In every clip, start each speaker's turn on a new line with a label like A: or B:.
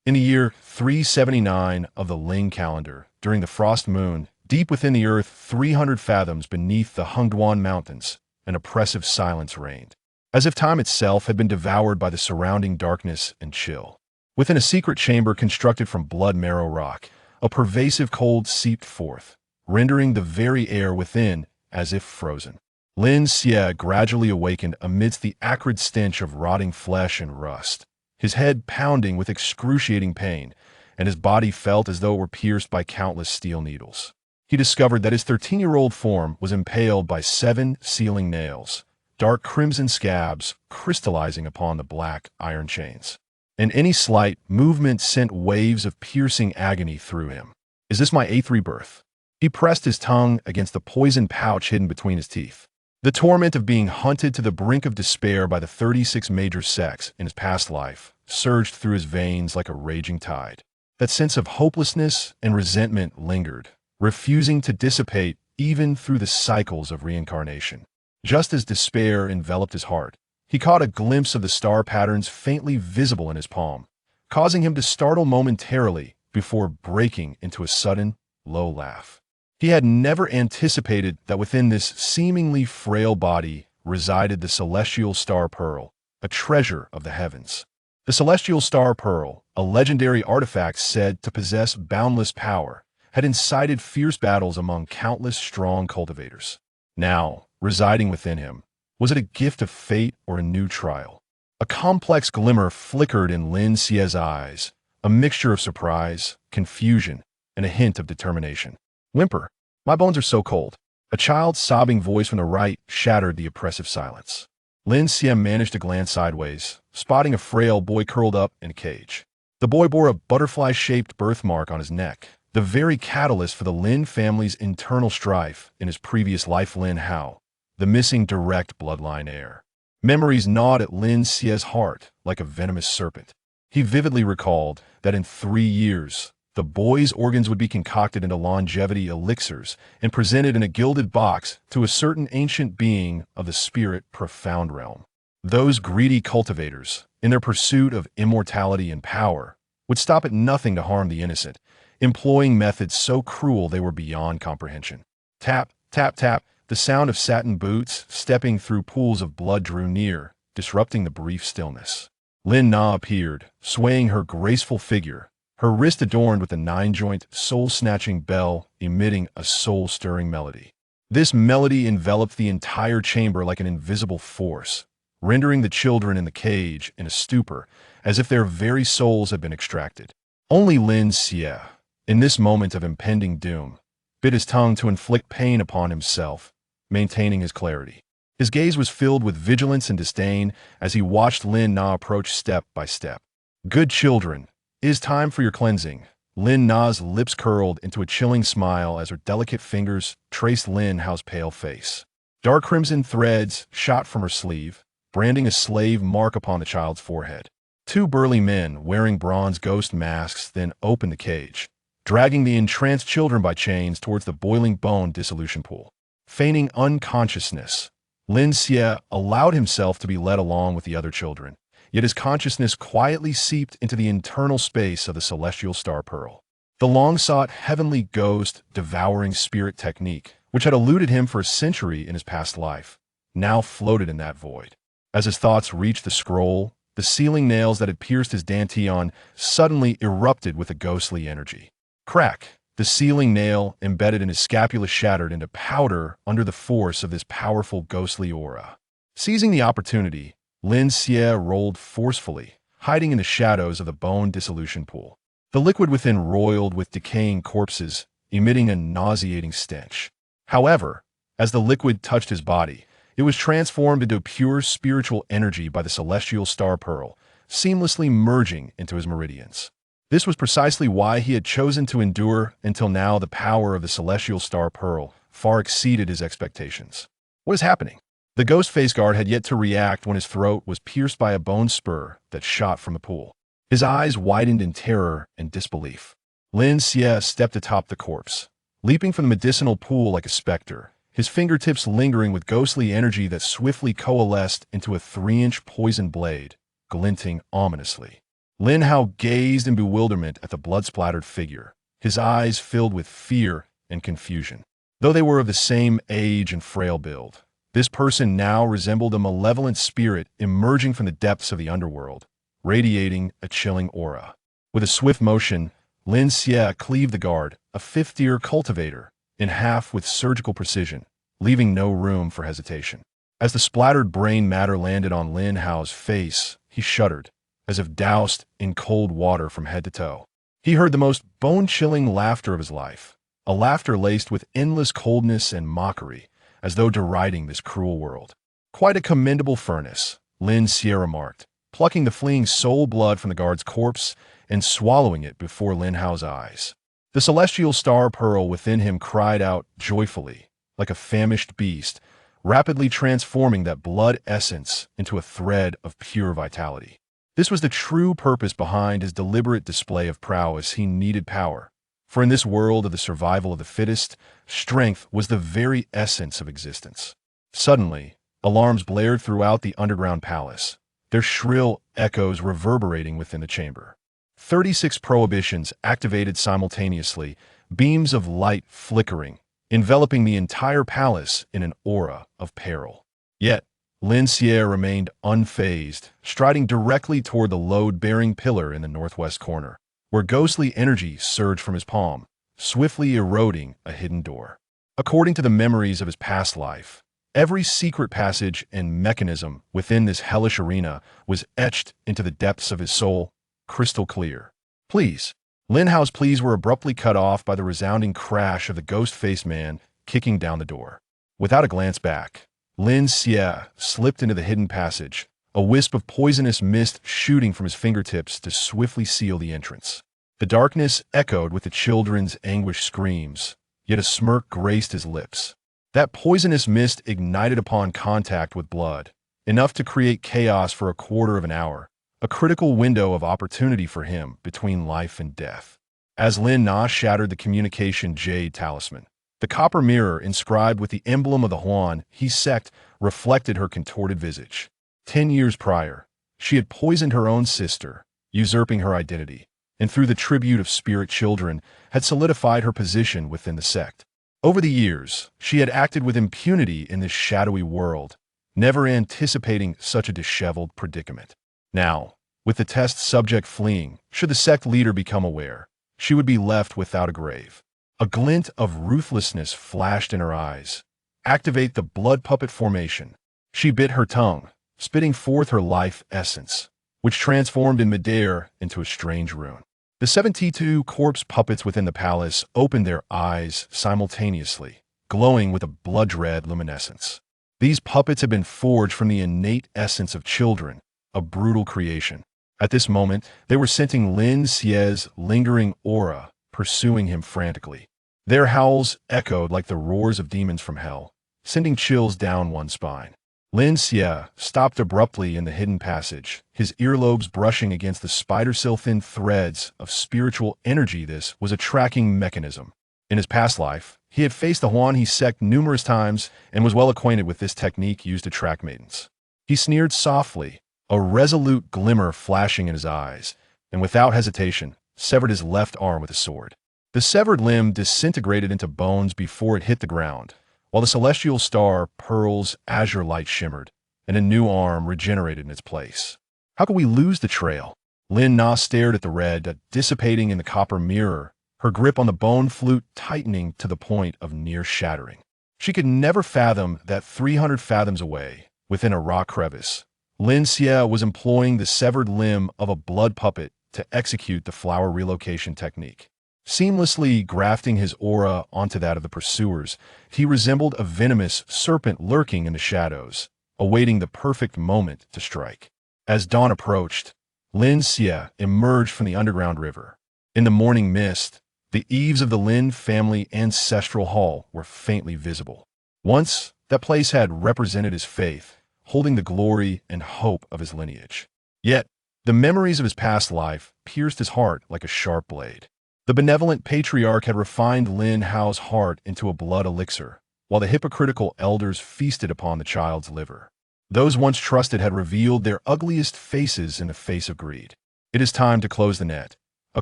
A: In the year 379 of the Ling calendar, during the frost moon, deep within the earth 300 fathoms beneath the Hungduan Mountains, an oppressive silence reigned, as if time itself had been devoured by the surrounding darkness and chill. Within a secret chamber constructed from blood-marrow rock, a pervasive cold seeped forth, rendering the very air within as if frozen. Lin Xie gradually awakened amidst the acrid stench of rotting flesh and rust, his head pounding with excruciating pain, and his body felt as though it were pierced by countless steel needles. He discovered that his 13-year-old form was impaled by 7 sealing nails, dark crimson scabs crystallizing upon the black iron chains. And any slight movement sent waves of piercing agony through him. Is this my 8th rebirth? He pressed his tongue against the poison pouch hidden between his teeth. The torment of being hunted to the brink of despair by the 36 major sects in his past life surged through his veins like a raging tide. That sense of hopelessness and resentment lingered, refusing to dissipate even through the cycles of reincarnation. Just as despair enveloped his heart, he caught a glimpse of the star patterns faintly visible in his palm, causing him to startle momentarily before breaking into a sudden, low laugh. He had never anticipated that within this seemingly frail body resided the celestial star pearl, a treasure of the heavens. The celestial star pearl, a legendary artifact said to possess boundless power, had incited fierce battles among countless strong cultivators. Now, residing within him, was it a gift of fate or a new trial? A complex glimmer flickered in Lin Xie's eyes, a mixture of surprise, confusion, and a hint of determination. Whimper. My bones are so cold. A child's sobbing voice from the right shattered the oppressive silence. Lin Xie managed to glance sideways, spotting a frail boy curled up in a cage. The boy bore a butterfly-shaped birthmark on his neck, the very catalyst for the Lin family's internal strife in his previous life. Lin Hao, the missing direct bloodline heir. Memories gnawed at Lin Xie's heart like a venomous serpent. He vividly recalled that in 3 years, the boy's organs would be concocted into longevity elixirs and presented in a gilded box to a certain ancient being of the spirit profound realm. Those greedy cultivators, in their pursuit of immortality and power, would stop at nothing to harm the innocent, employing methods so cruel they were beyond comprehension. Tap, tap, tap, the sound of satin boots stepping through pools of blood drew near, disrupting the brief stillness. Lin Na appeared, swaying her graceful figure, her wrist adorned with a 9-joint, soul-snatching bell emitting a soul-stirring melody. This melody enveloped the entire chamber like an invisible force, rendering the children in the cage in a stupor, as if their very souls had been extracted. Only Lin Xie, in this moment of impending doom, bit his tongue to inflict pain upon himself, maintaining his clarity. His gaze was filled with vigilance and disdain as he watched Lin Na approach step by step. Good children, it is time for your cleansing. Lin Na's lips curled into a chilling smile as her delicate fingers traced Lin Hao's pale face. Dark crimson threads shot from her sleeve, branding a slave mark upon the child's forehead. 2 burly men wearing bronze ghost masks then opened the cage, dragging the entranced children by chains towards the boiling bone dissolution pool. Feigning unconsciousness, Lin Xie allowed himself to be led along with the other children, yet his consciousness quietly seeped into the internal space of the celestial star pearl. The long-sought heavenly ghost devouring spirit technique, which had eluded him for a century in his past life, now floated in that void. As his thoughts reached the scroll, the sealing nails that had pierced his dantian suddenly erupted with a ghostly energy. Crack! The sealing nail embedded in his scapula shattered into powder under the force of this powerful ghostly aura. Seizing the opportunity, Lin Xie rolled forcefully, hiding in the shadows of the bone dissolution pool. The liquid within roiled with decaying corpses, emitting a nauseating stench. However, as the liquid touched his body, it was transformed into pure spiritual energy by the celestial star pearl, seamlessly merging into his meridians. This was precisely why he had chosen to endure until now. The power of the celestial star pearl far exceeded his expectations. What is happening? The ghost face guard had yet to react when his throat was pierced by a bone spur that shot from the pool. His eyes widened in terror and disbelief. Lin Xie stepped atop the corpse, leaping from the medicinal pool like a specter, his fingertips lingering with ghostly energy that swiftly coalesced into a 3-inch poison blade, glinting ominously. Lin Hao gazed in bewilderment at the blood-splattered figure, his eyes filled with fear and confusion. Though they were of the same age and frail build, this person now resembled a malevolent spirit emerging from the depths of the underworld, radiating a chilling aura. With a swift motion, Lin Xie cleaved the guard, a fifth-tier cultivator, in half with surgical precision, leaving no room for hesitation. As the splattered brain matter landed on Lin Hao's face, he shuddered, as if doused in cold water from head to toe. He heard the most bone-chilling laughter of his life, a laughter laced with endless coldness and mockery, as though deriding this cruel world. Quite a commendable furnace, Lin Xie remarked, plucking the fleeing soul blood from the guard's corpse and swallowing it before Lin Hao's eyes. The celestial star pearl within him cried out joyfully, like a famished beast, rapidly transforming that blood essence into a thread of pure vitality. This was the true purpose behind his deliberate display of prowess. He needed power, for in this world of the survival of the fittest, strength was the very essence of existence. Suddenly, alarms blared throughout the underground palace, their shrill echoes reverberating within the chamber. 36 prohibitions activated simultaneously, beams of light flickering, enveloping the entire palace in an aura of peril. Yet, Lin Xie remained unfazed, striding directly toward the load-bearing pillar in the northwest corner, where ghostly energy surged from his palm, swiftly eroding a hidden door. According to the memories of his past life, every secret passage and mechanism within this hellish arena was etched into the depths of his soul, crystal clear. Please. Lin Hao's pleas were abruptly cut off by the resounding crash of the ghost-faced man kicking down the door. Without a glance back, Lin Xie slipped into the hidden passage, a wisp of poisonous mist shooting from his fingertips to swiftly seal the entrance. The darkness echoed with the children's anguished screams, yet a smirk graced his lips. That poisonous mist ignited upon contact with blood, enough to create chaos for a quarter of an hour, a critical window of opportunity for him between life and death. As Lin Na shattered the communication jade talisman, the copper mirror inscribed with the emblem of the Huan He sect reflected her contorted visage. 10 years prior, she had poisoned her own sister, usurping her identity, and through the tribute of spirit children, had solidified her position within the sect. Over the years, she had acted with impunity in this shadowy world, never anticipating such a disheveled predicament. Now, with the test subject fleeing, should the sect leader become aware, she would be left without a grave. A glint of ruthlessness flashed in her eyes. Activate the blood puppet formation. She bit her tongue, spitting forth her life essence, which transformed in midair into a strange rune. The 72 corpse puppets within the palace opened their eyes simultaneously, glowing with a blood-red luminescence. These puppets had been forged from the innate essence of children, a brutal creation. At this moment, they were scenting Lin Xie's lingering aura, pursuing him frantically. Their howls echoed like the roars of demons from hell, sending chills down one's spine. Lin Xie stopped abruptly in the hidden passage, his earlobes brushing against the spider-silk-thin threads of spiritual energy. This was a tracking mechanism. In his past life, he had faced the Huan He sect numerous times and was well acquainted with this technique used to track maidens. He sneered softly, a resolute glimmer flashing in his eyes, and without hesitation, severed his left arm with a sword. The severed limb disintegrated into bones before it hit the ground, while the celestial star pearl's azure light shimmered, and a new arm regenerated in its place. How could we lose the trail? Lin Na stared at the red, dissipating in the copper mirror, her grip on the bone flute tightening to the point of near shattering. She could never fathom that 300 fathoms away, within a rock crevice, Lin Xie was employing the severed limb of a blood puppet to execute the flower relocation technique. Seamlessly grafting his aura onto that of the pursuers, he resembled a venomous serpent lurking in the shadows, awaiting the perfect moment to strike. As dawn approached, Lin Xie emerged from the underground river. In the morning mist, the eaves of the Lin family ancestral hall were faintly visible. Once, that place had represented his faith, holding the glory and hope of his lineage. Yet, the memories of his past life pierced his heart like a sharp blade. The benevolent patriarch had refined Lin Hao's heart into a blood elixir, while the hypocritical elders feasted upon the child's liver. Those once trusted had revealed their ugliest faces in the face of greed. It is time to close the net. A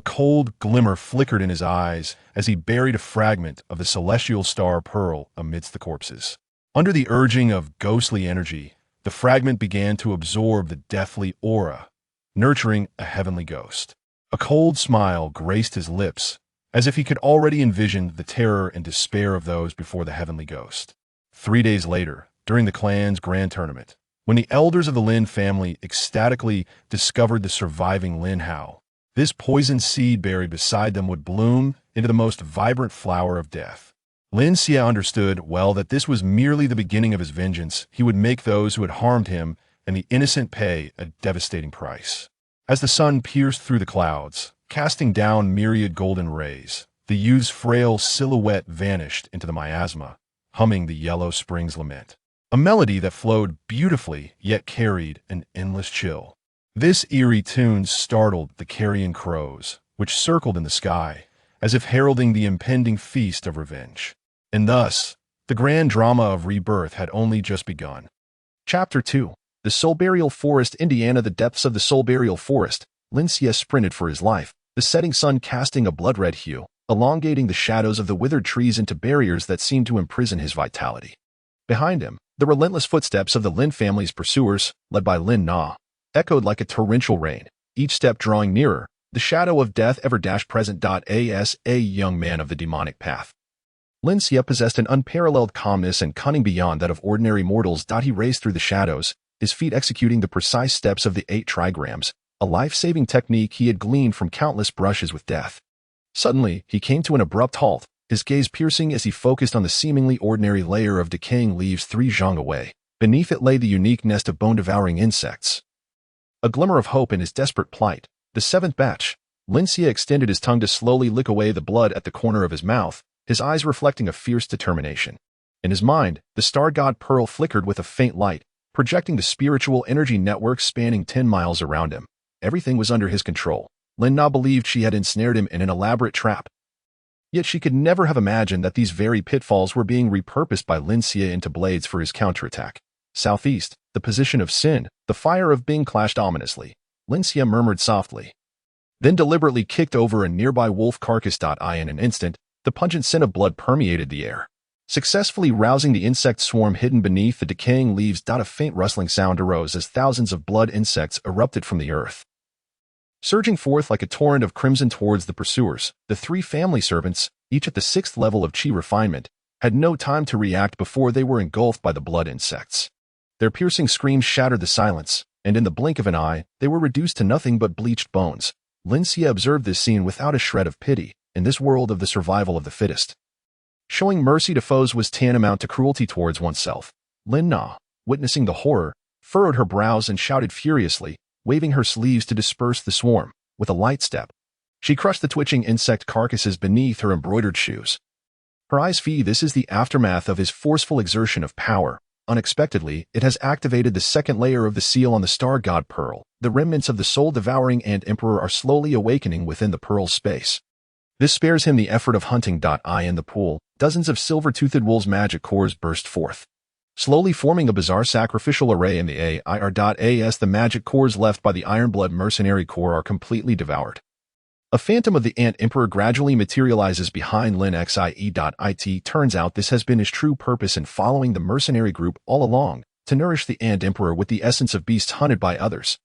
A: cold glimmer flickered in his eyes as he buried a fragment of the celestial star pearl amidst the corpses. Under the urging of ghostly energy, the fragment began to absorb the deathly aura, nurturing a heavenly ghost. A cold smile graced his lips, as if he could already envision the terror and despair of those before the heavenly ghost. 3 days later, during the clan's grand tournament, when the elders of the Lin family ecstatically discovered the surviving Lin Hao, this poisoned seed buried beside them would bloom into the most vibrant flower of death. Lin Xie understood well that this was merely the beginning of his vengeance. He would make those who had harmed him and the innocent pay a devastating price. As the sun pierced through the clouds, casting down myriad golden rays, the youth's frail silhouette vanished into the miasma, humming the Yellow Springs Lament, a melody that flowed beautifully yet carried an endless chill. This eerie tune startled the carrion crows, which circled in the sky, as if heralding the impending feast of revenge. And thus, the grand drama of rebirth had only just begun. Chapter 2. The Soul Burial Forest. Indiana. The depths of the Soul Burial Forest. Lin Xie sprinted for his life, the setting sun casting a blood-red hue, elongating the shadows of the withered trees into barriers that seemed to imprison his vitality. Behind him, the relentless footsteps of the Lin family's pursuers, led by Lin Na, echoed like a torrential rain, each step drawing nearer, the shadow of death ever-present. As a young man of the demonic path, Lin Xie possessed an unparalleled calmness and cunning beyond that of ordinary mortals. He raced through the shadows, his feet executing the precise steps of the 8 trigrams, a life-saving technique he had gleaned from countless brushes with death. Suddenly, he came to an abrupt halt, his gaze piercing as he focused on the seemingly ordinary layer of decaying leaves 3 zhang away. Beneath it lay the unique nest of bone-devouring insects. A glimmer of hope in his desperate plight, the 7th batch. Lin Xie extended his tongue to slowly lick away the blood at the corner of his mouth, his eyes reflecting a fierce determination. In his mind, the star god pearl flickered with a faint light, projecting the spiritual energy network spanning 10 miles around him. Everything was under his control. Lin Na believed she had ensnared him in an elaborate trap. Yet she could never have imagined that these very pitfalls were being repurposed by Lin Xie into blades for his counterattack. Southeast, the position of Sin, the fire of Bing clashed ominously. Lin Xie murmured softly, then deliberately kicked over a nearby wolf carcass. In an instant, the pungent scent of blood permeated the air, successfully rousing the insect swarm hidden beneath the decaying leaves. A faint rustling sound arose as thousands of blood insects erupted from the earth, surging forth like a torrent of crimson towards the pursuers. The 3 family servants, each at the 6th level of qi refinement, had no time to react before they were engulfed by the blood insects. Their piercing screams shattered the silence, and in the blink of an eye, they were reduced to nothing but bleached bones. Lin Xie observed this scene without a shred of pity. In this world of the survival of the fittest, showing mercy to foes was tantamount to cruelty towards oneself. Lin Na, witnessing the horror, furrowed her brows and shouted furiously, waving her sleeves to disperse the swarm. With a light step, she crushed the twitching insect carcasses beneath her embroidered shoes. Her eyes feed. This is the aftermath of his forceful exertion of power. Unexpectedly, it has activated the 2nd layer of the seal on the star god pearl. The remnants of the soul-devouring Ant Emperor are slowly awakening within the pearl's space. This spares him the effort of hunting. In the pool, dozens of silver-toothed wolves' magic cores burst forth, slowly forming a bizarre sacrificial array in the AIR.AS. The magic cores left by the Ironblood mercenary corps are completely devoured. A phantom of the Ant Emperor gradually materializes behind Lin Xie.It. Turns out this has been his true purpose in following the mercenary group all along, to nourish the Ant Emperor with the essence of beasts hunted by others.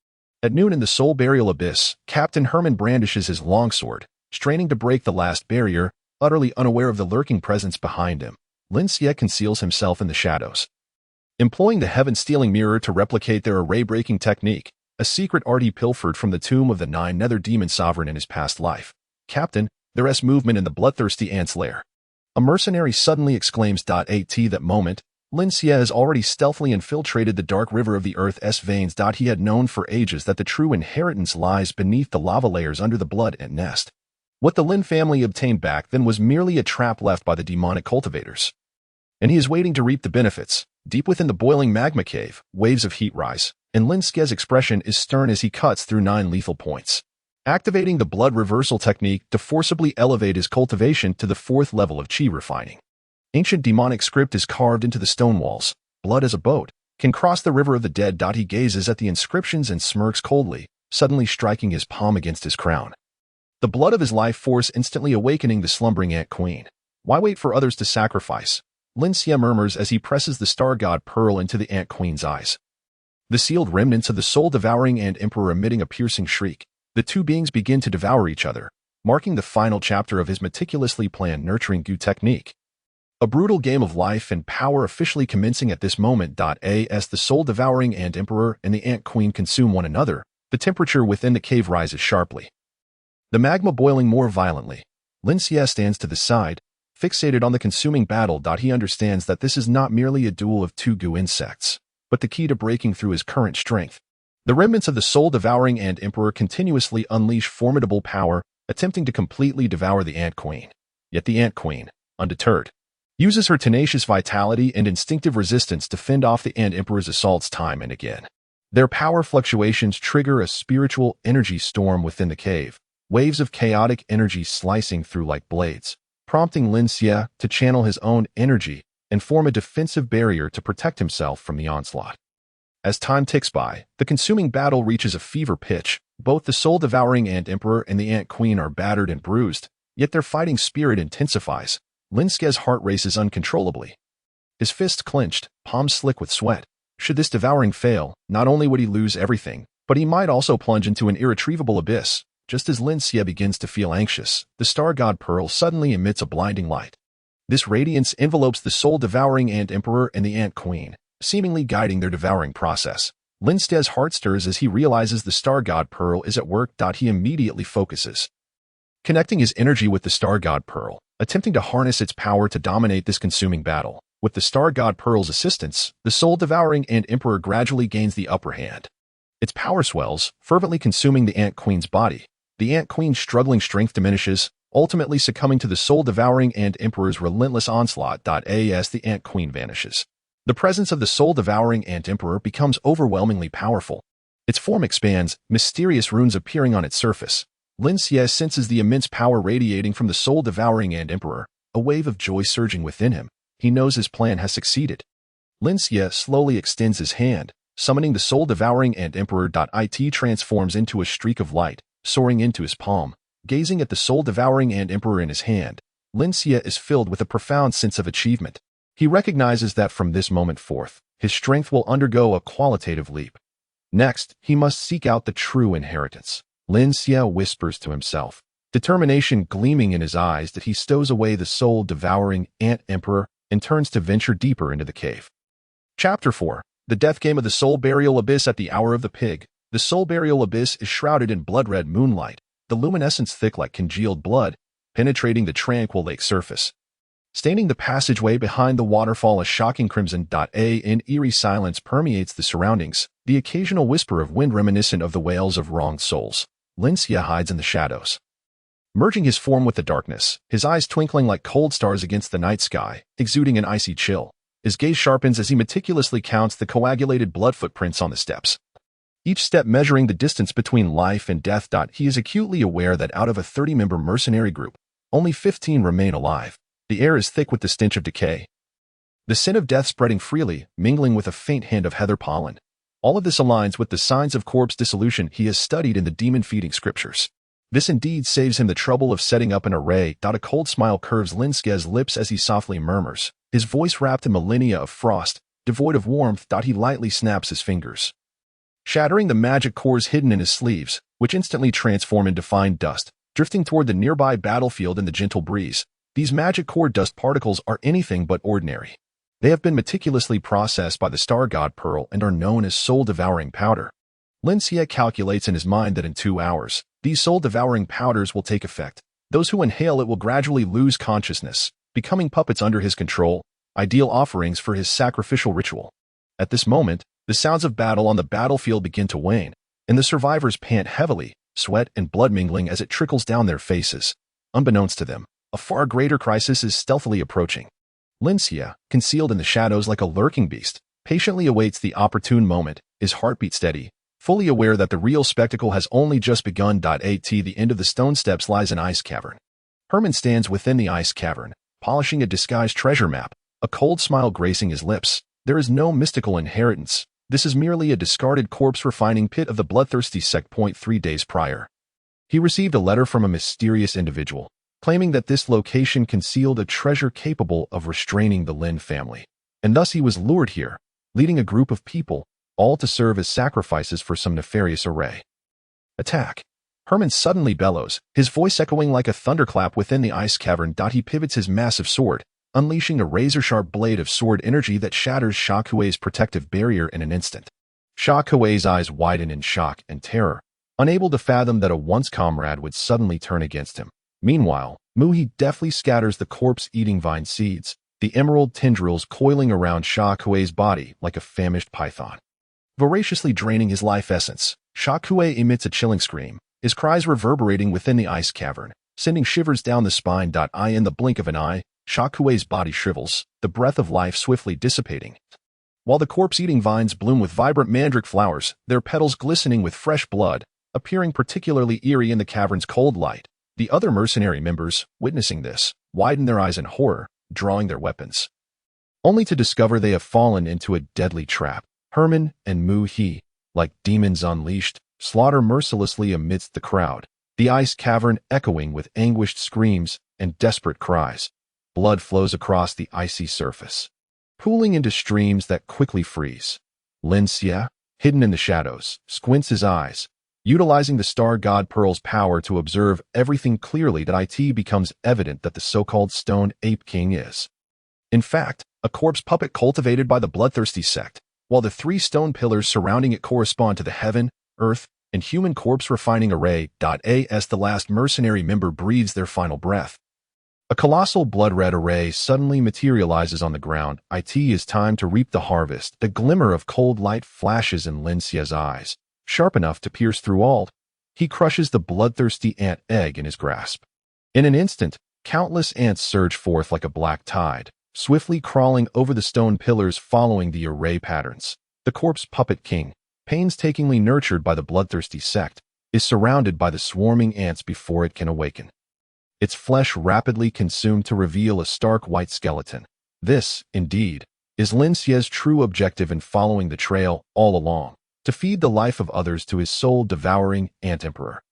A: At noon in the Soul Burial Abyss, Captain Herman brandishes his longsword, straining to break the last barrier, utterly unaware of the lurking presence behind him. Lin Xie conceals himself in the shadows, employing the heaven-stealing mirror to replicate their array-breaking technique, a secret art he pilfered from the tomb of the 9 nether demon sovereign in his past life. Captain, there's movement in the bloodthirsty ant's lair. A mercenary suddenly exclaims. At that moment, Lin Xie has already stealthily infiltrated the dark river of the earth's veins. He had known for ages that the true inheritance lies beneath the lava layers under the blood ant nest. What the Lin family obtained back then was merely a trap left by the demonic cultivators. And he is waiting to reap the benefits. Deep within the boiling magma cave, waves of heat rise, and Lin Xie's expression is stern as he cuts through 9 lethal points, activating the blood reversal technique to forcibly elevate his cultivation to the 4th level of qi refining. Ancient demonic script is carved into the stone walls. Blood as a boat can cross the river of the dead. He gazes at the inscriptions and smirks coldly, suddenly striking his palm against his crown. The blood of his life force instantly awakening the slumbering Ant Queen. Why wait for others to sacrifice? Lin Xie murmurs as he presses the Star God Pearl into the Ant Queen's eyes. The sealed remnants of the soul-devouring Ant Emperor emitting a piercing shriek, the two beings begin to devour each other, marking the final chapter of his meticulously planned nurturing Gu technique. A brutal game of life and power officially commencing at this moment. As the soul-devouring Ant Emperor and the Ant Queen consume one another, the temperature within the cave rises sharply. The magma boiling more violently. Lin Xie stands to the side, fixated on the consuming battle. He understands that this is not merely a duel of two Gu insects, but the key to breaking through his current strength. The remnants of the soul-devouring Ant Emperor continuously unleash formidable power, attempting to completely devour the Ant Queen. Yet the Ant Queen, undeterred, uses her tenacious vitality and instinctive resistance to fend off the Ant Emperor's assaults time and again. Their power fluctuations trigger a spiritual energy storm within the cave, waves of chaotic energy slicing through like blades, prompting Lin Xie to channel his own energy and form a defensive barrier to protect himself from the onslaught. As time ticks by, the consuming battle reaches a fever pitch. Both the soul-devouring Ant Emperor and the Ant Queen are battered and bruised, yet their fighting spirit intensifies. Lin Xie's heart races uncontrollably. His fists clenched, palms slick with sweat. Should this devouring fail, not only would he lose everything, but he might also plunge into an irretrievable abyss. Just as Lin Xie begins to feel anxious, the Star God Pearl suddenly emits a blinding light. This radiance envelopes the soul-devouring Ant Emperor and the Ant Queen, seemingly guiding their devouring process. Lin Xie's heart stirs as he realizes the Star God Pearl is at work. He immediately focuses, connecting his energy with the Star God Pearl, attempting to harness its power to dominate this consuming battle. With the Star God Pearl's assistance, the soul-devouring Ant Emperor gradually gains the upper hand. Its power swells, fervently consuming the Ant Queen's body. The Ant Queen's struggling strength diminishes, ultimately succumbing to the soul-devouring Ant Emperor's relentless onslaught. As the Ant Queen vanishes, the presence of the soul-devouring Ant Emperor becomes overwhelmingly powerful. Its form expands, mysterious runes appearing on its surface. Lin Xie senses the immense power radiating from the soul-devouring Ant Emperor, a wave of joy surging within him. He knows his plan has succeeded. Lin Xie slowly extends his hand, summoning the soul-devouring Ant Emperor. It transforms into a streak of light, soaring into his palm. Gazing at the soul-devouring Ant Emperor in his hand, Lin Xie is filled with a profound sense of achievement. He recognizes that from this moment forth, his strength will undergo a qualitative leap. Next, he must seek out the true inheritance. Lin Xie whispers to himself, determination gleaming in his eyes. He stows away the soul-devouring Ant Emperor and turns to venture deeper into the cave. Chapter 4. The Death Game of the Soul Burial Abyss. At the hour of the pig, the Soul Burial Abyss is shrouded in blood-red moonlight, the luminescence thick like congealed blood, penetrating the tranquil lake surface. Staining the passageway behind the waterfall a shocking crimson. An eerie silence permeates the surroundings, the occasional whisper of wind reminiscent of the wails of wronged souls. Lin Xie hides in the shadows, merging his form with the darkness, his eyes twinkling like cold stars against the night sky, exuding an icy chill. His gaze sharpens as he meticulously counts the coagulated blood footprints on the steps, each step measuring the distance between life and death. He is acutely aware that out of a 30-member mercenary group, only 15 remain alive. The air is thick with the stench of decay, the scent of death spreading freely, mingling with a faint hint of heather pollen. All of this aligns with the signs of corpse dissolution he has studied in the demon-feeding scriptures. This indeed saves him the trouble of setting up an array. A cold smile curves Lin Xie's lips as he softly murmurs, his voice wrapped in millennia of frost, devoid of warmth. He lightly snaps his fingers, shattering the magic cores hidden in his sleeves, which instantly transform into fine dust, drifting toward the nearby battlefield in the gentle breeze. These magic core dust particles are anything but ordinary. They have been meticulously processed by the Star God Pearl and are known as soul-devouring powder. Lin Xie calculates in his mind that in 2 hours, these soul-devouring powders will take effect. Those who inhale it will gradually lose consciousness, becoming puppets under his control, ideal offerings for his sacrificial ritual. At this moment, the sounds of battle on the battlefield begin to wane, and the survivors pant heavily, sweat and blood mingling as it trickles down their faces. Unbeknownst to them, a far greater crisis is stealthily approaching. Lin Xie, concealed in the shadows like a lurking beast, patiently awaits the opportune moment, his heartbeat steady, fully aware that the real spectacle has only just begun. At the end of the stone steps lies an ice cavern. Herman stands within the ice cavern, polishing a disguised treasure map, a cold smile gracing his lips. There is no mystical inheritance, This is merely a discarded corpse refining pit of the bloodthirsty sect. 3 days prior, he received a letter from a mysterious individual, claiming that this location concealed a treasure capable of restraining the Lin family. And thus he was lured here, leading a group of people, all to serve as sacrifices for some nefarious array. Attack! Herman suddenly bellows, his voice echoing like a thunderclap within the ice cavern. He pivots his massive sword, unleashing a razor-sharp blade of sword energy that shatters Sha Kuei's protective barrier in an instant. Sha Kuei's eyes widen in shock and terror, unable to fathom that a once comrade would suddenly turn against him. Meanwhile, Muhi deftly scatters the corpse-eating vine seeds, the emerald tendrils coiling around Sha Kuei's body like a famished python. Voraciously draining his life essence, Sha Kuei emits a chilling scream, his cries reverberating within the ice cavern, sending shivers down the spine. In the blink of an eye, Sha Kuei's body shrivels, the breath of life swiftly dissipating. While the corpse-eating vines bloom with vibrant mandrake flowers, their petals glistening with fresh blood, appearing particularly eerie in the cavern's cold light, the other mercenary members, witnessing this, widen their eyes in horror, drawing their weapons. Only to discover they have fallen into a deadly trap. Herman and Mu He, like demons unleashed, slaughter mercilessly amidst the crowd, the ice cavern echoing with anguished screams and desperate cries. Blood flows across the icy surface, pooling into streams that quickly freeze. Lin Xie, hidden in the shadows, squints his eyes, utilizing the star god Pearl's power to observe everything clearly. It becomes evident that the so-called Stone Ape King is, in fact, a corpse puppet cultivated by the bloodthirsty sect, while the 3 stone pillars surrounding it correspond to the heaven, earth, and human corpse refining array. As the last mercenary member breathes their final breath, a colossal blood-red array suddenly materializes on the ground. It is time to reap the harvest. The glimmer of cold light flashes in Lin Xie's eyes, sharp enough to pierce through all. He crushes the bloodthirsty ant egg in his grasp. In an instant, countless ants surge forth like a black tide, swiftly crawling over the stone pillars following the array patterns. The corpse puppet king, painstakingly nurtured by the bloodthirsty sect, is surrounded by the swarming ants before it can awaken. Its flesh rapidly consumed to reveal a stark white skeleton. This, indeed, is Lin Xie's true objective in following the trail all along, to feed the life of others to his soul-devouring ant emperor.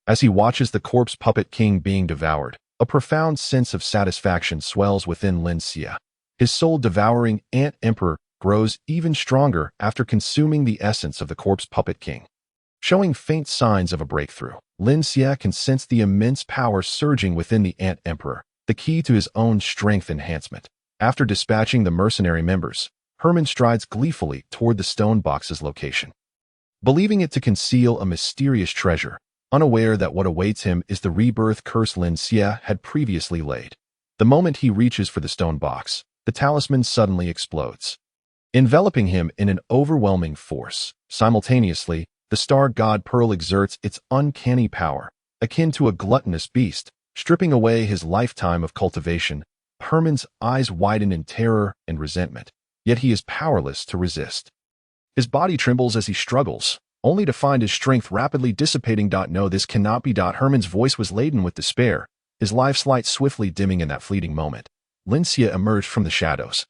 A: As he watches the corpse puppet king being devoured, a profound sense of satisfaction swells within Lin Xie. His soul-devouring ant emperor grows even stronger after consuming the essence of the corpse puppet king. Showing faint signs of a breakthrough, Lin Xie can sense the immense power surging within the ant emperor, the key to his own strength enhancement. After dispatching the mercenary members, Herman strides gleefully toward the stone box's location, believing it to conceal a mysterious treasure, unaware that what awaits him is the rebirth curse Lin Xie had previously laid. The moment he reaches for the stone box, the talisman suddenly explodes, enveloping him in an overwhelming force. Simultaneously, the star god Pearl exerts its uncanny power, akin to a gluttonous beast, stripping away his lifetime of cultivation. Herman's eyes widen in terror and resentment, yet he is powerless to resist. His body trembles as he struggles, only to find his strength rapidly dissipating. No, this cannot be. Herman's voice was laden with despair, his life's light swiftly dimming in that fleeting moment. Lin Xie emerged from the shadows,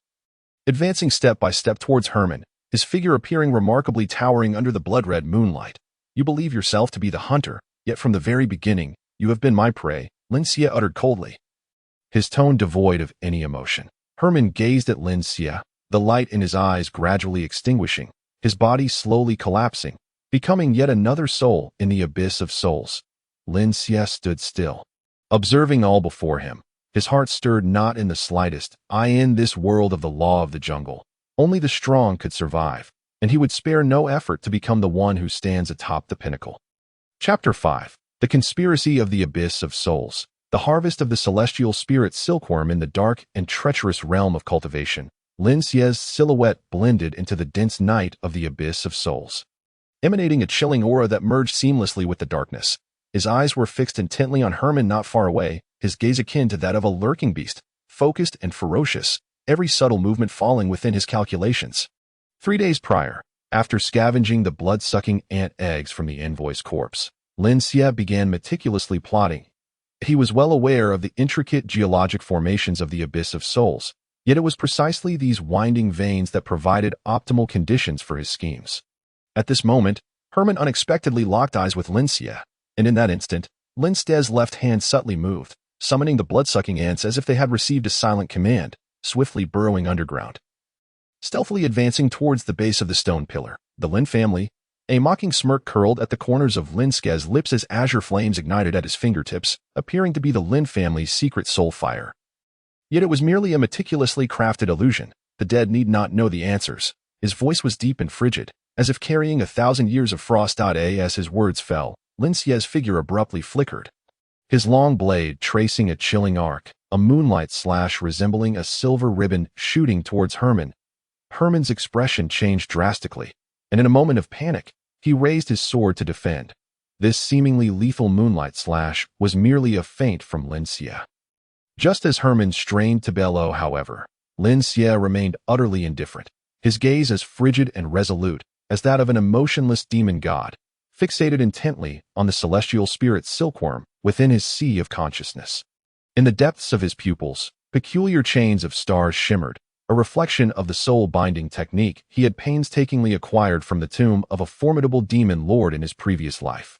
A: advancing step by step towards Herman, his figure appearing remarkably towering under the blood-red moonlight. You believe yourself to be the hunter, yet from the very beginning, you have been my prey, Lin Xie uttered coldly, his tone devoid of any emotion. Herman gazed at Lin Xie, the light in his eyes gradually extinguishing, his body slowly collapsing, becoming yet another soul in the abyss of souls. Lin Xie stood still, observing all before him. His heart stirred not in the slightest. In this world of the law of the jungle, only the strong could survive, and he would spare no effort to become the one who stands atop the pinnacle. Chapter 5. The Conspiracy of the Abyss of Souls. The harvest of the celestial spirit silkworm in the dark and treacherous realm of cultivation. Lin Xie's silhouette blended into the dense night of the abyss of souls, emanating a chilling aura that merged seamlessly with the darkness. His eyes were fixed intently on Herman not far away, his gaze akin to that of a lurking beast, focused and ferocious, every subtle movement falling within his calculations. 3 days prior, after scavenging the blood-sucking ant eggs from the envoy's corpse, Lin Xie began meticulously plotting. He was well aware of the intricate geologic formations of the Abyss of Souls, Yet it was precisely these winding veins that provided optimal conditions for his schemes. At this moment, Herman unexpectedly locked eyes with Linxie, and in that instant, Linxie's left hand subtly moved, summoning the blood-sucking ants as if they had received a silent command, swiftly burrowing underground. Stealthily advancing towards the base of the stone pillar, the Lin family, a mocking smirk curled at the corners of Linxie's lips as azure flames ignited at his fingertips, appearing to be the Lin family's secret soul fire. Yet it was merely a meticulously crafted illusion. The dead need not know the answers. His voice was deep and frigid, as if carrying 1,000 years of frost. As his words fell, Linxie's figure abruptly flickered. His long blade tracing a chilling arc, a moonlight slash resembling a silver ribbon shooting towards Herman. Herman's expression changed drastically, and in a moment of panic, he raised his sword to defend. This seemingly lethal moonlight slash was merely a feint from Linxie. Just as Herman strained to bellow, however, Linxie remained utterly indifferent, his gaze as frigid and resolute as that of an emotionless demon god, fixated intently on the celestial spirit silkworm within his sea of consciousness. In the depths of his pupils, peculiar chains of stars shimmered, a reflection of the soul-binding technique he had painstakingly acquired from the tomb of a formidable demon lord in his previous life.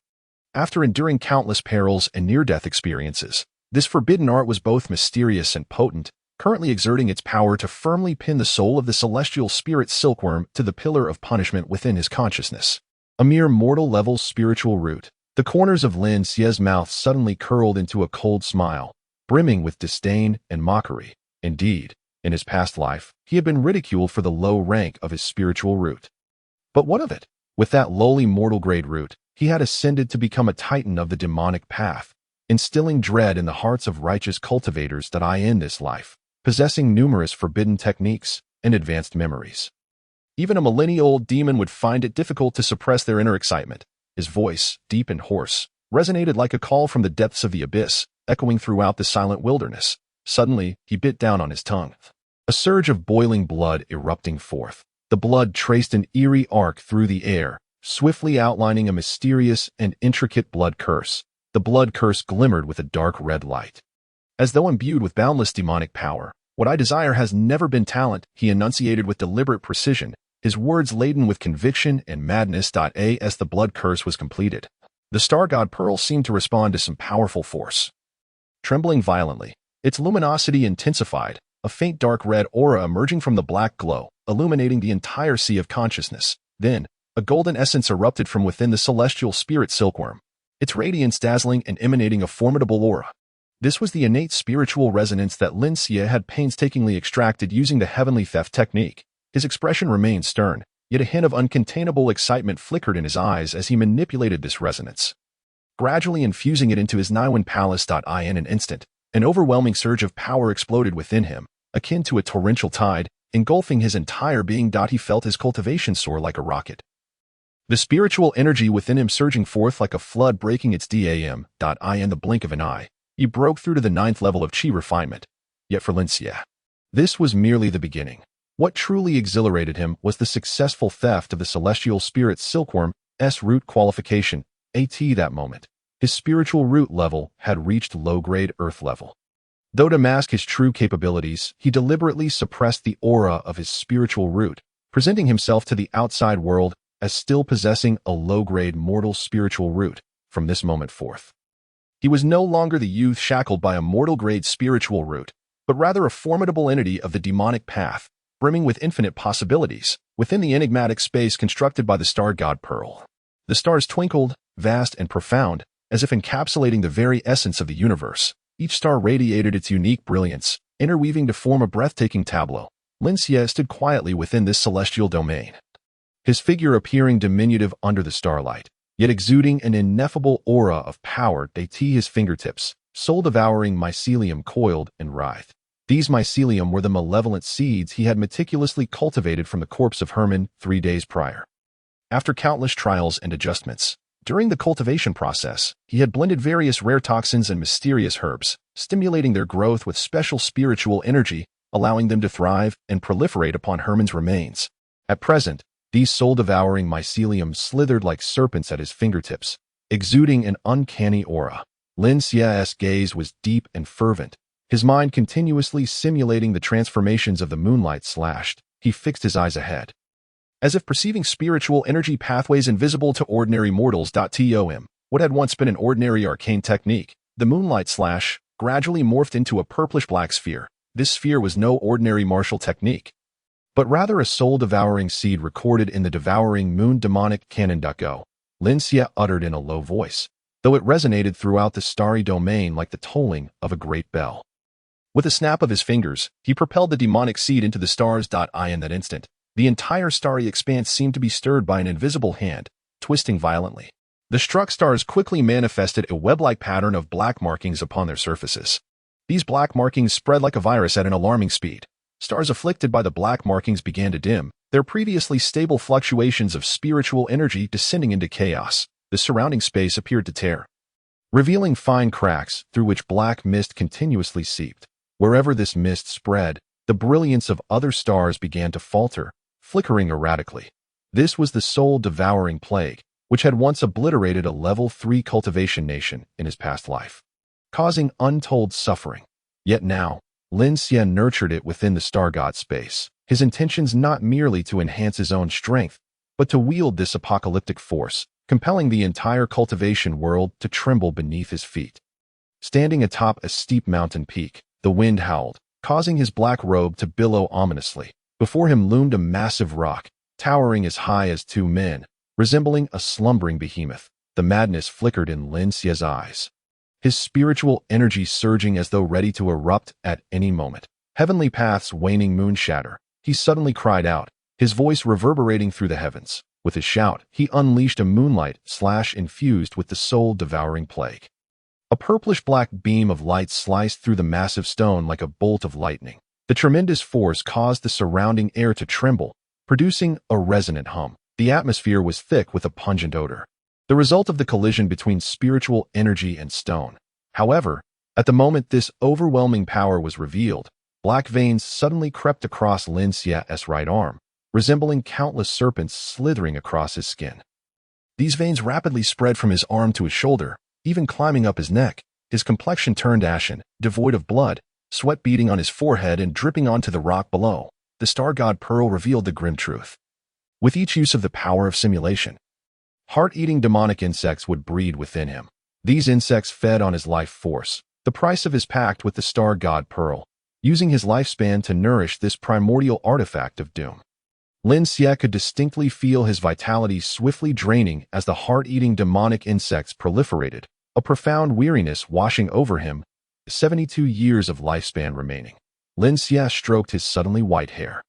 A: After enduring countless perils and near-death experiences, this forbidden art was both mysterious and potent, currently exerting its power to firmly pin the soul of the celestial spirit silkworm to the pillar of punishment within his consciousness. A mere mortal-level spiritual root. The corners of Linxie's mouth suddenly curled into a cold smile, brimming with disdain and mockery. Indeed, in his past life, he had been ridiculed for the low rank of his spiritual root. But what of it? With that lowly mortal-grade root, he had ascended to become a titan of the demonic path, instilling dread in the hearts of righteous cultivators that I in this life, possessing numerous forbidden techniques and advanced memories. Even a millennia-old demon would find it difficult to suppress their inner excitement. His voice, deep and hoarse, resonated like a call from the depths of the abyss, echoing throughout the silent wilderness. Suddenly, he bit down on his tongue. A surge of boiling blood erupting forth. The blood traced an eerie arc through the air, swiftly outlining a mysterious and intricate blood curse. The blood curse glimmered with a dark red light. As though imbued with boundless demonic power, what I desire has never been talent, he enunciated with deliberate precision, his words laden with conviction and madness. As the blood curse was completed, the star god Pearl seemed to respond to some powerful force. Trembling violently, its luminosity intensified, a faint dark red aura emerging from the black glow, illuminating the entire sea of consciousness. Then, a golden essence erupted from within the celestial spirit silkworm, its radiance dazzling and emanating a formidable aura. This was the innate spiritual resonance that Linxie had painstakingly extracted using the heavenly theft technique. His expression remained stern, yet a hint of uncontainable excitement flickered in his eyes as he manipulated this resonance, gradually infusing it into his Niwen palace. In an instant, an overwhelming surge of power exploded within him, akin to a torrential tide, engulfing his entire being. He felt his cultivation soar like a rocket, the spiritual energy within him surging forth like a flood, breaking its dam. In the blink of an eye, he broke through to the 9th level of chi refinement. Yet for Linxie, this was merely the beginning. What truly exhilarated him was the successful theft of the celestial spirit silkworm's root qualification. That moment, his spiritual root level had reached low-grade earth level. Though to mask his true capabilities, he deliberately suppressed the aura of his spiritual root, presenting himself to the outside world as still possessing a low-grade mortal spiritual root. From this moment forth, he was no longer the youth shackled by a mortal-grade spiritual root, but rather a formidable entity of the demonic path, brimming with infinite possibilities, within the enigmatic space constructed by the star god Pearl. The stars twinkled, vast and profound, as if encapsulating the very essence of the universe. Each star radiated its unique brilliance, interweaving to form a breathtaking tableau. Linxie stood quietly within this celestial domain, his figure appearing diminutive under the starlight, yet exuding an ineffable aura of power. His fingertips, soul-devouring mycelium coiled and writhed. These mycelium were the malevolent seeds he had meticulously cultivated from the corpse of Herman 3 days prior. After countless trials and adjustments, during the cultivation process, he had blended various rare toxins and mysterious herbs, stimulating their growth with special spiritual energy, allowing them to thrive and proliferate upon Herman's remains. At present, these soul-devouring mycelium slithered like serpents at his fingertips, exuding an uncanny aura. Linxie's gaze was deep and fervent, His mind continuously simulating the transformations of the moonlight slashed, he fixed his eyes ahead, as if perceiving spiritual energy pathways invisible to ordinary mortals. Tom, what had once been an ordinary arcane technique, the moonlight slash, gradually morphed into a purplish-black sphere. This sphere was no ordinary martial technique, but rather a soul-devouring seed recorded in the devouring moon demonic canon. Go, Lin Xie uttered in a low voice, though it resonated throughout the starry domain like the tolling of a great bell. With a snap of his fingers, he propelled the demonic seed into the stars. In that instant, the entire starry expanse seemed to be stirred by an invisible hand, twisting violently. The struck stars quickly manifested a web-like pattern of black markings upon their surfaces. These black markings spread like a virus at an alarming speed. Stars afflicted by the black markings began to dim, their previously stable fluctuations of spiritual energy descending into chaos. The surrounding space appeared to tear, revealing fine cracks through which black mist continuously seeped. Wherever this mist spread, the brilliance of other stars began to falter, flickering erratically. This was the soul-devouring plague, which had once obliterated a level 3 cultivation nation in his past life, causing untold suffering. Yet now, Lin Xie nurtured it within the star god space, his intentions not merely to enhance his own strength, but to wield this apocalyptic force, compelling the entire cultivation world to tremble beneath his feet. Standing atop a steep mountain peak, the wind howled, causing his black robe to billow ominously. Before him loomed a massive rock, towering as high as 2 men, resembling a slumbering behemoth. The madness flickered in Lin Xie's eyes, his spiritual energy surging as though ready to erupt at any moment. Heavenly paths waning moon shatter, he suddenly cried out, his voice reverberating through the heavens. With his shout, he unleashed a moonlight slash infused with the soul-devouring plague. A purplish-black beam of light sliced through the massive stone like a bolt of lightning. The tremendous force caused the surrounding air to tremble, producing a resonant hum. The atmosphere was thick with a pungent odor, the result of the collision between spiritual energy and stone. However, at the moment this overwhelming power was revealed, black veins suddenly crept across Lin Xie's right arm, resembling countless serpents slithering across his skin. These veins rapidly spread from his arm to his shoulder, even climbing up his neck. His complexion turned ashen, devoid of blood, sweat beading on his forehead and dripping onto the rock below. The star god Pearl revealed the grim truth. With each use of the power of simulation, heart-eating demonic insects would breed within him. These insects fed on his life force, the price of his pact with the star god Pearl, using his lifespan to nourish this primordial artifact of doom. Lin Xie could distinctly feel his vitality swiftly draining as the heart-eating demonic insects proliferated, a profound weariness washing over him, 72 years of lifespan remaining. Lin Xie stroked his suddenly white hair,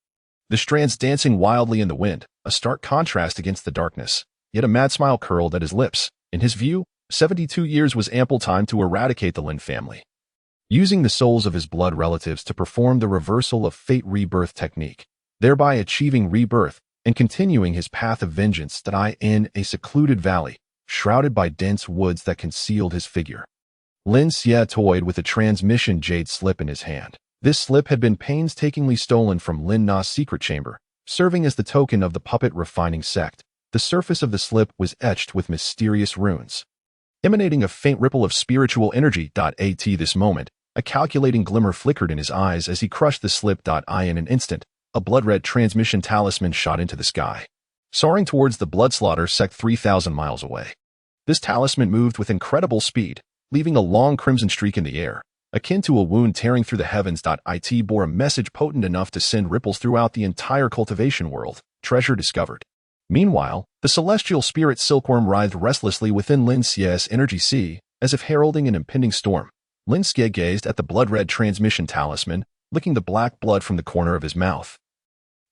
A: the strands dancing wildly in the wind, a stark contrast against the darkness, yet a mad smile curled at his lips. In his view, 72 years was ample time to eradicate the Lin family, using the souls of his blood relatives to perform the reversal of fate rebirth technique, thereby achieving rebirth and continuing his path of vengeance in a secluded valley, shrouded by dense woods that concealed his figure. Lin Xie toyed with a transmission jade slip in his hand. This slip had been painstakingly stolen from Lin Na's secret chamber, serving as the token of the puppet refining sect. The surface of the slip was etched with mysterious runes, emanating a faint ripple of spiritual energy. At this moment, a calculating glimmer flickered in his eyes as he crushed the slip. In an instant, a blood-red transmission talisman shot into the sky, soaring towards the blood slaughter sect 3,000 miles away. This talisman moved with incredible speed, leaving a long crimson streak in the air, akin to a wound tearing through the heavens. It bore a message potent enough to send ripples throughout the entire cultivation world. Treasure discovered. Meanwhile, the celestial spirit silkworm writhed restlessly within Lin Xie's energy sea, as if heralding an impending storm. Lin Xie gazed at the blood-red transmission talisman, licking the black blood from the corner of his mouth,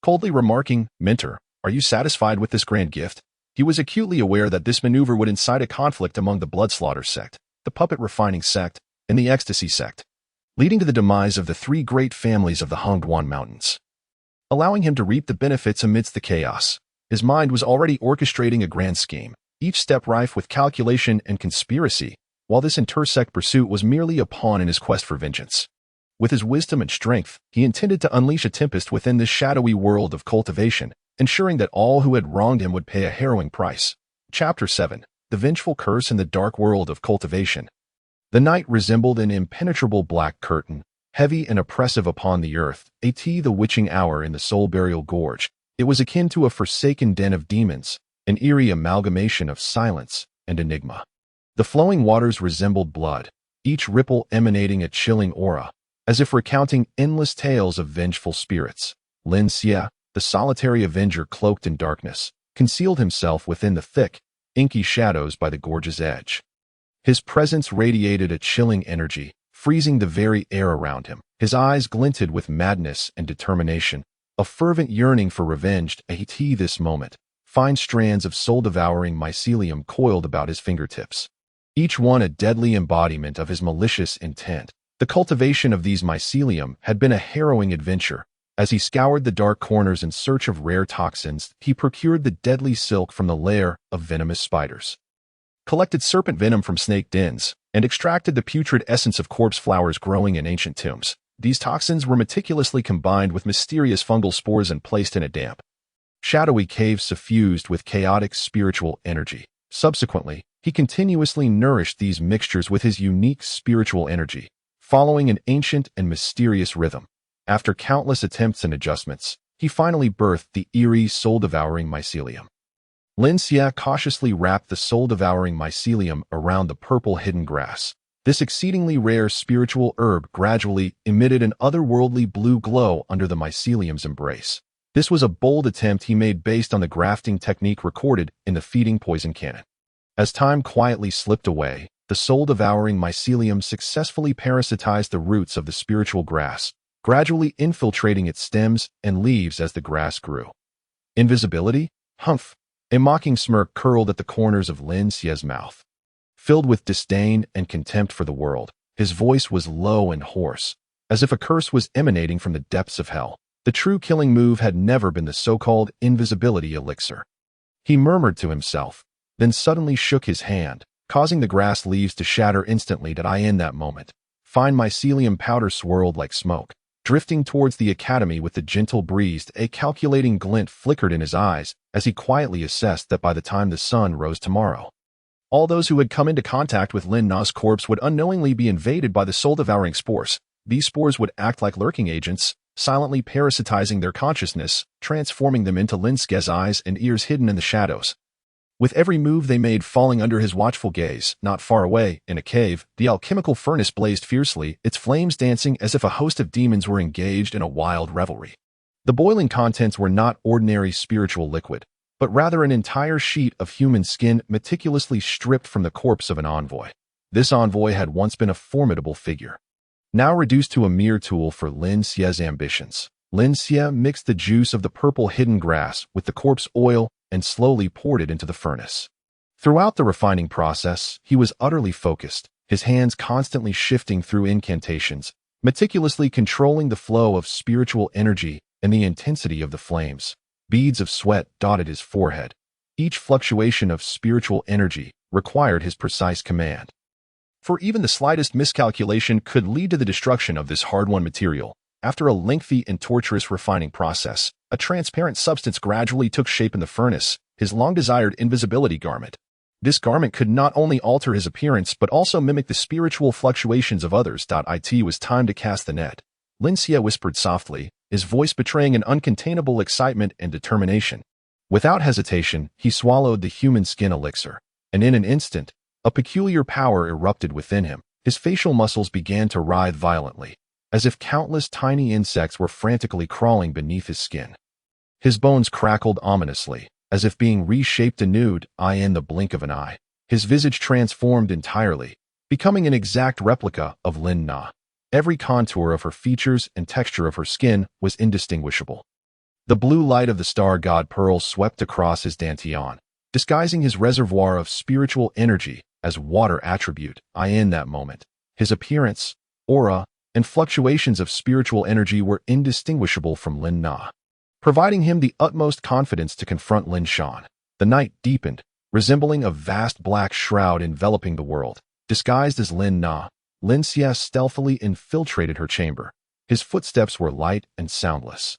A: coldly remarking, "Mentor, are you satisfied with this grand gift?" He was acutely aware that this maneuver would incite a conflict among the blood slaughter sect, the puppet refining sect, and the ecstasy sect, leading to the demise of the 3 great families of the Hongduan Mountains, allowing him to reap the benefits amidst the chaos. His mind was already orchestrating a grand scheme, each step rife with calculation and conspiracy, while this intersect pursuit was merely a pawn in his quest for vengeance. With his wisdom and strength, he intended to unleash a tempest within this shadowy world of cultivation, ensuring that all who had wronged him would pay a harrowing price. Chapter 7. The Vengeful Curse in the Dark World of Cultivation. The night resembled an impenetrable black curtain, heavy and oppressive upon the earth, the witching hour in the soul burial gorge. It was akin to a forsaken den of demons, an eerie amalgamation of silence and enigma. The flowing waters resembled blood, each ripple emanating a chilling aura, as if recounting endless tales of vengeful spirits. Lin Xie, the solitary avenger cloaked in darkness, concealed himself within the thick, inky shadows by the gorge's edge. His presence radiated a chilling energy, freezing the very air around him. His eyes glinted with madness and determination, a fervent yearning for revenge. This moment, fine strands of soul-devouring mycelium coiled about his fingertips, each one a deadly embodiment of his malicious intent. The cultivation of these mycelium had been a harrowing adventure. As he scoured the dark corners in search of rare toxins, he procured the deadly silk from the lair of venomous spiders, collected serpent venom from snake dens, and extracted the putrid essence of corpse flowers growing in ancient tombs. These toxins were meticulously combined with mysterious fungal spores and placed in a damp, shadowy cave suffused with chaotic spiritual energy. Subsequently, he continuously nourished these mixtures with his unique spiritual energy, following an ancient and mysterious rhythm. After countless attempts and adjustments, he finally birthed the eerie, soul-devouring mycelium. Lin Xie cautiously wrapped the soul-devouring mycelium around the purple hidden grass. This exceedingly rare spiritual herb gradually emitted an otherworldly blue glow under the mycelium's embrace. This was a bold attempt he made based on the grafting technique recorded in the feeding poison canon. As time quietly slipped away, the soul-devouring mycelium successfully parasitized the roots of the spiritual grass, gradually infiltrating its stems and leaves as the grass grew. Invisibility? Humph! A mocking smirk curled at the corners of Lin Xie's mouth. Filled with disdain and contempt for the world, his voice was low and hoarse, as if a curse was emanating from the depths of hell. The true killing move had never been the so-called invisibility elixir. He murmured to himself, then suddenly shook his hand, causing the grass leaves to shatter instantly. In that moment, fine mycelium powder swirled like smoke, drifting towards the academy with the gentle breeze. A calculating glint flickered in his eyes as he quietly assessed that by the time the sun rose tomorrow, all those who had come into contact with Lin Na's corpse would unknowingly be invaded by the soul-devouring spores. These spores would act like lurking agents, silently parasitizing their consciousness, transforming them into Lin Xie's eyes and ears hidden in the shadows. With every move they made falling under his watchful gaze, not far away, in a cave, the alchemical furnace blazed fiercely, its flames dancing as if a host of demons were engaged in a wild revelry. The boiling contents were not ordinary spiritual liquid, but rather an entire sheet of human skin meticulously stripped from the corpse of an envoy. This envoy had once been a formidable figure, now reduced to a mere tool for Lin Xie's ambitions. Lin Xie mixed the juice of the purple hidden grass with the corpse oil and slowly poured it into the furnace. Throughout the refining process, he was utterly focused, his hands constantly shifting through incantations, meticulously controlling the flow of spiritual energy and the intensity of the flames. Beads of sweat dotted his forehead. Each fluctuation of spiritual energy required his precise command, for even the slightest miscalculation could lead to the destruction of this hard-won material. After a lengthy and torturous refining process, a transparent substance gradually took shape in the furnace, his long-desired invisibility garment. This garment could not only alter his appearance but also mimic the spiritual fluctuations of others. It was time to cast the net. Lin Xie whispered softly, his voice betraying an uncontainable excitement and determination. Without hesitation, he swallowed the human skin elixir, and in an instant, a peculiar power erupted within him. His facial muscles began to writhe violently, as if countless tiny insects were frantically crawling beneath his skin. His bones crackled ominously, as if being reshaped anew in the blink of an eye. His visage transformed entirely, becoming an exact replica of Lin Na. Every contour of her features and texture of her skin was indistinguishable. The blue light of the star god Pearl swept across his dantian, disguising his reservoir of spiritual energy as water attribute. In that moment, his appearance, aura, and fluctuations of spiritual energy were indistinguishable from Lin Na, providing him the utmost confidence to confront Lin Shan. The night deepened, resembling a vast black shroud enveloping the world. Disguised as Lin Na, Lin Xie stealthily infiltrated her chamber. His footsteps were light and soundless,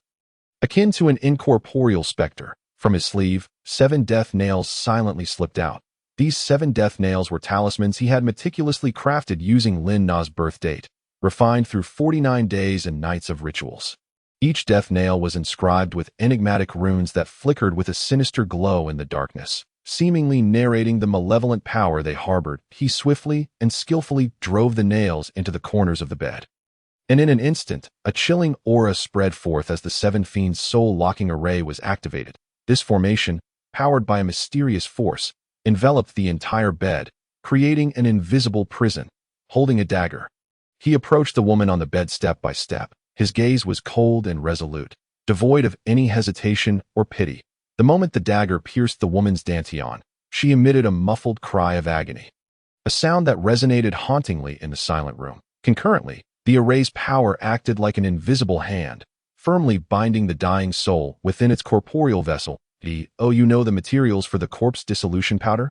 A: akin to an incorporeal specter. From his sleeve, 7 death nails silently slipped out. These 7 death nails were talismans he had meticulously crafted using Lin Na's birth date. refined through 49 days and nights of rituals. Each death nail was inscribed with enigmatic runes that flickered with a sinister glow in the darkness, seemingly narrating the malevolent power they harbored. He swiftly and skillfully drove the nails into the corners of the bed. And in an instant, a chilling aura spread forth as the Seven Fiends' soul-locking array was activated. This formation, powered by a mysterious force, enveloped the entire bed, creating an invisible prison. Holding a dagger, he approached the woman on the bed step by step. His gaze was cold and resolute, devoid of any hesitation or pity. The moment the dagger pierced the woman's dantian, she emitted a muffled cry of agony, a sound that resonated hauntingly in the silent room. Concurrently, the array's power acted like an invisible hand, firmly binding the dying soul within its corporeal vessel. You know the materials for the corpse dissolution powder?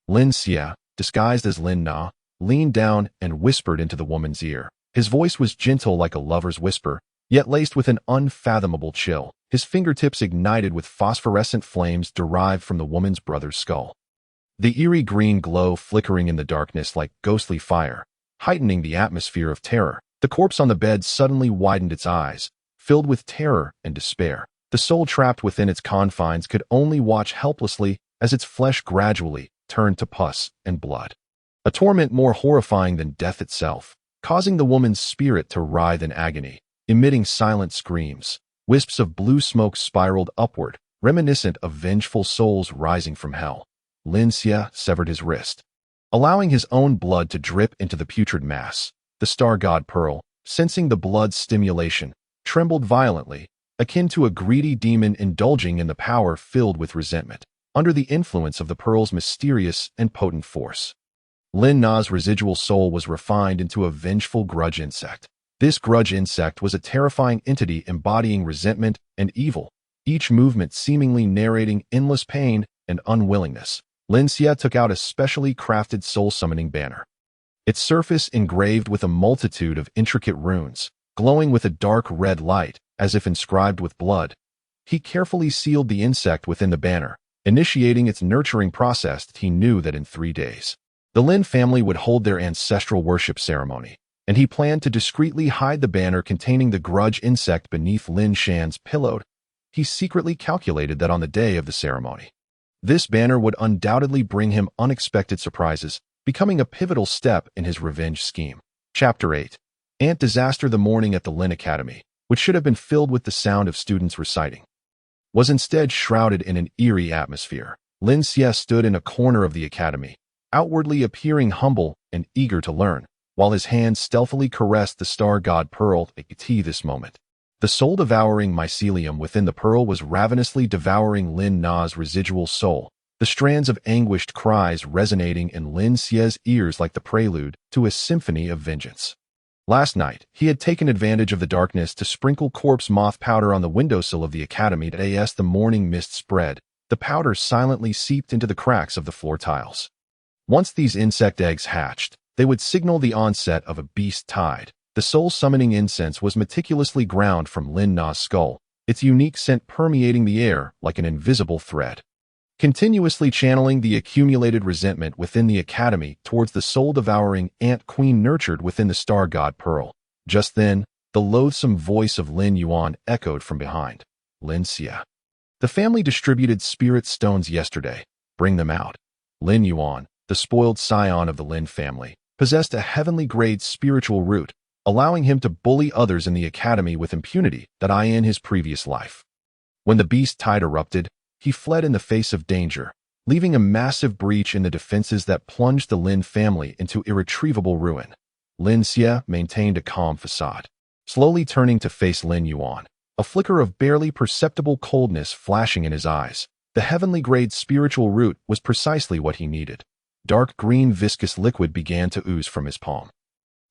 A: Lin Xia, disguised as Lin Na, leaned down and whispered into the woman's ear. His voice was gentle like a lover's whisper, yet laced with an unfathomable chill. His fingertips ignited with phosphorescent flames derived from the woman's brother's skull. The eerie green glow flickering in the darkness like ghostly fire, heightening the atmosphere of terror. The corpse on the bed suddenly widened its eyes, filled with terror and despair. The soul trapped within its confines could only watch helplessly as its flesh gradually turned to pus and blood. A torment more horrifying than death itself, causing the woman's spirit to writhe in agony, emitting silent screams. Wisps of blue smoke spiraled upward, reminiscent of vengeful souls rising from hell. Lin Xia severed his wrist, allowing his own blood to drip into the putrid mass. The star god Pearl, sensing the blood's stimulation, trembled violently, akin to a greedy demon indulging in the power filled with resentment, under the influence of the pearl's mysterious and potent force. Lin Na's residual soul was refined into a vengeful grudge insect. This grudge insect was a terrifying entity embodying resentment and evil, each movement seemingly narrating endless pain and unwillingness. Lin Xia took out a specially crafted soul-summoning banner, its surface engraved with a multitude of intricate runes, glowing with a dark red light, as if inscribed with blood. He carefully sealed the insect within the banner, initiating its nurturing process. He knew that in 3 days, the Lin family would hold their ancestral worship ceremony, and he planned to discreetly hide the banner containing the grudge insect beneath Lin Shan's pillow. He secretly calculated that on the day of the ceremony, this banner would undoubtedly bring him unexpected surprises, becoming a pivotal step in his revenge scheme. Chapter 8. Ant Disaster. The morning at the Lin Academy, which should have been filled with the sound of students reciting, was instead shrouded in an eerie atmosphere. Lin Xia stood in a corner of the academy, outwardly appearing humble and eager to learn, while his hands stealthily caressed the star god Pearl. This moment, the soul-devouring mycelium within the pearl was ravenously devouring Lin Na's residual soul, the strands of anguished cries resonating in Lin Xia's ears like the prelude to a symphony of vengeance. Last night, he had taken advantage of the darkness to sprinkle corpse moth powder on the windowsill of the academy. As the morning mist spread, the powder silently seeped into the cracks of the floor tiles. Once these insect eggs hatched, they would signal the onset of a beast tide. The soul-summoning incense was meticulously ground from Lin Na's skull, its unique scent permeating the air like an invisible thread, continuously channeling the accumulated resentment within the academy towards the soul-devouring ant queen nurtured within the star god Pearl. Just then, the loathsome voice of Lin Yuan echoed from behind. Lin Xia, the family distributed spirit stones yesterday. Bring them out. Lin Yuan, the spoiled scion of the Lin family, possessed a heavenly-grade spiritual root, allowing him to bully others in the academy with impunity in his previous life. When the beast tide erupted, he fled in the face of danger, leaving a massive breach in the defenses that plunged the Lin family into irretrievable ruin. Lin Xia maintained a calm facade, slowly turning to face Lin Yuan, a flicker of barely perceptible coldness flashing in his eyes. The heavenly-grade spiritual root was precisely what he needed. Dark green viscous liquid began to ooze from his palm.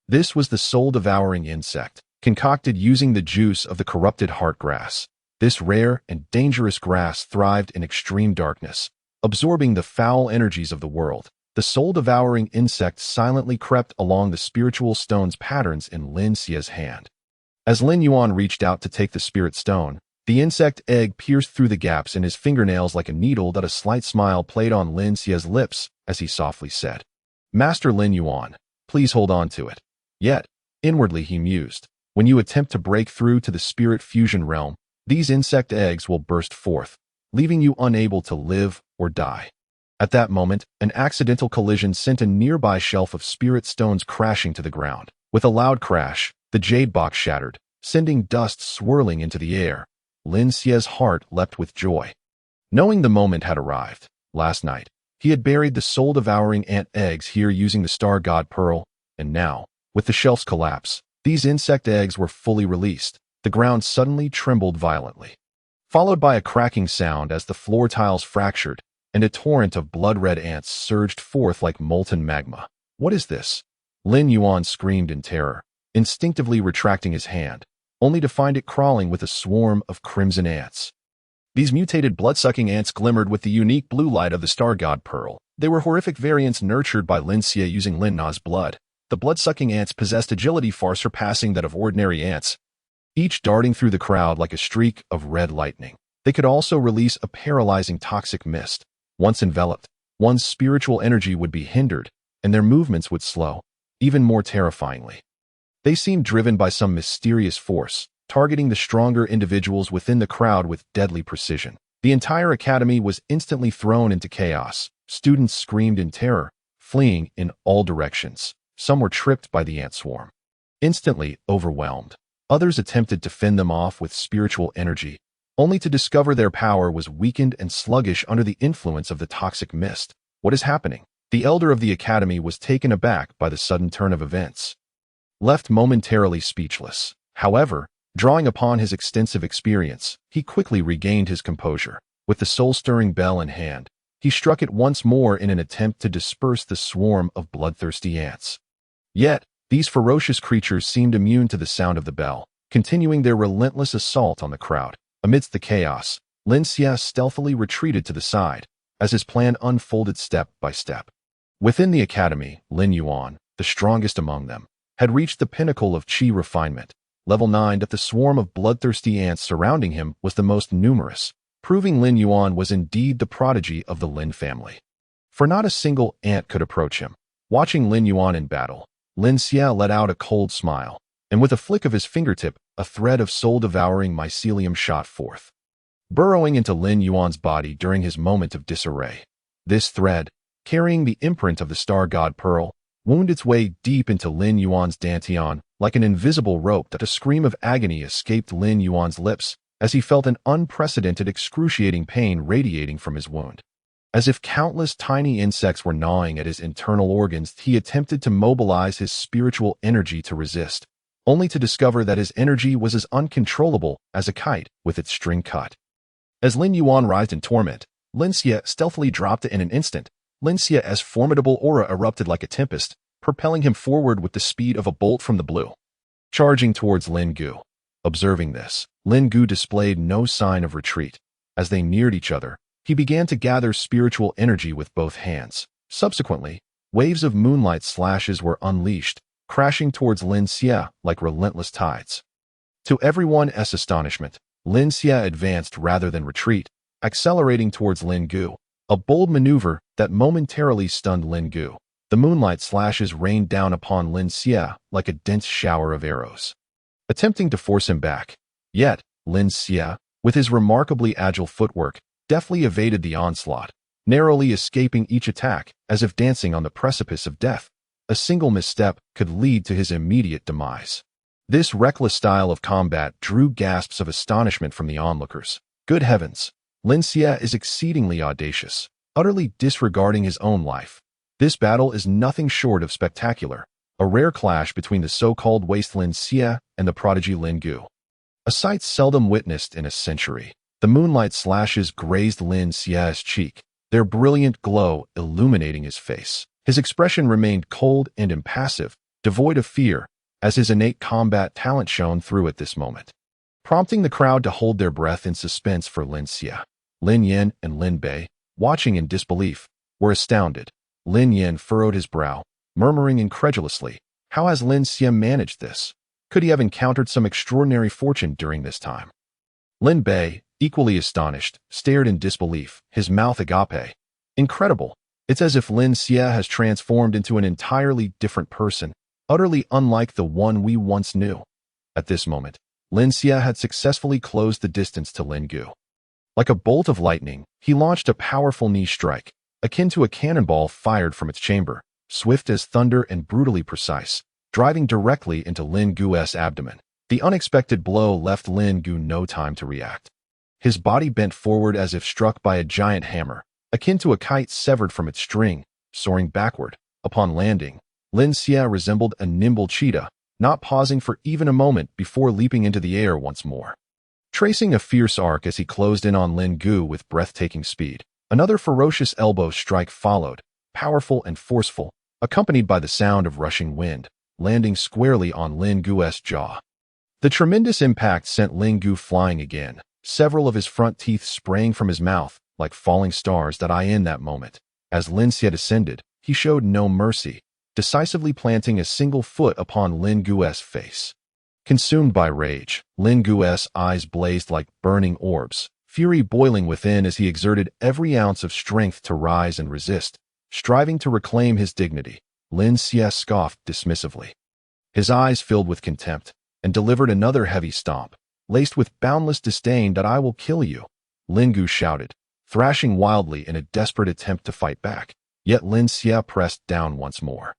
A: This was the soul-devouring insect, concocted using the juice of the corrupted heart grass. This rare and dangerous grass thrived in extreme darkness, absorbing the foul energies of the world. The soul-devouring insect silently crept along the spiritual stone's patterns in Lin Xia's hand. As Lin Yuan reached out to take the spirit stone, the insect egg pierced through the gaps in his fingernails like a needle. A slight smile played on Lin Xia's lips as he softly said, "Master Lin Yuan, please hold on to it." Yet, Inwardly he mused, when you attempt to break through to the spirit fusion realm, these insect eggs will burst forth, leaving you unable to live or die. At that moment, an accidental collision sent a nearby shelf of spirit stones crashing to the ground. With a loud crash, the jade box shattered, sending dust swirling into the air. Lin Xie's heart leapt with joy. Knowing the moment had arrived, last night, he had buried the soul-devouring ant eggs here using the star god pearl, and now, with the shelf's collapse, these insect eggs were fully released. The ground suddenly trembled violently, followed by a cracking sound as the floor tiles fractured, and a torrent of blood-red ants surged forth like molten magma. What is this? Lin Yuan screamed in terror, instinctively retracting his hand, only to find it crawling with a swarm of crimson ants. These mutated blood-sucking ants glimmered with the unique blue light of the star god pearl. They were horrific variants nurtured by Lin Xie using Lin Na's blood. The blood-sucking ants possessed agility far surpassing that of ordinary ants, each darting through the crowd like a streak of red lightning. They could also release a paralyzing toxic mist. Once enveloped, one's spiritual energy would be hindered, and their movements would slow, even more terrifyingly. They seemed driven by some mysterious force, targeting the stronger individuals within the crowd with deadly precision. The entire academy was instantly thrown into chaos. Students screamed in terror, fleeing in all directions. Some were tripped by the ant swarm, instantly overwhelmed. Others attempted to fend them off with spiritual energy, only to discover their power was weakened and sluggish under the influence of the toxic mist. What is happening? The elder of the academy was taken aback by the sudden turn of events, left momentarily speechless. However, drawing upon his extensive experience, he quickly regained his composure. With the soul-stirring bell in hand, he struck it once more in an attempt to disperse the swarm of bloodthirsty ants. Yet, these ferocious creatures seemed immune to the sound of the bell, continuing their relentless assault on the crowd. Amidst the chaos, Lin Xie stealthily retreated to the side, as his plan unfolded step by step. Within the academy, Lin Yuan, the strongest among them, had reached the pinnacle of qi refinement. Level 9, that the swarm of bloodthirsty ants surrounding him was the most numerous, proving Lin Yuan was indeed the prodigy of the Lin family. For not a single ant could approach him. Watching Lin Yuan in battle, Lin Xie let out a cold smile, and with a flick of his fingertip, a thread of soul-devouring mycelium shot forth, burrowing into Lin Yuan's body during his moment of disarray. This thread, carrying the imprint of the star god pearl, wound its way deep into Lin Yuan's dantian like an invisible rope. That a scream of agony escaped Lin Yuan's lips as he felt an unprecedented excruciating pain radiating from his wound. As if countless tiny insects were gnawing at his internal organs, he attempted to mobilize his spiritual energy to resist, only to discover that his energy was as uncontrollable as a kite with its string cut. As Lin Yuan writhed in torment, Lin Xie stealthily dropped it in an instant. Lin Xie's formidable aura erupted like a tempest, propelling him forward with the speed of a bolt from the blue, charging towards Lin Gu. Observing this, Lin Gu displayed no sign of retreat. As they neared each other, he began to gather spiritual energy with both hands. Subsequently, waves of moonlight slashes were unleashed, crashing towards Lin Xie like relentless tides. To everyone's astonishment, Lin Xie advanced rather than retreat, accelerating towards Lin Gu, a bold maneuver that momentarily stunned Lin Gu. The moonlight slashes rained down upon Lin Xie like a dense shower of arrows, attempting to force him back. Yet, Lin Xie, with his remarkably agile footwork, deftly evaded the onslaught, narrowly escaping each attack as if dancing on the precipice of death. A single misstep could lead to his immediate demise. This reckless style of combat drew gasps of astonishment from the onlookers. Good heavens! Lin Xie is exceedingly audacious, utterly disregarding his own life. This battle is nothing short of spectacular, a rare clash between the so-called waste Lin Xie and the prodigy Lin Gu. A sight seldom witnessed in a century. The moonlight slashes grazed Lin Xie's cheek, their brilliant glow illuminating his face. His expression remained cold and impassive, devoid of fear, as his innate combat talent shone through at this moment, prompting the crowd to hold their breath in suspense for Lin Xie. Lin Yin and Lin Bei, watching in disbelief, were astounded. Lin Yin furrowed his brow, murmuring incredulously, "How has Lin Xie managed this? Could he have encountered some extraordinary fortune during this time?" Lin Bei, equally astonished, stared in disbelief, his mouth agape. "Incredible! It's as if Lin Xie has transformed into an entirely different person, utterly unlike the one we once knew. At this moment, Lin Xie had successfully closed the distance to Lin Gu. Like a bolt of lightning, he launched a powerful knee strike, akin to a cannonball fired from its chamber, swift as thunder and brutally precise, driving directly into Lin Gu's abdomen. The unexpected blow left Lin Gu no time to react. His body bent forward as if struck by a giant hammer, akin to a kite severed from its string, soaring backward. Upon landing, Lin Xie resembled a nimble cheetah, not pausing for even a moment before leaping into the air once more. Tracing a fierce arc as he closed in on Lin Gu with breathtaking speed, another ferocious elbow strike followed, powerful and forceful, accompanied by the sound of rushing wind, landing squarely on Lin Gu's jaw. The tremendous impact sent Lin Gu flying again, several of his front teeth spraying from his mouth like falling stars that eye in that moment. As Lin Xie descended, he showed no mercy, decisively planting a single foot upon Lin Gu's face. Consumed by rage, Lin Gu's eyes blazed like burning orbs, fury boiling within as he exerted every ounce of strength to rise and resist. Striving to reclaim his dignity, Lin Xie scoffed dismissively. His eyes filled with contempt, and delivered another heavy stomp, laced with boundless disdain. "That I will kill you," Lin Gu shouted, thrashing wildly in a desperate attempt to fight back. Yet Lin Xie pressed down once more.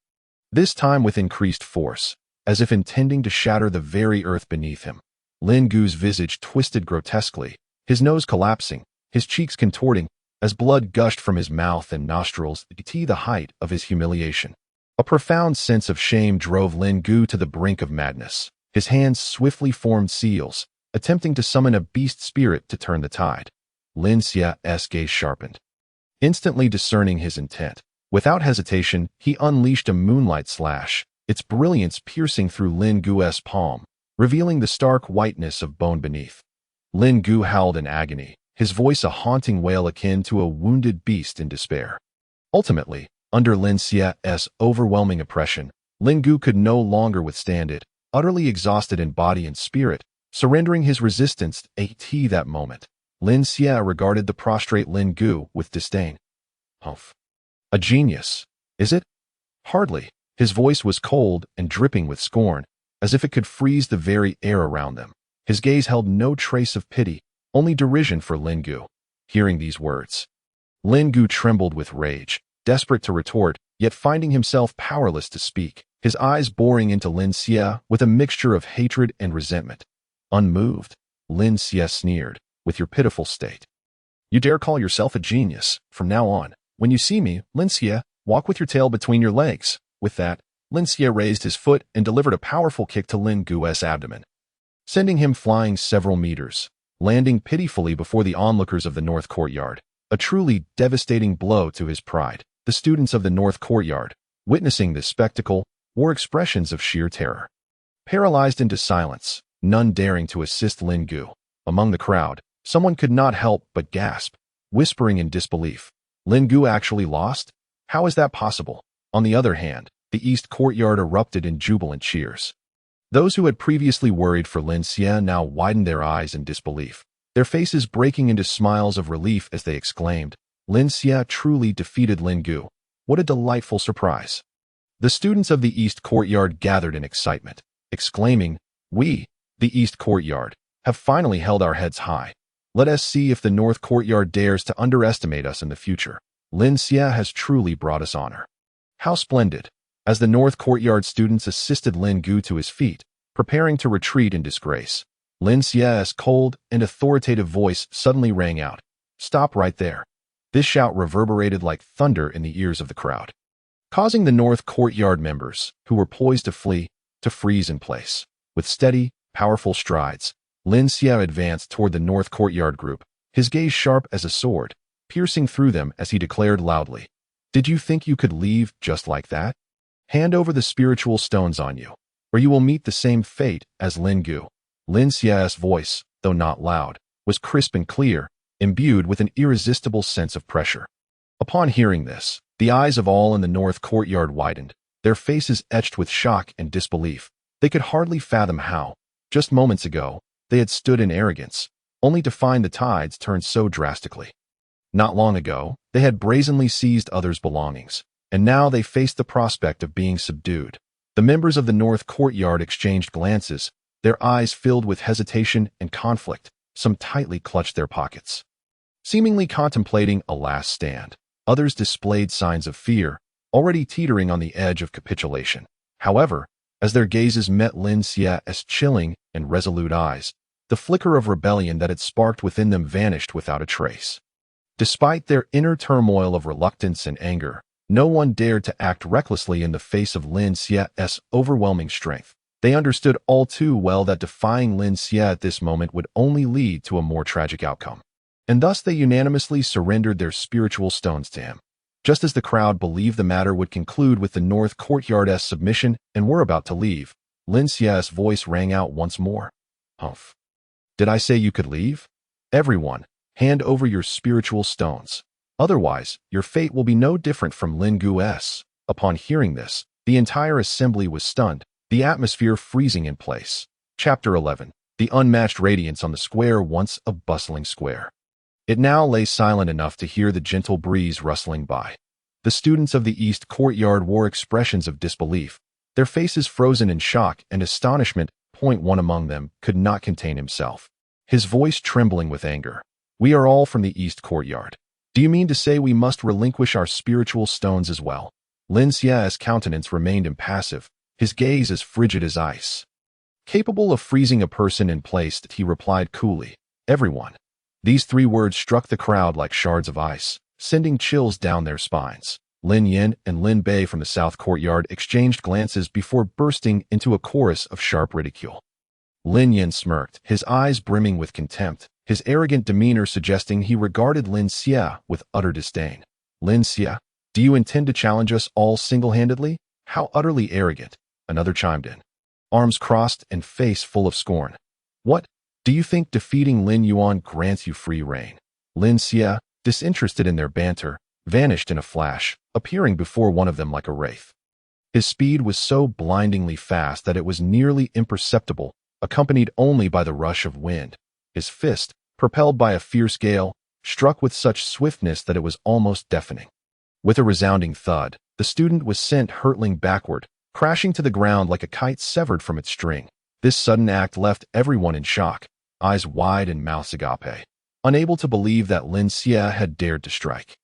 A: This time with increased force, as if intending to shatter the very earth beneath him. Lin Gu's visage twisted grotesquely, his nose collapsing, his cheeks contorting, as blood gushed from his mouth and nostrils to the height of his humiliation. A profound sense of shame drove Lin Gu to the brink of madness. His hands swiftly formed seals, attempting to summon a beast spirit to turn the tide. Lin Xie's gaze sharpened. Instantly discerning his intent, without hesitation, he unleashed a moonlight slash, its brilliance piercing through Lin Gu's palm, revealing the stark whiteness of bone beneath. Lin Gu howled in agony, his voice a haunting wail akin to a wounded beast in despair. Ultimately, under Lin Xie's overwhelming oppression, Lin Gu could no longer withstand it, utterly exhausted in body and spirit, surrendering his resistance at that moment. Lin Xie regarded the prostrate Lin Gu with disdain. "Humph. A genius, is it?" "Hardly." His voice was cold and dripping with scorn, as if it could freeze the very air around them. His gaze held no trace of pity, only derision for Lin Gu. Hearing these words, Lin Gu trembled with rage, desperate to retort, yet finding himself powerless to speak, his eyes boring into Lin Xie with a mixture of hatred and resentment. Unmoved, Lin Xie sneered, "With your pitiful state, you dare call yourself a genius? From now on, when you see me, Lin Xie, walk with your tail between your legs." With that, Lin Xie raised his foot and delivered a powerful kick to Lin Gu's abdomen, sending him flying several meters, landing pitifully before the onlookers of the North Courtyard. A truly devastating blow to his pride. The students of the North Courtyard, witnessing this spectacle, wore expressions of sheer terror. Paralyzed into silence, none daring to assist Lin Gu. Among the crowd, someone could not help but gasp, whispering in disbelief. "Lin Gu actually lost? How is that possible?" On the other hand, the East Courtyard erupted in jubilant cheers. Those who had previously worried for Lin Xie now widened their eyes in disbelief, their faces breaking into smiles of relief as they exclaimed, "Lin Xie truly defeated Lin Gu. What a delightful surprise." The students of the East Courtyard gathered in excitement, exclaiming, "We, the East Courtyard, have finally held our heads high. Let us see if the North Courtyard dares to underestimate us in the future. Lin Xie has truly brought us honor." How splendid! As the North Courtyard students assisted Lin Gu to his feet, preparing to retreat in disgrace, Lin Xie's cold and authoritative voice suddenly rang out, "Stop right there." This shout reverberated like thunder in the ears of the crowd, causing the North Courtyard members, who were poised to flee, to freeze in place. With steady, powerful strides, Lin Xie advanced toward the North Courtyard group, his gaze sharp as a sword, piercing through them as he declared loudly, "Did you think you could leave just like that? Hand over the spiritual stones on you, or you will meet the same fate as Lin Gu." Lin Xie's voice, though not loud, was crisp and clear, imbued with an irresistible sense of pressure. Upon hearing this, the eyes of all in the North Courtyard widened, their faces etched with shock and disbelief. They could hardly fathom how, just moments ago, they had stood in arrogance, only to find the tides turn so drastically. Not long ago, they had brazenly seized others' belongings, and now they faced the prospect of being subdued. The members of the north courtyard exchanged glances, their eyes filled with hesitation and conflict. Some tightly clutched their pockets, seemingly contemplating a last stand. Others displayed signs of fear, already teetering on the edge of capitulation. However, as their gazes met Lin Xia's chilling and resolute eyes, the flicker of rebellion that had sparked within them vanished without a trace. Despite their inner turmoil of reluctance and anger, no one dared to act recklessly in the face of Lin Xia's overwhelming strength. They understood all too well that defying Lin Xia at this moment would only lead to a more tragic outcome. And thus they unanimously surrendered their spiritual stones to him. Just as the crowd believed the matter would conclude with the north courtyard's submission and were about to leave, Lin Xia's voice rang out once more. Humph. Did I say you could leave? Everyone, hand over your spiritual stones. Otherwise, your fate will be no different from Lin Gu's. Upon hearing this, the entire assembly was stunned, the atmosphere freezing in place. Chapter 11. The unmatched radiance on the square, once a bustling square. It now lay silent enough to hear the gentle breeze rustling by. The students of the East Courtyard wore expressions of disbelief, their faces frozen in shock and astonishment. One among them could not contain himself, his voice trembling with anger. We are all from the East Courtyard. Do you mean to say we must relinquish our spiritual stones as well? Lin Xia's countenance remained impassive, his gaze as frigid as ice. Capable of freezing a person in place, he replied coolly, everyone. These three words struck the crowd like shards of ice, sending chills down their spines. Lin Yin and Lin Bei from the South Courtyard exchanged glances before bursting into a chorus of sharp ridicule. Lin Yin smirked, his eyes brimming with contempt, his arrogant demeanor suggesting he regarded Lin Xia with utter disdain. Lin Xia, do you intend to challenge us all single-handedly? How utterly arrogant, another chimed in, arms crossed and face full of scorn. What? Do you think defeating Lin Yuan grants you free rein? Lin Xia, disinterested in their banter, vanished in a flash, appearing before one of them like a wraith. His speed was so blindingly fast that it was nearly imperceptible, accompanied only by the rush of wind. His fist, propelled by a fierce gale, struck with such swiftness that it was almost deafening. With a resounding thud, the student was sent hurtling backward, crashing to the ground like a kite severed from its string. This sudden act left everyone in shock, eyes wide and mouths agape, unable to believe that Lin Xia had dared to strike.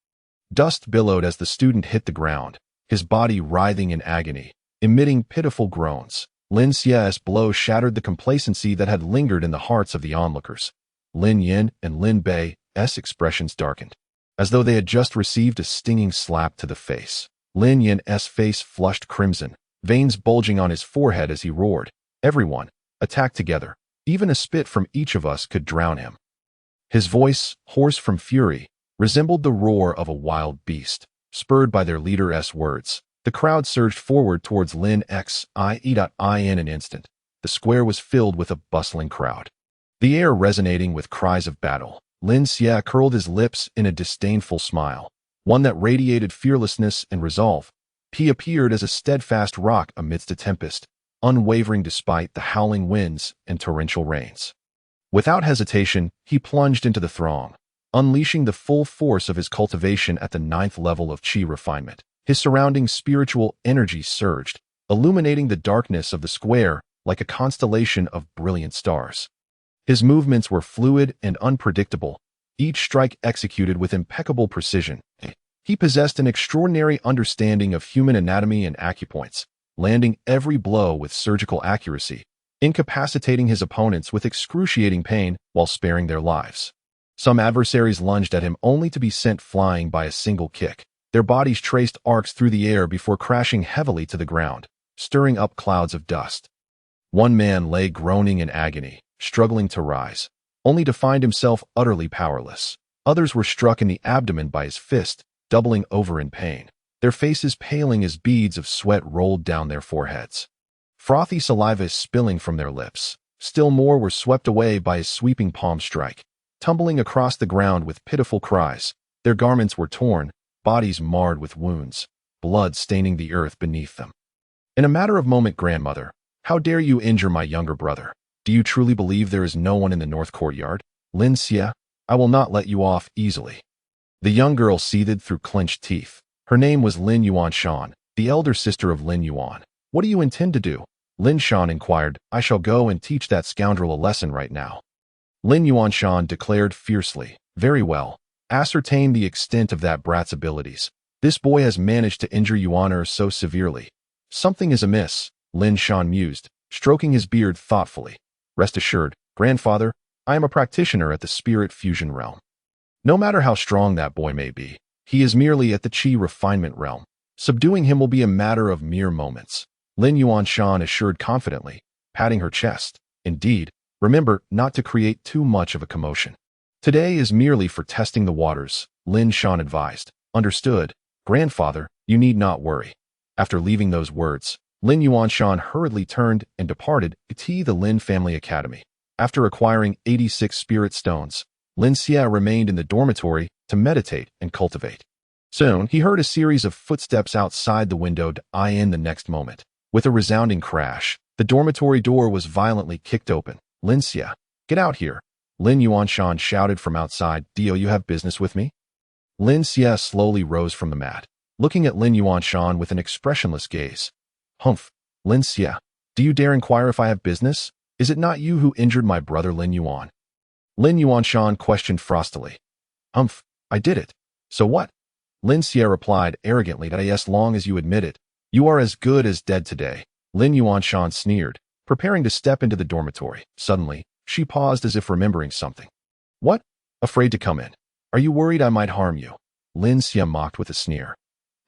A: Dust billowed as the student hit the ground, his body writhing in agony, emitting pitiful groans. Lin Xia's blow shattered the complacency that had lingered in the hearts of the onlookers. Lin Yin and Lin Bei's expressions darkened, as though they had just received a stinging slap to the face. Lin Yin's face flushed crimson, veins bulging on his forehead as he roared, everyone, attack together. Even a spit from each of us could drown him. His voice, hoarse from fury, resembled the roar of a wild beast. Spurred by their leader's words, the crowd surged forward towards Lin Xie. In an instant, the square was filled with a bustling crowd, the air resonating with cries of battle. Lin Xia curled his lips in a disdainful smile, one that radiated fearlessness and resolve. He appeared as a steadfast rock amidst a tempest, unwavering despite the howling winds and torrential rains. Without hesitation, he plunged into the throng, unleashing the full force of his cultivation at the 9th level of Qi refinement. His surrounding spiritual energy surged, illuminating the darkness of the square like a constellation of brilliant stars. His movements were fluid and unpredictable, each strike executed with impeccable precision. He possessed an extraordinary understanding of human anatomy and acupoints, landing every blow with surgical accuracy, incapacitating his opponents with excruciating pain while sparing their lives. Some adversaries lunged at him only to be sent flying by a single kick. Their bodies traced arcs through the air before crashing heavily to the ground, stirring up clouds of dust. One man lay groaning in agony, struggling to rise, only to find himself utterly powerless. Others were struck in the abdomen by his fist, doubling over in pain, their faces paling as beads of sweat rolled down their foreheads. Frothy saliva spilling from their lips. Still more were swept away by his sweeping palm strike, tumbling across the ground with pitiful cries. Their garments were torn, bodies marred with wounds, blood staining the earth beneath them. In a matter of moment, grandmother, how dare you injure my younger brother? Do you truly believe there is no one in the north courtyard? Lin Xia, I will not let you off easily. The young girl seethed through clenched teeth. Her name was Lin Yuan Shan, the elder sister of Lin Yuan. What do you intend to do? Lin Shan inquired. I shall go and teach that scoundrel a lesson right now. Lin Yuanshan declared fiercely. Very well. Ascertain the extent of that brat's abilities. This boy has managed to injure Yuaner so severely. Something is amiss, Lin Shan mused, stroking his beard thoughtfully. Rest assured, grandfather, I am a practitioner at the spirit fusion realm. No matter how strong that boy may be, he is merely at the chi refinement realm. Subduing him will be a matter of mere moments, Lin Yuanshan assured confidently, patting her chest. Indeed, remember not to create too much of a commotion. Today is merely for testing the waters, Lin Shan advised. Understood, grandfather, you need not worry. After leaving those words, Lin Yuanshan hurriedly turned and departed to the Lin family academy. After acquiring 86 spirit stones, Lin Xia remained in the dormitory to meditate and cultivate. Soon, he heard a series of footsteps outside the window the next moment. With a resounding crash, the dormitory door was violently kicked open. Lin Xia, get out here, Lin Yuanshan shouted from outside. Do you have business with me? Lin Xia slowly rose from the mat, looking at Lin Yuanshan with an expressionless gaze. Humph, Lin Xia, do you dare inquire if I have business? Is it not you who injured my brother Lin Yuan? Lin Yuanshan questioned frostily. Humph, I did it. So what? Lin Xia replied arrogantly that yes, long as you admit it, you are as good as dead today. Lin Yuanshan sneered, preparing to step into the dormitory. Suddenly, she paused as if remembering something. What? Afraid to come in? Are you worried I might harm you? Lin Xia mocked with a sneer.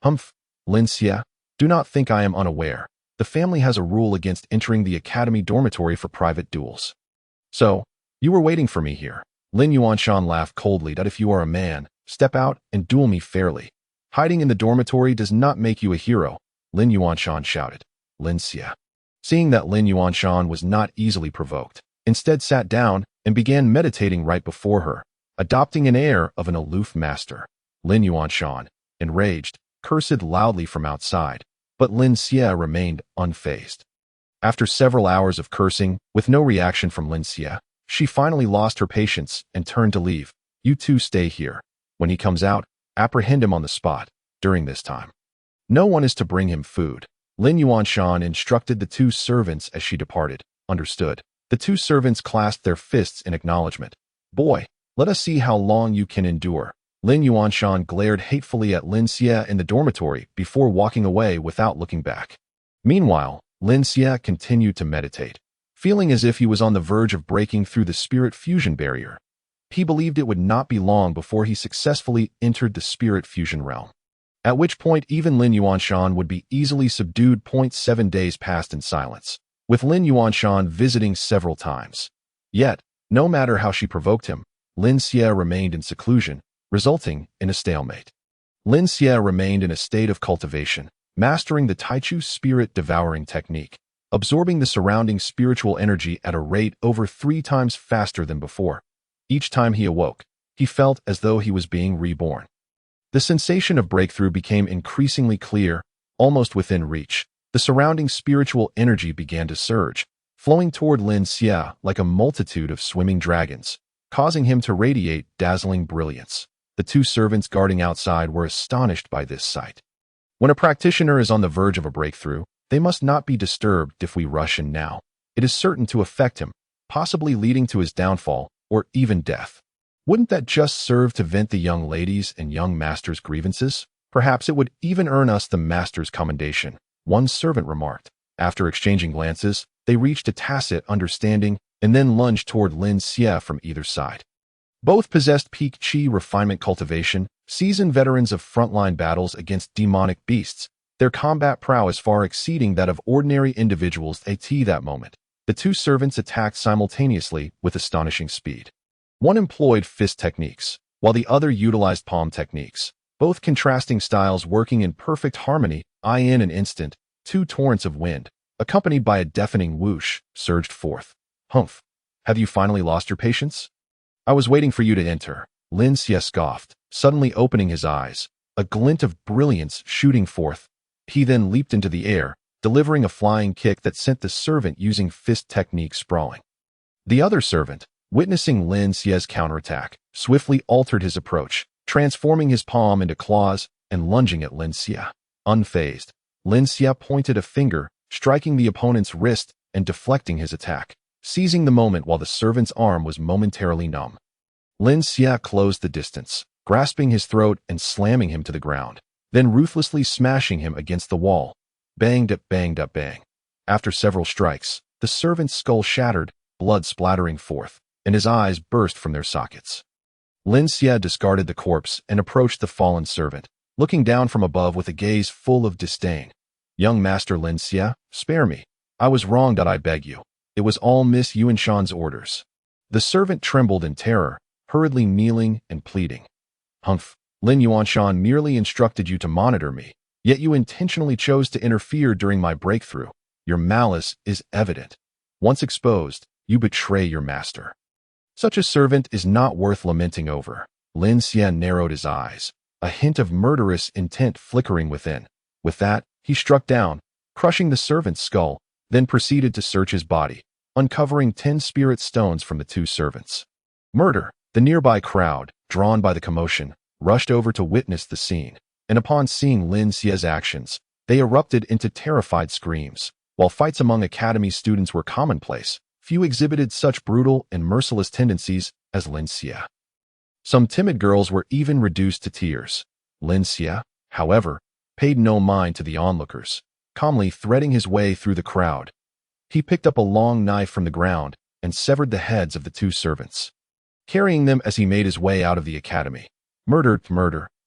A: Humph, Lin Xia, do not think I am unaware. The family has a rule against entering the academy dormitory for private duels. So, you were waiting for me here. Lin Yuanshan laughed coldly that if you are a man, step out and duel me fairly. Hiding in the dormitory does not make you a hero, Lin Yuanshan shouted. Lin Xia, seeing that Lin Yuanshan was not easily provoked, instead sat down and began meditating right before her, adopting an air of an aloof master. Lin Yuanshan, enraged, cursed loudly from outside, but Lin Xia remained unfazed. After several hours of cursing, with no reaction from Lin Xia, she finally lost her patience and turned to leave. You two stay here. When he comes out, apprehend him on the spot. During this time, no one is to bring him food. Lin Yuanshan instructed the two servants as she departed. Understood. The two servants clasped their fists in acknowledgement. Boy, let us see how long you can endure. Lin Yuanshan glared hatefully at Lin Xia in the dormitory before walking away without looking back. Meanwhile, Lin Xia continued to meditate, feeling as if he was on the verge of breaking through the spirit fusion barrier. He believed it would not be long before he successfully entered the spirit fusion realm, at which point even Lin Yuanshan would be easily subdued. 7 days passed in silence, with Lin Yuanshan visiting several times. Yet, no matter how she provoked him, Lin Xia remained in seclusion, resulting in a stalemate. Lin Xia remained in a state of cultivation, mastering the Taichu spirit-devouring technique, absorbing the surrounding spiritual energy at a rate over 3 times faster than before. Each time he awoke, he felt as though he was being reborn. The sensation of breakthrough became increasingly clear, almost within reach. The surrounding spiritual energy began to surge, flowing toward Lin Xia like a multitude of swimming dragons, causing him to radiate dazzling brilliance. The two servants guarding outside were astonished by this sight. When a practitioner is on the verge of a breakthrough, they must not be disturbed if we rush in now. It is certain to affect him, possibly leading to his downfall or even death. Wouldn't that just serve to vent the young ladies' and young masters' grievances? Perhaps it would even earn us the master's commendation, one servant remarked. After exchanging glances, they reached a tacit understanding and then lunged toward Lin Xia from either side. Both possessed peak chi refinement cultivation, seasoned veterans of frontline battles against demonic beasts, their combat prowess far exceeding that of ordinary individuals at that moment. The two servants attacked simultaneously with astonishing speed. One employed fist techniques, while the other utilized palm techniques, both contrasting styles working in perfect harmony. In an instant, 2 torrents of wind, accompanied by a deafening whoosh, surged forth. Humph! Have you finally lost your patience? I was waiting for you to enter, Lin Xia scoffed, suddenly opening his eyes, a glint of brilliance shooting forth. He then leaped into the air, delivering a flying kick that sent the servant using fist technique sprawling. The other servant, witnessing Lin Xia's counterattack, swiftly altered his approach, transforming his palm into claws and lunging at Lin Xia. Unfazed, Lin Xia pointed a finger, striking the opponent's wrist and deflecting his attack, seizing the moment while the servant's arm was momentarily numb. Lin Xia closed the distance, grasping his throat and slamming him to the ground, then ruthlessly smashing him against the wall. Banged up, banged up, bang. After several strikes, the servant's skull shattered, blood splattering forth, and his eyes burst from their sockets. Lin Xia discarded the corpse and approached the fallen servant, looking down from above with a gaze full of disdain. Young Master Lin Xia, spare me. I was wronged, I beg you. It was all Miss Yuanshan's orders. The servant trembled in terror, hurriedly kneeling and pleading. Humph, Lin Yuanshan merely instructed you to monitor me, yet you intentionally chose to interfere during my breakthrough. Your malice is evident. Once exposed, you betray your master. Such a servant is not worth lamenting over. Lin Xia narrowed his eyes, a hint of murderous intent flickering within. With that, he struck down, crushing the servant's skull, then proceeded to search his body, uncovering 10 spirit stones from the 2 servants. Murder! The nearby crowd, drawn by the commotion, rushed over to witness the scene, and upon seeing Lin Xia's actions, they erupted into terrified screams. While fights among academy students were commonplace, few exhibited such brutal and merciless tendencies as Lin Xia. Some timid girls were even reduced to tears. Lin Xia, however, paid no mind to the onlookers, calmly threading his way through the crowd. He picked up a long knife from the ground and severed the heads of the 2 servants, carrying them as he made his way out of the academy. Murder.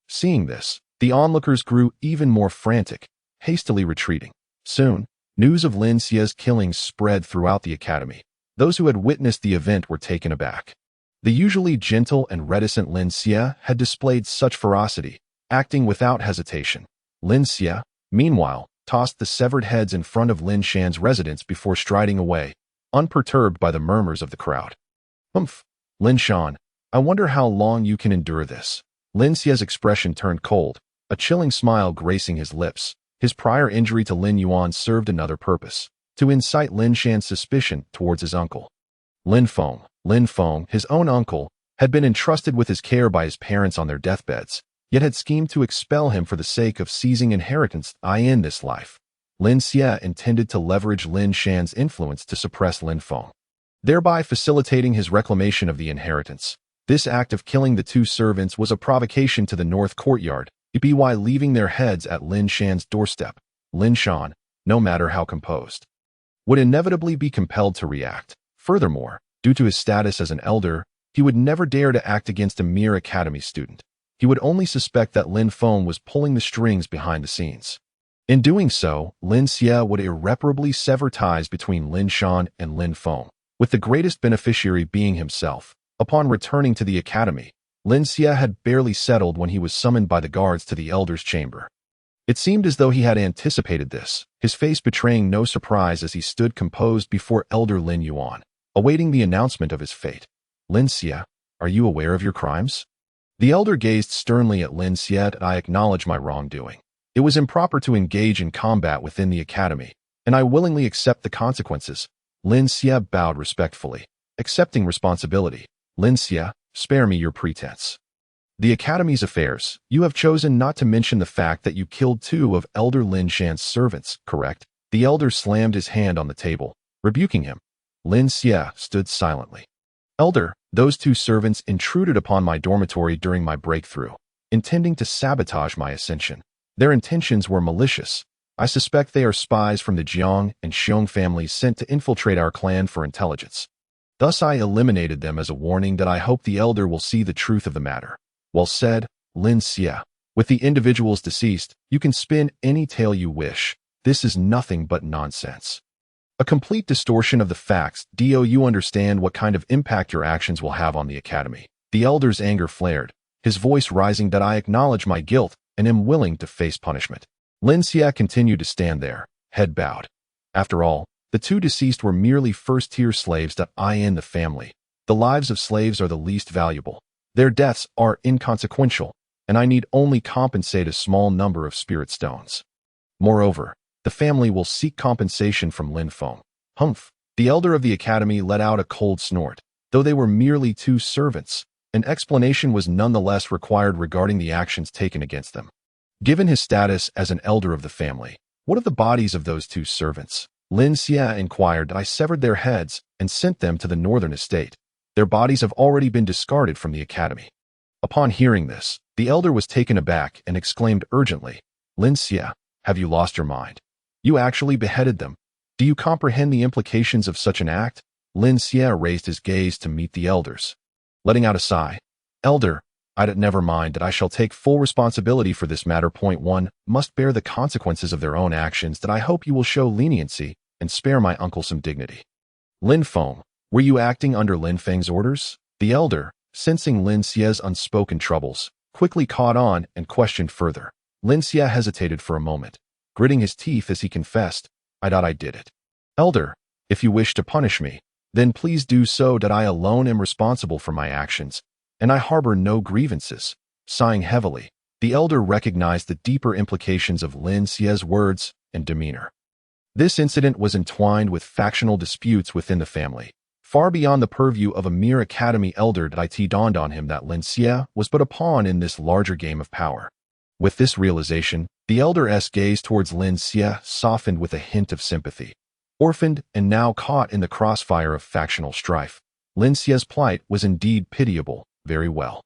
A: Seeing this, the onlookers grew even more frantic, hastily retreating. Soon, news of Lin Xia's killings spread throughout the academy. Those who had witnessed the event were taken aback. The usually gentle and reticent Lin Xia had displayed such ferocity, acting without hesitation. Lin Xia, meanwhile, tossed the severed heads in front of Lin Shan's residence before striding away, unperturbed by the murmurs of the crowd. Humph, Lin Shan, I wonder how long you can endure this. Lin Xia's expression turned cold, a chilling smile gracing his lips. His prior injury to Lin Yuan served another purpose, to incite Lin Shan's suspicion towards his uncle. Lin Feng, his own uncle, had been entrusted with his care by his parents on their deathbeds, yet had schemed to expel him for the sake of seizing inheritance in this life. Lin Xia intended to leverage Lin Shan's influence to suppress Lin Feng, thereby facilitating his reclamation of the inheritance. This act of killing the 2 servants was a provocation to the North Courtyard, by leaving their heads at Lin Shan's doorstep. Lin Shan, no matter how composed, would inevitably be compelled to react. Furthermore, due to his status as an elder, he would never dare to act against a mere academy student. He would only suspect that Lin Feng was pulling the strings behind the scenes. In doing so, Lin Xia would irreparably sever ties between Lin Shan and Lin Feng, with the greatest beneficiary being himself. Upon returning to the academy, Lin Xia had barely settled when he was summoned by the guards to the elder's chamber. It seemed as though he had anticipated this, his face betraying no surprise as he stood composed before Elder Lin Yuan, awaiting the announcement of his fate. Lin Xia, are you aware of your crimes? The elder gazed sternly at Lin Xia. I acknowledge my wrongdoing. It was improper to engage in combat within the academy, and I willingly accept the consequences. Lin Xia bowed respectfully, accepting responsibility. Lin Xia, spare me your pretense. The Academy's affairs, you have chosen not to mention the fact that you killed 2 of Elder Lin Shan's servants, correct? The elder slammed his hand on the table, rebuking him. Lin Xia stood silently. Elder, those 2 servants intruded upon my dormitory during my breakthrough, intending to sabotage my ascension. Their intentions were malicious. I suspect they are spies from the Jiang and Xiong families sent to infiltrate our clan for intelligence. Thus I eliminated them as a warning that I hope the elder will see the truth of the matter. Well said, Lin Xia. With the individuals deceased, you can spin any tale you wish. This is nothing but nonsense. A complete distortion of the facts. Do you understand what kind of impact your actions will have on the academy? The elder's anger flared, his voice rising that I acknowledge my guilt and am willing to face punishment. Lin Xia continued to stand there, head bowed. After all, the 2 deceased were merely first-tier slaves in the family. The lives of slaves are the least valuable. Their deaths are inconsequential, and I need only compensate a small number of spirit stones. Moreover, the family will seek compensation from Lin Feng. Humph! The elder of the academy let out a cold snort. Though they were merely 2 servants, an explanation was nonetheless required regarding the actions taken against them. Given his status as an elder of the family, What of the bodies of those two servants? Lin Xia inquired. I severed their heads and sent them to the northern estate. Their bodies have already been discarded from the academy. Upon hearing this, the elder was taken aback and exclaimed urgently, Lin Xia, have you lost your mind? You actually beheaded them. Do you comprehend the implications of such an act? Lin Xia raised his gaze to meet the elder's, letting out a sigh. Elder, I'd never mind that I shall take full responsibility for this matter. Point 1 must bear the consequences of their own actions that I hope you will show leniency and spare my uncle some dignity. Lin Feng, were you acting under Lin Feng's orders? The elder, sensing Lin Xia's unspoken troubles, quickly caught on and questioned further. Lin Xia hesitated for a moment, gritting his teeth as he confessed, I thought I did it. Elder, if you wish to punish me, then please do so that I alone am responsible for my actions, and I harbor no grievances. Sighing heavily, the elder recognized the deeper implications of Lin Xia's words and demeanor. This incident was entwined with factional disputes within the family, far beyond the purview of a mere academy elder. It dawned on him that Lin Xia was but a pawn in this larger game of power. With this realization, the elder's gaze towards Lin Xia softened with a hint of sympathy. Orphaned and now caught in the crossfire of factional strife, Lin Xia's plight was indeed pitiable. Very well.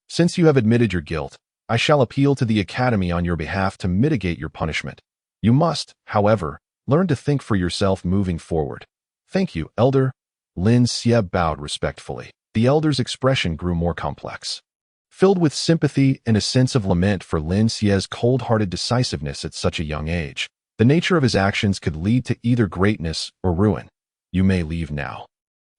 A: Since you have admitted your guilt, I shall appeal to the academy on your behalf to mitigate your punishment. You must, however, learn to think for yourself moving forward. Thank you, elder. Lin Xia bowed respectfully. The elder's expression grew more complex, filled with sympathy and a sense of lament for Lin Xia's cold-hearted decisiveness at such a young age. The nature of his actions could lead to either greatness or ruin. You may leave now.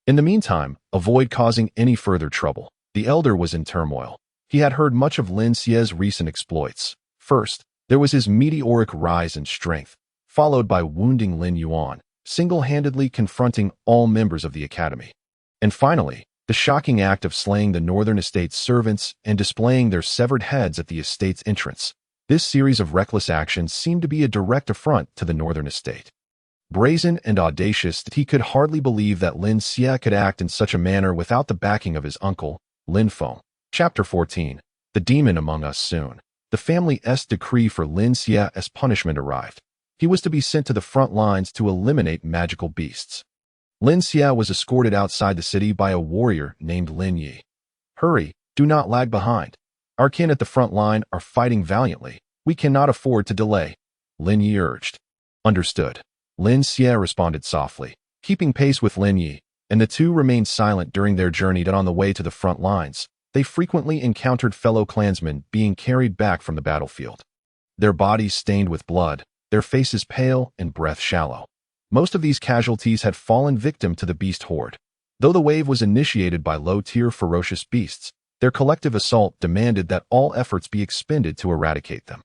A: In the meantime, avoid causing any further trouble. The elder was in turmoil. He had heard much of Lin Xia's recent exploits. First, there was his meteoric rise in strength, followed by wounding Lin Yuan, single-handedly confronting all members of the academy. And finally, the shocking act of slaying the northern estate's servants and displaying their severed heads at the estate's entrance. This series of reckless actions seemed to be a direct affront to the northern estate. Brazen and audacious, he could hardly believe that Lin Xia could act in such a manner without the backing of his uncle, Lin Feng. Chapter 14. The Demon Among Us. Soon, the family's decree for Lin Xia as punishment arrived. He was to be sent to the front lines to eliminate magical beasts. Lin Xia was escorted outside the city by a warrior named Lin Yi. Hurry, do not lag behind. Our kin at the front line are fighting valiantly. We cannot afford to delay, Lin Yi urged. Understood. Lin Xia responded softly, keeping pace with Lin Yi, and the two remained silent during their journey. On the way to the front lines, they frequently encountered fellow clansmen being carried back from the battlefield. Their bodies stained with blood, their faces pale and breath shallow. Most of these casualties had fallen victim to the beast horde. Though the wave was initiated by low-tier ferocious beasts, their collective assault demanded that all efforts be expended to eradicate them.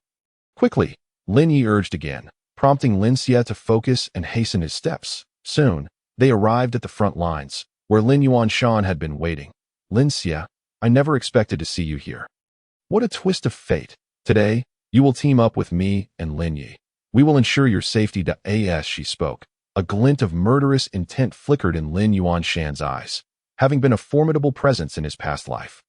A: Quickly, Lin Yi urged again, prompting Lin Xia to focus and hasten his steps. Soon, they arrived at the front lines, where Lin Yuanshan had been waiting. Lin Xia, I never expected to see you here. What a twist of fate. Today, you will team up with me and Lin Yi. We will ensure your safety. As she spoke, a glint of murderous intent flickered in Lin Yuanshan's eyes, having been a formidable presence in his past life.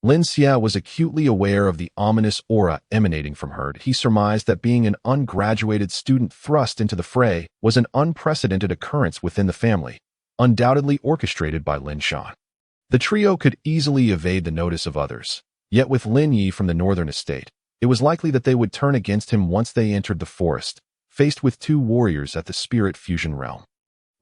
A: Lin Xia was acutely aware of the ominous aura emanating from her. He surmised that being an ungraduated student thrust into the fray was an unprecedented occurrence within the family, undoubtedly orchestrated by Lin Shan. The trio could easily evade the notice of others, yet with Lin Yi from the northern estate, it was likely that they would turn against him once they entered the forest, faced with two warriors at the spirit fusion realm.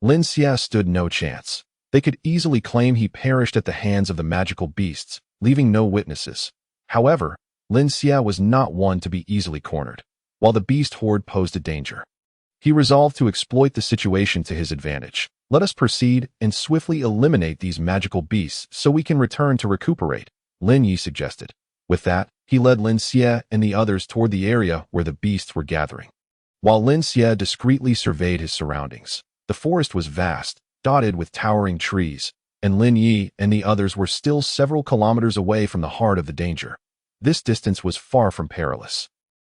A: Lin Xia stood no chance. They could easily claim he perished at the hands of the magical beasts, leaving no witnesses. However, Lin Xia was not one to be easily cornered, while the beast horde posed a danger. He resolved to exploit the situation to his advantage. Let us proceed and swiftly eliminate these magical beasts so we can return to recuperate, Lin Yi suggested. With that, he led Lin Xia and the others toward the area where the beasts were gathering. While Lin Xia discreetly surveyed his surroundings, the forest was vast, dotted with towering trees, and Lin Yi and the others were still several kilometers away from the heart of the danger. This distance was far from perilous.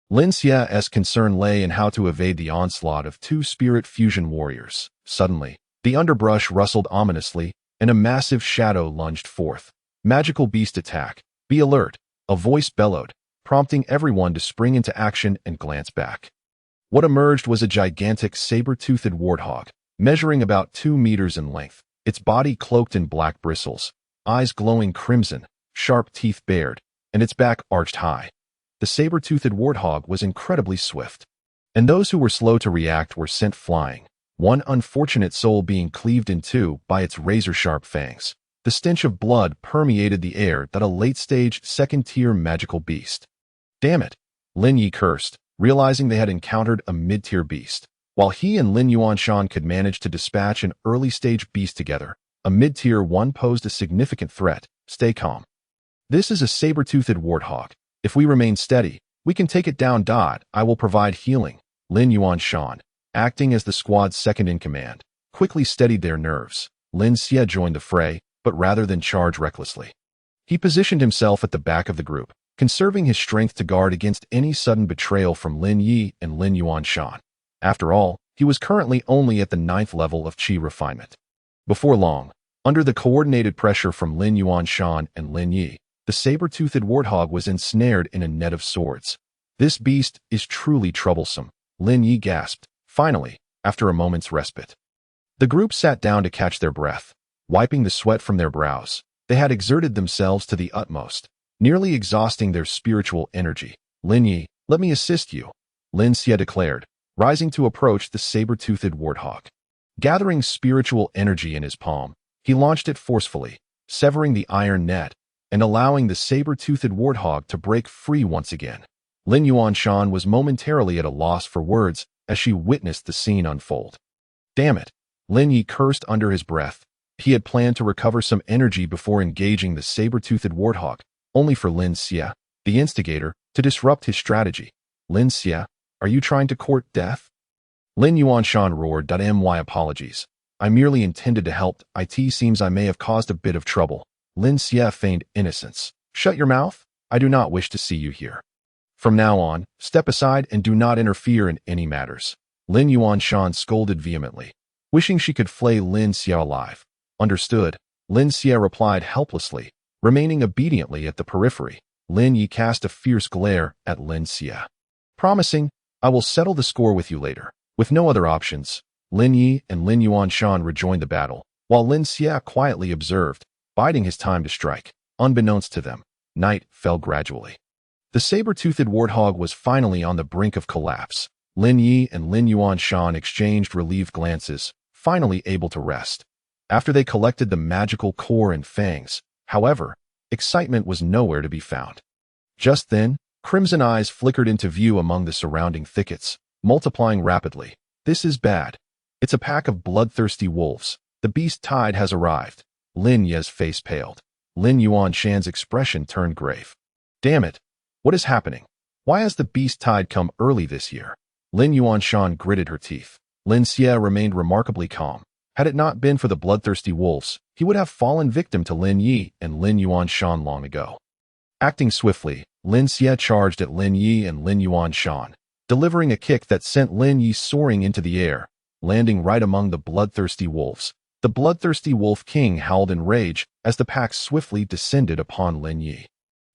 A: Lin Xia's concern lay in how to evade the onslaught of two spirit fusion warriors. Suddenly, the underbrush rustled ominously, and a massive shadow lunged forth. Magical beast attack. Be alert, a voice bellowed, prompting everyone to spring into action and glance back. What emerged was a gigantic saber-toothed warthog, measuring about 2 meters in length, its body cloaked in black bristles, eyes glowing crimson, sharp teeth bared, and its back arched high. The saber-toothed warthog was incredibly swift, and those who were slow to react were sent flying, one unfortunate soul being cleaved in two by its razor-sharp fangs. The stench of blood permeated the air that a late-stage, second-tier magical beast. Damn it! Lin Yi cursed, realizing they had encountered a mid-tier beast. While he and Lin Yuanshan could manage to dispatch an early-stage beast together, a mid-tier one posed a significant threat. Stay calm. This is a saber-toothed warthog. If we remain steady, we can take it down. I will provide healing. Lin Yuanshan, acting as the squad's second-in-command, quickly steadied their nerves. Lin Xie joined the fray, but rather than charge recklessly, he positioned himself at the back of the group, conserving his strength to guard against any sudden betrayal from Lin Yi and Lin Yuanshan. After all, he was currently only at the 9th level of Qi refinement. Before long, under the coordinated pressure from Lin Yuanshan and Lin Yi, the saber-toothed warthog was ensnared in a net of swords. This beast is truly troublesome, Lin Yi gasped, finally, after a moment's respite. The group sat down to catch their breath, wiping the sweat from their brows. They had exerted themselves to the utmost, nearly exhausting their spiritual energy. Lin Yi, let me assist you, Lin Xie declared, rising to approach the saber-toothed warthog. Gathering spiritual energy in his palm, he launched it forcefully, severing the iron net and allowing the saber-toothed warthog to break free once again. Lin Yuanshan was momentarily at a loss for words as she witnessed the scene unfold. Damn it! Lin Yi cursed under his breath. He had planned to recover some energy before engaging the saber-toothed warthog, only for Lin Xie, the instigator, to disrupt his strategy. Lin Xie, are you trying to court death? Lin Yuanshan roared. My apologies. I merely intended to help. It seems I may have caused a bit of trouble. Lin Xie feigned innocence. Shut your mouth. I do not wish to see you here. From now on, step aside and do not interfere in any matters. Lin Yuanshan scolded vehemently, wishing she could flay Lin Xie alive. Understood, Lin Xie replied helplessly, remaining obediently at the periphery. Lin Yi cast a fierce glare at Lin Xie, promising, I will settle the score with you later. With no other options, Lin Yi and Lin Yuanshan rejoined the battle, while Lin Xie quietly observed, biding his time to strike. Unbeknownst to them, night fell gradually. The saber-toothed warthog was finally on the brink of collapse. Lin Yi and Lin Yuanshan exchanged relieved glances, finally able to rest. After they collected the magical core and fangs, however, excitement was nowhere to be found. Just then, crimson eyes flickered into view among the surrounding thickets, multiplying rapidly. This is bad. It's a pack of bloodthirsty wolves. The beast tide has arrived. Lin Ye's face paled. Lin Yuanshan's expression turned grave. Damn it! What is happening? Why has the beast tide come early this year? Lin Yuanshan gritted her teeth. Lin Xie remained remarkably calm. Had it not been for the bloodthirsty wolves, he would have fallen victim to Lin Yi and Lin Yuanshan long ago. Acting swiftly, Lin Xie charged at Lin Yi and Lin Yuanshan, delivering a kick that sent Lin Yi soaring into the air, landing right among the bloodthirsty wolves. The bloodthirsty wolf king howled in rage as the pack swiftly descended upon Lin Yi,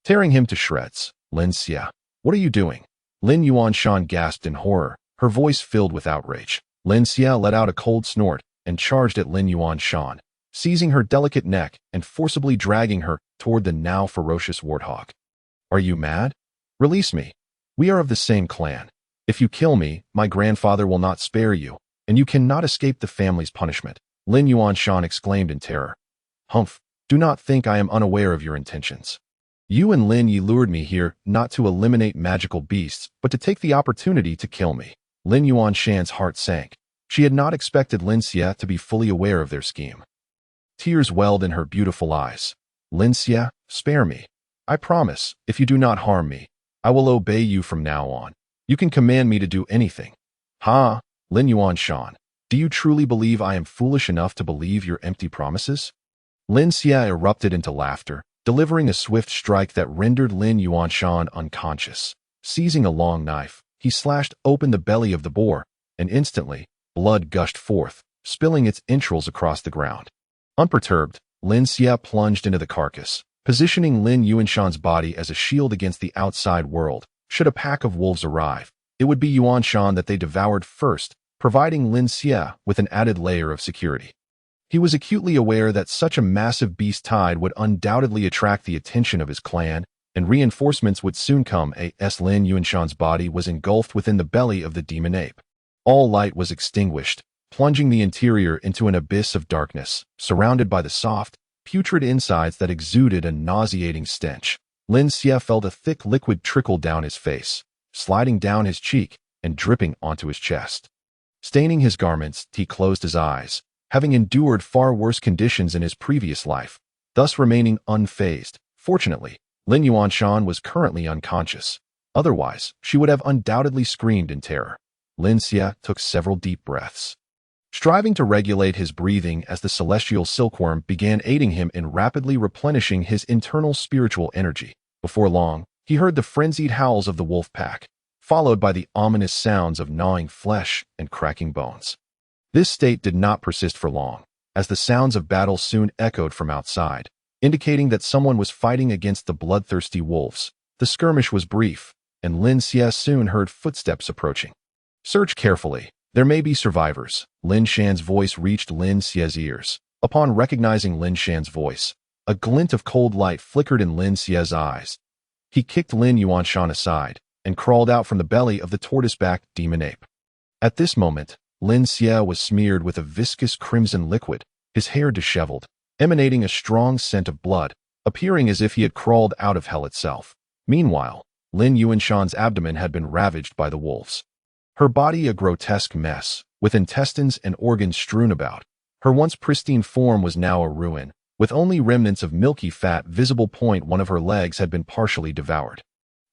A: tearing him to shreds. Lin Xie, what are you doing? Lin Yuanshan gasped in horror, her voice filled with outrage. Lin Xie let out a cold snort and charged at Lin Yuanshan, seizing her delicate neck and forcibly dragging her toward the now ferocious warthog. Are you mad? Release me. We are of the same clan. If you kill me, my grandfather will not spare you, and you cannot escape the family's punishment. Lin Yuanshan exclaimed in terror. Humph, do not think I am unaware of your intentions. You and Lin Yi lured me here not to eliminate magical beasts, but to take the opportunity to kill me. Lin Yuanshan's heart sank. She had not expected Lin Xie to be fully aware of their scheme. Tears welled in her beautiful eyes. Lin Xie, spare me. I promise, if you do not harm me, I will obey you from now on. You can command me to do anything. Ha, Lin Yuanshan, do you truly believe I am foolish enough to believe your empty promises? Lin Xie erupted into laughter, delivering a swift strike that rendered Lin Yuanshan unconscious. Seizing a long knife, he slashed open the belly of the boar, and instantly, blood gushed forth, spilling its entrails across the ground. Unperturbed, Lin Xie plunged into the carcass, positioning Lin Yuanshan's body as a shield against the outside world, should a pack of wolves arrive. it would be Yuan Shan that they devoured first, providing Lin Xie with an added layer of security. He was acutely aware that such a massive beast tide would undoubtedly attract the attention of his clan, and reinforcements would soon come. As Lin Yuanshan's body was engulfed within the belly of the demon ape. All light was extinguished, plunging the interior into an abyss of darkness, surrounded by the soft, putrid insides that exuded a nauseating stench. Lin Xie felt a thick liquid trickle down his face, sliding down his cheek and dripping onto his chest. Staining his garments, he closed his eyes, having endured far worse conditions in his previous life, thus remaining unfazed. Fortunately, Lin Yuanshan was currently unconscious. Otherwise, she would have undoubtedly screamed in terror. Lin Xie took several deep breaths, striving to regulate his breathing as the celestial silkworm began aiding him in rapidly replenishing his internal spiritual energy. Before long, he heard the frenzied howls of the wolf pack, followed by the ominous sounds of gnawing flesh and cracking bones. This state did not persist for long, as the sounds of battle soon echoed from outside, indicating that someone was fighting against the bloodthirsty wolves. The skirmish was brief, and Lin Xie soon heard footsteps approaching. Search carefully. There may be survivors. Lin Shan's voice reached Lin Xie's ears. Upon recognizing Lin Shan's voice, a glint of cold light flickered in Lin Xie's eyes. He kicked Lin Yuanshan aside and crawled out from the belly of the tortoise-backed demon ape. At this moment, Lin Xie was smeared with a viscous crimson liquid, his hair disheveled, emanating a strong scent of blood, appearing as if he had crawled out of hell itself. Meanwhile, Lin Yuanshan's abdomen had been ravaged by the wolves. Her body a grotesque mess, with intestines and organs strewn about. Her once pristine form was now a ruin, with only remnants of milky fat visible. One of her legs had been partially devoured,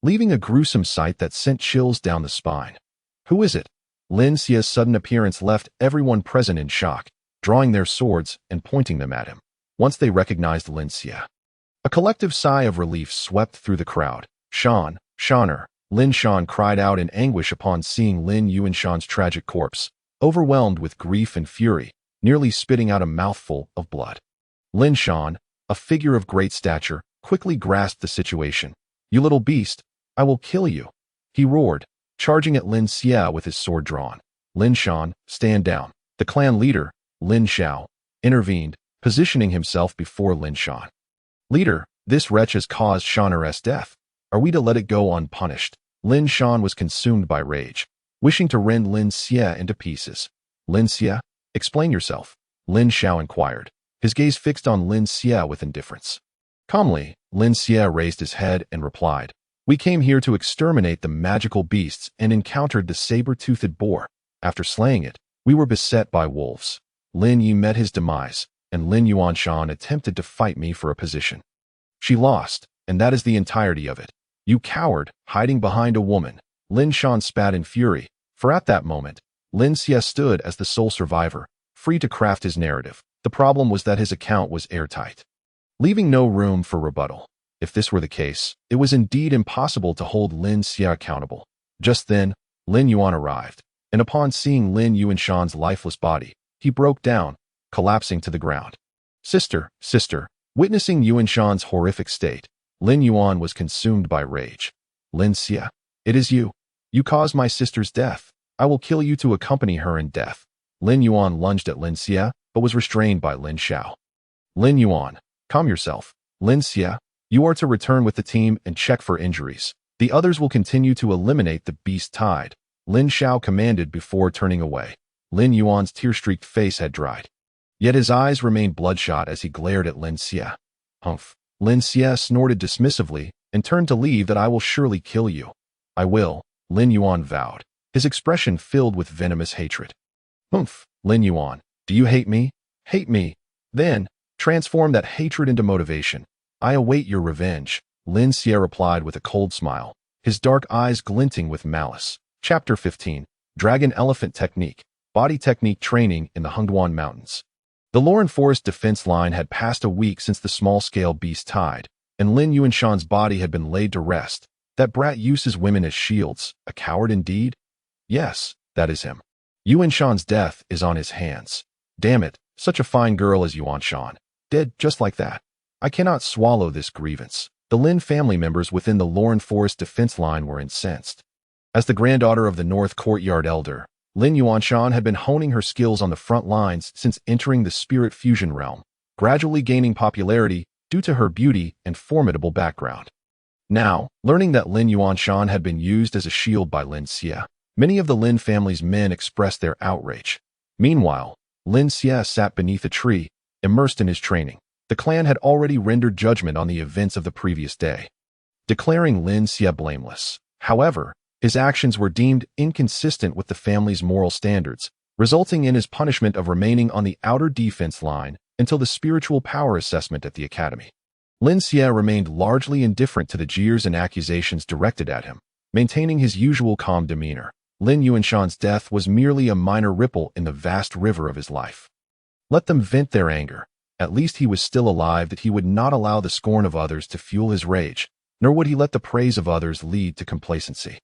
A: leaving a gruesome sight that sent chills down the spine. Who is it? Lin Xie's sudden appearance left everyone present in shock, drawing their swords and pointing them at him. Once they recognized Lin Xie, a collective sigh of relief swept through the crowd. Shaner, Lin Shan cried out in anguish upon seeing Lin Yuanshan's tragic corpse, overwhelmed with grief and fury, nearly spitting out a mouthful of blood. Lin Shan, a figure of great stature, quickly grasped the situation. "You little beast, I will kill you," he roared, charging at Lin Xie with his sword drawn. Lin Shan, stand down. The clan leader, Lin Xiao, intervened, positioning himself before Lin Shan. "Leader, this wretch has caused Shaner's death. Are we to let it go unpunished?" Lin Shan was consumed by rage, wishing to rend Lin Xie into pieces. "Lin Xie, explain yourself," Lin Xiao inquired, his gaze fixed on Lin Xie with indifference. Calmly, Lin Xie raised his head and replied, "We came here to exterminate the magical beasts and encountered the saber-toothed boar. After slaying it, we were beset by wolves. Lin Yi met his demise, and Lin Yuanshan attempted to fight me for a position. She lost, and that is the entirety of it. You coward, hiding behind a woman." Lin Shan spat in fury, for at that moment, Lin Xie stood as the sole survivor, free to craft his narrative. The problem was that his account was airtight, leaving no room for rebuttal. If this were the case, it was indeed impossible to hold Lin Xie accountable. Just then, Lin Yuan arrived, and upon seeing Lin Yuanshan's lifeless body, he broke down, collapsing to the ground. Sister, witnessing Yuanshan's horrific state, Lin Yuan was consumed by rage. "Lin Xie, it is you. You caused my sister's death. I will kill you to accompany her in death." Lin Yuan lunged at Lin Xie, but was restrained by Lin Xiao. "Lin Yuan, calm yourself. Lin Xie, you are to return with the team and check for injuries. The others will continue to eliminate the beast tide," Lin Xiao commanded before turning away. Lin Yuan's tear-streaked face had dried, yet his eyes remained bloodshot as he glared at Lin Xie. "Humph." Lin Xie snorted dismissively and turned to leave. "That I will surely kill you." "I will," Lin Yuan vowed, his expression filled with venomous hatred. "Humph, Lin Yuan, do you hate me? Hate me. Then, transform that hatred into motivation. I await your revenge," Lin Xie replied with a cold smile, his dark eyes glinting with malice. Chapter 15, Dragon Elephant Technique, Body Technique Training in the Hungduan Mountains. The Loren Forest defense line had passed a week since the small-scale beast tide, and Lin Yuanshan's body had been laid to rest. That brat uses women as shields, a coward indeed? Yes, that is him. Yuanshan's death is on his hands. Damn it, such a fine girl as Yuanshan, dead just like that. I cannot swallow this grievance. The Lin family members within the Loren Forest defense line were incensed. As the granddaughter of the North Courtyard elder, Lin Yuanshan had been honing her skills on the front lines since entering the spirit fusion realm, gradually gaining popularity due to her beauty and formidable background. Now, learning that Lin Yuanshan had been used as a shield by Lin Xie, many of the Lin family's men expressed their outrage. Meanwhile, Lin Xie sat beneath a tree, immersed in his training. The clan had already rendered judgment on the events of the previous day, declaring Lin Xie blameless. However, his actions were deemed inconsistent with the family's moral standards, resulting in his punishment of remaining on the outer defense line until the spiritual power assessment at the academy. Lin Xie remained largely indifferent to the jeers and accusations directed at him, maintaining his usual calm demeanor. Lin Yuanshan's death was merely a minor ripple in the vast river of his life. Let them vent their anger. At least he was still alive, that he would not allow the scorn of others to fuel his rage, nor would he let the praise of others lead to complacency.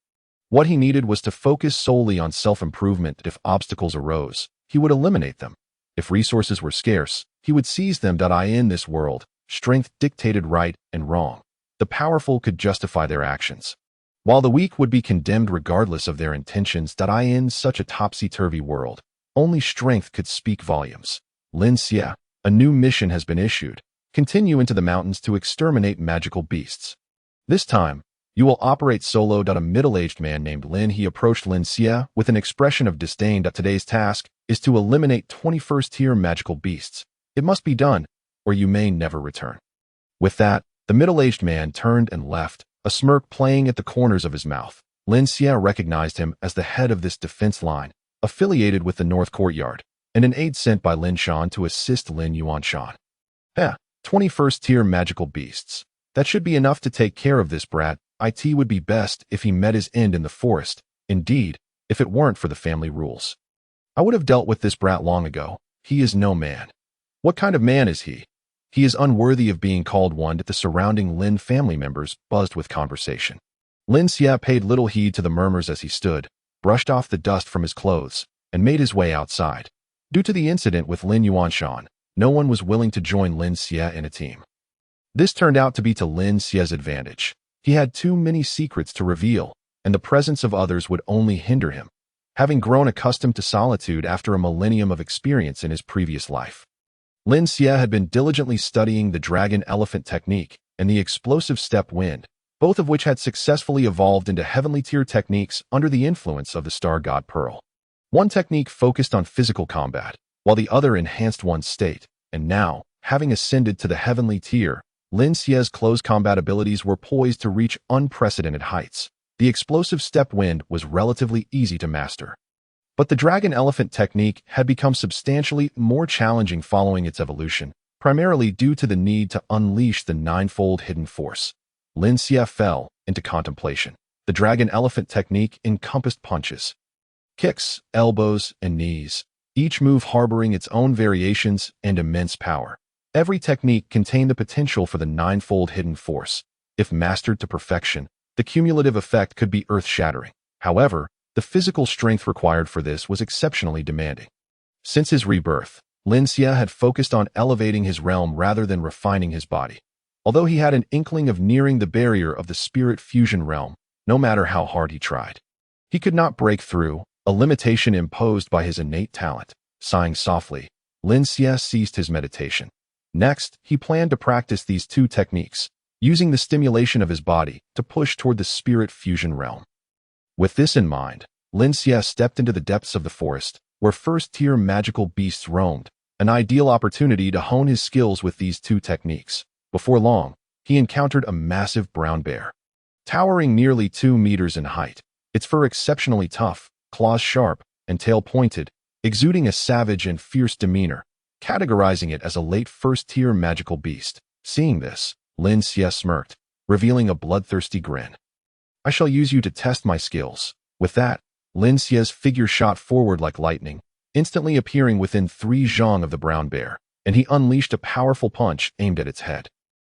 A: What he needed was to focus solely on self-improvement. If obstacles arose, he would eliminate them. If resources were scarce, he would seize them. In this world, strength dictated right and wrong. The powerful could justify their actions, while the weak would be condemned regardless of their intentions. In such a topsy-turvy world, only strength could speak volumes. Lin Xie, a new mission has been issued. Continue into the mountains to exterminate magical beasts. This time, you will operate solo. A middle-aged man named Lin He approached Lin Xie with an expression of disdain. Today's task is to eliminate 21st-tier magical beasts. It must be done, or you may never return. With that, the middle-aged man turned and left, a smirk playing at the corners of his mouth. Lin Xie recognized him as the head of this defense line, affiliated with the North Courtyard, and an aide sent by Lin Shan to assist Lin Yuanshan. 21st-tier magical beasts. That should be enough to take care of this brat. It would be best if he met his end in the forest. Indeed, if it weren't for the family rules, I would have dealt with this brat long ago. He is no man. What kind of man is he? He is unworthy of being called one. The surrounding Lin family members buzzed with conversation. Lin Xie paid little heed to the murmurs as he stood, brushed off the dust from his clothes, and made his way outside. Due to the incident with Lin Yuanshan, no one was willing to join Lin Xie in a team. This turned out to be to Lin Xie's advantage. He had too many secrets to reveal, and the presence of others would only hinder him, having grown accustomed to solitude after a millennium of experience in his previous life. Lin Xie had been diligently studying the dragon-elephant technique and the explosive step wind, both of which had successfully evolved into heavenly-tier techniques under the influence of the star god Pearl. One technique focused on physical combat, while the other enhanced one's state, and now, having ascended to the heavenly tier, Lin Xie's close combat abilities were poised to reach unprecedented heights. The explosive step wind was relatively easy to master, but the dragon-elephant technique had become substantially more challenging following its evolution, primarily due to the need to unleash the ninefold hidden force. Lin Xie fell into contemplation. The dragon-elephant technique encompassed punches, kicks, elbows, and knees, each move harboring its own variations and immense power. Every technique contained the potential for the ninefold hidden force. If mastered to perfection, the cumulative effect could be earth-shattering. However, the physical strength required for this was exceptionally demanding. Since his rebirth, Lin Xie had focused on elevating his realm rather than refining his body. Although he had an inkling of nearing the barrier of the spirit fusion realm, no matter how hard he tried, he could not break through, a limitation imposed by his innate talent. Sighing softly, Lin Xie ceased his meditation. Next, he planned to practice these two techniques, using the stimulation of his body to push toward the spirit fusion realm. With this in mind, Lin Xie stepped into the depths of the forest, where first-tier magical beasts roamed, an ideal opportunity to hone his skills with these two techniques. Before long, he encountered a massive brown bear. Towering nearly 2 meters in height, its fur exceptionally tough, claws sharp, and tail pointed, exuding a savage and fierce demeanor, categorizing it as a late first-tier magical beast. Seeing this, Lin Xie smirked, revealing a bloodthirsty grin. I shall use you to test my skills. With that, Lin Xie's figure shot forward like lightning, instantly appearing within 3 zhang of the brown bear, and he unleashed a powerful punch aimed at its head.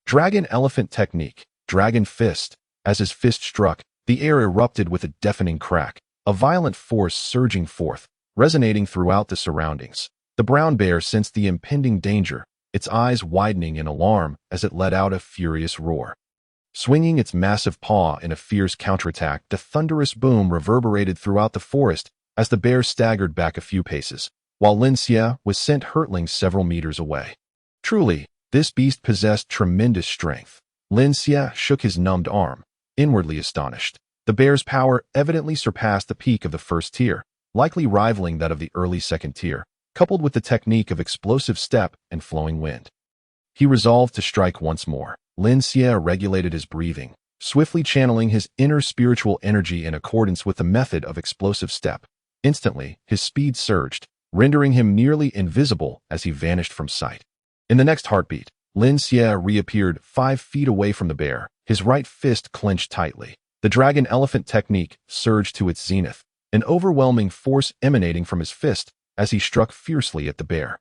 A: Dragon-elephant technique, Dragon Fist. As his fist struck, the air erupted with a deafening crack, a violent force surging forth, resonating throughout the surroundings. The brown bear sensed the impending danger, its eyes widening in alarm as it let out a furious roar. Swinging its massive paw in a fierce counterattack, the thunderous boom reverberated throughout the forest as the bear staggered back a few paces, while Lin Xie was sent hurtling several meters away. Truly, this beast possessed tremendous strength. Lin Xie shook his numbed arm, inwardly astonished. The bear's power evidently surpassed the peak of the first tier, likely rivaling that of the early second tier, coupled with the technique of explosive step and flowing wind. He resolved to strike once more. Lin Xie regulated his breathing, swiftly channeling his inner spiritual energy in accordance with the method of explosive step. Instantly, his speed surged, rendering him nearly invisible as he vanished from sight. In the next heartbeat, Lin Xie reappeared 5 feet away from the bear, his right fist clenched tightly. The dragon elephant technique surged to its zenith, an overwhelming force emanating from his fist as he struck fiercely at the bear.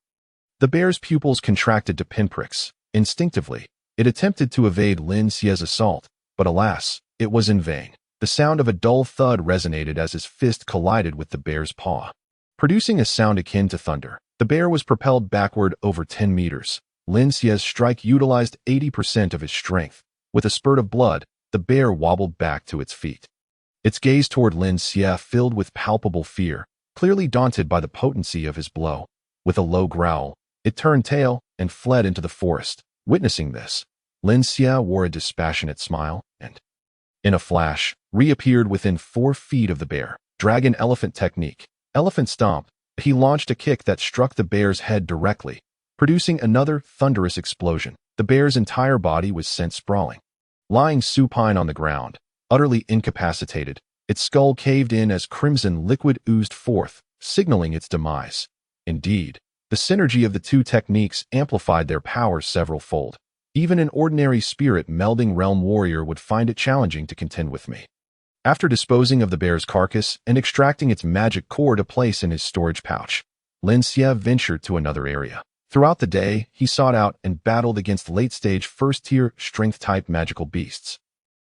A: The bear's pupils contracted to pinpricks. Instinctively, it attempted to evade Lin Xie's assault, but alas, it was in vain. The sound of a dull thud resonated as his fist collided with the bear's paw. Producing a sound akin to thunder, the bear was propelled backward over 10 meters. Lin Xie's strike utilized 80% of his strength. With a spurt of blood, the bear wobbled back to its feet. Its gaze toward Lin Xie filled with palpable fear, clearly daunted by the potency of his blow. With a low growl, it turned tail and fled into the forest. Witnessing this, Lin Xie wore a dispassionate smile and, in a flash, reappeared within 4 feet of the bear. Dragon elephant technique. Elephant stomp. He launched a kick that struck the bear's head directly, producing another thunderous explosion. The bear's entire body was sent sprawling. Lying supine on the ground, utterly incapacitated, its skull caved in as crimson liquid oozed forth, signaling its demise. Indeed, the synergy of the two techniques amplified their power several-fold. Even an ordinary spirit melding realm warrior would find it challenging to contend with me. After disposing of the bear's carcass and extracting its magic core to place in his storage pouch, Lin Xie ventured to another area. Throughout the day, he sought out and battled against late-stage first-tier strength-type magical beasts,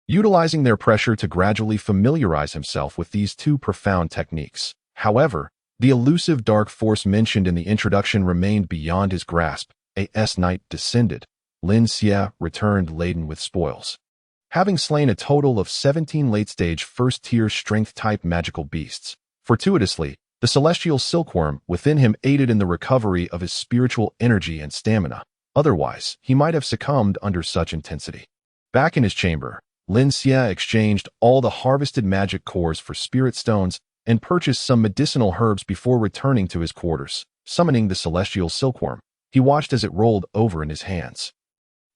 A: utilizing their pressure to gradually familiarize himself with these two profound techniques. However, the elusive dark force mentioned in the introduction remained beyond his grasp. As night descended, Lin Xie returned laden with spoils. Having slain a total of 17 late-stage first-tier strength-type magical beasts, fortuitously, the celestial silkworm within him aided in the recovery of his spiritual energy and stamina. Otherwise, he might have succumbed under such intensity. Back in his chamber, Lin Xie exchanged all the harvested magic cores for spirit stones and purchased some medicinal herbs before returning to his quarters. Summoning the celestial silkworm, he watched as it rolled over in his hands.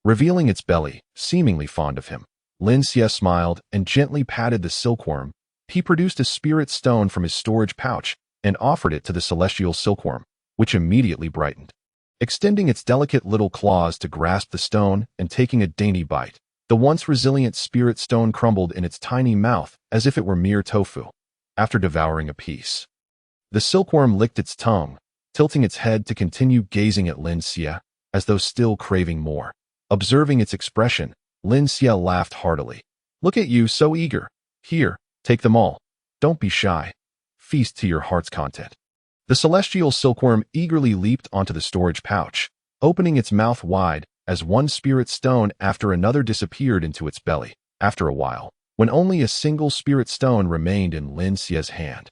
A: Revealing its belly, seemingly fond of him, Lin Xie smiled and gently patted the silkworm. He produced a spirit stone from his storage pouch and offered it to the celestial silkworm, which immediately brightened. Extending its delicate little claws to grasp the stone and taking a dainty bite, the once resilient spirit stone crumbled in its tiny mouth as if it were mere tofu. After devouring a piece, the silkworm licked its tongue, tilting its head to continue gazing at Lin Xie, as though still craving more. Observing its expression, Lin Xie laughed heartily. "Look at you, so eager. Here, take them all. Don't be shy. Feast to your heart's content." The celestial silkworm eagerly leaped onto the storage pouch, opening its mouth wide as one spirit stone after another disappeared into its belly. After a while, when only a single spirit stone remained in Lin Xie's hand,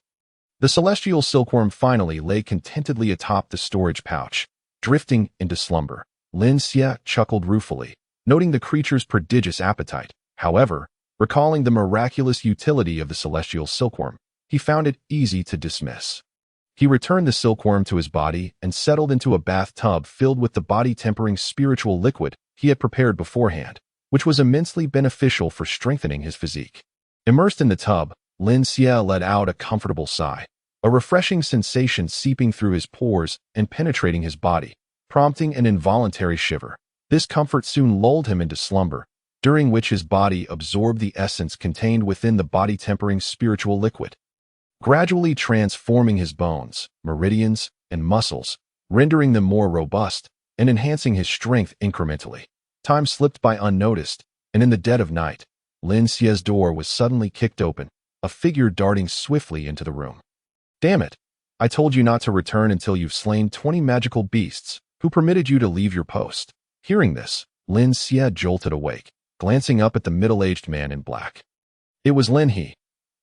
A: the celestial silkworm finally lay contentedly atop the storage pouch, drifting into slumber. Lin Xie chuckled ruefully, noting the creature's prodigious appetite. However, recalling the miraculous utility of the celestial silkworm, he found it easy to dismiss. He returned the silkworm to his body and settled into a bathtub filled with the body-tempering spiritual liquid he had prepared beforehand, which was immensely beneficial for strengthening his physique. Immersed in the tub, Lin Xie let out a comfortable sigh, a refreshing sensation seeping through his pores and penetrating his body, prompting an involuntary shiver. This comfort soon lulled him into slumber, during which his body absorbed the essence contained within the body-tempering spiritual liquid, gradually transforming his bones, meridians, and muscles, rendering them more robust and enhancing his strength incrementally. Time slipped by unnoticed, and in the dead of night, Lin Xie's door was suddenly kicked open, a figure darting swiftly into the room. "Damn it! I told you not to return until you've slain 20 magical beasts. Who permitted you to leave your post?" Hearing this, Lin Xie jolted awake. glancing up at the middle-aged man in black. It was Lin He.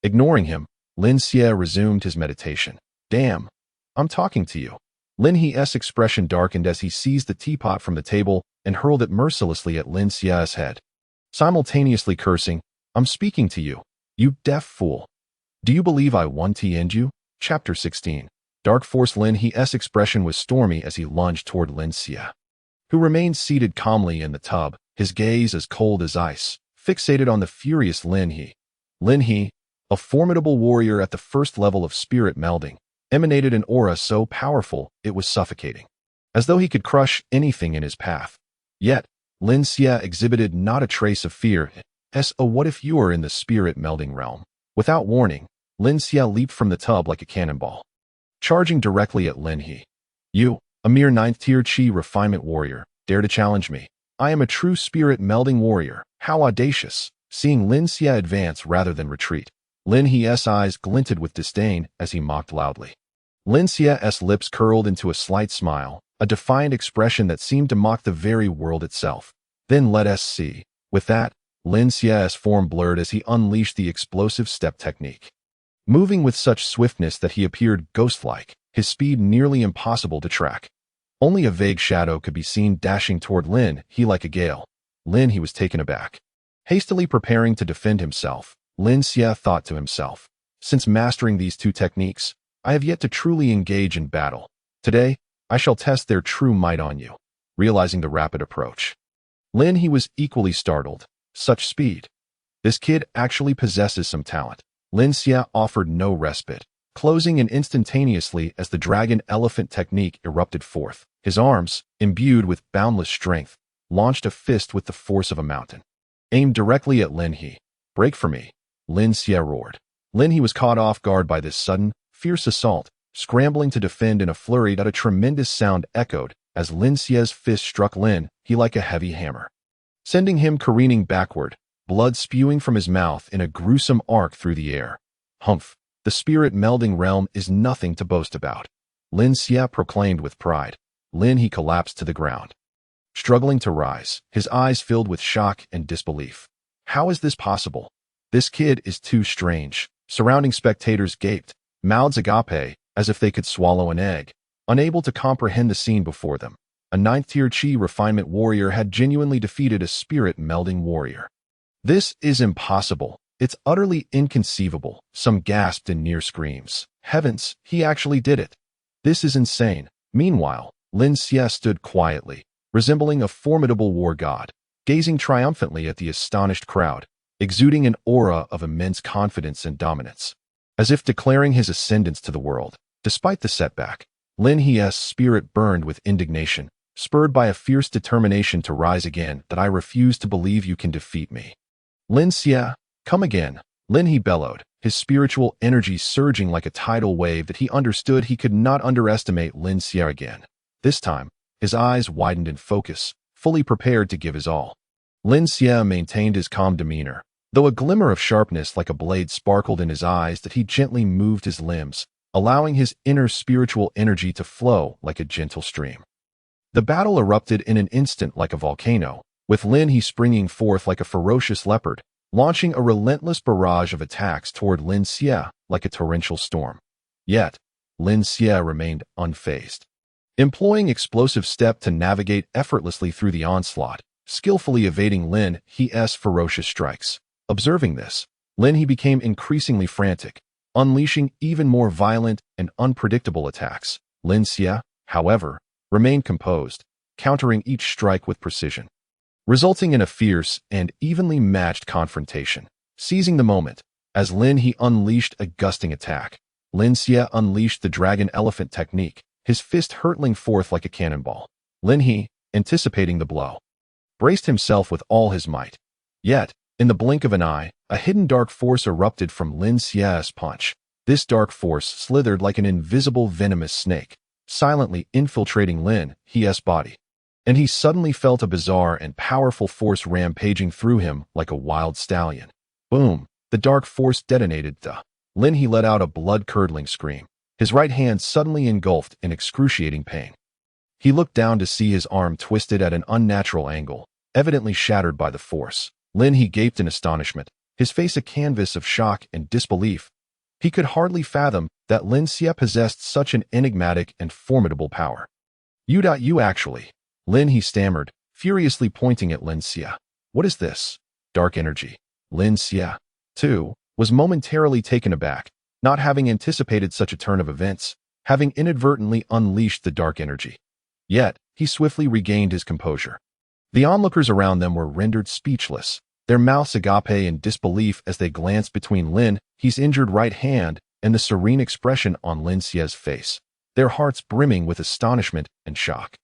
A: Ignoring him, Lin Xie resumed his meditation. Damn, I'm talking to you. Lin He's expression darkened as he seized the teapot from the table and hurled it mercilessly at Lin Xie's head, simultaneously cursing, I'm speaking to you, you deaf fool. Do you believe I want to end you? Chapter 16. Dark Force. Lin He's expression was stormy as he lunged toward Lin Xie, who remained seated calmly in the tub, his gaze as cold as ice, fixated on the furious Lin He. Lin He, a formidable warrior at the first level of spirit melding, emanated an aura so powerful it was suffocating, as though he could crush anything in his path. Yet, Lin Xie exhibited not a trace of fear. What if you are in the spirit melding realm? Without warning, Lin Xie leaped from the tub like a cannonball, charging directly at Lin He. You, a mere 9th-tier Qi refinement warrior, dare to challenge me. I am a true spirit melding warrior. How audacious. Seeing Lin Xie advance rather than retreat, Lin He's eyes glinted with disdain as he mocked loudly. Lin Xie's lips curled into a slight smile, a defiant expression that seemed to mock the very world itself. Then let us see. With that, Lin Xie's form blurred as he unleashed the explosive step technique. Moving with such swiftness that he appeared ghost-like, his speed nearly impossible to track. Only a vague shadow could be seen dashing toward Lin He like a gale. Lin He was taken aback. Hastily preparing to defend himself, Lin Xie thought to himself, since mastering these two techniques, I have yet to truly engage in battle. Today, I shall test their true might on you. Realizing the rapid approach, Lin He was equally startled. Such speed. This kid actually possesses some talent. Lin Xie offered no respite, closing in instantaneously as the dragon elephant technique erupted forth. His arms, imbued with boundless strength, launched a fist with the force of a mountain, aimed directly at Lin He. Break for me, Lin Xie roared. Lin He was caught off guard by this sudden, fierce assault, scrambling to defend in a flurry that a tremendous sound echoed as Lin Xie's fist struck Lin He like a heavy hammer, sending him careening backward, blood spewing from his mouth in a gruesome arc through the air. Humph, the spirit melding realm is nothing to boast about, Lin Xie proclaimed with pride. Lin He collapsed to the ground, struggling to rise, his eyes filled with shock and disbelief. How is this possible? This kid is too strange. Surrounding spectators gaped, mouths agape, as if they could swallow an egg, unable to comprehend the scene before them. A 9th-tier Qi refinement warrior had genuinely defeated a spirit melding warrior. This is impossible. It's utterly inconceivable. Some gasped in near screams. Heavens, he actually did it. This is insane. Meanwhile, Lin Xie stood quietly, resembling a formidable war god, gazing triumphantly at the astonished crowd, exuding an aura of immense confidence and dominance, as if declaring his ascendance to the world. Despite the setback, Lin He's spirit burned with indignation, spurred by a fierce determination to rise again. That I refuse to believe you can defeat me. Lin Xie, come again, Lin He bellowed, his spiritual energy surging like a tidal wave that he understood he could not underestimate Lin Xie again. This time, his eyes widened in focus, fully prepared to give his all. Lin Xie maintained his calm demeanor, though a glimmer of sharpness like a blade sparkled in his eyes that he gently moved his limbs, allowing his inner spiritual energy to flow like a gentle stream. The battle erupted in an instant like a volcano, with Lin He springing forth like a ferocious leopard, launching a relentless barrage of attacks toward Lin Xie like a torrential storm. Yet, Lin Xie remained unfazed, employing explosive step to navigate effortlessly through the onslaught, skillfully evading Lin He's ferocious strikes. Observing this, Lin He became increasingly frantic, unleashing even more violent and unpredictable attacks. Lin Xie, however, remained composed, countering each strike with precision, resulting in a fierce and evenly matched confrontation. Seizing the moment, as Lin He unleashed a gusting attack, Lin Xie unleashed the dragon elephant technique, his fist hurtling forth like a cannonball. Lin He, anticipating the blow, braced himself with all his might. Yet, in the blink of an eye, a hidden dark force erupted from Lin Xie's punch. This dark force slithered like an invisible venomous snake, silently infiltrating Lin He's body, and he suddenly felt a bizarre and powerful force rampaging through him like a wild stallion. Boom! The dark force detonated. Lin He let out a blood-curdling scream, his right hand suddenly engulfed in excruciating pain. He looked down to see his arm twisted at an unnatural angle, evidently shattered by the force. Lin He gaped in astonishment, his face a canvas of shock and disbelief. He could hardly fathom that Lin Xie possessed such an enigmatic and formidable power. You actually. Lin He stammered, furiously pointing at Lin Xie. What is this? Dark energy. Lin Xie, too, was momentarily taken aback, not having anticipated such a turn of events, having inadvertently unleashed the dark energy. Yet, he swiftly regained his composure. The onlookers around them were rendered speechless, their mouths agape in disbelief as they glanced between Lin He's injured right hand and the serene expression on Lin Xie's face, their hearts brimming with astonishment and shock.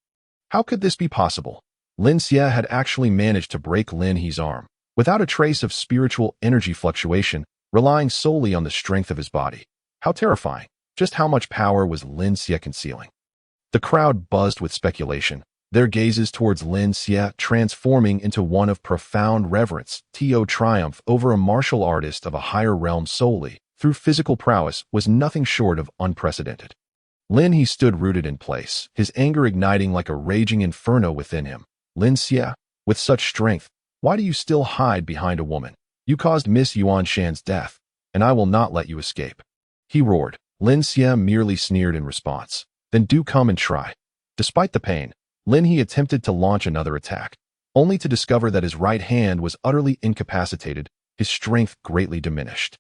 A: How could this be possible? Lin Xie had actually managed to break Lin He's arm, without a trace of spiritual energy fluctuation, relying solely on the strength of his body. How terrifying! Just how much power was Lin Xie concealing? The crowd buzzed with speculation, their gazes towards Lin Xie transforming into one of profound reverence. To triumph over a martial artist of a higher realm solely through physical prowess was nothing short of unprecedented. Lin He stood rooted in place, his anger igniting like a raging inferno within him. Lin Xie, with such strength, why do you still hide behind a woman? You caused Miss Yuan Shan's death, and I will not let you escape. He roared. Lin Xie merely sneered in response. Then do come and try. Despite the pain, Lin He attempted to launch another attack, only to discover that his right hand was utterly incapacitated, his strength greatly diminished.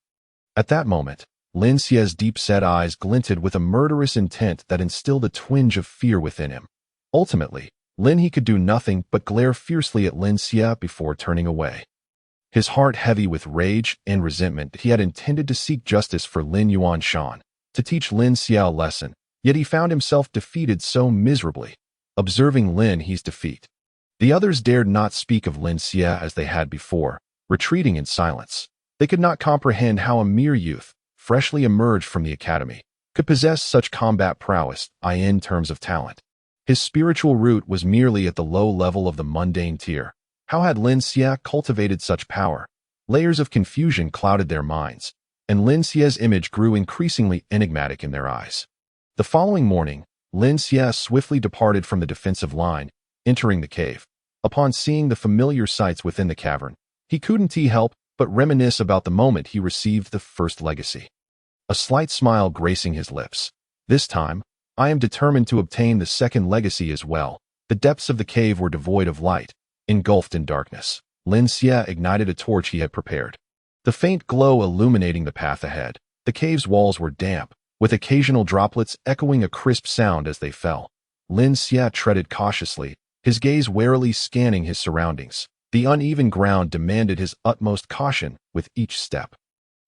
A: At that moment, Lin Xie's deep-set eyes glinted with a murderous intent that instilled a twinge of fear within him. Ultimately, Lin He could do nothing but glare fiercely at Lin Xie before turning away. His heart heavy with rage and resentment, he had intended to seek justice for Lin Yuan Shan, to teach Lin Xie a lesson, yet he found himself defeated so miserably. Observing Lin He's defeat, the others dared not speak of Lin Xie as they had before, retreating in silence. They could not comprehend how a mere youth, freshly emerged from the academy, could possess such combat prowess, in terms of talent. His spiritual root was merely at the low level of the mundane tier. How had Lin Xie cultivated such power? Layers of confusion clouded their minds, and Lin Xie's image grew increasingly enigmatic in their eyes. The following morning, Lin Xie swiftly departed from the defensive line, entering the cave. Upon seeing the familiar sights within the cavern, he couldn't help but reminisce about the moment he received the first legacy. A slight smile gracing his lips. This time, I am determined to obtain the second legacy as well. The depths of the cave were devoid of light, engulfed in darkness. Lin Xie ignited a torch he had prepared, the faint glow illuminating the path ahead. The cave's walls were damp, with occasional droplets echoing a crisp sound as they fell. Lin Xie treaded cautiously, his gaze warily scanning his surroundings. The uneven ground demanded his utmost caution with each step.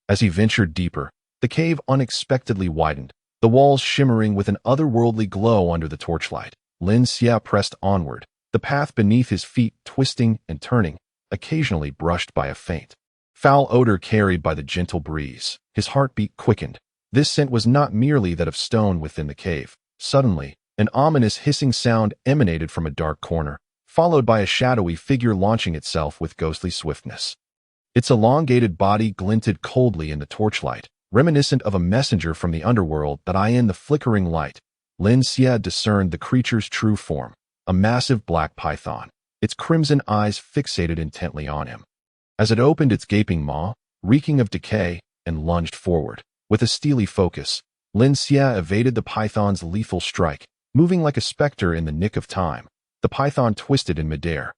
A: As he ventured deeper, the cave unexpectedly widened, the walls shimmering with an otherworldly glow under the torchlight. Lin Xie pressed onward, the path beneath his feet twisting and turning, occasionally brushed by a faint, foul odor carried by the gentle breeze. His heartbeat quickened. This scent was not merely that of stone within the cave. Suddenly, an ominous hissing sound emanated from a dark corner, followed by a shadowy figure launching itself with ghostly swiftness. Its elongated body glinted coldly in the torchlight, reminiscent of a messenger from the underworld. But in the flickering light, Lin Xie discerned the creature's true form, a massive black python, its crimson eyes fixated intently on him. As it opened its gaping maw, reeking of decay, and lunged forward, with a steely focus, Lin Xie evaded the python's lethal strike, moving like a specter in the nick of time. The python twisted in midair,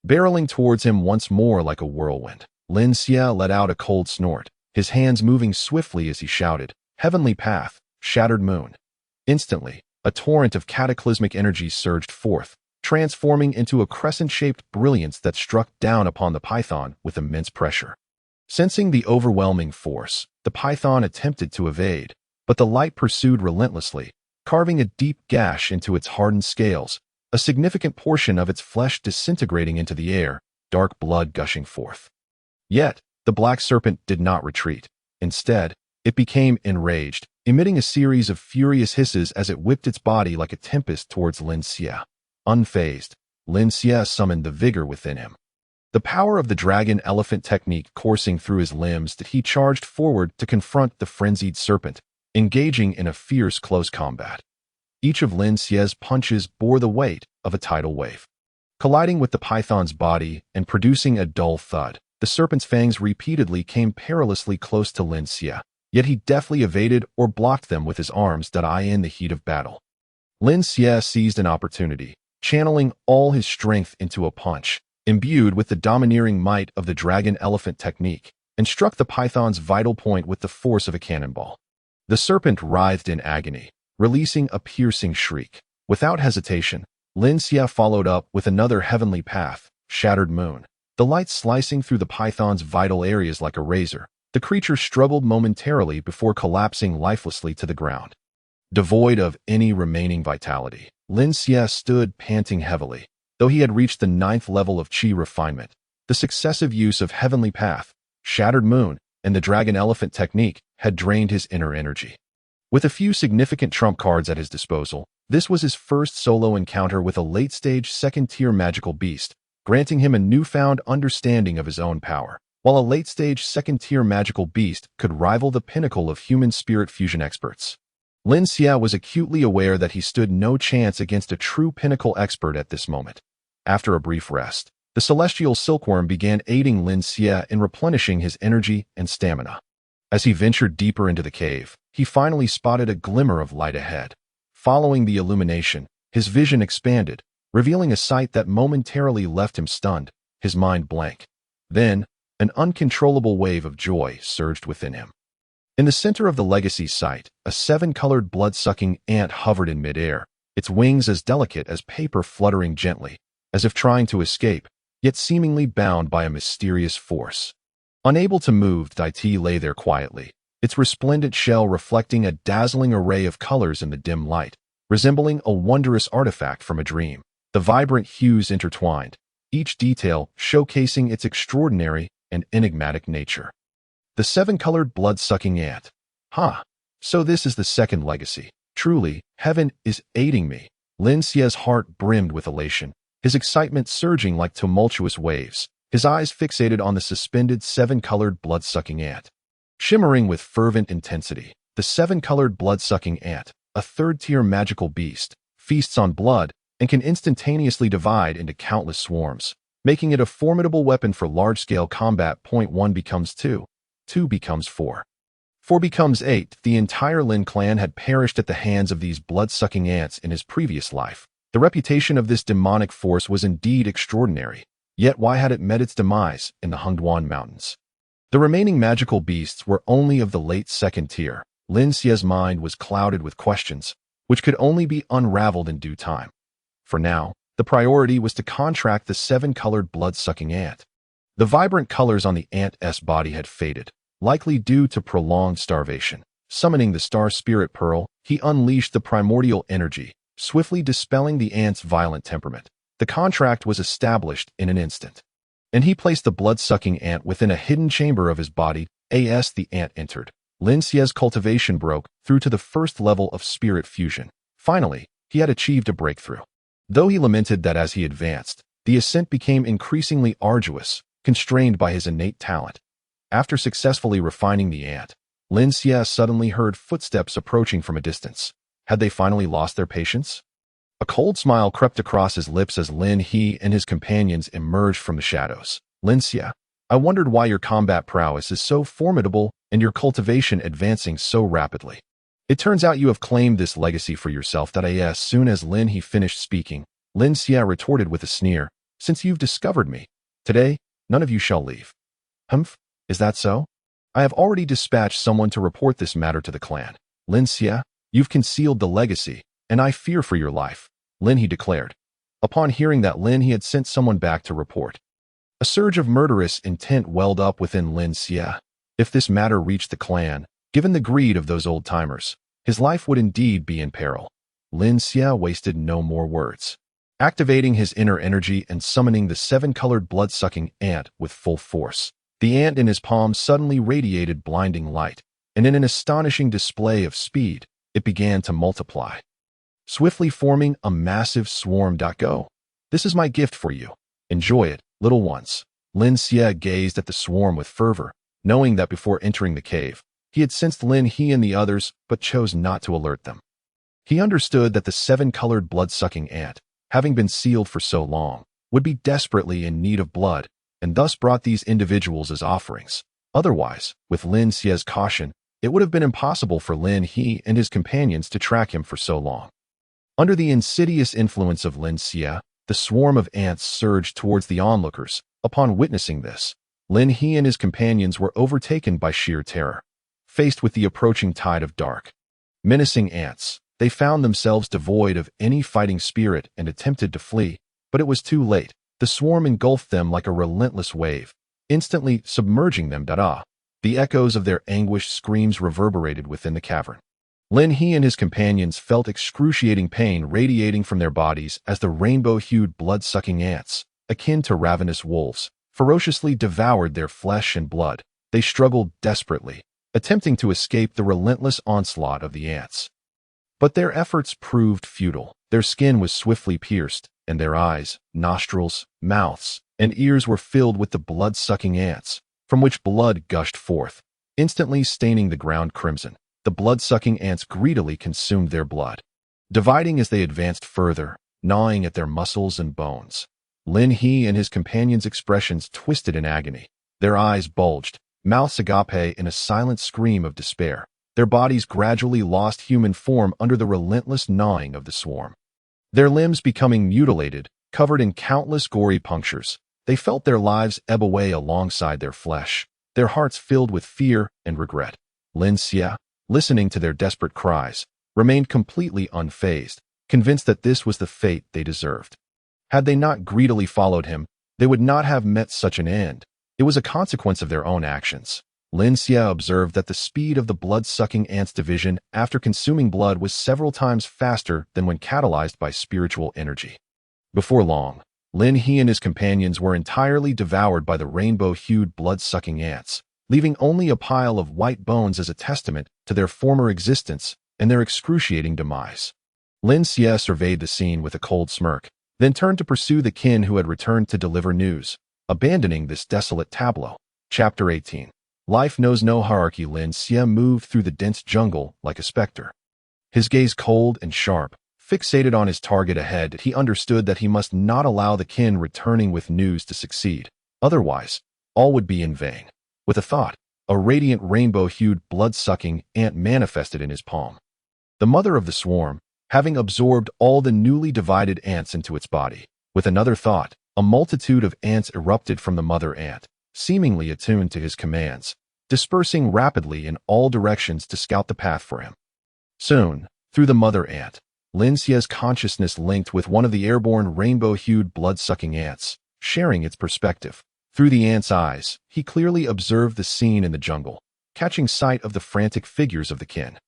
A: barreling towards him once more like a whirlwind. Lin Xie let out a cold snort, his hands moving swiftly as he shouted, "Heavenly path, shattered moon." Instantly, a torrent of cataclysmic energy surged forth, transforming into a crescent-shaped brilliance that struck down upon the python with immense pressure. Sensing the overwhelming force, the python attempted to evade, but the light pursued relentlessly, carving a deep gash into its hardened scales, a significant portion of its flesh disintegrating into the air, dark blood gushing forth. Yet, the black serpent did not retreat. Instead, it became enraged, emitting a series of furious hisses as it whipped its body like a tempest towards Lin Xie. Unfazed, Lin Xie summoned the vigor within him. The power of the dragon elephant technique coursing through his limbs, that he charged forward to confront the frenzied serpent, engaging in a fierce close combat. Each of Lin Xie's punches bore the weight of a tidal wave, colliding with the python's body and producing a dull thud. The serpent's fangs repeatedly came perilously close to Lin Xie, yet he deftly evaded or blocked them with his arms in the heat of battle. Lin Xie seized an opportunity, channeling all his strength into a punch, imbued with the domineering might of the dragon-elephant technique, and struck the python's vital point with the force of a cannonball. The serpent writhed in agony, releasing a piercing shriek. Without hesitation, Lin Xie followed up with another heavenly path, Shattered Moon. The light slicing through the python's vital areas like a razor, the creature struggled momentarily before collapsing lifelessly to the ground. Devoid of any remaining vitality, Lin Xie stood panting heavily. Though he had reached the 9th level of qi refinement, the successive use of Heavenly Path, Shattered Moon, and the Dragon Elephant technique had drained his inner energy. With a few significant trump cards at his disposal, this was his first solo encounter with a late-stage second-tier magical beast, granting him a newfound understanding of his own power. While a late-stage second-tier magical beast could rival the pinnacle of human spirit fusion experts, Lin Xie was acutely aware that he stood no chance against a true pinnacle expert at this moment. After a brief rest, the celestial silkworm began aiding Lin Xie in replenishing his energy and stamina. As he ventured deeper into the cave, he finally spotted a glimmer of light ahead. Following the illumination, his vision expanded, revealing a sight that momentarily left him stunned, his mind blank. Then, an uncontrollable wave of joy surged within him. In the center of the legacy site, a 7-colored blood-sucking ant hovered in midair, its wings as delicate as paper fluttering gently, as if trying to escape, yet seemingly bound by a mysterious force. Unable to move, Daiti lay there quietly, its resplendent shell reflecting a dazzling array of colors in the dim light, resembling a wondrous artifact from a dream. The vibrant hues intertwined, each detail showcasing its extraordinary and enigmatic nature. The 7-colored blood-sucking ant. So this is the second legacy. Truly, heaven is aiding me. Lin Xie's heart brimmed with elation, his excitement surging like tumultuous waves, his eyes fixated on the suspended 7-colored blood-sucking ant. Shimmering with fervent intensity, the 7-colored blood-sucking ant, a third-tier magical beast, feasts on blood and can instantaneously divide into countless swarms, making it a formidable weapon for large-scale combat. 1 becomes 2, 2 becomes 4. 4 becomes 8. The entire Lin clan had perished at the hands of these blood-sucking ants in his previous life. The reputation of this demonic force was indeed extraordinary, yet why had it met its demise in the Hongduan Mountains? The remaining magical beasts were only of the late second tier. Lin Xie's mind was clouded with questions, which could only be unraveled in due time. For now, the priority was to contract the 7-colored blood-sucking ant. The vibrant colors on the ant's body had faded, likely due to prolonged starvation. Summoning the Star Spirit Pearl, he unleashed the primordial energy, swiftly dispelling the ant's violent temperament. The contract was established in an instant, and he placed the blood-sucking ant within a hidden chamber of his body. As the ant entered, Lin Xie's cultivation broke through to the first level of spirit fusion. Finally, he had achieved a breakthrough. Though he lamented that as he advanced, the ascent became increasingly arduous, constrained by his innate talent. After successfully refining the ant, Lin Xie suddenly heard footsteps approaching from a distance. Had they finally lost their patience? A cold smile crept across his lips as he and his companions emerged from the shadows. Lin Xie, I wondered why your combat prowess is so formidable and your cultivation advancing so rapidly. It turns out you have claimed this legacy for yourself. As soon as he finished speaking, Lin Xie retorted with a sneer, since you've discovered me, today, none of you shall leave. Humph, is that so? I have already dispatched someone to report this matter to the clan. Lin Xie, you've concealed the legacy, and I fear for your life, he declared. Upon hearing that, he had sent someone back to report. A surge of murderous intent welled up within Lin Xie. If this matter reached the clan, given the greed of those old-timers, his life would indeed be in peril. Lin Xie wasted no more words. Activating his inner energy and summoning the 7-colored blood-sucking ant with full force, the ant in his palm suddenly radiated blinding light, and in an astonishing display of speed, it began to multiply, swiftly forming a massive swarm. Go. This is my gift for you. Enjoy it, little ones. Lin Xie gazed at the swarm with fervor, knowing that before entering the cave, he had sensed he and the others, but chose not to alert them. He understood that the 7-colored blood-sucking ant, having been sealed for so long, would be desperately in need of blood, and thus brought these individuals as offerings. Otherwise, with Lin Xie's caution, it would have been impossible for Lin He and his companions to track him for so long. Under the insidious influence of Lin Xie, the swarm of ants surged towards the onlookers. Upon witnessing this, Lin He and his companions were overtaken by sheer terror. Faced with the approaching tide of dark, menacing ants, they found themselves devoid of any fighting spirit and attempted to flee, but it was too late. The swarm engulfed them like a relentless wave, instantly submerging them. The echoes of their anguished screams reverberated within the cavern. Lin He and his companions felt excruciating pain radiating from their bodies as the rainbow-hued blood-sucking ants, akin to ravenous wolves, ferociously devoured their flesh and blood. They struggled desperately, attempting to escape the relentless onslaught of the ants. But their efforts proved futile. Their skin was swiftly pierced, and their eyes, nostrils, mouths, and ears were filled with the blood-sucking ants, from which blood gushed forth, instantly staining the ground crimson. The blood-sucking ants greedily consumed their blood, dividing as they advanced further, gnawing at their muscles and bones. Lin He and his companions' expressions twisted in agony. Their eyes bulged, mouths agape in a silent scream of despair. Their bodies gradually lost human form under the relentless gnawing of the swarm. Their limbs becoming mutilated, covered in countless gory punctures, they felt their lives ebb away alongside their flesh, their hearts filled with fear and regret. Lin Xie, listening to their desperate cries, remained completely unfazed, convinced that this was the fate they deserved. Had they not greedily followed him, they would not have met such an end. It was a consequence of their own actions. Lin Xie observed that the speed of the blood-sucking ants' division after consuming blood was several times faster than when catalyzed by spiritual energy. Before long, Lin He and his companions were entirely devoured by the rainbow-hued blood-sucking ants, leaving only a pile of white bones as a testament to their former existence and their excruciating demise. Lin Xie surveyed the scene with a cold smirk, then turned to pursue the kin who had returned to deliver news, abandoning this desolate tableau. Chapter 18. Life knows no hierarchy. Lin Xie moved through the dense jungle like a specter. His gaze cold and sharp, fixated on his target ahead, he understood that he must not allow the kin returning with news to succeed. Otherwise, all would be in vain. With a thought, a radiant rainbow-hued blood-sucking ant manifested in his palm. The mother of the swarm, having absorbed all the newly divided ants into its body. With another thought, a multitude of ants erupted from the mother ant, seemingly attuned to his commands, dispersing rapidly in all directions to scout the path for him. Soon, through the mother ant, Lin Xie's consciousness linked with one of the airborne rainbow-hued blood-sucking ants, sharing its perspective. Through the ant's eyes, he clearly observed the scene in the jungle, catching sight of the frantic figures of the kin.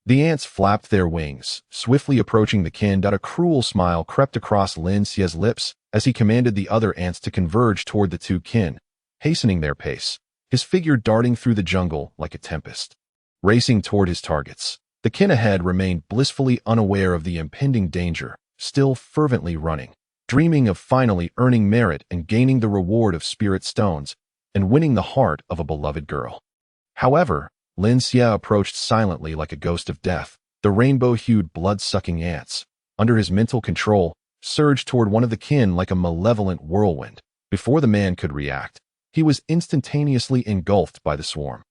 A: The ants flapped their wings, swiftly approaching the kin. A cruel smile crept across Lin Xie's lips as he commanded the other ants to converge toward the two kin, hastening their pace, his figure darting through the jungle like a tempest. Racing toward his targets, the kin ahead remained blissfully unaware of the impending danger, still fervently running, dreaming of finally earning merit and gaining the reward of spirit stones and winning the heart of a beloved girl. However, Lin Xie approached silently like a ghost of death. The rainbow-hued blood-sucking ants, under his mental control, surged toward one of the kin like a malevolent whirlwind. Before the man could react, he was instantaneously engulfed by the swarm.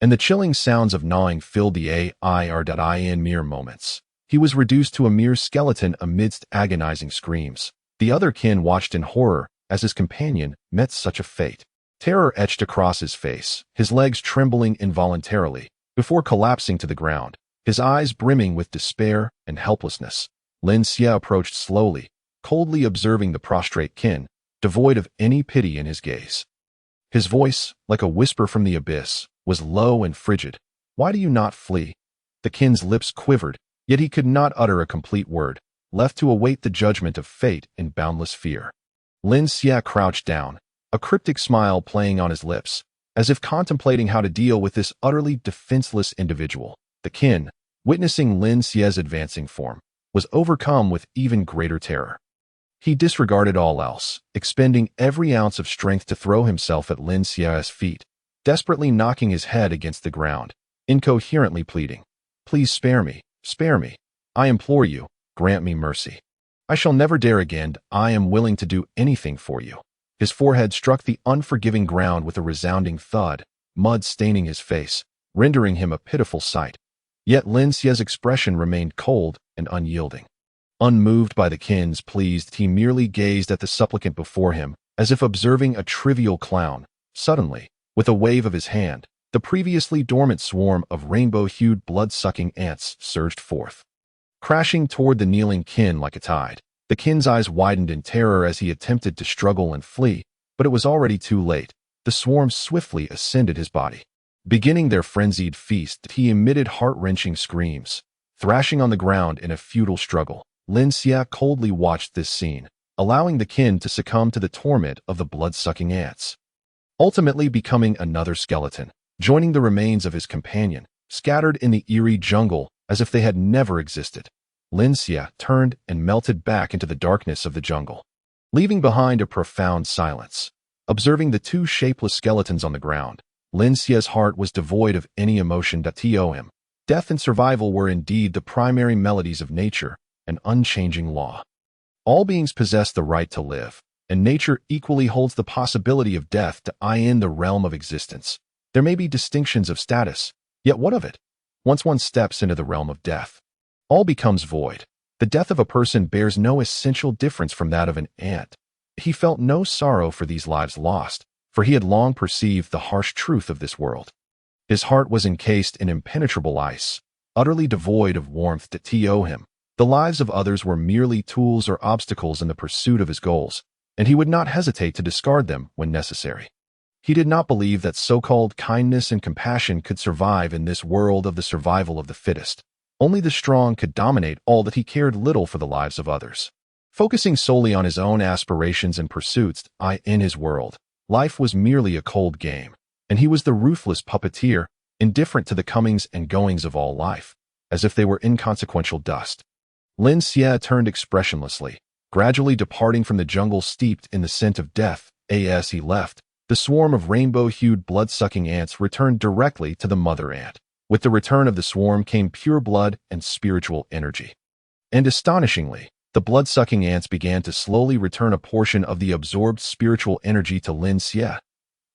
A: And the chilling sounds of gnawing filled the air. In mere moments, he was reduced to a mere skeleton amidst agonizing screams. The other kin watched in horror as his companion met such a fate. Terror etched across his face, his legs trembling involuntarily, before collapsing to the ground, his eyes brimming with despair and helplessness. Lin Xie approached slowly, coldly observing the prostrate kin, devoid of any pity in his gaze. His voice, like a whisper from the abyss, was low and frigid. "Why do you not flee?" The kin's lips quivered, yet he could not utter a complete word, left to await the judgment of fate in boundless fear. Lin Xie crouched down, a cryptic smile playing on his lips, as if contemplating how to deal with this utterly defenseless individual. The kin, witnessing Lin Xie's advancing form, was overcome with even greater terror. He disregarded all else, expending every ounce of strength to throw himself at Lin Xie's feet, desperately knocking his head against the ground, incoherently pleading, "Please spare me, spare me. I implore you, grant me mercy. I shall never dare again. I am willing to do anything for you." His forehead struck the unforgiving ground with a resounding thud, mud staining his face, rendering him a pitiful sight. Yet Lin Xie's expression remained cold and unyielding. Unmoved by the kin's pleas, he merely gazed at the supplicant before him, as if observing a trivial clown. Suddenly, with a wave of his hand, the previously dormant swarm of rainbow-hued blood-sucking ants surged forth. Crashing toward the kneeling kin like a tide, the kin's eyes widened in terror as he attempted to struggle and flee, but it was already too late. The swarm swiftly ascended his body. Beginning their frenzied feast, he emitted heart-wrenching screams. Thrashing on the ground in a futile struggle, Lin Xie coldly watched this scene, allowing the kin to succumb to the torment of the blood-sucking ants. Ultimately becoming another skeleton, joining the remains of his companion, scattered in the eerie jungle as if they had never existed. Lin Xie turned and melted back into the darkness of the jungle, leaving behind a profound silence. Observing the two shapeless skeletons on the ground, Lin Xie's heart was devoid of any emotion that to him. Death and survival were indeed the primary melodies of nature, an unchanging law. All beings possess the right to live, and nature equally holds the possibility of death to eye in the realm of existence. There may be distinctions of status, yet what of it? Once one steps into the realm of death, all becomes void. The death of a person bears no essential difference from that of an ant. He felt no sorrow for these lives lost, for he had long perceived the harsh truth of this world. His heart was encased in impenetrable ice, utterly devoid of warmth to him. The lives of others were merely tools or obstacles in the pursuit of his goals, and he would not hesitate to discard them when necessary. He did not believe that so-called kindness and compassion could survive in this world of the survival of the fittest. Only the strong could dominate all that. He cared little for the lives of others. Focusing solely on his own aspirations and pursuits, in his world, life was merely a cold game, and he was the ruthless puppeteer, indifferent to the comings and goings of all life, as if they were inconsequential dust. Lin Xie turned expressionlessly, gradually departing from the jungle steeped in the scent of death. As he left, the swarm of rainbow-hued blood-sucking ants returned directly to the mother ant. With the return of the swarm came pure blood and spiritual energy. And astonishingly, the blood-sucking ants began to slowly return a portion of the absorbed spiritual energy to Lin Xie.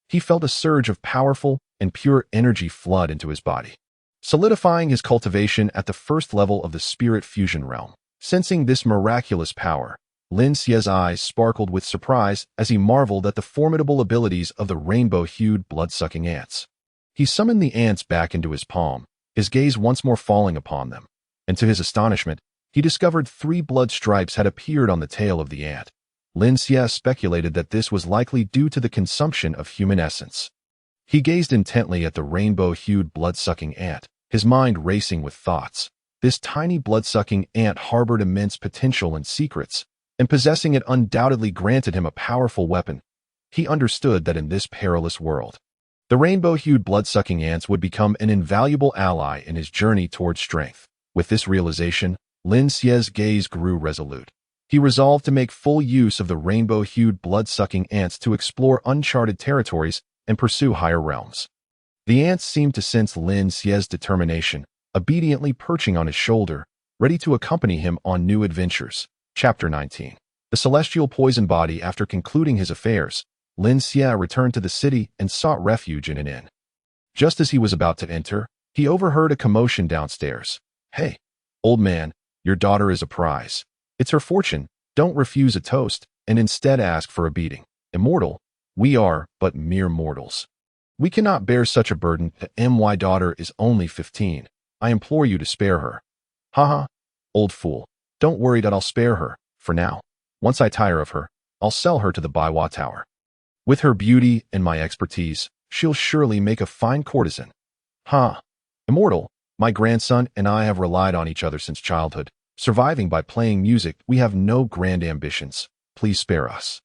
A: He felt a surge of powerful and pure energy flood into his body, solidifying his cultivation at the first level of the spirit fusion realm. Sensing this miraculous power, Lin Xie's eyes sparkled with surprise as he marveled at the formidable abilities of the rainbow-hued blood-sucking ants. He summoned the ants back into his palm, his gaze once more falling upon them, and to his astonishment, he discovered 3 blood stripes had appeared on the tail of the ant. Lin Xie speculated that this was likely due to the consumption of human essence. He gazed intently at the rainbow-hued blood-sucking ant, his mind racing with thoughts. This tiny blood-sucking ant harbored immense potential and secrets, and possessing it undoubtedly granted him a powerful weapon. He understood that in this perilous world, the rainbow-hued blood-sucking ants would become an invaluable ally in his journey towards strength. With this realization, Lin Xie's gaze grew resolute. He resolved to make full use of the rainbow-hued blood-sucking ants to explore uncharted territories and pursue higher realms. The ants seemed to sense Lin Xie's determination, obediently perching on his shoulder, ready to accompany him on new adventures. Chapter 19. The celestial poison body. After concluding his affairs, Lin Xie returned to the city and sought refuge in an inn. Just as he was about to enter, he overheard a commotion downstairs. "Hey, old man, your daughter is a prize. It's her fortune. Don't refuse a toast, and instead ask for a beating. Immortal, we are but mere mortals. We cannot bear such a burden. My daughter is only 15. I implore you to spare her." "Haha, old fool. Don't worry that I'll spare her, for now. Once I tire of her, I'll sell her to the Baiwa Tower. With her beauty and my expertise, she'll surely make a fine courtesan." Immortal, my grandson and I have relied on each other since childhood. Surviving by playing music, we have no grand ambitions. Please spare us."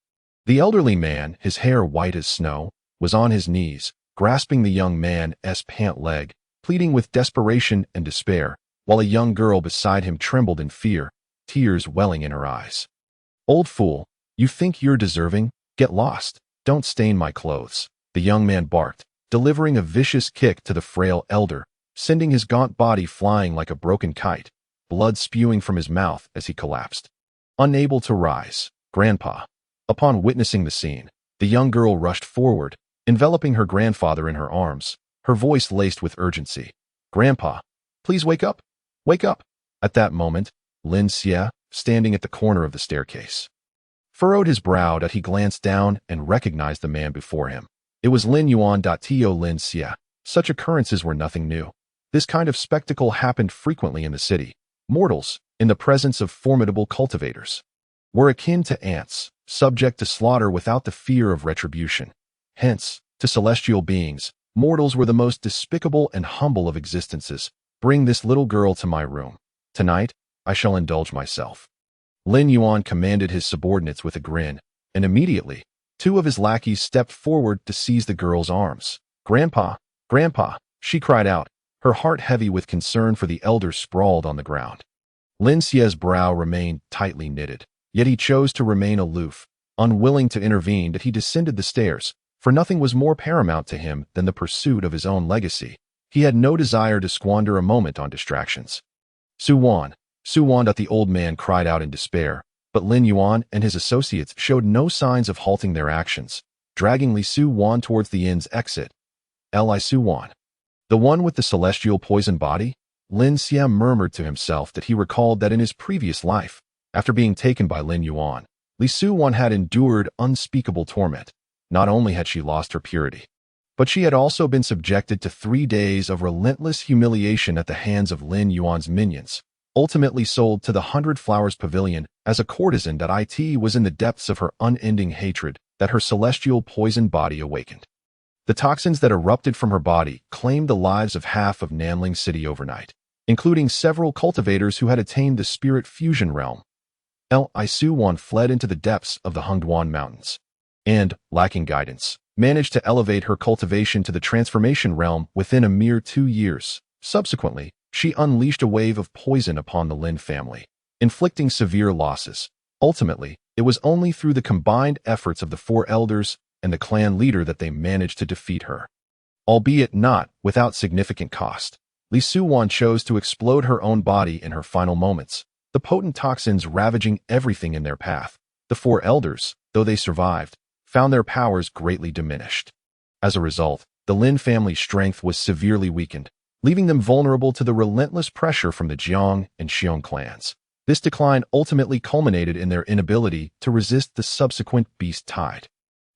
A: The elderly man, his hair white as snow, was on his knees, grasping the young man's pant leg, pleading with desperation and despair, while a young girl beside him trembled in fear, tears welling in her eyes. "Old fool, you think you're deserving? Get lost. Don't stain my clothes," the young man barked, delivering a vicious kick to the frail elder, sending his gaunt body flying like a broken kite, blood spewing from his mouth as he collapsed. Unable to rise, Grandpa. Upon witnessing the scene, The young girl rushed forward, enveloping her grandfather in her arms, her voice laced with urgency. "Grandpa, please wake up! Wake up!" At that moment, Lin Xie, standing at the corner of the staircase, furrowed his brow as he glanced down and recognized the man before him. It was Lin Yuan. Lin Xie. Such occurrences were nothing new. This kind of spectacle happened frequently in the city. Mortals, in the presence of formidable cultivators, were akin to ants, subject to slaughter without the fear of retribution. Hence, to celestial beings, mortals were the most despicable and humble of existences. "Bring this little girl to my room. Tonight, I shall indulge myself." Lin Yuan commanded his subordinates with a grin, and immediately, two of his lackeys stepped forward to seize the girl's arms. "Grandpa, Grandpa," she cried out, her heart heavy with concern for the elder sprawled on the ground. Lin Xie's brow remained tightly knitted, yet he chose to remain aloof, unwilling to intervene. That he descended the stairs, for nothing was more paramount to him than the pursuit of his own legacy. He had no desire to squander a moment on distractions. Suwan, the old man cried out in despair, but Lin Yuan and his associates showed no signs of halting their actions, dragging Li Suwan towards the inn's exit. Li Suwan, the one with the celestial poison body? Lin Xie murmured to himself that he recalled that in his previous life, after being taken by Lin Yuan, Li Suwan had endured unspeakable torment. Not only had she lost her purity, but she had also been subjected to 3 days of relentless humiliation at the hands of Lin Yuan's minions, ultimately sold to the 100 Flowers Pavilion as a courtesan. It was in the depths of her unending hatred that her celestial poison body awakened. The toxins that erupted from her body claimed the lives of half of Nanling City overnight, including several cultivators who had attained the spirit fusion realm. Li Suwan fled into the depths of the Hungduan Mountains, and, lacking guidance, managed to elevate her cultivation to the transformation realm within a mere 2 years. Subsequently, she unleashed a wave of poison upon the Lin family, inflicting severe losses. Ultimately, it was only through the combined efforts of the 4 elders and the clan leader that they managed to defeat her. Albeit not without significant cost, Li Suwan chose to explode her own body in her final moments, the potent toxins ravaging everything in their path. The 4 elders, though they survived, found their powers greatly diminished. As a result, the Lin family's strength was severely weakened, leaving them vulnerable to the relentless pressure from the Jiang and Xiong clans. This decline ultimately culminated in their inability to resist the subsequent beast tide,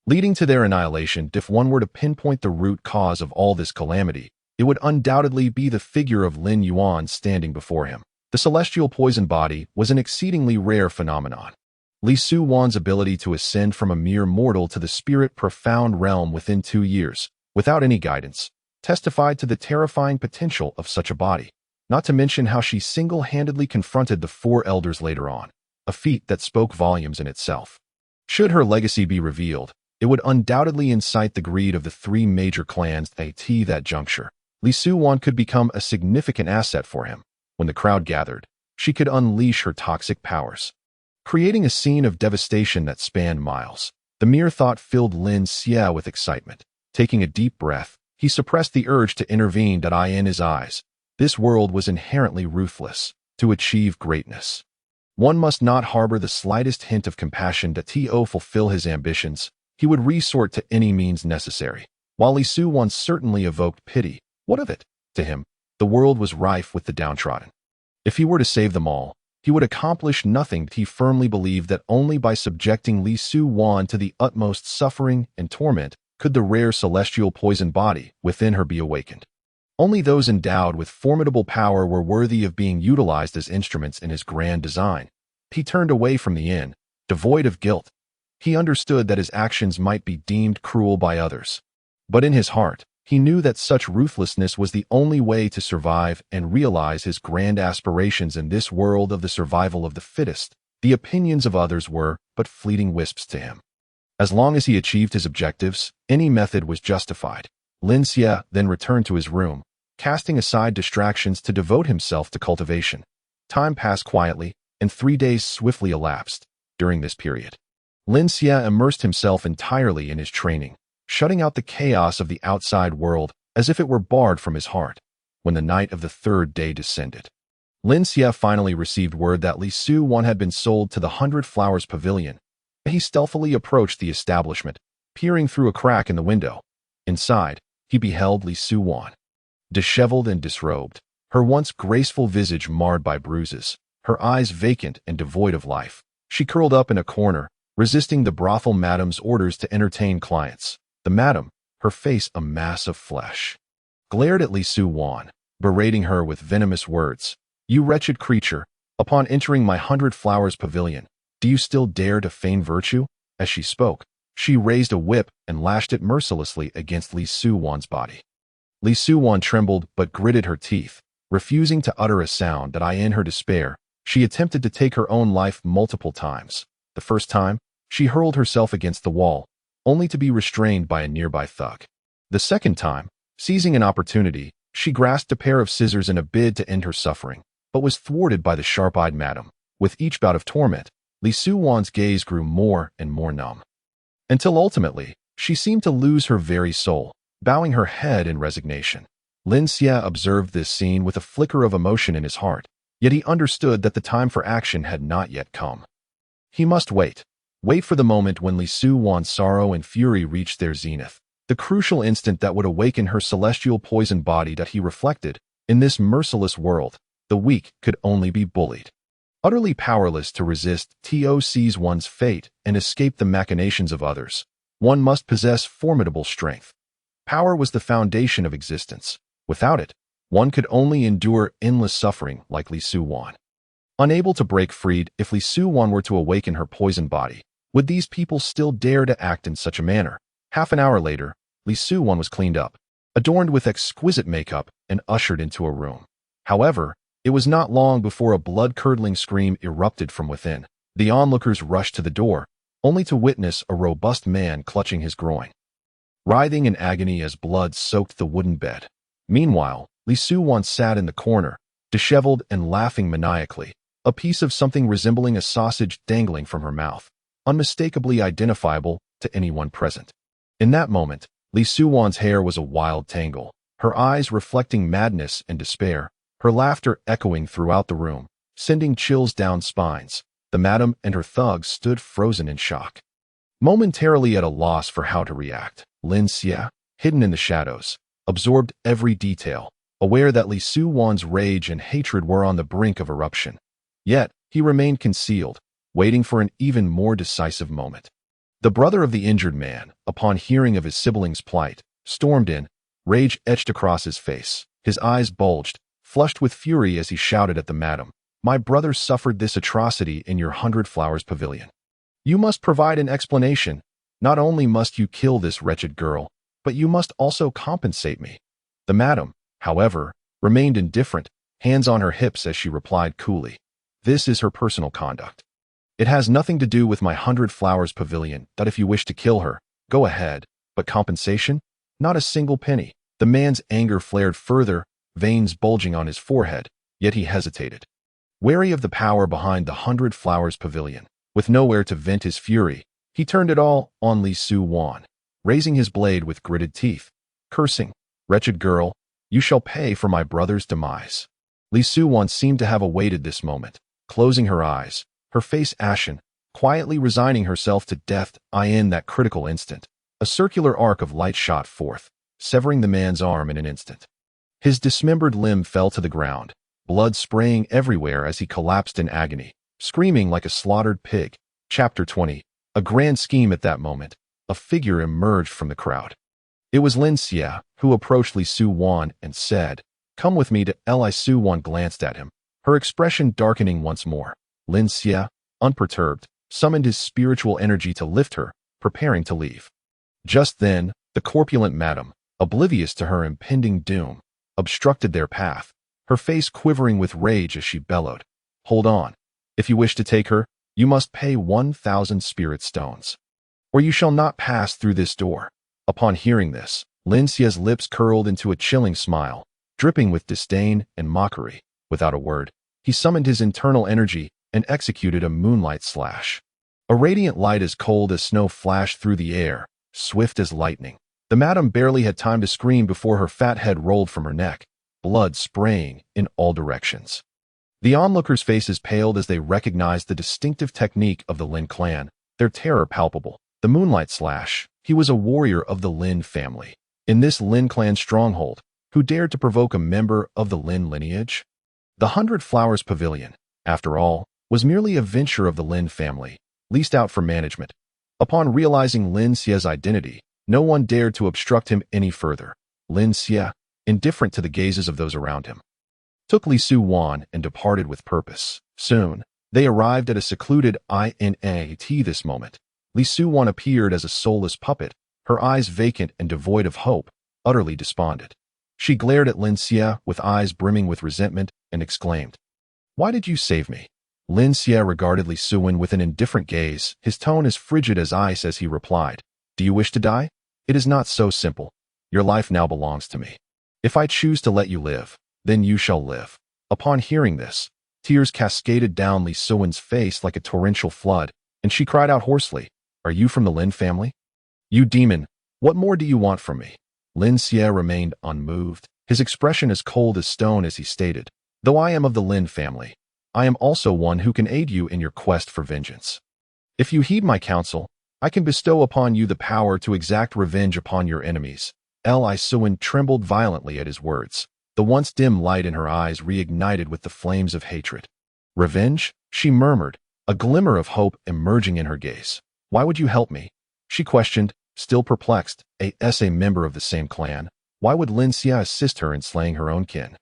A: leading to their annihilation. If one were to pinpoint the root cause of all this calamity, it would undoubtedly be the figure of Lin Yuan standing before him. The celestial poison body was an exceedingly rare phenomenon. Li Suwan's ability to ascend from a mere mortal to the spirit profound realm within 2 years, without any guidance, testified to the terrifying potential of such a body, not to mention how she single-handedly confronted the 4 elders later on, a feat that spoke volumes in itself. Should her legacy be revealed, it would undoubtedly incite the greed of the 3 major clans. At that juncture, Li Suwan could become a significant asset for him. When the crowd gathered, she could unleash her toxic powers, creating a scene of devastation that spanned miles. The mere thought filled Lin Xie with excitement. Taking a deep breath, he suppressed the urge to intervene. In his eyes, this world was inherently ruthless. To achieve greatness, one must not harbor the slightest hint of compassion. To fulfill his ambitions, he would resort to any means necessary. While Li Suwan certainly evoked pity, what of it? To him, the world was rife with the downtrodden. If he were to save them all, he would accomplish nothing. He firmly believed that only by subjecting Li Suwan to the utmost suffering and torment could the rare celestial poison body within her be awakened. Only those endowed with formidable power were worthy of being utilized as instruments in his grand design. He turned away from the inn, devoid of guilt. He understood that his actions might be deemed cruel by others, but in his heart, he knew that such ruthlessness was the only way to survive and realize his grand aspirations in this world of the survival of the fittest. The opinions of others were but fleeting wisps to him. As long as he achieved his objectives, any method was justified. Lin Xie then returned to his room, casting aside distractions to devote himself to cultivation. Time passed quietly, and 3 days swiftly elapsed. During this period, Lin Xie immersed himself entirely in his training, shutting out the chaos of the outside world as if it were barred from his heart. When the night of the 3rd day descended, Lin Xie finally received word that Li Suwan had been sold to the 100 Flowers Pavilion. He stealthily approached the establishment, peering through a crack in the window. Inside, he beheld Li Su-wan, disheveled and disrobed, her once graceful visage marred by bruises, her eyes vacant and devoid of life. She curled up in a corner, resisting the brothel madam's orders to entertain clients. The madam, her face a mass of flesh, glared at Li Su-wan, berating her with venomous words. "You wretched creature, upon entering my 100 Flowers pavilion, do you still dare to feign virtue?" As she spoke, she raised a whip and lashed it mercilessly against Li Su-wan's body. Li Su-wan trembled but gritted her teeth, refusing to utter a sound. In her despair, she attempted to take her own life multiple times. The first time, she hurled herself against the wall, only to be restrained by a nearby thug. The second time, seizing an opportunity, she grasped a pair of scissors in a bid to end her suffering, but was thwarted by the sharp-eyed madam. With each bout of torment, Li Su-wan's gaze grew more and more numb, until ultimately, she seemed to lose her very soul, bowing her head in resignation. Lin Xia observed this scene with a flicker of emotion in his heart, yet he understood that the time for action had not yet come. He must wait for the moment when Li Su-wan's sorrow and fury reached their zenith, the crucial instant that would awaken her celestial poisoned body. He reflected, in this merciless world, the weak could only be bullied. Utterly powerless to resist one's fate and escape the machinations of others, one must possess formidable strength. Power was the foundation of existence. Without it, one could only endure endless suffering like Li Su-wan. Unable to break free, if Li Su-wan were to awaken her poisoned body, would these people still dare to act in such a manner? Half an hour later, Li Su-wan was cleaned up, adorned with exquisite makeup, and ushered into a room. However, it was not long before a blood-curdling scream erupted from within. The onlookers rushed to the door, only to witness a robust man clutching his groin, writhing in agony as blood soaked the wooden bed. Meanwhile, Li Su-wan sat in the corner, disheveled and laughing maniacally, a piece of something resembling a sausage dangling from her mouth, unmistakably identifiable to anyone present. In that moment, Li Su-wan's hair was a wild tangle, her eyes reflecting madness and despair, her laughter echoing throughout the room, sending chills down spines. The madam and her thugs stood frozen in shock, momentarily at a loss for how to react. Lin Xia, hidden in the shadows, absorbed every detail, aware that Li Su-wan's rage and hatred were on the brink of eruption. Yet, he remained concealed, waiting for an even more decisive moment. The brother of the injured man, upon hearing of his sibling's plight, stormed in, rage etched across his face. His eyes bulged, flushed with fury as he shouted at the madam, "My brother suffered this atrocity in your 100 Flowers pavilion. You must provide an explanation. Not only must you kill this wretched girl, but you must also compensate me." The madam, however, remained indifferent, hands on her hips as she replied coolly, "This is her personal conduct. It has nothing to do with my 100 Flowers pavilion. That if you wish to kill her, go ahead, but compensation? Not a single penny." The man's anger flared further, veins bulging on his forehead, yet he hesitated, wary of the power behind the 100 Flowers pavilion. With nowhere to vent his fury, he turned it all on Li Su-wan, raising his blade with gritted teeth, cursing, "Wretched girl, you shall pay for my brother's demise." Li Su-wan seemed to have awaited this moment, closing her eyes, her face ashen, quietly resigning herself to death. In that critical instant, a circular arc of light shot forth, severing the man's arm in an instant. His dismembered limb fell to the ground, blood spraying everywhere as he collapsed in agony, screaming like a slaughtered pig. Chapter 20. A grand scheme. At that moment, a figure emerged from the crowd. It was Lin Xia, who approached Li Su-wan and said, "Come with me to Li Su-wan glanced at him, her expression darkening once more. Lin Xia, unperturbed, summoned his spiritual energy to lift her, preparing to leave. Just then, the corpulent madam, oblivious to her impending doom, obstructed their path, her face quivering with rage as she bellowed, "Hold on. If you wish to take her, you must pay 1,000 spirit stones, or you shall not pass through this door." Upon hearing this, Lin Xia's lips curled into a chilling smile, dripping with disdain and mockery. Without a word, he summoned his internal energy and executed a moonlight slash. A radiant light as cold as snow flashed through the air, swift as lightning. The madam barely had time to scream before her fat head rolled from her neck, blood spraying in all directions. The onlookers' faces paled as they recognized the distinctive technique of the Lin clan, their terror palpable. The moonlight slash, He was a warrior of the Lin family. In this Lin clan stronghold, who dared to provoke a member of the Lin lineage? The Hundred Flowers Pavilion, after all, was merely a venture of the Lin family, leased out for management. Upon realizing Lin Xia's identity, no one dared to obstruct him any further. Lin Xia, indifferent to the gazes of those around him, took Li Suwan and departed with purpose. Soon, they arrived at a secluded INAT. This moment, Li Suwan appeared as a soulless puppet, her eyes vacant and devoid of hope, utterly despondent. She glared at Lin Xia with eyes brimming with resentment and exclaimed, "Why did you save me?" Lin Xia regarded Li Suwan with an indifferent gaze, his tone as frigid as ice as he replied, "Do you wish to die? It is not so simple. Your life now belongs to me. If I choose to let you live, then you shall live." Upon hearing this, tears cascaded down Li Suwan's face like a torrential flood, and she cried out hoarsely, "Are you from the Lin family? You demon, what more do you want from me?" Lin Xia remained unmoved, his expression as cold as stone as he stated, "Though I am of the Lin family, I am also one who can aid you in your quest for vengeance. If you heed my counsel, I can bestow upon you the power to exact revenge upon your enemies." Li Suwan trembled violently at his words. The once dim light in her eyes reignited with the flames of hatred. "Revenge?" she murmured, a glimmer of hope emerging in her gaze. "Why would you help me?" she questioned, still perplexed. As a member of the same clan, why would Lin Xia assist her in slaying her own kin?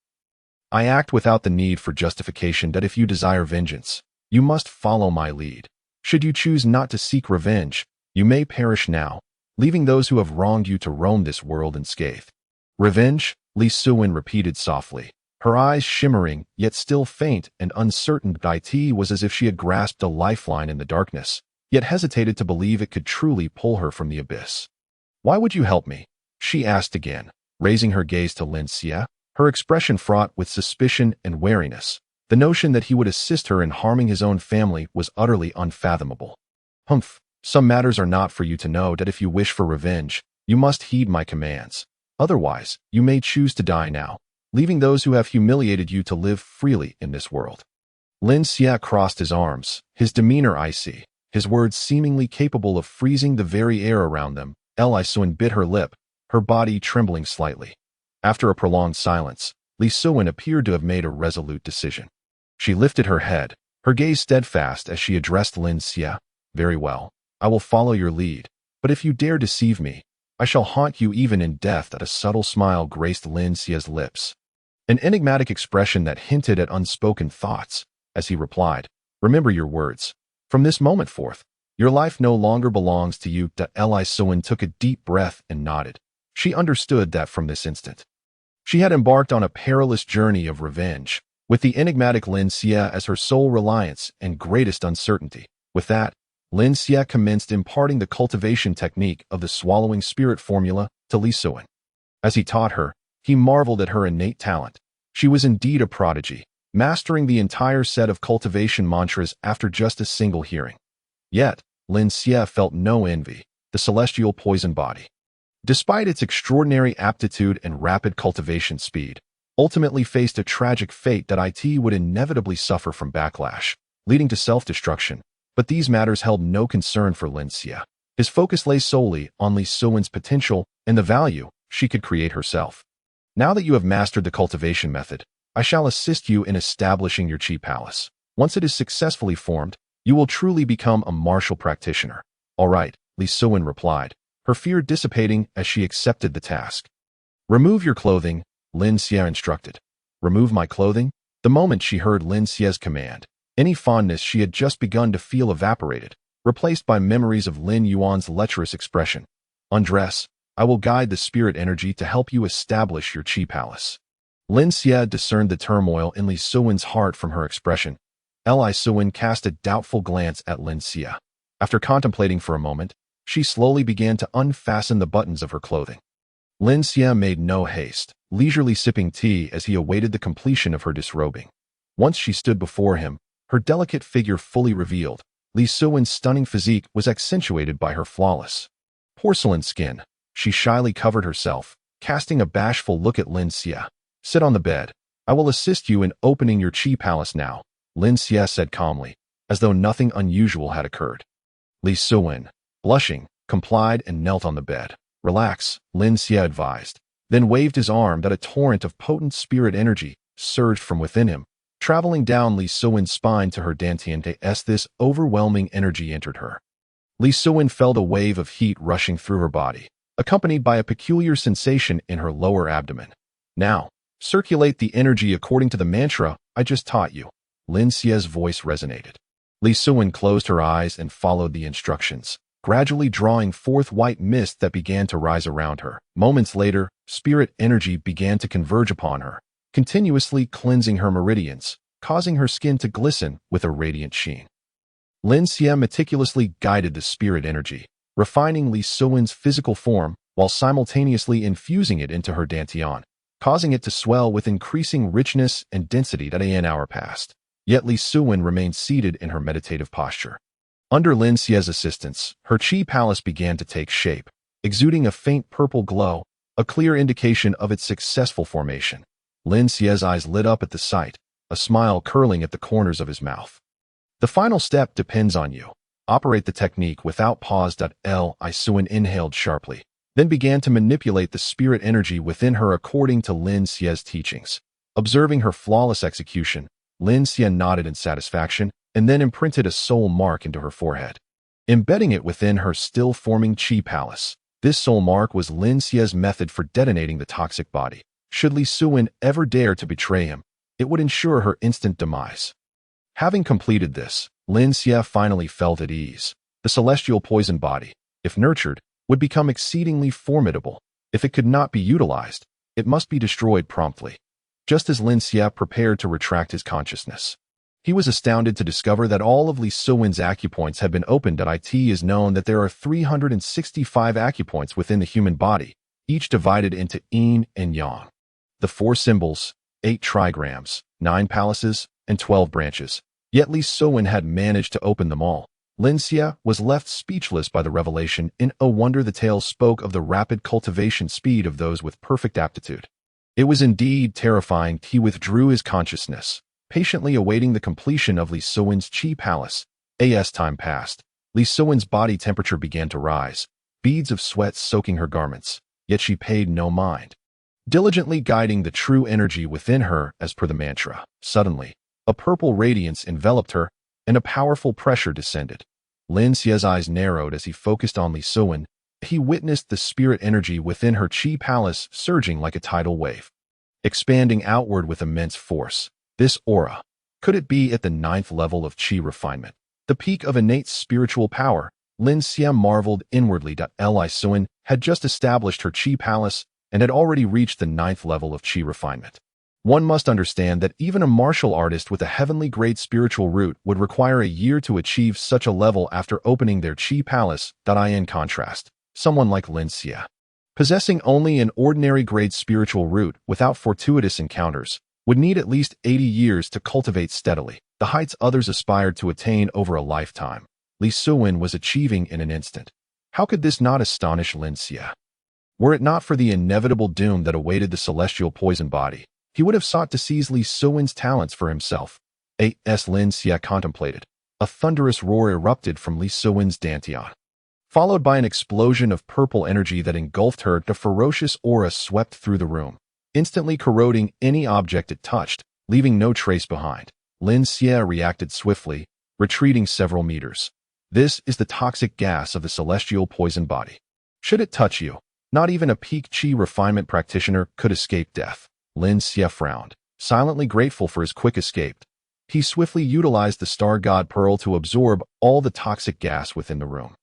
A: "I act without the need for justification that if you desire vengeance, you must follow my lead. Should you choose not to seek revenge, you may perish now, leaving those who have wronged you to roam this world unscathed." "Revenge?" Li Suwan repeated softly, her eyes shimmering, yet still faint and uncertain. It was as if she had grasped a lifeline in the darkness, yet hesitated to believe it could truly pull her from the abyss. "Why would you help me?" she asked again, raising her gaze to Lin Xia, her expression fraught with suspicion and wariness. The notion that he would assist her in harming his own family was utterly unfathomable. "Humph, some matters are not for you to know. That if you wish for revenge, you must heed my commands. Otherwise, you may choose to die now, leaving those who have humiliated you to live freely in this world." Lin Xia crossed his arms, his demeanor icy, his words seemingly capable of freezing the very air around them. Li Suwan bit her lip, her body trembling slightly. After a prolonged silence, Li Suwan appeared to have made a resolute decision. She lifted her head, her gaze steadfast as she addressed Lin Xia. "Very well, I will follow your lead, but if you dare deceive me, I shall haunt you even in death." A subtle smile graced Lin Xia's lips, an enigmatic expression that hinted at unspoken thoughts, as he replied, "Remember your words. From this moment forth, your life no longer belongs to you." Li Suwan took a deep breath and nodded. She understood that from this instant, she had embarked on a perilous journey of revenge, with the enigmatic Lin Xia as her sole reliance and greatest uncertainty. With that, Lin Xia commenced imparting the cultivation technique of the swallowing spirit formula to Li Suwan. As he taught her, he marveled at her innate talent. She was indeed a prodigy, mastering the entire set of cultivation mantras after just a single hearing. Yet, Lin Xia felt no envy. The celestial poison body, despite its extraordinary aptitude and rapid cultivation speed, ultimately faced a tragic fate. That it would inevitably suffer from backlash, leading to self-destruction. But these matters held no concern for Lin Xia. His focus lay solely on Li Suwan's potential and the value she could create herself. "Now that you have mastered the cultivation method, I shall assist you in establishing your chi palace. Once it is successfully formed, you will truly become a martial practitioner." "All right," Li Suwan replied, her fear dissipating as she accepted the task. "Remove your clothing," Lin Xia instructed. "Remove my clothing?" The moment she heard Lin Xia's command, any fondness she had just begun to feel evaporated, replaced by memories of Lin Yuan's lecherous expression. "Undress. I will guide the spirit energy to help you establish your chi palace." Lin Xia discerned the turmoil in Li Suwan's heart from her expression. Li Suwan cast a doubtful glance at Lin Xia. After contemplating for a moment, she slowly began to unfasten the buttons of her clothing. Lin Xia made no haste, leisurely sipping tea as he awaited the completion of her disrobing. Once she stood before him, her delicate figure fully revealed, Li Suwan's stunning physique was accentuated by her flawless porcelain skin. She shyly covered herself, casting a bashful look at Lin Xia. "Sit on the bed. I will assist you in opening your chi palace now," Lin Xia said calmly, as though nothing unusual had occurred. Li Suwan, blushing, complied and knelt on the bed. "Relax," Lin Xie advised, then waved his arm that a torrent of potent spirit energy surged from within him, traveling down Li Suwen's spine to her dantian. As this overwhelming energy entered her, Li Suwen felt a wave of heat rushing through her body, accompanied by a peculiar sensation in her lower abdomen. "Now, circulate the energy according to the mantra I just taught you." Lin Xie's voice resonated. Li Suwen closed her eyes and followed the instructions, gradually drawing forth white mist that began to rise around her. Moments later, spirit energy began to converge upon her, continuously cleansing her meridians, causing her skin to glisten with a radiant sheen. Lin Xie meticulously guided the spirit energy, refining Li Suwen's physical form while simultaneously infusing it into her dantian, causing it to swell with increasing richness and density. An hour passed, yet Li Suwen remained seated in her meditative posture. Under Lin Xie's assistance, her chi palace began to take shape, exuding a faint purple glow, a clear indication of its successful formation. Lin Xie's eyes lit up at the sight, a smile curling at the corners of his mouth. "The final step depends on you. Operate the technique without pause." Li Suwen inhaled sharply, then began to manipulate the spirit energy within her according to Lin Xie's teachings. Observing her flawless execution, Lin Xie nodded in satisfaction and then imprinted a soul mark into her forehead, embedding it within her still-forming chi palace. This soul mark was Lin Xie's method for detonating the toxic body. Should Li Suwen ever dare to betray him, it would ensure her instant demise. Having completed this, Lin Xie finally felt at ease. The celestial poison body, if nurtured, would become exceedingly formidable. If it could not be utilized, it must be destroyed promptly. Just as Lin Xie prepared to retract his consciousness, he was astounded to discover that all of Li Suwen's acupoints had been opened. It is known that there are 365 acupoints within the human body, each divided into yin and yang. The 4 symbols, 8 trigrams, 9 palaces, and 12 branches. Yet Li Suwen had managed to open them all. Lin Xie was left speechless by the revelation. In a wonder, the tale spoke of the rapid cultivation speed of those with perfect aptitude. It was indeed terrifying. He withdrew his consciousness, patiently awaiting the completion of Li Suwen's chi palace. As time passed, Li Suwen's body temperature began to rise, beads of sweat soaking her garments, yet she paid no mind, diligently guiding the true energy within her as per the mantra. Suddenly, a purple radiance enveloped her, and a powerful pressure descended. Lin Xie's eyes narrowed as he focused on Li Suwen. He witnessed the spirit energy within her chi palace surging like a tidal wave, expanding outward with immense force. This aura, could it be at the 9th level of chi refinement, the peak of innate spiritual power? Lin Xie marveled inwardly. Li Suwen had just established her chi palace and had already reached the 9th level of chi refinement. One must understand that even a martial artist with a heavenly grade spiritual root would require a year to achieve such a level after opening their chi palace. In contrast, someone like Lin Xie, possessing only an ordinary grade spiritual root without fortuitous encounters, would need at least 80 years to cultivate steadily, the heights others aspired to attain over a lifetime. Li Suwen was achieving in an instant. How could this not astonish Lin Xie? Were it not for the inevitable doom that awaited the celestial poison body, he would have sought to seize Li Suwen's talents for himself. As Lin Xie contemplated, a thunderous roar erupted from Li Suwen's dantian, followed by an explosion of purple energy that engulfed her. The ferocious aura swept through the room, instantly corroding any object it touched, leaving no trace behind. Lin Xie reacted swiftly, retreating several meters. This is the toxic gas of the celestial poison body. Should it touch you, not even a peak chi refinement practitioner could escape death. Lin Xie frowned, silently grateful for his quick escape. He swiftly utilized the star god pearl to absorb all the toxic gas within the room.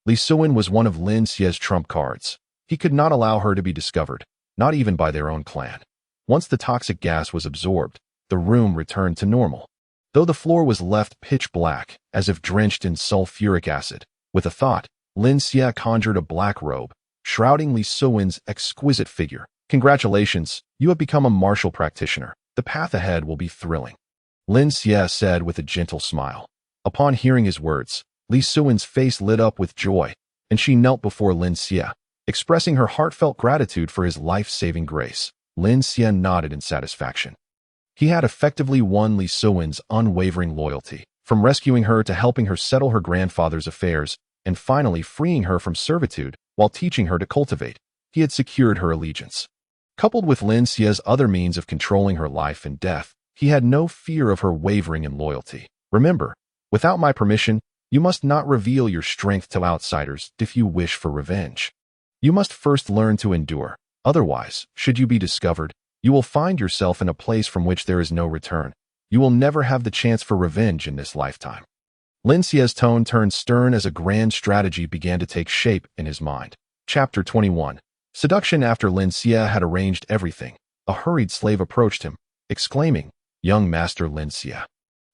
A: Li Suwen was one of Lin Xie's trump cards. He could not allow her to be discovered, not even by their own clan. Once the toxic gas was absorbed, the room returned to normal, though the floor was left pitch black, as if drenched in sulfuric acid. With a thought, Lin Xie conjured a black robe, shrouding Li Suwen's exquisite figure. "Congratulations, you have become a martial practitioner. The path ahead will be thrilling," Lin Xie said with a gentle smile. Upon hearing his words, Li Suwen's face lit up with joy, and she knelt before Lin Xie, expressing her heartfelt gratitude for his life-saving grace. Lin Xie nodded in satisfaction. He had effectively won Li Suwen's unwavering loyalty. From rescuing her to helping her settle her grandfather's affairs, and finally freeing her from servitude while teaching her to cultivate. He had secured her allegiance. Coupled with Lin Xia's other means of controlling her life and death, he had no fear of her wavering in loyalty. Remember, without my permission, you must not reveal your strength to outsiders if you wish for revenge. You must first learn to endure. Otherwise, should you be discovered, you will find yourself in a place from which there is no return. You will never have the chance for revenge in this lifetime. Lin Xia's tone turned stern as a grand strategy began to take shape in his mind. Chapter 21. Seduction. After Lin Xia had arranged everything, a hurried slave approached him, exclaiming, "Young Master Lin Xia,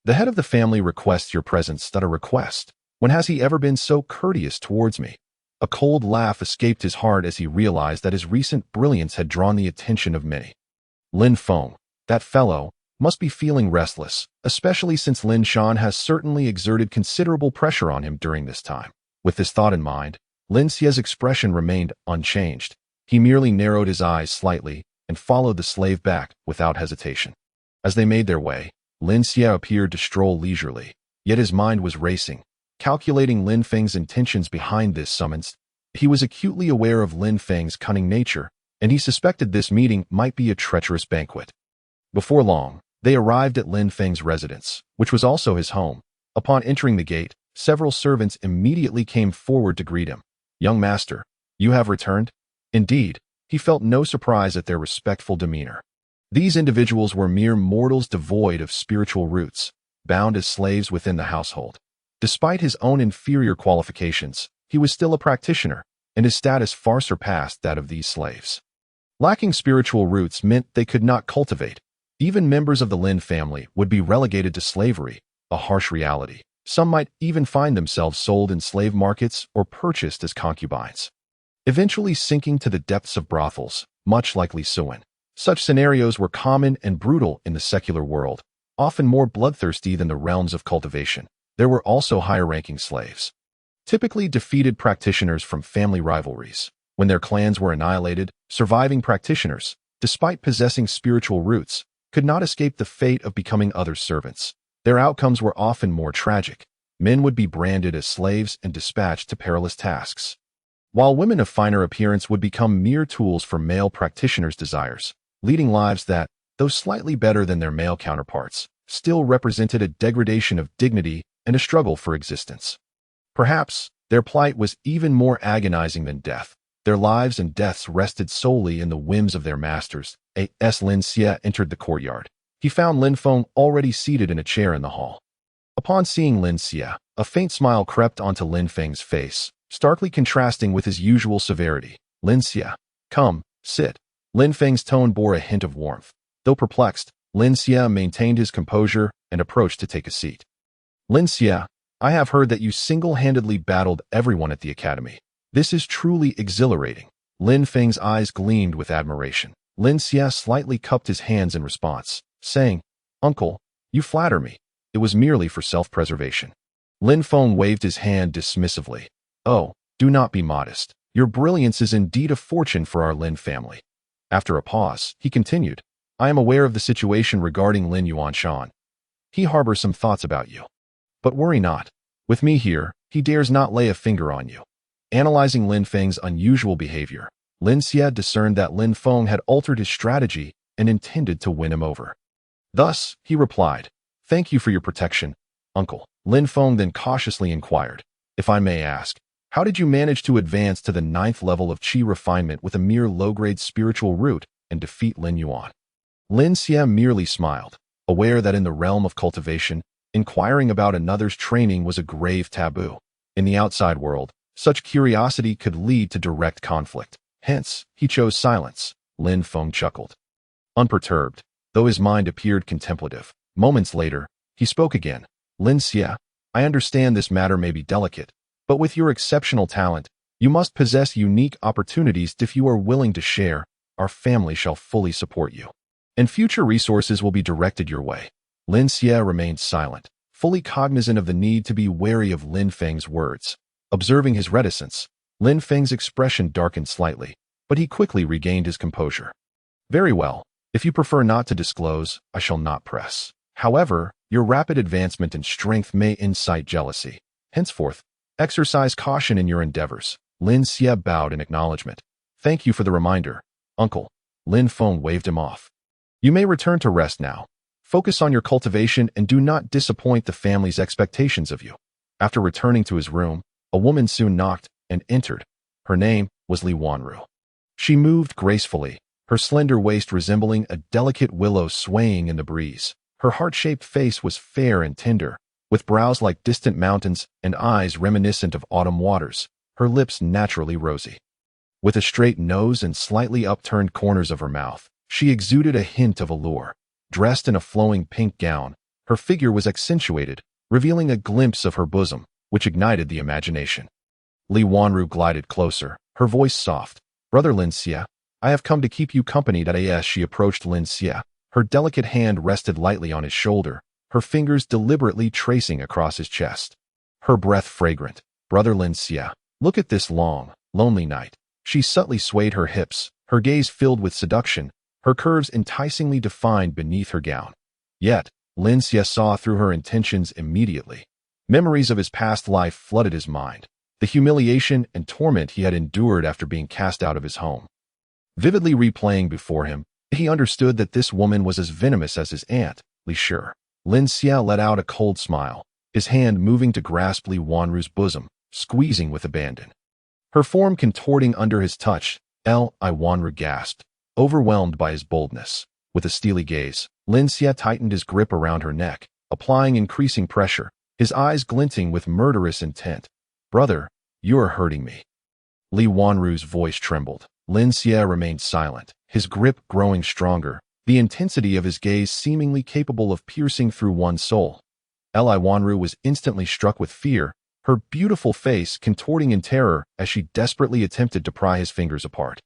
A: the head of the family requests your presence." "That a request? When has he ever been so courteous towards me?" A cold laugh escaped his heart as he realized that his recent brilliance had drawn the attention of many. Lin Feng, that fellow, must be feeling restless, especially since Lin Shan has certainly exerted considerable pressure on him during this time. With this thought in mind, Lin Xia's expression remained unchanged. He merely narrowed his eyes slightly and followed the slave back without hesitation. As they made their way, Lin Xia appeared to stroll leisurely, yet his mind was racing, calculating Lin Feng's intentions behind this summons. He was acutely aware of Lin Feng's cunning nature, and he suspected this meeting might be a treacherous banquet. Before long, they arrived at Lin Feng's residence, which was also his home. Upon entering the gate, several servants immediately came forward to greet him. "Young master, you have returned?" Indeed, he felt no surprise at their respectful demeanor. These individuals were mere mortals devoid of spiritual roots, bound as slaves within the household. Despite his own inferior qualifications, he was still a practitioner, and his status far surpassed that of these slaves. Lacking spiritual roots meant they could not cultivate. Even members of the Lin family would be relegated to slavery, a harsh reality. Some might even find themselves sold in slave markets or purchased as concubines, eventually sinking to the depths of brothels, much like Li Suan. Such scenarios were common and brutal in the secular world, often more bloodthirsty than the realms of cultivation. There were also higher-ranking slaves, typically defeated practitioners from family rivalries. When their clans were annihilated, surviving practitioners, despite possessing spiritual roots, could not escape the fate of becoming others' servants. Their outcomes were often more tragic. Men would be branded as slaves and dispatched to perilous tasks, while women of finer appearance would become mere tools for male practitioners' desires, leading lives that, though slightly better than their male counterparts, still represented a degradation of dignity and a struggle for existence. Perhaps, their plight was even more agonizing than death. Their lives and deaths rested solely in the whims of their masters. As Lin Xia entered the courtyard, he found Lin Feng already seated in a chair in the hall. Upon seeing Lin Xia, a faint smile crept onto Lin Feng's face, starkly contrasting with his usual severity. "Lin Xia, come, sit." Lin Feng's tone bore a hint of warmth. Though perplexed, Lin Xia maintained his composure and approached to take a seat. "Lin Xia, I have heard that you single-handedly battled everyone at the academy. This is truly exhilarating." Lin Feng's eyes gleamed with admiration. Lin Xia slightly cupped his hands in response, saying, "Uncle, you flatter me. It was merely for self-preservation." Lin Feng waved his hand dismissively. "Oh, do not be modest. Your brilliance is indeed a fortune for our Lin family." After a pause, he continued, "I am aware of the situation regarding Lin Yuanshan. He harbors some thoughts about you. But worry not. With me here, he dares not lay a finger on you." Analyzing Lin Feng's unusual behavior, Lin Xia discerned that Lin Feng had altered his strategy and intended to win him over. Thus, he replied, "Thank you for your protection, uncle." Lin Feng then cautiously inquired, "If I may ask, how did you manage to advance to the 9th level of qi refinement with a mere low-grade spiritual root and defeat Lin Yuan?" Lin Xia merely smiled, aware that in the realm of cultivation, inquiring about another's training was a grave taboo. In the outside world, such curiosity could lead to direct conflict. Hence, he chose silence. Lin Feng chuckled. Unperturbed, though his mind appeared contemplative, moments later, he spoke again. "Lin Xia, I understand this matter may be delicate, but with your exceptional talent, you must possess unique opportunities. If you are willing to share, our family shall fully support you, and future resources will be directed your way." Lin Xia remained silent, fully cognizant of the need to be wary of Lin Feng's words. Observing his reticence, Lin Feng's expression darkened slightly, but he quickly regained his composure. "Very well. If you prefer not to disclose, I shall not press. However, your rapid advancement in strength may incite jealousy. Henceforth, Exercise caution in your endeavors. Lin Xie bowed in acknowledgement. Thank you for the reminder, uncle. Lin Feng waved him off. You may return to rest now. Focus on your cultivation and do not disappoint the family's expectations of you. After returning to his room, a woman soon knocked and entered. Her name was Li Wanru. She moved gracefully, her slender waist resembling a delicate willow swaying in the breeze. Her heart-shaped face was fair and tender, with brows like distant mountains and eyes reminiscent of autumn waters, her lips naturally rosy. With a straight nose and slightly upturned corners of her mouth, she exuded a hint of allure. Dressed in a flowing pink gown, her figure was accentuated, revealing a glimpse of her bosom, which ignited the imagination. Li Wanru glided closer, her voice soft. Brother Lin Xie, I have come to keep you company. As she approached Lin Xie, her delicate hand rested lightly on his shoulder, her fingers deliberately tracing across his chest. Her breath fragrant. Brother Lin Xie, look at this long, lonely night. She subtly swayed her hips, her gaze filled with seduction, her curves enticingly defined beneath her gown. Yet, Lin Xie saw through her intentions immediately. Memories of his past life flooded his mind, the humiliation and torment he had endured after being cast out of his home. Vividly replaying before him, he understood that this woman was as venomous as his aunt, Li Shi. Lin Xie let out a cold smile, his hand moving to grasp Li Wanru's bosom, squeezing with abandon. Her form contorting under his touch, Li Wanru gasped, overwhelmed by his boldness. With a steely gaze, Lin Xie tightened his grip around her neck, applying increasing pressure, his eyes glinting with murderous intent. Brother, you are hurting me. Li Wanru's voice trembled. Lin Xie remained silent, his grip growing stronger, the intensity of his gaze seemingly capable of piercing through one's soul. Li Wanru was instantly struck with fear, her beautiful face contorting in terror as she desperately attempted to pry his fingers apart.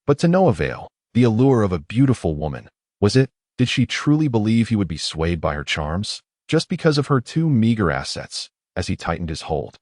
A: But to no avail. The allure of a beautiful woman. Was it? Did she truly believe he would be swayed by her charms? Just because of her too meager assets, as he tightened his hold.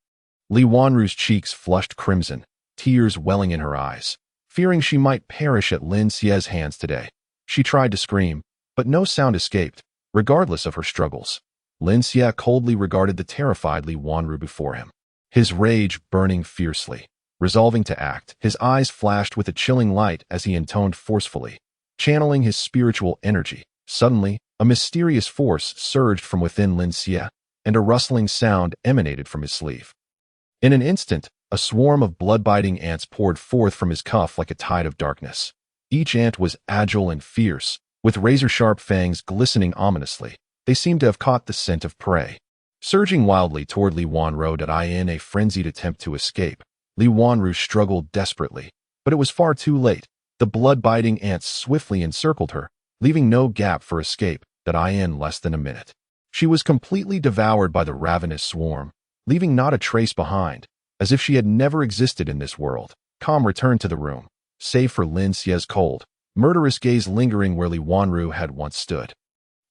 A: Li Wanru's cheeks flushed crimson, tears welling in her eyes. Fearing she might perish at Lin Xie's hands today, she tried to scream, but no sound escaped, regardless of her struggles. Lin Xie coldly regarded the terrified Li Wanru before him, his rage burning fiercely. Resolving to act, his eyes flashed with a chilling light as he intoned forcefully, channeling his spiritual energy. Suddenly, a mysterious force surged from within Lin Xie, and a rustling sound emanated from his sleeve. In an instant, a swarm of blood-biting ants poured forth from his cuff like a tide of darkness. Each ant was agile and fierce, with razor-sharp fangs glistening ominously. They seemed to have caught the scent of prey. Surging wildly toward Li Wanru in a frenzied attempt to escape, Li Wanru struggled desperately, but it was far too late. The blood-biting ants swiftly encircled her, leaving no gap for escape, in less than a minute. She was completely devoured by the ravenous swarm, leaving not a trace behind, as if she had never existed in this world. Calm returned to the room, save for Lin Xie's cold, murderous gaze lingering where Li Wanru had once stood.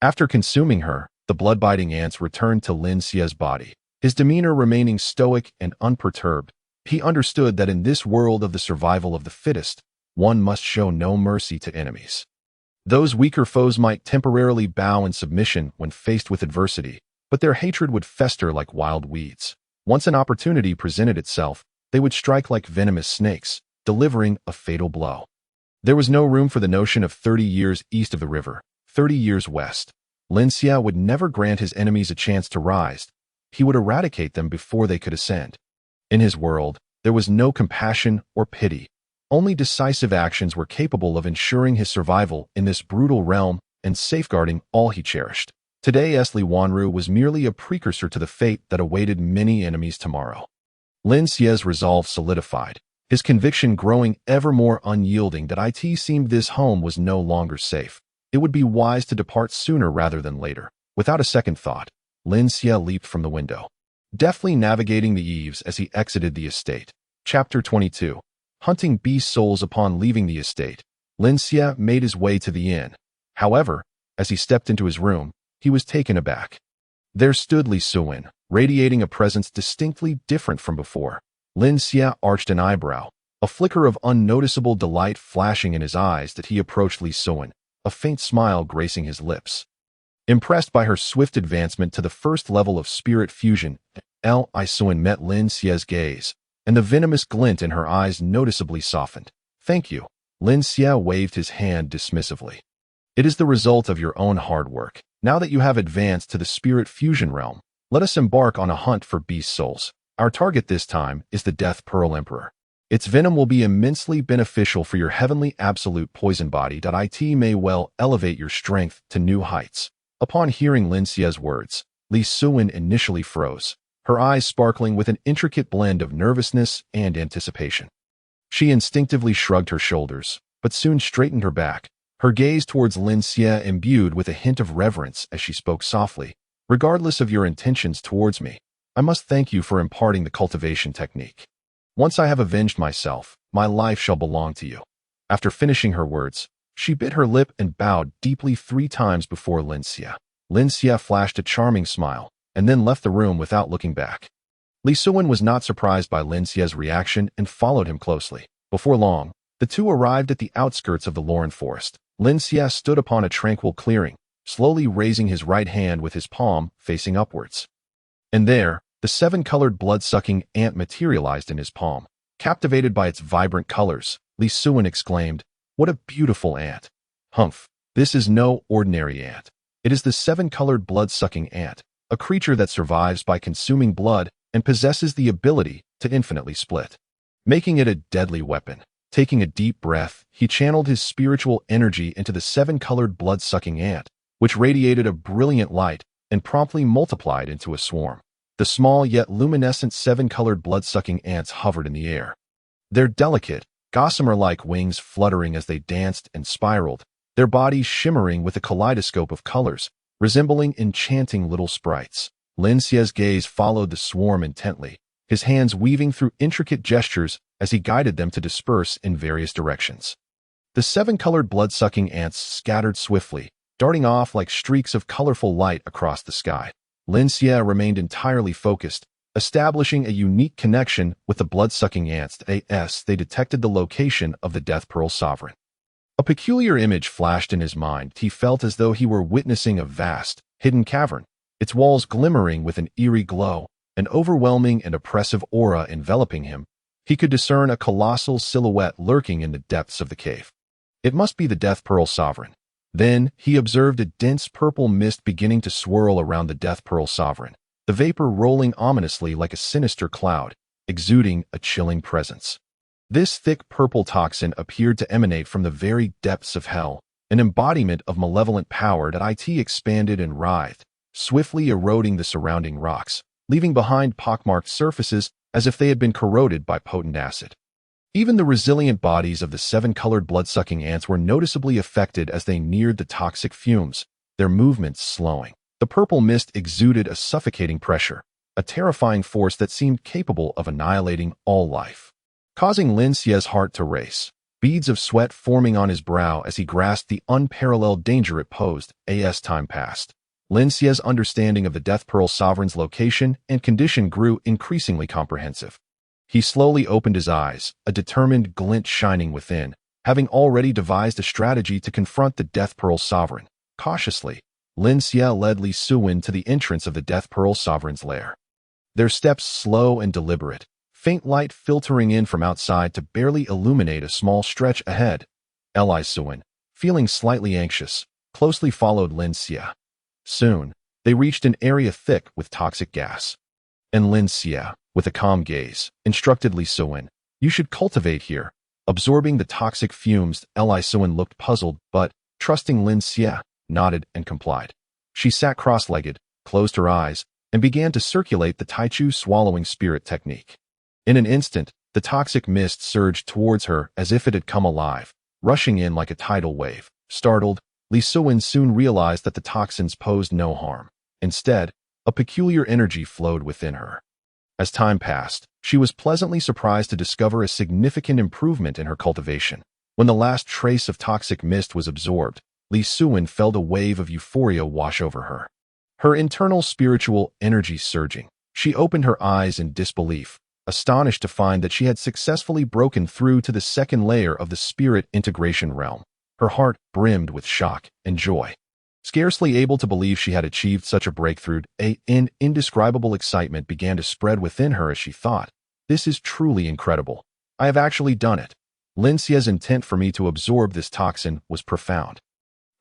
A: After consuming her, the blood-biting ants returned to Lin Xie's body, his demeanor remaining stoic and unperturbed. He understood that in this world of the survival of the fittest, one must show no mercy to enemies. Those weaker foes might temporarily bow in submission when faced with adversity, but their hatred would fester like wild weeds. Once an opportunity presented itself, they would strike like venomous snakes, delivering a fatal blow. There was no room for the notion of 30 years east of the river, 30 years west. Lin Xie would never grant his enemies a chance to rise. He would eradicate them before they could ascend. In his world, there was no compassion or pity. Only decisive actions were capable of ensuring his survival in this brutal realm and safeguarding all he cherished. Today, Li Wanru was merely a precursor to the fate that awaited many enemies tomorrow. Lin Xie's resolve solidified, his conviction growing ever more unyielding that it seemed this home was no longer safe. It would be wise to depart sooner rather than later. Without a second thought, Lin Xie leaped from the window, deftly navigating the eaves as he exited the estate. Chapter 22. Hunting beast souls. Upon leaving the estate, Lin Xie made his way to the inn. However, as he stepped into his room, he was taken aback. There stood Li Suwen, radiating a presence distinctly different from before. Lin Xie arched an eyebrow, a flicker of unnoticeable delight flashing in his eyes that he approached Li Suwen, a faint smile gracing his lips. Impressed by her swift advancement to the first level of spirit fusion, Li Suan met Lin Xie's gaze, and the venomous glint in her eyes noticeably softened. "Thank you." Lin Xie waved his hand dismissively. "It is the result of your own hard work. Now that you have advanced to the spirit fusion realm, let us embark on a hunt for beast souls. Our target this time is the Death Pearl Emperor. Its venom will be immensely beneficial for your heavenly absolute poison body. It may well elevate your strength to new heights." Upon hearing Lin Xie's words, Li Suan initially froze, her eyes sparkling with an intricate blend of nervousness and anticipation. She instinctively shrugged her shoulders, but soon straightened her back, her gaze towards Lin Xie imbued with a hint of reverence as she spoke softly. "Regardless of your intentions towards me, I must thank you for imparting the cultivation technique. Once I have avenged myself, my life shall belong to you." After finishing her words, she bit her lip and bowed deeply 3 times before Lin Xie. Lin Xie flashed a charming smile, and then left the room without looking back. Li Suan was not surprised by Lin Xie's reaction and followed him closely. Before long, the two arrived at the outskirts of the Lauren forest. Lin Xie stood upon a tranquil clearing, slowly raising his right hand with his palm facing upwards. And there, the 7-colored blood-sucking ant materialized in his palm. Captivated by its vibrant colors, Li Suan exclaimed, "What a beautiful ant! Humph, this is no ordinary ant. It is the 7-colored blood-sucking ant, a creature that survives by consuming blood and possesses the ability to infinitely split, making it a deadly weapon." Taking a deep breath, he channeled his spiritual energy into the 7-colored blood-sucking ant, which radiated a brilliant light and promptly multiplied into a swarm. The small yet luminescent 7-colored blood-sucking ants hovered in the air, their delicate, gossamer-like wings fluttering as they danced and spiraled, their bodies shimmering with a kaleidoscope of colors, resembling enchanting little sprites. Lin Xie's gaze followed the swarm intently, his hands weaving through intricate gestures as he guided them to disperse in various directions. The 7-colored blood-sucking ants scattered swiftly, darting off like streaks of colorful light across the sky. Lin Xie remained entirely focused, establishing a unique connection with the blood-sucking ants as they detected the location of the Death Pearl Sovereign. A peculiar image flashed in his mind. He felt as though he were witnessing a vast, hidden cavern, its walls glimmering with an eerie glow, an overwhelming and oppressive aura enveloping him. He could discern a colossal silhouette lurking in the depths of the cave. It must be the Death Pearl Sovereign. Then he observed a dense purple mist beginning to swirl around the Death Pearl Sovereign, the vapor rolling ominously like a sinister cloud, exuding a chilling presence. This thick purple toxin appeared to emanate from the very depths of hell, an embodiment of malevolent power that expanded and writhed, swiftly eroding the surrounding rocks, leaving behind pockmarked surfaces as if they had been corroded by potent acid. Even the resilient bodies of the 7-colored blood-sucking ants were noticeably affected as they neared the toxic fumes, their movements slowing. The purple mist exuded a suffocating pressure, a terrifying force that seemed capable of annihilating all life, causing Lin Xie's heart to race, beads of sweat forming on his brow as he grasped the unparalleled danger it posed. As time passed, Lin Xie's understanding of the Death Pearl Sovereign's location and condition grew increasingly comprehensive. He slowly opened his eyes, a determined glint shining within, having already devised a strategy to confront the Death Pearl Sovereign. Cautiously, Lin Xie led Li Suan to the entrance of the Death Pearl Sovereign's lair. Their steps slow and deliberate, faint light filtering in from outside to barely illuminate a small stretch ahead. Li Suan, feeling slightly anxious, closely followed Lin Xie. Soon, they reached an area thick with toxic gas. And Lin Xie, with a calm gaze, instructed Li Suan, "You should cultivate here." Absorbing the toxic fumes, Li Suan looked puzzled, but, trusting Lin Xie, nodded and complied. She sat cross-legged, closed her eyes, and began to circulate the Taichu swallowing spirit technique. In an instant, the toxic mist surged towards her as if it had come alive, rushing in like a tidal wave. Startled, Li Suan soon realized that the toxins posed no harm. Instead, a peculiar energy flowed within her. As time passed, she was pleasantly surprised to discover a significant improvement in her cultivation. When the last trace of toxic mist was absorbed, Li Suan felt a wave of euphoria wash over her. Her internal spiritual energy surging, she opened her eyes in disbelief, astonished to find that she had successfully broken through to the second layer of the spirit integration realm. Her heart brimmed with shock and joy. Scarcely able to believe she had achieved such a breakthrough, an indescribable excitement began to spread within her as she thought, "This is truly incredible. I have actually done it." Lin Xia's intent for me to absorb this toxin was profound.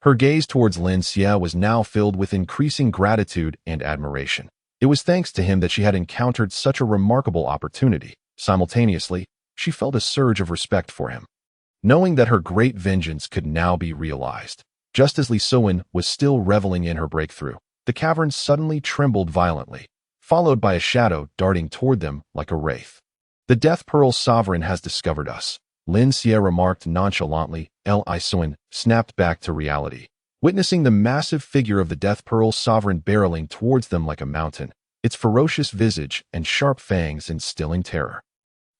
A: Her gaze towards Lin Xia was now filled with increasing gratitude and admiration. It was thanks to him that she had encountered such a remarkable opportunity. Simultaneously, she felt a surge of respect for him, knowing that her great vengeance could now be realized. Just as Li Suan was still reveling in her breakthrough, the cavern suddenly trembled violently, followed by a shadow darting toward them like a wraith. "The Death Pearl Sovereign has discovered us," Lin Xia remarked nonchalantly. Li Suan snapped back to reality, witnessing the massive figure of the Death Pearl Sovereign barreling towards them like a mountain, its ferocious visage and sharp fangs instilling terror.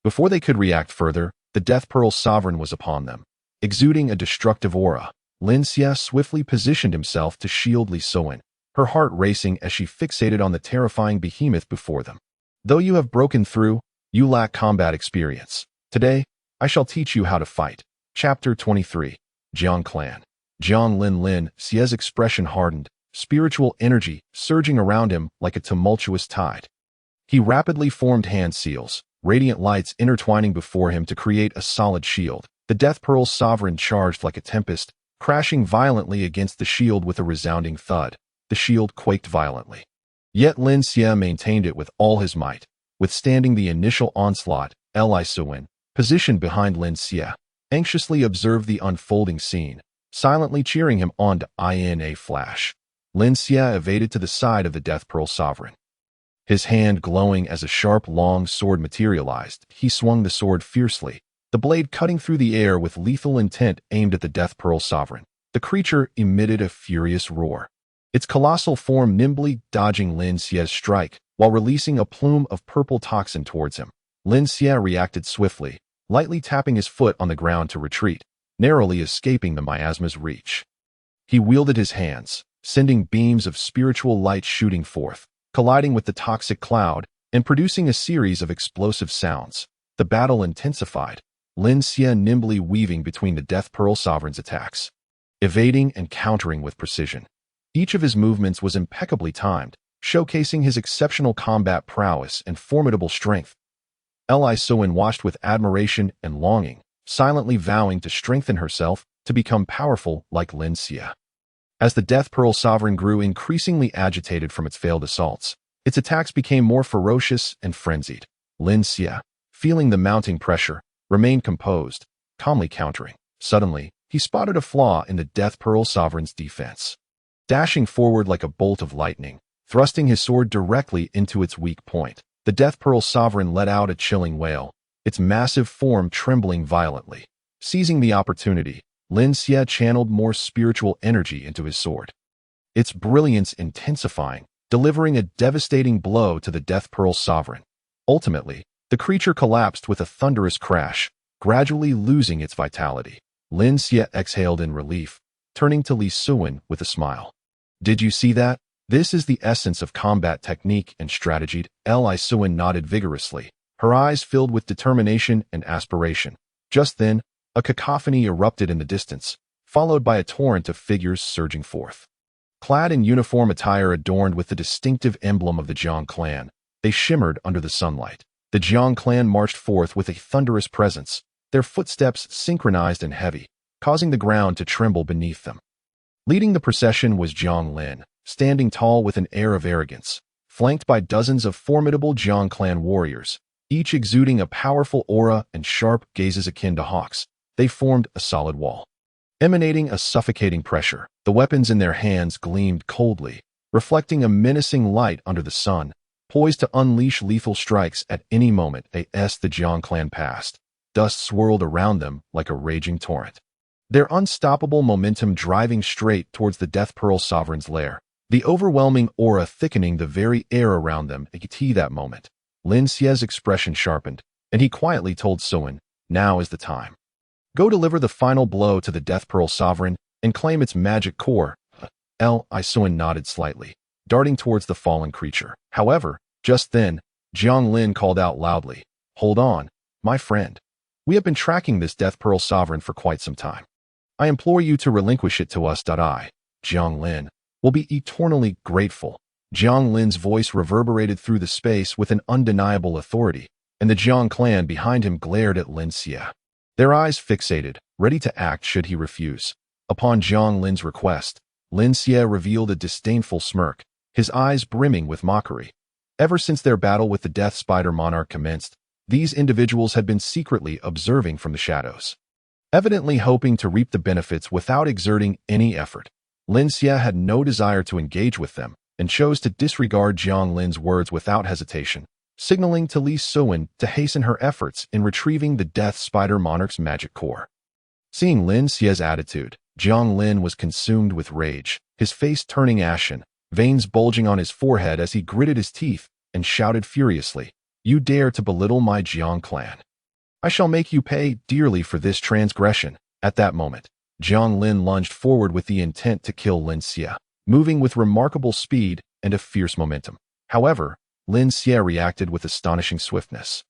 A: Before they could react further, the Death Pearl Sovereign was upon them, exuding a destructive aura. Lin Xia swiftly positioned himself to shield Li Suan, her heart racing as she fixated on the terrifying behemoth before them. "Though you have broken through, you lack combat experience. Today, I shall teach you how to fight." Chapter 23. Jiang Clan. Jiang Lin Xia's expression hardened, spiritual energy surging around him like a tumultuous tide. He rapidly formed hand seals, radiant lights intertwining before him to create a solid shield. The Death Pearl Sovereign charged like a tempest, crashing violently against the shield with a resounding thud. The shield quaked violently. Yet Lin Xia maintained it with all his might, withstanding the initial onslaught. Li Suan, positioned behind Lin Xia, anxiously observed the unfolding scene, silently cheering him on to in a flash. Lin Xia evaded to the side of the Death Pearl Sovereign. His hand glowing as a sharp, long sword materialized, he swung the sword fiercely, the blade cutting through the air with lethal intent aimed at the Death Pearl Sovereign. The creature emitted a furious roar, its colossal form nimbly dodging Lin Xia's strike while releasing a plume of purple toxin towards him. Lin Xia reacted swiftly, lightly tapping his foot on the ground to retreat, narrowly escaping the miasma's reach. He wielded his hands, sending beams of spiritual light shooting forth, colliding with the toxic cloud and producing a series of explosive sounds. The battle intensified, Lin Xia nimbly weaving between the Death Pearl Sovereign's attacks, evading and countering with precision. Each of his movements was impeccably timed, showcasing his exceptional combat prowess and formidable strength. Li Suan watched with admiration and longing, silently vowing to strengthen herself to become powerful like Lin Xia. As the Death Pearl Sovereign grew increasingly agitated from its failed assaults, its attacks became more ferocious and frenzied. Lin Xia, feeling the mounting pressure, remained composed, calmly countering. Suddenly, he spotted a flaw in the Death Pearl Sovereign's defense. Dashing forward like a bolt of lightning, thrusting his sword directly into its weak point, the Death Pearl Sovereign let out a chilling wail, its massive form trembling violently. Seizing the opportunity, Lin Xia channeled more spiritual energy into his sword, its brilliance intensifying, delivering a devastating blow to the Death Pearl Sovereign. Ultimately, the creature collapsed with a thunderous crash, gradually losing its vitality. Lin Xia exhaled in relief, turning to Li Suan with a smile. "Did you see that? This is the essence of combat technique and strategy." Li Suan nodded vigorously, her eyes filled with determination and aspiration. Just then, a cacophony erupted in the distance, followed by a torrent of figures surging forth. Clad in uniform attire adorned with the distinctive emblem of the Jiang clan, they shimmered under the sunlight. The Jiang clan marched forth with a thunderous presence, their footsteps synchronized and heavy, causing the ground to tremble beneath them. Leading the procession was Jiang Lin, standing tall with an air of arrogance, flanked by dozens of formidable Jiang clan warriors, each exuding a powerful aura and sharp gazes akin to hawks. They formed a solid wall, emanating a suffocating pressure. The weapons in their hands gleamed coldly, reflecting a menacing light under the sun, poised to unleash lethal strikes at any moment. As the Jiang clan passed, dust swirled around them like a raging torrent, their unstoppable momentum driving straight towards the Death Pearl Sovereign's lair, the overwhelming aura thickening the very air around them. At that moment, Lin Xia's expression sharpened, and he quietly told Suan, "Now is the time. Go deliver the final blow to the Death Pearl Sovereign and claim its magic core." Li Suan nodded slightly, darting towards the fallen creature. However, just then, Jiang Lin called out loudly, "Hold on, my friend. We have been tracking this Death Pearl Sovereign for quite some time. I implore you to relinquish it to us." Jiang Lin, will be eternally grateful. Jiang Lin's voice reverberated through the space with an undeniable authority, and the Jiang clan behind him glared at Lin Xie. Their eyes fixated, ready to act should he refuse. Upon Jiang Lin's request, Lin Xie revealed a disdainful smirk, his eyes brimming with mockery. Ever since their battle with the Death Spider Monarch commenced, these individuals had been secretly observing from the shadows, evidently hoping to reap the benefits without exerting any effort. Lin Xie had no desire to engage with them, and chose to disregard Jiang Lin's words without hesitation, signaling to Li Suwen to hasten her efforts in retrieving the Death Spider Monarch's magic core. Seeing Lin Xie's attitude, Jiang Lin was consumed with rage, his face turning ashen, veins bulging on his forehead as he gritted his teeth and shouted furiously, "You dare to belittle my Jiang clan? I shall make you pay dearly for this transgression." At that moment, Jiang Lin lunged forward with the intent to kill Lin Xie, moving with remarkable speed and a fierce momentum. However, Lin Xie reacted with astonishing swiftness,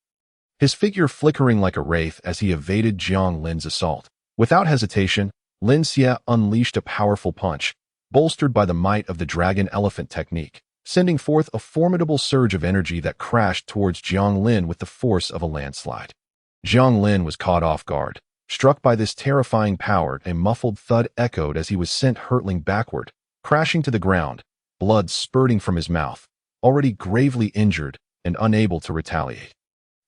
A: his figure flickering like a wraith as he evaded Jiang Lin's assault. Without hesitation, Lin Xie unleashed a powerful punch, bolstered by the might of the dragon elephant technique, sending forth a formidable surge of energy that crashed towards Jiang Lin with the force of a landslide. Jiang Lin was caught off guard. Struck by this terrifying power, a muffled thud echoed as he was sent hurtling backward, crashing to the ground, blood spurting from his mouth, already gravely injured and unable to retaliate.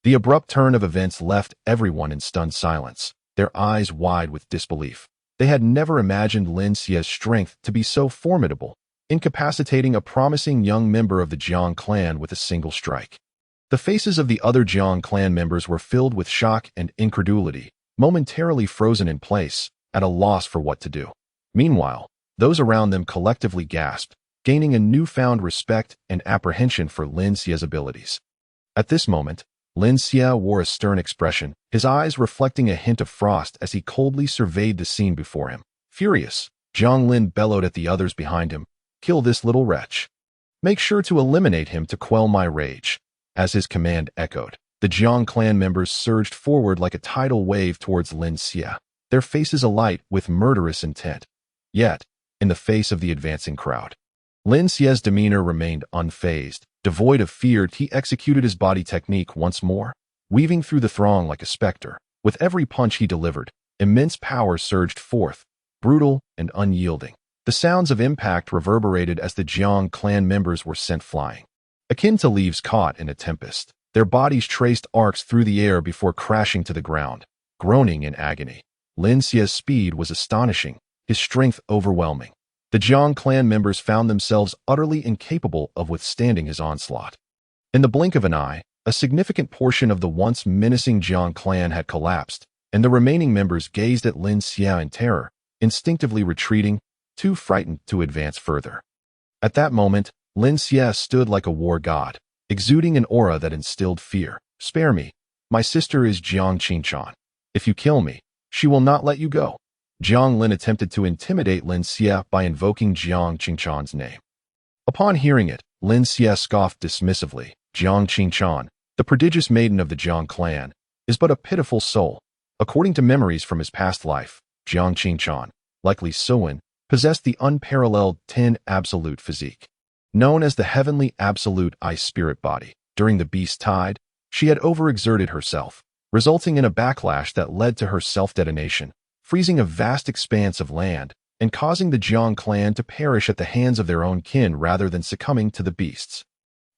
A: The abrupt turn of events left everyone in stunned silence, their eyes wide with disbelief. They had never imagined Lin Xie's strength to be so formidable, incapacitating a promising young member of the Jiang clan with a single strike. The faces of the other Jiang clan members were filled with shock and incredulity, momentarily frozen in place, at a loss for what to do. Meanwhile, those around them collectively gasped, gaining a newfound respect and apprehension for Lin Xie's abilities. At this moment, Lin Xie wore a stern expression, his eyes reflecting a hint of frost as he coldly surveyed the scene before him. Furious, Jiang Lin bellowed at the others behind him, "Kill this little wretch. Make sure to eliminate him to quell my rage." As his command echoed, the Jiang clan members surged forward like a tidal wave towards Lin Xie, their faces alight with murderous intent. Yet, in the face of the advancing crowd, Lin Xie's demeanor remained unfazed. Devoid of fear, he executed his body technique once more, weaving through the throng like a specter. With every punch he delivered, immense power surged forth, brutal and unyielding. The sounds of impact reverberated as the Jiang clan members were sent flying, akin to leaves caught in a tempest. Their bodies traced arcs through the air before crashing to the ground, groaning in agony. Lin Xie's speed was astonishing, his strength overwhelming. The Jiang clan members found themselves utterly incapable of withstanding his onslaught. In the blink of an eye, a significant portion of the once menacing Jiang clan had collapsed, and the remaining members gazed at Lin Xie in terror, instinctively retreating, too frightened to advance further. At that moment, Lin Xie stood like a war god, exuding an aura that instilled fear. "Spare me. My sister is Jiang Qinchan. If you kill me, she will not let you go." Jiang Lin attempted to intimidate Lin Xie by invoking Jiang Qinchan's name. Upon hearing it, Lin Xie scoffed dismissively. "Jiang Qinchan, the prodigious maiden of the Jiang clan, is but a pitiful soul." According to memories from his past life, Jiang Qinchan, like Li Suwen, possessed the unparalleled 10 absolute physique. Known as the heavenly absolute ice spirit body, during the beast tide, she had overexerted herself, resulting in a backlash that led to her self-detonation, freezing a vast expanse of land and causing the Jiang clan to perish at the hands of their own kin rather than succumbing to the beasts.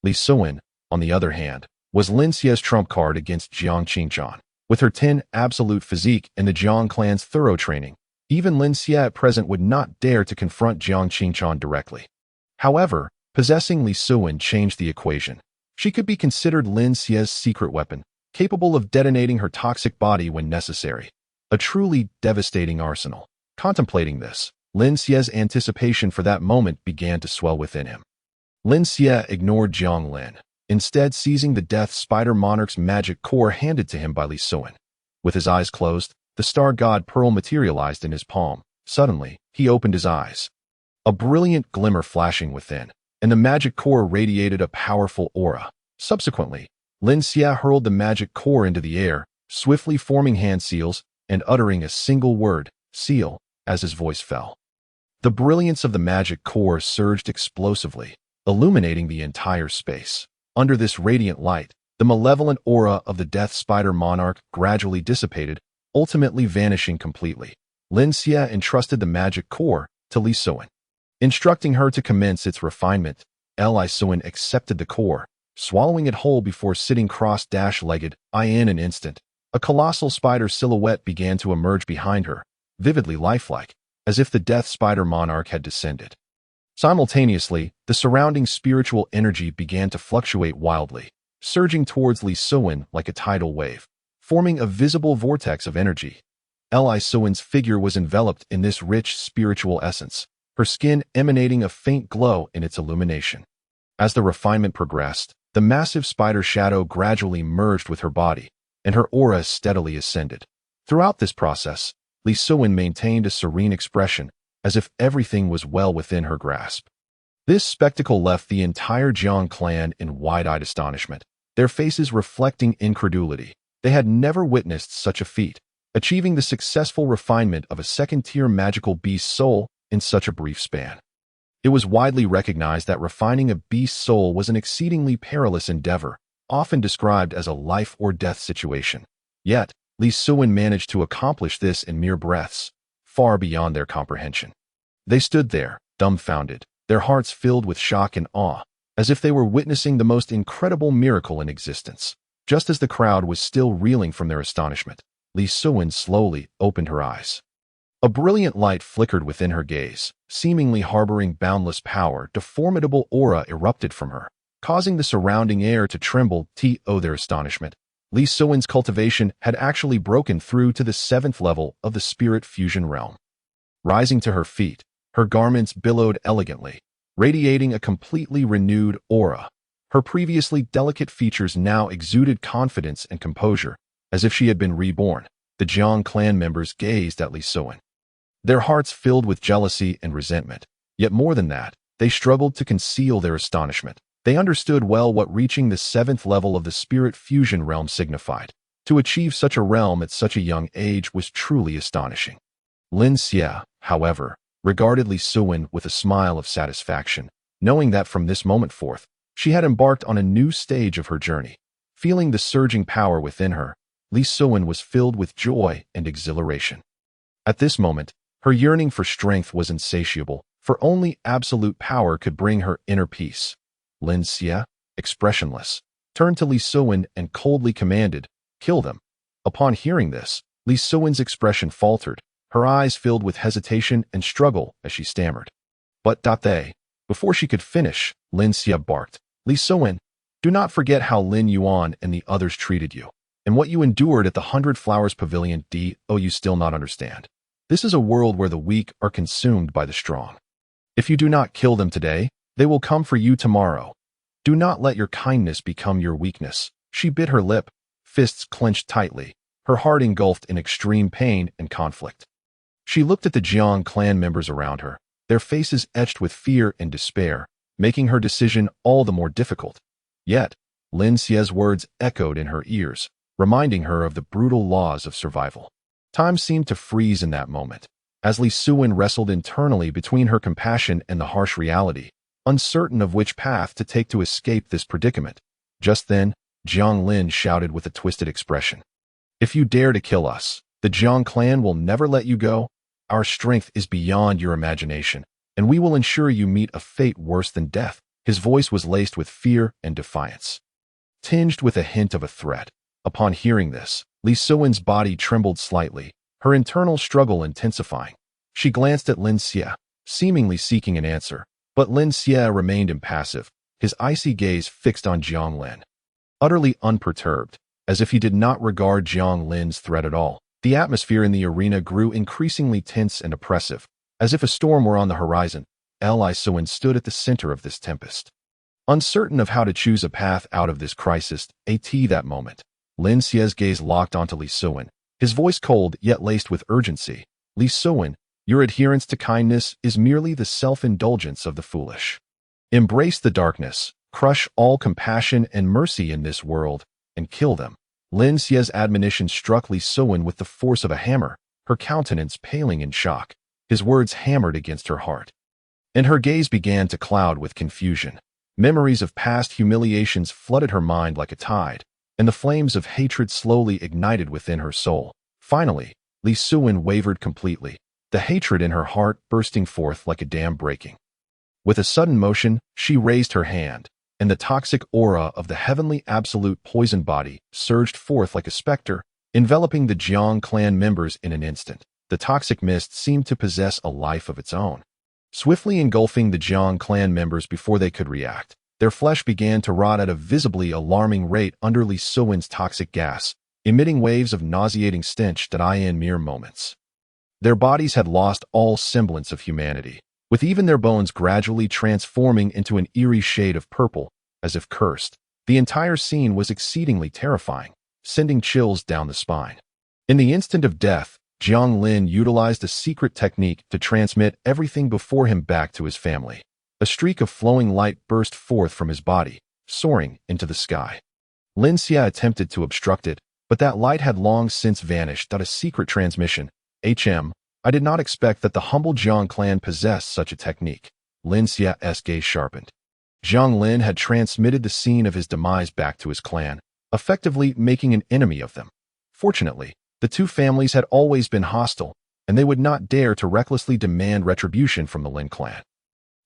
A: Li Suwen, on the other hand, was Lin Xie's trump card against Jiang Qinchan. With her 10 absolute physique and the Jiang clan's thorough training, even Lin Xie at present would not dare to confront Jiang Qinchan directly. However, possessing Li Suwen changed the equation. She could be considered Lin Xie's secret weapon, capable of detonating her toxic body when necessary. A truly devastating arsenal. Contemplating this, Lin Xie's anticipation for that moment began to swell within him. Lin Xie ignored Jiang Lin, instead seizing the Death Spider Monarch's magic core handed to him by Li Suwen. With his eyes closed, the star god pearl materialized in his palm. Suddenly, he opened his eyes, a brilliant glimmer flashing within, and the magic core radiated a powerful aura. Subsequently, Lin Xie hurled the magic core into the air, swiftly forming hand seals and uttering a single word, "seal," as his voice fell. The brilliance of the magic core surged explosively, illuminating the entire space. Under this radiant light, the malevolent aura of the Death Spider Monarch gradually dissipated, ultimately vanishing completely. Lin Xie entrusted the magic core to Li Suan, instructing her to commence its refinement. Li Suan accepted the core, swallowing it whole before sitting cross-legged. In an instant, a colossal spider silhouette began to emerge behind her, vividly lifelike, as if the Death Spider Monarch had descended. Simultaneously, the surrounding spiritual energy began to fluctuate wildly, surging towards Li Suan like a tidal wave, forming a visible vortex of energy. Li Suan's figure was enveloped in this rich spiritual essence, her skin emanating a faint glow in its illumination. As the refinement progressed, the massive spider shadow gradually merged with her body, and her aura steadily ascended. Throughout this process, Li Suan maintained a serene expression, as if everything was well within her grasp. This spectacle left the entire Jiang clan in wide-eyed astonishment, their faces reflecting incredulity. They had never witnessed such a feat, achieving the successful refinement of a second-tier magical beast soul in such a brief span. It was widely recognized that refining a beast soul was an exceedingly perilous endeavor, often described as a life-or-death situation. Yet, Li Suan managed to accomplish this in mere breaths, far beyond their comprehension. They stood there, dumbfounded, their hearts filled with shock and awe, as if they were witnessing the most incredible miracle in existence. Just as the crowd was still reeling from their astonishment, Li Suan slowly opened her eyes. A brilliant light flickered within her gaze, seemingly harboring boundless power. A formidable aura erupted from her, causing the surrounding air to tremble. Their astonishment, Li Suan's cultivation had actually broken through to the 7th level of the spirit fusion realm. Rising to her feet, her garments billowed elegantly, radiating a completely renewed aura. Her previously delicate features now exuded confidence and composure, as if she had been reborn. The Jiang clan members gazed at Li Suan, their hearts filled with jealousy and resentment. Yet more than that, they struggled to conceal their astonishment. They understood well what reaching the 7th level of the spirit fusion realm signified. To achieve such a realm at such a young age was truly astonishing. Lin Xie, however, regarded Li Suan with a smile of satisfaction, knowing that from this moment forth, she had embarked on a new stage of her journey. Feeling the surging power within her, Li Suan was filled with joy and exhilaration. At this moment, her yearning for strength was insatiable, for only absolute power could bring her inner peace. Lin Xie, expressionless, turned to Li Suan and coldly commanded, "Kill them." Upon hearing this, Li Suan's expression faltered, her eyes filled with hesitation and struggle as she stammered. "But they..." Before she could finish, Lin Xie barked, "Li Suan, do not forget how Lin Yuan and the others treated you, and what you endured at the 100 Flowers Pavilion. You still not understand. This is a world where the weak are consumed by the strong. If you do not kill them today, they will come for you tomorrow. Do not let your kindness become your weakness." She bit her lip, fists clenched tightly, her heart engulfed in extreme pain and conflict. She looked at the Jiang clan members around her, their faces etched with fear and despair, making her decision all the more difficult. Yet, Lin Xie's words echoed in her ears, reminding her of the brutal laws of survival. Time seemed to freeze in that moment, as Li Suan wrestled internally between her compassion and the harsh reality, uncertain of which path to take to escape this predicament. Just then, Jiang Lin shouted with a twisted expression, "If you dare to kill us, the Jiang clan will never let you go. Our strength is beyond your imagination, and we will ensure you meet a fate worse than death." His voice was laced with fear and defiance, tinged with a hint of a threat. Upon hearing this, Li Suan's body trembled slightly, her internal struggle intensifying. She glanced at Lin Xie, seemingly seeking an answer, but Lin Xie remained impassive, his icy gaze fixed on Jiang Lin. Utterly unperturbed, as if he did not regard Jiang Lin's threat at all, the atmosphere in the arena grew increasingly tense and oppressive, as if a storm were on the horizon. Li Suan stood at the center of this tempest, uncertain of how to choose a path out of this crisis. That moment, Lin Xie's gaze locked onto Li Suan, his voice cold yet laced with urgency. "Li Suan, your adherence to kindness is merely the self-indulgence of the foolish. Embrace the darkness, crush all compassion and mercy in this world, and kill them." Lin Xie's admonition struck Li Suan with the force of a hammer, her countenance paling in shock. His words hammered against her heart, and her gaze began to cloud with confusion. Memories of past humiliations flooded her mind like a tide, and the flames of hatred slowly ignited within her soul. Finally, Li Suin wavered completely, the hatred in her heart bursting forth like a dam breaking. With a sudden motion, she raised her hand, and the toxic aura of the heavenly absolute poison body surged forth like a specter, enveloping the Jiang clan members in an instant. The toxic mist seemed to possess a life of its own, swiftly engulfing the Jiang clan members before they could react. Their flesh began to rot at a visibly alarming rate under Li Suin's toxic gas, emitting waves of nauseating stench that die in mere moments. Their bodies had lost all semblance of humanity, with even their bones gradually transforming into an eerie shade of purple, as if cursed. The entire scene was exceedingly terrifying, sending chills down the spine. In the instant of death, Jiang Lin utilized a secret technique to transmit everything before him back to his family. A streak of flowing light burst forth from his body, soaring into the sky. Lin Xia attempted to obstruct it, but that light had long since vanished. A secret transmission. I did not expect that the humble Jiang clan possessed such a technique. Lin Xia's gaze sharpened. Jiang Lin had transmitted the scene of his demise back to his clan, effectively making an enemy of them. Fortunately, the two families had always been hostile, and they would not dare to recklessly demand retribution from the Lin clan.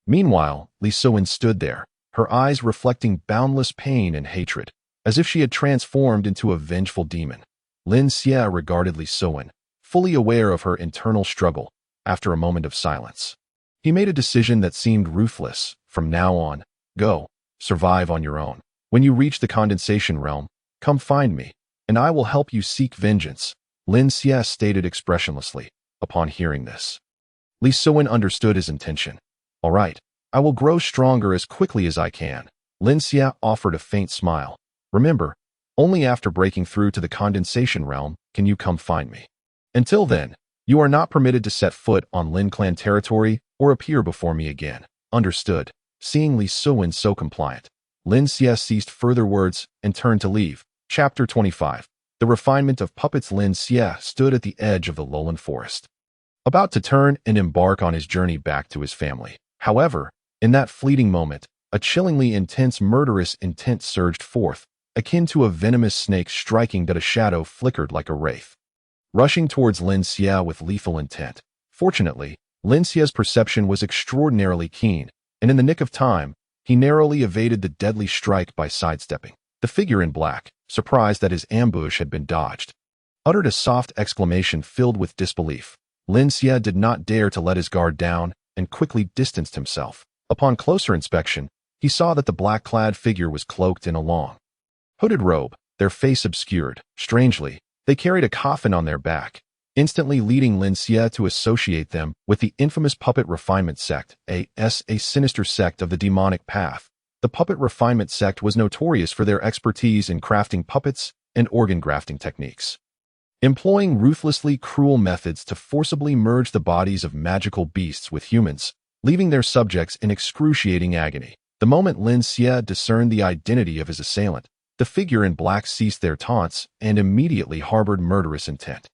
A: Meanwhile, Li Suin stood there, her eyes reflecting boundless pain and hatred, as if she had transformed into a vengeful demon. Lin Xia regarded Li Suin, fully aware of her internal struggle. After a moment of silence, he made a decision that seemed ruthless. From now on, go, survive on your own. When you reach the condensation realm, come find me, and I will help you seek vengeance, Lin Xia stated expressionlessly. Upon hearing this, Li Suin understood his intention. All right, I will grow stronger as quickly as I can. Lin Xia offered a faint smile. Remember, only after breaking through to the condensation realm can you come find me. Until then, you are not permitted to set foot on Lin clan territory or appear before me again. Understood. Seeing Li Suin so compliant, Lin Xia ceased further words and turned to leave. Chapter 25. The refinement of puppets. Lin Xia stood at the edge of the lowland forest, about to turn and embark on his journey back to his family. However, in that fleeting moment, a chillingly intense murderous intent surged forth, akin to a venomous snake striking that a shadow flickered like a wraith, rushing towards Lin Xia with lethal intent. Fortunately, Lin Xia's perception was extraordinarily keen, and in the nick of time, he narrowly evaded the deadly strike by sidestepping. The figure in black, surprised that his ambush had been dodged, uttered a soft exclamation filled with disbelief. Lin Xia did not dare to let his guard down and quickly distanced himself. Upon closer inspection, he saw that the black-clad figure was cloaked in a long, hooded robe, their face obscured. Strangely, they carried a coffin on their back, instantly leading Lin Xia to associate them with the infamous puppet refinement sect, a sinister sect of the demonic path. The puppet refinement sect was notorious for their expertise in crafting puppets and organ grafting techniques, employing ruthlessly cruel methods to forcibly merge the bodies of magical beasts with humans, leaving their subjects in excruciating agony. The moment Lin Xia discerned the identity of his assailant, the figure in black ceased their taunts and immediately harbored murderous intent.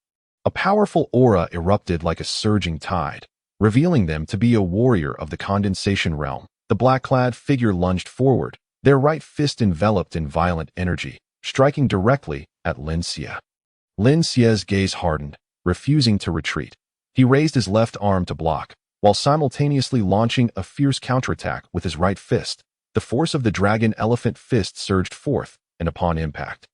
A: A powerful aura erupted like a surging tide, revealing them to be a warrior of the condensation realm. The black-clad figure lunged forward, their right fist enveloped in violent energy, striking directly at Lin Xia. Lin Xia's gaze hardened, refusing to retreat. He raised his left arm to block, while simultaneously launching a fierce counterattack with his right fist. The force of the dragon elephant fist surged forth, and upon impact,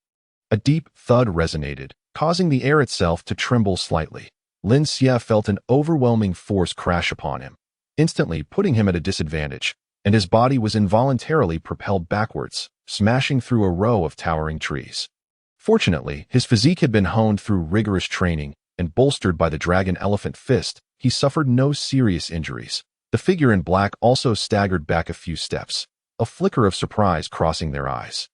A: a deep thud resonated, causing the air itself to tremble slightly. Lin Xia felt an overwhelming force crash upon him, instantly putting him at a disadvantage, and his body was involuntarily propelled backwards, smashing through a row of towering trees. Fortunately, his physique had been honed through rigorous training, and bolstered by the dragon elephant fist, he suffered no serious injuries. The figure in black also staggered back a few steps, a flicker of surprise crossing their eyes.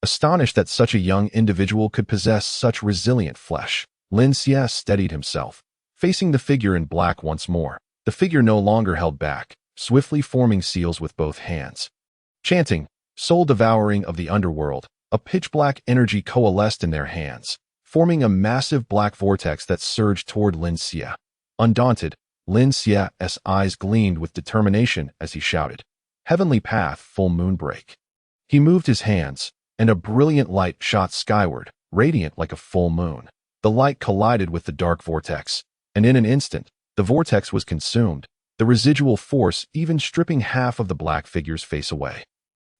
A: Astonished that such a young individual could possess such resilient flesh, Lin Xia steadied himself, facing the figure in black once more. The figure no longer held back, swiftly forming seals with both hands. Chanting, "Soul devouring of the underworld," a pitch-black energy coalesced in their hands, forming a massive black vortex that surged toward Lin Xia. Undaunted, Lin Xia's eyes gleamed with determination as he shouted, "Heavenly path, full moon break." He moved his hands, and a brilliant light shot skyward, radiant like a full moon. The light collided with the dark vortex, and in an instant, the vortex was consumed, the residual force even stripping half of the black figure's face away.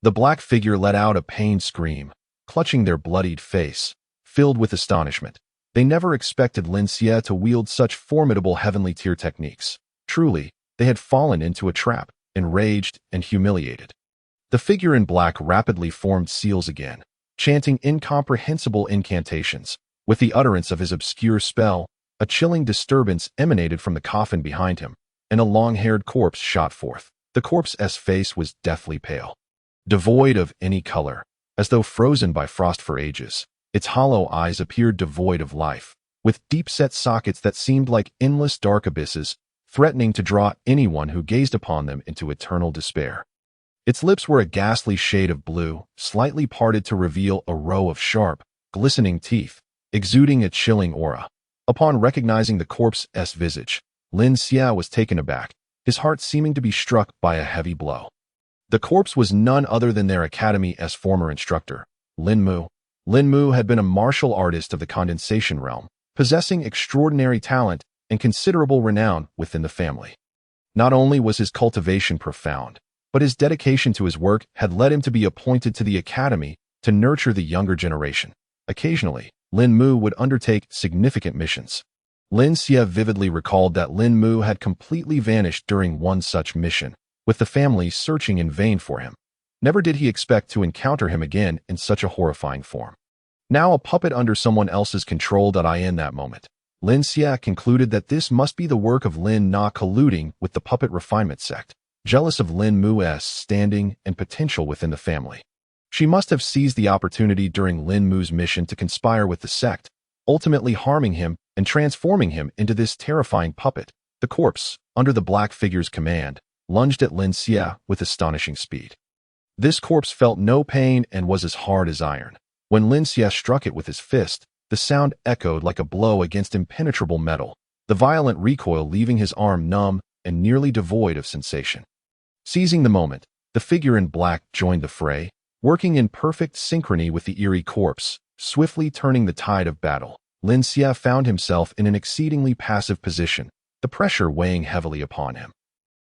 A: The black figure let out a pained scream, clutching their bloodied face, filled with astonishment. They never expected Lin Xia to wield such formidable heavenly tier techniques. Truly, they had fallen into a trap, enraged and humiliated. The figure in black rapidly formed seals again, chanting incomprehensible incantations. With the utterance of his obscure spell, a chilling disturbance emanated from the coffin behind him, and a long-haired corpse shot forth. The corpse's face was deathly pale, devoid of any color, as though frozen by frost for ages. Its hollow eyes appeared devoid of life, with deep-set sockets that seemed like endless dark abysses, threatening to draw anyone who gazed upon them into eternal despair. Its lips were a ghastly shade of blue, slightly parted to reveal a row of sharp, glistening teeth, exuding a chilling aura. Upon recognizing the corpse's visage, Lin Xia was taken aback, his heart seeming to be struck by a heavy blow. The corpse was none other than their academy's former instructor, Lin Mu. Lin Mu had been a martial artist of the condensation realm, possessing extraordinary talent and considerable renown within the family. Not only was his cultivation profound, but his dedication to his work had led him to be appointed to the academy to nurture the younger generation. Occasionally, Lin Mu would undertake significant missions. Lin Xia vividly recalled that Lin Mu had completely vanished during one such mission, with the family searching in vain for him. Never did he expect to encounter him again in such a horrifying form. Now a puppet under someone else's control. In that moment, Lin Xia concluded that this must be the work of Lin Na colluding with the puppet refinement sect, jealous of Lin Mu's standing and potential within the family. She must have seized the opportunity during Lin Mu's mission to conspire with the sect, ultimately harming him and transforming him into this terrifying puppet. The corpse, under the black figure's command, lunged at Lin Xia with astonishing speed. This corpse felt no pain and was as hard as iron. When Lin Xia struck it with his fist, the sound echoed like a blow against impenetrable metal, the violent recoil leaving his arm numb and nearly devoid of sensation. Seizing the moment, the figure in black joined the fray, working in perfect synchrony with the eerie corpse, swiftly turning the tide of battle. Lin Xia found himself in an exceedingly passive position, the pressure weighing heavily upon him.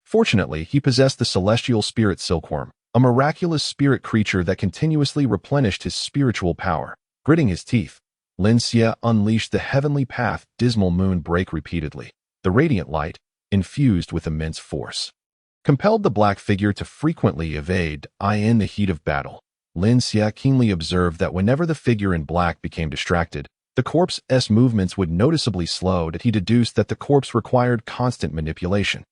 A: Fortunately, he possessed the celestial spirit silkworm, a miraculous spirit creature that continuously replenished his spiritual power. Gritting his teeth, Lin Xia unleashed the heavenly path dismal moon break repeatedly. The radiant light, infused with immense force, compelled the black figure to frequently evade. In the heat of battle, Lin Xia keenly observed that whenever the figure in black became distracted, the corpse's movements would noticeably slow. He deduced that the corpse required constant manipulation,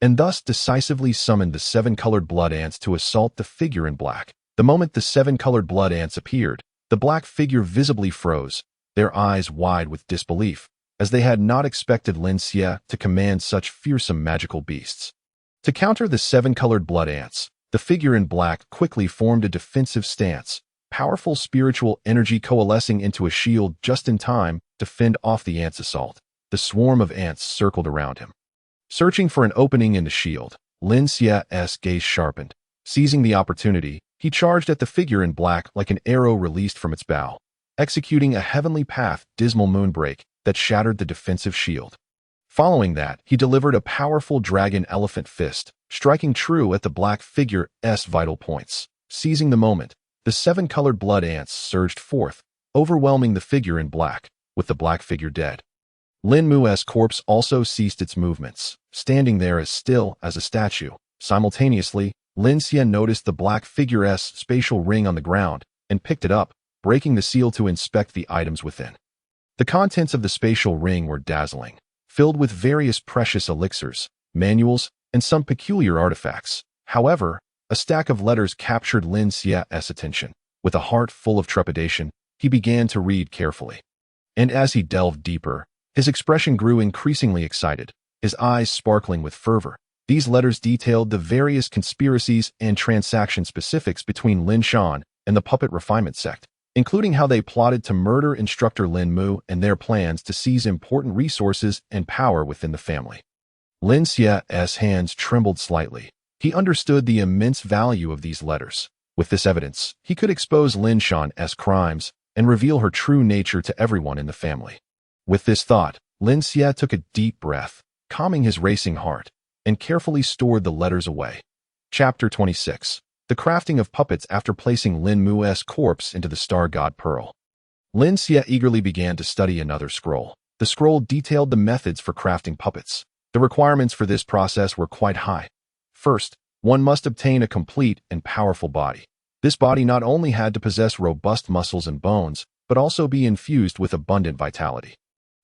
A: and thus decisively summoned the 7 colored blood ants to assault the figure in black. The moment the 7 colored blood ants appeared, the black figure visibly froze, their eyes wide with disbelief, as they had not expected Lin Xia to command such fearsome magical beasts. To counter the 7 colored blood ants, the figure in black quickly formed a defensive stance, powerful spiritual energy coalescing into a shield just in time to fend off the ants' assault. The swarm of ants circled around him, searching for an opening in the shield. Lin Xia's gaze sharpened. Seizing the opportunity, he charged at the figure in black like an arrow released from its bow, executing a heavenly path dismal moonbreak that shattered the defensive shield. Following that, he delivered a powerful dragon elephant fist, striking true at the black figure's vital points. Seizing the moment, the 7 colored blood ants surged forth, overwhelming the figure in black, with the black figure dead. Lin Mu's corpse also ceased its movements, standing there as still as a statue. Simultaneously, Lin Xia noticed the black figure's spatial ring on the ground and picked it up, breaking the seal to inspect the items within. The contents of the spatial ring were dazzling, filled with various precious elixirs, manuals, and some peculiar artifacts. However, a stack of letters captured Lin Xia's attention. With a heart full of trepidation, he began to read carefully. And as he delved deeper, his expression grew increasingly excited, his eyes sparkling with fervor. These letters detailed the various conspiracies and transaction specifics between Lin Shan and the puppet refinement sect, including how they plotted to murder instructor Lin Mu and their plans to seize important resources and power within the family. Lin Xia's hands trembled slightly. He understood the immense value of these letters. With this evidence, he could expose Lin Shan's crimes and reveal her true nature to everyone in the family. With this thought, Lin Xia took a deep breath, calming his racing heart, and carefully stored the letters away. Chapter 26. The crafting of puppets after placing Lin Mu's corpse into the star god pearl. Lin Xia eagerly began to study another scroll. The scroll detailed the methods for crafting puppets. The requirements for this process were quite high. First, one must obtain a complete and powerful body. This body not only had to possess robust muscles and bones, but also be infused with abundant vitality.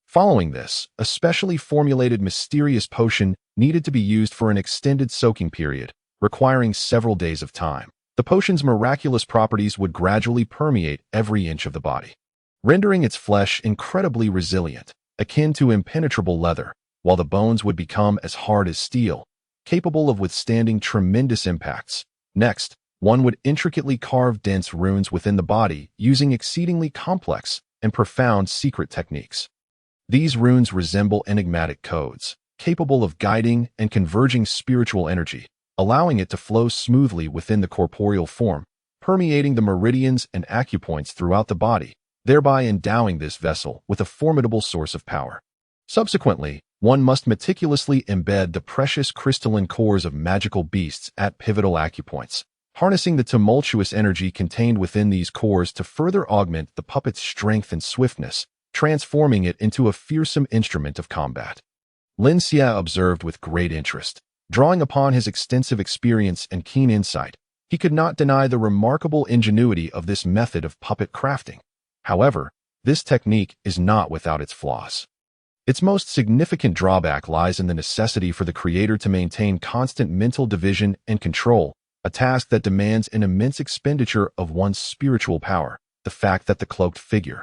A: Following this, a specially formulated mysterious potion needed to be used for an extended soaking period, requiring several days of time. The potion's miraculous properties would gradually permeate every inch of the body, rendering its flesh incredibly resilient, akin to impenetrable leather, while the bones would become as hard as steel, capable of withstanding tremendous impacts. Next, one would intricately carve dense runes within the body using exceedingly complex and profound secret techniques. These runes resemble enigmatic codes, capable of guiding and converging spiritual energy, allowing it to flow smoothly within the corporeal form, permeating the meridians and acupoints throughout the body, thereby endowing this vessel with a formidable source of power. Subsequently, one must meticulously embed the precious crystalline cores of magical beasts at pivotal acupoints, harnessing the tumultuous energy contained within these cores to further augment the puppet's strength and swiftness, transforming it into a fearsome instrument of combat. Lin Xia observed with great interest. Drawing upon his extensive experience and keen insight, he could not deny the remarkable ingenuity of this method of puppet crafting. However, this technique is not without its flaws. Its most significant drawback lies in the necessity for the creator to maintain constant mental division and control, a task that demands an immense expenditure of one's spiritual power. The fact that the cloaked figure,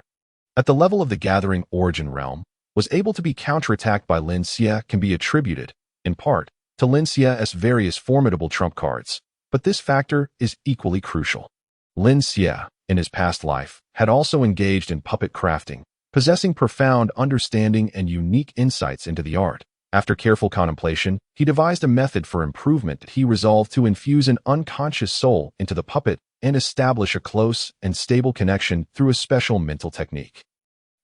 A: at the level of the gathering origin realm, was able to be counterattacked by Lin Xia can be attributed, in part, to Lin Xia's various formidable trump cards, but this factor is equally crucial. Lin Xia, in his past life, had also engaged in puppet crafting, possessing profound understanding and unique insights into the art. After careful contemplation, he devised a method for improvement. He resolved to infuse an unconscious soul into the puppet and establish a close and stable connection through a special mental technique.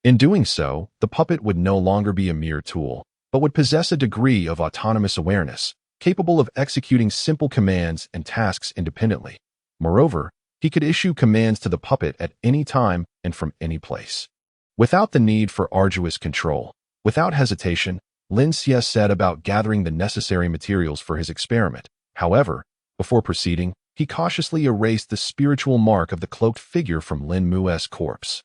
A: In doing so, the puppet would no longer be a mere tool, but would possess a degree of autonomous awareness, capable of executing simple commands and tasks independently. Moreover, he could issue commands to the puppet at any time and from any place, without the need for arduous control. Without hesitation, Lin Xia set about gathering the necessary materials for his experiment. However, before proceeding, he cautiously erased the spiritual mark of the cloaked figure from Lin Mu's corpse,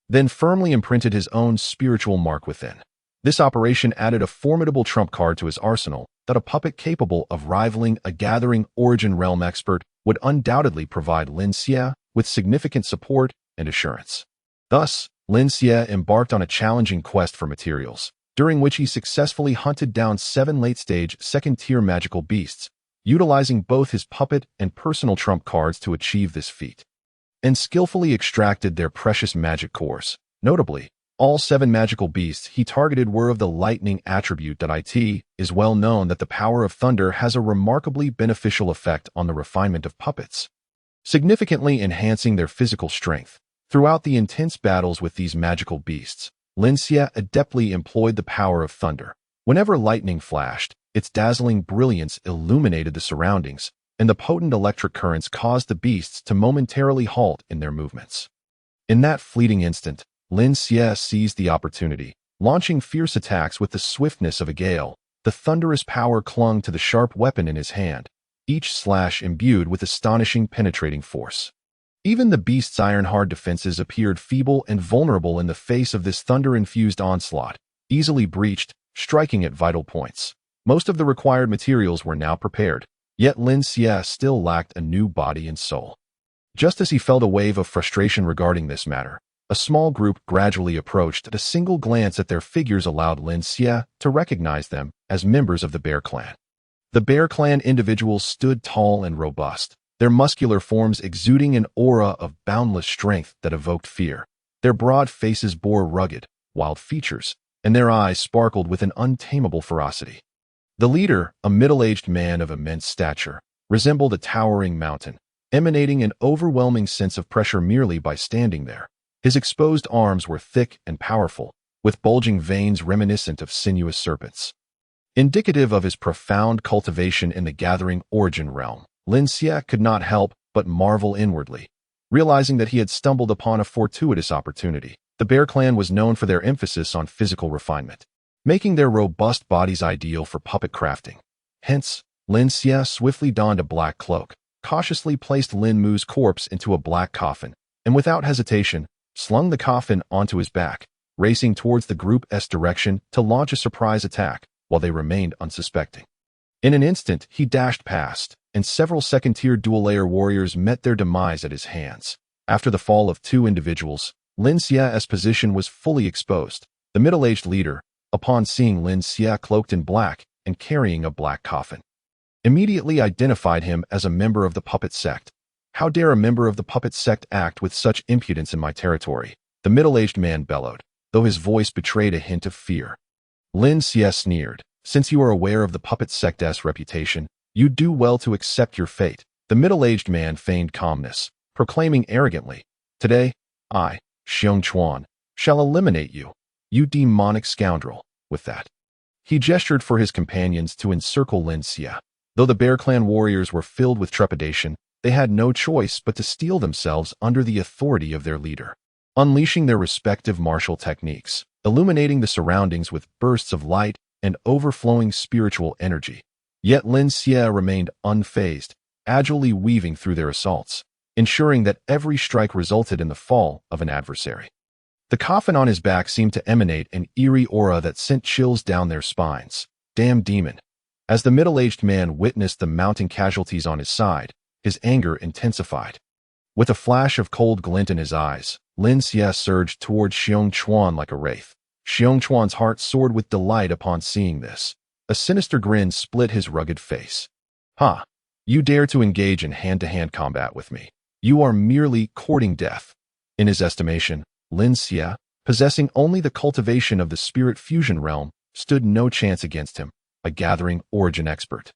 A: then firmly imprinted his own spiritual mark within. This operation added a formidable trump card to his arsenal that a puppet capable of rivaling a gathering origin realm expert would undoubtedly provide Lin Xia with significant support and assurance. Thus, Lin Xia embarked on a challenging quest for materials, during which he successfully hunted down 7 late-stage second-tier magical beasts, utilizing both his puppet and personal trump cards to achieve this feat, and skillfully extracted their precious magic cores. Notably, all 7 magical beasts he targeted were of the lightning attribute. It is well known that the power of thunder has a remarkably beneficial effect on the refinement of puppets, significantly enhancing their physical strength. Throughout the intense battles with these magical beasts, Lin Xia adeptly employed the power of thunder. Whenever lightning flashed, its dazzling brilliance illuminated the surroundings, and the potent electric currents caused the beasts to momentarily halt in their movements. In that fleeting instant, Lin Xia seized the opportunity, launching fierce attacks with the swiftness of a gale. The thunderous power clung to the sharp weapon in his hand, each slash imbued with astonishing penetrating force. Even the beast's iron-hard defenses appeared feeble and vulnerable in the face of this thunder-infused onslaught, easily breached, striking at vital points. Most of the required materials were now prepared, yet Lin Xia still lacked a new body and soul. Just as he felt a wave of frustration regarding this matter, a small group gradually approached. A single glance at their figures allowed Lin Xia to recognize them as members of the Bear Clan. The Bear Clan individuals stood tall and robust, their muscular forms exuding an aura of boundless strength that evoked fear. Their broad faces bore rugged, wild features, and their eyes sparkled with an untamable ferocity. The leader, a middle-aged man of immense stature, resembled a towering mountain, emanating an overwhelming sense of pressure merely by standing there. His exposed arms were thick and powerful, with bulging veins reminiscent of sinuous serpents. Indicative of his profound cultivation in the gathering origin realm, Lin Xie could not help but marvel inwardly, realizing that he had stumbled upon a fortuitous opportunity. The Bear Clan was known for their emphasis on physical refinement, making their robust bodies ideal for puppet crafting. Hence, Lin Xie swiftly donned a black cloak, cautiously placed Lin Mu's corpse into a black coffin, and without hesitation, slung the coffin onto his back, racing towards the group's direction to launch a surprise attack while they remained unsuspecting. In an instant, he dashed past, and several second-tier dual-layer warriors met their demise at his hands. After the fall of two individuals, Lin Xie's position was fully exposed. The middle-aged leader, upon seeing Lin Xie cloaked in black and carrying a black coffin, immediately identified him as a member of the puppet sect. "How dare a member of the puppet sect act with such impudence in my territory?" the middle-aged man bellowed, though his voice betrayed a hint of fear. Lin Xie sneered, "Since you are aware of the puppet sect's reputation, you do well to accept your fate." The middle-aged man feigned calmness, proclaiming arrogantly, "Today, I, Xiong Chuan, shall eliminate you, you demonic scoundrel." With that, he gestured for his companions to encircle Lin Xie. Though the Bear Clan warriors were filled with trepidation, they had no choice but to steel themselves under the authority of their leader, unleashing their respective martial techniques, illuminating the surroundings with bursts of light and overflowing spiritual energy. Yet Lin Xie remained unfazed, agilely weaving through their assaults, ensuring that every strike resulted in the fall of an adversary. The coffin on his back seemed to emanate an eerie aura that sent chills down their spines. "Damn demon." As the middle-aged man witnessed the mounting casualties on his side, his anger intensified. With a flash of cold glint in his eyes, Lin Xie surged toward Xiong Chuan like a wraith. Xiong Chuan's heart soared with delight upon seeing this. A sinister grin split his rugged face. "Ha! You dare to engage in hand-to-hand combat with me. You are merely courting death." In his estimation, Lin Xie, possessing only the cultivation of the spirit fusion realm, stood no chance against him, a gathering origin expert.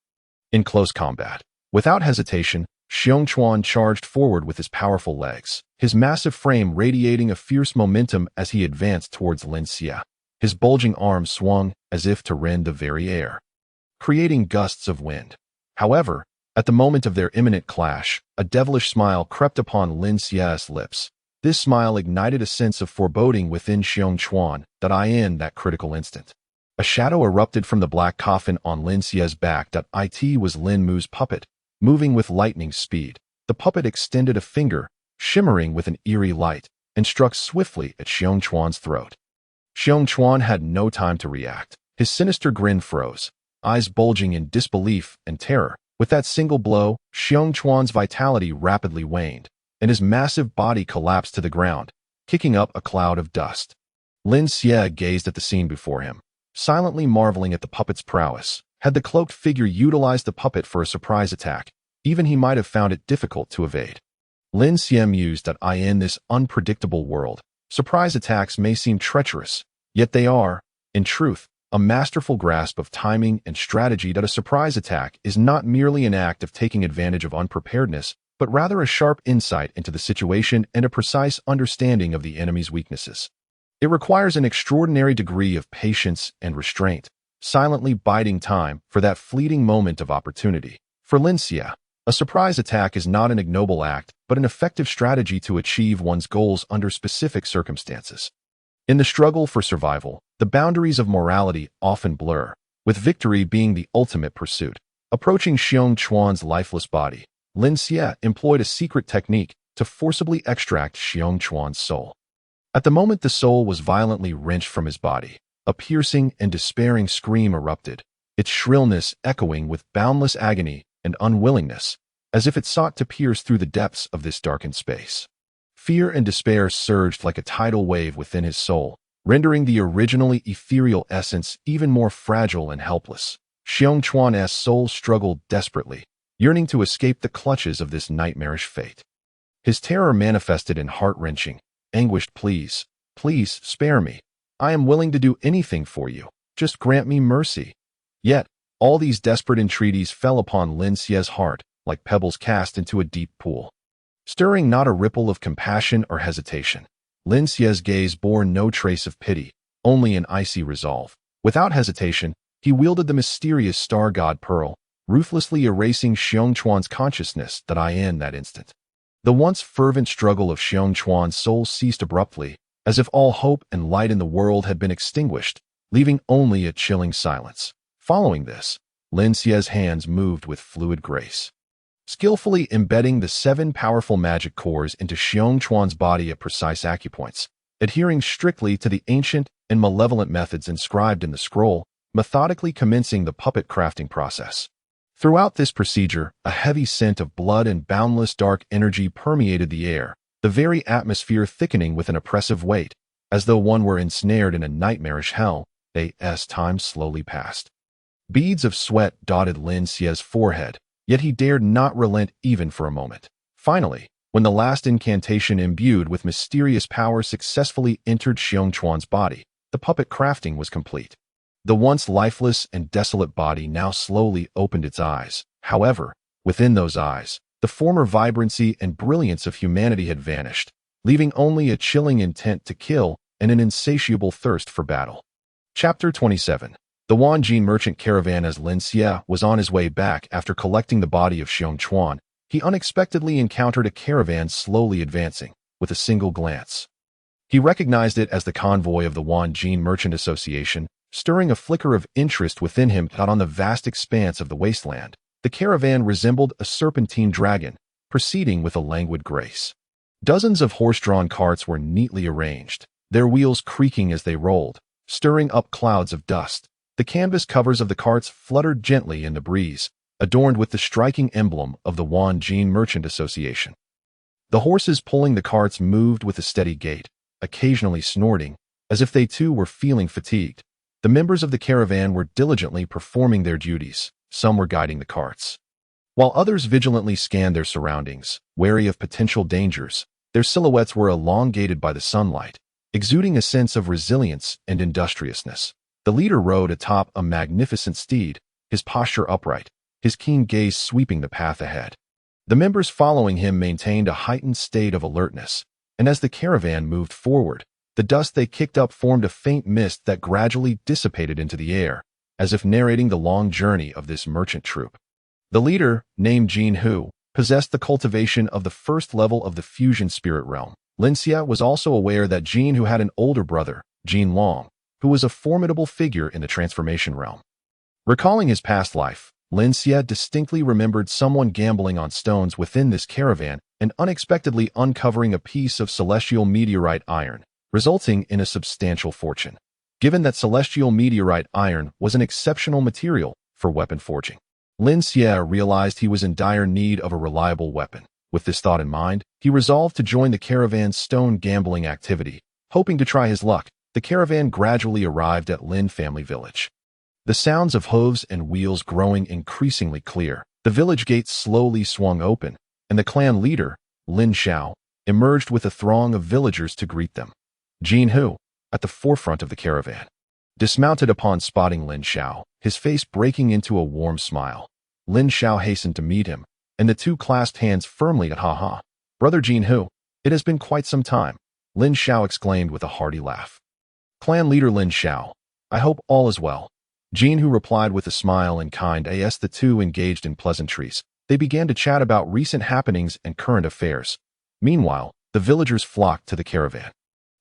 A: In close combat, without hesitation, Xiong Chuan charged forward with his powerful legs, his massive frame radiating a fierce momentum as he advanced towards Lin Xie. His bulging arms swung as if to rend the very air, creating gusts of wind. However, at the moment of their imminent clash, a devilish smile crept upon Lin Xie's lips. This smile ignited a sense of foreboding within Xiong Chuan in that critical instant. A shadow erupted from the black coffin on Lin Xie's back. It was Lin Mu's puppet, moving with lightning speed. The puppet extended a finger, shimmering with an eerie light, and struck swiftly at Xiong Chuan's throat. Xiong Chuan had no time to react. His sinister grin froze, eyes bulging in disbelief and terror. With that single blow, Xiong Chuan's vitality rapidly waned, and his massive body collapsed to the ground, kicking up a cloud of dust. Lin Xie gazed at the scene before him, silently marveling at the puppet's prowess. Had the cloaked figure utilized the puppet for a surprise attack, even he might have found it difficult to evade. Lin Xie mused that in this unpredictable world, surprise attacks may seem treacherous, yet they are, in truth, a masterful grasp of timing and strategy. That a surprise attack is not merely an act of taking advantage of unpreparedness, but rather a sharp insight into the situation and a precise understanding of the enemy's weaknesses. It requires an extraordinary degree of patience and restraint, silently biding time for that fleeting moment of opportunity. For Lin Xie, a surprise attack is not an ignoble act, but an effective strategy to achieve one's goals under specific circumstances. In the struggle for survival, the boundaries of morality often blur, with victory being the ultimate pursuit. Approaching Xiong Chuan's lifeless body, Lin Xie employed a secret technique to forcibly extract Xiong Chuan's soul. At the moment the soul was violently wrenched from his body, a piercing and despairing scream erupted, its shrillness echoing with boundless agony and unwillingness, as if it sought to pierce through the depths of this darkened space. Fear and despair surged like a tidal wave within his soul, rendering the originally ethereal essence even more fragile and helpless. Xiong Chuan's soul struggled desperately, yearning to escape the clutches of this nightmarish fate. His terror manifested in heart-wrenching, anguished pleas. "Please, spare me. I am willing to do anything for you. Just grant me mercy." Yet, All these desperate entreaties fell upon Lin Xie's heart like pebbles cast into a deep pool, stirring not a ripple of compassion or hesitation. Lin Xie's gaze bore no trace of pity, only an icy resolve. Without hesitation, he wielded the mysterious star god pearl, ruthlessly erasing Xiong Chuan's consciousness in that instant. The once fervent struggle of Xiong Chuan's soul ceased abruptly, as if all hope and light in the world had been extinguished, leaving only a chilling silence. Following this, Lin Xie's hands moved with fluid grace, skillfully embedding the 7 powerful magic cores into Xiong Chuan's body at precise acupoints, adhering strictly to the ancient and malevolent methods inscribed in the scroll, methodically commencing the puppet crafting process. Throughout this procedure, a heavy scent of blood and boundless dark energy permeated the air, the very atmosphere thickening with an oppressive weight, as though one were ensnared in a nightmarish hell. As time slowly passed, beads of sweat dotted Lin Xie's forehead, yet he dared not relent even for a moment. Finally, when the last incantation imbued with mysterious power successfully entered Xiong Chuan's body, the puppet crafting was complete. The once lifeless and desolate body now slowly opened its eyes. However, within those eyes, the former vibrancy and brilliance of humanity had vanished, leaving only a chilling intent to kill and an insatiable thirst for battle. Chapter 27. The Wanjin merchant caravan. As Lin Xie was on his way back after collecting the body of Xiong Chuan, he unexpectedly encountered a caravan slowly advancing. With a single glance, he recognized it as the convoy of the Wanjin Merchant Association, stirring a flicker of interest within him. Out on the vast expanse of the wasteland, the caravan resembled a serpentine dragon, proceeding with a languid grace. Dozens of horse-drawn carts were neatly arranged, their wheels creaking as they rolled, stirring up clouds of dust. The canvas covers of the carts fluttered gently in the breeze, adorned with the striking emblem of the Wanjin Merchant Association. The horses pulling the carts moved with a steady gait, occasionally snorting, as if they too were feeling fatigued. The members of the caravan were diligently performing their duties. Some were guiding the carts, while others vigilantly scanned their surroundings, wary of potential dangers. Their silhouettes were elongated by the sunlight, exuding a sense of resilience and industriousness. The leader rode atop a magnificent steed, his posture upright, his keen gaze sweeping the path ahead. The members following him maintained a heightened state of alertness, and as the caravan moved forward, the dust they kicked up formed a faint mist that gradually dissipated into the air, as if narrating the long journey of this merchant troop. The leader, named Jin Hu, possessed the cultivation of the first level of the fusion spirit realm. Lin Xie was also aware that Jin Hu had an older brother, Jin Long, who was a formidable figure in the transformation realm. Recalling his past life, Lin Xie distinctly remembered someone gambling on stones within this caravan and unexpectedly uncovering a piece of celestial meteorite iron, resulting in a substantial fortune. Given that celestial meteorite iron was an exceptional material for weapon forging, Lin Xie realized he was in dire need of a reliable weapon. With this thought in mind, he resolved to join the caravan's stone gambling activity. Hoping to try his luck, the caravan gradually arrived at Lin family village. The sounds of hooves and wheels growing increasingly clear, the village gates slowly swung open, and the clan leader, Lin Xiao, emerged with a throng of villagers to greet them. Jin Hu, at the forefront of the caravan, dismounted upon spotting Lin Xiao, his face breaking into a warm smile. Lin Xiao hastened to meet him, and the two clasped hands firmly. Ha! Brother Jin Hu, it has been quite some time, Lin Xiao exclaimed with a hearty laugh. Clan leader Lin Xiao, I hope all is well. Jin Hu replied with a smile and kind as the two engaged in pleasantries. They began to chat about recent happenings and current affairs. Meanwhile, the villagers flocked to the caravan,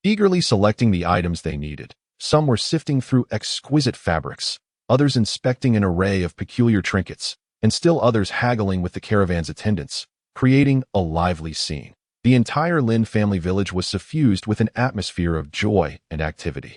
A: eagerly selecting the items they needed. Some were sifting through exquisite fabrics, others inspecting an array of peculiar trinkets, and still others haggling with the caravan's attendants, creating a lively scene. The entire Lin family village was suffused with an atmosphere of joy and activity,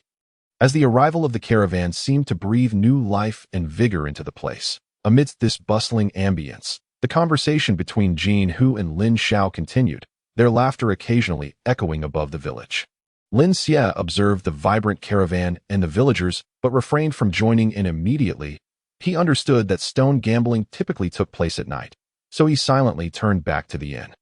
A: as the arrival of the caravan seemed to breathe new life and vigor into the place. Amidst this bustling ambience, the conversation between Jin Hu and Lin Xiao continued, their laughter occasionally echoing above the village. Lin Xie observed the vibrant caravan and the villagers, but refrained from joining in immediately. He understood that stone gambling typically took place at night, so he silently turned back to the inn.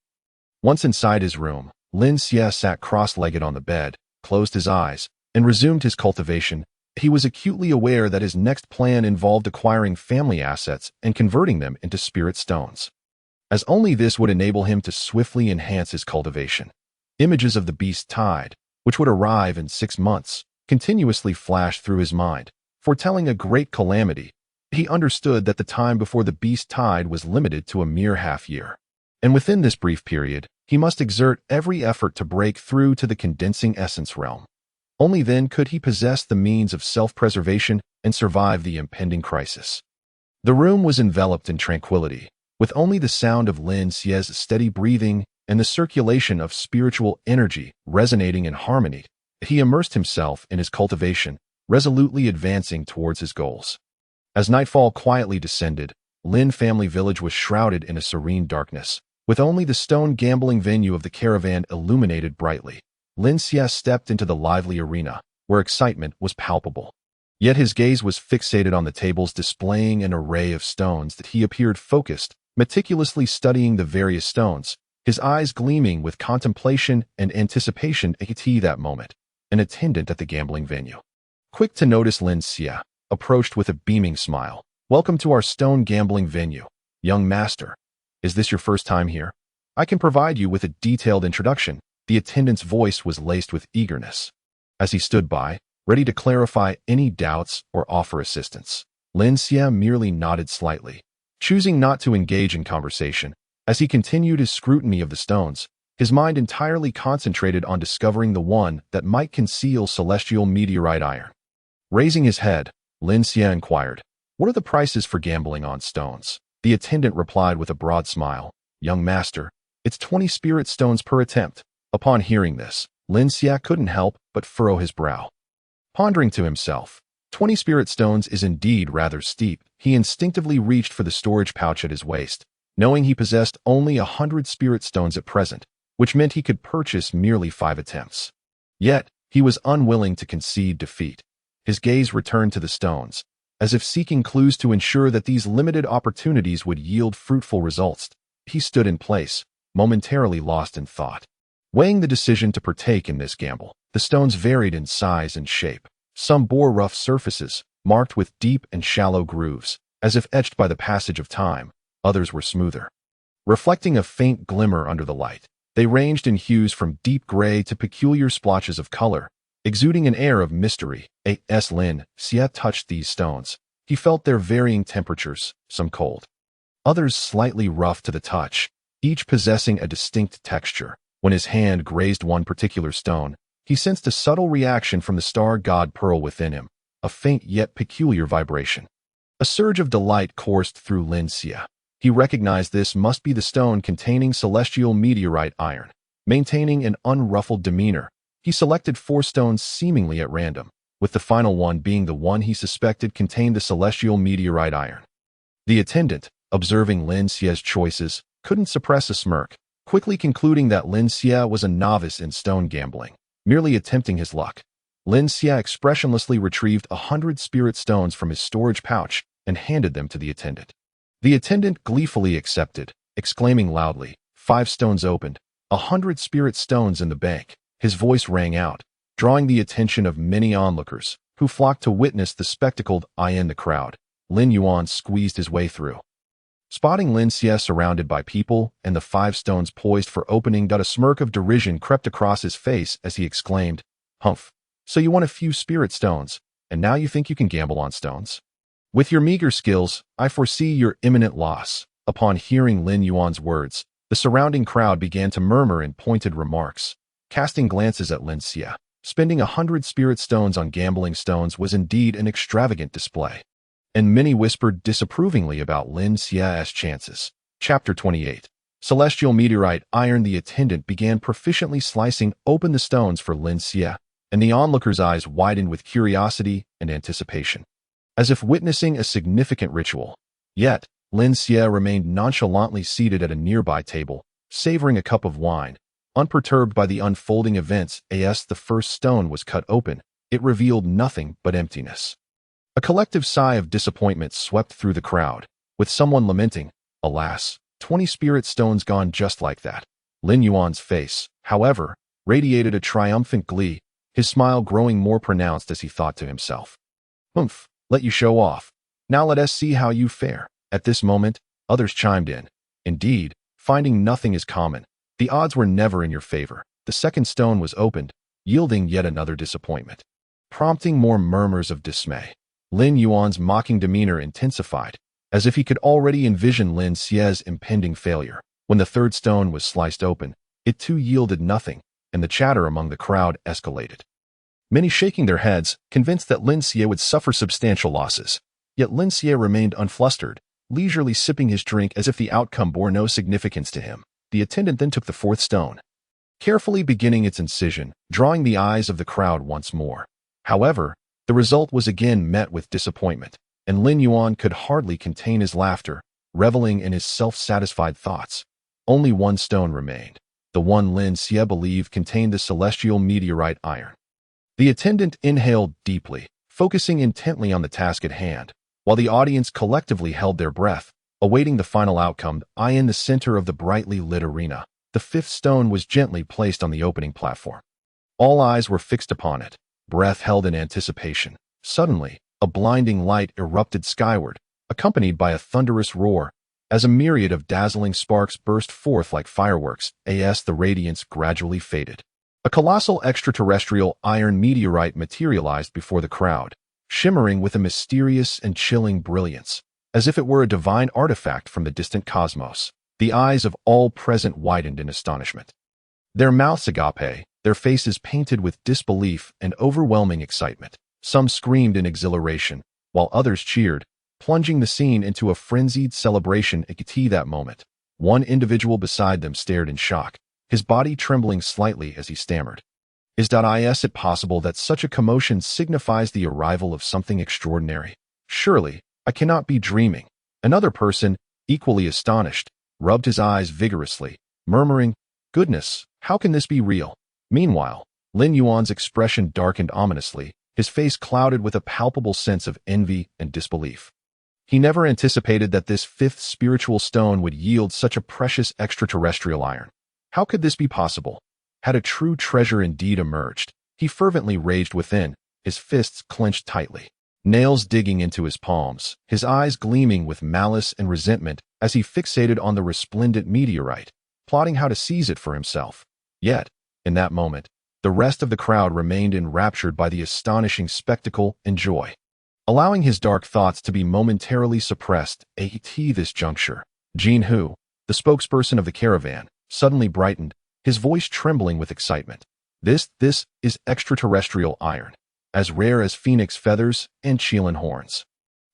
A: Once inside his room, Lin Xie sat cross-legged on the bed, closed his eyes, and resumed his cultivation. He was acutely aware that his next plan involved acquiring family assets and converting them into spirit stones, as only this would enable him to swiftly enhance his cultivation. Images of the beast tide, which would arrive in 6 months, continuously flashed through his mind, foretelling a great calamity. He understood that the time before the beast tide was limited to a mere half-year, and within this brief period, he must exert every effort to break through to the condensing essence realm. Only then could he possess the means of self-preservation and survive the impending crisis. The room was enveloped in tranquility, with only the sound of Lin Xie's steady breathing and the circulation of spiritual energy resonating in harmony. He immersed himself in his cultivation, resolutely advancing towards his goals. As nightfall quietly descended, Lin family village was shrouded in a serene darkness, with only the stone gambling venue of the caravan illuminated brightly. Lin Xie stepped into the lively arena, where excitement was palpable. Yet his gaze was fixated on the tables displaying an array of stones that he appeared focused, meticulously studying the various stones, his eyes gleaming with contemplation and anticipation. At that moment, an attendant at the gambling venue, quick to notice Lin Xie, approached with a beaming smile. "Welcome to our stone gambling venue, young master. Is this your first time here? I can provide you with a detailed introduction." The attendant's voice was laced with eagerness. As he stood by, ready to clarify any doubts or offer assistance, Lin Xie merely nodded slightly, choosing not to engage in conversation. As he continued his scrutiny of the stones, his mind entirely concentrated on discovering the one that might conceal celestial meteorite iron. Raising his head, Lin Xie inquired, "What are the prices for gambling on stones?" The attendant replied with a broad smile, "Young master, it's 20 spirit stones per attempt." Upon hearing this, Lin Xie couldn't help but furrow his brow. Pondering to himself, 20 spirit stones is indeed rather steep. He instinctively reached for the storage pouch at his waist, knowing he possessed only 100 spirit stones at present, which meant he could purchase merely 5 attempts. Yet, he was unwilling to concede defeat. His gaze returned to the stones, as if seeking clues to ensure that these limited opportunities would yield fruitful results. He stood in place, momentarily lost in thought. Weighing the decision to partake in this gamble, the stones varied in size and shape. Some bore rough surfaces, marked with deep and shallow grooves, as if etched by the passage of time. Others were smoother, reflecting a faint glimmer under the light. They ranged in hues from deep gray to peculiar splotches of color, exuding an air of mystery. As Lin Xie touched these stones, he felt their varying temperatures, some cold, others slightly rough to the touch, each possessing a distinct texture. When his hand grazed one particular stone, he sensed a subtle reaction from the star god pearl within him, a faint yet peculiar vibration. A surge of delight coursed through Lin Xie. He recognized this must be the stone containing celestial meteorite iron. Maintaining an unruffled demeanor, he selected 4 stones seemingly at random, with the final one being the one he suspected contained the celestial meteorite iron. The attendant, observing Lin Xie's choices, couldn't suppress a smirk, quickly concluding that Lin Xie was a novice in stone gambling, merely attempting his luck. Lin Xie expressionlessly retrieved 100 spirit stones from his storage pouch and handed them to the attendant. The attendant gleefully accepted, exclaiming loudly, 5 stones opened, 100 spirit stones in the bank. His voice rang out, drawing the attention of many onlookers, who flocked to witness the spectacle. In the crowd, Lin Yuan squeezed his way through. Spotting Lin Xie surrounded by people and the 5 stones poised for opening, a smirk of derision crept across his face as he exclaimed, "Humph, so you won a few spirit stones, and now you think you can gamble on stones? With your meager skills, I foresee your imminent loss." Upon hearing Lin Yuan's words, the surrounding crowd began to murmur in pointed remarks, casting glances at Lin Xie. Spending 100 spirit stones on gambling stones was indeed an extravagant display, and many whispered disapprovingly about Lin Xie's chances. Chapter 28. Celestial Meteorite Iron. The attendant began proficiently slicing open the stones for Lin Xie, and the onlooker's eyes widened with curiosity and anticipation, as if witnessing a significant ritual. Yet, Lin Xie remained nonchalantly seated at a nearby table, savoring a cup of wine, unperturbed by the unfolding events. As the first stone was cut open, it revealed nothing but emptiness. A collective sigh of disappointment swept through the crowd, with someone lamenting, "Alas, 20 spirit stones gone just like that." Lin Yuan's face, however, radiated a triumphant glee, his smile growing more pronounced as he thought to himself, Humph, let you show off. Now let us see how you fare. At this moment, others chimed in. Indeed, finding nothing is common. The odds were never in your favor. The second stone was opened, yielding yet another disappointment, prompting more murmurs of dismay. Lin Yuan's mocking demeanor intensified, as if he could already envision Lin Xie's impending failure. When the third stone was sliced open, it too yielded nothing, and the chatter among the crowd escalated. Many shaking their heads, convinced that Lin Xie would suffer substantial losses. Yet Lin Xie remained unflustered, leisurely sipping his drink as if the outcome bore no significance to him. The attendant then took the fourth stone, carefully beginning its incision, drawing the eyes of the crowd once more. However, the result was again met with disappointment, and Lin Yuan could hardly contain his laughter, reveling in his self-satisfied thoughts. Only one stone remained, the one Lin Xie believed contained the celestial meteorite iron. The attendant inhaled deeply, focusing intently on the task at hand, while the audience collectively held their breath, awaiting the final outcome. In the center of the brightly lit arena, the fifth stone was gently placed on the opening platform. All eyes were fixed upon it, breath held in anticipation. Suddenly, a blinding light erupted skyward, accompanied by a thunderous roar, as a myriad of dazzling sparks burst forth like fireworks. The radiance gradually faded. A colossal extraterrestrial iron meteorite materialized before the crowd, shimmering with a mysterious and chilling brilliance, as if it were a divine artifact from the distant cosmos. The eyes of all present widened in astonishment. Their mouths agape, their faces painted with disbelief and overwhelming excitement. Some screamed in exhilaration, while others cheered, plunging the scene into a frenzied celebration. At that moment, one individual beside them stared in shock, his body trembling slightly as he stammered. Is it possible that such a commotion signifies the arrival of something extraordinary? Surely, I cannot be dreaming. Another person, equally astonished, rubbed his eyes vigorously, murmuring, "Goodness, how can this be real?" Meanwhile, Lin Yuan's expression darkened ominously, his face clouded with a palpable sense of envy and disbelief. He never anticipated that this fifth spiritual stone would yield such a precious extraterrestrial iron. How could this be possible? Had a true treasure indeed emerged? He fervently raged within, his fists clenched tightly, nails digging into his palms, his eyes gleaming with malice and resentment as he fixated on the resplendent meteorite, plotting how to seize it for himself. Yet, in that moment, the rest of the crowd remained enraptured by the astonishing spectacle and joy. Allowing his dark thoughts to be momentarily suppressed at this juncture, Jin Hu, the spokesperson of the caravan, suddenly brightened, his voice trembling with excitement. This is extraterrestrial iron, as rare as phoenix feathers and Qilin horns.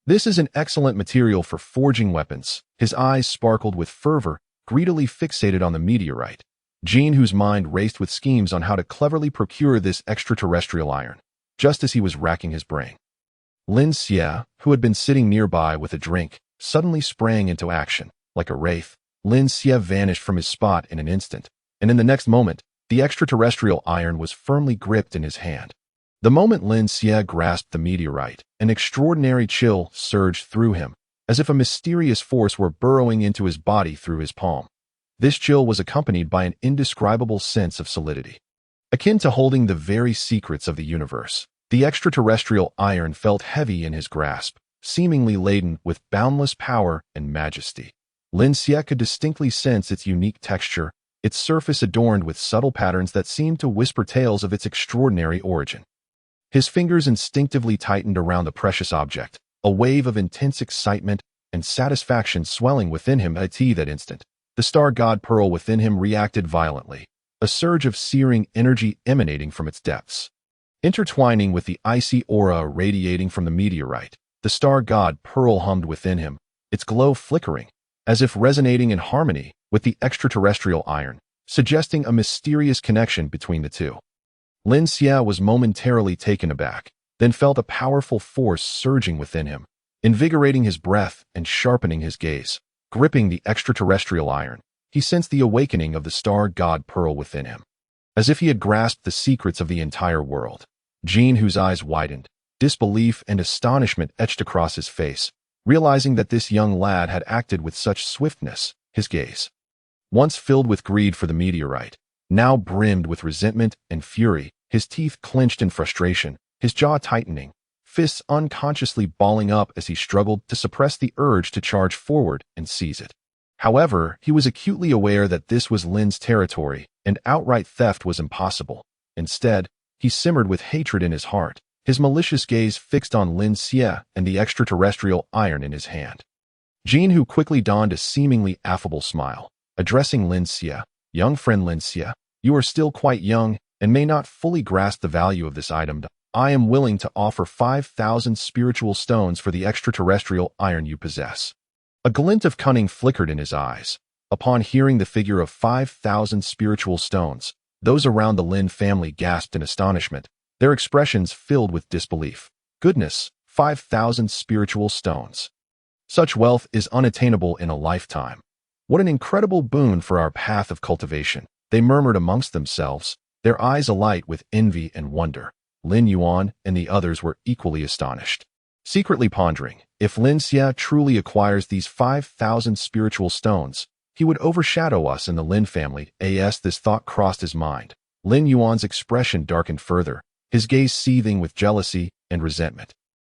A: This is an excellent material for forging weapons. His eyes sparkled with fervor, greedily fixated on the meteorite. Jin Hu's mind raced with schemes on how to cleverly procure this extraterrestrial iron, just as he was racking his brain. Lin Xie, who had been sitting nearby with a drink, suddenly sprang into action. Like a wraith, Lin Xie vanished from his spot in an instant, and in the next moment, the extraterrestrial iron was firmly gripped in his hand. The moment Lin Xie grasped the meteorite, an extraordinary chill surged through him, as if a mysterious force were burrowing into his body through his palm. This chill was accompanied by an indescribable sense of solidity, akin to holding the very secrets of the universe. The extraterrestrial iron felt heavy in his grasp, seemingly laden with boundless power and majesty. Lin Xie could distinctly sense its unique texture, its surface adorned with subtle patterns that seemed to whisper tales of its extraordinary origin. His fingers instinctively tightened around the precious object, a wave of intense excitement and satisfaction swelling within him at that instant. The star god pearl within him reacted violently, a surge of searing energy emanating from its depths. Intertwining with the icy aura radiating from the meteorite, the star god pearl hummed within him, its glow flickering, as if resonating in harmony with the extraterrestrial iron, suggesting a mysterious connection between the two. Lin Xie was momentarily taken aback, then felt a powerful force surging within him, invigorating his breath and sharpening his gaze. Gripping the extraterrestrial iron, he sensed the awakening of the star god pearl within him, as if he had grasped the secrets of the entire world. Jin Hu's eyes widened, disbelief and astonishment etched across his face, realizing that this young lad had acted with such swiftness. His gaze, once filled with greed for the meteorite, now brimmed with resentment and fury, his teeth clenched in frustration, his jaw tightening, fists unconsciously balling up as he struggled to suppress the urge to charge forward and seize it. However, he was acutely aware that this was Lin's territory, and outright theft was impossible. Instead, he simmered with hatred in his heart, his malicious gaze fixed on Lin Xie and the extraterrestrial iron in his hand. Jean Hu quickly donned a seemingly affable smile, addressing Lin Xie. "Young friend Lin Xie, you are still quite young and may not fully grasp the value of this item. I am willing to offer 5,000 spiritual stones for the extraterrestrial iron you possess." A glint of cunning flickered in his eyes. Upon hearing the figure of 5,000 spiritual stones, those around the Lin family gasped in astonishment, their expressions filled with disbelief. Goodness, 5,000 spiritual stones. Such wealth is unattainable in a lifetime. What an incredible boon for our path of cultivation, they murmured amongst themselves, their eyes alight with envy and wonder. Lin Yuan and the others were equally astonished, secretly pondering, if Lin Xie truly acquires these 5,000 spiritual stones, he would overshadow us in the Lin family. As this thought crossed his mind, Lin Yuan's expression darkened further, his gaze seething with jealousy and resentment.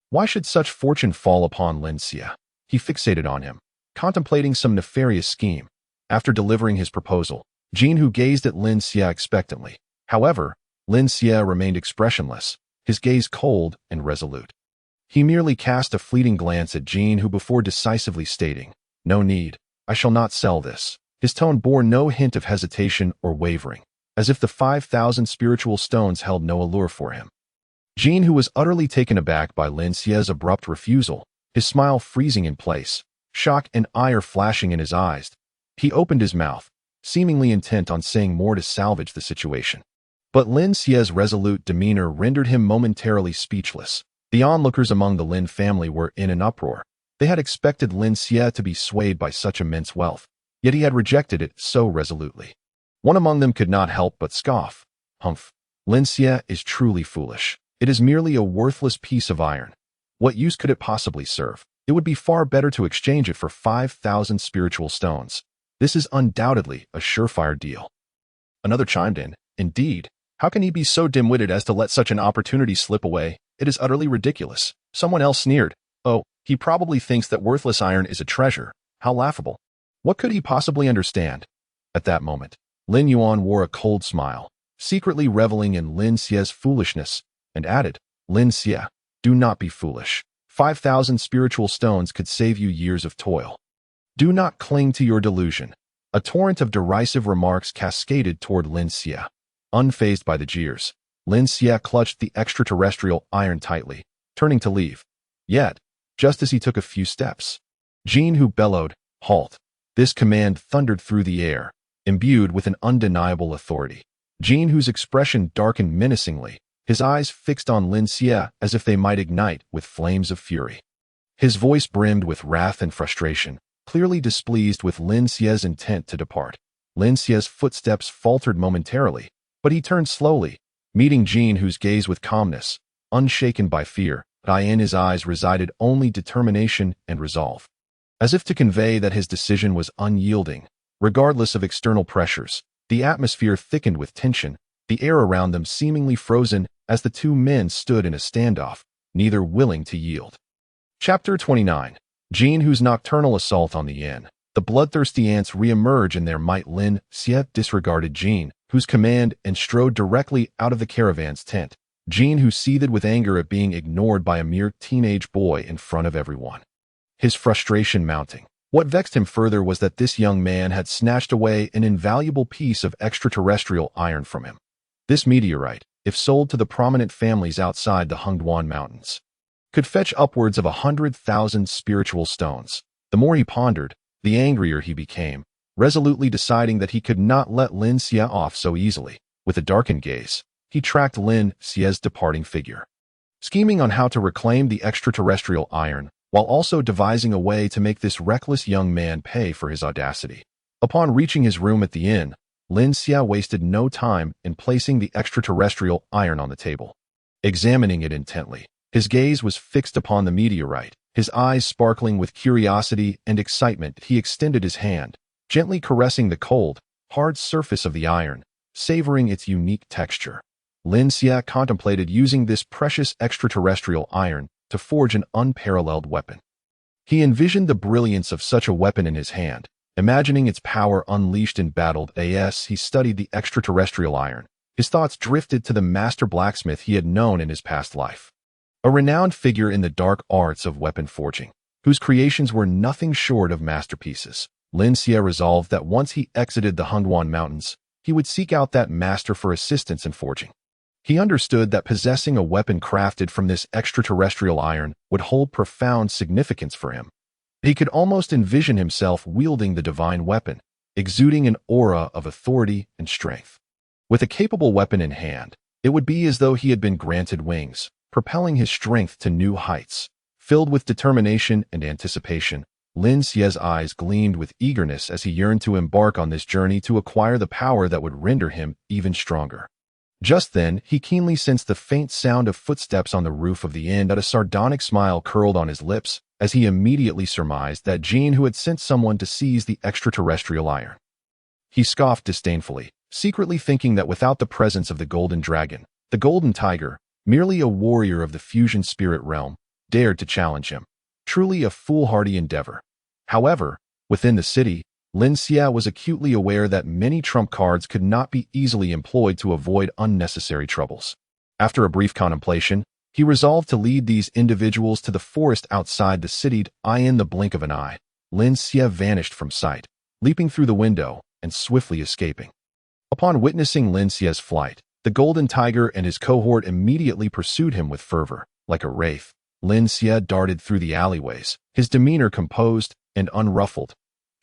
A: Why should such fortune fall upon Lin Xie? He fixated on him, contemplating some nefarious scheme. After delivering his proposal, Jean Hu gazed at Lin Xie expectantly. However, Lin Xie remained expressionless, his gaze cold and resolute. He merely cast a fleeting glance at Jean Hu before decisively stating, "No need, I shall not sell this." His tone bore no hint of hesitation or wavering, as if the 5,000 spiritual stones held no allure for him. Jean Hu was utterly taken aback by Lin Xie's abrupt refusal, his smile freezing in place, shock and ire flashing in his eyes. He opened his mouth, seemingly intent on saying more to salvage the situation. But Lin Xie's resolute demeanor rendered him momentarily speechless. The onlookers among the Lin family were in an uproar. They had expected Lin Xie to be swayed by such immense wealth, yet he had rejected it so resolutely. One among them could not help but scoff. "Humph, Lin Xie is truly foolish. It is merely a worthless piece of iron. What use could it possibly serve? It would be far better to exchange it for 5,000 spiritual stones. This is undoubtedly a surefire deal." Another chimed in, "Indeed, how can he be so dim-witted as to let such an opportunity slip away? It is utterly ridiculous." Someone else sneered, "Oh, he probably thinks that worthless iron is a treasure. How laughable. What could he possibly understand?" At that moment, Lin Yuan wore a cold smile, secretly reveling in Lin Xie's foolishness, and added, "Lin Xie, do not be foolish. 5,000 spiritual stones could save you years of toil. Do not cling to your delusion." A torrent of derisive remarks cascaded toward Lin Xie. Unfazed by the jeers, Lin Xie clutched the extraterrestrial iron tightly, turning to leave. Yet, just as he took a few steps, Jean Hu bellowed, "Halt." This command thundered through the air, imbued with an undeniable authority. Jean Hu's expression darkened menacingly, his eyes fixed on Lin Xie as if they might ignite with flames of fury. His voice brimmed with wrath and frustration, clearly displeased with Lin Xie's intent to depart. Lin Xie's footsteps faltered momentarily, but he turned slowly, meeting Jean Hu's gaze with calmness, unshaken by fear, but in his eyes resided only determination and resolve. As if to convey that his decision was unyielding, regardless of external pressures, the atmosphere thickened with tension, the air around them seemingly frozen as the two men stood in a standoff, neither willing to yield. Chapter 29. Jean Hu's nocturnal assault on the inn. The bloodthirsty ants re-emerge in their might. Lin Xie disregarded Jean Hu's command and strode directly out of the caravan's tent. Jean Hu seethed with anger at being ignored by a mere teenage boy in front of everyone, his frustration mounting. What vexed him further was that this young man had snatched away an invaluable piece of extraterrestrial iron from him. This meteorite, if sold to the prominent families outside the Hongduan Mountains, could fetch upwards of 100,000 spiritual stones. The more he pondered, the angrier he became, resolutely deciding that he could not let Lin Xie off so easily. With a darkened gaze, he tracked Lin Xie's departing figure, scheming on how to reclaim the extraterrestrial iron, while also devising a way to make this reckless young man pay for his audacity. Upon reaching his room at the inn, Lin Xie wasted no time in placing the extraterrestrial iron on the table. Examining it intently, his gaze was fixed upon the meteorite, his eyes sparkling with curiosity and excitement. He extended his hand, gently caressing the cold, hard surface of the iron, savoring its unique texture. Lin Xie contemplated using this precious extraterrestrial iron to forge an unparalleled weapon. He envisioned the brilliance of such a weapon in his hand, imagining its power unleashed in battle. As he studied the extraterrestrial iron, his thoughts drifted to the master blacksmith he had known in his past life. A renowned figure in the dark arts of weapon forging, whose creations were nothing short of masterpieces. Lin Xie resolved that once he exited the Hungduan Mountains, he would seek out that master for assistance in forging. He understood that possessing a weapon crafted from this extraterrestrial iron would hold profound significance for him. He could almost envision himself wielding the divine weapon, exuding an aura of authority and strength. With a capable weapon in hand, it would be as though he had been granted wings, propelling his strength to new heights. Filled with determination and anticipation, Lin Xie's eyes gleamed with eagerness as he yearned to embark on this journey to acquire the power that would render him even stronger. Just then, he keenly sensed the faint sound of footsteps on the roof of the inn, and a sardonic smile curled on his lips as he immediately surmised that Jin who had sent someone to seize the extraterrestrial iron. He scoffed disdainfully, secretly thinking that without the presence of the golden dragon, the golden tiger, merely a warrior of the fusion spirit realm, dared to challenge him. Truly a foolhardy endeavor. However, within the city, Lin Xie was acutely aware that many trump cards could not be easily employed to avoid unnecessary troubles. After a brief contemplation, he resolved to lead these individuals to the forest outside the city. In the blink of an eye, Lin Xie vanished from sight, leaping through the window and swiftly escaping. Upon witnessing Lin Xie's flight, the golden tiger and his cohort immediately pursued him with fervor. Like a wraith, Lin Xie darted through the alleyways, his demeanor composed and unruffled.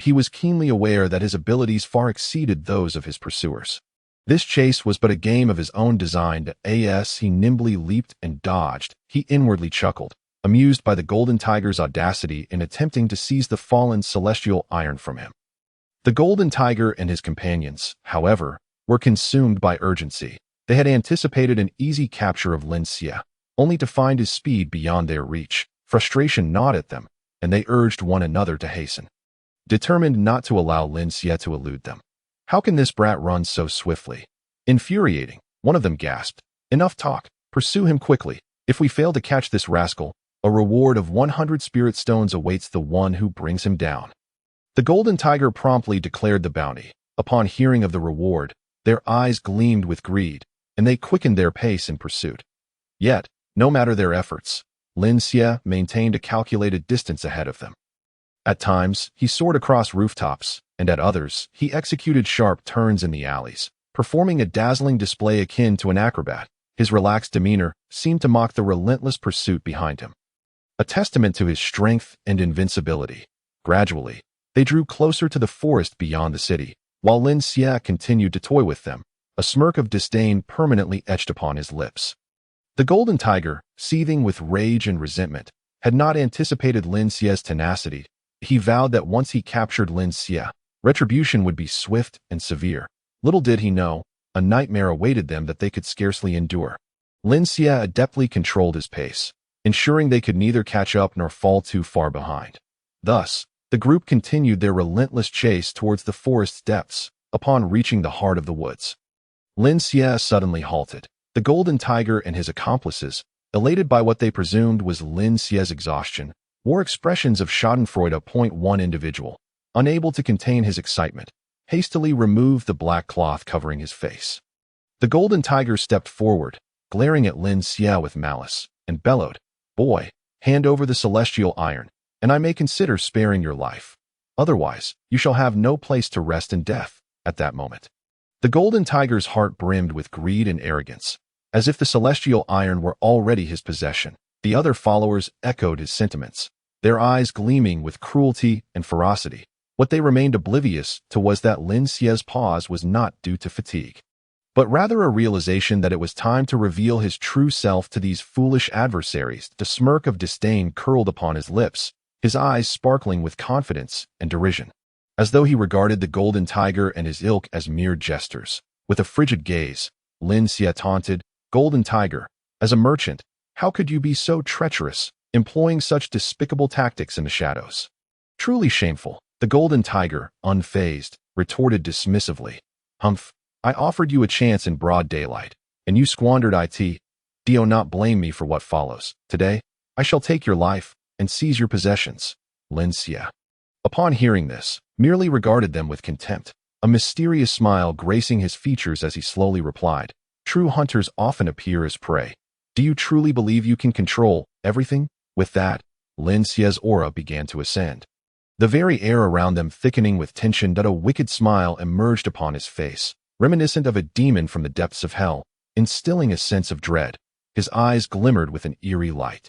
A: He was keenly aware that his abilities far exceeded those of his pursuers. This chase was but a game of his own design. As he nimbly leaped and dodged, he inwardly chuckled, amused by the golden tiger's audacity in attempting to seize the fallen celestial iron from him. The golden tiger and his companions, however, were consumed by urgency. They had anticipated an easy capture of Lin Xie, only to find his speed beyond their reach. Frustration gnawed at them, and they urged one another to hasten, determined not to allow Lin Xie to elude them. How can this brat run so swiftly? Infuriating, one of them gasped. Enough talk, pursue him quickly. If we fail to catch this rascal, a reward of 100 spirit stones awaits the one who brings him down. The golden tiger promptly declared the bounty. Upon hearing of the reward, their eyes gleamed with greed, and they quickened their pace in pursuit. Yet, no matter their efforts, Lin Xie maintained a calculated distance ahead of them. At times, he soared across rooftops, and at others, he executed sharp turns in the alleys, performing a dazzling display akin to an acrobat. His relaxed demeanor seemed to mock the relentless pursuit behind him, a testament to his strength and invincibility. Gradually, they drew closer to the forest beyond the city, while Lin Xie continued to toy with them, a smirk of disdain permanently etched upon his lips. The golden tiger, seething with rage and resentment, had not anticipated Lin Xie's tenacity. He vowed that once he captured Lin Xie, retribution would be swift and severe. Little did he know, a nightmare awaited them that they could scarcely endure. Lin Xie adeptly controlled his pace, ensuring they could neither catch up nor fall too far behind. Thus, the group continued their relentless chase towards the forest's depths. Upon reaching the heart of the woods, Lin Xie suddenly halted. The golden tiger and his accomplices, elated by what they presumed was Lin Xie's exhaustion, wore expressions of schadenfreude. One individual, unable to contain his excitement, hastily removed the black cloth covering his face. The golden tiger stepped forward, glaring at Lin Xie with malice, and bellowed, "Boy, hand over the celestial iron, and I may consider sparing your life. Otherwise, you shall have no place to rest in death." At that moment, the golden tiger's heart brimmed with greed and arrogance. As if the celestial iron were already his possession, the other followers echoed his sentiments, their eyes gleaming with cruelty and ferocity. What they remained oblivious to was that Lin Xie's pause was not due to fatigue, but rather a realization that it was time to reveal his true self to these foolish adversaries. The smirk of disdain curled upon his lips, his eyes sparkling with confidence and derision, as though he regarded the golden tiger and his ilk as mere jesters. With a frigid gaze, Lin Xie taunted, "Golden tiger, as a merchant, how could you be so treacherous, employing such despicable tactics in the shadows? Truly shameful." The golden tiger, unfazed, retorted dismissively, "Humph, I offered you a chance in broad daylight. and you squandered it. Do not blame me for what follows. Today, I shall take your life and seize your possessions. Lin Xie, upon hearing this, merely regarded them with contempt, a mysterious smile gracing his features as he slowly replied, "True hunters often appear as prey. Do you truly believe you can control everything?" With that, Lin Xie's aura began to ascend, the very air around them thickening with tension. A wicked smile emerged upon his face, reminiscent of a demon from the depths of hell, instilling a sense of dread. His eyes glimmered with an eerie light,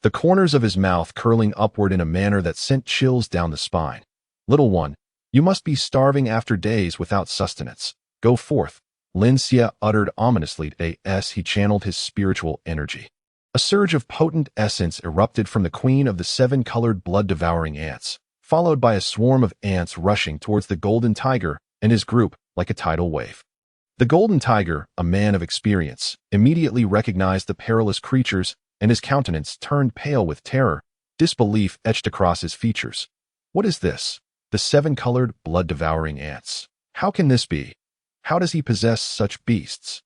A: the corners of his mouth curling upward in a manner that sent chills down the spine. "Little one, you must be starving after days without sustenance. Go forth," Lin Xie uttered ominously as he channeled his spiritual energy. A surge of potent essence erupted from the queen of the seven-colored blood-devouring ants, followed by a swarm of ants rushing towards the golden tiger and his group like a tidal wave. The golden tiger, a man of experience, immediately recognized the perilous creatures, and his countenance turned pale with terror, disbelief etched across his features. "What is this? The seven-colored blood-devouring ants. How can this be? How does he possess such beasts?"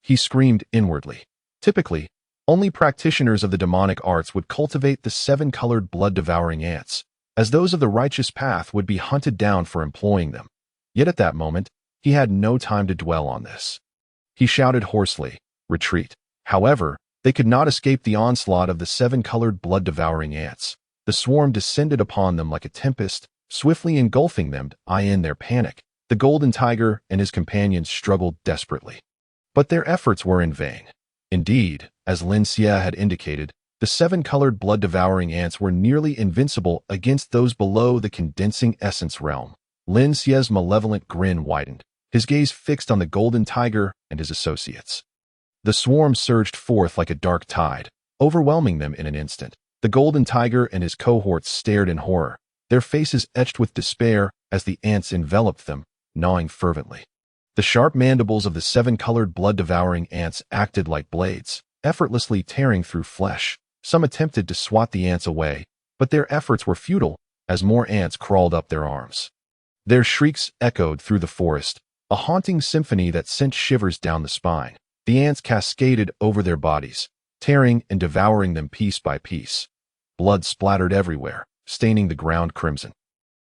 A: He screamed inwardly. Typically, only practitioners of the demonic arts would cultivate the seven-colored blood-devouring ants, as those of the righteous path would be hunted down for employing them. Yet at that moment, he had no time to dwell on this. He shouted hoarsely, "Retreat!" However, they could not escape the onslaught of the seven-colored blood-devouring ants. The swarm descended upon them like a tempest, swiftly engulfing them. In their panic, the golden tiger and his companions struggled desperately. But their efforts were in vain. Indeed, as Lin Xie had indicated, the seven-colored blood-devouring ants were nearly invincible against those below the condensing essence realm. Lin Xie's malevolent grin widened, his gaze fixed on the golden tiger and his associates. The swarm surged forth like a dark tide, overwhelming them in an instant. The golden tiger and his cohorts stared in horror, their faces etched with despair as the ants enveloped them, gnawing fervently. The sharp mandibles of the seven-colored blood-devouring ants acted like blades, effortlessly tearing through flesh. Some attempted to swat the ants away, but their efforts were futile as more ants crawled up their arms. Their shrieks echoed through the forest, a haunting symphony that sent shivers down the spine. The ants cascaded over their bodies, tearing and devouring them piece by piece. Blood splattered everywhere, staining the ground crimson.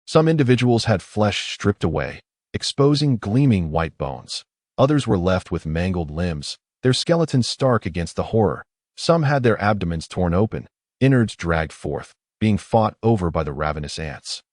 A: Some individuals had flesh stripped away, exposing gleaming white bones. Others were left with mangled limbs, their skeletons stark against the horror. Some had their abdomens torn open, innards dragged forth, being fought over by the ravenous ants.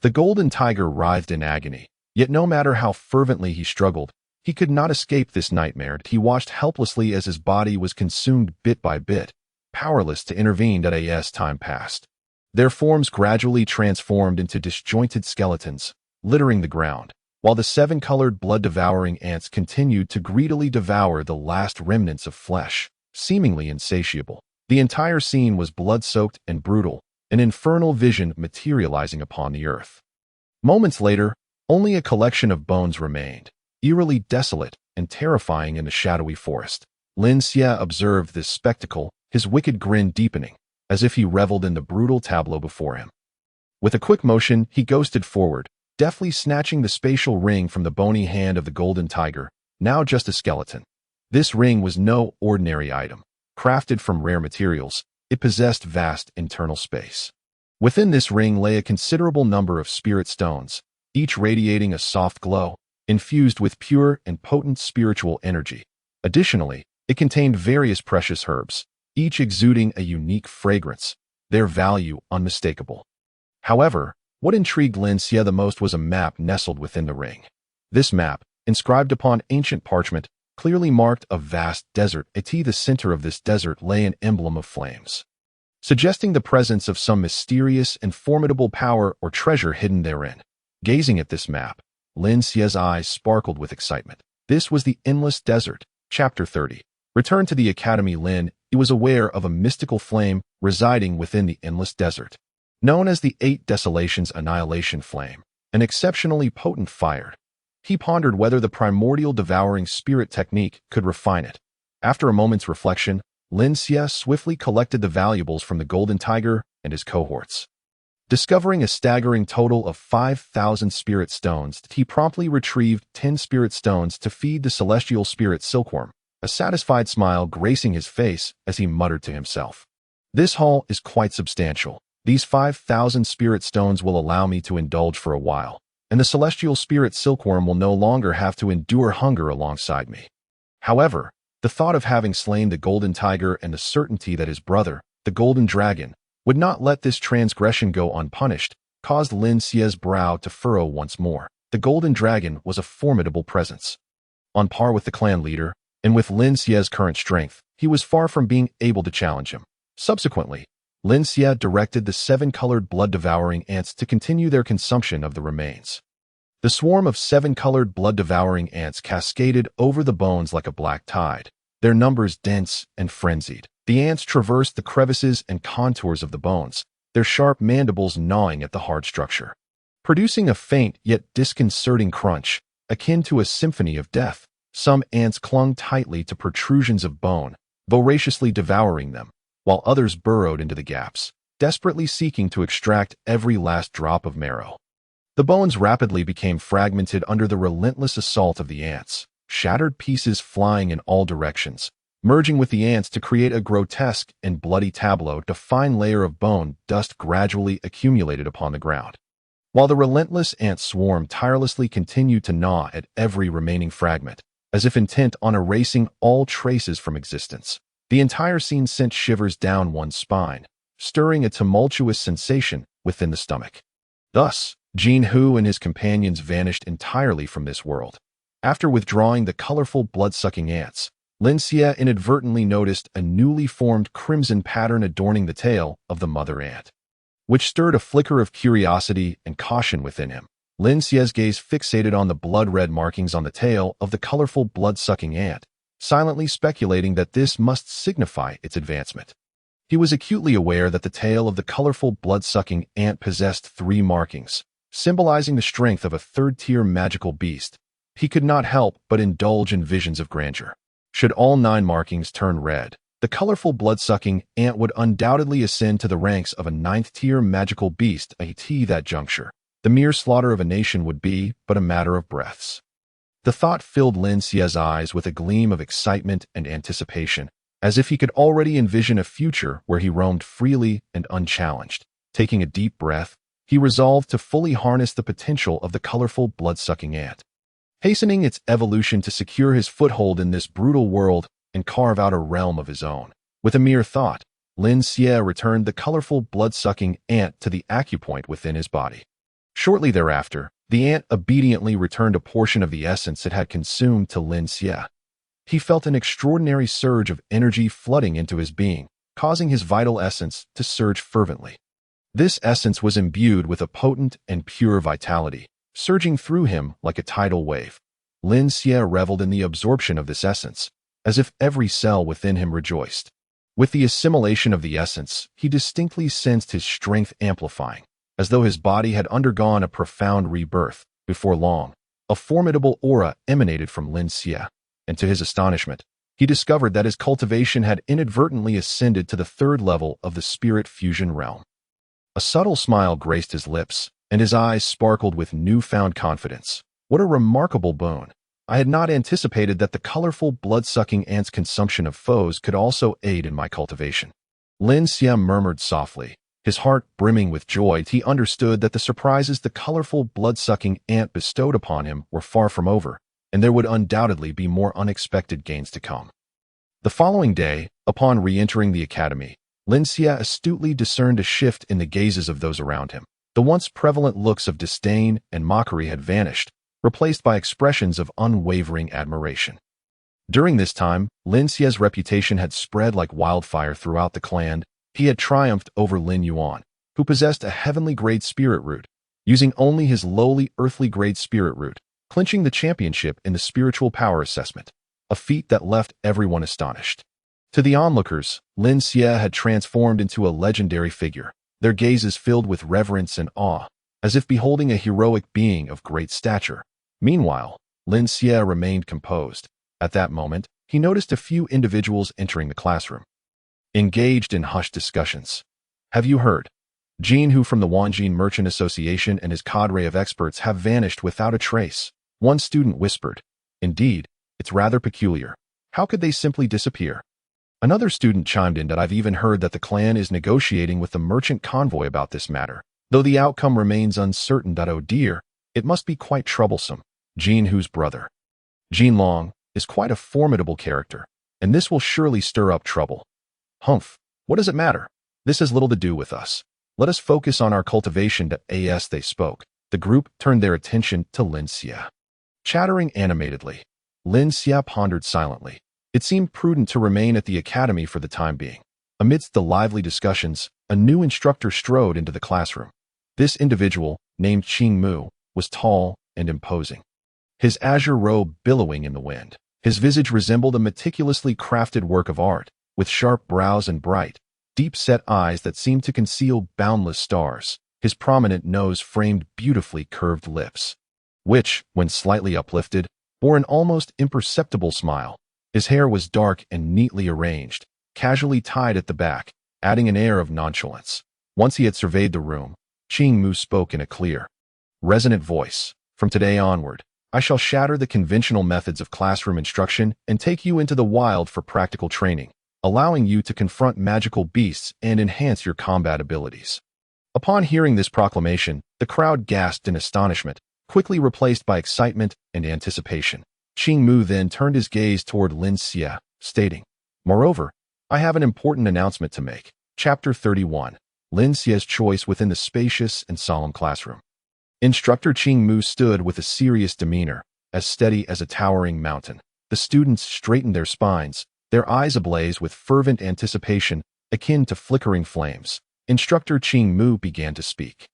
A: The golden tiger writhed in agony, yet no matter how fervently he struggled, he could not escape this nightmare. He watched helplessly as his body was consumed bit by bit, powerless to intervene. As time passed, their forms gradually transformed into disjointed skeletons, littering the ground, while the seven-colored blood-devouring ants continued to greedily devour the last remnants of flesh, seemingly insatiable. The entire scene was blood-soaked and brutal, an infernal vision materializing upon the earth. Moments later, only a collection of bones remained, eerily desolate and terrifying in the shadowy forest. Lin Xie observed this spectacle, his wicked grin deepening, as if he reveled in the brutal tableau before him. With a quick motion, he ghosted forward, deftly snatching the spatial ring from the bony hand of the golden tiger, now just a skeleton. This ring was no ordinary item. Crafted from rare materials, it possessed vast internal space. Within this ring lay a considerable number of spirit stones, each radiating a soft glow, infused with pure and potent spiritual energy. Additionally, it contained various precious herbs, each exuding a unique fragrance, their value unmistakable. However, what intrigued Lin Xie the most was a map nestled within the ring. This map, inscribed upon ancient parchment, clearly marked a vast desert. At the center of this desert lay an emblem of flames, suggesting the presence of some mysterious and formidable power or treasure hidden therein. Gazing at this map, Lin Xie's eyes sparkled with excitement. This was the Endless Desert. Chapter 30. Returned to the academy. Lin was aware of a mystical flame residing within the Endless Desert, known as the Eight Desolations Annihilation Flame, an exceptionally potent fire. He pondered whether the primordial devouring spirit technique could refine it. After a moment's reflection, Lin Xie swiftly collected the valuables from the golden tiger and his cohorts. Discovering a staggering total of 5,000 spirit stones, he promptly retrieved 10 spirit stones to feed the celestial spirit silkworm, a satisfied smile gracing his face as he muttered to himself. This haul is quite substantial. These 5,000 spirit stones will allow me to indulge for a while, and the celestial spirit silkworm will no longer have to endure hunger alongside me. However, the thought of having slain the golden tiger and the certainty that his brother, the golden dragon, would not let this transgression go unpunished caused Lin Xie's brow to furrow once more. The golden dragon was a formidable presence. On par with the clan leader, and with Lin Xie's current strength, he was far from being able to challenge him. Subsequently, Lin Xie directed the 7-colored blood-devouring ants to continue their consumption of the remains. The swarm of 7-colored blood-devouring ants cascaded over the bones like a black tide, their numbers dense and frenzied. The ants traversed the crevices and contours of the bones, their sharp mandibles gnawing at the hard structure, producing a faint yet disconcerting crunch, akin to a symphony of death. Some ants clung tightly to protrusions of bone, voraciously devouring them, while others burrowed into the gaps, desperately seeking to extract every last drop of marrow. The bones rapidly became fragmented under the relentless assault of the ants, shattered pieces flying in all directions, merging with the ants to create a grotesque and bloody tableau. A fine layer of bone dust gradually accumulated upon the ground, while the relentless ant swarm tirelessly continued to gnaw at every remaining fragment, as if intent on erasing all traces from existence. The entire scene sent shivers down one's spine, stirring a tumultuous sensation within the stomach. Thus, Jin Hu and his companions vanished entirely from this world. After withdrawing the colorful blood-sucking ants, Lin Xie inadvertently noticed a newly formed crimson pattern adorning the tail of the mother ant, which stirred a flicker of curiosity and caution within him. Lin Xie's gaze fixated on the blood-red markings on the tail of the colorful blood-sucking ant, silently speculating that this must signify its advancement. He was acutely aware that the tail of the colorful blood-sucking ant possessed 3 markings, symbolizing the strength of a third-tier magical beast. He could not help but indulge in visions of grandeur. Should all 9 markings turn red, the colorful blood-sucking ant would undoubtedly ascend to the ranks of a 9th-tier magical beast. At that juncture, the mere slaughter of a nation would be but a matter of breaths. The thought filled Lin Xie's eyes with a gleam of excitement and anticipation, as if he could already envision a future where he roamed freely and unchallenged. Taking a deep breath, he resolved to fully harness the potential of the colorful blood-sucking ant, hastening its evolution to secure his foothold in this brutal world and carve out a realm of his own. With a mere thought, Lin Xie returned the colorful blood-sucking ant to the acupoint within his body. Shortly thereafter, the ant obediently returned a portion of the essence it had consumed to Lin Xie. He felt an extraordinary surge of energy flooding into his being, causing his vital essence to surge fervently. This essence was imbued with a potent and pure vitality, surging through him like a tidal wave. Lin Xie reveled in the absorption of this essence, as if every cell within him rejoiced. With the assimilation of the essence, he distinctly sensed his strength amplifying, as though his body had undergone a profound rebirth. Before long, a formidable aura emanated from Lin Xie, and to his astonishment, he discovered that his cultivation had inadvertently ascended to the 3rd level of the spirit fusion realm. A subtle smile graced his lips, and his eyes sparkled with newfound confidence. What a remarkable boon! I had not anticipated that the colorful blood-sucking ant's consumption of foes could also aid in my cultivation. Lin Xie murmured softly, his heart brimming with joy. He understood that the surprises the colorful blood-sucking ant bestowed upon him were far from over, and there would undoubtedly be more unexpected gains to come. The following day, upon re-entering the academy, Lin Xie astutely discerned a shift in the gazes of those around him. The once prevalent looks of disdain and mockery had vanished, replaced by expressions of unwavering admiration. During this time, Lin Xie's reputation had spread like wildfire throughout the clan. He had triumphed over Lin Yuan, who possessed a heavenly-grade spirit root, using only his lowly earthly-grade spirit root, clinching the championship in the spiritual power assessment, a feat that left everyone astonished. To the onlookers, Lin Xie had transformed into a legendary figure, their gazes filled with reverence and awe, as if beholding a heroic being of great stature. Meanwhile, Lin Xie remained composed. At that moment, he noticed a few individuals entering the classroom, engaged in hushed discussions. Have you heard? Jin Hu from the Wanjin Merchant Association and his cadre of experts have vanished without a trace, one student whispered. Indeed, it's rather peculiar. How could they simply disappear? Another student chimed in that I've even heard that the clan is negotiating with the merchant convoy about this matter, though the outcome remains uncertain. Oh dear, it must be quite troublesome. Jean Hu's brother, Jean Long, is quite a formidable character, and this will surely stir up trouble. Humph, what does it matter? This has little to do with us. Let us focus on our cultivation. As they spoke, the group turned their attention to Lin Xia. Chattering animatedly, Lin Xia pondered silently. It seemed prudent to remain at the academy for the time being. Amidst the lively discussions, a new instructor strode into the classroom. This individual, named Qing Mu, was tall and imposing, his azure robe billowing in the wind. His visage resembled a meticulously crafted work of art, with sharp brows and bright, deep-set eyes that seemed to conceal boundless stars. His prominent nose framed beautifully curved lips, which, when slightly uplifted, bore an almost imperceptible smile. His hair was dark and neatly arranged, casually tied at the back, adding an air of nonchalance. Once he had surveyed the room, Qing Mu spoke in a clear, resonant voice. From today onward, I shall shatter the conventional methods of classroom instruction and take you into the wild for practical training, allowing you to confront magical beasts and enhance your combat abilities. Upon hearing this proclamation, the crowd gasped in astonishment, quickly replaced by excitement and anticipation. Qing Mu then turned his gaze toward Lin Xia, stating, "Moreover, I have an important announcement to make." Chapter 31. Lin Xia's choice within the spacious and solemn classroom. Instructor Qing Mu stood with a serious demeanor, as steady as a towering mountain. The students straightened their spines, their eyes ablaze with fervent anticipation, akin to flickering flames. Instructor Qing Mu began to speak,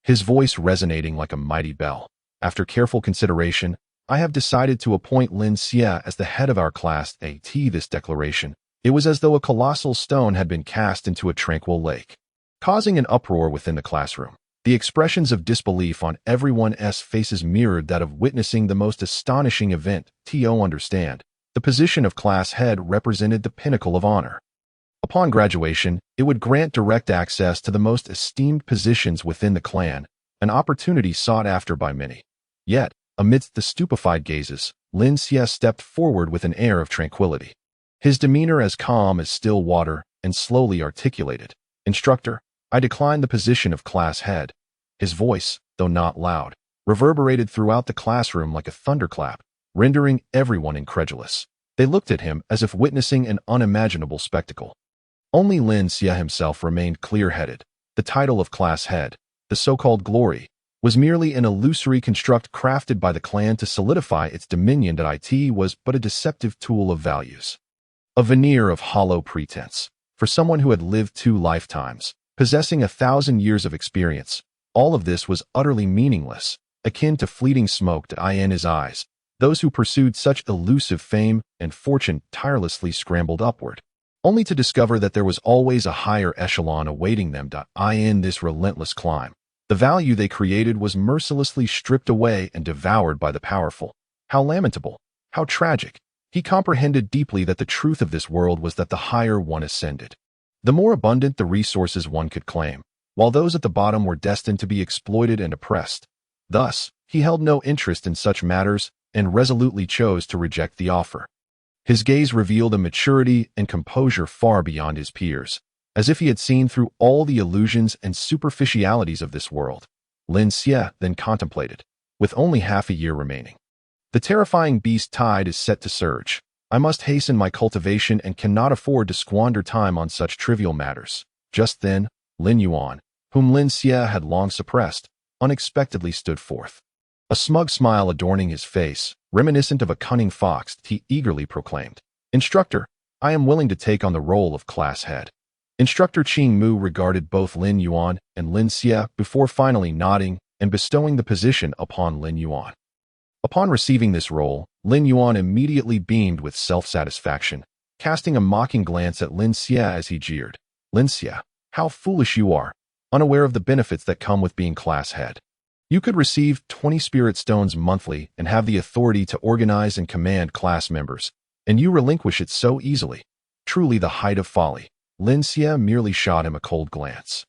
A: his voice resonating like a mighty bell. "After careful consideration, I have decided to appoint Lin Xia as the head of our class AT." This declaration, it was as though a colossal stone had been cast into a tranquil lake, causing an uproar within the classroom. The expressions of disbelief on everyone's faces mirrored that of witnessing the most astonishing event. To understand, the position of class head represented the pinnacle of honor. Upon graduation, it would grant direct access to the most esteemed positions within the clan, an opportunity sought after by many. Yet, amidst the stupefied gazes, Lin Xia stepped forward with an air of tranquility, his demeanor as calm as still water, and slowly articulated, "Instructor, I decline the position of class head." His voice, though not loud, reverberated throughout the classroom like a thunderclap, rendering everyone incredulous. They looked at him as if witnessing an unimaginable spectacle. Only Lin Xia himself remained clear-headed. The title of class head, the so-called glory, was merely an illusory construct crafted by the clan to solidify its dominion. It was but a deceptive tool of values, a veneer of hollow pretense. For someone who had lived 2 lifetimes, possessing 1,000 years of experience, all of this was utterly meaningless, akin to fleeting smoke. In his eyes, those who pursued such elusive fame and fortune tirelessly scrambled upward, only to discover that there was always a higher echelon awaiting them. In this relentless climb, the value they created was mercilessly stripped away and devoured by the powerful. How lamentable, how tragic. He comprehended deeply that the truth of this world was that the higher one ascended, the more abundant the resources one could claim, while those at the bottom were destined to be exploited and oppressed. Thus, he held no interest in such matters and resolutely chose to reject the offer. His gaze revealed a maturity and composure far beyond his peers, as if he had seen through all the illusions and superficialities of this world. Lin Xia then contemplated, with only half a year remaining. "The terrifying beast tide is set to surge. I must hasten my cultivation and cannot afford to squander time on such trivial matters." Just then, Lin Yuan, whom Lin Xia had long suppressed, unexpectedly stood forth. A smug smile adorning his face, reminiscent of a cunning fox, he eagerly proclaimed, "Instructor, I am willing to take on the role of class head." Instructor Qing Mu regarded both Lin Yuan and Lin Xia before finally nodding and bestowing the position upon Lin Yuan. Upon receiving this role, Lin Yuan immediately beamed with self-satisfaction, casting a mocking glance at Lin Xia as he jeered, "Lin Xia, how foolish you are, unaware of the benefits that come with being class head. You could receive 20 spirit stones monthly and have the authority to organize and command class members, and you relinquish it so easily. Truly the height of folly." Lin Xia merely shot him a cold glance,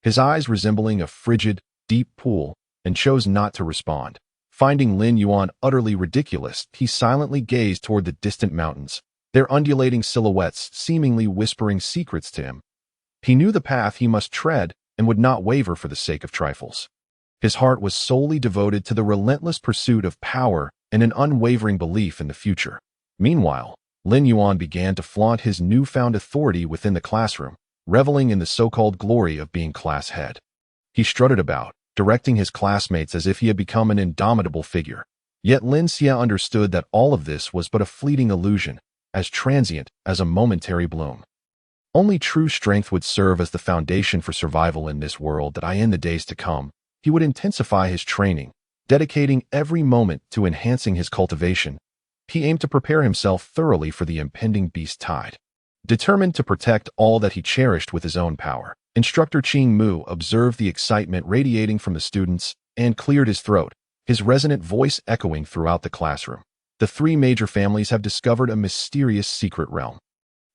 A: his eyes resembling a frigid, deep pool, and chose not to respond. Finding Lin Yuan utterly ridiculous, he silently gazed toward the distant mountains, their undulating silhouettes seemingly whispering secrets to him. He knew the path he must tread and would not waver for the sake of trifles. His heart was solely devoted to the relentless pursuit of power and an unwavering belief in the future. Meanwhile, Lin Yuan began to flaunt his newfound authority within the classroom, reveling in the so-called glory of being class head. He strutted about, directing his classmates as if he had become an indomitable figure. Yet Lin Xia understood that all of this was but a fleeting illusion, as transient as a momentary bloom. Only true strength would serve as the foundation for survival in this world that in the days to come. He would intensify his training, dedicating every moment to enhancing his cultivation. He aimed to prepare himself thoroughly for the impending beast tide. Determined to protect all that he cherished with his own power, Instructor Qing Mu observed the excitement radiating from the students and cleared his throat, his resonant voice echoing throughout the classroom. The three major families have discovered a mysterious secret realm,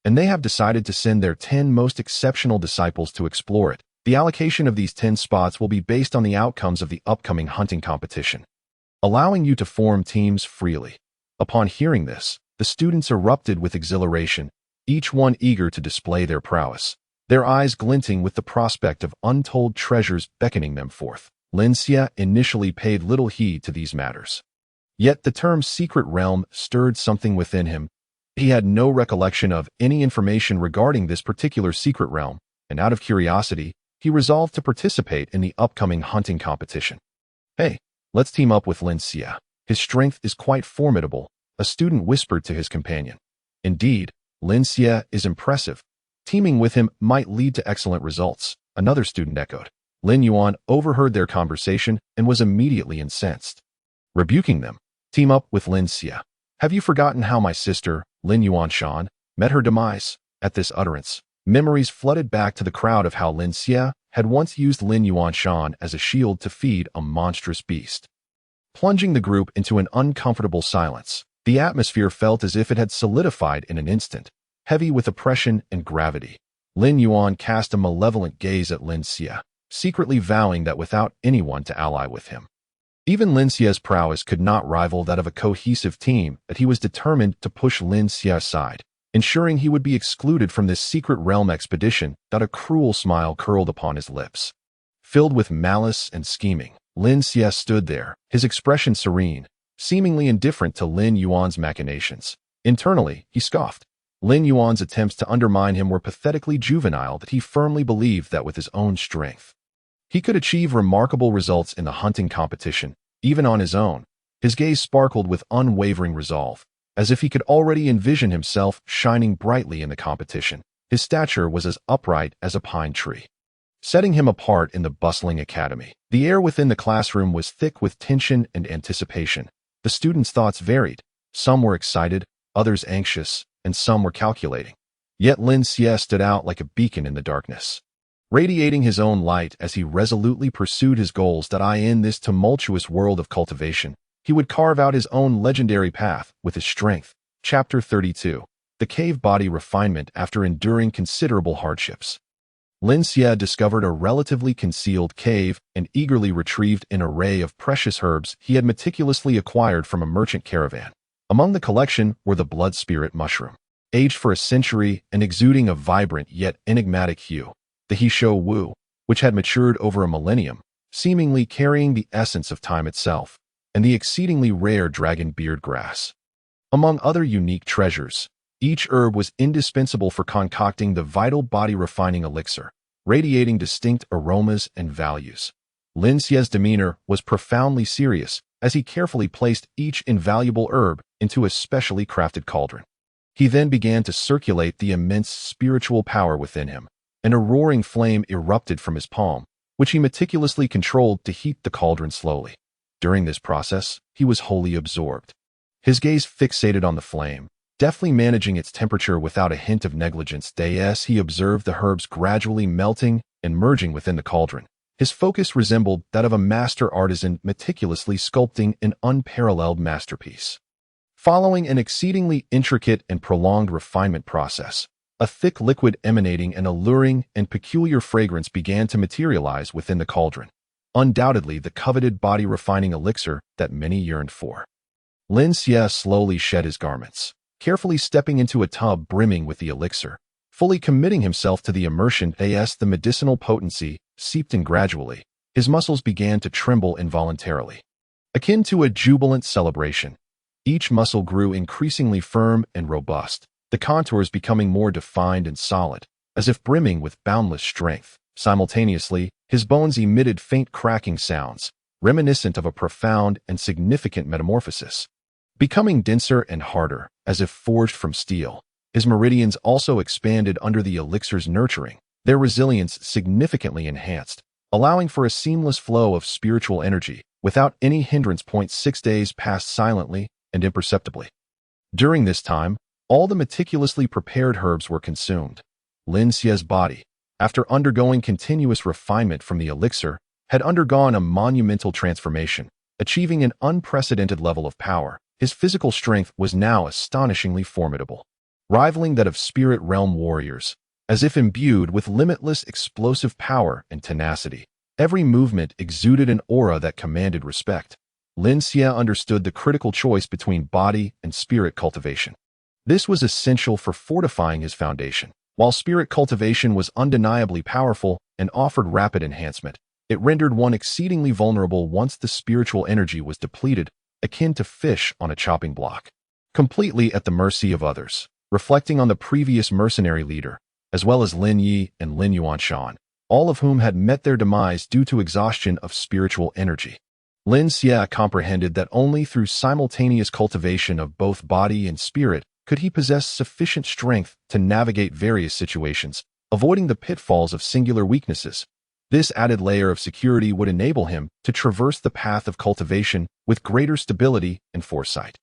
A: and they have decided to send their 10 most exceptional disciples to explore it. The allocation of these 10 spots will be based on the outcomes of the upcoming hunting competition, allowing you to form teams freely. Upon hearing this, the students erupted with exhilaration, each one eager to display their prowess, their eyes glinting with the prospect of untold treasures beckoning them forth. Lin Xia initially paid little heed to these matters. Yet the term secret realm stirred something within him. He had no recollection of any information regarding this particular secret realm, and out of curiosity, he resolved to participate in the upcoming hunting competition. "Hey, let's team up with Lin Xia. His strength is quite formidable," a student whispered to his companion. "Indeed, Lin Xia is impressive. Teaming with him might lead to excellent results," another student echoed. Lin Yuan overheard their conversation and was immediately incensed. Rebuking them, "Team up with Lin Xia. Have you forgotten how my sister, Lin Yuanshan, met her demise?" At this utterance, memories flooded back to the crowd of how Lin Xia had once used Lin Yuanshan as a shield to feed a monstrous beast. Plunging the group into an uncomfortable silence, the atmosphere felt as if it had solidified in an instant, heavy with oppression and gravity. Lin Yuan cast a malevolent gaze at Lin Xia, secretly vowing that without anyone to ally with him, even Lin Xia's prowess could not rival that of a cohesive team, that he was determined to push Lin Xia aside, ensuring he would be excluded from this secret realm expedition. That a cruel smile curled upon his lips. Filled with malice and scheming, Lin Xia stood there, his expression serene, seemingly indifferent to Lin Yuan's machinations. Internally, he scoffed. Lin Yuan's attempts to undermine him were pathetically juvenile, that he firmly believed that with his own strength, he could achieve remarkable results in the hunting competition, even on his own. His gaze sparkled with unwavering resolve, as if he could already envision himself shining brightly in the competition. His stature was as upright as a pine tree, setting him apart in the bustling academy. The air within the classroom was thick with tension and anticipation. The students' thoughts varied. Some were excited, others anxious, and some were calculating. Yet Lin Xia stood out like a beacon in the darkness, radiating his own light as he resolutely pursued his goals. That in this tumultuous world of cultivation, he would carve out his own legendary path with his strength. Chapter 32. The Cave Body Refinement. After enduring considerable hardships, Lin Xia discovered a relatively concealed cave and eagerly retrieved an array of precious herbs he had meticulously acquired from a merchant caravan. Among the collection were the blood spirit mushroom, aged for a century and exuding a vibrant yet enigmatic hue, the Heeshou Wu, which had matured over a millennium, seemingly carrying the essence of time itself, and the exceedingly rare dragon beard grass. Among other unique treasures, each herb was indispensable for concocting the vital body-refining elixir, radiating distinct aromas and values. Lin Xia's demeanor was profoundly serious as he carefully placed each invaluable herb into a specially crafted cauldron. He then began to circulate the immense spiritual power within him, and a roaring flame erupted from his palm, which he meticulously controlled to heat the cauldron slowly. During this process, he was wholly absorbed, his gaze fixated on the flame, deftly managing its temperature without a hint of negligence. As he observed the herbs gradually melting and merging within the cauldron, his focus resembled that of a master artisan meticulously sculpting an unparalleled masterpiece. Following an exceedingly intricate and prolonged refinement process, a thick liquid emanating an alluring and peculiar fragrance began to materialize within the cauldron, undoubtedly the coveted body-refining elixir that many yearned for. Lin Xia slowly shed his garments, carefully stepping into a tub brimming with the elixir, fully committing himself to the immersion. As the medicinal potency seeped in gradually, his muscles began to tremble involuntarily, akin to a jubilant celebration. Each muscle grew increasingly firm and robust, the contours becoming more defined and solid, as if brimming with boundless strength. Simultaneously, his bones emitted faint cracking sounds, reminiscent of a profound and significant metamorphosis. Becoming denser and harder, as if forged from steel, his meridians also expanded under the elixir's nurturing, their resilience significantly enhanced, allowing for a seamless flow of spiritual energy without any hindrance. 6 days passed silently and imperceptibly. During this time, all the meticulously prepared herbs were consumed. Lin Xie's body, after undergoing continuous refinement from the elixir, had undergone a monumental transformation, achieving an unprecedented level of power. His physical strength was now astonishingly formidable, rivaling that of spirit realm warriors, as if imbued with limitless explosive power and tenacity. Every movement exuded an aura that commanded respect. Lin Xie understood the critical choice between body and spirit cultivation. This was essential for fortifying his foundation. While spirit cultivation was undeniably powerful and offered rapid enhancement, it rendered one exceedingly vulnerable once the spiritual energy was depleted, akin to fish on a chopping block, completely at the mercy of others. Reflecting on the previous mercenary leader, as well as Lin Yi and Lin Yuanshan, all of whom had met their demise due to exhaustion of spiritual energy, Lin Xie comprehended that only through simultaneous cultivation of both body and spirit could he possess sufficient strength to navigate various situations, avoiding the pitfalls of singular weaknesses. This added layer of security would enable him to traverse the path of cultivation with greater stability and foresight.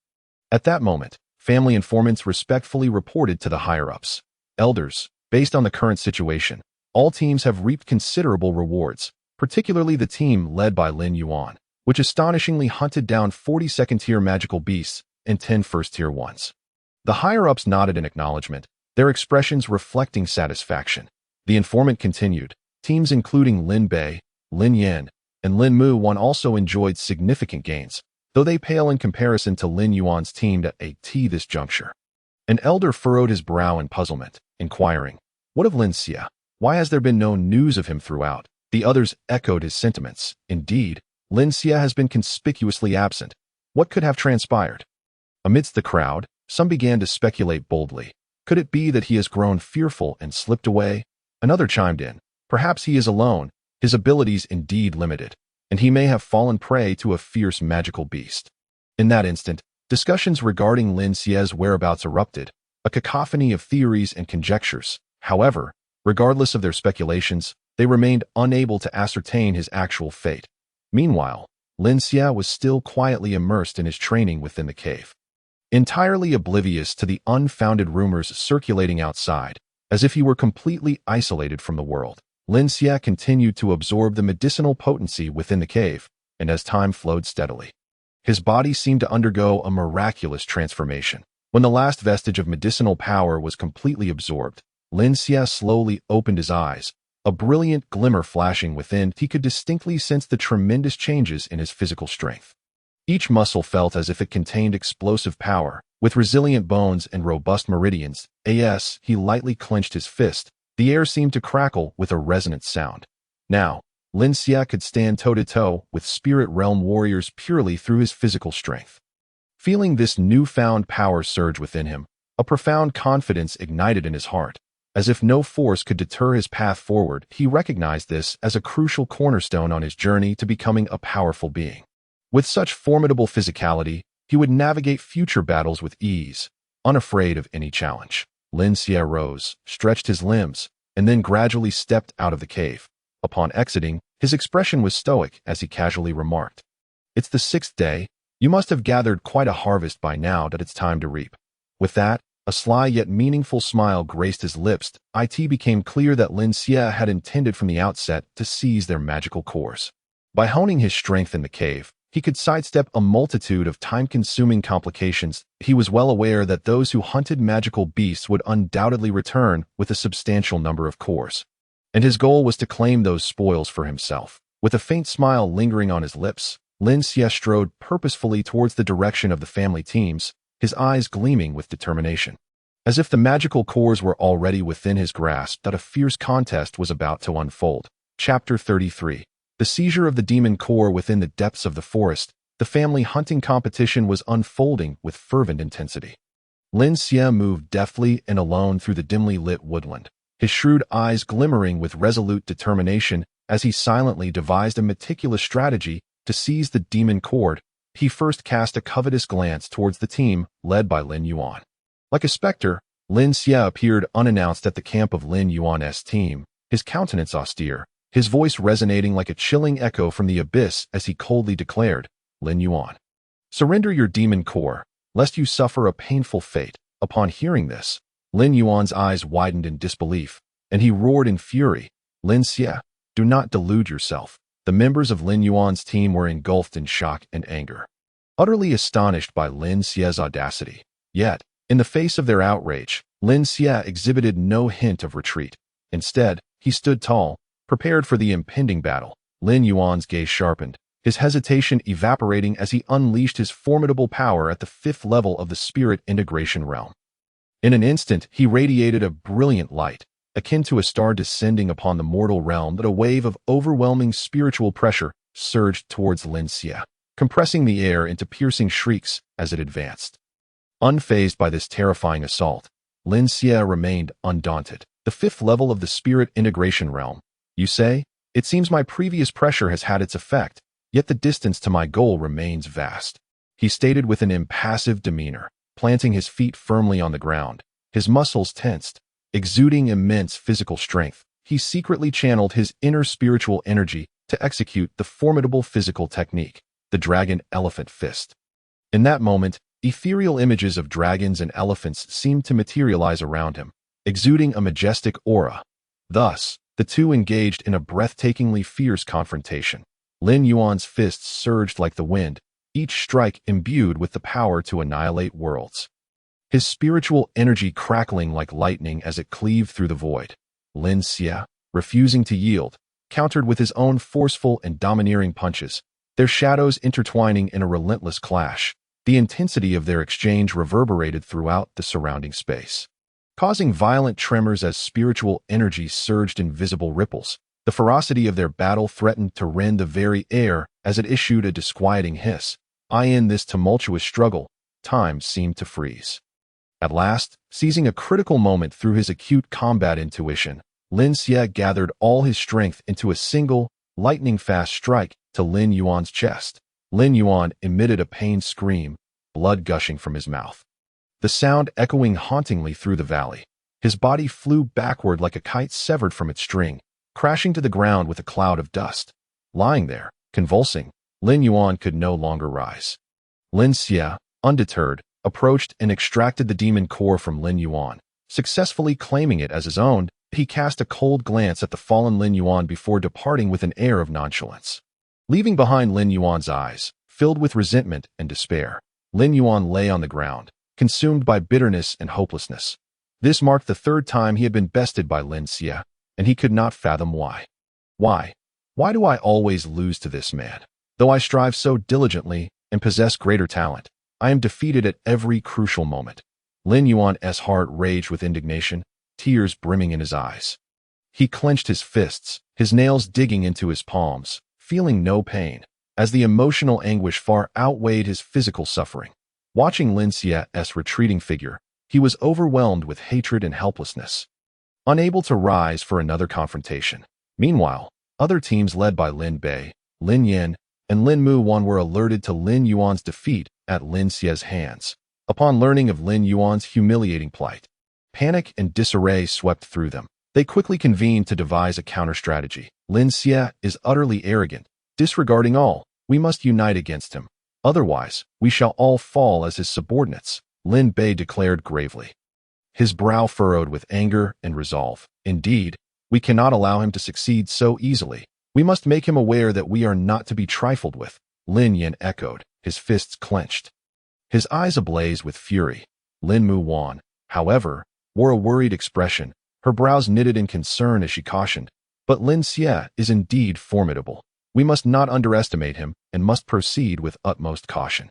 A: At that moment, family informants respectfully reported to the higher-ups. Elders, based on the current situation, all teams have reaped considerable rewards, particularly the team led by Lin Yuan, which astonishingly hunted down 40 second-tier magical beasts and 10 first-tier ones. The higher-ups nodded in acknowledgement, their expressions reflecting satisfaction. The informant continued, teams including Lin Bei, Lin Yan, and Lin Mu Wan also enjoyed significant gains, though they pale in comparison to Lin Yuan's team at this juncture. An elder furrowed his brow in puzzlement, inquiring, "What of Lin Xie? Why has there been no news of him throughout?" The others echoed his sentiments. Indeed, Lin Xie has been conspicuously absent. What could have transpired? Amidst the crowd, some began to speculate boldly. Could it be that he has grown fearful and slipped away? Another chimed in. Perhaps he is alone, his abilities indeed limited, and he may have fallen prey to a fierce magical beast. In that instant, discussions regarding Lin Xie's whereabouts erupted, a cacophony of theories and conjectures. However, regardless of their speculations, they remained unable to ascertain his actual fate. Meanwhile, Lin Xie was still quietly immersed in his training within the cave, entirely oblivious to the unfounded rumors circulating outside, as if he were completely isolated from the world. Lin Xie continued to absorb the medicinal potency within the cave, and as time flowed steadily, his body seemed to undergo a miraculous transformation. When the last vestige of medicinal power was completely absorbed, Lin Xie slowly opened his eyes, a brilliant glimmer flashing within. He could distinctly sense the tremendous changes in his physical strength. Each muscle felt as if it contained explosive power, with resilient bones and robust meridians. As he lightly clenched his fist, the air seemed to crackle with a resonant sound. Now, Lin Xie could stand toe-to-toe with spirit realm warriors purely through his physical strength. Feeling this newfound power surge within him, a profound confidence ignited in his heart. As if no force could deter his path forward, he recognized this as a crucial cornerstone on his journey to becoming a powerful being. With such formidable physicality, he would navigate future battles with ease, unafraid of any challenge. Lin Xie rose, stretched his limbs, and then gradually stepped out of the cave. Upon exiting, his expression was stoic as he casually remarked, "It's the 6th day. You must have gathered quite a harvest by now that it's time to reap." With that, a sly yet meaningful smile graced his lips. It became clear that Lin Xie had intended from the outset to seize their magical cores. By honing his strength in the cave, he could sidestep a multitude of time-consuming complications. He was well aware that those who hunted magical beasts would undoubtedly return with a substantial number of cores, and his goal was to claim those spoils for himself. With a faint smile lingering on his lips, Lin Xie strode purposefully towards the direction of the family teams, his eyes gleaming with determination. As if the magical cores were already within his grasp that a fierce contest was about to unfold. Chapter 33. The seizure of the demon core within the depths of the forest, the family hunting competition was unfolding with fervent intensity. Lin Xie moved deftly and alone through the dimly lit woodland, his shrewd eyes glimmering with resolute determination as he silently devised a meticulous strategy to seize the demon cord. He first cast a covetous glance towards the team led by Lin Yuan. Like a specter, Lin Xie appeared unannounced at the camp of Lin Yuan's team, his countenance austere, his voice resonating like a chilling echo from the abyss as he coldly declared, "Lin Yuan, surrender your demon core, lest you suffer a painful fate." Upon hearing this, Lin Yuan's eyes widened in disbelief, and he roared in fury, "Lin Xie, do not delude yourself." The members of Lin Yuan's team were engulfed in shock and anger, utterly astonished by Lin Xie's audacity. Yet, in the face of their outrage, Lin Xie exhibited no hint of retreat. Instead, he stood tall, prepared for the impending battle. Lin Yuan's gaze sharpened, his hesitation evaporating as he unleashed his formidable power at the 5th level of the spirit integration realm. In an instant, he radiated a brilliant light, akin to a star descending upon the mortal realm, that a wave of overwhelming spiritual pressure surged towards Lin Xie, compressing the air into piercing shrieks as it advanced. Unfazed by this terrifying assault, Lin Xie remained undaunted. The 5th level of the spirit integration realm. You say? It seems my previous pressure has had its effect, yet the distance to my goal remains vast. He stated with an impassive demeanor, planting his feet firmly on the ground, his muscles tensed, exuding immense physical strength. He secretly channeled his inner spiritual energy to execute the formidable physical technique, the dragon elephant fist. In that moment, ethereal images of dragons and elephants seemed to materialize around him, exuding a majestic aura. Thus, the two engaged in a breathtakingly fierce confrontation. Lin Yuan's fists surged like the wind, each strike imbued with the power to annihilate worlds. His spiritual energy crackling like lightning as it cleaved through the void. Lin Xie, refusing to yield, countered with his own forceful and domineering punches, their shadows intertwining in a relentless clash. The intensity of their exchange reverberated throughout the surrounding space, causing violent tremors as spiritual energy surged in visible ripples. The ferocity of their battle threatened to rend the very air as it issued a disquieting hiss. In this tumultuous struggle, time seemed to freeze. At last, seizing a critical moment through his acute combat intuition, Lin Xie gathered all his strength into a single, lightning-fast strike to Lin Yuan's chest. Lin Yuan emitted a pained scream, blood gushing from his mouth, the sound echoing hauntingly through the valley. His body flew backward like a kite severed from its string, crashing to the ground with a cloud of dust. Lying there, convulsing, Lin Yuan could no longer rise. Lin Xie, undeterred, approached and extracted the demon core from Lin Yuan, successfully claiming it as his own. He cast a cold glance at the fallen Lin Yuan before departing with an air of nonchalance. Leaving behind Lin Yuan's eyes, filled with resentment and despair, Lin Yuan lay on the ground, consumed by bitterness and hopelessness. This marked the 3rd time he had been bested by Lin Xie, and he could not fathom why. Why do I always lose to this man? Though I strive so diligently and possess greater talent, I am defeated at every crucial moment. Lin Yuan's heart raged with indignation, tears brimming in his eyes. He clenched his fists, his nails digging into his palms, feeling no pain, as the emotional anguish far outweighed his physical suffering. Watching Lin Xie's retreating figure, he was overwhelmed with hatred and helplessness, unable to rise for another confrontation. Meanwhile, other teams led by Lin Bei, Lin Yin, and Lin Muwan were alerted to Lin Yuan's defeat at Lin Xie's hands. Upon learning of Lin Yuan's humiliating plight, panic and disarray swept through them. They quickly convened to devise a counter-strategy. Lin Xie is utterly arrogant, disregarding all. We must unite against him. Otherwise, we shall all fall as his subordinates, Lin Bei declared gravely, his brow furrowed with anger and resolve. Indeed, we cannot allow him to succeed so easily. We must make him aware that we are not to be trifled with, Lin Yin echoed, his fists clenched, his eyes ablaze with fury. Lin Muwan, however, wore a worried expression, her brows knitted in concern as she cautioned, but Lin Xie is indeed formidable. We must not underestimate him and must proceed with utmost caution.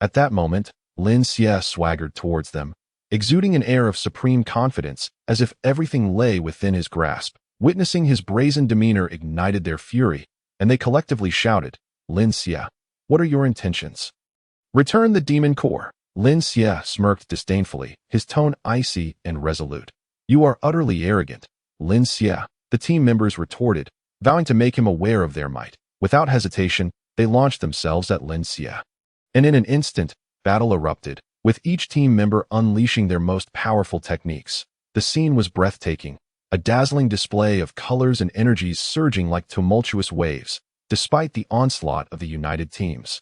A: At that moment, Lin Xie swaggered towards them, exuding an air of supreme confidence, as if everything lay within his grasp. Witnessing his brazen demeanor ignited their fury, and they collectively shouted, "Lin Xie, what are your intentions? Return the demon core." Lin Xie smirked disdainfully, his tone icy and resolute. "You are utterly arrogant, Lin Xie," the team members retorted, vowing to make him aware of their might. Without hesitation, they launched themselves at Lin Xie. And in an instant, battle erupted, with each team member unleashing their most powerful techniques. The scene was breathtaking, a dazzling display of colors and energies surging like tumultuous waves, despite the onslaught of the united teams.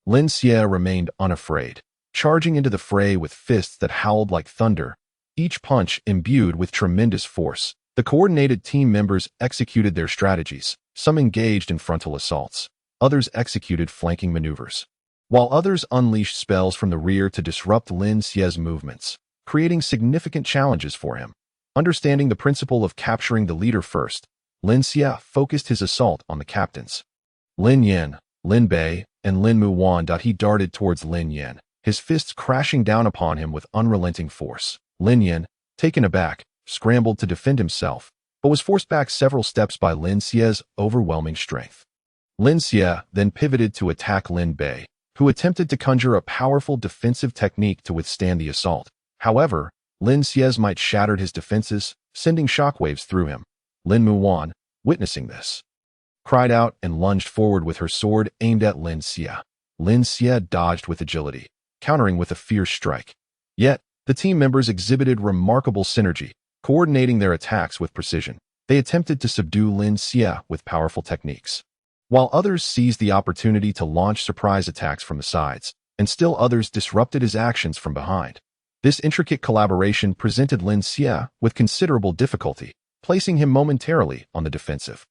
A: Lin Xie remained unafraid, charging into the fray with fists that howled like thunder, each punch imbued with tremendous force. The coordinated team members executed their strategies. Some engaged in frontal assaults, others executed flanking maneuvers, while others unleashed spells from the rear to disrupt Lin Xie's movements, creating significant challenges for him. Understanding the principle of capturing the leader first, Lin Xie focused his assault on the captains. Lin Yan, Lin Bei, and Lin Muwan. He darted towards Lin Yan, his fists crashing down upon him with unrelenting force. Lin Yan, taken aback, scrambled to defend himself, but was forced back several steps by Lin Xie's overwhelming strength. Lin Xie then pivoted to attack Lin Bei, who attempted to conjure a powerful defensive technique to withstand the assault. However, Lin Xie's might shattered his defenses, sending shockwaves through him. Lin Muwan, witnessing this, cried out and lunged forward with her sword aimed at Lin Xie. Lin Xie dodged with agility, countering with a fierce strike. Yet, the team members exhibited remarkable synergy, coordinating their attacks with precision. They attempted to subdue Lin Xie with powerful techniques, while others seized the opportunity to launch surprise attacks from the sides, and still others disrupted his actions from behind. This intricate collaboration presented Lin Xie with considerable difficulty, placing him momentarily on the defensive.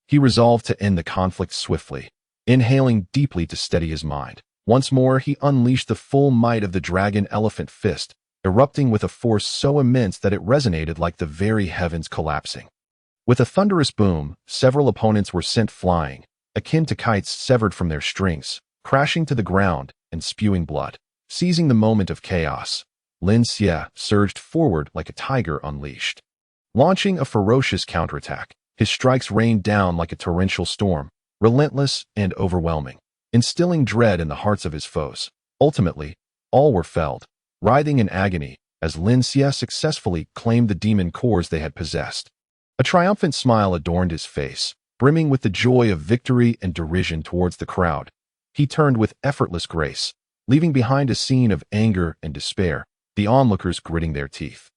A: He resolved to end the conflict swiftly, inhaling deeply to steady his mind. Once more, he unleashed the full might of the dragon elephant fist, erupting with a force so immense that it resonated like the very heavens collapsing. With a thunderous boom, several opponents were sent flying, akin to kites severed from their strings, crashing to the ground and spewing blood. Seizing the moment of chaos, Lin Xie surged forward like a tiger unleashed. Launching a ferocious counterattack, his strikes rained down like a torrential storm, relentless and overwhelming, instilling dread in the hearts of his foes. Ultimately, all were felled, writhing in agony, as Lin Xie successfully claimed the demon cores they had possessed. A triumphant smile adorned his face, brimming with the joy of victory and derision towards the crowd. He turned with effortless grace, leaving behind a scene of anger and despair, the onlookers gritting their teeth,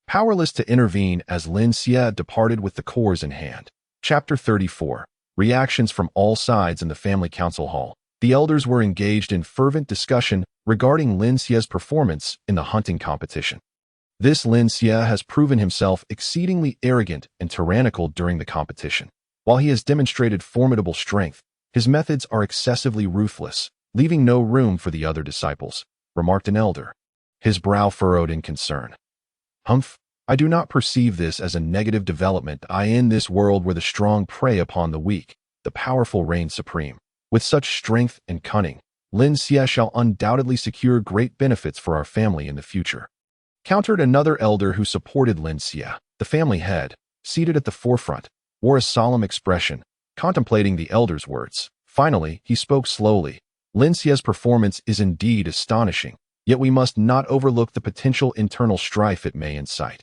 A: powerless to intervene as Lin Xie departed with the cores in hand. Chapter 34. Reactions from all sides in the family council hall. The elders were engaged in fervent discussion regarding Lin Xie's performance in the hunting competition. This Lin Xie has proven himself exceedingly arrogant and tyrannical during the competition. While he has demonstrated formidable strength, his methods are excessively ruthless, leaving no room for the other disciples, remarked an elder, his brow furrowed in concern. Humph, I do not perceive this as a negative development. In this world where the strong prey upon the weak, the powerful reign supreme. With such strength and cunning, Lin Xie shall undoubtedly secure great benefits for our family in the future, countered another elder who supported Lin Xie. The family head, seated at the forefront, wore a solemn expression, contemplating the elder's words. Finally, he spoke slowly. Lin Xie's performance is indeed astonishing, yet we must not overlook the potential internal strife it may incite.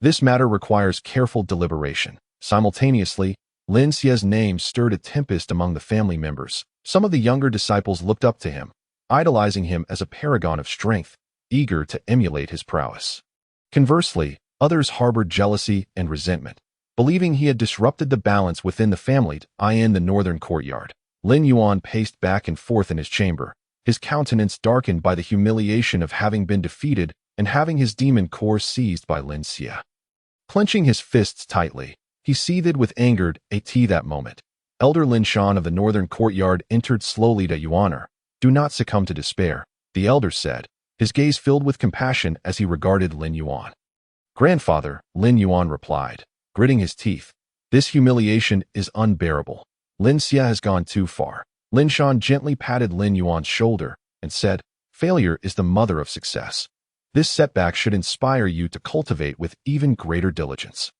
A: This matter requires careful deliberation. Simultaneously, Lin Xie's name stirred a tempest among the family members. Some of the younger disciples looked up to him, idolizing him as a paragon of strength, eager to emulate his prowess. Conversely, others harbored jealousy and resentment, believing he had disrupted the balance within the family. In the northern courtyard, Lin Yuan paced back and forth in his chamber, his countenance darkened by the humiliation of having been defeated and having his demon core seized by Lin Xie. Clenching his fists tightly, he seethed with anger. At that moment, Elder Lin Shan of the northern courtyard entered slowly. Yuaner, do not succumb to despair, the elder said, his gaze filled with compassion as he regarded Lin Yuan. Grandfather, Lin Yuan replied, gritting his teeth, this humiliation is unbearable. Lin Xie has gone too far. Lin Shan gently patted Lin Yuan's shoulder and said, Failure is the mother of success. This setback should inspire you to cultivate with even greater diligence.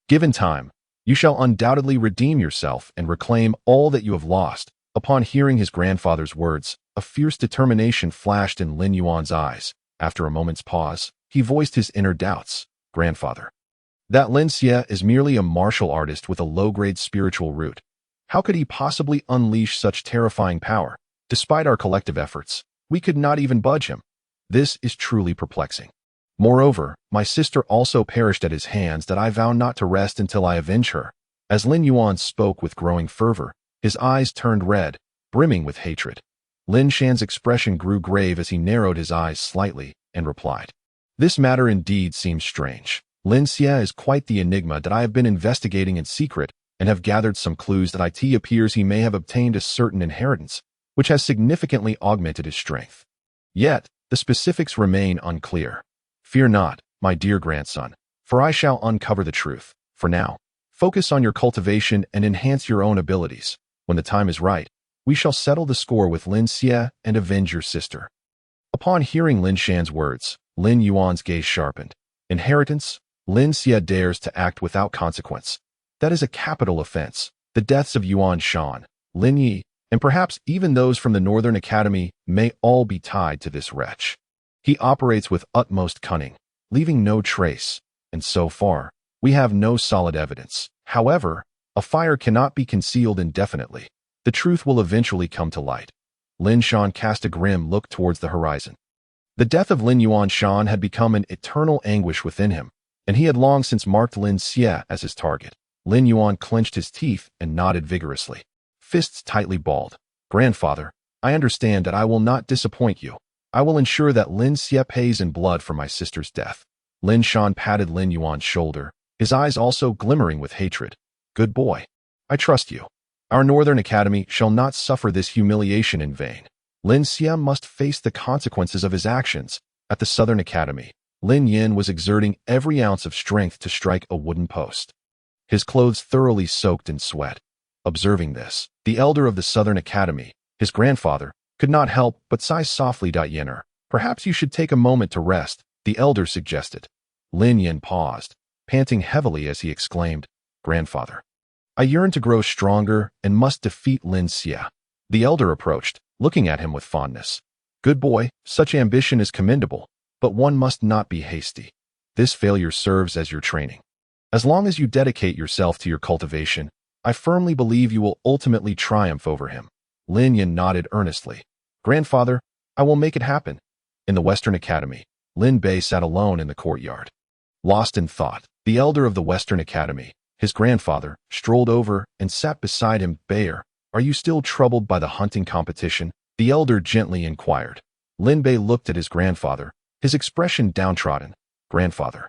A: Given time, you shall undoubtedly redeem yourself and reclaim all that you have lost. Upon hearing his grandfather's words, a fierce determination flashed in Lin Yuan's eyes. After a moment's pause, he voiced his inner doubts. Grandfather, that Lin Xie is merely a martial artist with a low-grade spiritual root. How could he possibly unleash such terrifying power? Despite our collective efforts, we could not even budge him. This is truly perplexing. Moreover, my sister also perished at his hands that I vow not to rest until I avenge her. As Lin Yuan spoke with growing fervor, his eyes turned red, brimming with hatred. Lin Shan's expression grew grave as he narrowed his eyes slightly and replied, "This matter indeed seems strange. Lin Xie is quite the enigma that I have been investigating in secret and have gathered some clues that it appears he may have obtained a certain inheritance, which has significantly augmented his strength. Yet, the specifics remain unclear. Fear not, my dear grandson, for I shall uncover the truth. For now, focus on your cultivation and enhance your own abilities. When the time is right, we shall settle the score with Lin Xie and avenge your sister." Upon hearing Lin Shan's words, Lin Yuan's gaze sharpened. Inheritance? Lin Xie dares to act without consequence. That is a capital offense. The deaths of Yuan Shan, Lin Yi, and perhaps even those from the Northern Academy may all be tied to this wretch. He operates with utmost cunning, leaving no trace, and so far, we have no solid evidence. However, a fire cannot be concealed indefinitely. The truth will eventually come to light. Lin Shan cast a grim look towards the horizon. The death of Lin Yuan Shan had become an eternal anguish within him, and he had long since marked Lin Xie as his target. Lin Yuan clenched his teeth and nodded vigorously, fists tightly balled. "Grandfather, I understand that I will not disappoint you. I will ensure that Lin Xie pays in blood for my sister's death." Lin Shan patted Lin Yuan's shoulder, his eyes also glimmering with hatred. "Good boy. I trust you. Our Northern Academy shall not suffer this humiliation in vain. Lin Xie must face the consequences of his actions." At the Southern Academy, Lin Yin was exerting every ounce of strength to strike a wooden post. His clothes thoroughly soaked in sweat. Observing this, the elder of the Southern Academy, his grandfather, could not help but sigh softly. "Yinner, perhaps you should take a moment to rest," the elder suggested. Lin Yin paused, panting heavily as he exclaimed, "Grandfather, I yearn to grow stronger and must defeat Lin Xie." The elder approached, looking at him with fondness. "Good boy, such ambition is commendable, but one must not be hasty. This failure serves as your training. As long as you dedicate yourself to your cultivation, I firmly believe you will ultimately triumph over him." Lin Yin nodded earnestly. "Grandfather, I will make it happen." In the Western Academy, Lin Bei sat alone in the courtyard. Lost in thought, the elder of the Western Academy, his grandfather, strolled over and sat beside him. "Bayer, are you still troubled by the hunting competition?" the elder gently inquired. Lin Bei looked at his grandfather, his expression downtrodden. "Grandfather,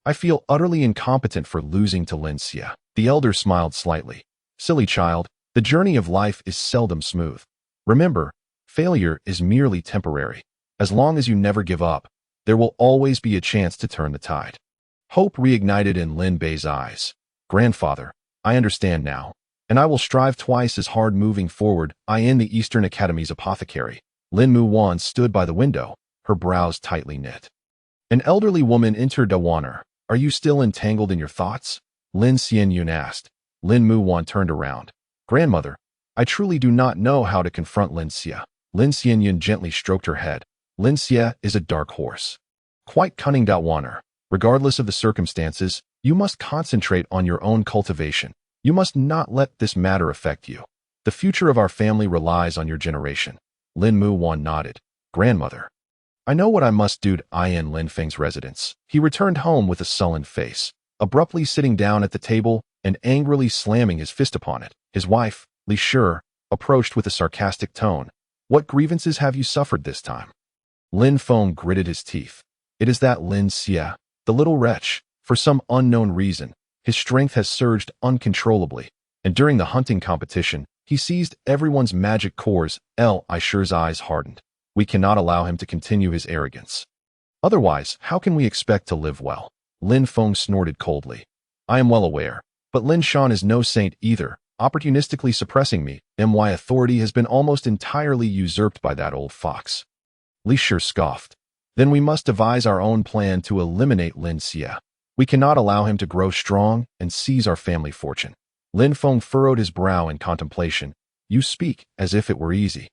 A: I feel utterly incompetent for losing to Lin Xie." The elder smiled slightly. "Silly child, the journey of life is seldom smooth. Remember, failure is merely temporary. As long as you never give up, there will always be a chance to turn the tide." Hope reignited in Lin Bei's eyes. "Grandfather, I understand now, and I will strive twice as hard moving forward." In the Eastern Academy's apothecary, Lin Muwan stood by the window, her brows tightly knit. An elderly woman entered. "Dawaner, are you still entangled in your thoughts?" Lin Xianyun asked. Lin Muwan turned around. "Grandmother, I truly do not know how to confront Lin Xie." Lin Xianyun gently stroked her head. "Lin Xie is a dark horse. Quite cunning. Dawaner, regardless of the circumstances, you must concentrate on your own cultivation. You must not let this matter affect you. The future of our family relies on your generation." Lin Muwan nodded. "Grandmother, I know what I must do." In Lin Feng's residence, he returned home with a sullen face, abruptly sitting down at the table and angrily slamming his fist upon it. His wife, Li Shi, approached with a sarcastic tone. "What grievances have you suffered this time?" Lin Feng gritted his teeth. "It is that Lin Xie, the little wretch. For some unknown reason, his strength has surged uncontrollably, and during the hunting competition, he seized everyone's magic cores." Li Shi's eyes hardened. "We cannot allow him to continue his arrogance. Otherwise, how can we expect to live well?" Lin Feng snorted coldly. "I am well aware, but Lin Shan is no saint either, opportunistically suppressing me. My authority has been almost entirely usurped by that old fox." Li Shi scoffed. Then we must devise our own plan to eliminate Lin Xie. We cannot allow him to grow strong and seize our family fortune. Lin Feng furrowed his brow in contemplation. You speak as if it were easy.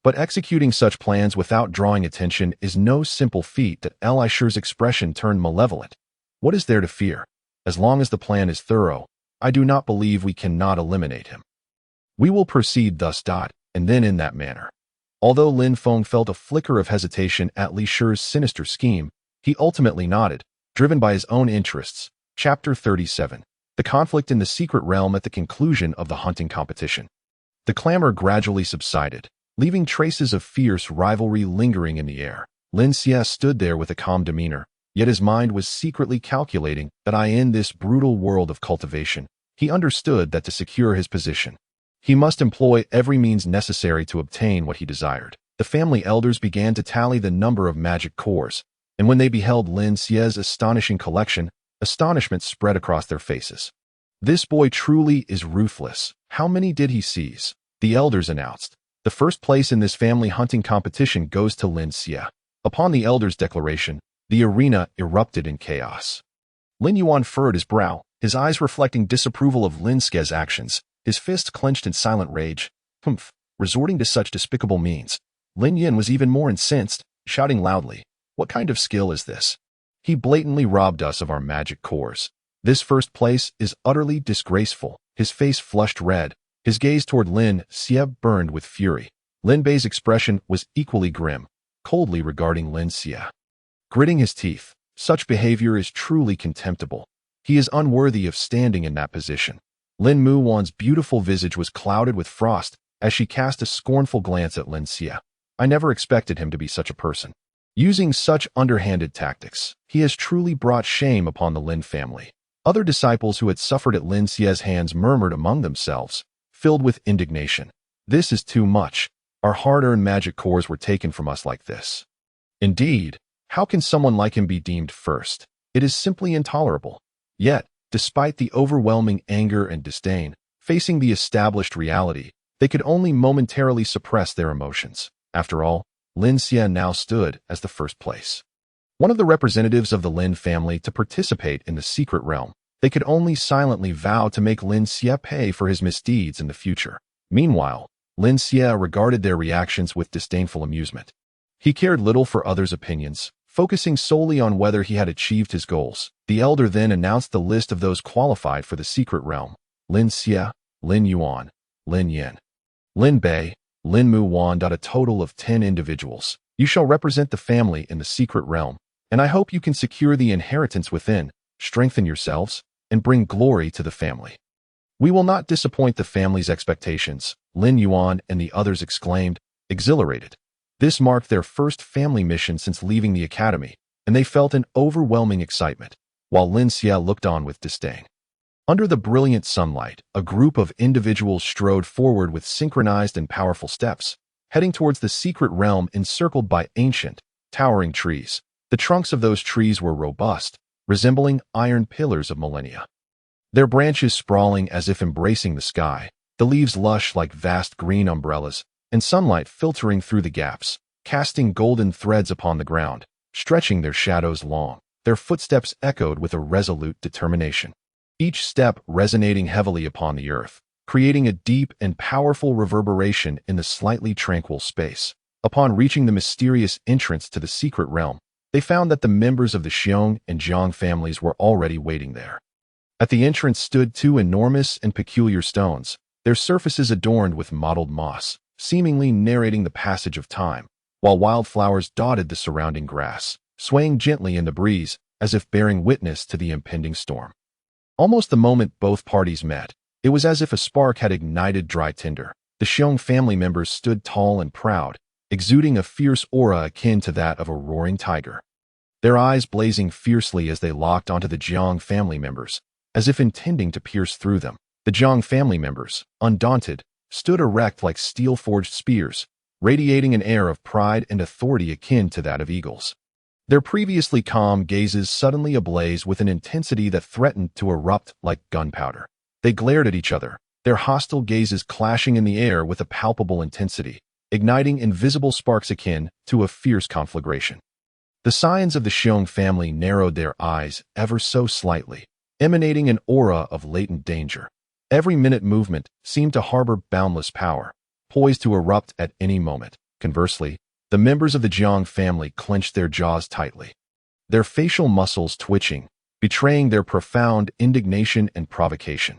A: But executing such plans without drawing attention is no simple feat. Li Shi's expression turned malevolent. What is there to fear? As long as the plan is thorough, I do not believe we cannot eliminate him. We will proceed thus. And then in that manner. Although Lin Feng felt a flicker of hesitation at Li Shi's sinister scheme, he ultimately nodded, driven by his own interests. Chapter 37. The conflict in the secret realm at the conclusion of the hunting competition. The clamor gradually subsided, leaving traces of fierce rivalry lingering in the air. Lin Xie stood there with a calm demeanor, yet his mind was secretly calculating that in this brutal world of cultivation, he understood that to secure his position, he must employ every means necessary to obtain what he desired. The family elders began to tally the number of magic cores, and when they beheld Lin Xie's astonishing collection, astonishment spread across their faces. This boy truly is ruthless. How many did he seize? The elders announced. The first place in this family hunting competition goes to Lin Xie. Upon the elders' declaration, the arena erupted in chaos. Lin Yuan furrowed his brow, his eyes reflecting disapproval of Lin Xie's actions, his fists clenched in silent rage. Humph! Resorting to such despicable means. Lin Yin was even more incensed, shouting loudly, "What kind of skill is this? He blatantly robbed us of our magic cores. This first place is utterly disgraceful." His face flushed red, his gaze toward Lin Xie burned with fury. Lin Bei's expression was equally grim, coldly regarding Lin Xie. Gritting his teeth, such behavior is truly contemptible. He is unworthy of standing in that position. Lin Muwan's beautiful visage was clouded with frost as she cast a scornful glance at Lin Xie. I never expected him to be such a person. Using such underhanded tactics, he has truly brought shame upon the Lin family. Other disciples who had suffered at Lin Xie's hands murmured among themselves, filled with indignation. This is too much. Our hard-earned magic cores were taken from us like this. Indeed, how can someone like him be deemed first? It is simply intolerable. Yet, despite the overwhelming anger and disdain, facing the established reality, they could only momentarily suppress their emotions. After all, Lin Xie now stood as the first place. One of the representatives of the Lin family to participate in the secret realm. They could only silently vow to make Lin Xie pay for his misdeeds in the future. Meanwhile, Lin Xie regarded their reactions with disdainful amusement. He cared little for others' opinions, focusing solely on whether he had achieved his goals. The elder then announced the list of those qualified for the secret realm. Lin Xie, Lin Yuan, Lin Yin, Lin Bei, Lin Muwan. A total of 10 individuals. You shall represent the family in the secret realm, and I hope you can secure the inheritance within, strengthen yourselves, and bring glory to the family. We will not disappoint the family's expectations, Lin Yuan and the others exclaimed, exhilarated. This marked their first family mission since leaving the academy, and they felt an overwhelming excitement, while Lin Xie looked on with disdain. Under the brilliant sunlight, a group of individuals strode forward with synchronized and powerful steps, heading towards the secret realm encircled by ancient, towering trees. The trunks of those trees were robust, resembling iron pillars of millennia. Their branches sprawling as if embracing the sky, the leaves lush like vast green umbrellas, and sunlight filtering through the gaps, casting golden threads upon the ground, stretching their shadows long. Their footsteps echoed with a resolute determination, each step resonating heavily upon the earth, creating a deep and powerful reverberation in the slightly tranquil space. Upon reaching the mysterious entrance to the secret realm, they found that the members of the Xiong and Jiang families were already waiting there. At the entrance stood 2 enormous and peculiar stones, their surfaces adorned with mottled moss, seemingly narrating the passage of time, while wildflowers dotted the surrounding grass, swaying gently in the breeze as if bearing witness to the impending storm. Almost the moment both parties met, it was as if a spark had ignited dry tinder. The Xiong family members stood tall and proud, exuding a fierce aura akin to that of a roaring tiger. Their eyes blazing fiercely as they locked onto the Jiang family members, as if intending to pierce through them. The Jiang family members, undaunted, stood erect like steel-forged spears, radiating an air of pride and authority akin to that of eagles. Their previously calm gazes suddenly ablaze with an intensity that threatened to erupt like gunpowder. They glared at each other, their hostile gazes clashing in the air with a palpable intensity. igniting invisible sparks akin to a fierce conflagration. The scions of the Xiong family narrowed their eyes ever so slightly, emanating an aura of latent danger. Every minute movement seemed to harbor boundless power, poised to erupt at any moment. Conversely, the members of the Jiang family clenched their jaws tightly, their facial muscles twitching, betraying their profound indignation and provocation.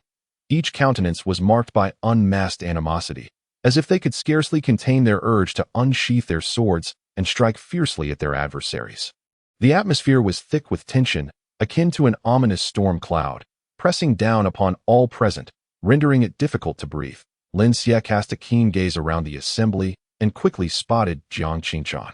A: Each countenance was marked by unmasked animosity, as if they could scarcely contain their urge to unsheath their swords and strike fiercely at their adversaries. The atmosphere was thick with tension, akin to an ominous storm cloud, pressing down upon all present, rendering it difficult to breathe. Lin Xie cast a keen gaze around the assembly and quickly spotted Jiang Qingchuan.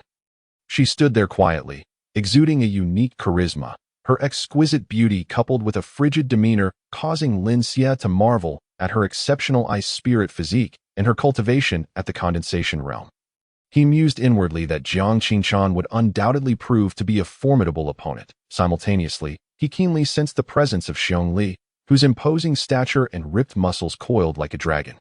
A: She stood there quietly, exuding a unique charisma, her exquisite beauty coupled with a frigid demeanor causing Lin Xie to marvel at her exceptional ice spirit physique and her cultivation at the condensation realm. He mused inwardly that Jiang Qingchuan would undoubtedly prove to be a formidable opponent. Simultaneously, he keenly sensed the presence of Xiong Li, whose imposing stature and ripped muscles coiled like a dragon.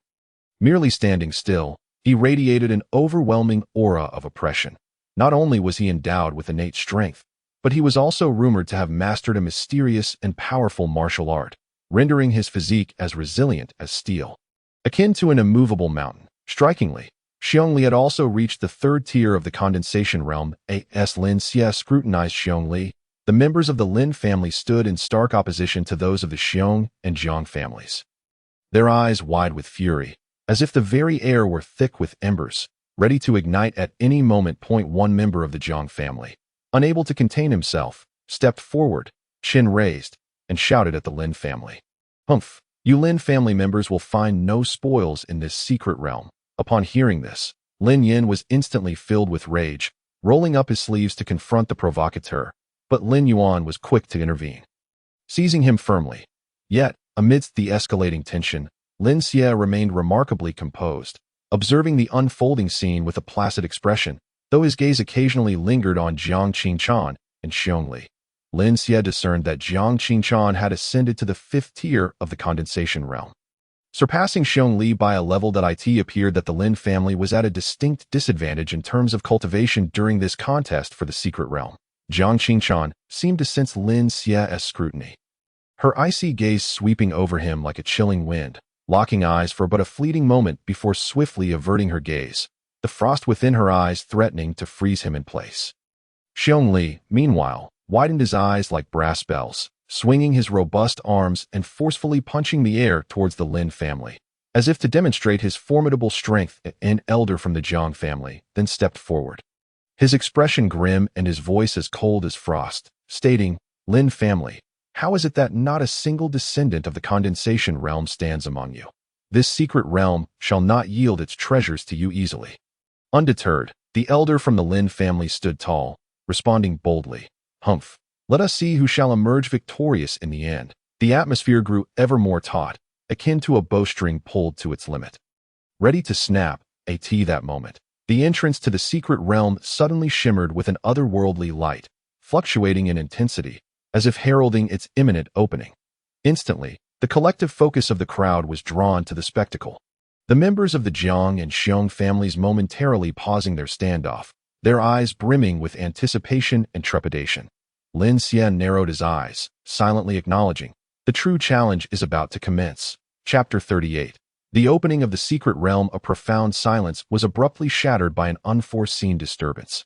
A: Merely standing still, he radiated an overwhelming aura of oppression. Not only was he endowed with innate strength, but he was also rumored to have mastered a mysterious and powerful martial art, rendering his physique as resilient as steel. Akin to an immovable mountain. Strikingly, Xiong Li had also reached the third tier of the condensation realm. As Lin Xie scrutinized Xiong Li, the members of the Lin family stood in stark opposition to those of the Xiong and Jiang families. Their eyes wide with fury, as if the very air were thick with embers, ready to ignite at any moment. One member of the Jiang family, unable to contain himself, stepped forward, chin raised, and shouted at the Lin family. "Humph! You Lin family members will find no spoils in this secret realm." Upon hearing this, Lin Yin was instantly filled with rage, rolling up his sleeves to confront the provocateur, but Lin Yuan was quick to intervene, seizing him firmly. Yet, amidst the escalating tension, Lin Xie remained remarkably composed, observing the unfolding scene with a placid expression, though his gaze occasionally lingered on Jiang Qingchuan and Xiong Li. Lin Xie discerned that Jiang Qingchuan had ascended to the fifth tier of the condensation realm, surpassing Xiong Li by a level that it appeared that the Lin family was at a distinct disadvantage in terms of cultivation during this contest for the secret realm. Jiang Qingchuan seemed to sense Lin Xie's scrutiny, her icy gaze sweeping over him like a chilling wind, locking eyes for but a fleeting moment before swiftly averting her gaze, the frost within her eyes threatening to freeze him in place. Xiong Li, meanwhile, widened his eyes like brass bells, swinging his robust arms and forcefully punching the air towards the Lin family, as if to demonstrate his formidable strength. An elder from the Jiang family then stepped forward, his expression grim and his voice as cold as frost, stating, "Lin family, how is it that not a single descendant of the condensation realm stands among you? This secret realm shall not yield its treasures to you easily." Undeterred, the elder from the Lin family stood tall, responding boldly, "Humph! Let us see who shall emerge victorious in the end." The atmosphere grew ever more taut, akin to a bowstring pulled to its limit, ready to snap. That moment, the entrance to the secret realm suddenly shimmered with an otherworldly light, fluctuating in intensity, as if heralding its imminent opening. Instantly, the collective focus of the crowd was drawn to the spectacle. The members of the Jiang and Xiong families momentarily pausing their standoff, their eyes brimming with anticipation and trepidation. Lin Xie narrowed his eyes, silently acknowledging, the true challenge is about to commence. Chapter 38. The opening of the secret realm. A profound silence was abruptly shattered by an unforeseen disturbance.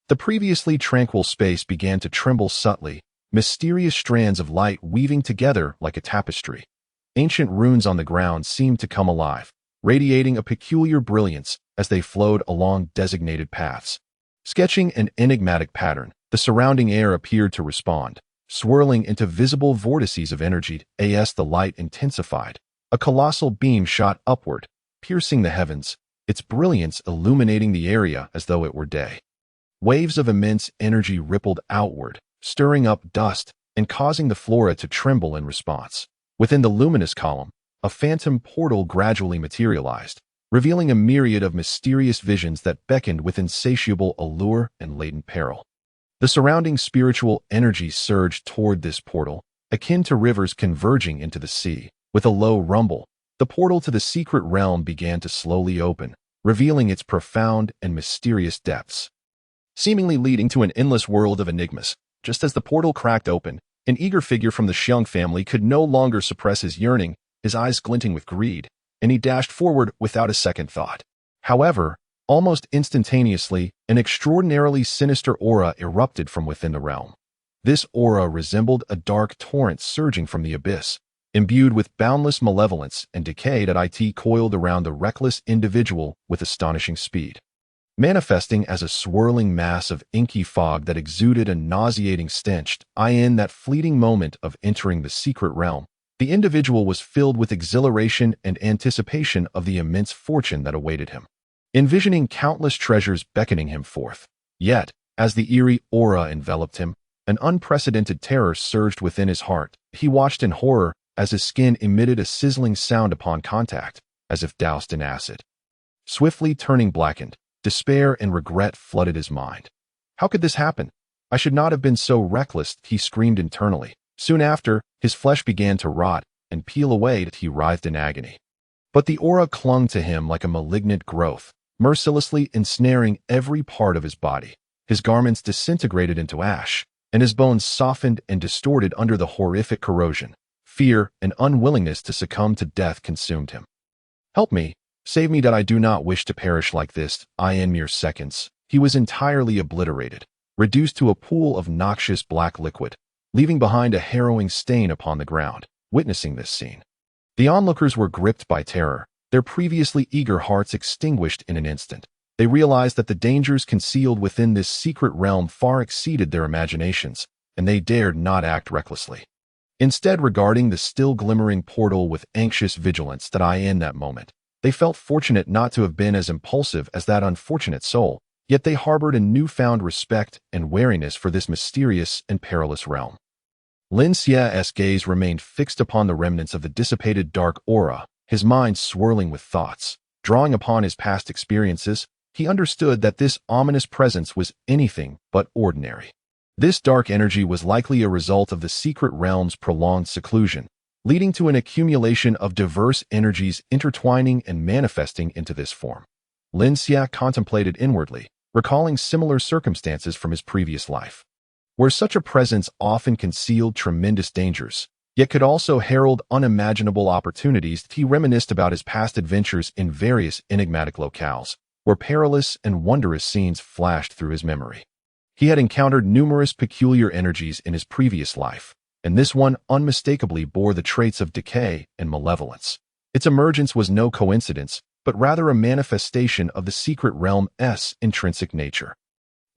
A: The previously tranquil space began to tremble subtly, mysterious strands of light weaving together like a tapestry. Ancient runes on the ground seemed to come alive, radiating a peculiar brilliance as they flowed along designated paths. Sketching an enigmatic pattern, the surrounding air appeared to respond, swirling into visible vortices of energy. As the light intensified, a colossal beam shot upward, piercing the heavens, its brilliance illuminating the area as though it were day. Waves of immense energy rippled outward, stirring up dust and causing the flora to tremble in response. Within the luminous column, a phantom portal gradually materialized, revealing a myriad of mysterious visions that beckoned with insatiable allure and latent peril. The surrounding spiritual energy surged toward this portal, akin to rivers converging into the sea. With a low rumble, the portal to the secret realm began to slowly open, revealing its profound and mysterious depths, seemingly leading to an endless world of enigmas. Just as the portal cracked open, an eager figure from the Xiong family could no longer suppress his yearning, his eyes glinting with greed, and he dashed forward without a second thought. However, almost instantaneously, an extraordinarily sinister aura erupted from within the realm. This aura resembled a dark torrent surging from the abyss, imbued with boundless malevolence and decay that it coiled around the reckless individual with astonishing speed. Manifesting as a swirling mass of inky fog that exuded a nauseating stench, in that fleeting moment of entering the secret realm, the individual was filled with exhilaration and anticipation of the immense fortune that awaited him, envisioning countless treasures beckoning him forth. Yet, as the eerie aura enveloped him, an unprecedented terror surged within his heart. He watched in horror as his skin emitted a sizzling sound upon contact, as if doused in acid. Swiftly turning blackened, despair and regret flooded his mind. How could this happen? I should not have been so reckless, he screamed internally. Soon after, his flesh began to rot and peel away that he writhed in agony. But the aura clung to him like a malignant growth, mercilessly ensnaring every part of his body. His garments disintegrated into ash, and his bones softened and distorted under the horrific corrosion. Fear and unwillingness to succumb to death consumed him. Help me, save me, that I do not wish to perish like this. In mere seconds, he was entirely obliterated, reduced to a pool of noxious black liquid, leaving behind a harrowing stain upon the ground. Witnessing this scene, the onlookers were gripped by terror, their previously eager hearts extinguished in an instant. They realized that the dangers concealed within this secret realm far exceeded their imaginations, and they dared not act recklessly. Instead, regarding the still glimmering portal with anxious vigilance, in that moment, they felt fortunate not to have been as impulsive as that unfortunate soul, yet they harbored a newfound respect and wariness for this mysterious and perilous realm. Lin Xia's gaze remained fixed upon the remnants of the dissipated dark aura, his mind swirling with thoughts. Drawing upon his past experiences, he understood that this ominous presence was anything but ordinary. This dark energy was likely a result of the secret realm's prolonged seclusion, leading to an accumulation of diverse energies intertwining and manifesting into this form. Lin Xia contemplated inwardly, recalling similar circumstances from his previous life, where such a presence often concealed tremendous dangers, yet could also herald unimaginable opportunities. He reminisced about his past adventures in various enigmatic locales, where perilous and wondrous scenes flashed through his memory. He had encountered numerous peculiar energies in his previous life, and this one unmistakably bore the traits of decay and malevolence. Its emergence was no coincidence, but rather a manifestation of the secret realm's intrinsic nature.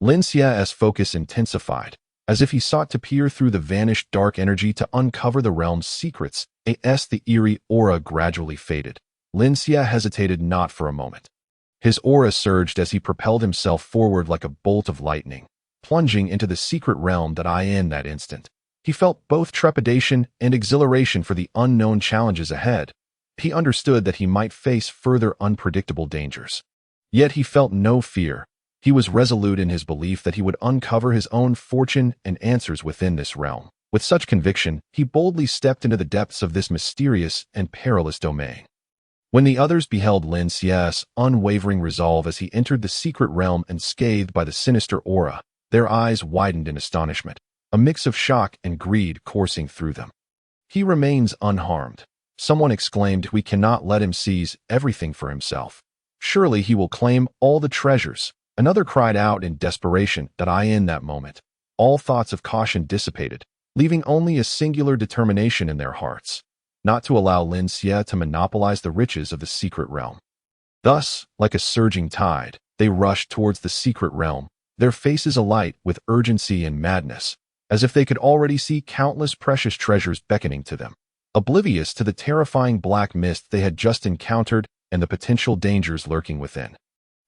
A: Lin Xia's focus intensified, as if he sought to peer through the vanished dark energy to uncover the realm's secrets. As the eerie aura gradually faded, Lin Xia hesitated not for a moment. His aura surged as he propelled himself forward like a bolt of lightning, plunging into the secret realm. In that instant, he felt both trepidation and exhilaration for the unknown challenges ahead. He understood that he might face further unpredictable dangers. Yet he felt no fear. He was resolute in his belief that he would uncover his own fortune and answers within this realm. With such conviction, he boldly stepped into the depths of this mysterious and perilous domain. When the others beheld Lin Xia's unwavering resolve as he entered the secret realm unscathed by the sinister aura, their eyes widened in astonishment, a mix of shock and greed coursing through them. He remains unharmed. Someone exclaimed, "We cannot let him seize everything for himself. Surely he will claim all the treasures." Another cried out in desperation. In that moment, all thoughts of caution dissipated, leaving only a singular determination in their hearts, not to allow Lin Xia to monopolize the riches of the secret realm. Thus, like a surging tide, they rushed towards the secret realm, their faces alight with urgency and madness, as if they could already see countless precious treasures beckoning to them, oblivious to the terrifying black mist they had just encountered and the potential dangers lurking within.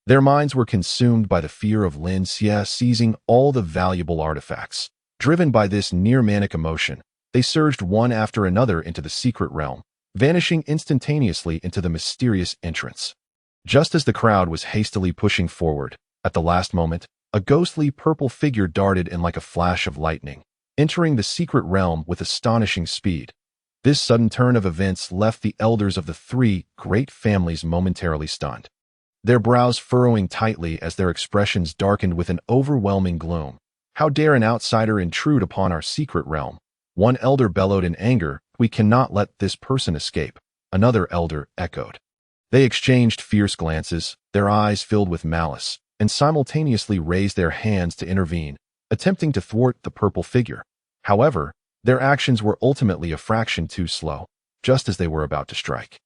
A: Their minds were consumed by the fear of Lin Xia seizing all the valuable artifacts. Driven by this near-manic emotion, they surged one after another into the secret realm, vanishing instantaneously into the mysterious entrance. Just as the crowd was hastily pushing forward, at the last moment, a ghostly purple figure darted in like a flash of lightning, entering the secret realm with astonishing speed. This sudden turn of events left the elders of the three great families momentarily stunned. their brows furrowing tightly as their expressions darkened with an overwhelming gloom. "How dare an outsider intrude upon our secret realm?" One elder bellowed in anger. "We cannot let this person escape," another elder echoed. They exchanged fierce glances, their eyes filled with malice, and simultaneously raised their hands to intervene, attempting to thwart the purple figure. However, their actions were ultimately a fraction too slow, just as they were about to strike.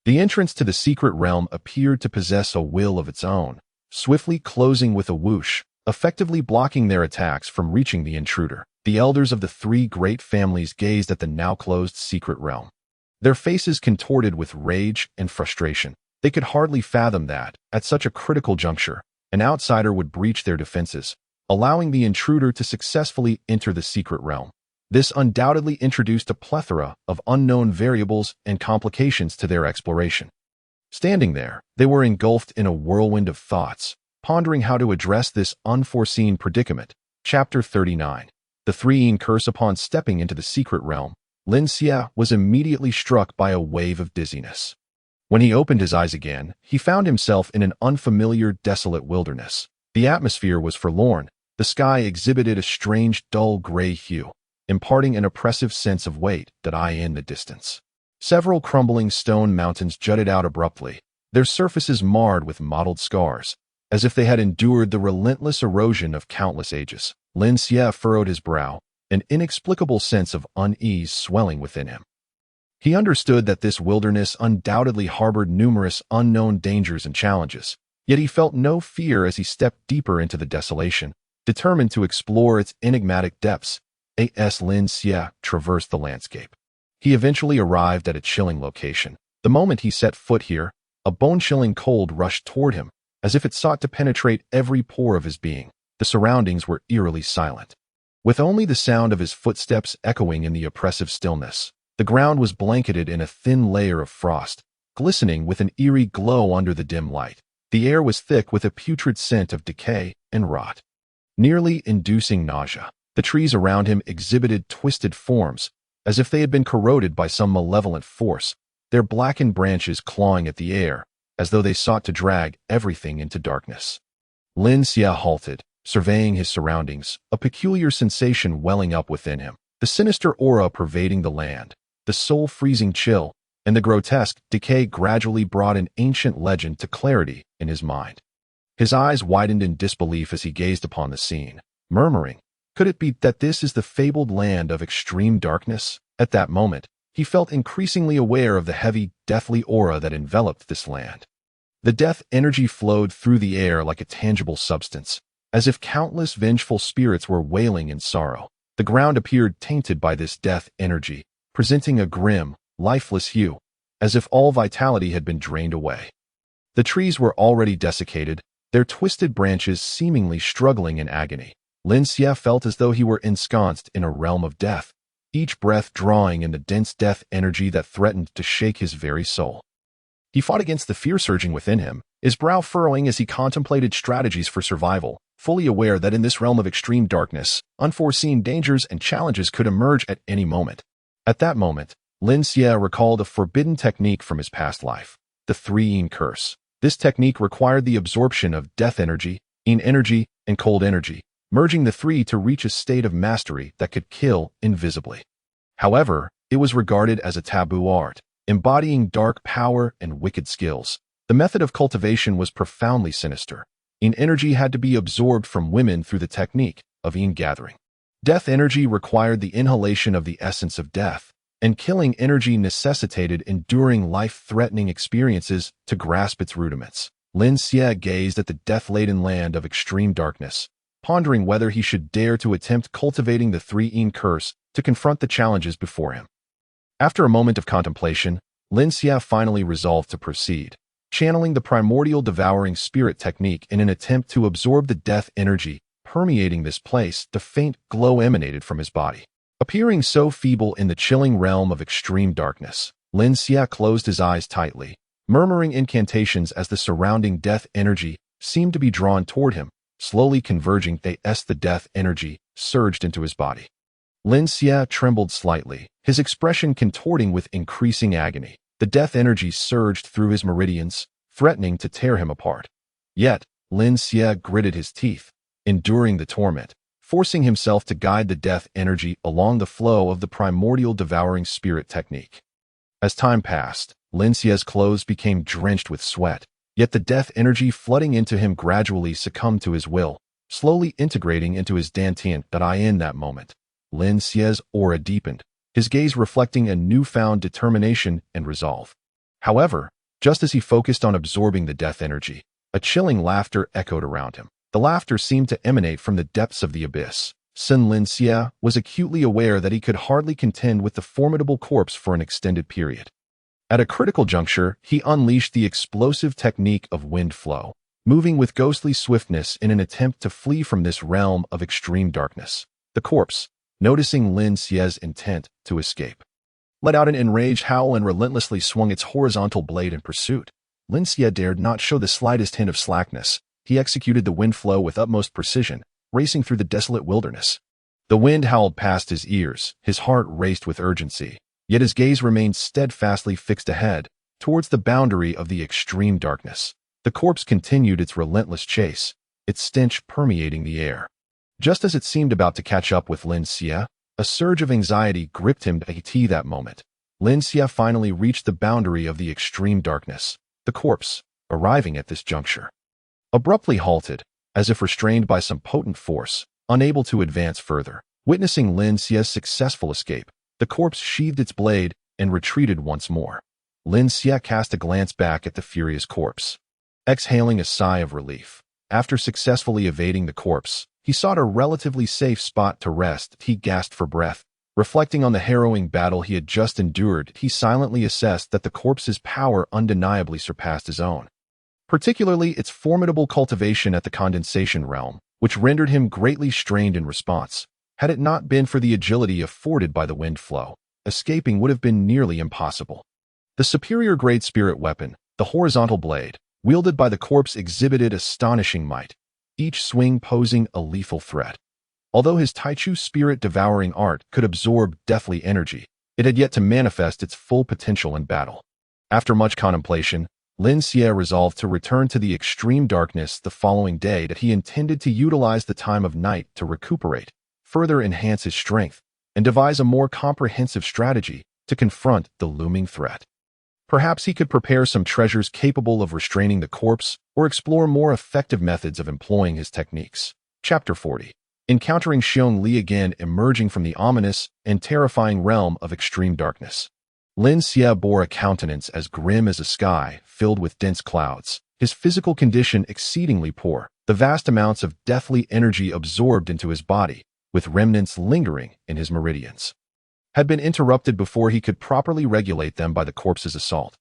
A: The entrance to the secret realm appeared to possess a will of its own, swiftly closing with a whoosh, effectively blocking their attacks from reaching the intruder. The elders of the three great families gazed at the now closed secret realm, their faces contorted with rage and frustration. They could hardly fathom that, at such a critical juncture, an outsider would breach their defenses, allowing the intruder to successfully enter the secret realm. This undoubtedly introduced a plethora of unknown variables and complications to their exploration. Standing there, they were engulfed in a whirlwind of thoughts, pondering how to address this unforeseen predicament. Chapter 39. The Three-Yin Curse. Upon stepping into the secret realm, Lin Xia was immediately struck by a wave of dizziness. When he opened his eyes again, he found himself in an unfamiliar, desolate wilderness. The atmosphere was forlorn, the sky exhibited a strange, dull gray hue, imparting an oppressive sense of weight that lay in the distance. Several crumbling stone mountains jutted out abruptly, their surfaces marred with mottled scars, as if they had endured the relentless erosion of countless ages. Lin Xia furrowed his brow, an inexplicable sense of unease swelling within him. He understood that this wilderness undoubtedly harbored numerous unknown dangers and challenges, yet he felt no fear as he stepped deeper into the desolation, determined to explore its enigmatic depths. As Lin Xia traversed the landscape, he eventually arrived at a chilling location. The moment he set foot here, a bone-chilling cold rushed toward him, as if it sought to penetrate every pore of his being. The surroundings were eerily silent, with only the sound of his footsteps echoing in the oppressive stillness. The ground was blanketed in a thin layer of frost, glistening with an eerie glow under the dim light. The air was thick with a putrid scent of decay and rot, nearly inducing nausea. The trees around him exhibited twisted forms, as if they had been corroded by some malevolent force, their blackened branches clawing at the air, as though they sought to drag everything into darkness. Lin Xia halted, surveying his surroundings, a peculiar sensation welling up within him. The sinister aura pervading the land, the soul-freezing chill, and the grotesque decay gradually brought an ancient legend to clarity in his mind. His eyes widened in disbelief as he gazed upon the scene, murmuring, "Could it be that this is the fabled land of extreme darkness?" At that moment, he felt increasingly aware of the heavy, deathly aura that enveloped this land. The death energy flowed through the air like a tangible substance, as if countless vengeful spirits were wailing in sorrow. The ground appeared tainted by this death energy, presenting a grim, lifeless hue, as if all vitality had been drained away. The trees were already desiccated, their twisted branches seemingly struggling in agony. Lin Xia felt as though he were ensconced in a realm of death, each breath drawing in the dense death energy that threatened to shake his very soul. He fought against the fear surging within him, his brow furrowing as he contemplated strategies for survival, fully aware that in this realm of extreme darkness, unforeseen dangers and challenges could emerge at any moment. At that moment, Lin Xia recalled a forbidden technique from his past life, the Three-Yin Curse. This technique required the absorption of death energy, yin energy, and cold energy, merging the three to reach a state of mastery that could kill invisibly. However, it was regarded as a taboo art, embodying dark power and wicked skills. The method of cultivation was profoundly sinister. Yin energy had to be absorbed from women through the technique of yin gathering. Death energy required the inhalation of the essence of death, and killing energy necessitated enduring life-threatening experiences to grasp its rudiments. Lin Xia gazed at the death-laden land of extreme darkness, pondering whether he should dare to attempt cultivating the Three-Yin Curse to confront the challenges before him. After a moment of contemplation, Lin Xia finally resolved to proceed, channeling the primordial devouring spirit technique in an attempt to absorb the death energy permeating this place. The faint glow emanated from his body, appearing so feeble in the chilling realm of extreme darkness. Lin Xia closed his eyes tightly, murmuring incantations as the surrounding death energy seemed to be drawn toward him, slowly converging. The death energy surged into his body. Lin Xia trembled slightly, his expression contorting with increasing agony. The death energy surged through his meridians, threatening to tear him apart. Yet, Lin Xie gritted his teeth, enduring the torment, forcing himself to guide the death energy along the flow of the primordial devouring spirit technique. As time passed, Lin Xie's clothes became drenched with sweat, yet the death energy flooding into him gradually succumbed to his will, slowly integrating into his dantian that in that moment. Lin Xie's aura deepened, his gaze reflecting a newfound determination and resolve. However, just as he focused on absorbing the death energy, a chilling laughter echoed around him. The laughter seemed to emanate from the depths of the abyss. Lin Xie was acutely aware that he could hardly contend with the formidable corpse for an extended period. At a critical juncture, he unleashed the explosive technique of wind flow, moving with ghostly swiftness in an attempt to flee from this realm of extreme darkness. The corpse, noticing Lin Xie's intent to escape, let out an enraged howl and relentlessly swung its horizontal blade in pursuit. Lin Xie dared not show the slightest hint of slackness. He executed the wind flow with utmost precision, racing through the desolate wilderness. The wind howled past his ears, his heart raced with urgency, yet his gaze remained steadfastly fixed ahead, towards the boundary of the extreme darkness. The corpse continued its relentless chase, its stench permeating the air. Just as it seemed about to catch up with Lin Xie, a surge of anxiety gripped him at that moment. Lin Xie finally reached the boundary of the extreme darkness. The corpse, arriving at this juncture, abruptly halted, as if restrained by some potent force, unable to advance further. Witnessing Lin Xie's successful escape, the corpse sheathed its blade and retreated once more. Lin Xie cast a glance back at the furious corpse. Exhaling a sigh of relief, after successfully evading the corpse, he sought a relatively safe spot to rest. He gasped for breath. Reflecting on the harrowing battle he had just endured, he silently assessed that the corpse's power undeniably surpassed his own, particularly its formidable cultivation at the condensation realm, which rendered him greatly strained in response. Had it not been for the agility afforded by the wind flow, escaping would have been nearly impossible. The superior grade spirit weapon, the horizontal blade, wielded by the corpse exhibited astonishing might, each swing posing a lethal threat. Although his Taichu spirit-devouring art could absorb deathly energy, it had yet to manifest its full potential in battle. After much contemplation, Lin Xie resolved to return to the extreme darkness the following day. That he intended to utilize the time of night to recuperate, further enhance his strength, and devise a more comprehensive strategy to confront the looming threat. Perhaps he could prepare some treasures capable of restraining the corpse or explore more effective methods of employing his techniques. Chapter 40. Encountering Xiong Li again, emerging from the ominous and terrifying realm of extreme darkness. Lin Xie bore a countenance as grim as a sky filled with dense clouds, his physical condition exceedingly poor, the vast amounts of deathly energy absorbed into his body, with remnants lingering in his meridians, had been interrupted before he could properly regulate them by the corpse's assault.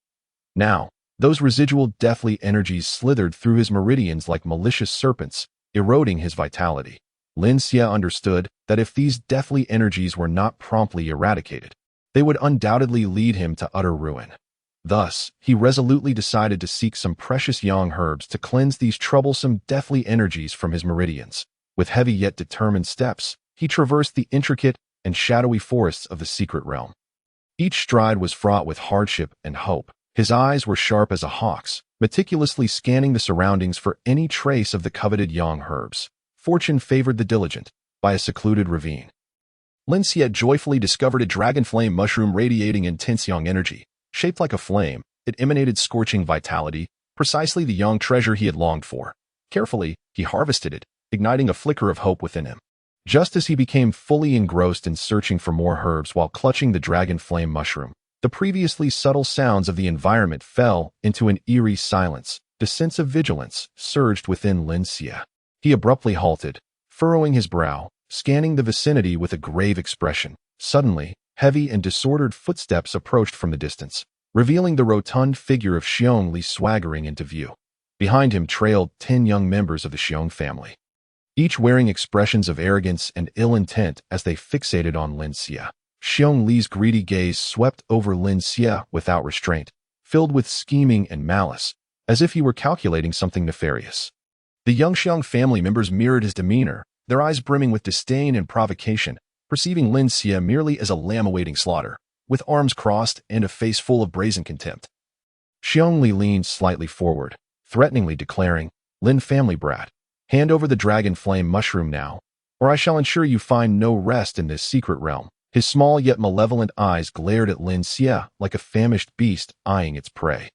A: Now, those residual deathly energies slithered through his meridians like malicious serpents, eroding his vitality. Lin Xie understood that if these deathly energies were not promptly eradicated, they would undoubtedly lead him to utter ruin. Thus, he resolutely decided to seek some precious yang herbs to cleanse these troublesome deathly energies from his meridians. With heavy yet determined steps, he traversed the intricate and shadowy forests of the secret realm. Each stride was fraught with hardship and hope. His eyes were sharp as a hawk's, meticulously scanning the surroundings for any trace of the coveted yang herbs. Fortune favored the diligent. By a secluded ravine, Lin Xie joyfully discovered a dragon flame mushroom radiating intense yang energy. Shaped like a flame, it emanated scorching vitality, precisely the yang treasure he had longed for. Carefully, he harvested it, igniting a flicker of hope within him. Just as he became fully engrossed in searching for more herbs while clutching the dragon flame mushroom, the previously subtle sounds of the environment fell into an eerie silence. The sense of vigilance surged within Lin Xie. He abruptly halted, furrowing his brow, scanning the vicinity with a grave expression. Suddenly, heavy and disordered footsteps approached from the distance, revealing the rotund figure of Xiong Li swaggering into view. Behind him trailed 10 young members of the Xiong family, each wearing expressions of arrogance and ill intent as they fixated on Lin Xie. Xiong Li's greedy gaze swept over Lin Xie without restraint, filled with scheming and malice, as if he were calculating something nefarious. The young Xiong family members mirrored his demeanor, their eyes brimming with disdain and provocation, perceiving Lin Xie merely as a lamb awaiting slaughter, with arms crossed and a face full of brazen contempt. Xiongli leaned slightly forward, threateningly declaring, Lin family brat, hand over the dragon flame mushroom now, or I shall ensure you find no rest in this secret realm. His small yet malevolent eyes glared at Lin Xie like a famished beast eyeing its prey,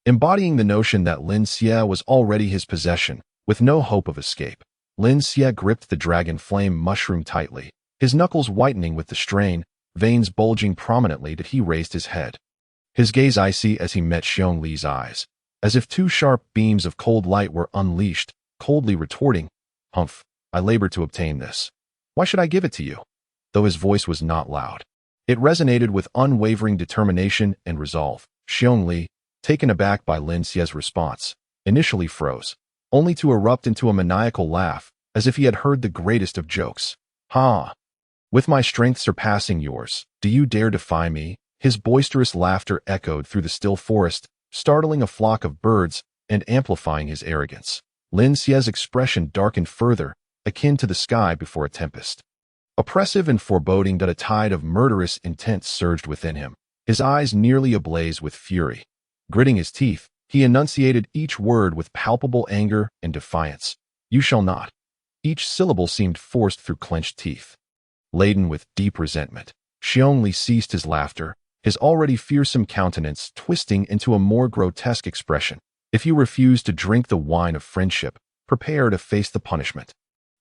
A: embodying the notion that Lin Xie was already his possession, with no hope of escape. Lin Xie gripped the dragon flame mushroom tightly, his knuckles whitening with the strain, veins bulging prominently that he raised his head. His gaze icy as he met Xiong eyes, as if two sharp beams of cold light were unleashed, coldly retorting, Humph, I labored to obtain this. Why should I give it to you? Though his voice was not loud, it resonated with unwavering determination and resolve. Xiong, taken aback by Lin Xie's response, initially froze, only to erupt into a maniacal laugh, as if he had heard the greatest of jokes. Ha! With my strength surpassing yours, do you dare defy me? His boisterous laughter echoed through the still forest, startling a flock of birds and amplifying his arrogance. Lin Xie's expression darkened further, akin to the sky before a tempest. Oppressive and foreboding that a tide of murderous intent surged within him, his eyes nearly ablaze with fury. Gritting his teeth, he enunciated each word with palpable anger and defiance. You shall not. Each syllable seemed forced through clenched teeth. Laden with deep resentment, Xiong ceased his laughter, his already fearsome countenance twisting into a more grotesque expression. If you refuse to drink the wine of friendship, prepare to face the punishment.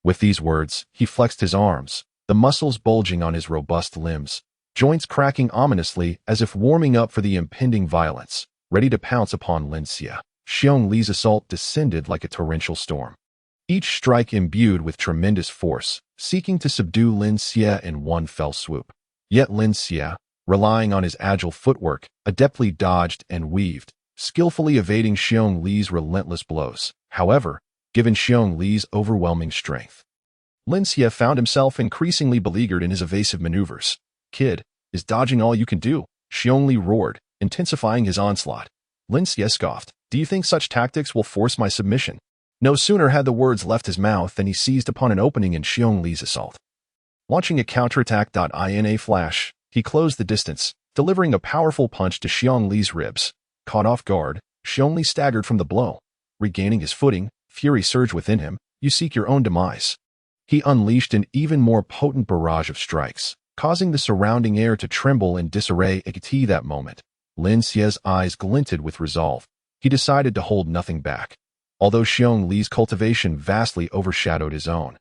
A: With these words, he flexed his arms, the muscles bulging on his robust limbs, joints cracking ominously as if warming up for the impending violence, ready to pounce upon Lin Xie. Xiong assault descended like a torrential storm, each strike imbued with tremendous force, seeking to subdue Lin Xie in one fell swoop. Yet Lin Xie, relying on his agile footwork, adeptly dodged and weaved, skillfully evading Xiong relentless blows. However, given Xiong overwhelming strength, Lin Xie found himself increasingly beleaguered in his evasive maneuvers. Kid, is dodging all you can do? Xiong roared, intensifying his onslaught. Lin Xie scoffed, do you think such tactics will force my submission? No sooner had the words left his mouth than he seized upon an opening in Xiong assault. Launching a counterattack in a flash, he closed the distance, delivering a powerful punch to Xiong ribs. Caught off guard, Xiong staggered from the blow. Regaining his footing, fury surged within him. You seek your own demise. He unleashed an even more potent barrage of strikes, causing the surrounding air to tremble in disarray. At that moment, Lin Xie's eyes glinted with resolve. He decided to hold nothing back. Although Xiong cultivation vastly overshadowed his own,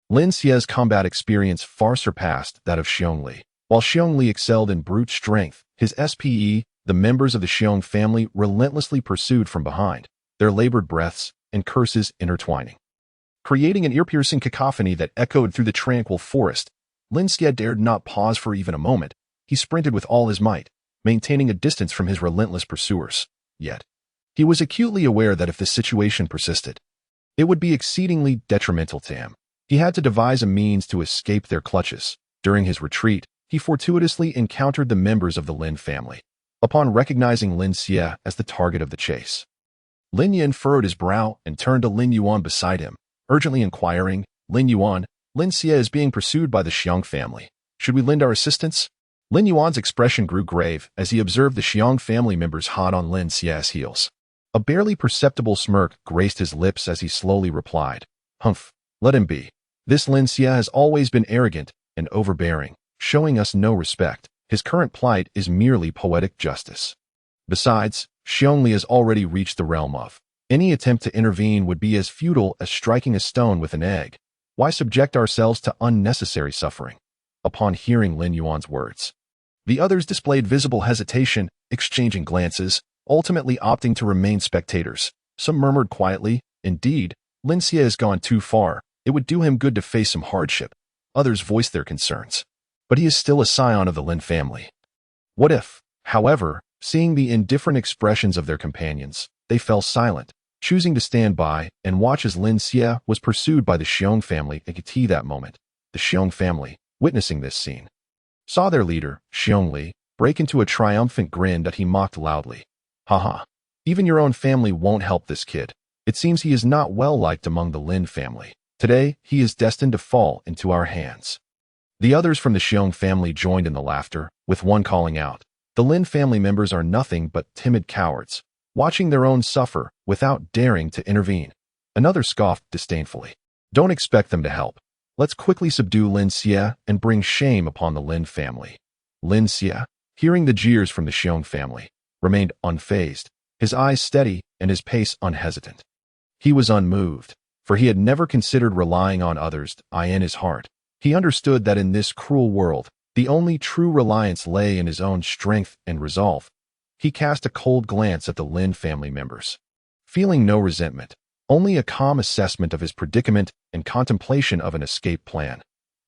A: Lin Xie's combat experience far surpassed that of Xiong. While Xiong excelled in brute strength, his SPE, the members of the Xiong family, relentlessly pursued from behind, their labored breaths and curses intertwining, creating an ear-piercing cacophony that echoed through the tranquil forest. Lin Xie dared not pause for even a moment. He sprinted with all his might, maintaining a distance from his relentless pursuers. Yet, he was acutely aware that if the situation persisted, it would be exceedingly detrimental to him. He had to devise a means to escape their clutches. During his retreat, he fortuitously encountered the members of the Lin family. Upon recognizing Lin Xie as the target of the chase, Lin Yin furrowed his brow and turned to Lin Yuan beside him, urgently inquiring, Lin Yuan, Lin Xie is being pursued by the Xiong family. Should we lend our assistance? Lin Yuan's expression grew grave as he observed the Xiong family members hot on Lin Xie's heels. A barely perceptible smirk graced his lips as he slowly replied, Humph, let him be. This Lin Xie has always been arrogant and overbearing, showing us no respect. His current plight is merely poetic justice. Besides, Xiong has already reached the realm of. Any attempt to intervene would be as futile as striking a stone with an egg. Why subject ourselves to unnecessary suffering? Upon hearing Lin Yuan's words, the others displayed visible hesitation, exchanging glances, ultimately opting to remain spectators. Some murmured quietly, indeed, Lin Xie has gone too far. It would do him good to face some hardship. Others voiced their concerns. But he is still a scion of the Lin family. What if, however, seeing the indifferent expressions of their companions, they fell silent, choosing to stand by and watch as Lin Xie was pursued by the Xiong family? At that moment, the Xiong family, witnessing this scene, saw their leader, Xiong, break into a triumphant grin that he mocked loudly. Haha, even your own family won't help this kid. It seems he is not well liked among the Lin family. Today, he is destined to fall into our hands. The others from the Xiong family joined in the laughter, with one calling out, the Lin family members are nothing but timid cowards. watching their own suffer without daring to intervene. Another scoffed disdainfully. Don't expect them to help. Let's quickly subdue Lin Xie and bring shame upon the Lin family. Lin Xie, hearing the jeers from the Xiong family, remained unfazed, his eyes steady and his pace unhesitant. He was unmoved, for he had never considered relying on others in his heart. He understood that in this cruel world, the only true reliance lay in his own strength and resolve. He cast a cold glance at the Lin family members. Feeling no resentment, only a calm assessment of his predicament and contemplation of an escape plan.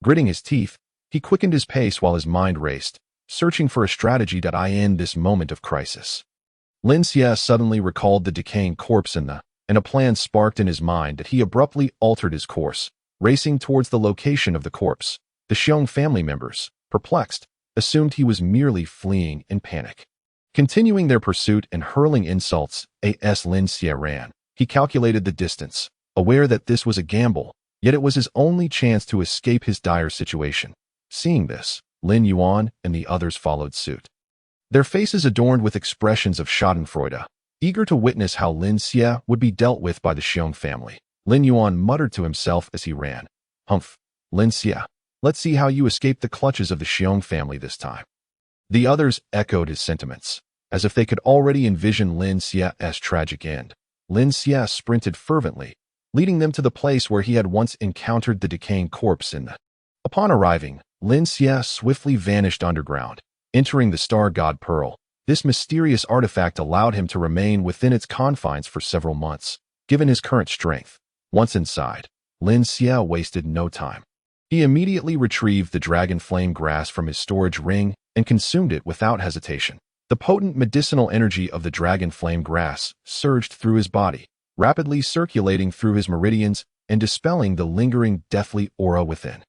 A: Gritting his teeth, he quickened his pace while his mind raced, searching for a strategy to end this moment of crisis. Lin Xie suddenly recalled the decaying corpse and a plan sparked in his mind that he abruptly altered his course, racing towards the location of the corpse. The Xiong family members, perplexed, assumed he was merely fleeing in panic. Continuing their pursuit and hurling insults, as Lin Xie ran, he calculated the distance, aware that this was a gamble, yet it was his only chance to escape his dire situation. Seeing this, Lin Yuan and the others followed suit. Their faces adorned with expressions of schadenfreude, eager to witness how Lin Xie would be dealt with by the Xiong family. Lin Yuan muttered to himself as he ran. Humph, Lin Xie, let's see how you escape the clutches of the Xiong family this time. The others echoed his sentiments, as if they could already envision Lin Xie's tragic end. Lin Xie sprinted fervently, leading them to the place where he had once encountered the decaying corpse in the. Upon arriving, Lin Xie swiftly vanished underground, entering the star god Pearl. This mysterious artifact allowed him to remain within its confines for several months, given his current strength. Once inside, Lin Xie wasted no time. He immediately retrieved the dragon flame grass from his storage ring and consumed it without hesitation. The potent medicinal energy of the dragon flame grass surged through his body, rapidly circulating through his meridians and dispelling the lingering deathly aura within.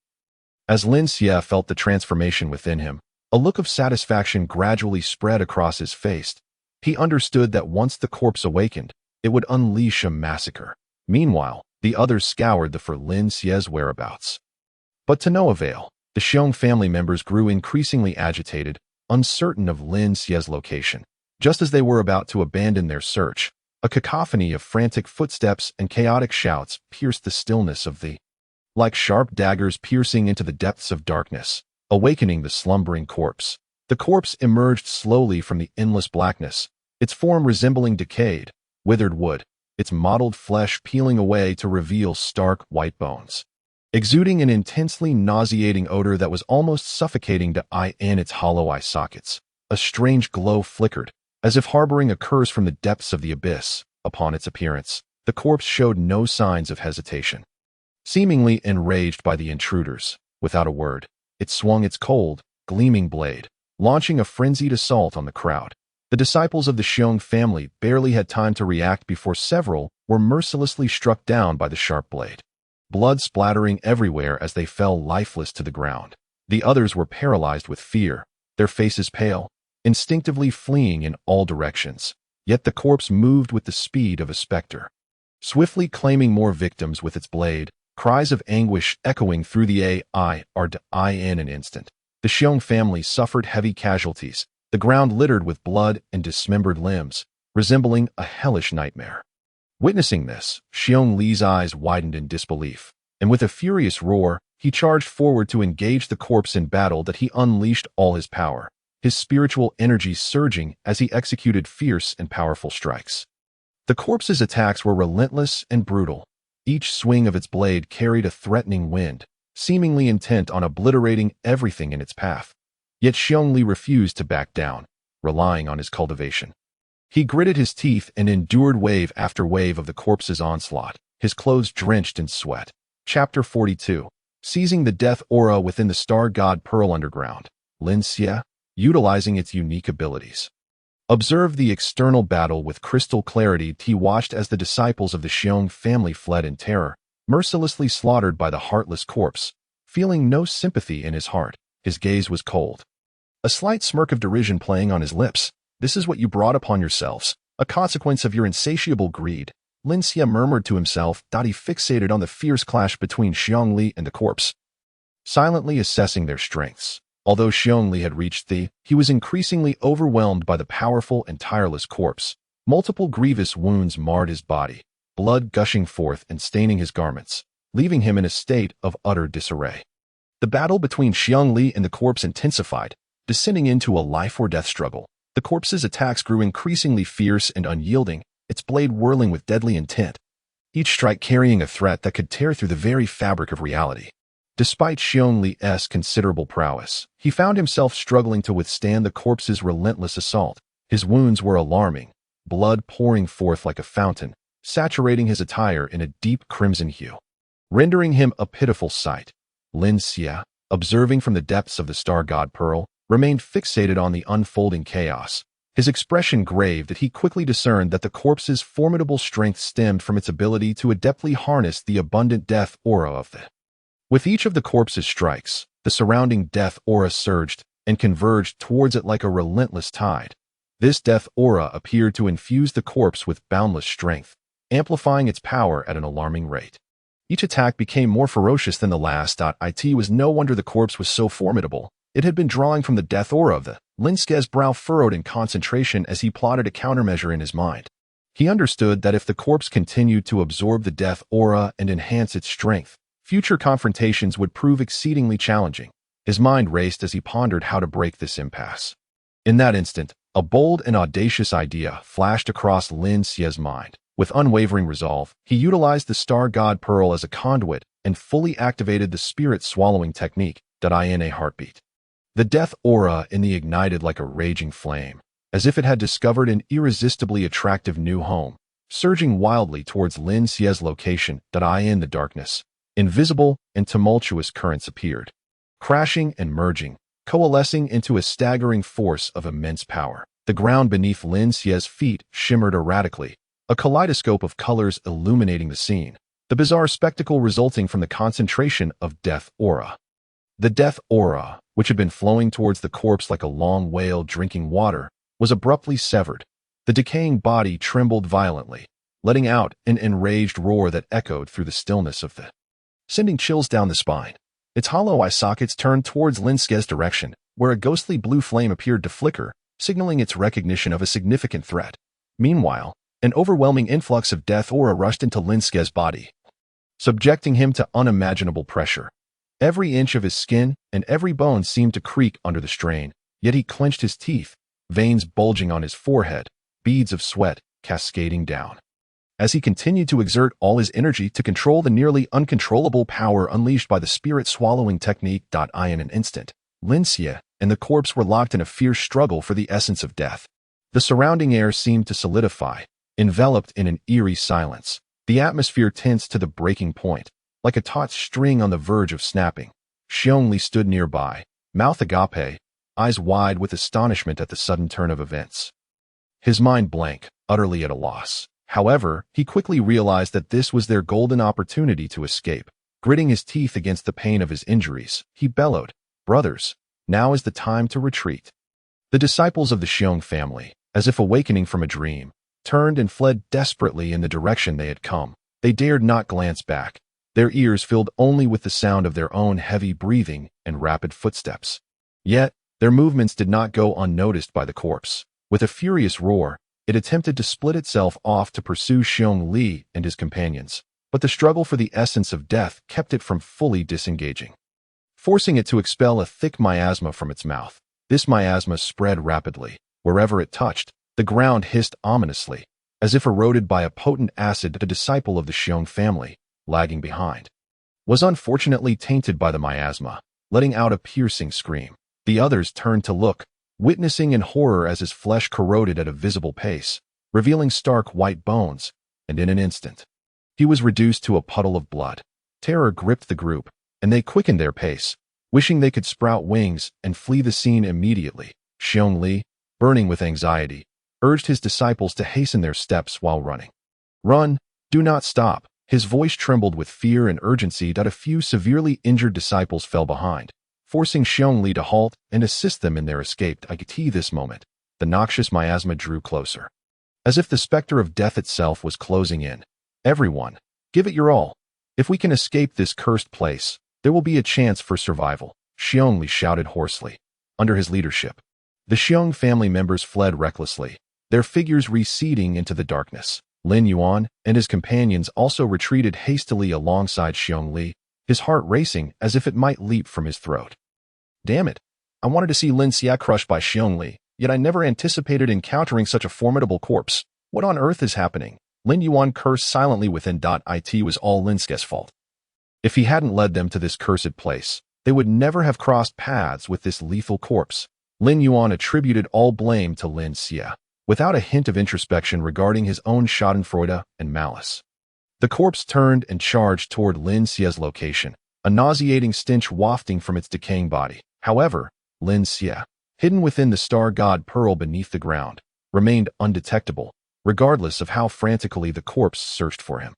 A: As Lin Xie felt the transformation within him, a look of satisfaction gradually spread across his face. He understood that once the corpse awakened, it would unleash a massacre. Meanwhile, the others scoured for Lin Xie's whereabouts. But to no avail. The Xiong family members grew increasingly agitated, uncertain of Lin Xie's location. Just as they were about to abandon their search, a cacophony of frantic footsteps and chaotic shouts pierced the stillness of the. Like sharp daggers piercing into the depths of darkness, awakening the slumbering corpse. The corpse emerged slowly from the endless blackness, its form resembling decayed, withered wood, its mottled flesh peeling away to reveal stark white bones. Exuding an intensely nauseating odor that was almost suffocating to in its hollow eye sockets, a strange glow flickered, as if harboring a curse from the depths of the abyss. Upon its appearance, the corpse showed no signs of hesitation. Seemingly enraged by the intruders, without a word, it swung its cold, gleaming blade, launching a frenzied assault on the crowd. The disciples of the Xiong family barely had time to react before several were mercilessly struck down by the sharp blade. Blood splattering everywhere as they fell lifeless to the ground. The others were paralyzed with fear, their faces pale, instinctively fleeing in all directions. Yet the corpse moved with the speed of a specter, swiftly claiming more victims with its blade, cries of anguish echoing through the in an instant. The Xiong family suffered heavy casualties, the ground littered with blood and dismembered limbs, resembling a hellish nightmare. Witnessing this, Xiong Li's eyes widened in disbelief, and with a furious roar, he charged forward to engage the corpse in battle that he unleashed all his power, his spiritual energy surging as he executed fierce and powerful strikes. The corpse's attacks were relentless and brutal. Each swing of its blade carried a threatening wind, seemingly intent on obliterating everything in its path. Yet Xiong Li refused to back down, relying on his cultivation. He gritted his teeth and endured wave after wave of the corpse's onslaught, his clothes drenched in sweat. Chapter 42. Seizing the death aura within the star god Pearl underground, Lin Xie, utilizing its unique abilities, observed the external battle with crystal clarity. He watched as the disciples of the Xiong family fled in terror, mercilessly slaughtered by the heartless corpse. Feeling no sympathy in his heart, his gaze was cold, a slight smirk of derision playing on his lips. This is what you brought upon yourselves, a consequence of your insatiable greed, Lin Xie murmured to himself. He fixated on the fierce clash between Xiong Li and the corpse, silently assessing their strengths. Although Xiong Li had reached he was increasingly overwhelmed by the powerful and tireless corpse. Multiple grievous wounds marred his body, blood gushing forth and staining his garments, leaving him in a state of utter disarray. The battle between Xiang Li and the corpse intensified, descending into a life-or-death struggle. The corpse's attacks grew increasingly fierce and unyielding, its blade whirling with deadly intent, each strike carrying a threat that could tear through the very fabric of reality. Despite Xiang Li's considerable prowess, he found himself struggling to withstand the corpse's relentless assault. His wounds were alarming, blood pouring forth like a fountain, saturating his attire in a deep crimson hue, rendering him a pitiful sight. Lin Xie, observing from the depths of the star god Pearl, remained fixated on the unfolding chaos, his expression grave that he quickly discerned that the corpse's formidable strength stemmed from its ability to adeptly harness the abundant death aura of the. With each of the corpse's strikes, the surrounding death aura surged and converged towards it like a relentless tide. This death aura appeared to infuse the corpse with boundless strength, amplifying its power at an alarming rate. Each attack became more ferocious than the last. It was no wonder the corpse was so formidable. It had been drawing from the death aura of the. Lin Xie's brow furrowed in concentration as he plotted a countermeasure in his mind. He understood that if the corpse continued to absorb the death aura and enhance its strength, future confrontations would prove exceedingly challenging. His mind raced as he pondered how to break this impasse. In that instant, a bold and audacious idea flashed across Lin Xie's mind. With unwavering resolve, he utilized the star god Pearl as a conduit and fully activated the spirit-swallowing technique. In a heartbeat. The death aura in the ignited like a raging flame, as if it had discovered an irresistibly attractive new home, surging wildly towards Lin Xie's location. In the darkness, invisible and tumultuous currents appeared, crashing and merging, coalescing into a staggering force of immense power. The ground beneath Lin Xie's feet shimmered erratically, a kaleidoscope of colors illuminating the scene, the bizarre spectacle resulting from the concentration of death aura. The death aura, which had been flowing towards the corpse like a long whale drinking water, was abruptly severed. The decaying body trembled violently, letting out an enraged roar that echoed through the stillness of the, sending chills down the spine. Its hollow eye sockets turned towards Lin Xie's direction, where a ghostly blue flame appeared to flicker, signaling its recognition of a significant threat. Meanwhile, an overwhelming influx of death aura rushed into Lin Xie's body, subjecting him to unimaginable pressure. Every inch of his skin and every bone seemed to creak under the strain, yet he clenched his teeth, veins bulging on his forehead, beads of sweat cascading down. As he continued to exert all his energy to control the nearly uncontrollable power unleashed by the spirit-swallowing technique. In an instant, Lin Xie and the corpse were locked in a fierce struggle for the essence of death. The surrounding air seemed to solidify, enveloped in an eerie silence. The atmosphere tensed to the breaking point, like a taut string on the verge of snapping. Xiang Li stood nearby, mouth agape, eyes wide with astonishment at the sudden turn of events. His mind blank, utterly at a loss. However, he quickly realized that this was their golden opportunity to escape. Gritting his teeth against the pain of his injuries, he bellowed, "Brothers, now is the time to retreat." The disciples of the Xiong family, as if awakening from a dream, turned and fled desperately in the direction they had come. They dared not glance back, their ears filled only with the sound of their own heavy breathing and rapid footsteps. Yet, their movements did not go unnoticed by the corpse. With a furious roar, it attempted to split itself off to pursue Xiong Li and his companions, but the struggle for the essence of death kept it from fully disengaging, forcing it to expel a thick miasma from its mouth. This miasma spread rapidly. Wherever it touched, the ground hissed ominously, as if eroded by a potent acid. The disciple of the Xiong family, lagging behind, was unfortunately tainted by the miasma, letting out a piercing scream. The others turned to look, witnessing in horror as his flesh corroded at a visible pace, revealing stark white bones, and in an instant, he was reduced to a puddle of blood. Terror gripped the group, and they quickened their pace, wishing they could sprout wings and flee the scene immediately. Xiong Li, burning with anxiety, urged his disciples to hasten their steps while running. "Run, do not stop." His voice trembled with fear and urgency. A few severely injured disciples fell behind, forcing Xiong Li to halt and assist them in their escape. This moment, the noxious miasma drew closer, as if the specter of death itself was closing in. "Everyone, give it your all. If we can escape this cursed place, there will be a chance for survival," Xiong Li shouted hoarsely. Under his leadership, the Xiong family members fled recklessly, their figures receding into the darkness. Lin Yuan and his companions also retreated hastily alongside Xiong Li, his heart racing as if it might leap from his throat. Damn it! I wanted to see Lin Xia crushed by Xiong Li, yet I never anticipated encountering such a formidable corpse. What on earth is happening? Lin Yuan cursed silently within. It was all Lin Xia's fault. If he hadn't led them to this cursed place, they would never have crossed paths with this lethal corpse. Lin Yuan attributed all blame to Lin Xia, without a hint of introspection regarding his own schadenfreude and malice. The corpse turned and charged toward Lin Xia's location, a nauseating stench wafting from its decaying body. However, Lin Xia, hidden within the star god pearl beneath the ground, remained undetectable, regardless of how frantically the corpse searched for him.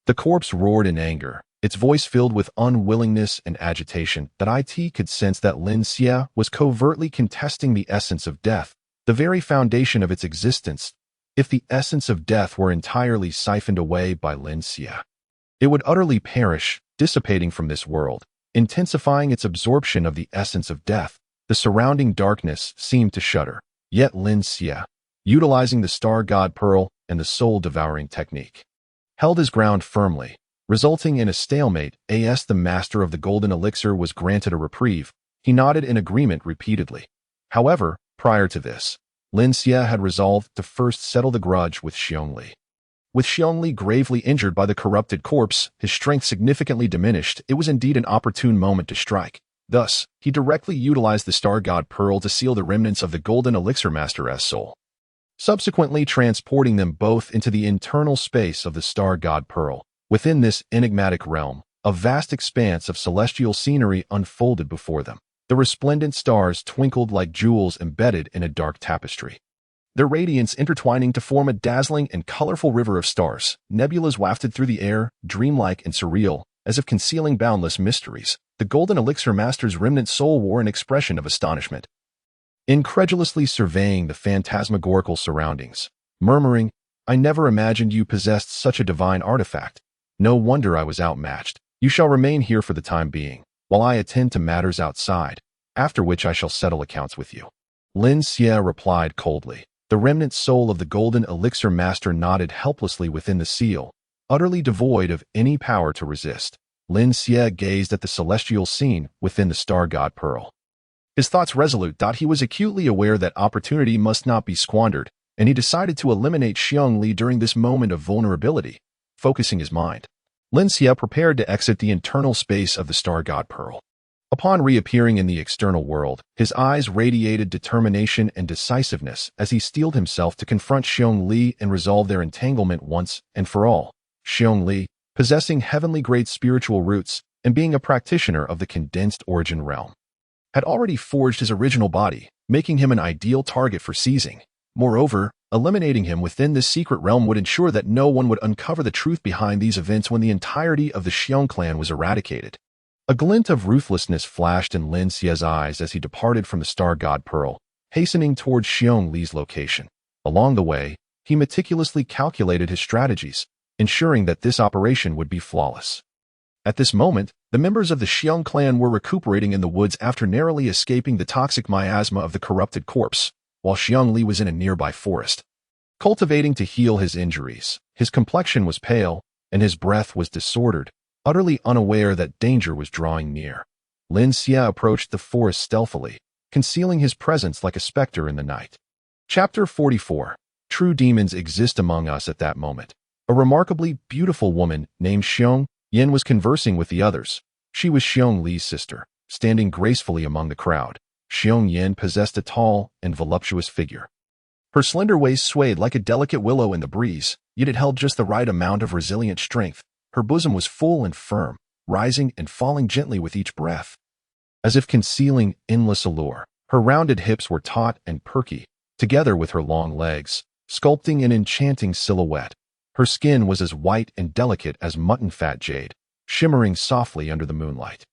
A: The corpse roared in anger, its voice filled with unwillingness and agitation. It could sense that Lin Xia was covertly contesting the essence of death, the very foundation of its existence. If the essence of death were entirely siphoned away by Lin Xia, it would utterly perish, dissipating from this world, intensifying its absorption of the essence of death. The surrounding darkness seemed to shudder. Yet Lin Xia, utilizing the star god pearl and the soul-devouring technique, held his ground firmly, resulting in a stalemate. As the master of the golden elixir was granted a reprieve, he nodded in agreement repeatedly. However, prior to this, Lin Xia had resolved to first settle the grudge with Xiong Li. With Xiong Li gravely injured by the corrupted corpse, his strength significantly diminished. It was indeed an opportune moment to strike. Thus, he directly utilized the star god pearl to seal the remnants of the golden elixir master as soul, subsequently transporting them both into the internal space of the star god pearl. Within this enigmatic realm, a vast expanse of celestial scenery unfolded before them. The resplendent stars twinkled like jewels embedded in a dark tapestry, their radiance intertwining to form a dazzling and colorful river of stars. Nebulas wafted through the air, dreamlike and surreal, as if concealing boundless mysteries. The golden elixir master's remnant soul wore an expression of astonishment, incredulously surveying the phantasmagorical surroundings, murmuring, "I never imagined you possessed such a divine artifact. No wonder I was outmatched. You shall remain here for the time being, while I attend to matters outside, after which I shall settle accounts with you." Lin Xia replied coldly. The remnant soul of the golden elixir master nodded helplessly within the seal, utterly devoid of any power to resist. Lin Xia gazed at the celestial scene within the star god pearl, his thoughts resolute. He was acutely aware that opportunity must not be squandered, and he decided to eliminate Xiong Li during this moment of vulnerability, focusing his mind. Lin Xia prepared to exit the internal space of the star god pearl. Upon reappearing in the external world, his eyes radiated determination and decisiveness as he steeled himself to confront Xiong Li and resolve their entanglement once and for all. Xiong Li, possessing heavenly-grade spiritual roots and being a practitioner of the condensed origin realm, had already forged his original body, making him an ideal target for seizing. Moreover, eliminating him within this secret realm would ensure that no one would uncover the truth behind these events when the entirety of the Xiong clan was eradicated. A glint of ruthlessness flashed in Lin Xia's eyes as he departed from the star god pearl, hastening towards Xiong Li's location. Along the way, he meticulously calculated his strategies, ensuring that this operation would be flawless. At this moment, the members of the Xiong clan were recuperating in the woods after narrowly escaping the toxic miasma of the corrupted corpse, while Xiong Li was in a nearby forest, cultivating to heal his injuries. His complexion was pale, and his breath was disordered, utterly unaware that danger was drawing near. Lin Xia approached the forest stealthily, concealing his presence like a specter in the night. Chapter 44. True demons exist among us. At that moment, a remarkably beautiful woman named Xiong Yin was conversing with the others. She was Xiong Li's sister, standing gracefully among the crowd. Xiong Yin possessed a tall and voluptuous figure. Her slender waist swayed like a delicate willow in the breeze, yet it held just the right amount of resilient strength. Her bosom was full and firm, rising and falling gently with each breath, as if concealing endless allure. Her rounded hips were taut and perky, together with her long legs, sculpting an enchanting silhouette. Her skin was as white and delicate as mutton-fat jade, shimmering softly under the moonlight.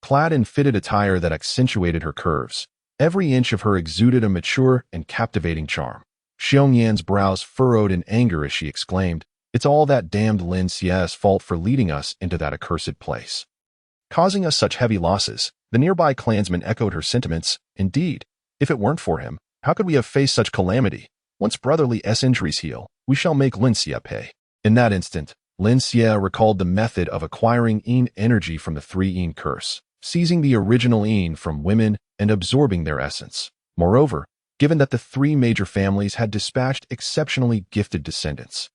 A: Clad in fitted attire that accentuated her curves, every inch of her exuded a mature and captivating charm. Xiong Yan's brows furrowed in anger as she exclaimed, "It's all that damned Lin Xia's fault for leading us into that accursed place, causing us such heavy losses." The nearby clansmen echoed her sentiments. Indeed, if it weren't for him, how could we have faced such calamity? Once brotherly injuries heal, we shall make Lin Xie pay. In that instant, Lin Xie recalled the method of acquiring Yin energy from the three Yin curse, seizing the original Yin from women and absorbing their essence. Moreover, given that the three major families had dispatched exceptionally gifted descendants,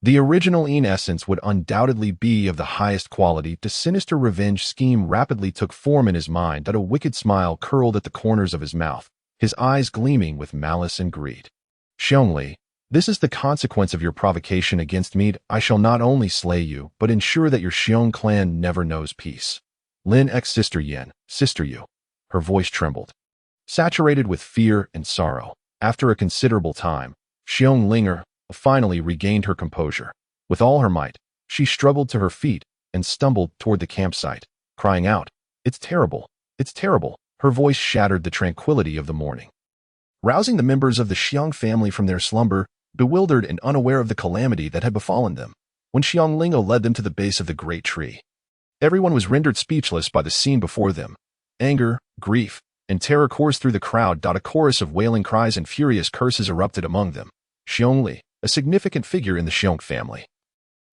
A: the original Yin essence would undoubtedly be of the highest quality. The sinister revenge scheme rapidly took form in his mind. That a wicked smile curled at the corners of his mouth, his eyes gleaming with malice and greed. Xiongli, this is the consequence of your provocation against me. I shall not only slay you, but ensure that your Xiong clan never knows peace. Lin X Sister Yin, Sister Yu. Her voice trembled, saturated with fear and sorrow. After a considerable time, Xiong Linger finally regained her composure. With all her might, she struggled to her feet and stumbled toward the campsite, crying out, "It's terrible! It's terrible!" Her voice shattered the tranquility of the morning, rousing the members of the Xiong family from their slumber, bewildered and unaware of the calamity that had befallen them. When Xiong Lingo led them to the base of the great tree, everyone was rendered speechless by the scene before them. Anger, grief, and terror coursed through the crowd. A chorus of wailing cries and furious curses erupted among them. Xiongli, a significant figure in the Xiong family,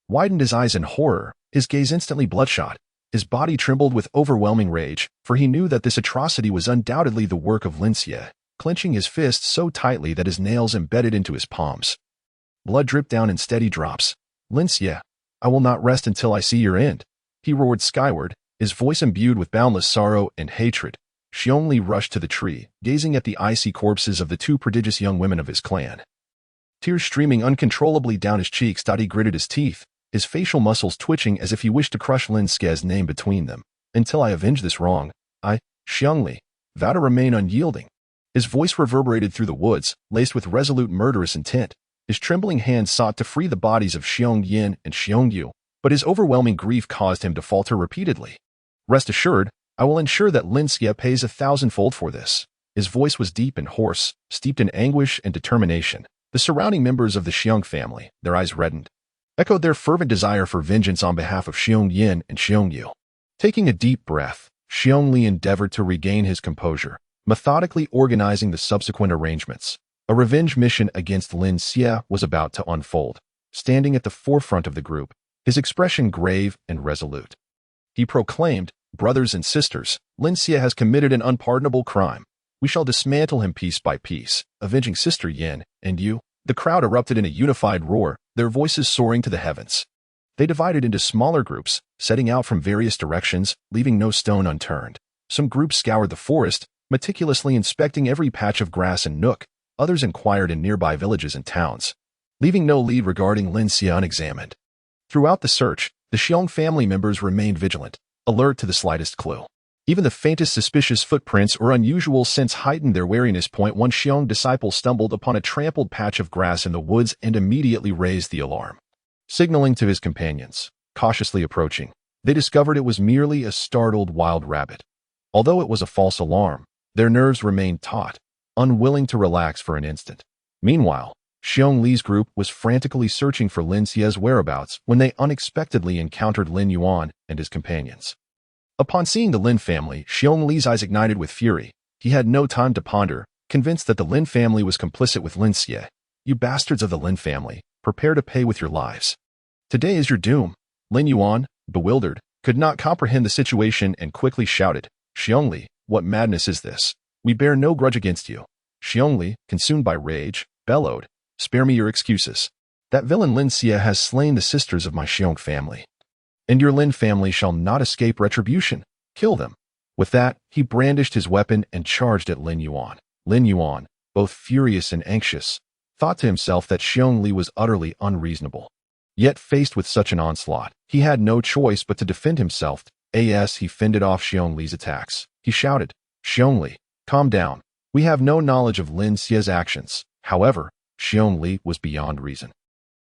A: widened his eyes in horror, his gaze instantly bloodshot. His body trembled with overwhelming rage, for he knew that this atrocity was undoubtedly the work of Lin Xie, clenching his fists so tightly that his nails embedded into his palms. Blood dripped down in steady drops. "Lin Xie, I will not rest until I see your end," he roared skyward, his voice imbued with boundless sorrow and hatred. Xiongli rushed to the tree, gazing at the icy corpses of the two prodigious young women of his clan. Tears streaming uncontrollably down his cheeks. He gritted his teeth, his facial muscles twitching as if he wished to crush Lin Xie's name between them. "Until I avenge this wrong, I, Xiongli, vow to remain unyielding." His voice reverberated through the woods, laced with resolute murderous intent. His trembling hands sought to free the bodies of Xiong Yin and Xiong Yu, but his overwhelming grief caused him to falter repeatedly. "Rest assured, I will ensure that Lin Xie pays 1,000-fold for this." His voice was deep and hoarse, steeped in anguish and determination. The surrounding members of the Xiong family, their eyes reddened, echoed their fervent desire for vengeance on behalf of Xiong Yin and Xiong Yu. Taking a deep breath, Xiongli endeavored to regain his composure, methodically organizing the subsequent arrangements. A revenge mission against Lin Xie was about to unfold. Standing at the forefront of the group, his expression grave and resolute, he proclaimed, "Brothers and sisters, Lin Xie has committed an unpardonable crime. We shall dismantle him piece by piece, avenging Sister Yin and Yu." The crowd erupted in a unified roar, their voices soaring to the heavens. They divided into smaller groups, setting out from various directions, leaving no stone unturned. Some groups scoured the forest, meticulously inspecting every patch of grass and nook. Others inquired in nearby villages and towns, leaving no lead regarding Lin Xie unexamined. Throughout the search, the Xiong family members remained vigilant, alert to the slightest clue. Even the faintest suspicious footprints or unusual scents heightened their wariness. One Xiong disciple stumbled upon a trampled patch of grass in the woods and immediately raised the alarm. Signaling to his companions, cautiously approaching, they discovered it was merely a startled wild rabbit. Although it was a false alarm, their nerves remained taut, unwilling to relax for an instant. Meanwhile, Xiong Li's group was frantically searching for Lin Xie's whereabouts when they unexpectedly encountered Lin Yuan and his companions. Upon seeing the Lin family, Xiong Li's eyes ignited with fury. He had no time to ponder, convinced that the Lin family was complicit with Lin Xie. "You bastards of the Lin family, prepare to pay with your lives. Today is your doom." Lin Yuan, bewildered, could not comprehend the situation and quickly shouted, "Xiong Li, what madness is this? We bear no grudge against you." Xiong Li, consumed by rage, bellowed, "Spare me your excuses. That villain Lin Xie has slain the sisters of my Xiong family, and your Lin family shall not escape retribution. Kill them." With that, he brandished his weapon and charged at Lin Yuan. Lin Yuan, both furious and anxious, thought to himself that Xiong Li was utterly unreasonable. Yet faced with such an onslaught, he had no choice but to defend himself. As he fended off Xiong Li's attacks, he shouted, "Xiong Li, calm down. We have no knowledge of Lin Xie's actions." However, Xiong Li was beyond reason.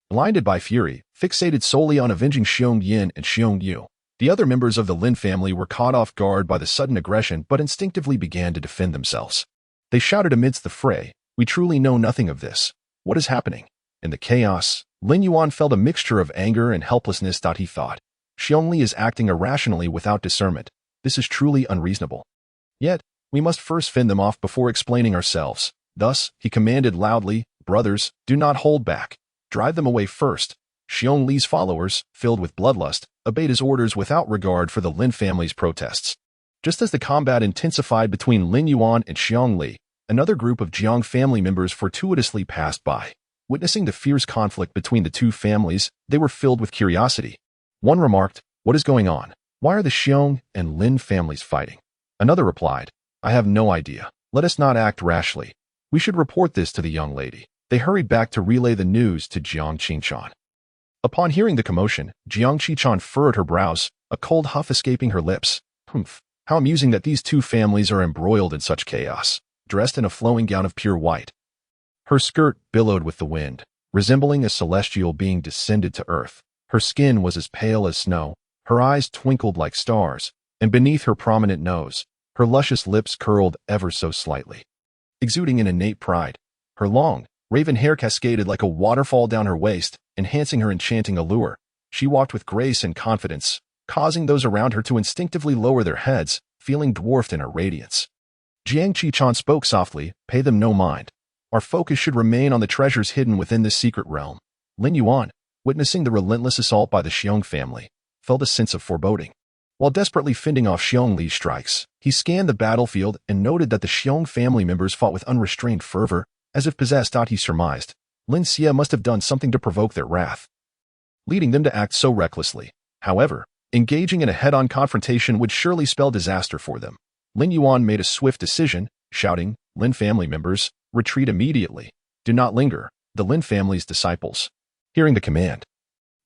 A: Blinded by fury, fixated solely on avenging Xiong Yin and Xiong Yu, the other members of the Lin family were caught off guard by the sudden aggression but instinctively began to defend themselves. They shouted amidst the fray, "We truly know nothing of this. What is happening?" In the chaos, Lin Yuan felt a mixture of anger and helplessness. He thought, "Xiong Li is acting irrationally without discernment. This is truly unreasonable. Yet, we must first fend them off before explaining ourselves." Thus, he commanded loudly, brothers, do not hold back. Drive them away first. Xiong Li's followers, filled with bloodlust, obeyed his orders without regard for the Lin family's protests. Just as the combat intensified between Lin Yuan and Xiong Li, another group of Jiang family members fortuitously passed by. Witnessing the fierce conflict between the two families, they were filled with curiosity. One remarked, "What is going on? Why are the Xiong and Lin families fighting?" Another replied, "I have no idea. Let us not act rashly. We should report this to the young lady." They hurried back to relay the news to Jiang Qinchan. Upon hearing the commotion, Jiang Qinchan furrowed her brows, a cold huff escaping her lips. Humph, how amusing that these two families are embroiled in such chaos. Dressed in a flowing gown of pure white, her skirt billowed with the wind, resembling a celestial being descended to earth. Her skin was as pale as snow, her eyes twinkled like stars, and beneath her prominent nose, her luscious lips curled ever so slightly. Exuding an innate pride, her long, raven hair cascaded like a waterfall down her waist, enhancing her enchanting allure. She walked with grace and confidence, causing those around her to instinctively lower their heads, feeling dwarfed in her radiance. Jiang Qinchan spoke softly, "Pay them no mind. Our focus should remain on the treasures hidden within this secret realm." Lin Yuan, witnessing the relentless assault by the Xiong family, felt a sense of foreboding. While desperately fending off Xiong Li's strikes, he scanned the battlefield and noted that the Xiong family members fought with unrestrained fervor, as if possessed. He surmised, Lin Xie must have done something to provoke their wrath, leading them to act so recklessly. However, engaging in a head-on confrontation would surely spell disaster for them. Lin Yuan made a swift decision, shouting, "Lin family members, retreat immediately. Do not linger." The Lin family's disciples, hearing the command,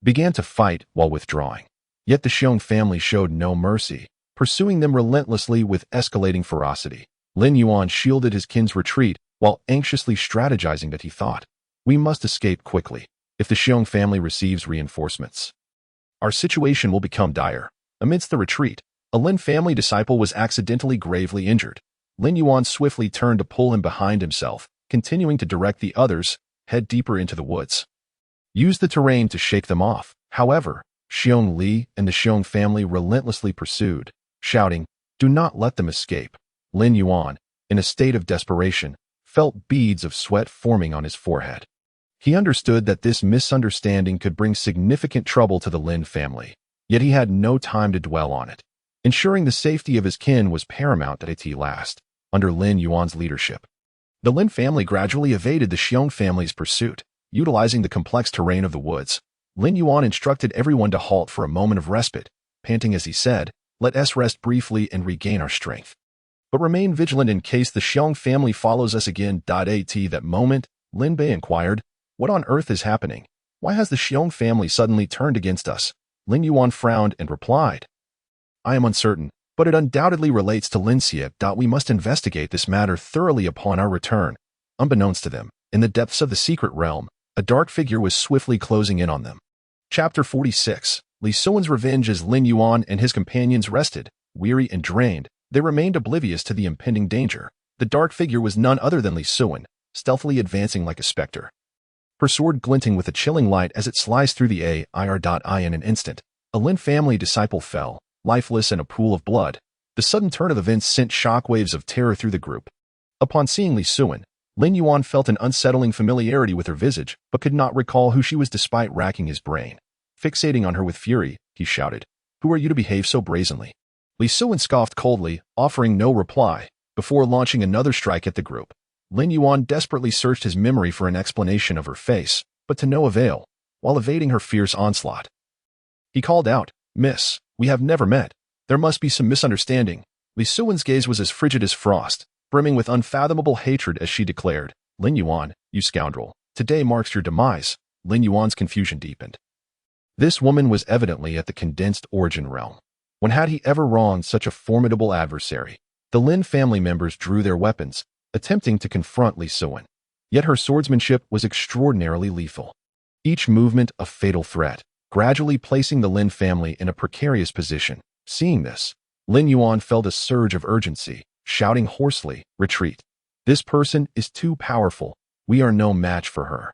A: began to fight while withdrawing. Yet the Xiong family showed no mercy, pursuing them relentlessly with escalating ferocity. Lin Yuan shielded his kin's retreat while anxiously strategizing that he thought, "We must escape quickly. If the Xiong family receives reinforcements, our situation will become dire." Amidst the retreat, a Lin family disciple was accidentally gravely injured. Lin Yuan swiftly turned to pull him behind himself, continuing to direct the others, head deeper into the woods. Use the terrain to shake them off. However, Xiong Li and the Xiong family relentlessly pursued, shouting, "Do not let them escape." Lin Yuan, in a state of desperation, felt beads of sweat forming on his forehead. He understood that this misunderstanding could bring significant trouble to the Lin family, yet he had no time to dwell on it. Ensuring the safety of his kin was paramount at last. Under Lin Yuan's leadership, the Lin family gradually evaded the Xiong family's pursuit. Utilizing the complex terrain of the woods, Lin Yuan instructed everyone to halt for a moment of respite, panting as he said, "Let us rest briefly and regain our strength. But remain vigilant in case the Xiong family follows us again." At that moment, Lin Bei inquired, "What on earth is happening? Why has the Xiong family suddenly turned against us?" Lin Yuan frowned and replied, "I am uncertain, but it undoubtedly relates to Lin Xie. We must investigate this matter thoroughly upon our return." Unbeknownst to them, in the depths of the secret realm, a dark figure was swiftly closing in on them. Chapter 46. Li Suan's revenge. As Lin Yuan and his companions rested, weary and drained, they remained oblivious to the impending danger. The dark figure was none other than Li Suan, stealthily advancing like a specter, her sword glinting with a chilling light as it sliced through the air. In an instant, a Lin family disciple fell, lifeless in a pool of blood. The sudden turn of events sent shockwaves of terror through the group. Upon seeing Li Suan, Lin Yuan felt an unsettling familiarity with her visage, but could not recall who she was despite racking his brain. Fixating on her with fury, he shouted, "Who are you to behave so brazenly?" Li Suan scoffed coldly, offering no reply, before launching another strike at the group. Lin Yuan desperately searched his memory for an explanation of her face, but to no avail. While evading her fierce onslaught, he called out, "Miss, we have never met. There must be some misunderstanding." Li Suan's gaze was as frigid as frost, brimming with unfathomable hatred as she declared, "Lin Yuan, you scoundrel, today marks your demise." Lin Yuan's confusion deepened. This woman was evidently at the condensed origin realm. When had he ever wronged such a formidable adversary? The Lin family members drew their weapons, attempting to confront Li Suan. Yet her swordsmanship was extraordinarily lethal. Each movement a fatal threat, gradually placing the Lin family in a precarious position. Seeing this, Lin Yuan felt a surge of urgency, shouting hoarsely, "Retreat! This person is too powerful. We are no match for her."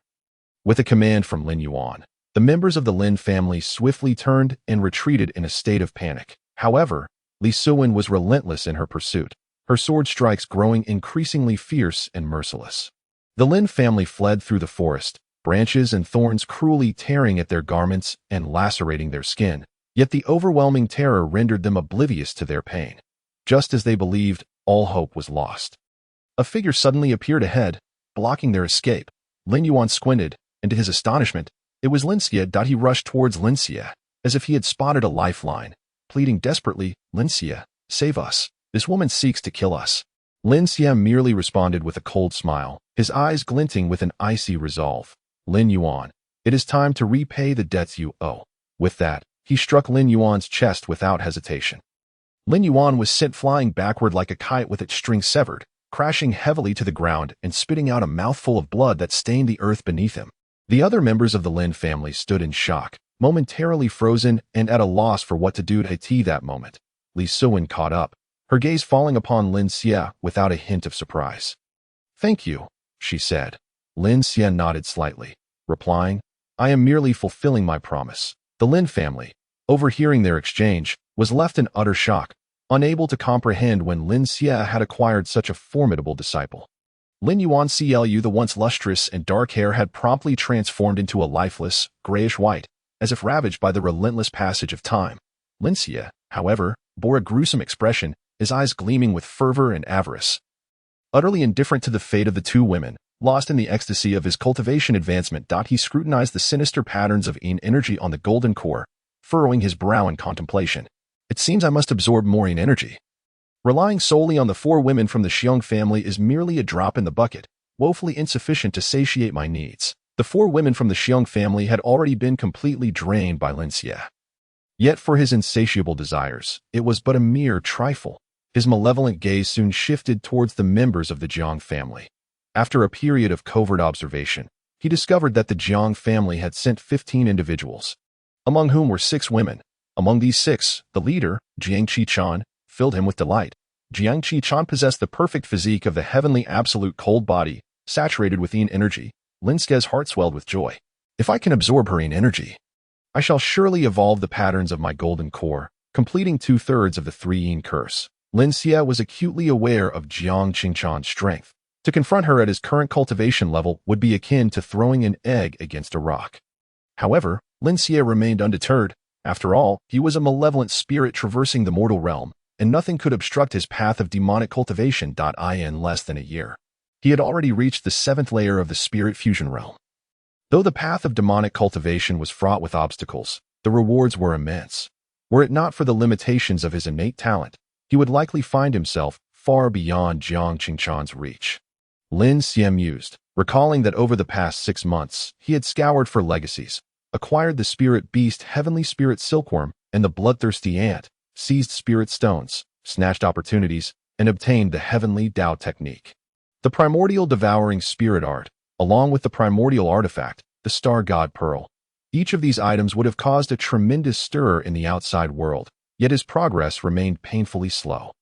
A: With a command from Lin Yuan, the members of the Lin family swiftly turned and retreated in a state of panic. However, Li Suan was relentless in her pursuit, her sword strikes growing increasingly fierce and merciless. The Lin family fled through the forest, branches and thorns cruelly tearing at their garments and lacerating their skin, yet the overwhelming terror rendered them oblivious to their pain. Just as they believed, all hope was lost. A figure suddenly appeared ahead, blocking their escape. Lin Yuan squinted, and to his astonishment, it was Lin Xie. He rushed towards Lin Xie, as if he had spotted a lifeline, pleading desperately, "Lin Xie, save us. This woman seeks to kill us." Lin Xie merely responded with a cold smile, his eyes glinting with an icy resolve. "Lin Yuan, it is time to repay the debts you owe." With that, he struck Lin Yuan's chest without hesitation. Lin Yuan was sent flying backward like a kite with its string severed, crashing heavily to the ground and spitting out a mouthful of blood that stained the earth beneath him. The other members of the Lin family stood in shock, momentarily frozen and at a loss for what to do to that moment. Li Suwen caught up, her gaze falling upon Lin Xie without a hint of surprise. "Thank you," she said. Lin Xie nodded slightly, replying, "I am merely fulfilling my promise." The Lin family, overhearing their exchange, was left in utter shock, unable to comprehend when Lin Xie had acquired such a formidable disciple. Lin Yuan Clu, the once lustrous and dark hair, had promptly transformed into a lifeless, grayish-white, as if ravaged by the relentless passage of time. Lin Xie, however, bore a gruesome expression, his eyes gleaming with fervor and avarice. Utterly indifferent to the fate of the two women, lost in the ecstasy of his cultivation advancement, he scrutinized the sinister patterns of yin energy on the golden core, furrowing his brow in contemplation. "It seems I must absorb more yin energy. Relying solely on the 4 women from the Xiong family is merely a drop in the bucket, woefully insufficient to satiate my needs." The 4 women from the Xiong family had already been completely drained by Lin Xie. Yet for his insatiable desires, it was but a mere trifle. His malevolent gaze soon shifted towards the members of the Jiang family. After a period of covert observation, he discovered that the Jiang family had sent 15 individuals, among whom were 6 women. Among these 6, the leader, Jiang Qichan, filled him with delight. Jiang Qichan possessed the perfect physique of the heavenly absolute cold body, saturated with yin energy. Lin Xie's heart swelled with joy. "If I can absorb her yin energy, I shall surely evolve the patterns of my golden core, completing 2/3 of the 3 yin curse." Lin Xie was acutely aware of Jiang Qichan's strength. To confront her at his current cultivation level would be akin to throwing an egg against a rock. However, Lin Xie remained undeterred. After all, he was a malevolent spirit traversing the mortal realm, and nothing could obstruct his path of demonic cultivation. In less than a year, he had already reached the 7th layer of the spirit fusion realm. Though the path of demonic cultivation was fraught with obstacles, the rewards were immense. Were it not for the limitations of his innate talent, he would likely find himself far beyond Jiang Qichan's reach. Lin Xie mused, recalling that over the past 6 months, he had scoured for legacies, acquired the spirit beast heavenly spirit silkworm and the bloodthirsty ant, seized spirit stones, snatched opportunities, and obtained the heavenly Tao technique. The primordial devouring spirit art, along with the primordial artifact, the star god pearl. Each of these items would have caused a tremendous stir in the outside world, yet his progress remained painfully slow.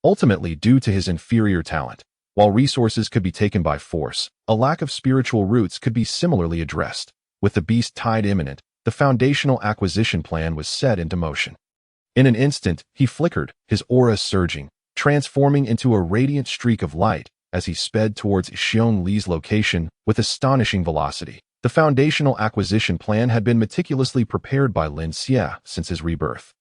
A: Ultimately, due to his inferior talent, while resources could be taken by force, a lack of spiritual roots could be similarly addressed. With the beast tide imminent, the foundational acquisition plan was set into motion. In an instant, he flickered, his aura surging, transforming into a radiant streak of light as he sped towards Xiong Li's location with astonishing velocity. The foundational acquisition plan had been meticulously prepared by Lin Xie since his rebirth.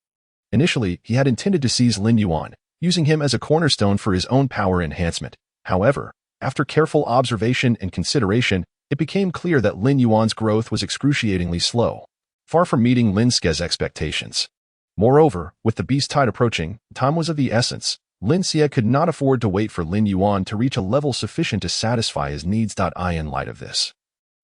A: Initially, he had intended to seize Lin Yuan, using him as a cornerstone for his own power enhancement. However, after careful observation and consideration, it became clear that Lin Yuan's growth was excruciatingly slow, far from meeting Lin Xie's expectations. Moreover, with the beast tide approaching, time was of the essence. Lin Xie could not afford to wait for Lin Yuan to reach a level sufficient to satisfy his needs. In light of this,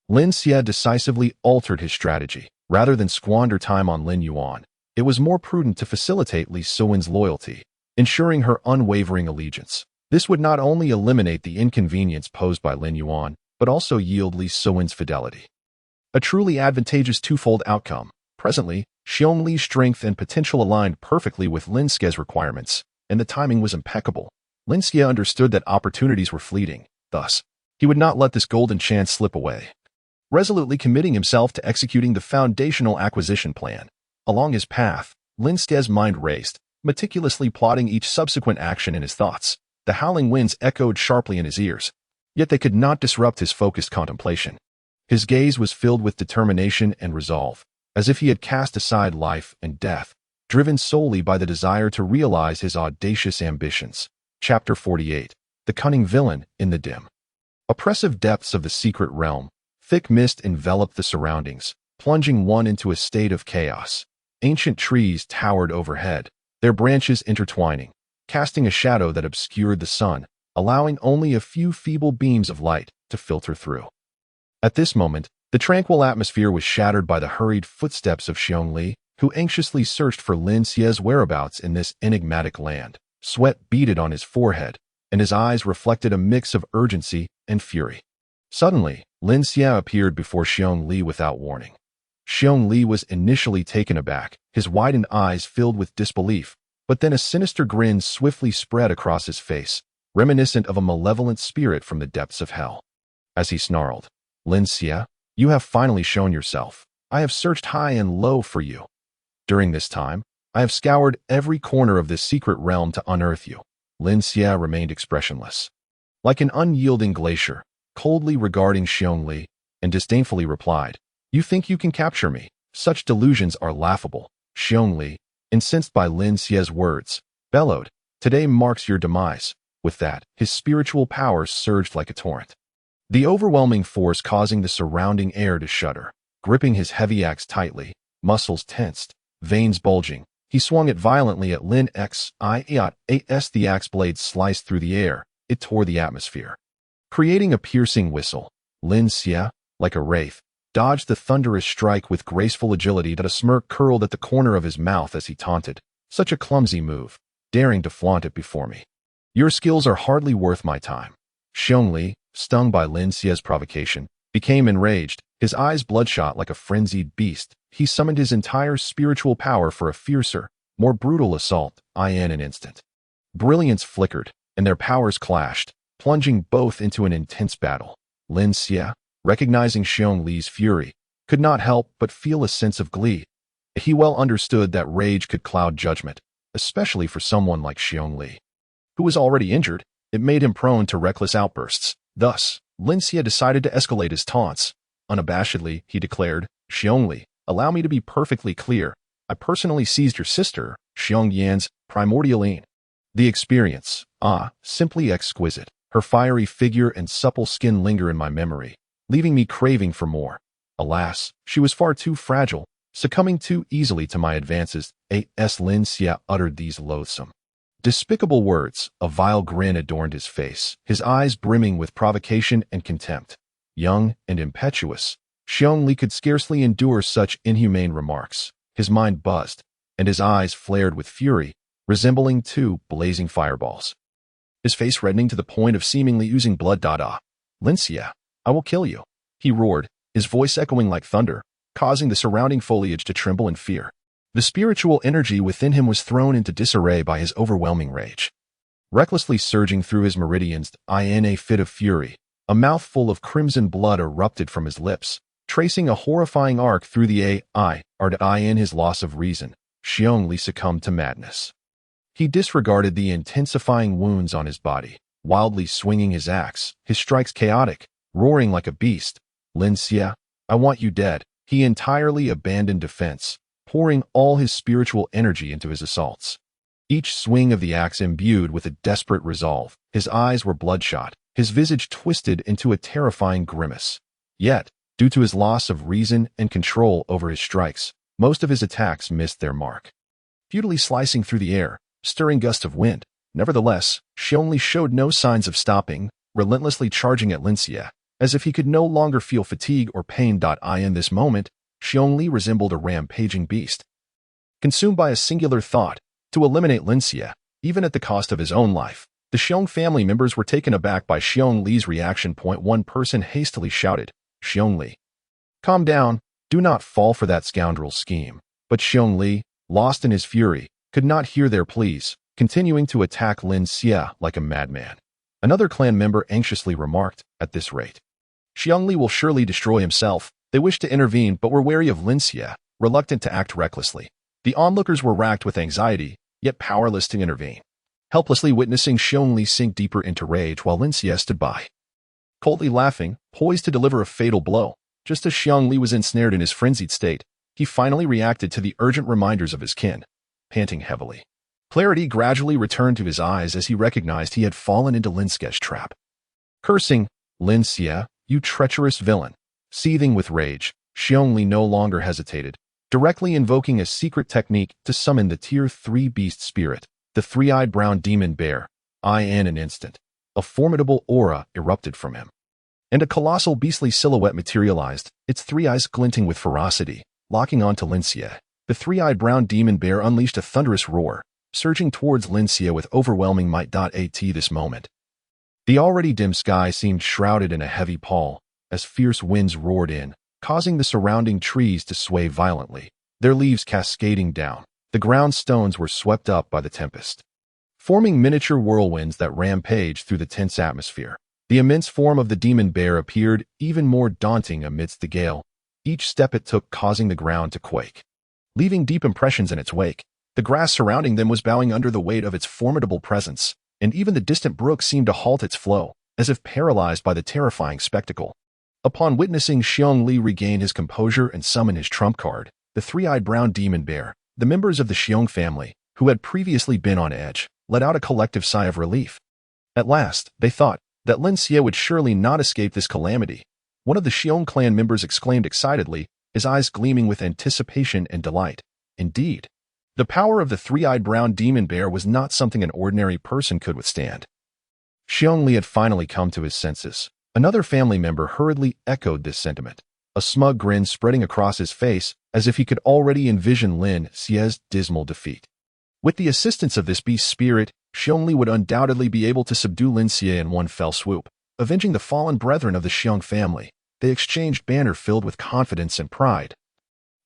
A: Lin Xie decisively altered his strategy. Rather than squander time on Lin Yuan, it was more prudent to facilitate Li Suwen's loyalty, ensuring her unwavering allegiance. This would not only eliminate the inconvenience posed by Lin Yuan, but also yield Li Suwen's fidelity. A truly advantageous twofold outcome. Presently, Xiong Li's strength and potential aligned perfectly with Lin Xie's requirements, and the timing was impeccable. Lin Xie understood that opportunities were fleeting, thus, he would not let this golden chance slip away. Resolutely committing himself to executing the foundational acquisition plan. Along his path, Lin Xie's mind raced, meticulously plotting each subsequent action in his thoughts. The howling winds echoed sharply in his ears. Yet they could not disrupt his focused contemplation. His gaze was filled with determination and resolve, as if he had cast aside life and death, driven solely by the desire to realize his audacious ambitions. Chapter 48. The Cunning Villain in the Dim. Oppressive depths of the secret realm, thick mist enveloped the surroundings, plunging one into a state of chaos. Ancient trees towered overhead, their branches intertwining, casting a shadow that obscured the sun, allowing only a few feeble beams of light to filter through. At this moment, the tranquil atmosphere was shattered by the hurried footsteps of Xiongli, who anxiously searched for Lin Xie's whereabouts in this enigmatic land. Sweat beaded on his forehead, and his eyes reflected a mix of urgency and fury. Suddenly, Lin Xie appeared before Xiongli without warning. Xiongli was initially taken aback, his widened eyes filled with disbelief, but then a sinister grin swiftly spread across his face, reminiscent of a malevolent spirit from the depths of hell. As he snarled, "Lin Xie, you have finally shown yourself. I have searched high and low for you. During this time, I have scoured every corner of this secret realm to unearth you." Lin Xie remained expressionless. Like an unyielding glacier, coldly regarding Xiongli, and disdainfully replied, "You think you can capture me? Such delusions are laughable." Xiongli, incensed by Lin Xie's words, bellowed, "Today marks your demise." With that, his spiritual powers surged like a torrent, the overwhelming force causing the surrounding air to shudder. Gripping his heavy axe tightly, muscles tensed, veins bulging, he swung it violently at Lin Xie. As the axe blade sliced through the air, it tore the atmosphere, creating a piercing whistle. Lin Xie, like a wraith, dodged the thunderous strike with graceful agility that a smirk curled at the corner of his mouth as he taunted, "Such a clumsy move, daring to flaunt it before me. Your skills are hardly worth my time." Xiongli, stung by Lin Xie's provocation, became enraged, his eyes bloodshot like a frenzied beast. He summoned his entire spiritual power for a fiercer, more brutal assault. In an instant, brilliance flickered, and their powers clashed, plunging both into an intense battle. Lin Xie, recognizing Xiong-Li's fury, could not help but feel a sense of glee. He well understood that rage could cloud judgment, especially for someone like Xiong-Li, who was already injured. It made him prone to reckless outbursts. Thus, Lin Xie decided to escalate his taunts. Unabashedly, he declared, "Xiong-Li, allow me to be perfectly clear. I personally seized your sister, Xiong Yan's primordial yin. The experience, simply exquisite. Her fiery figure and supple skin linger in my memory, leaving me craving for more. Alas, she was far too fragile, succumbing too easily to my advances." Lin Xie uttered these loathsome, despicable words. A vile grin adorned his face, his eyes brimming with provocation and contempt. Young and impetuous, Xiongli could scarcely endure such inhumane remarks. His mind buzzed, and his eyes flared with fury, resembling two blazing fireballs, his face reddening to the point of seemingly oozing blood. "Lin Xie, I will kill you," he roared, his voice echoing like thunder, causing the surrounding foliage to tremble in fear. The spiritual energy within him was thrown into disarray by his overwhelming rage. Recklessly surging through his meridians, in a fit of fury, a mouthful of crimson blood erupted from his lips, tracing a horrifying arc through the in his loss of reason. Xiongli succumbed to madness. He disregarded the intensifying wounds on his body, wildly swinging his axe, his strikes chaotic, roaring like a beast. "Lin Xie, I want you dead." He entirely abandoned defense, pouring all his spiritual energy into his assaults. Each swing of the axe imbued with a desperate resolve. His eyes were bloodshot, his visage twisted into a terrifying grimace. Yet, due to his loss of reason and control over his strikes, most of his attacks missed their mark, futilely slicing through the air, stirring gusts of wind. Nevertheless, Xiongli showed no signs of stopping, relentlessly charging at Lin Xie, as if he could no longer feel fatigue or pain. In this moment, Xiongli resembled a rampaging beast, consumed by a singular thought: to eliminate Lin Xie, even at the cost of his own life. The Xiong family members were taken aback by Xiong-Li's reaction. One person hastily shouted, "Xiong-Li, calm down, do not fall for that scoundrel's scheme." But Xiong-Li, lost in his fury, could not hear their pleas, continuing to attack Lin Xie like a madman. Another clan member anxiously remarked, "At this rate, Xiong-Li will surely destroy himself." They wished to intervene but were wary of Lin Xie, reluctant to act recklessly. The onlookers were racked with anxiety, yet powerless to intervene, helplessly witnessing Xiong-Li sink deeper into rage while Lin Xie stood by, coldly laughing, poised to deliver a fatal blow. Just as Xiang Li was ensnared in his frenzied state, he finally reacted to the urgent reminders of his kin, panting heavily. Clarity gradually returned to his eyes as he recognized he had fallen into Lin Xie's trap. Cursing, "Lin Xie, you treacherous villain!" Seething with rage, Xiang Li no longer hesitated, directly invoking a secret technique to summon the Tier 3 beast spirit, the three-eyed brown demon bear. In an instant, a formidable aura erupted from him, and a colossal beastly silhouette materialized, its three eyes glinting with ferocity, locking onto Lin Xie. The three-eyed brown demon bear unleashed a thunderous roar, surging towards Lin Xie with overwhelming might. This moment, the already dim sky seemed shrouded in a heavy pall, as fierce winds roared in, causing the surrounding trees to sway violently, their leaves cascading down. The ground stones were swept up by the tempest, forming miniature whirlwinds that rampaged through the tense atmosphere. The immense form of the demon bear appeared even more daunting amidst the gale, each step it took causing the ground to quake, leaving deep impressions in its wake. The grass surrounding them was bowing under the weight of its formidable presence, and even the distant brook seemed to halt its flow, as if paralyzed by the terrifying spectacle. Upon witnessing Xiang Li regain his composure and summon his trump card, the three-eyed brown demon bear, the members of the Xiong family, who had previously been on edge, let out a collective sigh of relief. At last, they thought that Lin Xie would surely not escape this calamity. One of the Xiong clan members exclaimed excitedly, his eyes gleaming with anticipation and delight. Indeed, the power of the three-eyed brown demon bear was not something an ordinary person could withstand. Xiang Li had finally come to his senses. Another family member hurriedly echoed this sentiment, a smug grin spreading across his face as if he could already envision Lin Xie's dismal defeat. With the assistance of this beast spirit, Xiang Li would undoubtedly be able to subdue Lin Xie in one fell swoop. Avenging the fallen brethren of the Xiong family, they exchanged banner filled with confidence and pride,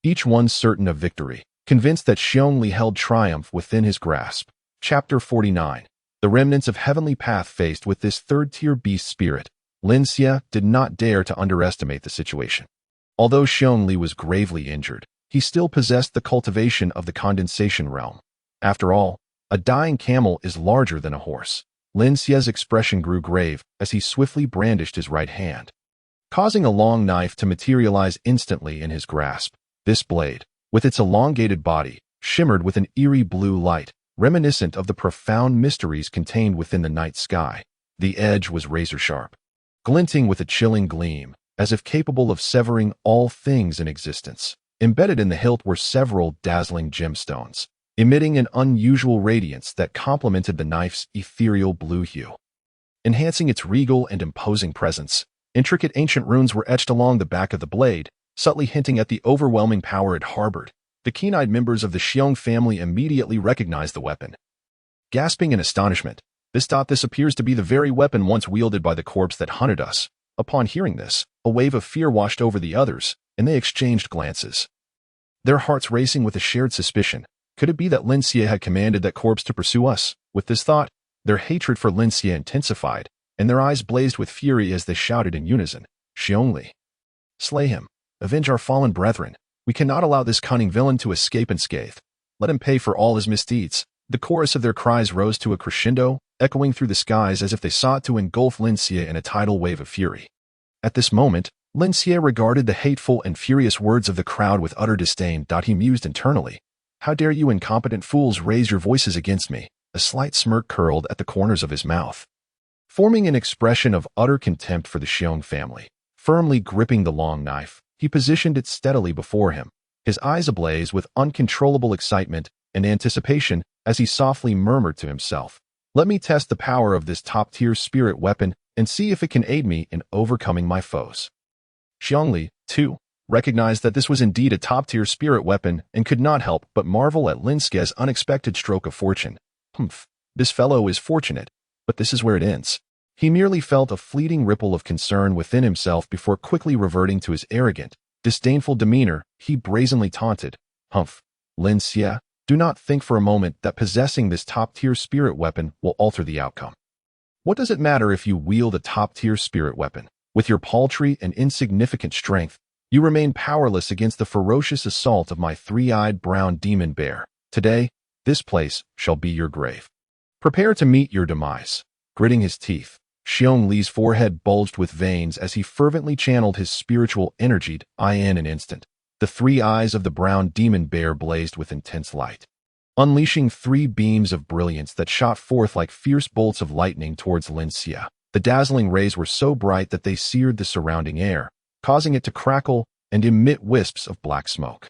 A: each one certain of victory, convinced that Xiang Li held triumph within his grasp. Chapter 49. The remnants of Heavenly Path faced with this third-tier beast spirit. Lin Xie did not dare to underestimate the situation. Although Xiang Li was gravely injured, he still possessed the cultivation of the condensation realm. After all, a dying camel is larger than a horse. Lin Xie's expression grew grave as he swiftly brandished his right hand, causing a long knife to materialize instantly in his grasp. This blade, with its elongated body, shimmered with an eerie blue light, reminiscent of the profound mysteries contained within the night sky. The edge was razor-sharp, glinting with a chilling gleam, as if capable of severing all things in existence. Embedded in the hilt were several dazzling gemstones, emitting an unusual radiance that complemented the knife's ethereal blue hue, enhancing its regal and imposing presence. Intricate ancient runes were etched along the back of the blade, subtly hinting at the overwhelming power it harbored. The keen-eyed members of the Xiong family immediately recognized the weapon, gasping in astonishment. This appears to be the very weapon once wielded by the corpse that hunted us." Upon hearing this, a wave of fear washed over the others, and they exchanged glances, their hearts racing with a shared suspicion. Could it be that Lin Xie had commanded that corpse to pursue us? With this thought, their hatred for Lin Xie intensified, and their eyes blazed with fury as they shouted in unison, "Xiong Li! Slay him! Avenge our fallen brethren! We cannot allow this cunning villain to escape unscathed. Let him pay for all his misdeeds." The chorus of their cries rose to a crescendo, echoing through the skies as if they sought to engulf Lin Xie in a tidal wave of fury. At this moment, Lin Xie regarded the hateful and furious words of the crowd with utter disdain. He mused internally, "How dare you incompetent fools raise your voices against me?" A slight smirk curled at the corners of his mouth, forming an expression of utter contempt for the Xiong family. Firmly gripping the long knife, he positioned it steadily before him, his eyes ablaze with uncontrollable excitement and anticipation as he softly murmured to himself, "Let me test the power of this top-tier spirit weapon and see if it can aid me in overcoming my foes." Xiang Li, too, recognized that this was indeed a top-tier spirit weapon and could not help but marvel at Lin Xie's unexpected stroke of fortune. This fellow is fortunate, but this is where it ends. He merely felt a fleeting ripple of concern within himself before quickly reverting to his arrogant, disdainful demeanor. He brazenly taunted, "Lin Xie, do not think for a moment that possessing this top-tier spirit weapon will alter the outcome. What does it matter if you wield a top-tier spirit weapon? With your paltry and insignificant strength, you remain powerless against the ferocious assault of my three-eyed brown demon bear. Today, this place shall be your grave. Prepare to meet your demise." Gritting his teeth, Xiong Li's forehead bulged with veins as he fervently channeled his spiritual energy in an instant. The three eyes of the brown demon bear blazed with intense light, unleashing three beams of brilliance that shot forth like fierce bolts of lightning towards Lin Xie. The dazzling rays were so bright that they seared the surrounding air, causing it to crackle and emit wisps of black smoke.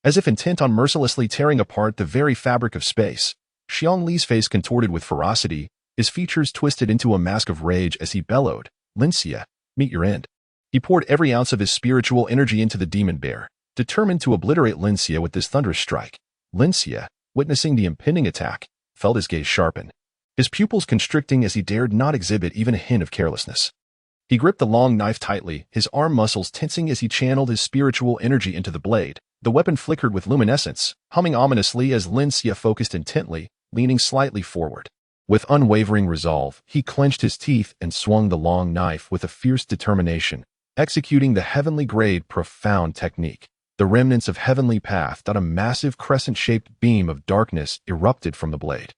A: As if intent on mercilessly tearing apart the very fabric of space, Xiong Li's face contorted with ferocity, his features twisted into a mask of rage as he bellowed, "Lin Xie, meet your end." He poured every ounce of his spiritual energy into the demon bear, determined to obliterate Lin Xie with this thunderous strike. Lin Xie, witnessing the impending attack, felt his gaze sharpen, his pupils constricting as he dared not exhibit even a hint of carelessness. He gripped the long knife tightly, his arm muscles tensing as he channeled his spiritual energy into the blade. The weapon flickered with luminescence, humming ominously as Lin Xie focused intently, leaning slightly forward. With unwavering resolve, he clenched his teeth and swung the long knife with a fierce determination, executing the heavenly-grade profound technique. The remnants of heavenly path, a massive crescent-shaped beam of darkness erupted from the blade,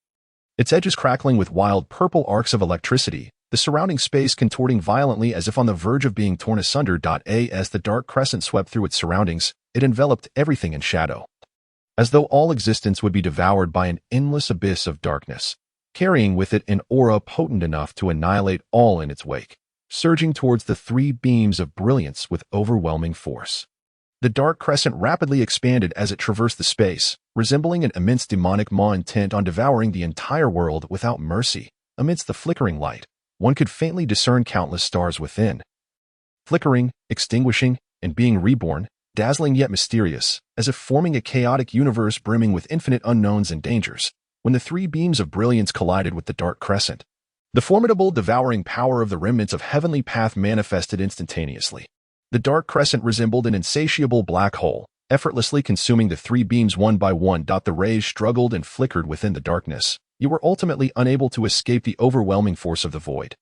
A: its edges crackling with wild purple arcs of electricity, the surrounding space contorting violently as if on the verge of being torn asunder. As the dark crescent swept through its surroundings, it enveloped everything in shadow, as though all existence would be devoured by an endless abyss of darkness, carrying with it an aura potent enough to annihilate all in its wake, surging towards the three beams of brilliance with overwhelming force. The dark crescent rapidly expanded as it traversed the space, resembling an immense demonic maw intent on devouring the entire world without mercy. Amidst the flickering light, one could faintly discern countless stars within, flickering, extinguishing, and being reborn, dazzling yet mysterious, as if forming a chaotic universe brimming with infinite unknowns and dangers. When the three beams of brilliance collided with the dark crescent, the formidable devouring power of the remnants of heavenly path manifested instantaneously. The dark crescent resembled an insatiable black hole, effortlessly consuming the three beams one by one. The rays struggled and flickered within the darkness. You were ultimately unable to escape the overwhelming force of the void.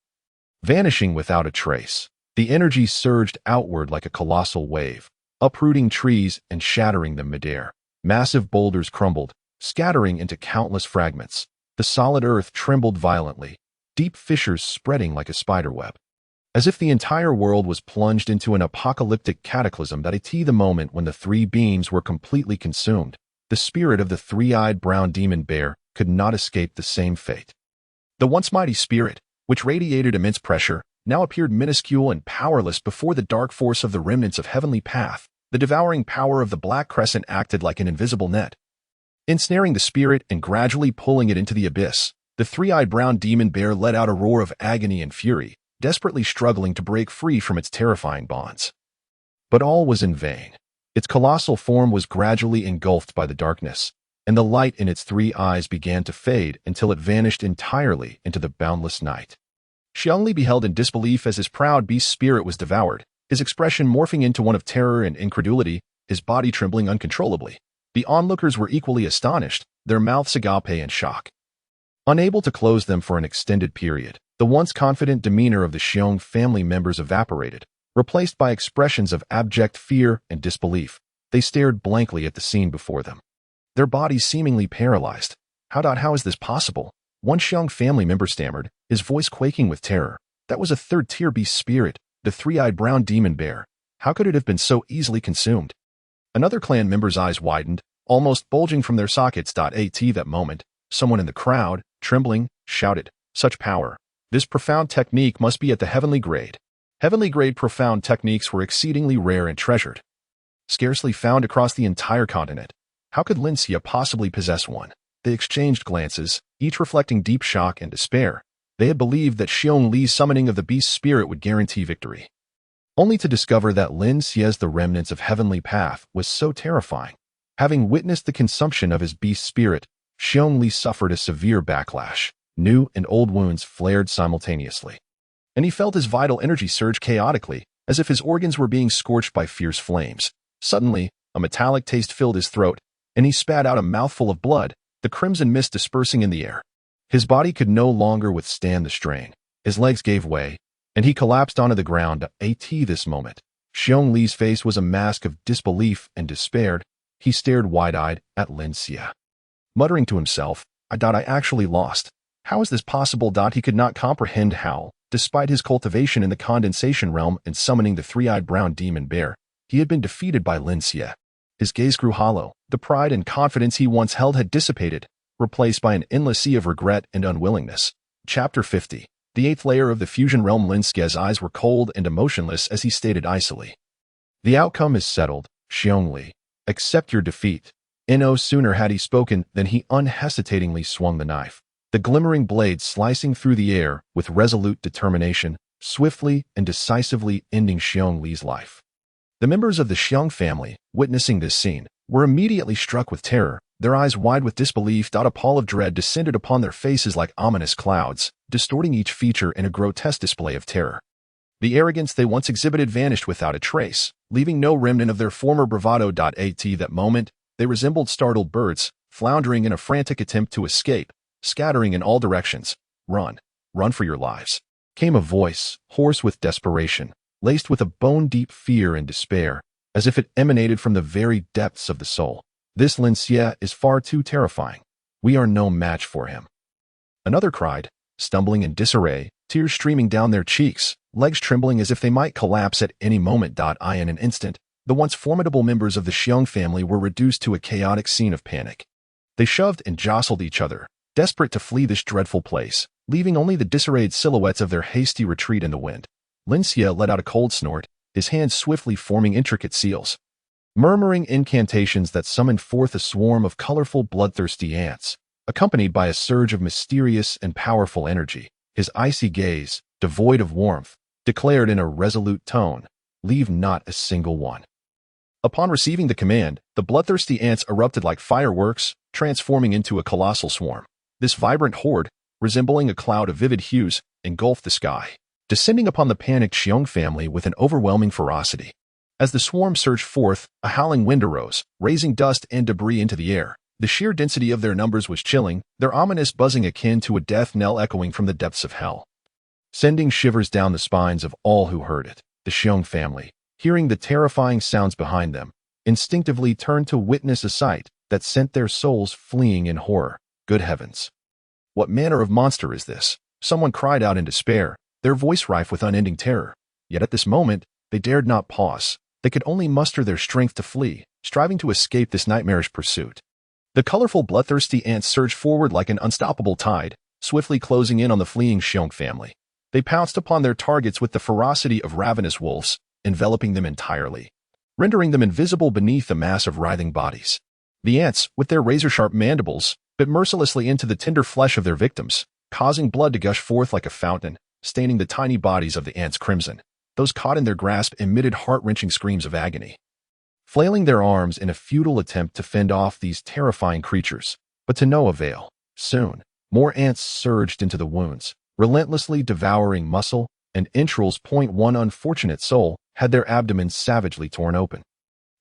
A: Vanishing without a trace, the energy surged outward like a colossal wave, uprooting trees and shattering them midair. Massive boulders crumbled, scattering into countless fragments. The solid earth trembled violently, deep fissures spreading like a spiderweb, as if the entire world was plunged into an apocalyptic cataclysm. The moment when the three beams were completely consumed, the spirit of the three-eyed brown demon bear could not escape the same fate. The once mighty spirit, which radiated immense pressure, now appeared minuscule and powerless before the dark force of the remnants of heavenly path. The devouring power of the black crescent acted like an invisible net, ensnaring the spirit and gradually pulling it into the abyss. The three-eyed brown demon bear let out a roar of agony and fury, desperately struggling to break free from its terrifying bonds. But all was in vain. Its colossal form was gradually engulfed by the darkness, and the light in its three eyes began to fade until it vanished entirely into the boundless night. Xiong Li beheld in disbelief as his proud beast spirit was devoured, his expression morphing into one of terror and incredulity, his body trembling uncontrollably. The onlookers were equally astonished, their mouths agape in shock, unable to close them for an extended period. The once confident demeanor of the Xiong family members evaporated, replaced by expressions of abject fear and disbelief. They stared blankly at the scene before them, their bodies seemingly paralyzed. How is this possible? One Xiong family member stammered, his voice quaking with terror. That was a third-tier beast spirit, the three-eyed brown demon bear. How could it have been so easily consumed? Another clan member's eyes widened, almost bulging from their sockets. At that moment, someone in the crowd, trembling, shouted, "Such power! This profound technique must be at the heavenly grade." Heavenly-grade profound techniques were exceedingly rare and treasured, scarcely found across the entire continent. How could Lin Xie possibly possess one? They exchanged glances, each reflecting deep shock and despair. They had believed that Xiong Li's summoning of the beast spirit would guarantee victory, only to discover that Lin Xie's the remnants of heavenly path was so terrifying. Having witnessed the consumption of his beast spirit, Xiong Li suffered a severe backlash. New and old wounds flared simultaneously, and he felt his vital energy surge chaotically, as if his organs were being scorched by fierce flames. Suddenly, a metallic taste filled his throat, and he spat out a mouthful of blood, the crimson mist dispersing in the air. His body could no longer withstand the strain. His legs gave way, and he collapsed onto the ground. At this moment, Xiong Li's face was a mask of disbelief and despair. He stared wide-eyed at Lin Xie, muttering to himself, I actually lost. How is this possible? He could not comprehend how, Despite his cultivation in the condensation realm and summoning the three-eyed brown demon bear, he had been defeated by Lin Xie. His gaze grew hollow. The pride and confidence he once held had dissipated, replaced by an endless sea of regret and unwillingness. Chapter 50. The eighth layer of the fusion realm. Lin Xie's eyes were cold and emotionless as he stated icily. The outcome is settled, Xiongli. Accept your defeat. No sooner had he spoken than he unhesitatingly swung the knife, the glimmering blade slicing through the air with resolute determination, swiftly and decisively ending Xiong life. The members of the Xiong family, witnessing this scene, were immediately struck with terror, their eyes wide with disbelief. A pall of dread descended upon their faces like ominous clouds, distorting each feature in a grotesque display of terror. The arrogance they once exhibited vanished without a trace, leaving no remnant of their former bravado. At that moment, they resembled startled birds, floundering in a frantic attempt to escape, scattering in all directions. Run, run for your lives, came a voice, hoarse with desperation, laced with a bone-deep fear and despair, as if it emanated from the very depths of the soul. This Lin Xie is far too terrifying. We are no match for him. Another cried, stumbling in disarray, tears streaming down their cheeks, legs trembling as if they might collapse at any moment. In an instant, the once formidable members of the Xiong family were reduced to a chaotic scene of panic. They shoved and jostled each other, desperate to flee this dreadful place, leaving only the disarrayed silhouettes of their hasty retreat in the wind. Lin Xie let out a cold snort, his hands swiftly forming intricate seals, murmuring incantations that summoned forth a swarm of colorful, bloodthirsty ants, accompanied by a surge of mysterious and powerful energy. His icy gaze, devoid of warmth, declared in a resolute tone, "Leave not a single one." Upon receiving the command, the bloodthirsty ants erupted like fireworks, transforming into a colossal swarm. This vibrant horde, resembling a cloud of vivid hues, engulfed the sky, descending upon the panicked Xiong family with an overwhelming ferocity. As the swarm surged forth, a howling wind arose, raising dust and debris into the air. The sheer density of their numbers was chilling, their ominous buzzing akin to a death knell echoing from the depths of hell, sending shivers down the spines of all who heard it. The Xiong family, hearing the terrifying sounds behind them, instinctively turned to witness a sight that sent their souls fleeing in horror. Good heavens! What manner of monster is this? Someone cried out in despair, their voice rife with unending terror. Yet at this moment, they dared not pause. They could only muster their strength to flee, striving to escape this nightmarish pursuit. The colorful, bloodthirsty ants surged forward like an unstoppable tide, swiftly closing in on the fleeing Xiong family. They pounced upon their targets with the ferocity of ravenous wolves, enveloping them entirely, rendering them invisible beneath the mass of writhing bodies. The ants, with their razor-sharp mandibles, bit mercilessly into the tender flesh of their victims, causing blood to gush forth like a fountain, staining the tiny bodies of the ants crimson. Those caught in their grasp emitted heart-wrenching screams of agony, flailing their arms in a futile attempt to fend off these terrifying creatures, but to no avail. Soon, more ants surged into the wounds, relentlessly devouring muscle and entrails. One unfortunate soul had their abdomens savagely torn open,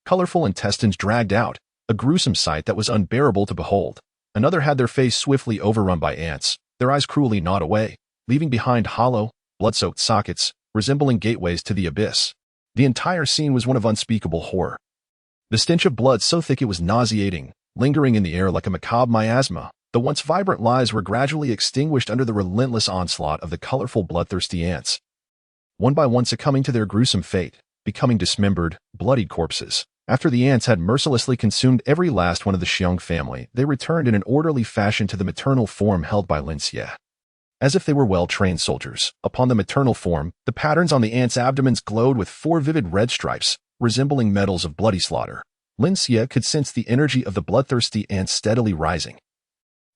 A: colorful intestines dragged out, a gruesome sight that was unbearable to behold. Another had their face swiftly overrun by ants, their eyes cruelly gnawed away, leaving behind hollow, blood-soaked sockets, resembling gateways to the abyss. The entire scene was one of unspeakable horror. The stench of blood so thick it was nauseating, lingering in the air like a macabre miasma. The once vibrant lives were gradually extinguished under the relentless onslaught of the colorful, bloodthirsty ants, one by one succumbing to their gruesome fate, becoming dismembered, bloodied corpses. After the ants had mercilessly consumed every last one of the Xiong family, they returned in an orderly fashion to the maternal form held by Lin Xie. As if they were well-trained soldiers, upon the maternal form, the patterns on the ants' abdomens glowed with 4 vivid red stripes, resembling medals of bloody slaughter. Lin Xie could sense the energy of the bloodthirsty ants steadily rising.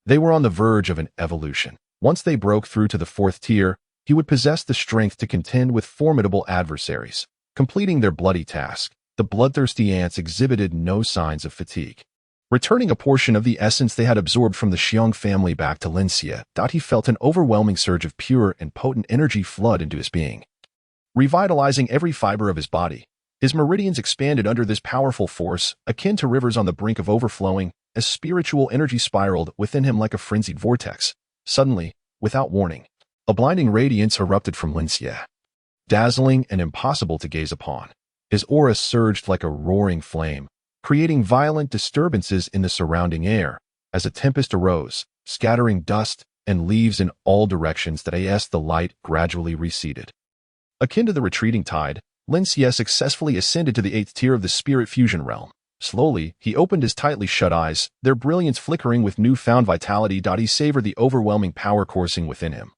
A: They were on the verge of an evolution. Once they broke through to the 4th tier, he would possess the strength to contend with formidable adversaries. Completing their bloody task, the bloodthirsty ants exhibited no signs of fatigue, returning a portion of the essence they had absorbed from the Xiong family back to Lin Xie. He felt an overwhelming surge of pure and potent energy flood into his being, revitalizing every fiber of his body. His meridians expanded under this powerful force, akin to rivers on the brink of overflowing, as spiritual energy spiraled within him like a frenzied vortex. Suddenly, without warning, a blinding radiance erupted from Lin Xie, dazzling and impossible to gaze upon. His aura surged like a roaring flame, creating violent disturbances in the surrounding air. As a tempest arose, scattering dust, and leaves in all directions that as the light gradually receded. Akin to the retreating tide, Lin Xie successfully ascended to the 8th tier of the spirit fusion realm. Slowly, he opened his tightly shut eyes, their brilliance flickering with newfound vitality. He savored the overwhelming power coursing within him.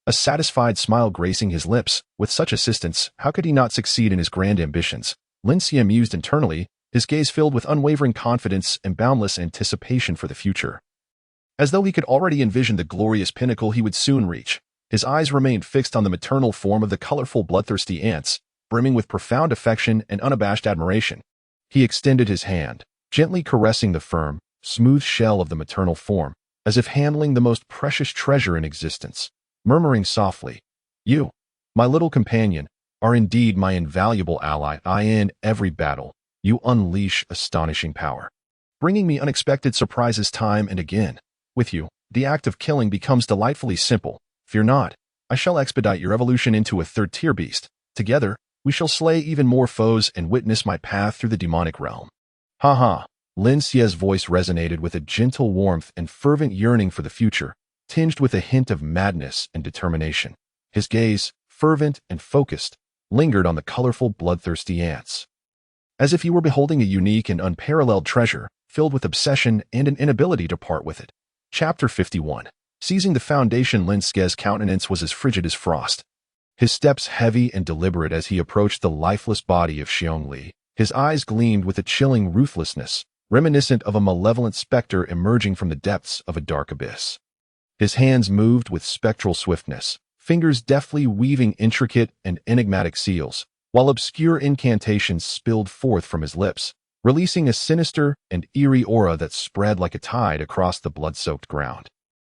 A: A satisfied smile gracing his lips. With such assistance, how could he not succeed in his grand ambitions? Lin Xie mused internally, his gaze filled with unwavering confidence and boundless anticipation for the future. As though he could already envision the glorious pinnacle he would soon reach, his eyes remained fixed on the maternal form of the colorful bloodthirsty ants, brimming with profound affection and unabashed admiration. He extended his hand, gently caressing the firm, smooth shell of the maternal form, as if handling the most precious treasure in existence, murmuring softly, "You, my little companion, are indeed my invaluable ally. In every battle, you unleash astonishing power, bringing me unexpected surprises time and again. With you, the act of killing becomes delightfully simple. Fear not, I shall expedite your evolution into a 3rd-tier beast. Together, we shall slay even more foes and witness my path through the demonic realm." Ha ha! Lin Xie's voice resonated with a gentle warmth and fervent yearning for the future, tinged with a hint of madness and determination. His gaze, fervent and focused, lingered on the colorful bloodthirsty ants, as if he were beholding a unique and unparalleled treasure, filled with obsession and an inability to part with it. Chapter 51. Seizing the foundation. Lin Xie's countenance was as frigid as frost, his steps heavy and deliberate as he approached the lifeless body of Xiongli. His eyes gleamed with a chilling ruthlessness, reminiscent of a malevolent specter emerging from the depths of a dark abyss. His hands moved with spectral swiftness, fingers deftly weaving intricate and enigmatic seals, while obscure incantations spilled forth from his lips, releasing a sinister and eerie aura that spread like a tide across the blood-soaked ground.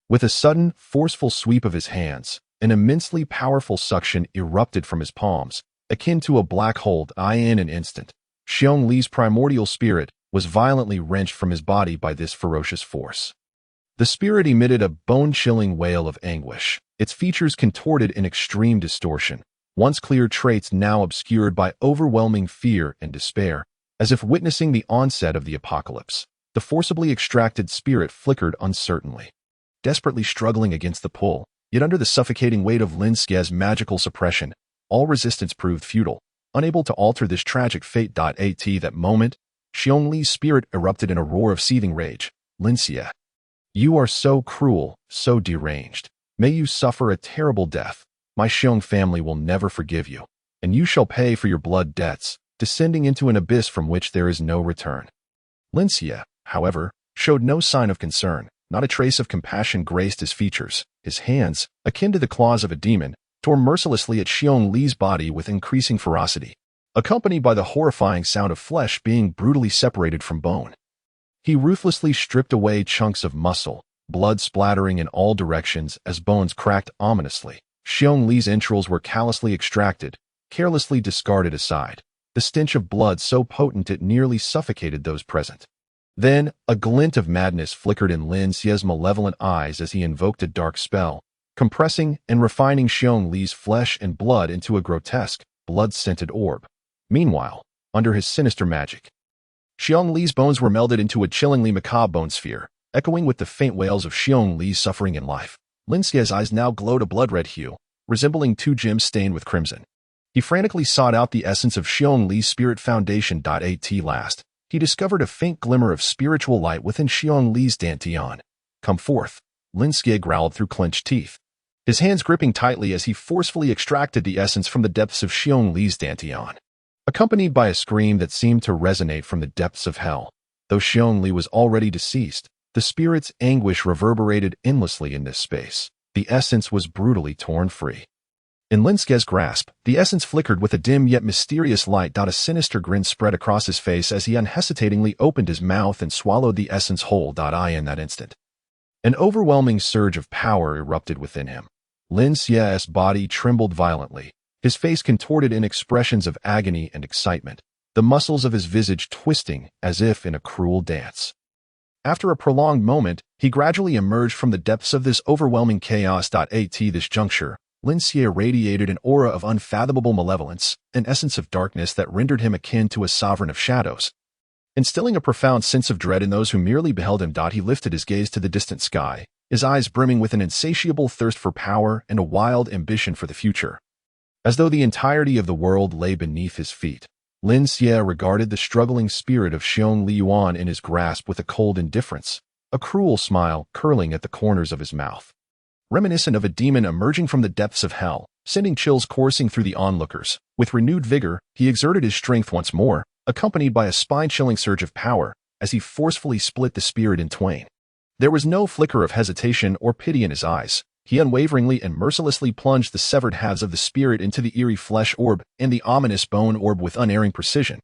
A: With a sudden, forceful sweep of his hands, an immensely powerful suction erupted from his palms, akin to a black hole. In an instant, Xiong-Li's primordial spirit was violently wrenched from his body by this ferocious force. The spirit emitted a bone-chilling wail of anguish, its features contorted in extreme distortion, once clear traits now obscured by overwhelming fear and despair. As if witnessing the onset of the apocalypse, the forcibly extracted spirit flickered uncertainly, desperately struggling against the pull. Yet under the suffocating weight of Lin Xie's magical suppression, all resistance proved futile, unable to alter this tragic fate. At that moment, Xiong-Li's spirit erupted in a roar of seething rage. "Lin Xie, you are so cruel, so deranged. May you suffer a terrible death. My Xiong family will never forgive you, and you shall pay for your blood debts, descending into an abyss from which there is no return." Lin Xie, however, showed no sign of concern. Not a trace of compassion graced his features. His hands, akin to the claws of a demon, tore mercilessly at Xiong-Li's body with increasing ferocity, accompanied by the horrifying sound of flesh being brutally separated from bone. He ruthlessly stripped away chunks of muscle, blood splattering in all directions as bones cracked ominously. Xiong-Li's entrails were callously extracted, carelessly discarded aside, the stench of blood so potent it nearly suffocated those present. Then, a glint of madness flickered in Lin Xie's malevolent eyes as he invoked a dark spell, compressing and refining Xiong-Li's flesh and blood into a grotesque, blood-scented orb. Meanwhile, under his sinister magic, Xiong-Li's bones were melded into a chillingly macabre bone sphere, echoing with the faint wails of Xiong-Li's suffering in life. Lin Xie's eyes now glowed a blood-red hue, resembling 2 gems stained with crimson. He frantically sought out the essence of Xiong-Li's spirit foundation. At last, he discovered a faint glimmer of spiritual light within Xiong-Li's dantian. "Come forth," Lin Xie growled through clenched teeth, his hands gripping tightly as he forcefully extracted the essence from the depths of Xiong-Li's dantian. Accompanied by a scream that seemed to resonate from the depths of hell, though Xiong-Li was already deceased, the spirit's anguish reverberated endlessly in this space. The essence was brutally torn free. In Lin Xie's grasp, the essence flickered with a dim yet mysterious light. A sinister grin spread across his face as he unhesitatingly opened his mouth and swallowed the essence whole. In that instant, an overwhelming surge of power erupted within him. Lin Xie's body trembled violently, his face contorted in expressions of agony and excitement, the muscles of his visage twisting as if in a cruel dance. After a prolonged moment, he gradually emerged from the depths of this overwhelming chaos. At this juncture, Lin Xie radiated an aura of unfathomable malevolence, an essence of darkness that rendered him akin to a sovereign of shadows. Instilling a profound sense of dread in those who merely beheld him. He lifted his gaze to the distant sky, his eyes brimming with an insatiable thirst for power and a wild ambition for the future. As though the entirety of the world lay beneath his feet, Lin Xie regarded the struggling spirit of Xiong Liyuan in his grasp with a cold indifference, a cruel smile curling at the corners of his mouth. Reminiscent of a demon emerging from the depths of hell, sending chills coursing through the onlookers. With renewed vigor, he exerted his strength once more, accompanied by a spine-chilling surge of power, as he forcefully split the spirit in twain. There was no flicker of hesitation or pity in his eyes. He unwaveringly and mercilessly plunged the severed halves of the spirit into the eerie flesh orb and the ominous bone orb with unerring precision.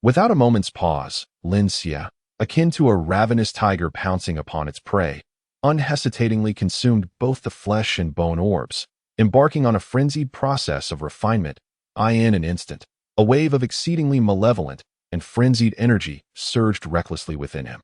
A: Without a moment's pause, Lin Xie, akin to a ravenous tiger pouncing upon its prey, unhesitatingly consumed both the flesh and bone orbs, embarking on a frenzied process of refinement. In an instant, a wave of exceedingly malevolent and frenzied energy surged recklessly within him.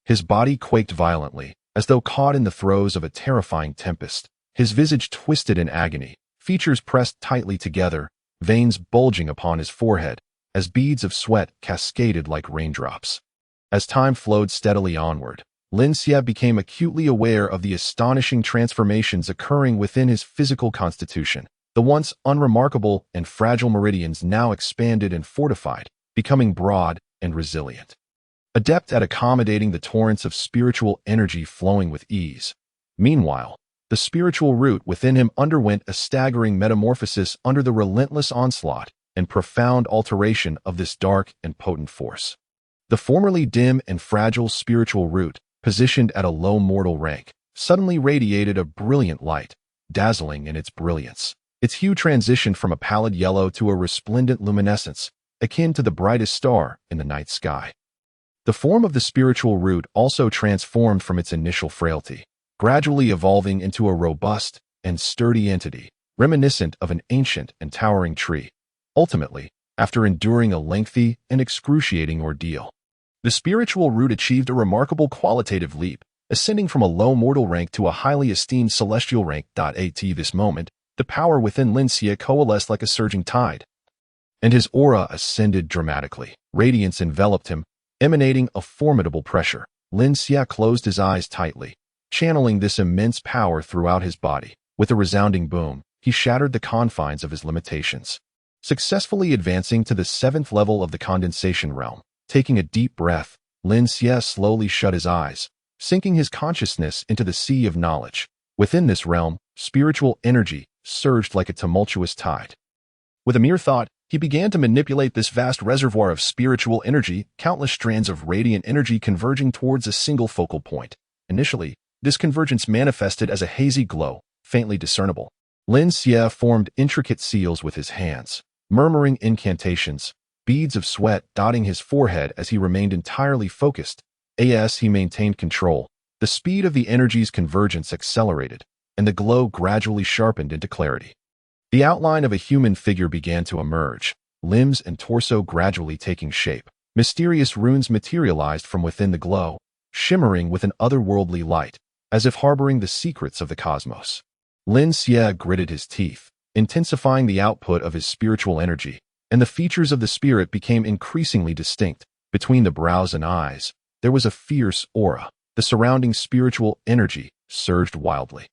A: His body quaked violently, as though caught in the throes of a terrifying tempest. His visage twisted in agony, features pressed tightly together, veins bulging upon his forehead, as beads of sweat cascaded like raindrops. As time flowed steadily onward, Lin Xie became acutely aware of the astonishing transformations occurring within his physical constitution. The once unremarkable and fragile meridians now expanded and fortified, becoming broad and resilient. Adept at accommodating the torrents of spiritual energy flowing with ease. Meanwhile, the spiritual root within him underwent a staggering metamorphosis under the relentless onslaught and profound alteration of this dark and potent force. The formerly dim and fragile spiritual root, positioned at a low mortal rank, suddenly radiated a brilliant light, dazzling in its brilliance. Its hue transitioned from a pallid yellow to a resplendent luminescence, akin to the brightest star in the night sky. The form of the spiritual root also transformed from its initial frailty, gradually evolving into a robust and sturdy entity, reminiscent of an ancient and towering tree. Ultimately, after enduring a lengthy and excruciating ordeal, the spiritual root achieved a remarkable qualitative leap, ascending from a low mortal rank to a highly esteemed celestial rank. At this moment, the power within Lin Xie coalesced like a surging tide, and his aura ascended dramatically. Radiance enveloped him, emanating a formidable pressure. Lin Xie closed his eyes tightly, channeling this immense power throughout his body. With a resounding boom, he shattered the confines of his limitations, successfully advancing to the 7th level of the condensation realm. Taking a deep breath, Lin Xie slowly shut his eyes, sinking his consciousness into the sea of knowledge. Within this realm, spiritual energy surged like a tumultuous tide. With a mere thought, he began to manipulate this vast reservoir of spiritual energy, countless strands of radiant energy converging towards a single focal point. Initially, this convergence manifested as a hazy glow, faintly discernible. Lin Xie formed intricate seals with his hands, murmuring incantations, beads of sweat dotting his forehead as he remained entirely focused. As he maintained control, the speed of the energy's convergence accelerated, and the glow gradually sharpened into clarity. The outline of a human figure began to emerge, limbs and torso gradually taking shape. Mysterious runes materialized from within the glow, shimmering with an otherworldly light, as if harboring the secrets of the cosmos. Lin Xie gritted his teeth, intensifying the output of his spiritual energy, and the features of the spirit became increasingly distinct. Between the brows and eyes, there was a fierce aura. The surrounding spiritual energy surged wildly,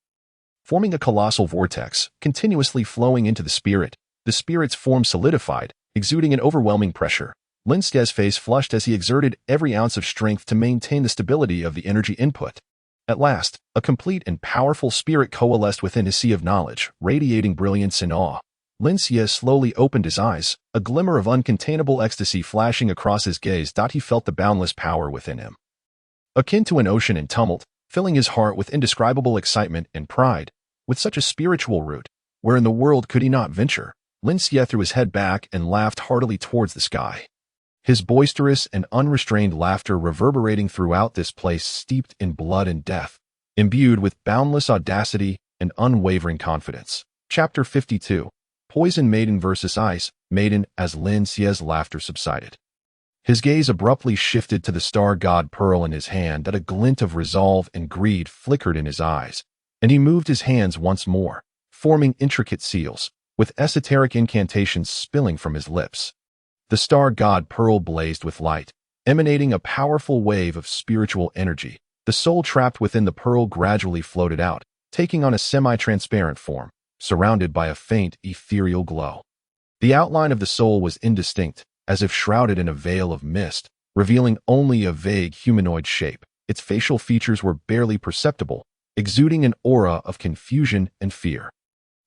A: forming a colossal vortex, continuously flowing into the spirit. The spirit's form solidified, exuding an overwhelming pressure. Lin Xie's face flushed as he exerted every ounce of strength to maintain the stability of the energy input. At last, a complete and powerful spirit coalesced within his sea of knowledge, radiating brilliance and awe. Lin Xie slowly opened his eyes, a glimmer of uncontainable ecstasy flashing across his gaze. He felt the boundless power within him, akin to an ocean in tumult, filling his heart with indescribable excitement and pride. With such a spiritual root, where in the world could he not venture? Lin Xie threw his head back and laughed heartily towards the sky, his boisterous and unrestrained laughter reverberating throughout this place steeped in blood and death, imbued with boundless audacity and unwavering confidence. Chapter 52. Poison Maiden vs. Ice Maiden. As Lin Xie's laughter subsided, his gaze abruptly shifted to the star god pearl in his hand. That a glint of resolve and greed flickered in his eyes, and he moved his hands once more, forming intricate seals, with esoteric incantations spilling from his lips. The star god pearl blazed with light, emanating a powerful wave of spiritual energy. The soul trapped within the pearl gradually floated out, taking on a semi-transparent form, surrounded by a faint, ethereal glow. The outline of the soul was indistinct, as if shrouded in a veil of mist, revealing only a vague humanoid shape. Its facial features were barely perceptible, exuding an aura of confusion and fear.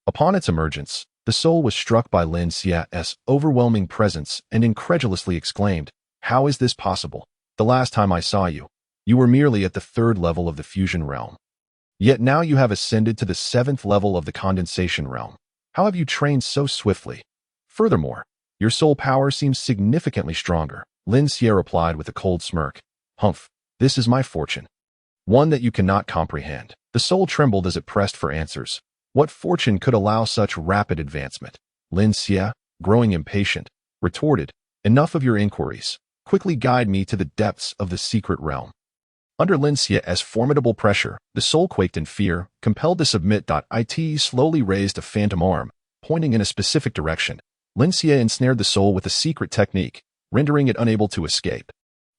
A: Upon its emergence, the soul was struck by Lin Xia's overwhelming presence and incredulously exclaimed, "How is this possible? The last time I saw you, you were merely at the 3rd level of the fusion realm. Yet now you have ascended to the 7th level of the condensation realm. How have you trained so swiftly? Furthermore, your soul power seems significantly stronger." Lin Xia replied with a cold smirk, "Humph, this is my fortune. One that you cannot comprehend." The soul trembled as it pressed for answers. What fortune could allow such rapid advancement? Lin Xia, growing impatient, retorted, "Enough of your inquiries. Quickly guide me to the depths of the secret realm." Under Lin Xia's formidable pressure, the soul quaked in fear, compelled to submit. It slowly raised a phantom arm, pointing in a specific direction. Lin Xia ensnared the soul with a secret technique, rendering it unable to escape.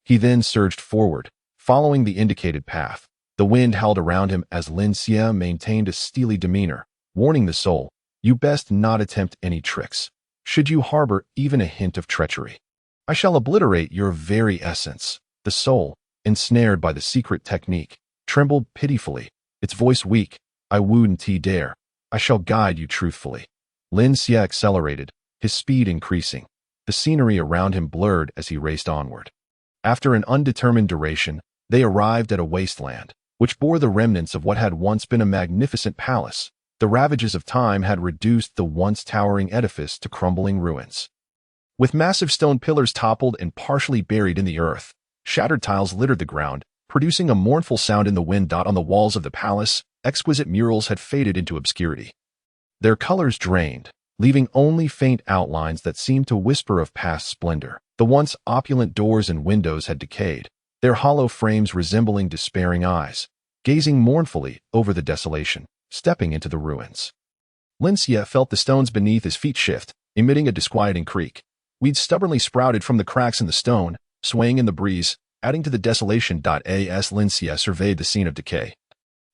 A: He then surged forward, following the indicated path. The wind howled around him as Lin Xia maintained a steely demeanor, warning the soul, "You best not attempt any tricks. Should you harbor even a hint of treachery, I shall obliterate your very essence." The soul, ensnared by the secret technique, trembled pitifully, its voice weak. "I wouldn't dare. I shall guide you truthfully." Lin Xia accelerated, his speed increasing. The scenery around him blurred as he raced onward. After an undetermined duration, they arrived at a wasteland, which bore the remnants of what had once been a magnificent palace. The ravages of time had reduced the once towering edifice to crumbling ruins. With massive stone pillars toppled and partially buried in the earth, shattered tiles littered the ground, producing a mournful sound in the wind. On the walls of the palace, exquisite murals had faded into obscurity. Their colors drained, leaving only faint outlines that seemed to whisper of past splendor. The once opulent doors and windows had decayed, their hollow frames resembling despairing eyes, gazing mournfully over the desolation. Stepping into the ruins, Lin Xia felt the stones beneath his feet shift, emitting a disquieting creak. Weeds stubbornly sprouted from the cracks in the stone, swaying in the breeze, adding to the desolation. As Lin Xia surveyed the scene of decay,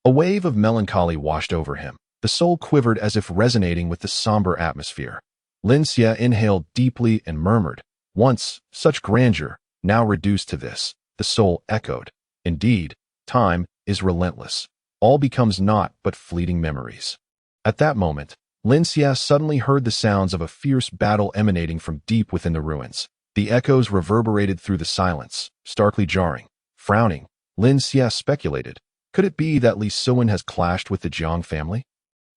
A: a wave of melancholy washed over him. The soul quivered as if resonating with the somber atmosphere. Lin Xia inhaled deeply and murmured, "Once such grandeur, now reduced to this." The soul echoed, "Indeed, time is relentless. All becomes naught but fleeting memories." At that moment, Lin Xia suddenly heard the sounds of a fierce battle emanating from deep within the ruins. The echoes reverberated through the silence, starkly jarring. Frowning, Lin Xia speculated, could it be that Li Suan has clashed with the Jiang family?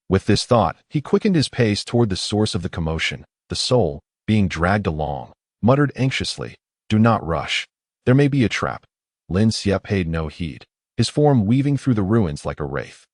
A: With this thought, he quickened his pace toward the source of the commotion. The soul, being dragged along, muttered anxiously, "Do not rush. There may be a trap." Lin Xia paid no heed, his form weaving through the ruins like a wraith.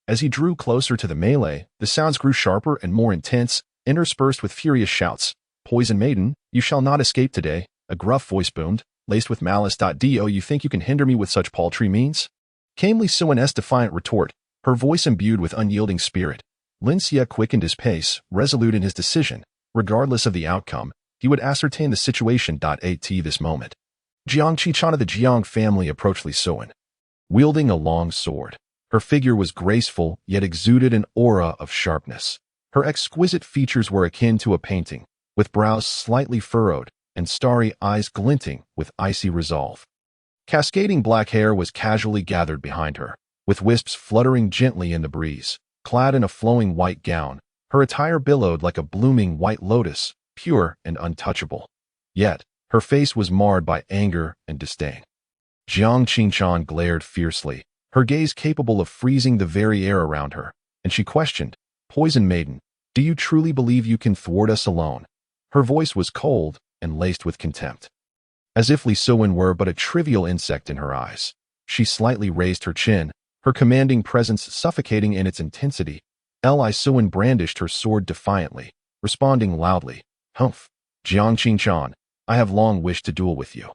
A: As he drew closer to the melee, the sounds grew sharper and more intense, interspersed with furious shouts. "Poison Maiden, you shall not escape today," a gruff voice boomed, laced with malice. "Do you think you can hinder me with such paltry means?" Came Li Suan's defiant retort, her voice imbued with unyielding spirit. Lin Xia quickened his pace, resolute in his decision. Regardless of the outcome, he would ascertain the situation. At this moment, Jiang Qichan of the Jiang family approached Li Suan, wielding a long sword. Her figure was graceful, yet exuded an aura of sharpness. Her exquisite features were akin to a painting, with brows slightly furrowed and starry eyes glinting with icy resolve. Cascading black hair was casually gathered behind her, with wisps fluttering gently in the breeze. Clad in a flowing white gown, her attire billowed like a blooming white lotus, pure and untouchable. Yet, her face was marred by anger and disdain. Jiang Qingchan glared fiercely, her gaze capable of freezing the very air around her, and she questioned, "Poison Maiden, do you truly believe you can thwart us alone?" Her voice was cold and laced with contempt, as if Li Suan were but a trivial insect in her eyes. She slightly raised her chin, her commanding presence suffocating in its intensity. Li Suan brandished her sword defiantly, responding loudly, "Humph, Jiang Qingchan, I have long wished to duel with you,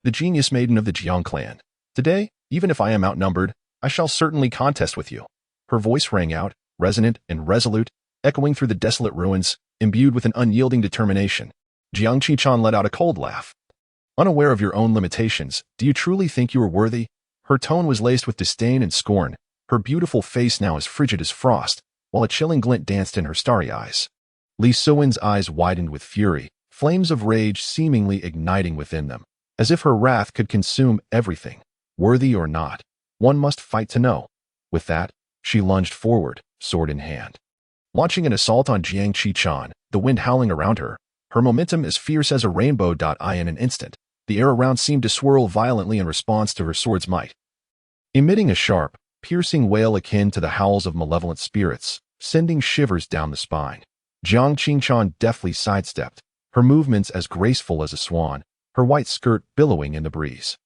A: the genius maiden of the Jiang clan. Today, even if I am outnumbered, I shall certainly contest with you." Her voice rang out, resonant and resolute, echoing through the desolate ruins, imbued with an unyielding determination. Jiang Qichan let out a cold laugh. "Unaware of your own limitations, do you truly think you are worthy?" Her tone was laced with disdain and scorn, her beautiful face now as frigid as frost, while a chilling glint danced in her starry eyes. Li Suwen's eyes widened with fury, flames of rage seemingly igniting within them, as if her wrath could consume everything, worthy or not. One must fight to know. With that, she lunged forward, sword in hand. Launching an assault on Jiang Qichan, the wind howling around her, her momentum as fierce as a rainbow. In an instant, the air around seemed to swirl violently in response to her sword's might. Emitting a sharp, piercing wail akin to the howls of malevolent spirits, sending shivers down the spine, Jiang Qichan deftly sidestepped, her movements as graceful as a swan, her white skirt billowing in the breeze.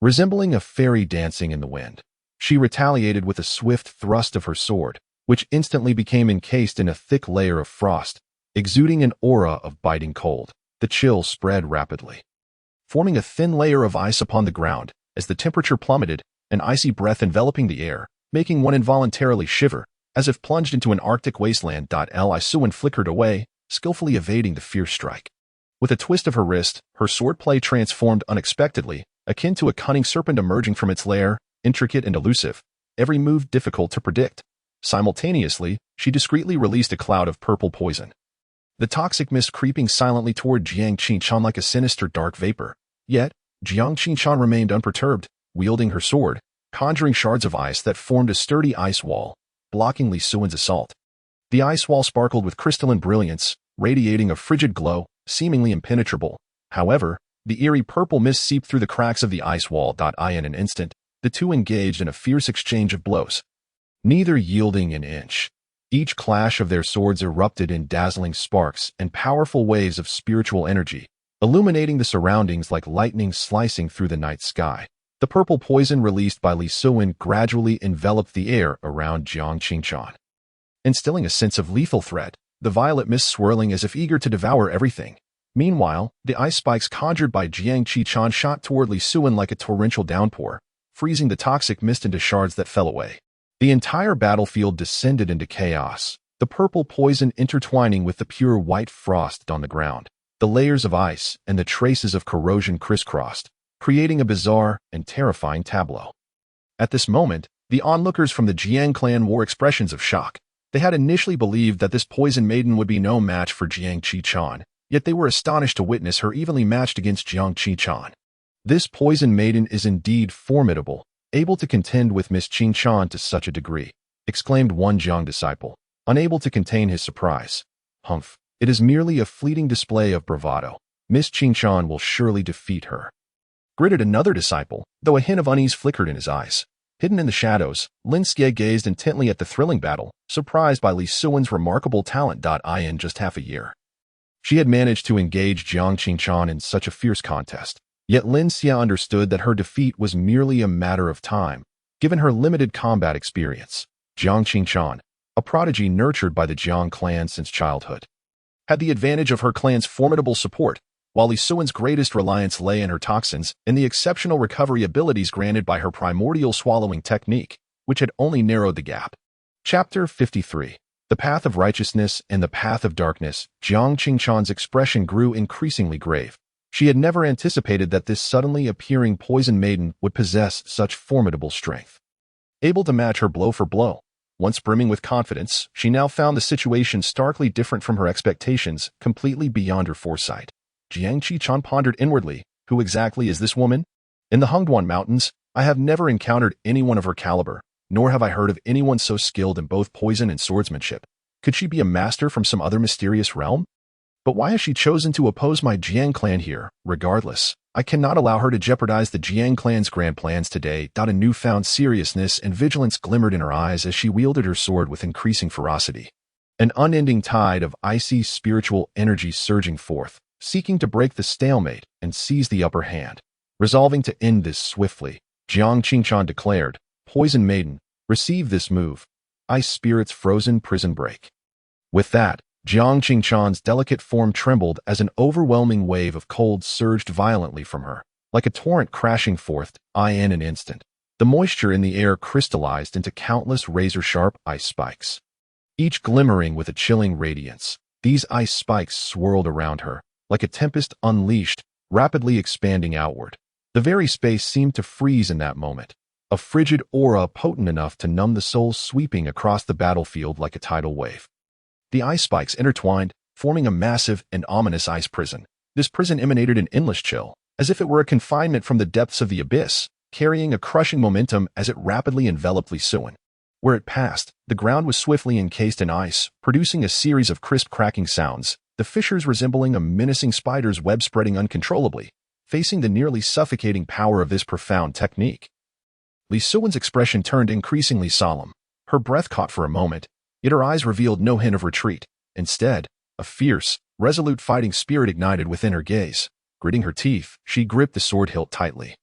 A: Resembling a fairy dancing in the wind, she retaliated with a swift thrust of her sword, which instantly became encased in a thick layer of frost, exuding an aura of biting cold. The chill spread rapidly, forming a thin layer of ice upon the ground. As the temperature plummeted, an icy breath enveloping the air, making one involuntarily shiver, as if plunged into an Arctic wasteland. Li Suwen flickered away, skillfully evading the fierce strike. With a twist of her wrist, her swordplay transformed unexpectedly, akin to a cunning serpent emerging from its lair, intricate and elusive, every move difficult to predict. Simultaneously, she discreetly released a cloud of purple poison, the toxic mist creeping silently toward Jiang Qichan like a sinister dark vapor. Yet, Jiang Qichan remained unperturbed, wielding her sword, conjuring shards of ice that formed a sturdy ice wall, blocking Li Suwen's assault. The ice wall sparkled with crystalline brilliance, radiating a frigid glow, seemingly impenetrable. However, the eerie purple mist seeped through the cracks of the ice wall. In an instant, the two engaged in a fierce exchange of blows, neither yielding an inch. Each clash of their swords erupted in dazzling sparks and powerful waves of spiritual energy, illuminating the surroundings like lightning slicing through the night sky. The purple poison released by Li Suwen gradually enveloped the air around Jiang Qichan, instilling a sense of lethal threat, the violet mist swirling as if eager to devour everything. Meanwhile, the ice spikes conjured by Jiang Qichan shot toward Li Suwen like a torrential downpour, freezing the toxic mist into shards that fell away. The entire battlefield descended into chaos, the purple poison intertwining with the pure white frost on the ground. The layers of ice and the traces of corrosion crisscrossed, creating a bizarre and terrifying tableau. At this moment, the onlookers from the Jiang clan wore expressions of shock. They had initially believed that this poison maiden would be no match for Jiang Qichan, yet they were astonished to witness her evenly matched against Jiang Qichan. This poison maiden is indeed formidable, able to contend with Miss Qichan to such a degree, exclaimed one Jiang disciple, unable to contain his surprise. Humph, it is merely a fleeting display of bravado. Miss Qichan will surely defeat her, gritted another disciple, though a hint of unease flickered in his eyes. Hidden in the shadows, Lin Xie gazed intently at the thrilling battle, surprised by Li Suwen's remarkable talent. In just half a year, she had managed to engage Jiang Qichan in such a fierce contest. Yet Lin Xie understood that her defeat was merely a matter of time, given her limited combat experience. Jiang Qichan, a prodigy nurtured by the Jiang clan since childhood, had the advantage of her clan's formidable support, while Li Suwen's greatest reliance lay in her toxins and the exceptional recovery abilities granted by her primordial swallowing technique, which had only narrowed the gap. Chapter 53. The Path of Righteousness and the Path of Darkness. Jiang Qichan's expression grew increasingly grave. She had never anticipated that this suddenly appearing poison maiden would possess such formidable strength. Able to match her blow for blow, once brimming with confidence, she now found the situation starkly different from her expectations, completely beyond her foresight. Jiang Qichan pondered inwardly, who exactly is this woman? In the Hungduan Mountains, I have never encountered anyone of her caliber, nor have I heard of anyone so skilled in both poison and swordsmanship. Could she be a master from some other mysterious realm? But why has she chosen to oppose my Jiang clan here? Regardless, I cannot allow her to jeopardize the Jiang clan's grand plans today. A newfound seriousness and vigilance glimmered in her eyes as she wielded her sword with increasing ferocity. An unending tide of icy spiritual energy surging forth, seeking to break the stalemate and seize the upper hand. Resolving to end this swiftly, Jiang Qichan declared, "Poison Maiden, receive this move. Ice Spirit's frozen prison break." With that, Jiang Qichan's delicate form trembled as an overwhelming wave of cold surged violently from her, like a torrent crashing forth. In an instant, the moisture in the air crystallized into countless razor-sharp ice spikes, each glimmering with a chilling radiance. These ice spikes swirled around her, like a tempest unleashed, rapidly expanding outward. The very space seemed to freeze in that moment. a frigid aura potent enough to numb the soul, sweeping across the battlefield like a tidal wave. The ice spikes intertwined, forming a massive and ominous ice prison. This prison emanated an endless chill, as if it were a confinement from the depths of the abyss, carrying a crushing momentum as it rapidly enveloped Lee Suan. Where it passed, the ground was swiftly encased in ice, producing a series of crisp cracking sounds, the fissures resembling a menacing spider's web spreading uncontrollably, facing the nearly suffocating power of this profound technique. Lee Suan's expression turned increasingly solemn. Her breath caught for a moment, yet her eyes revealed no hint of retreat. Instead, a fierce, resolute fighting spirit ignited within her gaze. Gritting her teeth, she gripped the sword hilt tightly,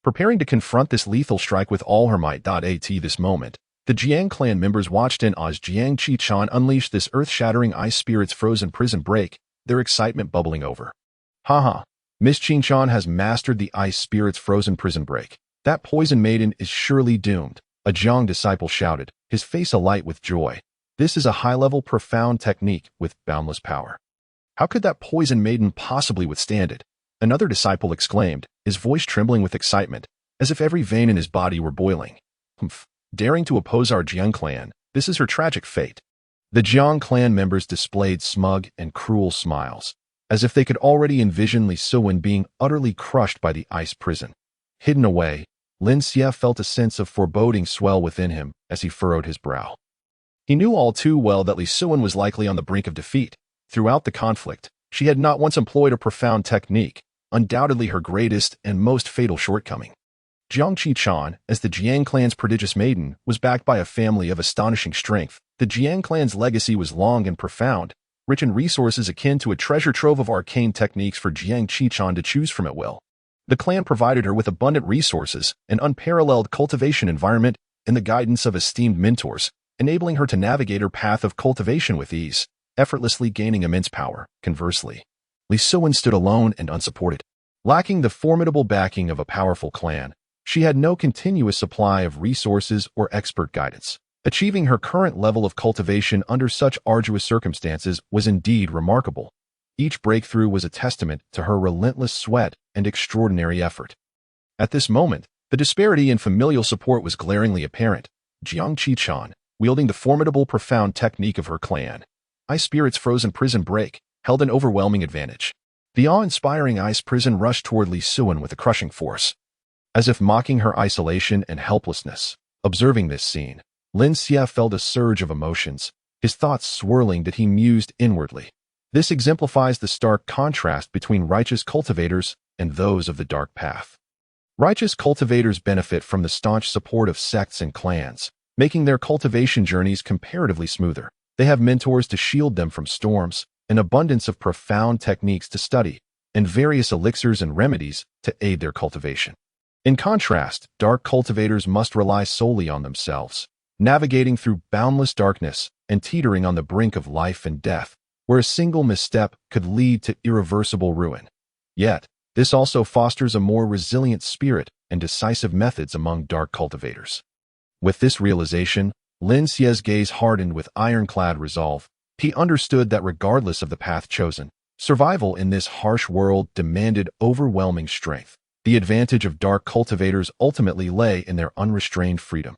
A: preparing to confront this lethal strike with all her might. At this moment, the Jiang clan members watched in awe as Jiang Qichan unleashed this earth-shattering ice spirit's frozen prison break, their excitement bubbling over. Haha, Miss Qichan has mastered the ice spirit's frozen prison break. That poison maiden is surely doomed, a Jiang disciple shouted, his face alight with joy. This is a high-level, profound technique with boundless power. How could that poison maiden possibly withstand it? Another disciple exclaimed, his voice trembling with excitement, as if every vein in his body were boiling. Humph, daring to oppose our Jiang clan, this is her tragic fate. The Jiang clan members displayed smug and cruel smiles, as if they could already envision Lee Suan being utterly crushed by the ice prison. Hidden away, Lin Xie felt a sense of foreboding swell within him as he furrowed his brow. He knew all too well that Lee Suan was likely on the brink of defeat. Throughout the conflict, she had not once employed a profound technique, undoubtedly her greatest and most fatal shortcoming. Jiang Qichan, as the Jiang clan's prodigious maiden, was backed by a family of astonishing strength. The Jiang clan's legacy was long and profound, rich in resources akin to a treasure trove of arcane techniques for Jiang Qichan to choose from at will. The clan provided her with abundant resources, an unparalleled cultivation environment, and the guidance of esteemed mentors, enabling her to navigate her path of cultivation with ease, effortlessly gaining immense power. Conversely, Lee Suan stood alone and unsupported. Lacking the formidable backing of a powerful clan, she had no continuous supply of resources or expert guidance. Achieving her current level of cultivation under such arduous circumstances was indeed remarkable. Each breakthrough was a testament to her relentless sweat and extraordinary effort. At this moment, the disparity in familial support was glaringly apparent. Jiang Qichan, wielding the formidable, profound technique of her clan, Ice Spirit's frozen prison break, held an overwhelming advantage. The awe-inspiring ice prison rushed toward Lee Suan with a crushing force, as if mocking her isolation and helplessness. Observing this scene, Lin Xie felt a surge of emotions, his thoughts swirling that he mused inwardly. This exemplifies the stark contrast between righteous cultivators and those of the dark path. Righteous cultivators benefit from the staunch support of sects and clans, making their cultivation journeys comparatively smoother. They have mentors to shield them from storms, an abundance of profound techniques to study, and various elixirs and remedies to aid their cultivation. In contrast, dark cultivators must rely solely on themselves, navigating through boundless darkness and teetering on the brink of life and death, where a single misstep could lead to irreversible ruin. Yet, this also fosters a more resilient spirit and decisive methods among dark cultivators. With this realization, Lin Xie's gaze hardened with ironclad resolve. He understood that regardless of the path chosen, survival in this harsh world demanded overwhelming strength. The advantage of dark cultivators ultimately lay in their unrestrained freedom.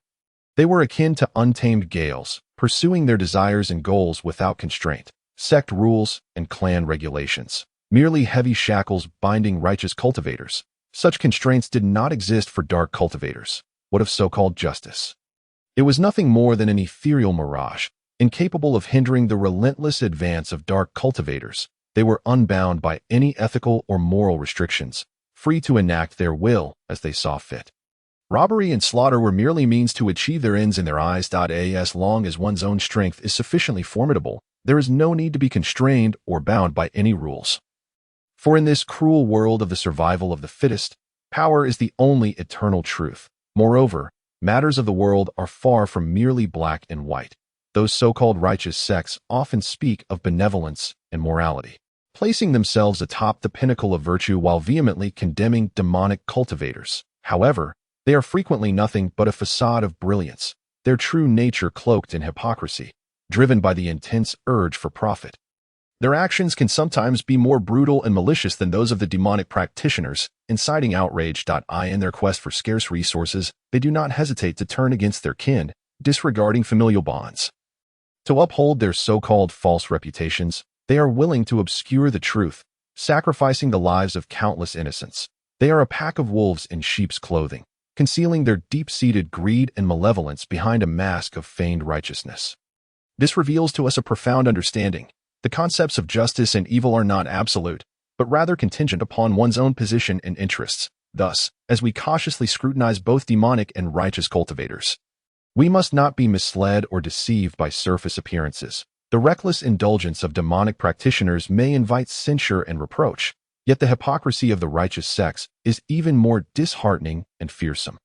A: They were akin to untamed gales, pursuing their desires and goals without constraint. Sect rules and clan regulations, merely heavy shackles binding righteous cultivators. Such constraints did not exist for dark cultivators. What of so-called justice? It was nothing more than an ethereal mirage, incapable of hindering the relentless advance of dark cultivators. They were unbound by any ethical or moral restrictions, free to enact their will as they saw fit. Robbery and slaughter were merely means to achieve their ends in their eyes. As long as one's own strength is sufficiently formidable, there is no need to be constrained or bound by any rules. For in this cruel world of the survival of the fittest, power is the only eternal truth. Moreover, matters of the world are far from merely black and white. Those so-called righteous sects often speak of benevolence and morality, placing themselves atop the pinnacle of virtue while vehemently condemning demonic cultivators. However, they are frequently nothing but a facade of brilliance, their true nature cloaked in hypocrisy, driven by the intense urge for profit. Their actions can sometimes be more brutal and malicious than those of the demonic practitioners, inciting outrage. In their quest for scarce resources, they do not hesitate to turn against their kin, disregarding familial bonds. To uphold their so-called false reputations, they are willing to obscure the truth, sacrificing the lives of countless innocents. They are a pack of wolves in sheep's clothing, concealing their deep-seated greed and malevolence behind a mask of feigned righteousness. This reveals to us a profound understanding. The concepts of justice and evil are not absolute, but rather contingent upon one's own position and interests. Thus, as we cautiously scrutinize both demonic and righteous cultivators, we must not be misled or deceived by surface appearances. The reckless indulgence of demonic practitioners may invite censure and reproach, yet the hypocrisy of the righteous sects is even more disheartening and fearsome.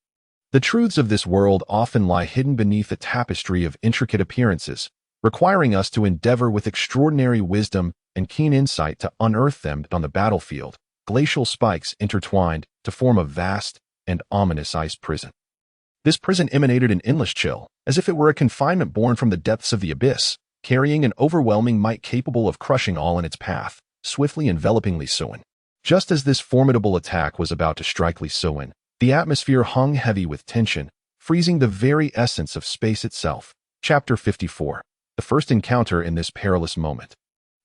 A: The truths of this world often lie hidden beneath a tapestry of intricate appearances, requiring us to endeavor with extraordinary wisdom and keen insight to unearth them. On the battlefield, glacial spikes intertwined to form a vast and ominous ice prison. This prison emanated an endless chill, as if it were a confinement born from the depths of the abyss, carrying an overwhelming might capable of crushing all in its path, swiftly enveloping Lee Suin. Just as this formidable attack was about to strike Lee Suin, the atmosphere hung heavy with tension, freezing the very essence of space itself. Chapter 54. The first encounter in this perilous moment.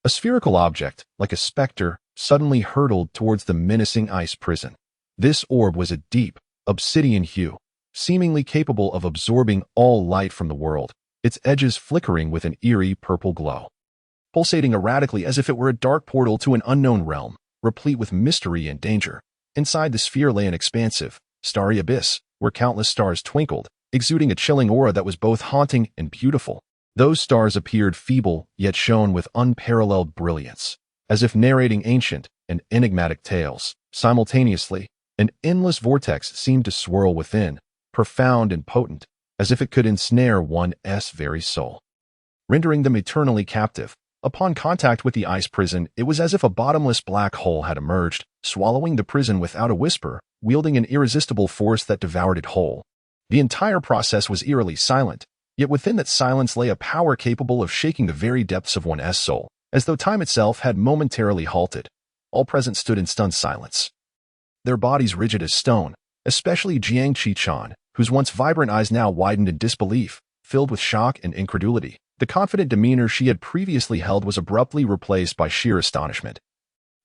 A: A spherical object, like a specter, suddenly hurtled towards the menacing ice prison. This orb was a deep, obsidian hue, seemingly capable of absorbing all light from the world, its edges flickering with an eerie purple glow. Pulsating erratically as if it were a dark portal to an unknown realm, replete with mystery and danger, inside the sphere lay an expansive, starry abyss, where countless stars twinkled, exuding a chilling aura that was both haunting and beautiful. Those stars appeared feeble, yet shone with unparalleled brilliance, as if narrating ancient and enigmatic tales. Simultaneously, an endless vortex seemed to swirl within, profound and potent, as if it could ensnare one's very soul, rendering them eternally captive. Upon contact with the ice prison, it was as if a bottomless black hole had emerged, swallowing the prison without a whisper, wielding an irresistible force that devoured it whole. The entire process was eerily silent, yet within that silence lay a power capable of shaking the very depths of one's soul, as though time itself had momentarily halted. All present stood in stunned silence, their bodies rigid as stone, especially Jiang Qichan, whose once vibrant eyes now widened in disbelief, filled with shock and incredulity. The confident demeanor she had previously held was abruptly replaced by sheer astonishment,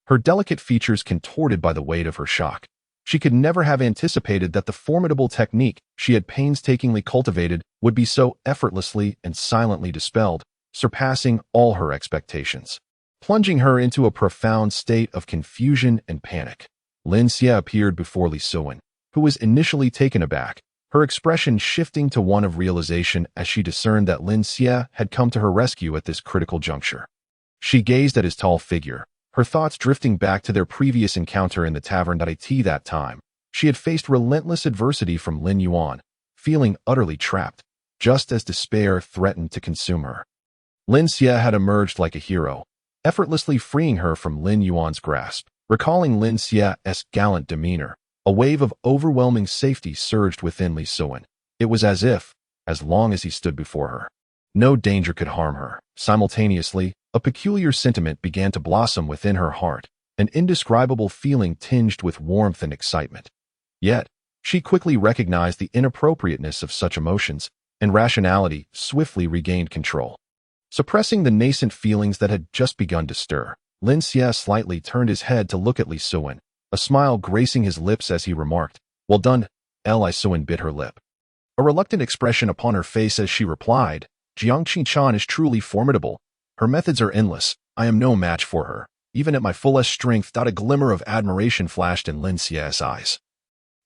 A: her delicate features contorted by the weight of her shock. She could never have anticipated that the formidable technique she had painstakingly cultivated would be so effortlessly and silently dispelled, surpassing all her expectations, plunging her into a profound state of confusion and panic. Lin Xie appeared before Lee Suin, who was initially taken aback, her expression shifting to one of realization as she discerned that Lin Xie had come to her rescue at this critical juncture. She gazed at his tall figure, her thoughts drifting back to their previous encounter in the tavern. That time, she had faced relentless adversity from Lin Yuan, feeling utterly trapped, just as despair threatened to consume her. Lin Xie had emerged like a hero, effortlessly freeing her from Lin Yuan's grasp. Recalling Lin Xie's gallant demeanor, a wave of overwhelming safety surged within Lee Suin. It was as if, as long as he stood before her, no danger could harm her. Simultaneously, a peculiar sentiment began to blossom within her heart, an indescribable feeling tinged with warmth and excitement. Yet, she quickly recognized the inappropriateness of such emotions, and rationality swiftly regained control. Suppressing the nascent feelings that had just begun to stir, Lin Xie slightly turned his head to look at Lee Suin, a smile gracing his lips as he remarked, "Well done." Lee Suin bit her lip, a reluctant expression upon her face as she replied, "Jiang Qichan is truly formidable. Her methods are endless. I am no match for her, even at my fullest strength." A glimmer of admiration flashed in Lin Xie's eyes.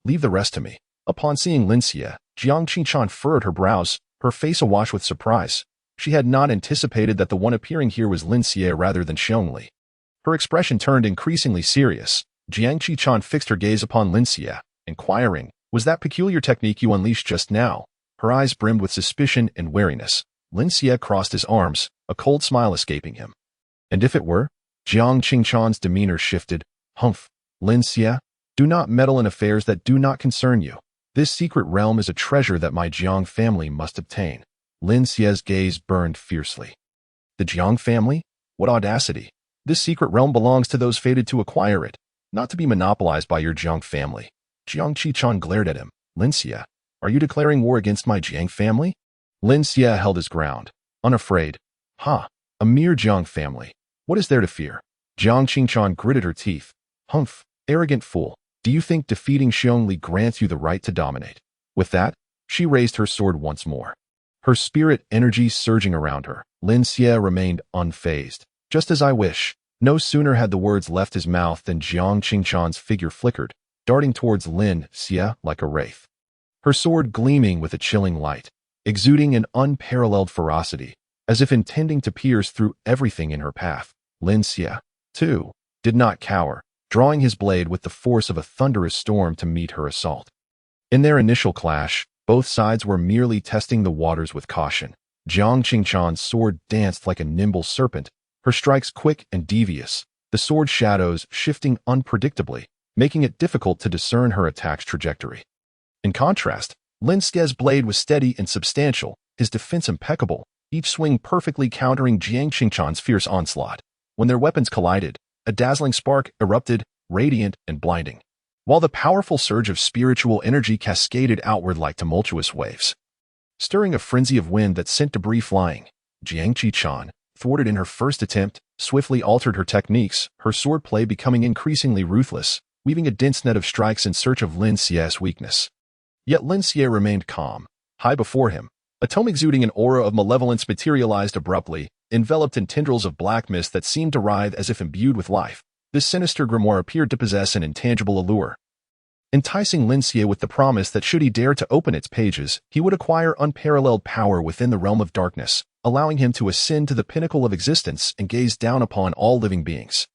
A: "Leave the rest to me." Upon seeing Lin Xie, Jiang Qichan furrowed her brows, her face awash with surprise. She had not anticipated that the one appearing here was Lin Xie rather than Xiongli. Her expression turned increasingly serious. Jiang Qichan fixed her gaze upon Lin Xie, inquiring, "Was that peculiar technique you unleashed just now?" Her eyes brimmed with suspicion and wariness. Lin Xie crossed his arms, a cold smile escaping him. "And if it were?" Jiang Qichan's demeanor shifted. "Humph, Lin Xie, do not meddle in affairs that do not concern you. This secret realm is a treasure that my Jiang family must obtain." Lin Xie's gaze burned fiercely. "The Jiang family? What audacity! This secret realm belongs to those fated to acquire it, not to be monopolized by your Jiang family. Jiang Qichen glared at him. Lin Xie, are you declaring war against my Jiang family? Lin Xie held his ground, unafraid. Ha! A mere Jiang family. What is there to fear? Jiang Qichen gritted her teeth. Humph! Arrogant fool. Do you think defeating Xiongli grants you the right to dominate? With that, she raised her sword once more. Her spirit energy surging around her, Lin Xie remained unfazed. Just as I wish. No sooner had the words left his mouth than Jiang Qingchan's figure flickered, darting towards Lin Xie like a wraith. Her sword gleaming with a chilling light, exuding an unparalleled ferocity, as if intending to pierce through everything in her path. Lin Xie, too, did not cower, drawing his blade with the force of a thunderous storm to meet her assault. In their initial clash, both sides were merely testing the waters with caution. Jiang Qingchan's sword danced like a nimble serpent, her strikes quick and devious, the sword's shadows shifting unpredictably, making it difficult to discern her attack's trajectory. In contrast, Lin Xie's blade was steady and substantial, his defense impeccable, each swing perfectly countering Jiang Qingchan's fierce onslaught. When their weapons collided, a dazzling spark erupted, radiant and blinding, while the powerful surge of spiritual energy cascaded outward like tumultuous waves, stirring a frenzy of wind that sent debris flying. Jiang Qichen, thwarted in her first attempt, swiftly altered her techniques, her swordplay becoming increasingly ruthless, weaving a dense net of strikes in search of Lin Xie's weakness. Yet Lin Xie remained calm. High before him, a tome exuding an aura of malevolence materialized abruptly, enveloped in tendrils of black mist that seemed to writhe as if imbued with life. This sinister grimoire appeared to possess an intangible allure, enticing Lin Xie with the promise that should he dare to open its pages, he would acquire unparalleled power within the realm of darkness, allowing him to ascend to the pinnacle of existence and gaze down upon all living beings.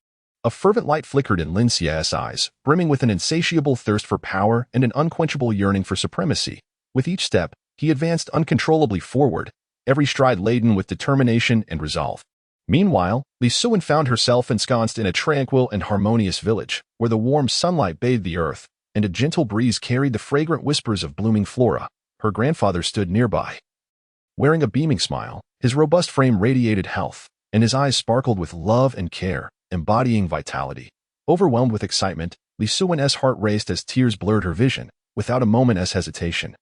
A: A fervent light flickered in Lin Xie's eyes, brimming with an insatiable thirst for power and an unquenchable yearning for supremacy. With each step, he advanced uncontrollably forward, every stride laden with determination and resolve. Meanwhile, Li Suan found herself ensconced in a tranquil and harmonious village, where the warm sunlight bathed the earth, and a gentle breeze carried the fragrant whispers of blooming flora. Her grandfather stood nearby. Wearing a beaming smile, his robust frame radiated health, and his eyes sparkled with love and care, embodying vitality. Overwhelmed with excitement, Li Suan's heart raced as tears blurred her vision, without a moment's hesitation.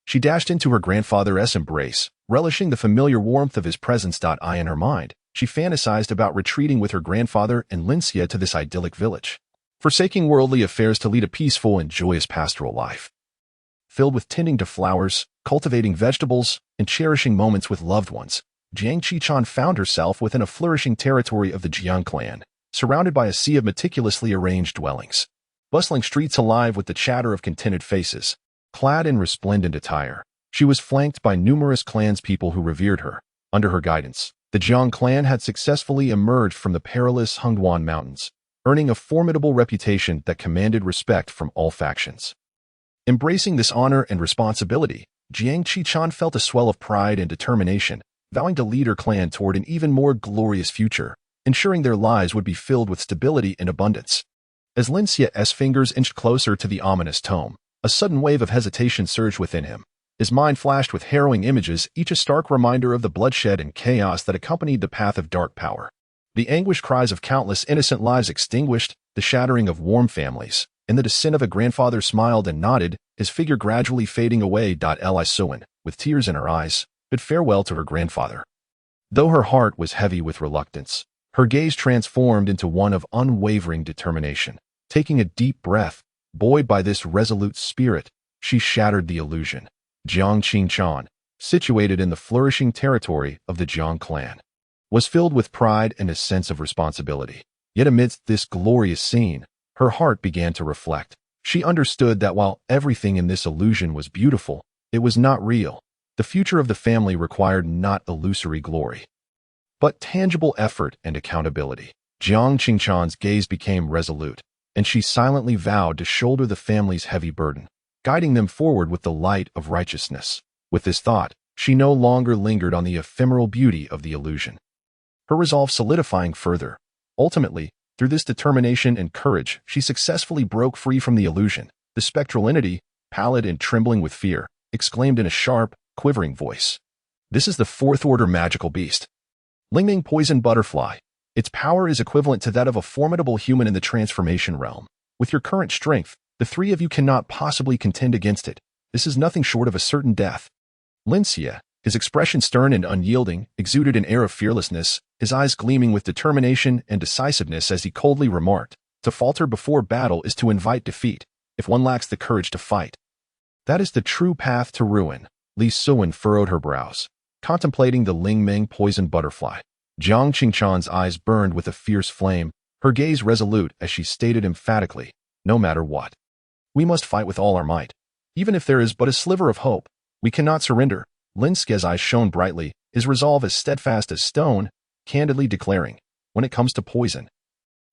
A: She dashed into her grandfather's embrace, relishing the familiar warmth of his presence. In her mind, she fantasized about retreating with her grandfather and Lin Xie to this idyllic village, forsaking worldly affairs to lead a peaceful and joyous pastoral life, filled with tending to flowers, cultivating vegetables, and cherishing moments with loved ones. Jiang Qichen found herself within a flourishing territory of the Jiang clan, surrounded by a sea of meticulously arranged dwellings, bustling streets alive with the chatter of contented faces. Clad in resplendent attire, she was flanked by numerous clanspeople who revered her. Under her guidance, the Jiang clan had successfully emerged from the perilous Hongduan Mountains, earning a formidable reputation that commanded respect from all factions. Embracing this honor and responsibility, Jiang Qichen felt a swell of pride and determination, vowing to lead her clan toward an even more glorious future, ensuring their lives would be filled with stability and abundance. As Lin Xie's fingers inched closer to the ominous tome, a sudden wave of hesitation surged within him. His mind flashed with harrowing images, each a stark reminder of the bloodshed and chaos that accompanied the path of dark power. The anguished cries of countless innocent lives extinguished, the shattering of warm families, and the descent of a grandfather smiled and nodded, his figure gradually fading away. Li Suan, with tears in her eyes, bid farewell to her grandfather. Though her heart was heavy with reluctance, her gaze transformed into one of unwavering determination. Taking a deep breath, buoyed by this resolute spirit, she shattered the illusion. Jiang Qingchen, situated in the flourishing territory of the Jiang clan, was filled with pride and a sense of responsibility. Yet amidst this glorious scene, her heart began to reflect. She understood that while everything in this illusion was beautiful, it was not real. The future of the family required not illusory glory, but tangible effort and accountability. Jiang Qingchen's gaze became resolute, and she silently vowed to shoulder the family's heavy burden, guiding them forward with the light of righteousness. With this thought, she no longer lingered on the ephemeral beauty of the illusion, her resolve solidifying further. Ultimately, through this determination and courage, she successfully broke free from the illusion. The spectral entity, pallid and trembling with fear, exclaimed in a sharp, quivering voice, "This is the fourth-order magical beast, Lingming poison butterfly. Its power is equivalent to that of a formidable human in the transformation realm. With your current strength, the three of you cannot possibly contend against it. This is nothing short of a certain death. Lin Xie, his expression stern and unyielding, exuded an air of fearlessness, his eyes gleaming with determination and decisiveness as he coldly remarked, "To falter before battle is to invite defeat, if one lacks the courage to fight. That is the true path to ruin." Li Suan furrowed her brows, contemplating the Ling Meng poison butterfly. Jiang Qingchan's eyes burned with a fierce flame, her gaze resolute as she stated emphatically, "No matter what. We must fight with all our might. Even if there is but a sliver of hope, we cannot surrender." Lin Xie's eyes shone brightly, his resolve as steadfast as stone, candidly declaring, "When it comes to poison,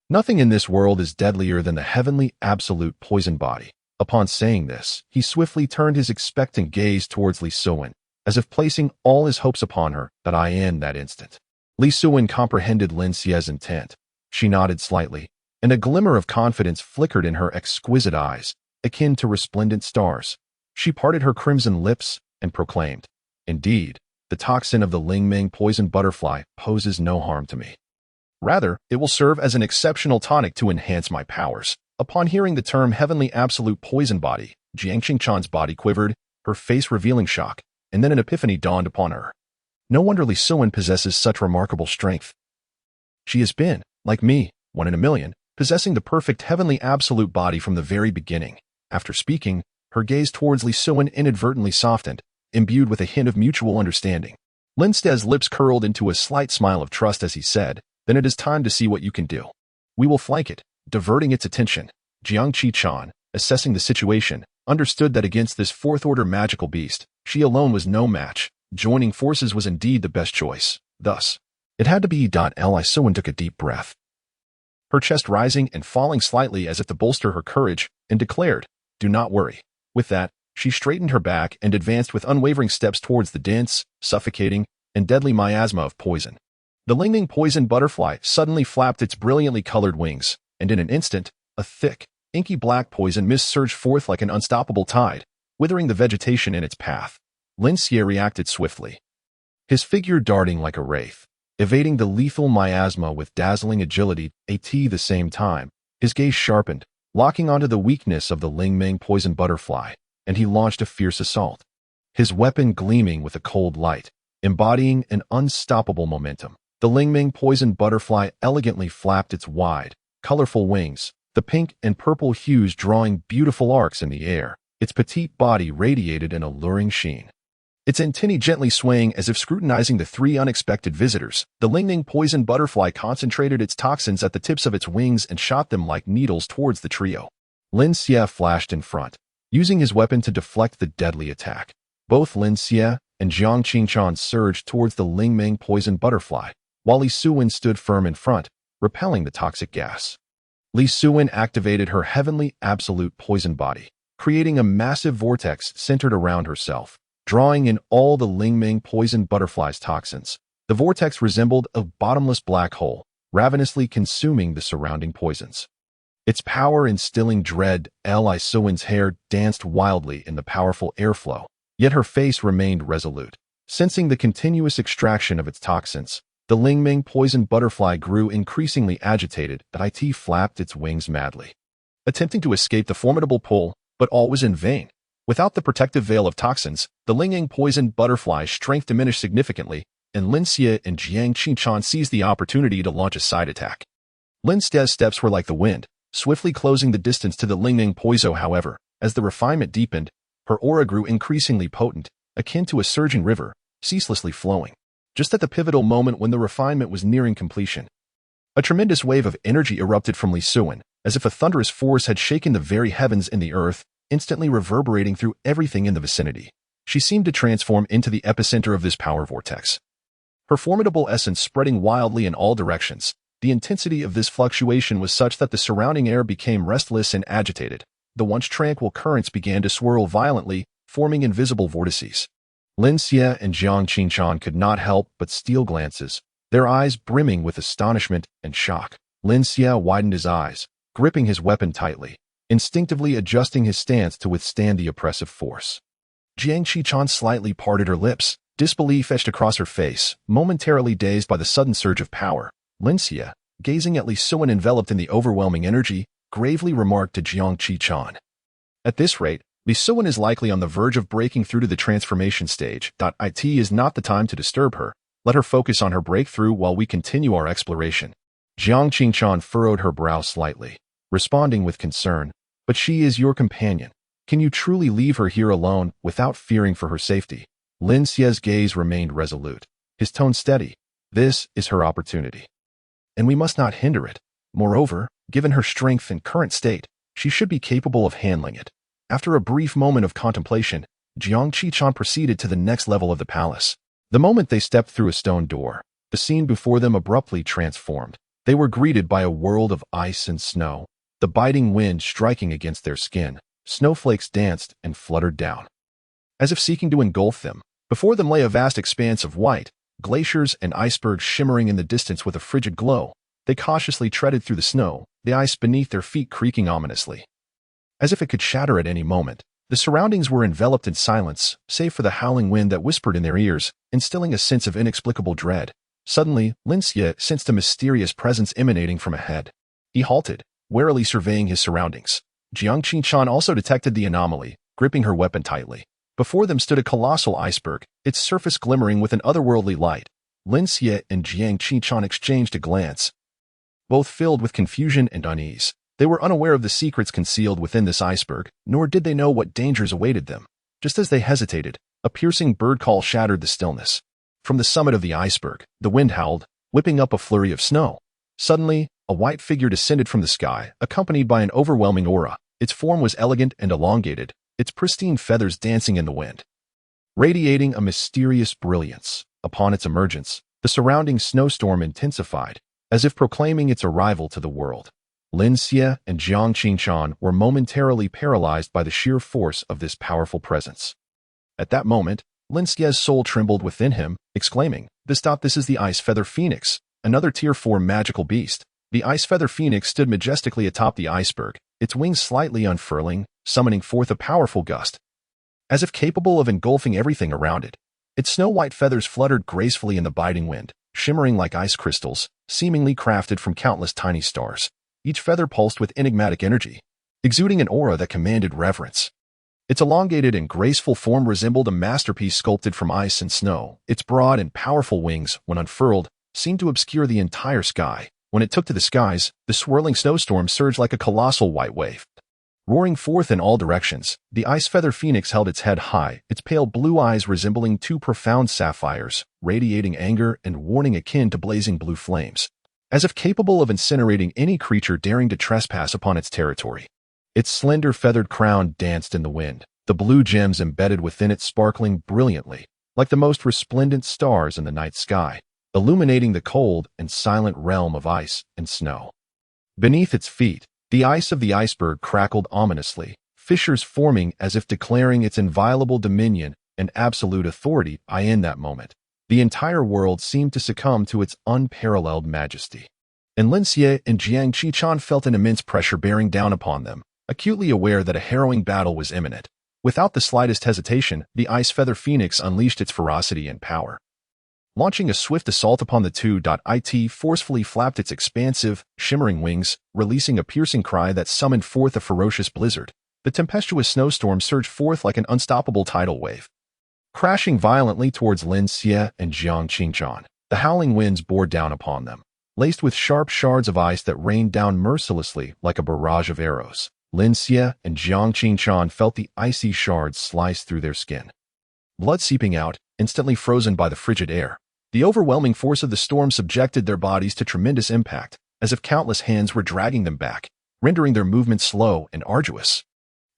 A: nothing in this world is deadlier than the heavenly absolute poison body." Upon saying this, he swiftly turned his expectant gaze towards Li Suan, as if placing all his hopes upon her in that instant. Li Suan comprehended Lin Xie's intent. She nodded slightly, and a glimmer of confidence flickered in her exquisite eyes, akin to resplendent stars. She parted her crimson lips and proclaimed, "Indeed, the toxin of the Ling Meng poison butterfly poses no harm to me. Rather, it will serve as an exceptional tonic to enhance my powers." Upon hearing the term heavenly absolute poison body, Jiang Qingchan's body quivered, her face revealing shock, and then an epiphany dawned upon her. No wonder Li Suan possesses such remarkable strength. She has been, like me, one in a million, possessing the perfect heavenly absolute body from the very beginning. After speaking, her gaze towards Li Suan inadvertently softened, imbued with a hint of mutual understanding. Lin Xie's lips curled into a slight smile of trust as he said, "Then it is time to see what you can do. We will flank it." Diverting its attention, Jiang Qingchan, assessing the situation, understood that against this fourth-order magical beast, she alone was no match. Joining forces was indeed the best choice. Thus, it had to be. Li Suan took a deep breath, her chest rising and falling slightly as if to bolster her courage, and declared, "Do not worry." With that, she straightened her back and advanced with unwavering steps towards the dense, suffocating, and deadly miasma of poison. The Ling Meng poison butterfly suddenly flapped its brilliantly colored wings, and in an instant, a thick, inky black poison mist surged forth like an unstoppable tide, withering the vegetation in its path. Lin Xie reacted swiftly, his figure darting like a wraith, evading the lethal miasma with dazzling agility. At the same time, his gaze sharpened, locking onto the weakness of the Ling Meng poison butterfly, and he launched a fierce assault, his weapon gleaming with a cold light, embodying an unstoppable momentum. The Ling Meng poison butterfly elegantly flapped its wide, colorful wings, the pink and purple hues drawing beautiful arcs in the air. Its petite body radiated an alluring sheen, its antennae gently swaying as if scrutinizing the three unexpected visitors. The Ling Meng poison butterfly concentrated its toxins at the tips of its wings and shot them like needles towards the trio. Lin Xie flashed in front, using his weapon to deflect the deadly attack. Both Lin Xie and Jiang Qingchan surged towards the Ling Meng poison butterfly, while Li Suan stood firm in front, repelling the toxic gas. Li Suan activated her heavenly absolute poison body, creating a massive vortex centered around herself, drawing in all the Ling Meng poison butterfly's toxins. The vortex resembled a bottomless black hole, ravenously consuming the surrounding poisons. Its power instilling dread. Li Suan's hair danced wildly in the powerful airflow, yet her face remained resolute. Sensing the continuous extraction of its toxins, the Ling Meng poison butterfly grew increasingly agitated. It flapped its wings madly, attempting to escape the formidable pull, but all was in vain. Without the protective veil of toxins, the Ling Meng poison butterfly's strength diminished significantly, and Lin Xie and Jiang Qingchan seized the opportunity to launch a side attack. Lin Xie's steps were like the wind, swiftly closing the distance to the Ling Meng poison. However, as the refinement deepened, her aura grew increasingly potent, akin to a surging river, ceaselessly flowing. Just at the pivotal moment when the refinement was nearing completion, a tremendous wave of energy erupted from Li Suan, as if a thunderous force had shaken the very heavens and the earth, instantly reverberating through everything in the vicinity. She seemed to transform into the epicenter of this power vortex, her formidable essence spreading wildly in all directions. The intensity of this fluctuation was such that the surrounding air became restless and agitated. The once tranquil currents began to swirl violently, forming invisible vortices. Lin Xie and Jiang Qingchan could not help but steal glances, their eyes brimming with astonishment and shock. Lin Xie widened his eyes, gripping his weapon tightly, instinctively adjusting his stance to withstand the oppressive force. Jiang Qingchan slightly parted her lips, disbelief etched across her face, momentarily dazed by the sudden surge of power. Lin Xie, gazing at Li Suan enveloped in the overwhelming energy, gravely remarked to Jiang Qichan. At this rate, Li Suan is likely on the verge of breaking through to the transformation stage. It is not the time to disturb her. Let her focus on her breakthrough while we continue our exploration. Jiang Qichan furrowed her brow slightly, responding with concern. But she is your companion. Can you truly leave her here alone without fearing for her safety? Lin Xie's gaze remained resolute, his tone steady. This is her opportunity, and we must not hinder it. Moreover, given her strength and current state, she should be capable of handling it. After a brief moment of contemplation, Jiang Qichan proceeded to the next level of the palace. The moment they stepped through a stone door, the scene before them abruptly transformed. They were greeted by a world of ice and snow, the biting wind striking against their skin. Snowflakes danced and fluttered down, as if seeking to engulf them. Before them lay a vast expanse of white, glaciers and icebergs shimmering in the distance with a frigid glow. They cautiously treaded through the snow, the ice beneath their feet creaking ominously, as if it could shatter at any moment. The surroundings were enveloped in silence, save for the howling wind that whispered in their ears, instilling a sense of inexplicable dread. Suddenly, Lin Xie sensed a mysterious presence emanating from ahead. He halted, warily surveying his surroundings. Jiang Qichan also detected the anomaly, gripping her weapon tightly. Before them stood a colossal iceberg, its surface glimmering with an otherworldly light. Lin Xie and Jiang Qichan exchanged a glance, both filled with confusion and unease. They were unaware of the secrets concealed within this iceberg, nor did they know what dangers awaited them. Just as they hesitated, a piercing bird call shattered the stillness. From the summit of the iceberg, the wind howled, whipping up a flurry of snow. Suddenly, a white figure descended from the sky, accompanied by an overwhelming aura. Its form was elegant and elongated, its pristine feathers dancing in the wind, radiating a mysterious brilliance. Upon its emergence, the surrounding snowstorm intensified, as if proclaiming its arrival to the world. Lin Xie and Jiang Qichan were momentarily paralyzed by the sheer force of this powerful presence. At that moment, Lin Xie's soul trembled within him, exclaiming, This is the Ice Feather Phoenix, another Tier 4 magical beast. The Ice Feather Phoenix stood majestically atop the iceberg, its wings slightly unfurling, summoning forth a powerful gust, as if capable of engulfing everything around it. Its snow-white feathers fluttered gracefully in the biting wind, shimmering like ice crystals, seemingly crafted from countless tiny stars. Each feather pulsed with enigmatic energy, exuding an aura that commanded reverence. Its elongated and graceful form resembled a masterpiece sculpted from ice and snow. Its broad and powerful wings, when unfurled, seemed to obscure the entire sky. When it took to the skies, the swirling snowstorm surged like a colossal white wave. Roaring forth in all directions, the Ice Feather Phoenix held its head high, its pale blue eyes resembling two profound sapphires, radiating anger and warning akin to blazing blue flames, as if capable of incinerating any creature daring to trespass upon its territory. Its slender feathered crown danced in the wind, the blue gems embedded within it sparkling brilliantly, like the most resplendent stars in the night sky, illuminating the cold and silent realm of ice and snow. Beneath its feet, the ice of the iceberg crackled ominously, fissures forming as if declaring its inviolable dominion and absolute authority. In that moment, the entire world seemed to succumb to its unparalleled majesty. And Lin Xie and Jiang Qichan felt an immense pressure bearing down upon them, acutely aware that a harrowing battle was imminent. Without the slightest hesitation, the Ice Feather Phoenix unleashed its ferocity and power. Launching a swift assault upon the two, it forcefully flapped its expansive, shimmering wings, releasing a piercing cry that summoned forth a ferocious blizzard. The tempestuous snowstorm surged forth like an unstoppable tidal wave, crashing violently towards Lin Xie and Jiang Qichan. The howling winds bore down upon them, laced with sharp shards of ice that rained down mercilessly like a barrage of arrows. Lin Xie and Jiang Qichan felt the icy shards slice through their skin, blood seeping out, instantly frozen by the frigid air. The overwhelming force of the storm subjected their bodies to tremendous impact, as if countless hands were dragging them back, rendering their movements slow and arduous.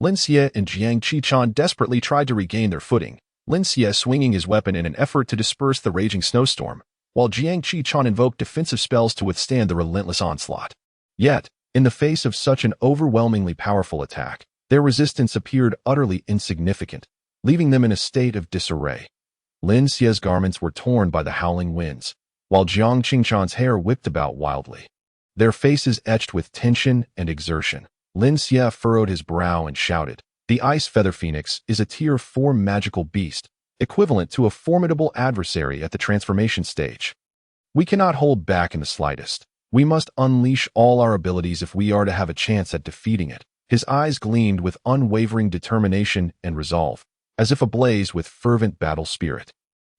A: Lin Xie and Jiang Qichan desperately tried to regain their footing, Lin Xie swinging his weapon in an effort to disperse the raging snowstorm, while Jiang Qichan invoked defensive spells to withstand the relentless onslaught. Yet, in the face of such an overwhelmingly powerful attack, their resistance appeared utterly insignificant, leaving them in a state of disarray. Lin Xie's garments were torn by the howling winds, while Jiang Qichan's hair whipped about wildly, their faces etched with tension and exertion. Lin Xie furrowed his brow and shouted, The Ice Feather Phoenix is a Tier 4 magical beast, equivalent to a formidable adversary at the transformation stage. We cannot hold back in the slightest. We must unleash all our abilities if we are to have a chance at defeating it. His eyes gleamed with unwavering determination and resolve, as if ablaze with fervent battle spirit.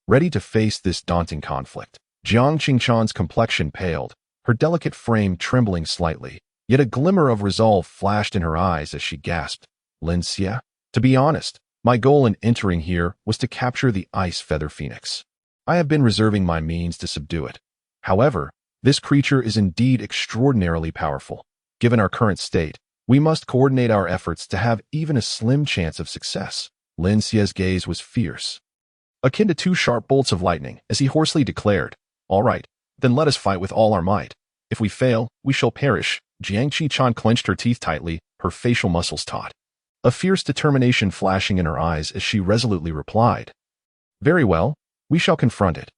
A: Ready to face this daunting conflict, Jiang Qingchan's complexion paled, her delicate frame trembling slightly, yet a glimmer of resolve flashed in her eyes as she gasped, "Lin Xie? To be honest, my goal in entering here was to capture the ice feather phoenix. I have been reserving my means to subdue it. However, this creature is indeed extraordinarily powerful. Given our current state, we must coordinate our efforts to have even a slim chance of success." Lin Xie's gaze was fierce, akin to two sharp bolts of lightning, as he hoarsely declared, "All right, then let us fight with all our might. If we fail, we shall perish." Jiang Qichan clenched her teeth tightly, her facial muscles taut, a fierce determination flashing in her eyes as she resolutely replied, "Very well, we shall confront it.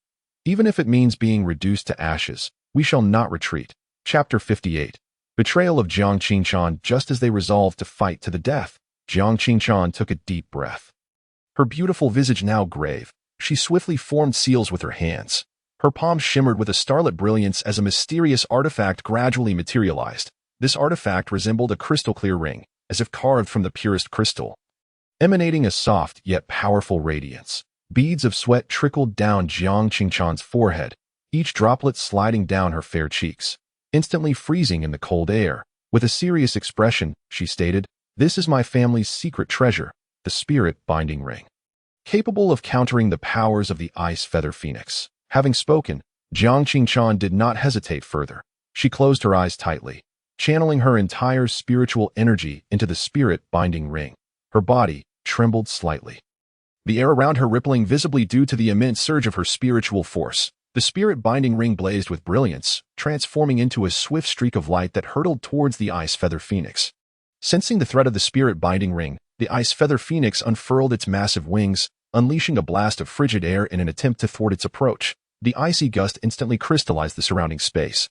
A: Even if it means being reduced to ashes, we shall not retreat." Chapter 58. Betrayal of Jiang Qingchan. Just as they resolved to fight to the death, Jiang Qingchan took a deep breath. Her beautiful visage now grave, she swiftly formed seals with her hands. Her palms shimmered with a starlit brilliance as a mysterious artifact gradually materialized. This artifact resembled a crystal-clear ring, as if carved from the purest crystal, emanating a soft yet powerful radiance. Beads of sweat trickled down Jiang Qingchan's forehead, each droplet sliding down her fair cheeks, instantly freezing in the cold air. With a serious expression, she stated, "This is my family's secret treasure, the spirit binding ring, capable of countering the powers of the ice feather phoenix." Having spoken, Jiang Qingchan did not hesitate further. She closed her eyes tightly, channeling her entire spiritual energy into the spirit binding ring. Her body trembled slightly, the air around her rippling visibly due to the immense surge of her spiritual force. The spirit binding ring blazed with brilliance, transforming into a swift streak of light that hurtled towards the ice feather phoenix. Sensing the threat of the spirit binding ring, the ice feather phoenix unfurled its massive wings, unleashing a blast of frigid air in an attempt to thwart its approach. The icy gust instantly crystallized the surrounding space,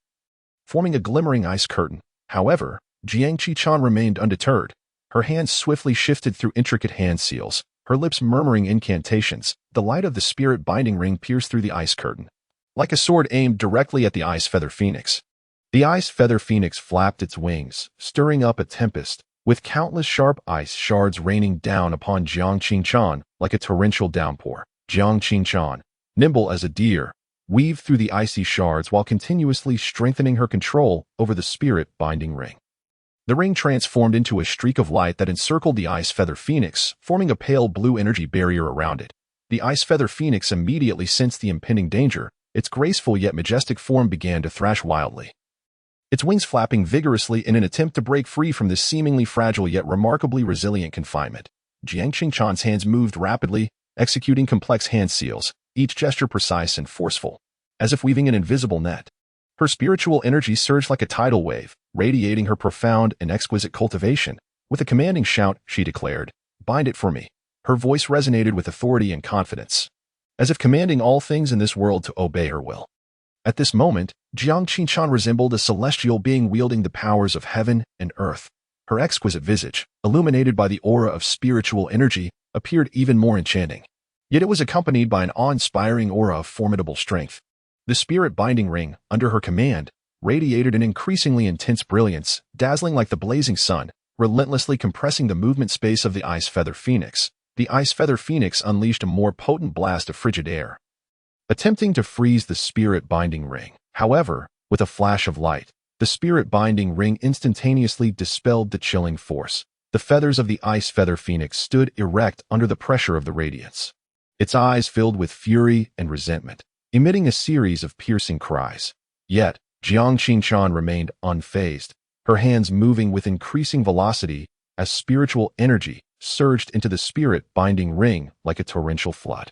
A: forming a glimmering ice curtain. However, Jiang Qichan remained undeterred. Her hands swiftly shifted through intricate hand seals, her lips murmuring incantations. The light of the spirit binding ring pierced through the ice curtain, like a sword aimed directly at the ice feather phoenix. The ice feather phoenix flapped its wings, stirring up a tempest, with countless sharp ice shards raining down upon Jiang Qingchan like a torrential downpour. Jiang Qingchan, nimble as a deer, weaved through the icy shards while continuously strengthening her control over the spirit binding ring. The ring transformed into a streak of light that encircled the ice feather phoenix, forming a pale blue energy barrier around it. The ice feather phoenix immediately sensed the impending danger. Its graceful yet majestic form began to thrash wildly, its wings flapping vigorously in an attempt to break free from this seemingly fragile yet remarkably resilient confinement. Jiang Qingchan's hands moved rapidly, executing complex hand seals, each gesture precise and forceful, as if weaving an invisible net. Her spiritual energy surged like a tidal wave, radiating her profound and exquisite cultivation. With a commanding shout, she declared, "Bind it for me." Her voice resonated with authority and confidence, as if commanding all things in this world to obey her will. At this moment, Jiang Qingchan resembled a celestial being wielding the powers of heaven and earth. Her exquisite visage, illuminated by the aura of spiritual energy, appeared even more enchanting. Yet it was accompanied by an awe-inspiring aura of formidable strength. The spirit binding ring, under her command, radiated an increasingly intense brilliance, dazzling like the blazing sun, relentlessly compressing the movement space of the ice feather phoenix. The ice feather phoenix unleashed a more potent blast of frigid air, attempting to freeze the spirit binding ring. However, with a flash of light, the spirit binding ring instantaneously dispelled the chilling force. The feathers of the ice feather phoenix stood erect under the pressure of the radiance, its eyes filled with fury and resentment, emitting a series of piercing cries. Yet, Jiang Qingchan remained unfazed, her hands moving with increasing velocity as spiritual energy surged into the spirit binding ring like a torrential flood.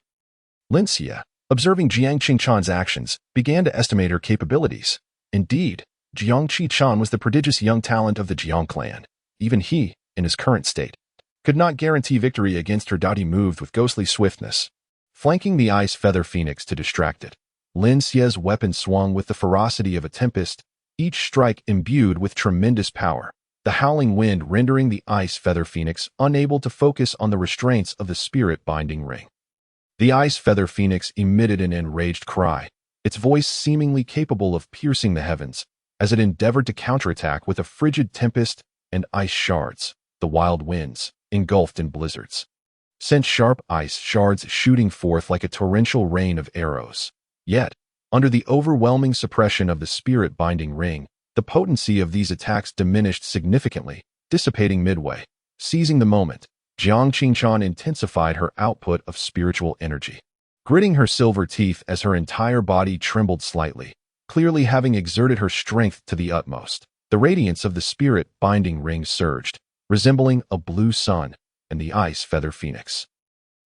A: Lin Xie, observing Jiang Qingchan's actions, began to estimate her capabilities. Indeed, Jiang Qichan was the prodigious young talent of the Jiang clan. Even he, in his current state, could not guarantee victory against her. He moved with ghostly swiftness, flanking the ice feather phoenix to distract it. Lin Xie's weapon swung with the ferocity of a tempest, each strike imbued with tremendous power, the howling wind rendering the ice feather phoenix unable to focus on the restraints of the spirit binding ring. The ice feather phoenix emitted an enraged cry, its voice seemingly capable of piercing the heavens, as it endeavored to counterattack with a frigid tempest and ice shards, the wild winds, engulfed in blizzards, sent sharp ice shards shooting forth like a torrential rain of arrows. Yet, under the overwhelming suppression of the spirit-binding ring, the potency of these attacks diminished significantly, dissipating midway. Seizing the moment, Jiang Qingquan intensified her output of spiritual energy, gritting her silver teeth as her entire body trembled slightly, clearly having exerted her strength to the utmost. The radiance of the spirit-binding ring surged, resembling a blue sun, and the ice feather phoenix,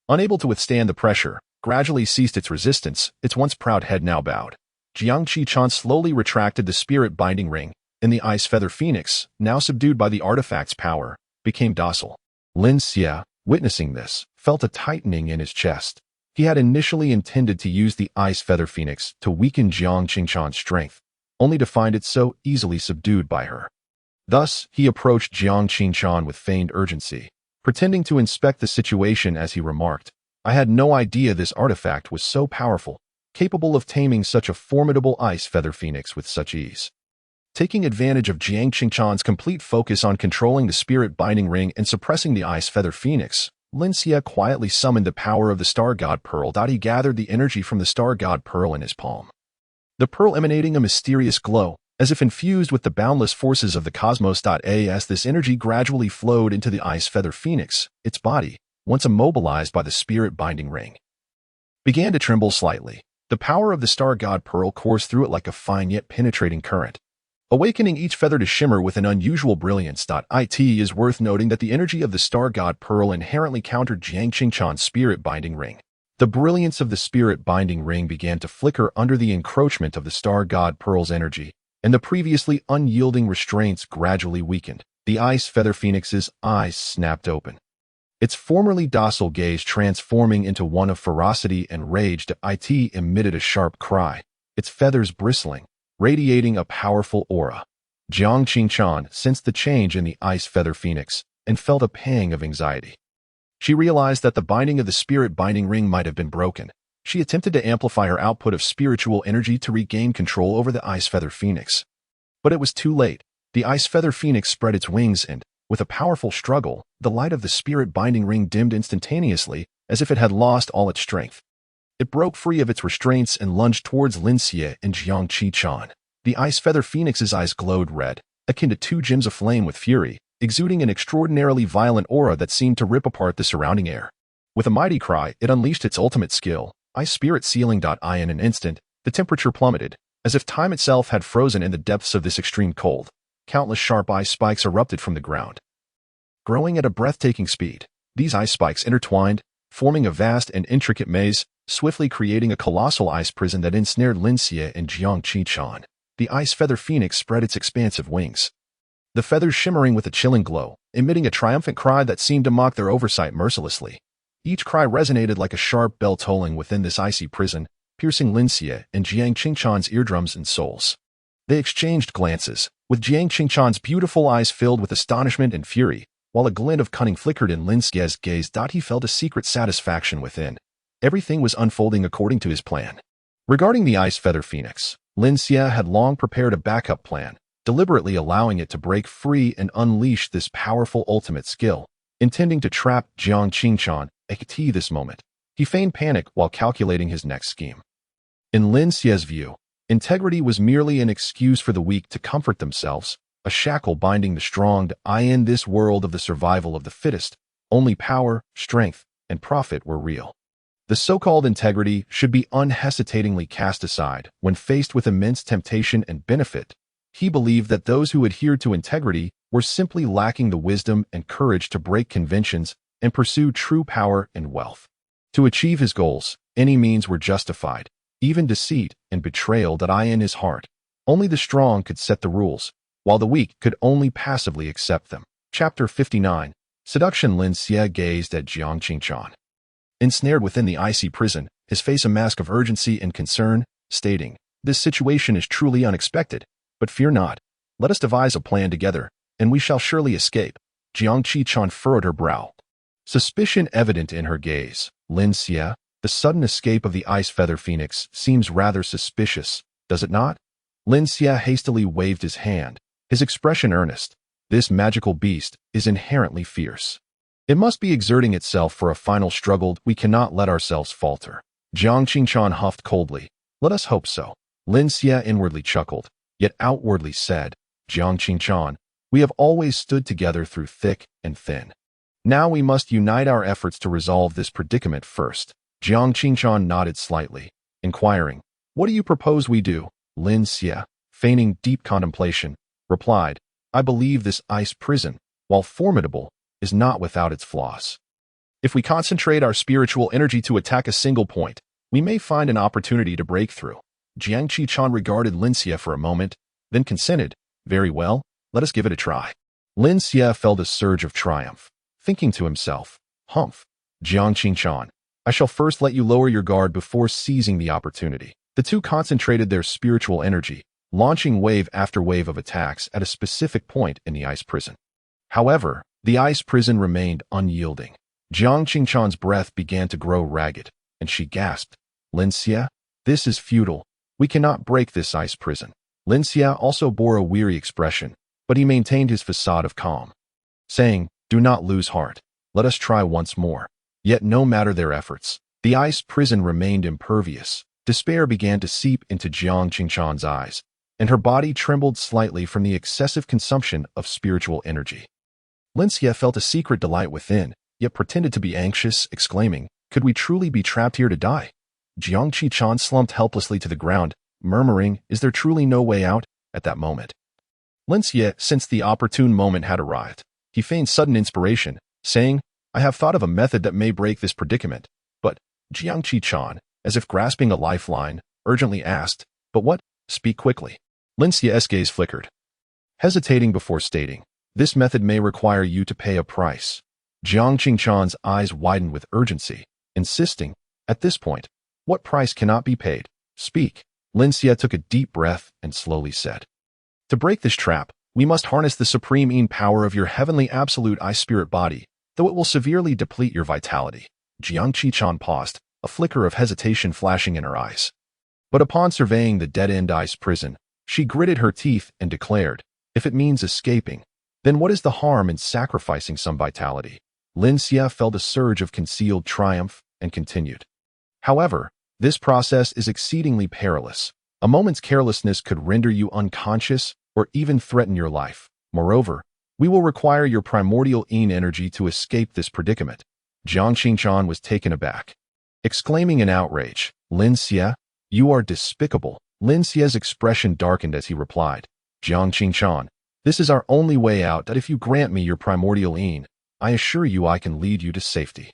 A: unable to withstand the pressure, gradually ceased its resistance. Its once proud head now bowed. Jiang Qingquan slowly retracted the spirit-binding ring, and the ice feather phoenix, now subdued by the artifact's power, became docile. Lin Xie, witnessing this, felt a tightening in his chest. He had initially intended to use the ice feather phoenix to weaken Jiang Qingquan's strength, only to find it so easily subdued by her. Thus, he approached Jiang Qingquan with feigned urgency, pretending to inspect the situation as he remarked, "I had no idea this artifact was so powerful, capable of taming such a formidable ice feather phoenix with such ease." Taking advantage of Jiang Qingquan's complete focus on controlling the spirit-binding ring and suppressing the ice feather phoenix, Lin Xie quietly summoned the power of the Star God Pearl. He gathered the energy from the Star God Pearl in his palm, the pearl emanating a mysterious glow, as if infused with the boundless forces of the cosmos. As this energy gradually flowed into the ice feather phoenix, its body, once immobilized by the spirit-binding ring, began to tremble slightly. The power of the Star God Pearl coursed through it like a fine yet penetrating current, awakening each feather to shimmer with an unusual brilliance. It is worth noting that the energy of the Star God Pearl inherently countered Jiang Qingquan's spirit-binding ring. The brilliance of the spirit-binding ring began to flicker under the encroachment of the Star God Pearl's energy, and the previously unyielding restraints gradually weakened. The ice feather phoenix's eyes snapped open, its formerly docile gaze transforming into one of ferocity and rage. It emitted a sharp cry, its feathers bristling, radiating a powerful aura. Jiang Qingquan sensed the change in the ice feather phoenix and felt a pang of anxiety. She realized that the binding of the spirit-binding ring might have been broken. She attempted to amplify her output of spiritual energy to regain control over the ice feather phoenix. But it was too late. The ice feather phoenix spread its wings and, with a powerful struggle, the light of the spirit-binding ring dimmed instantaneously, as if it had lost all its strength. It broke free of its restraints and lunged towards Lin Xie and Jiang Qingquan. The ice feather phoenix's eyes glowed red, akin to two gems aflame with fury, exuding an extraordinarily violent aura that seemed to rip apart the surrounding air. With a mighty cry, it unleashed its ultimate skill, ice spirit sealing. In an instant, the temperature plummeted, as if time itself had frozen in the depths of this extreme cold. Countless sharp ice spikes erupted from the ground, growing at a breathtaking speed. These ice spikes intertwined, forming a vast and intricate maze, swiftly creating a colossal ice prison that ensnared Lin Xie and Jiang Qingquan. The ice feather phoenix spread its expansive wings, the feathers shimmering with a chilling glow, emitting a triumphant cry that seemed to mock their oversight mercilessly. Each cry resonated like a sharp bell tolling within this icy prison, piercing Lin Xie and Jiang Qingquan's eardrums and souls. They exchanged glances, with Jiang Qingquan's beautiful eyes filled with astonishment and fury, while a glint of cunning flickered in Lin Xie's gaze. He felt a secret satisfaction within. Everything was unfolding according to his plan. Regarding the ice feather phoenix, Lin Xie had long prepared a backup plan, deliberately allowing it to break free and unleash this powerful ultimate skill, intending to trap Jiang Qingquan at this moment. He feigned panic while calculating his next scheme. In Lin Xie's view, integrity was merely an excuse for the weak to comfort themselves, a shackle binding the strong. In this world of the survival of the fittest, only power, strength, and profit were real. The so-called integrity should be unhesitatingly cast aside when faced with immense temptation and benefit. He believed that those who adhered to integrity were simply lacking the wisdom and courage to break conventions and pursue true power and wealth. To achieve his goals, any means were justified, even deceit and betrayal. In his heart, only the strong could set the rules, while the weak could only passively accept them. Chapter 59. Seduction. Lin Xie gazed at Jiang Qingquan, ensnared within the icy prison, his face a mask of urgency and concern, stating, "This situation is truly unexpected, but fear not. Let us devise a plan together, and we shall surely escape." Jiang Qingquan furrowed her brow, suspicion evident in her gaze. "Lin Xie, The sudden escape of the ice feather phoenix seems rather suspicious, does it not? Lin Xie hastily waved his hand, his expression earnest. This magical beast is inherently fierce. It must be exerting itself for a final struggle. We cannot let ourselves falter. Jiang Qingchuan huffed coldly. Let us hope so. Lin Xie inwardly chuckled, yet outwardly said, Jiang Qingchuan, we have always stood together through thick and thin. Now we must unite our efforts to resolve this predicament first. Jiang Qingchuan nodded slightly, inquiring, what do you propose we do? Lin Xie, feigning deep contemplation, replied, I believe this ice prison, while formidable, is not without its flaws. If we concentrate our spiritual energy to attack a single point, we may find an opportunity to break through. Jiang Qichan regarded Lin Xie for a moment, then consented, very well, let us give it a try. Lin Xie felt a surge of triumph, thinking to himself, humph, Jiang Qingchuan, I shall first let you lower your guard before seizing the opportunity. The two concentrated their spiritual energy, launching wave after wave of attacks at a specific point in the ice prison. However, the ice prison remained unyielding. Jiang Qingchuan's breath began to grow ragged, and she gasped, Lin Xie, this is futile. We cannot break this ice prison. Lin Xie also bore a weary expression, but he maintained his facade of calm, saying, do not lose heart. Let us try once more. Yet no matter their efforts, the ice prison remained impervious. Despair began to seep into Jiang Qingchuan's eyes, and her body trembled slightly from the excessive consumption of spiritual energy. Lin Xie felt a secret delight within, yet pretended to be anxious, exclaiming, could we truly be trapped here to die? Jiang Qichan slumped helplessly to the ground, murmuring, is there truly no way out? At that moment, Lin Xie sensed the opportune moment had arrived. He feigned sudden inspiration, saying, I have thought of a method that may break this predicament. But, Jiang Qichan, as if grasping a lifeline, urgently asked, but what? Speak quickly. Lin Xie's gaze flickered, hesitating before stating, this method may require you to pay a price. Jiang Qingchuan's eyes widened with urgency, insisting, at this point, what price cannot be paid? Speak. Lin Xie took a deep breath and slowly said, to break this trap, we must harness the supreme Yin power of your heavenly absolute I spirit body, though it will severely deplete your vitality. Jiang Qichan paused, a flicker of hesitation flashing in her eyes. But upon surveying the dead-end ice prison, she gritted her teeth and declared, if it means escaping, then what is the harm in sacrificing some vitality? Lin Xie felt a surge of concealed triumph and continued. However, this process is exceedingly perilous. A moment's carelessness could render you unconscious or even threaten your life. Moreover, we will require your primordial Yin energy to escape this predicament. Jiang Qingchuan was taken aback, exclaiming in outrage, Lin Xie, you are despicable. Lin Xie's expression darkened as he replied, Jiang Qingchuan, this is our only way out, that if you grant me your primordial Yin, I assure you I can lead you to safety.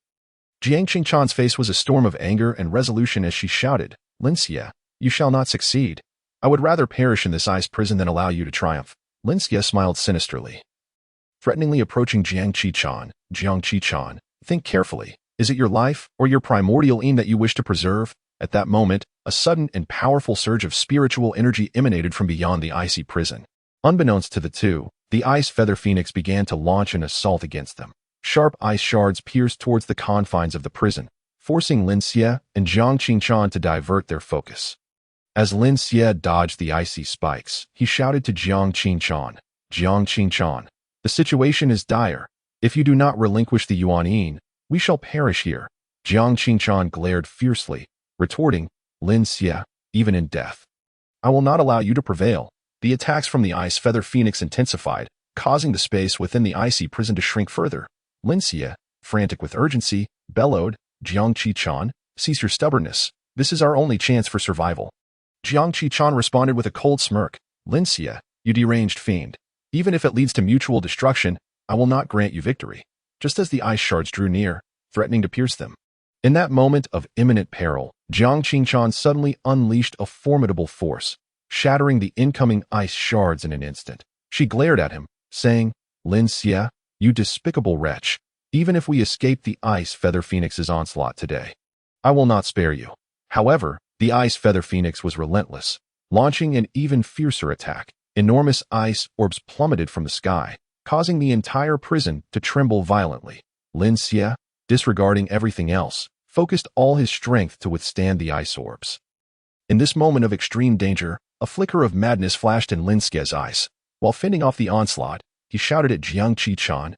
A: Jiang Qingchuan's face was a storm of anger and resolution as she shouted, Lin Xie, you shall not succeed. I would rather perish in this ice prison than allow you to triumph. Lin Xie smiled sinisterly, threateningly approaching Jiang Qichan, think carefully. Is it your life or your primordial Yin that you wish to preserve? At that moment, a sudden and powerful surge of spiritual energy emanated from beyond the icy prison. Unbeknownst to the two, the ice feather phoenix began to launch an assault against them. Sharp ice shards pierced towards the confines of the prison, forcing Lin Xie and Jiang Qingchuan to divert their focus. As Lin Xie dodged the icy spikes, he shouted to Jiang Qingchuan, the situation is dire. If you do not relinquish the Yuan Yin, we shall perish here. Jiang Qingchuan glared fiercely, retorting, Lin Xie, even in death, I will not allow you to prevail. The attacks from the ice feather phoenix intensified, causing the space within the icy prison to shrink further. Lin Xie, frantic with urgency, bellowed, Jiang Qichan, cease your stubbornness. This is our only chance for survival. Jiang Qichan responded with a cold smirk, Lin Xie, you deranged fiend. Even if it leads to mutual destruction, I will not grant you victory. Just as the ice shards drew near, threatening to pierce them. In that moment of imminent peril, Jiang Qingchuan suddenly unleashed a formidable force, shattering the incoming ice shards in an instant. She glared at him, saying, Lin Xie, you despicable wretch. Even if we escape the ice feather phoenix's onslaught today, I will not spare you. However, the ice feather phoenix was relentless, launching an even fiercer attack. Enormous ice orbs plummeted from the sky, causing the entire prison to tremble violently. Lin Xie, disregarding everything else, focused all his strength to withstand the ice orbs. In this moment of extreme danger, a flicker of madness flashed in Lin Xie's eyes. While fending off the onslaught, he shouted at Jiang Qi-chan,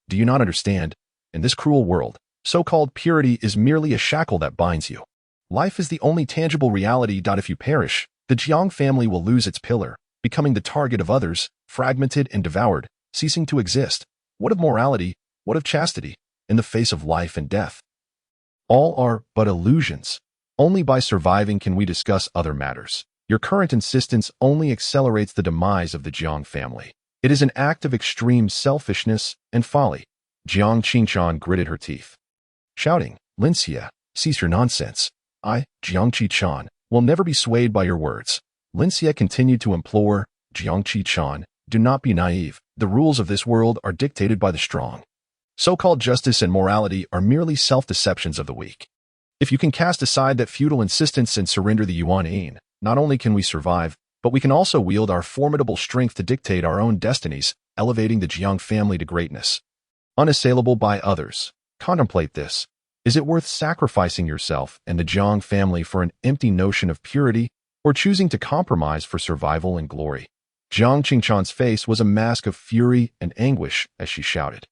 A: do you not understand? In this cruel world, so-called purity is merely a shackle that binds you. Life is the only tangible reality. If you perish, the Jiang family will lose its pillar, becoming the target of others, fragmented and devoured, ceasing to exist. What of morality? What of chastity? In the face of life and death? All are but illusions. Only by surviving can we discuss other matters. Your current insistence only accelerates the demise of the Jiang family. It is an act of extreme selfishness and folly. Jiang Qingchan gritted her teeth, shouting, Lin Xie, cease your nonsense. I, Jiang Qi-chan, will never be swayed by your words. Lin Xie continued to implore, Jiang Qi-chan, do not be naive. The rules of this world are dictated by the strong. So-called justice and morality are merely self-deceptions of the weak. If you can cast aside that feudal insistence and surrender the Yuan, not only can we survive, but we can also wield our formidable strength to dictate our own destinies, elevating the Jiang family to greatness. Unassailable by others. Contemplate this. Is it worth sacrificing yourself and the Jiang family for an empty notion of purity, or choosing to compromise for survival and glory? Jiang Qingchan's face was a mask of fury and anguish as she shouted,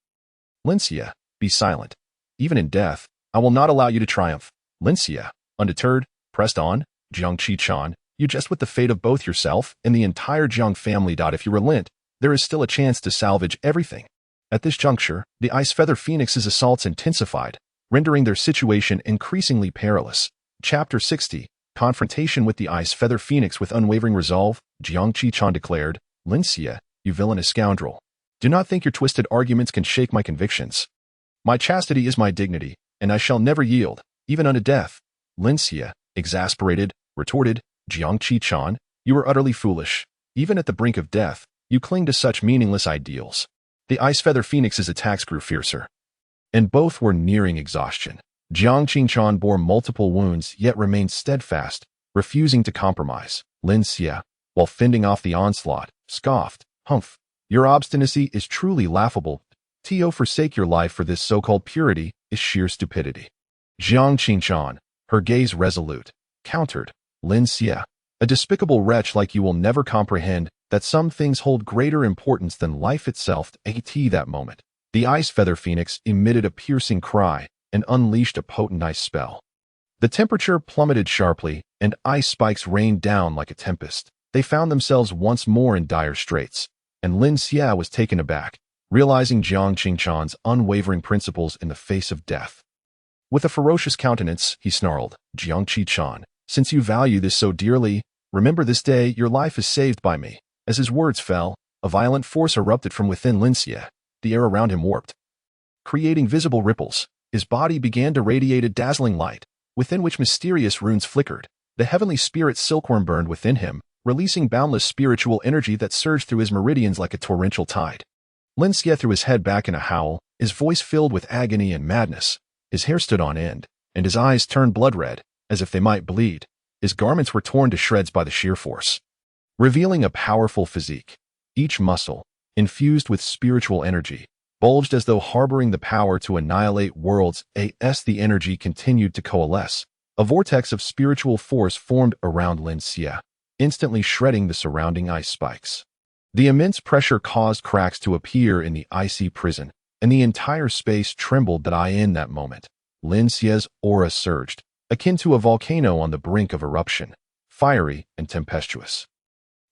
A: Lin Xie, be silent. Even in death, I will not allow you to triumph. Lin Xie, undeterred, pressed on, Jiang Qi-chan, you jest with the fate of both yourself and the entire Jiang family. If you relent, there is still a chance to salvage everything. At this juncture, the Ice Feather Phoenix's assaults intensified, rendering their situation increasingly perilous. Chapter 60, Confrontation with the Ice Feather Phoenix. With unwavering resolve, Jiang Qi-chan declared, Lin Xie, you villainous scoundrel. Do not think your twisted arguments can shake my convictions. My chastity is my dignity, and I shall never yield, even unto death. Lin Xie, exasperated, retorted, Jiang Qi-chan, you are utterly foolish. Even at the brink of death, you cling to such meaningless ideals. The Ice Feather Phoenix's attacks grew fiercer, and both were nearing exhaustion. Jiang Qingchan bore multiple wounds yet remained steadfast, refusing to compromise. Lin Xie, while fending off the onslaught, scoffed, Humph, your obstinacy is truly laughable. To forsake your life for this so-called purity is sheer stupidity. Jiang Qingchan, her gaze resolute, countered, Lin Xie, a despicable wretch like you will never comprehend that some things hold greater importance than life itself. At that moment, the Ice Feather Phoenix emitted a piercing cry and unleashed a potent ice spell. The temperature plummeted sharply, and ice spikes rained down like a tempest. They found themselves once more in dire straits, and Lin Xie was taken aback, realizing Jiang Qingchan's unwavering principles in the face of death. With a ferocious countenance, he snarled, Jiang Qi-chan, since you value this so dearly, remember this day your life is saved by me. As his words fell, a violent force erupted from within Lin Xie. The air around him warped, creating visible ripples. His body began to radiate a dazzling light, within which mysterious runes flickered. The heavenly spirit silkworm burned within him, releasing boundless spiritual energy that surged through his meridians like a torrential tide. Lin Xie threw his head back in a howl, his voice filled with agony and madness. His hair stood on end, and his eyes turned blood red, as if they might bleed. His garments were torn to shreds by the sheer force, revealing a powerful physique. Each muscle, infused with spiritual energy, bulged as though harboring the power to annihilate worlds. As the energy continued to coalesce, a vortex of spiritual force formed around Lin Xie, instantly shredding the surrounding ice spikes. The immense pressure caused cracks to appear in the icy prison, and the entire space trembled. In that moment, Lin Xie's aura surged, akin to a volcano on the brink of eruption, fiery and tempestuous.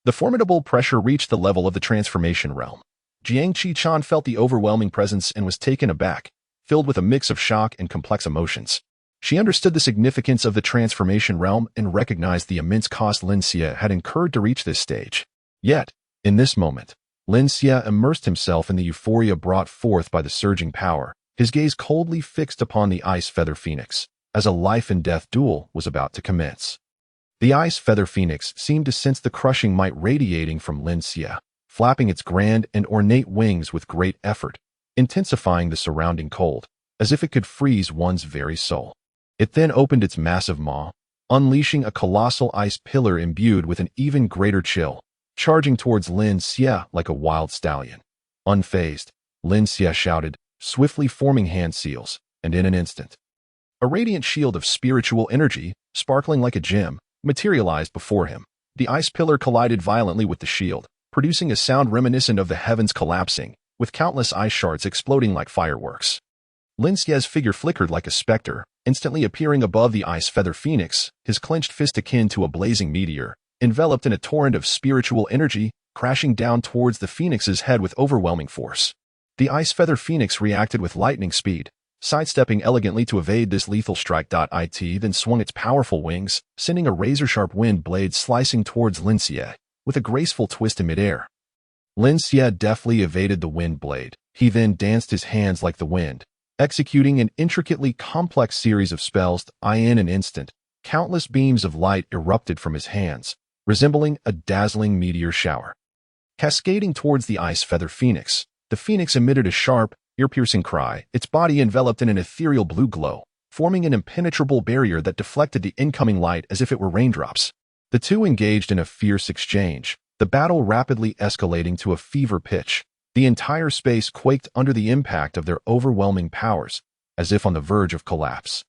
A: The formidable pressure reached the level of the transformation realm. Jiang Qi-chan felt the overwhelming presence and was taken aback, filled with a mix of shock and complex emotions. She understood the significance of the transformation realm and recognized the immense cost Lin Xie had incurred to reach this stage. Yet, in this moment, Lin Xie immersed himself in the euphoria brought forth by the surging power, his gaze coldly fixed upon the Ice Feather Phoenix, as a life-and-death duel was about to commence. The Ice Feather Phoenix seemed to sense the crushing might radiating from Lin Xie, flapping its grand and ornate wings with great effort, intensifying the surrounding cold, as if it could freeze one's very soul. It then opened its massive maw, unleashing a colossal ice pillar imbued with an even greater chill, charging towards Lin Xie like a wild stallion. Unfazed, Lin Xie shouted, swiftly forming hand seals, and in an instant, A radiant shield of spiritual energy, sparkling like a gem, materialized before him. The ice pillar collided violently with the shield, producing a sound reminiscent of the heavens collapsing, with countless ice shards exploding like fireworks. Lin Xie's figure flickered like a specter, instantly appearing above the ice feather phoenix, his clenched fist akin to a blazing meteor, enveloped in a torrent of spiritual energy, crashing down towards the phoenix's head with overwhelming force. The ice feather phoenix reacted with lightning speed, sidestepping elegantly to evade this lethal strike. It then swung its powerful wings, sending a razor-sharp wind blade slicing towards Lin Xie, with a graceful twist in midair. Lin Xie deftly evaded the wind blade. He then danced his hands like the wind, executing an intricately complex series of spells. In an instant, countless beams of light erupted from his hands, resembling a dazzling meteor shower. Cascading towards the ice feather phoenix, the phoenix emitted a sharp, ear-piercing cry, its body enveloped in an ethereal blue glow, forming an impenetrable barrier that deflected the incoming light as if it were raindrops. The two engaged in a fierce exchange, the battle rapidly escalating to a fever pitch. The entire space quaked under the impact of their overwhelming powers, as if on the verge of collapse.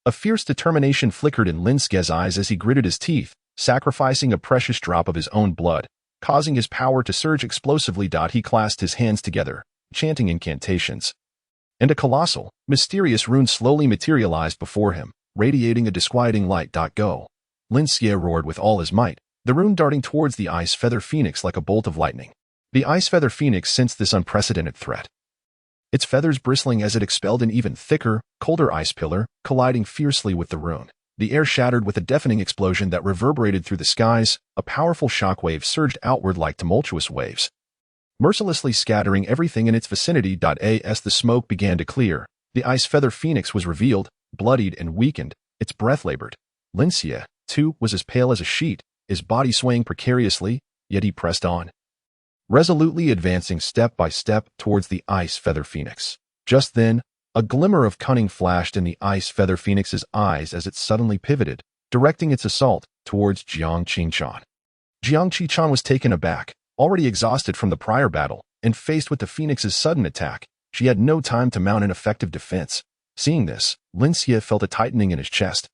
A: A fierce determination flickered in Lin Xie's eyes as he gritted his teeth, sacrificing a precious drop of his own blood, causing his power to surge explosively. He clasped his hands together, chanting incantations. And a colossal, mysterious rune slowly materialized before him, radiating a disquieting light. Go! Lin Xie roared with all his might, the rune darting towards the ice feather phoenix like a bolt of lightning. The ice feather phoenix sensed this unprecedented threat. Its feathers bristling as it expelled an even thicker, colder ice pillar, colliding fiercely with the rune. The air shattered with a deafening explosion that reverberated through the skies. A powerful shockwave surged outward like tumultuous waves, mercilessly scattering everything in its vicinity. As the smoke began to clear, the ice feather phoenix was revealed, bloodied and weakened, its breath labored. Lin Xie, too, was as pale as a sheet, his body swaying precariously, yet he pressed on, resolutely advancing step by step towards the ice feather phoenix. Just then, a glimmer of cunning flashed in the ice feather phoenix's eyes as it suddenly pivoted, directing its assault towards Jiang Qinchan. Jiang Qinchan was taken aback, already exhausted from the prior battle, and faced with the phoenix's sudden attack. She had no time to mount an effective defense. Seeing this, Lin Xie felt a tightening in his chest.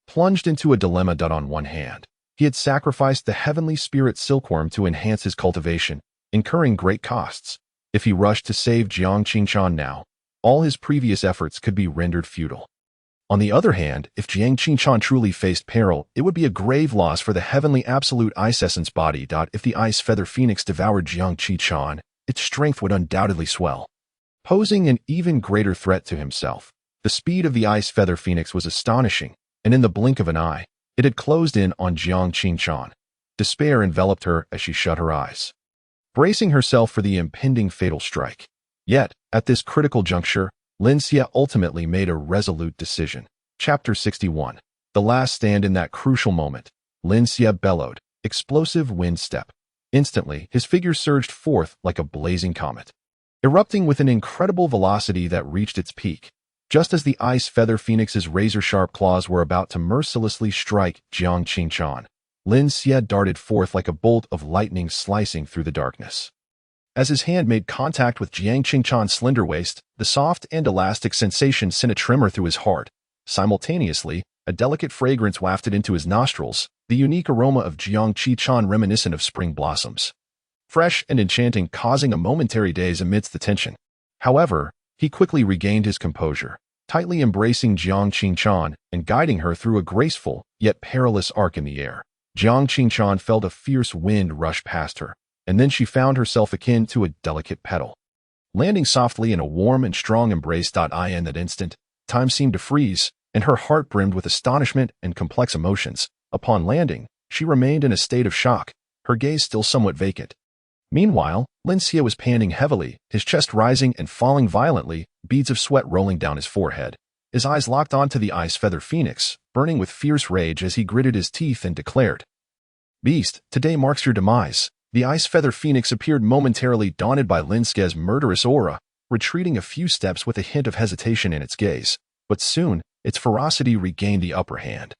A: Plunged into a dilemma. On one hand, he had sacrificed the heavenly spirit silkworm to enhance his cultivation, incurring great costs. If he rushed to save Jiang Qinchan now, all his previous efforts could be rendered futile. On the other hand, if Jiang Qinchan truly faced peril, it would be a grave loss for the heavenly absolute ice essence body. If the ice feather phoenix devoured Jiang Qinchan, its strength would undoubtedly swell, posing an even greater threat to himself. The speed of the ice feather phoenix was astonishing, and in the blink of an eye, it had closed in on Jiang Qinchan. Despair enveloped her as she shut her eyes, bracing herself for the impending fatal strike. Yet, at this critical juncture, Lin Xie ultimately made a resolute decision. Chapter 61. The last stand. In that crucial moment, Lin Xie bellowed, explosive wind step. Instantly, his figure surged forth like a blazing comet, erupting with an incredible velocity that reached its peak. Just as the ice feather phoenix's razor-sharp claws were about to mercilessly strike Jiang Qinchan, Lin Xie darted forth like a bolt of lightning slicing through the darkness. As his hand made contact with Jiang Qinchan's slender waist, the soft and elastic sensation sent a tremor through his heart. Simultaneously, a delicate fragrance wafted into his nostrils, the unique aroma of Jiang Qinchan reminiscent of spring blossoms, fresh and enchanting, causing a momentary daze amidst the tension. However, he quickly regained his composure, tightly embracing Jiang Qinchan and guiding her through a graceful yet perilous arc in the air. Jiang Qinchan felt a fierce wind rush past her, and then she found herself akin to a delicate petal, landing softly in a warm and strong embrace. In that instant, time seemed to freeze, and her heart brimmed with astonishment and complex emotions. Upon landing, she remained in a state of shock, her gaze still somewhat vacant. Meanwhile, Lin Xie was panting heavily, his chest rising and falling violently, beads of sweat rolling down his forehead. His eyes locked onto the ice feather phoenix, burning with fierce rage as he gritted his teeth and declared, "Beast, today marks your demise." The ice feather phoenix appeared momentarily daunted by Lin Xie's murderous aura, retreating a few steps with a hint of hesitation in its gaze. But soon, its ferocity regained the upper hand,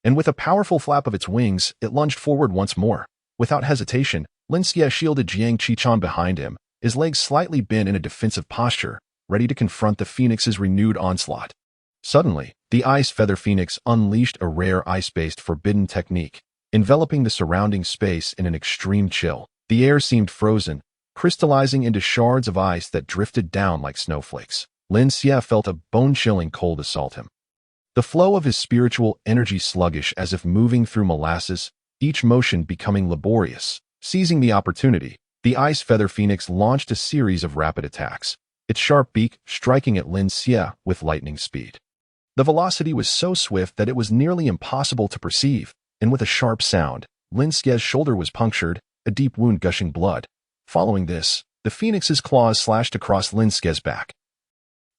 A: and with a powerful flap of its wings, it lunged forward once more. Without hesitation, Lin Xie shielded Jiang Qinchan behind him, his legs slightly bent in a defensive posture, ready to confront the phoenix's renewed onslaught. Suddenly, the ice feather phoenix unleashed a rare ice-based forbidden technique, enveloping the surrounding space in an extreme chill. The air seemed frozen, crystallizing into shards of ice that drifted down like snowflakes. Lin Xie felt a bone-chilling cold assault him. The flow of his spiritual energy sluggish as if moving through molasses, each motion becoming laborious. Seizing the opportunity, the ice feather phoenix launched a series of rapid attacks, its sharp beak striking at Lin Xie with lightning speed. The velocity was so swift that it was nearly impossible to perceive, and with a sharp sound, Lin Xie's shoulder was punctured, a deep wound gushing blood. Following this, the phoenix's claws slashed across Lin Xie's back,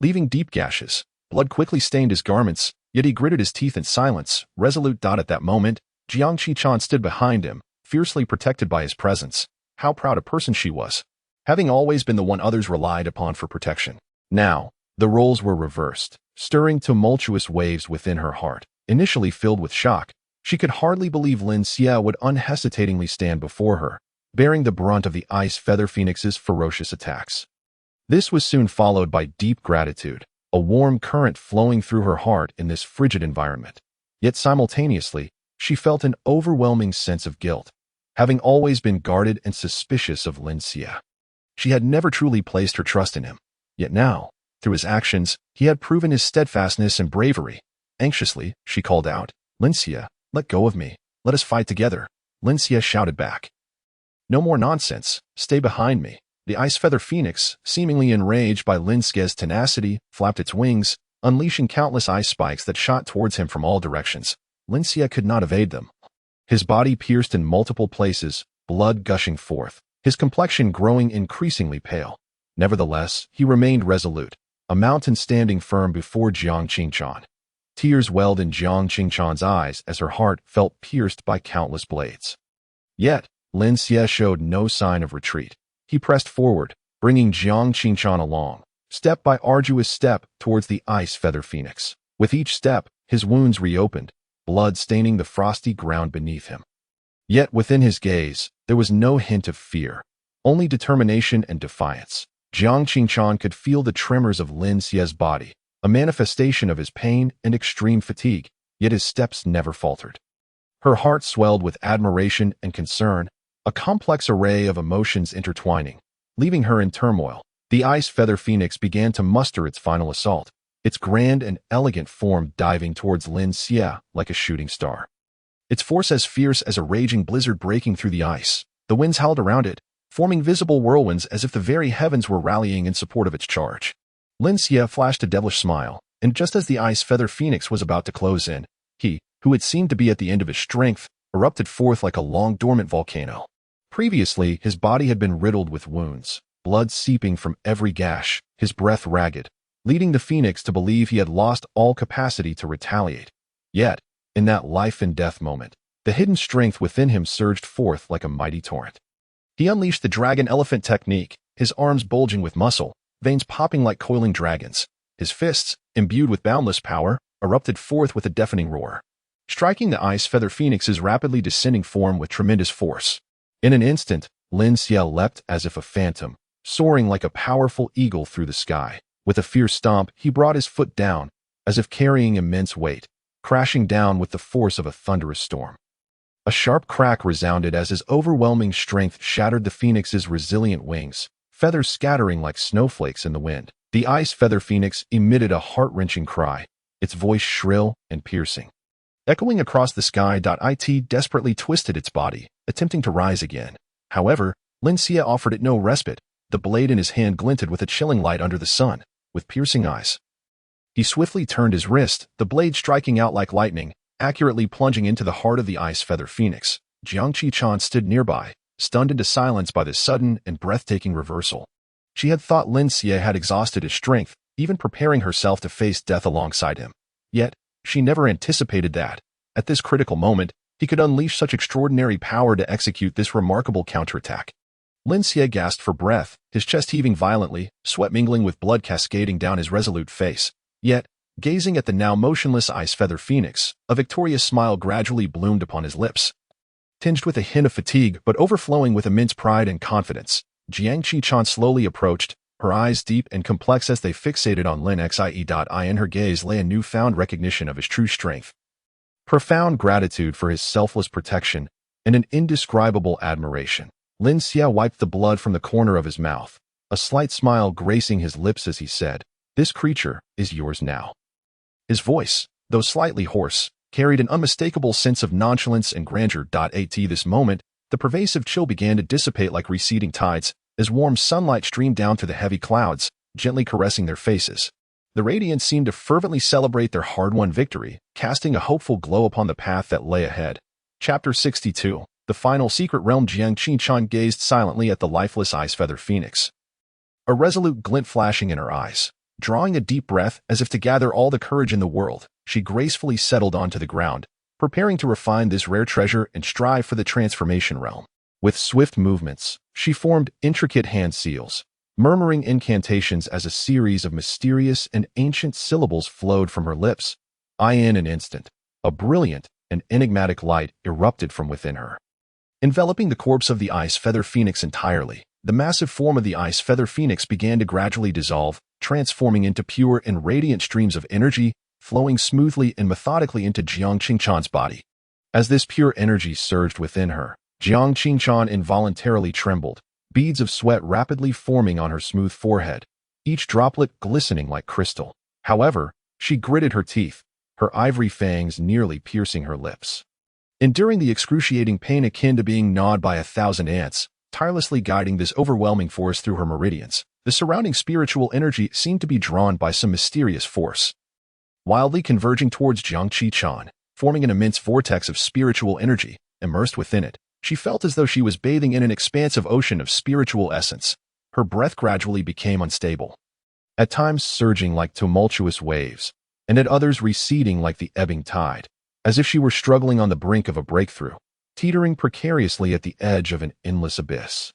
A: leaving deep gashes. Blood quickly stained his garments, yet he gritted his teeth in silence, resolute. At that moment, Jiang Qichen stood behind him, fiercely protected by his presence. How proud a person she was, having always been the one others relied upon for protection. Now, the roles were reversed, stirring tumultuous waves within her heart. Initially filled with shock, she could hardly believe Lin Xie would unhesitatingly stand before her, bearing the brunt of the ice feather phoenix's ferocious attacks. This was soon followed by deep gratitude, a warm current flowing through her heart in this frigid environment. Yet simultaneously, she felt an overwhelming sense of guilt, having always been guarded and suspicious of Lin Xie. She had never truly placed her trust in him. Yet now, through his actions, he had proven his steadfastness and bravery. Anxiously, she called out, "Lin Xie, let go of me. Let us fight together." Lin Xie shouted back, "No more nonsense. Stay behind me." The ice feather phoenix, seemingly enraged by Lin Xie's tenacity, flapped its wings, unleashing countless ice spikes that shot towards him from all directions. Lin Xie could not evade them. His body pierced in multiple places, blood gushing forth, his complexion growing increasingly pale. Nevertheless, he remained resolute, a mountain standing firm before Jiang Qichen. Tears welled in Jiang Qichen's eyes as her heart felt pierced by countless blades. Yet, Lin Xie showed no sign of retreat. He pressed forward, bringing Jiang Qichen along, step by arduous step towards the ice feather phoenix. With each step, his wounds reopened, blood staining the frosty ground beneath him. Yet within his gaze, there was no hint of fear, only determination and defiance. Jiang Qichen could feel the tremors of Lin Xie's body, a manifestation of his pain and extreme fatigue, yet his steps never faltered. Her heart swelled with admiration and concern, a complex array of emotions intertwining, leaving her in turmoil. The ice feather phoenix began to muster its final assault, its grand and elegant form diving towards Lin Xie like a shooting star. Its force as fierce as a raging blizzard breaking through the ice. The winds howled around it, forming visible whirlwinds as if the very heavens were rallying in support of its charge. Lin Xie flashed a devilish smile, and just as the ice feather phoenix was about to close in, he, who had seemed to be at the end of his strength, erupted forth like a long-dormant volcano. Previously, his body had been riddled with wounds, blood seeping from every gash, his breath ragged, leading the phoenix to believe he had lost all capacity to retaliate. Yet, in that life-and-death moment, the hidden strength within him surged forth like a mighty torrent. He unleashed the dragon elephant technique, his arms bulging with muscle, veins popping like coiling dragons. His fists, imbued with boundless power, erupted forth with a deafening roar, striking the ice feather phoenix's rapidly descending form with tremendous force. In an instant, Lin Xie leapt as if a phantom, soaring like a powerful eagle through the sky. With a fierce stomp, he brought his foot down, as if carrying immense weight, crashing down with the force of a thunderous storm. A sharp crack resounded as his overwhelming strength shattered the phoenix's resilient wings, feathers scattering like snowflakes in the wind. The ice feather phoenix emitted a heart-wrenching cry, its voice shrill and piercing, echoing across the sky. It desperately twisted its body, attempting to rise again. However, Lin Xie offered it no respite. The blade in his hand glinted with a chilling light under the sun, with piercing eyes. He swiftly turned his wrist, the blade striking out like lightning, accurately plunging into the heart of the ice feather phoenix. Jiang Qichen stood nearby, stunned into silence by this sudden and breathtaking reversal. She had thought Lin Xie had exhausted his strength, even preparing herself to face death alongside him. Yet, she never anticipated that, at this critical moment, he could unleash such extraordinary power to execute this remarkable counterattack. Lin Xie gasped for breath, his chest heaving violently, sweat mingling with blood cascading down his resolute face. Yet, gazing at the now motionless ice feather phoenix, a victorious smile gradually bloomed upon his lips. Tinged with a hint of fatigue but overflowing with immense pride and confidence, Jiang Qichen slowly approached, her eyes deep and complex as they fixated on Lin Xie. In her gaze lay a newfound recognition of his true strength, profound gratitude for his selfless protection, and an indescribable admiration. Lin Xie wiped the blood from the corner of his mouth, a slight smile gracing his lips as he said, "This creature is yours now." His voice, though slightly hoarse, carried an unmistakable sense of nonchalance and grandeur. At this moment, the pervasive chill began to dissipate like receding tides, as warm sunlight streamed down through the heavy clouds, gently caressing their faces. The radiance seemed to fervently celebrate their hard-won victory, casting a hopeful glow upon the path that lay ahead. Chapter 62. The Final Secret Realm. Jiang Qinchan gazed silently at the lifeless ice feather phoenix, a resolute glint flashing in her eyes. Drawing a deep breath as if to gather all the courage in the world, she gracefully settled onto the ground, preparing to refine this rare treasure and strive for the transformation realm. With swift movements, she formed intricate hand seals, murmuring incantations as a series of mysterious and ancient syllables flowed from her lips. In an instant, a brilliant and enigmatic light erupted from within her, enveloping the corpse of the ice feather phoenix entirely. The massive form of the ice feather phoenix began to gradually dissolve, transforming into pure and radiant streams of energy, flowing smoothly and methodically into Jiang Qinchan's body. As this pure energy surged within her, Jiang Qinchan involuntarily trembled, beads of sweat rapidly forming on her smooth forehead, each droplet glistening like crystal. However, she gritted her teeth, her ivory fangs nearly piercing her lips. Enduring the excruciating pain akin to being gnawed by 1,000 ants, tirelessly guiding this overwhelming force through her meridians, the surrounding spiritual energy seemed to be drawn by some mysterious force, wildly converging towards Jiang Qinchan, forming an immense vortex of spiritual energy. Immersed within it, she felt as though she was bathing in an expansive ocean of spiritual essence. Her breath gradually became unstable, at times surging like tumultuous waves, and at others receding like the ebbing tide, as if she were struggling on the brink of a breakthrough, teetering precariously at the edge of an endless abyss.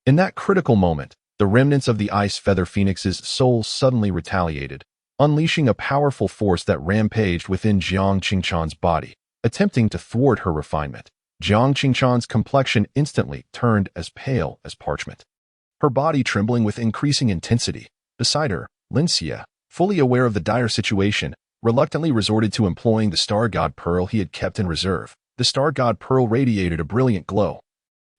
A: In that critical moment, the remnants of the ice feather phoenix's soul suddenly retaliated, unleashing a powerful force that rampaged within Jiang Qinchan's body, attempting to thwart her refinement. Jiang Qinchan's complexion instantly turned as pale as parchment, her body trembling with increasing intensity. Beside her, Lin Xie, fully aware of the dire situation, reluctantly resorted to employing the Star God Pearl he had kept in reserve. The Star God Pearl radiated a brilliant glow,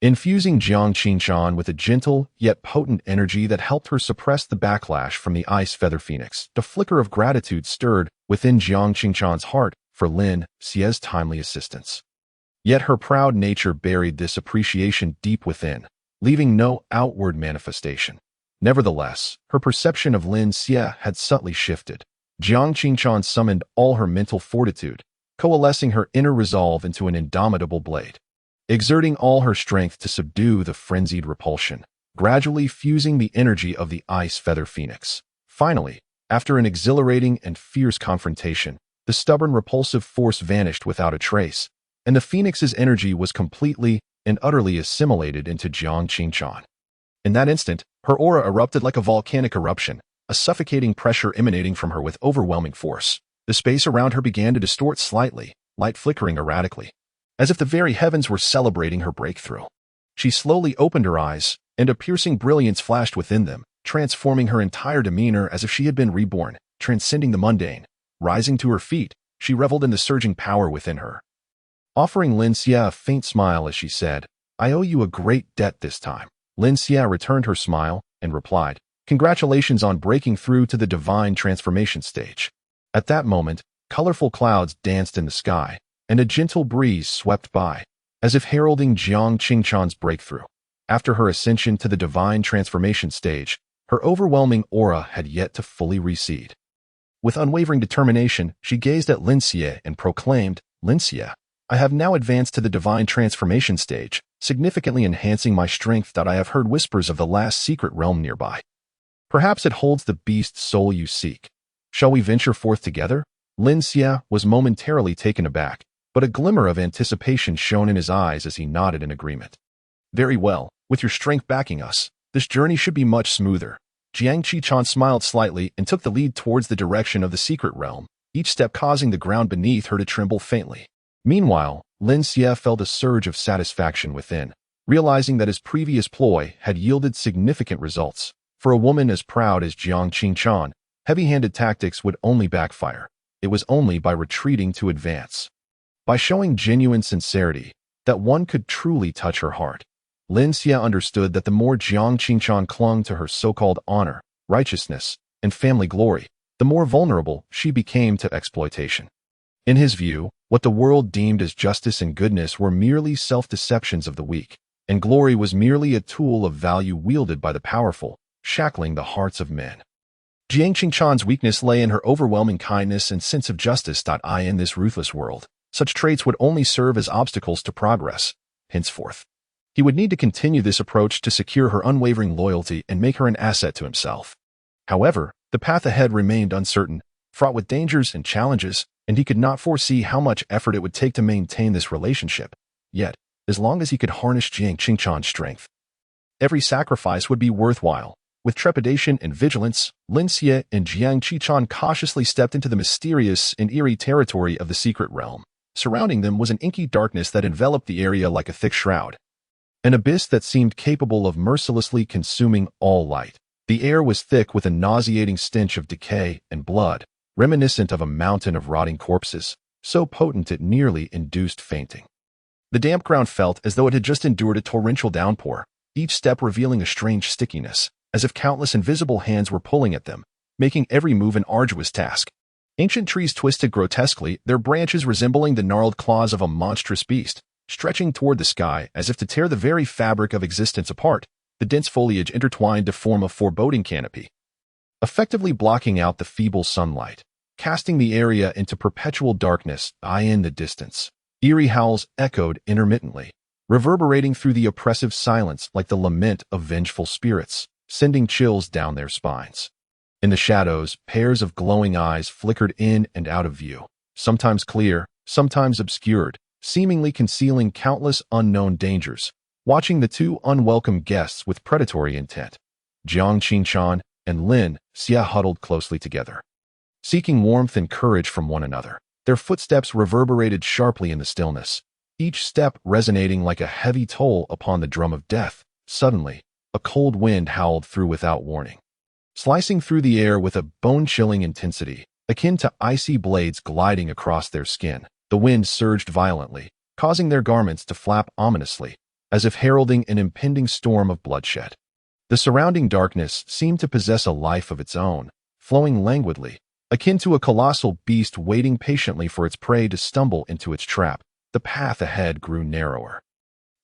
A: infusing Jiang Qinchan with a gentle yet potent energy that helped her suppress the backlash from the ice feather phoenix. The flicker of gratitude stirred within Jiang Qinchan's heart for Lin Xie's timely assistance. Yet her proud nature buried this appreciation deep within, leaving no outward manifestation. Nevertheless, her perception of Lin Xie had subtly shifted. Jiang Qinchan summoned all her mental fortitude, coalescing her inner resolve into an indomitable blade, exerting all her strength to subdue the frenzied repulsion, gradually fusing the energy of the ice feather phoenix. Finally, after an exhilarating and fierce confrontation, the stubborn repulsive force vanished without a trace, and the phoenix's energy was completely and utterly assimilated into Jiang Qinchan. In that instant, her aura erupted like a volcanic eruption, a suffocating pressure emanating from her with overwhelming force. The space around her began to distort slightly, light flickering erratically, as if the very heavens were celebrating her breakthrough. She slowly opened her eyes, and a piercing brilliance flashed within them, transforming her entire demeanor as if she had been reborn, transcending the mundane. Rising to her feet, she reveled in the surging power within her, offering Lin Xie a faint smile as she said, "I owe you a great debt this time." Lin Xie returned her smile and replied, "Congratulations on breaking through to the divine transformation stage." At that moment, colorful clouds danced in the sky, and a gentle breeze swept by, as if heralding Jiang Qinchan's breakthrough. After her ascension to the divine transformation stage, her overwhelming aura had yet to fully recede. With unwavering determination, she gazed at Lin Xie and proclaimed, "Lin Xie, I have now advanced to the divine transformation stage, significantly enhancing my strength. I have heard whispers of the last secret realm nearby. Perhaps it holds the beast soul you seek. Shall we venture forth together?" Lin Xie was momentarily taken aback, but a glimmer of anticipation shone in his eyes as he nodded in agreement. "Very well, with your strength backing us, this journey should be much smoother." Jiang Qinchan smiled slightly and took the lead towards the direction of the secret realm, each step causing the ground beneath her to tremble faintly. Meanwhile, Lin Xie felt a surge of satisfaction within, realizing that his previous ploy had yielded significant results. For a woman as proud as Jiang Qingchuan, heavy-handed tactics would only backfire. It was only by retreating to advance. By showing genuine sincerity, that one could truly touch her heart. Lin Xie understood that the more Jiang Qingchuan clung to her so-called honor, righteousness, and family glory, the more vulnerable she became to exploitation. In his view, what the world deemed as justice and goodness were merely self-deceptions of the weak, and glory was merely a tool of value wielded by the powerful, shackling the hearts of men. Jiang Qingchuan's weakness lay in her overwhelming kindness and sense of justice. In this ruthless world, such traits would only serve as obstacles to progress. Henceforth, he would need to continue this approach to secure her unwavering loyalty and make her an asset to himself. However, the path ahead remained uncertain, fraught with dangers and challenges, and he could not foresee how much effort it would take to maintain this relationship. Yet, as long as he could harness Jiang Qingchuan's strength, every sacrifice would be worthwhile. With trepidation and vigilance, Lin Xie and Jiang Qingchuan cautiously stepped into the mysterious and eerie territory of the secret realm. Surrounding them was an inky darkness that enveloped the area like a thick shroud. An abyss that seemed capable of mercilessly consuming all light. The air was thick with a nauseating stench of decay and blood, reminiscent of a mountain of rotting corpses, so potent it nearly induced fainting. The damp ground felt as though it had just endured a torrential downpour, each step revealing a strange stickiness, as if countless invisible hands were pulling at them, making every move an arduous task. Ancient trees twisted grotesquely, their branches resembling the gnarled claws of a monstrous beast, stretching toward the sky as if to tear the very fabric of existence apart. The dense foliage intertwined to form a foreboding canopy, effectively blocking out the feeble sunlight, casting the area into perpetual darkness. In the distance, eerie howls echoed intermittently, reverberating through the oppressive silence like the lament of vengeful spirits, sending chills down their spines. In the shadows, pairs of glowing eyes flickered in and out of view, sometimes clear, sometimes obscured, seemingly concealing countless unknown dangers, watching the two unwelcome guests with predatory intent. Jiang Qingchuan and Lin Xie huddled closely together, seeking warmth and courage from one another. Their footsteps reverberated sharply in the stillness, each step resonating like a heavy toll upon the drum of death. Suddenly, a cold wind howled through without warning, slicing through the air with a bone-chilling intensity, akin to icy blades gliding across their skin. The wind surged violently, causing their garments to flap ominously, as if heralding an impending storm of bloodshed. The surrounding darkness seemed to possess a life of its own, flowing languidly, akin to a colossal beast waiting patiently for its prey to stumble into its trap. The path ahead grew narrower,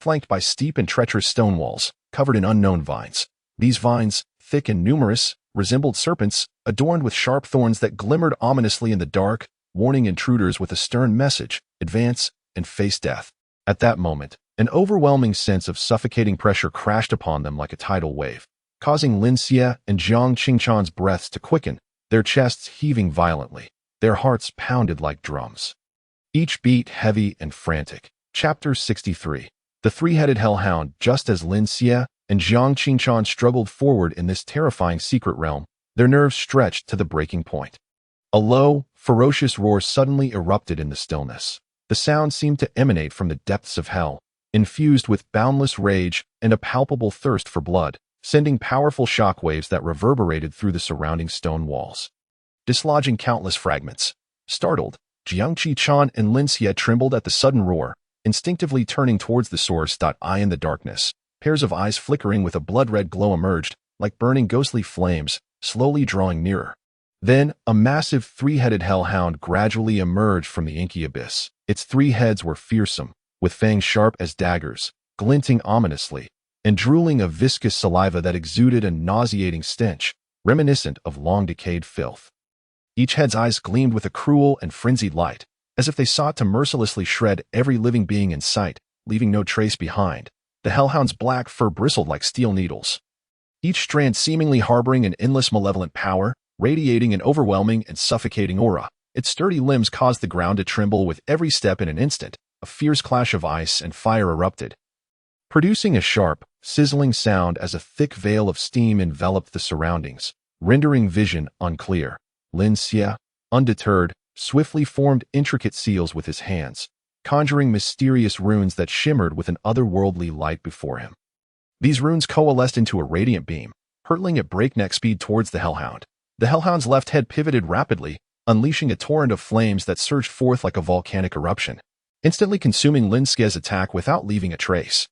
A: flanked by steep and treacherous stone walls, covered in unknown vines. These vines, thick and numerous, resembled serpents, adorned with sharp thorns that glimmered ominously in the dark, warning intruders with a stern message: advance and face death. At that moment, an overwhelming sense of suffocating pressure crashed upon them like a tidal wave, causing Lin Xie and Jiang Qingchuan's breaths to quicken, their chests heaving violently, their hearts pounded like drums, each beat heavy and frantic. Chapter 63. The Three-Headed Hellhound. Just as Lin Xie and Jiang Qingchuan struggled forward in this terrifying secret realm, their nerves stretched to the breaking point. A low, ferocious roar suddenly erupted in the stillness. The sound seemed to emanate from the depths of hell, infused with boundless rage and a palpable thirst for blood, sending powerful shockwaves that reverberated through the surrounding stone walls, dislodging countless fragments. Startled, Jiang Qingchuan and Lin Xie trembled at the sudden roar, instinctively turning towards the source. In the darkness, pairs of eyes flickering with a blood-red glow emerged, like burning ghostly flames, slowly drawing nearer. Then, a massive three-headed hellhound gradually emerged from the inky abyss. Its three heads were fearsome, with fangs sharp as daggers, glinting ominously, and drooling a viscous saliva that exuded a nauseating stench, reminiscent of long-decayed filth. Each head's eyes gleamed with a cruel and frenzied light, as if they sought to mercilessly shred every living being in sight, leaving no trace behind. The hellhound's black fur bristled like steel needles, each strand seemingly harboring an endless malevolent power, radiating an overwhelming and suffocating aura. Its sturdy limbs caused the ground to tremble with every step. In an instant, a fierce clash of ice and fire erupted, producing a sharp, sizzling sound as a thick veil of steam enveloped the surroundings, rendering vision unclear. Lin Xie, undeterred, swiftly formed intricate seals with his hands, conjuring mysterious runes that shimmered with an otherworldly light before him. These runes coalesced into a radiant beam, hurtling at breakneck speed towards the hellhound. The hellhound's left head pivoted rapidly, unleashing a torrent of flames that surged forth like a volcanic eruption, instantly consuming Lin Xie's attack without leaving a trace.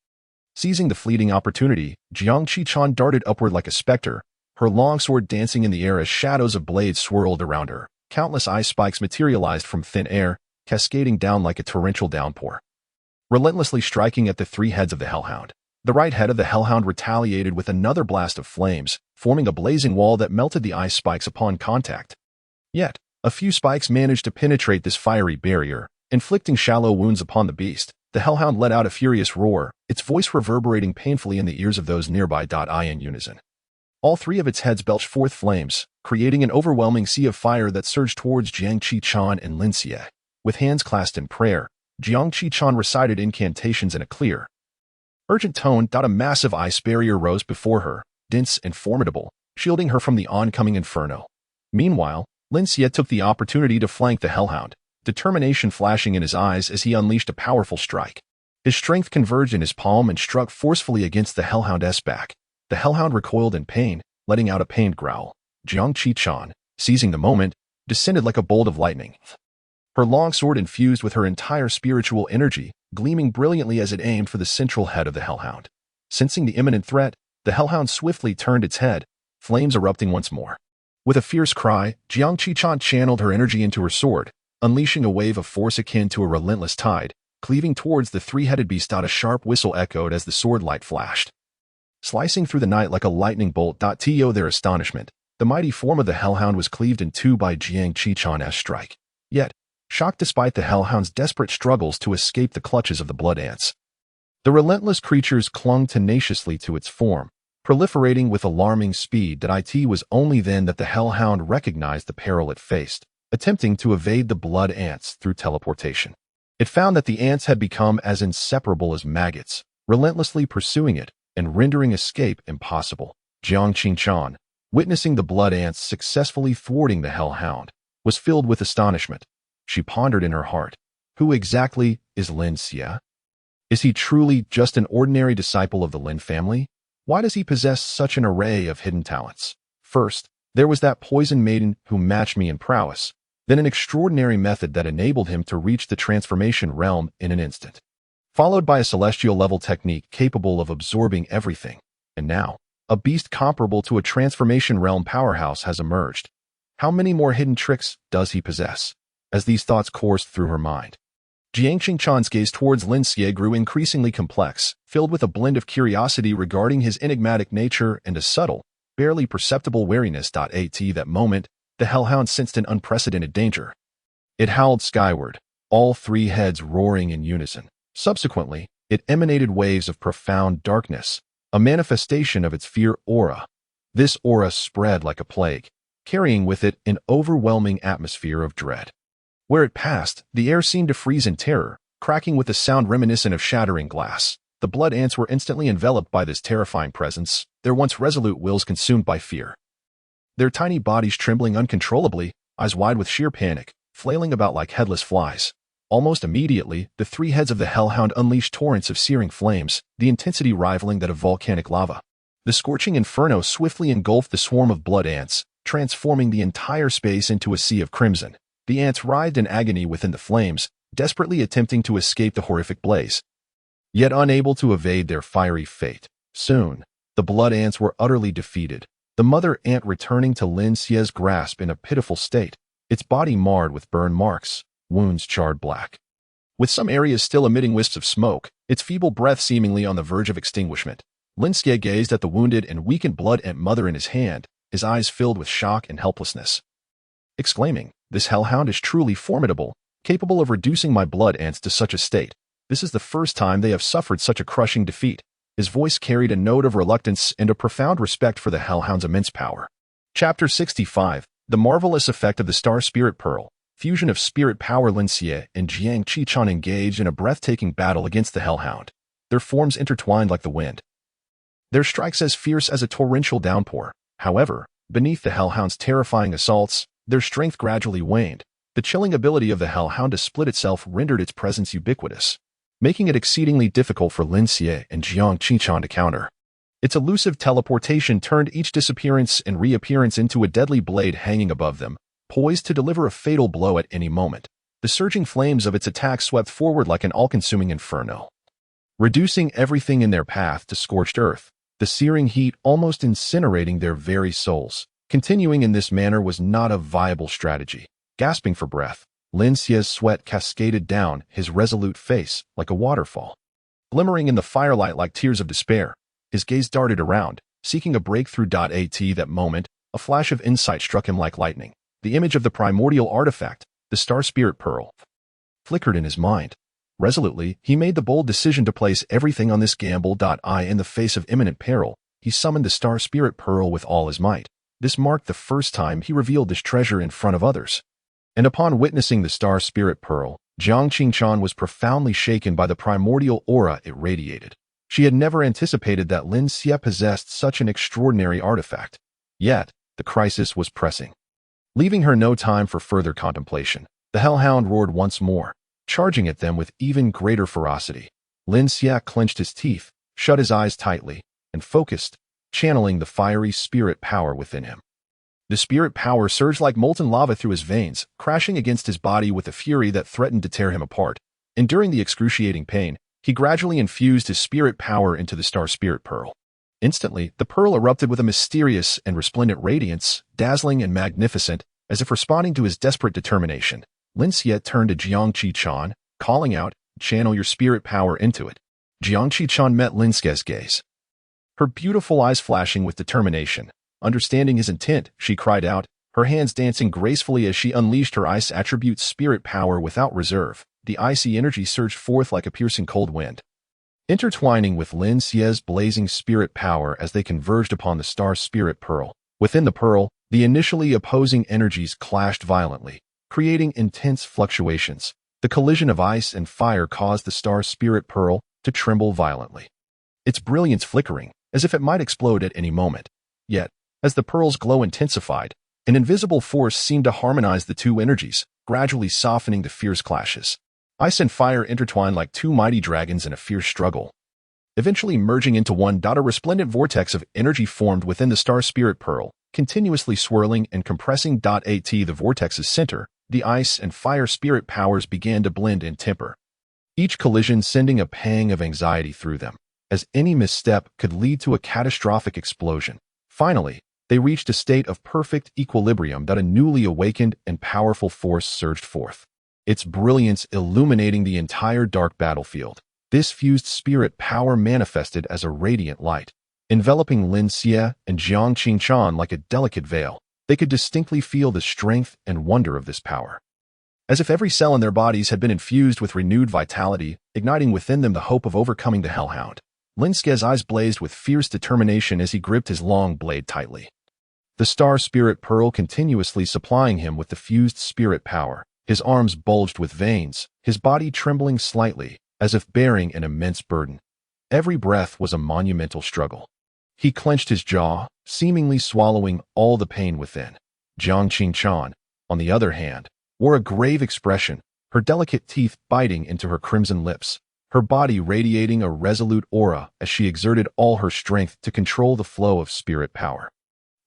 A: Seizing the fleeting opportunity, Jiang Qichuan darted upward like a specter, her longsword dancing in the air as shadows of blades swirled around her. Countless ice spikes materialized from thin air, cascading down like a torrential downpour, relentlessly striking at the three heads of the hellhound. The right head of the hellhound retaliated with another blast of flames, forming a blazing wall that melted the ice spikes upon contact. Yet, a few spikes managed to penetrate this fiery barrier, inflicting shallow wounds upon the beast. The hellhound let out a furious roar, its voice reverberating painfully in the ears of those nearby. In unison, all three of its heads belched forth flames, creating an overwhelming sea of fire that surged towards Jiang Qichuan and Lin Xie. With hands clasped in prayer, Jiang Qichuan recited incantations in a clear, urgent tone. A massive ice barrier rose before her, dense and formidable, shielding her from the oncoming inferno. Meanwhile, Lin Xie took the opportunity to flank the hellhound, determination flashing in his eyes as he unleashed a powerful strike. His strength converged in his palm and struck forcefully against the hellhound's back. The hellhound recoiled in pain, letting out a pained growl. Jiang Qichuan, seizing the moment, descended like a bolt of lightning. Her longsword infused with her entire spiritual energy, gleaming brilliantly as it aimed for the central head of the hellhound. Sensing the imminent threat, the hellhound swiftly turned its head, flames erupting once more. With a fierce cry, Jiang Qichuan channeled her energy into her sword, unleashing a wave of force akin to a relentless tide, cleaving towards the three-headed beast. A sharp whistle echoed as the sword light flashed, slicing through the night like a lightning bolt. To their astonishment, the mighty form of the hellhound was cleaved in two by Jiang Qichuan's strike. Yet, shocked despite the hellhound's desperate struggles to escape the clutches of the blood ants, the relentless creatures clung tenaciously to its form, proliferating with alarming speed. It was only then that the hellhound recognized the peril it faced, attempting to evade the blood ants through teleportation. It found that the ants had become as inseparable as maggots, relentlessly pursuing it and rendering escape impossible. Jiang Qichuan, witnessing the blood ants successfully thwarting the hellhound, was filled with astonishment. She pondered in her heart, who exactly is Lin Xie? Is he truly just an ordinary disciple of the Lin family? Why does he possess such an array of hidden talents? First, there was that poison maiden who matched me in prowess, then an extraordinary method that enabled him to reach the transformation realm in an instant, followed by a celestial-level technique capable of absorbing everything. And now, a beast comparable to a transformation realm powerhouse has emerged. How many more hidden tricks does he possess? As these thoughts coursed through her mind, Jiang Qichuan's gaze towards Lin Xie grew increasingly complex, filled with a blend of curiosity regarding his enigmatic nature and a subtle, barely perceptible wariness. At that moment, the hellhound sensed an unprecedented danger. It howled skyward, all three heads roaring in unison. Subsequently, it emanated waves of profound darkness, a manifestation of its fear aura. This aura spread like a plague, carrying with it an overwhelming atmosphere of dread. Where it passed, the air seemed to freeze in terror, cracking with a sound reminiscent of shattering glass. The blood ants were instantly enveloped by this terrifying presence, their once resolute wills consumed by fear. Their tiny bodies trembling uncontrollably, eyes wide with sheer panic, flailing about like headless flies. Almost immediately, the three heads of the hellhound unleashed torrents of searing flames, the intensity rivaling that of volcanic lava. The scorching inferno swiftly engulfed the swarm of blood ants, transforming the entire space into a sea of crimson. The ants writhed in agony within the flames, desperately attempting to escape the horrific blaze, yet unable to evade their fiery fate. Soon, the blood ants were utterly defeated, the mother ant returning to Lin Xie's grasp in a pitiful state, its body marred with burn marks, wounds charred black, with some areas still emitting wisps of smoke, its feeble breath seemingly on the verge of extinguishment. Lin Xie gazed at the wounded and weakened blood ant mother in his hand, his eyes filled with shock and helplessness, exclaiming, "This hellhound is truly formidable, capable of reducing my blood ants to such a state. This is the first time they have suffered such a crushing defeat." His voice carried a note of reluctance and a profound respect for the hellhound's immense power. Chapter 65. The Marvelous Effect of the Star Spirit Pearl. Fusion of spirit power. Lin Xie and Jiang Qichuan engaged in a breathtaking battle against the hellhound, their forms intertwined like the wind, their strikes as fierce as a torrential downpour. However, beneath the hellhound's terrifying assaults, their strength gradually waned. The chilling ability of the hellhound to split itself rendered its presence ubiquitous, making it exceedingly difficult for Lin Xie and Jiang Qichuan to counter. Its elusive teleportation turned each disappearance and reappearance into a deadly blade hanging above them, poised to deliver a fatal blow at any moment. The surging flames of its attack swept forward like an all-consuming inferno, reducing everything in their path to scorched earth, the searing heat almost incinerating their very souls. Continuing in this manner was not a viable strategy. Gasping for breath, Lin Xie's sweat cascaded down his resolute face like a waterfall. Glimmering in the firelight like tears of despair, his gaze darted around, seeking a breakthrough. At that moment, a flash of insight struck him like lightning. The image of the primordial artifact, the Star Spirit Pearl, flickered in his mind. Resolutely, he made the bold decision to place everything on this gamble. In the face of imminent peril, he summoned the Star Spirit Pearl with all his might. This marked the first time he revealed this treasure in front of others. And upon witnessing the Star Spirit Pearl, Jiang Qingchuan was profoundly shaken by the primordial aura it radiated. She had never anticipated that Lin Xie possessed such an extraordinary artifact. Yet, the crisis was pressing. Leaving her no time for further contemplation, the Hellhound roared once more, charging at them with even greater ferocity. Lin Xie clenched his teeth, shut his eyes tightly, and focused, channeling the fiery spirit power within him. The spirit power surged like molten lava through his veins, crashing against his body with a fury that threatened to tear him apart. Enduring the excruciating pain, he gradually infused his spirit power into the Star Spirit Pearl. Instantly, the pearl erupted with a mysterious and resplendent radiance, dazzling and magnificent, as if responding to his desperate determination. Lin Xie turned to Jiang Qingchuan, calling out, "Channel your spirit power into it." Jiang Qingchuan met Lin Xie's gaze, her beautiful eyes flashing with determination. Understanding his intent, she cried out, her hands dancing gracefully as she unleashed her ice attribute spirit power without reserve. The icy energy surged forth like a piercing cold wind, intertwining with Lin Xie's blazing spirit power as they converged upon the Star Spirit Pearl. Within the pearl, the initially opposing energies clashed violently, creating intense fluctuations. The collision of ice and fire caused the Star Spirit Pearl to tremble violently, its brilliance flickering, as if it might explode at any moment. Yet, as the pearl's glow intensified, an invisible force seemed to harmonize the two energies, gradually softening the fierce clashes. Ice and fire intertwined like two mighty dragons in a fierce struggle, eventually merging into one. A resplendent vortex of energy formed within the Star Spirit Pearl, continuously swirling and compressing. At the vortex's center, the ice and fire spirit powers began to blend and temper, each collision sending a pang of anxiety through them, as any misstep could lead to a catastrophic explosion. Finally, they reached a state of perfect equilibrium. A newly awakened and powerful force surged forth, its brilliance illuminating the entire dark battlefield. This fused spirit power manifested as a radiant light, enveloping Lin Xie and Jiang Qingchuan like a delicate veil. They could distinctly feel the strength and wonder of this power, as if every cell in their bodies had been infused with renewed vitality, igniting within them the hope of overcoming the Hellhound. Lin Xie's eyes blazed with fierce determination as he gripped his long blade tightly, the Star Spirit Pearl continuously supplying him with the fused spirit power. His arms bulged with veins, his body trembling slightly, as if bearing an immense burden. Every breath was a monumental struggle. He clenched his jaw, seemingly swallowing all the pain within. Jiang Qingchuan, on the other hand, wore a grave expression, her delicate teeth biting into her crimson lips, her body radiating a resolute aura as she exerted all her strength to control the flow of spirit power,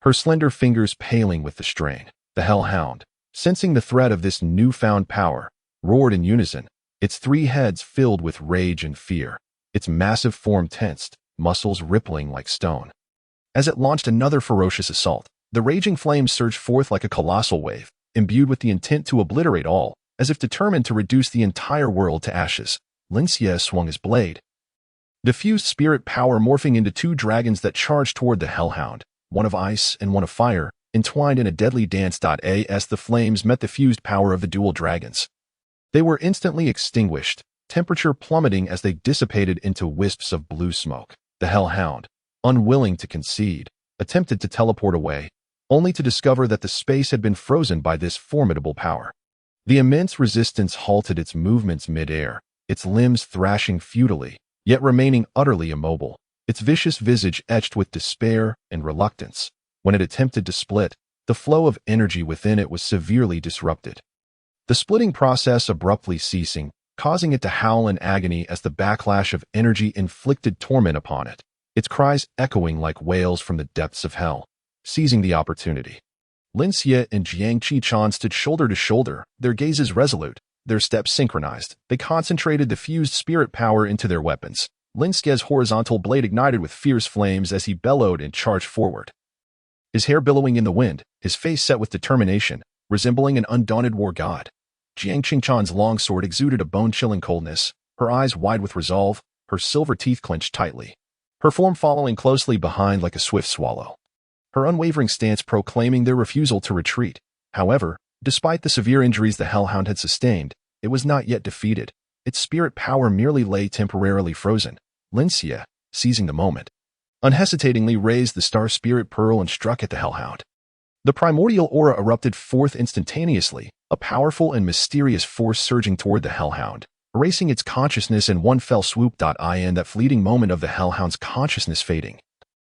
A: her slender fingers paling with the strain. The Hellhound, sensing the threat of this newfound power, roared in unison, its three heads filled with rage and fear, its massive form tensed, muscles rippling like stone. As it launched another ferocious assault, the raging flames surged forth like a colossal wave, imbued with the intent to obliterate all, as if determined to reduce the entire world to ashes. Lin Xie swung his blade, diffused spirit power morphing into two dragons that charged toward the Hellhound, one of ice and one of fire, entwined in a deadly dance. As the flames met the fused power of the dual dragons, they were instantly extinguished, temperature plummeting as they dissipated into wisps of blue smoke. The Hellhound, unwilling to concede, attempted to teleport away, only to discover that the space had been frozen by this formidable power. The immense resistance halted its movements mid-air, its limbs thrashing futilely, yet remaining utterly immobile, its vicious visage etched with despair and reluctance. When it attempted to split, the flow of energy within it was severely disrupted, the splitting process abruptly ceasing, causing it to howl in agony as the backlash of energy inflicted torment upon it. its cries echoing like wails from the depths of hell. Seizing the opportunity, Lin Xie and Jiang Qichen stood shoulder to shoulder, their gazes resolute, their steps synchronized. They concentrated the fused spirit power into their weapons. Lin Xie's horizontal blade ignited with fierce flames as he bellowed and charged forward. His hair billowing in the wind, his face set with determination, resembling an undaunted war god. Jiang Qingchan's long sword exuded a bone-chilling coldness, her eyes wide with resolve, her silver teeth clenched tightly, her form following closely behind like a swift swallow, her unwavering stance proclaiming their refusal to retreat. However, despite the severe injuries the Hellhound had sustained, it was not yet defeated. Its spirit power merely lay temporarily frozen. Lin Xie, seizing the moment, unhesitatingly raised the star spirit pearl and struck at the Hellhound. The primordial aura erupted forth instantaneously, a powerful and mysterious force surging toward the Hellhound, erasing its consciousness in one fell swoop. In that fleeting moment of the Hellhound's consciousness fading,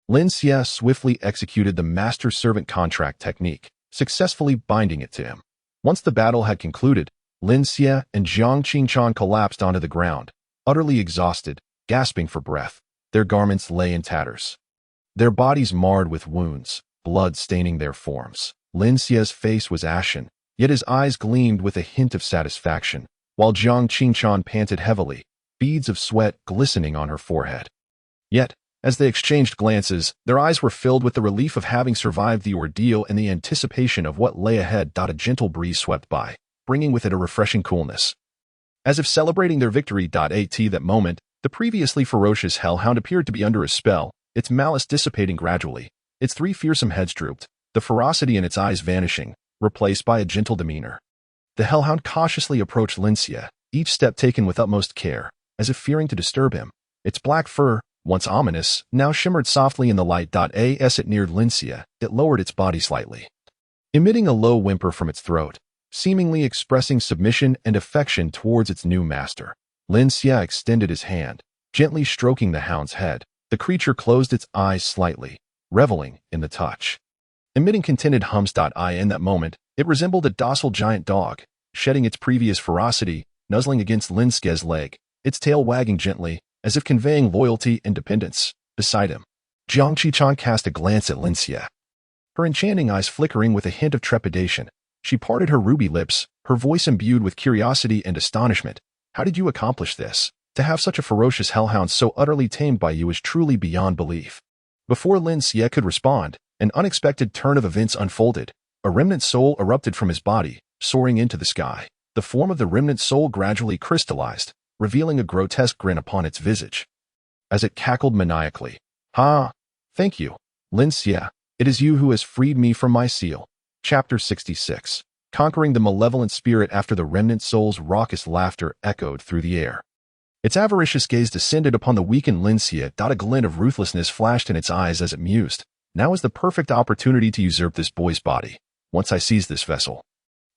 A: Lin Xie swiftly executed the master-servant contract technique, successfully binding it to him. Once the battle had concluded, Lin Xie and Jiang Qingchen collapsed onto the ground, utterly exhausted, gasping for breath. Their garments lay in tatters, their bodies marred with wounds, blood staining their forms. Lin Xie's face was ashen, yet his eyes gleamed with a hint of satisfaction, while Jiang Qingchen panted heavily, beads of sweat glistening on her forehead. Yet, as they exchanged glances, their eyes were filled with the relief of having survived the ordeal and the anticipation of what lay ahead. A gentle breeze swept by, bringing with it a refreshing coolness. As if celebrating their victory. At that moment, the previously ferocious Hellhound appeared to be under a spell, its malice dissipating gradually, its three fearsome heads drooped, the ferocity in its eyes vanishing, replaced by a gentle demeanor. The Hellhound cautiously approached Lin Xie, each step taken with utmost care, as if fearing to disturb him. Its black fur, once ominous, now shimmered softly in the light. As it neared Lin Xie, it lowered its body slightly, emitting a low whimper from its throat, seemingly expressing submission and affection towards its new master. Lin Xie extended his hand, gently stroking the hound's head. The creature closed its eyes slightly, reveling in the touch, emitting contented hums. In that moment, it resembled a docile giant dog, shedding its previous ferocity, nuzzling against Lin Xie's leg, its tail wagging gently, as if conveying loyalty and dependence. Beside him, Jiang Qichen cast a glance at Lin Xie, her enchanting eyes flickering with a hint of trepidation. She parted her ruby lips, her voice imbued with curiosity and astonishment. How did you accomplish this? To have such a ferocious hellhound so utterly tamed by you is truly beyond belief. Before Lin Xie could respond, an unexpected turn of events unfolded. A remnant soul erupted from his body, soaring into the sky. The form of the remnant soul gradually crystallized, revealing a grotesque grin upon its visage. As it cackled maniacally, "Ha! Thank you, Lin Xie. It is you who has freed me from my seal." Chapter 66. Conquering the malevolent spirit. After the remnant soul's raucous laughter echoed through the air, its avaricious gaze descended upon the weakened Lin Xie. A glint of ruthlessness flashed in its eyes as it mused. Now is the perfect opportunity to usurp this boy's body. Once I seize this vessel,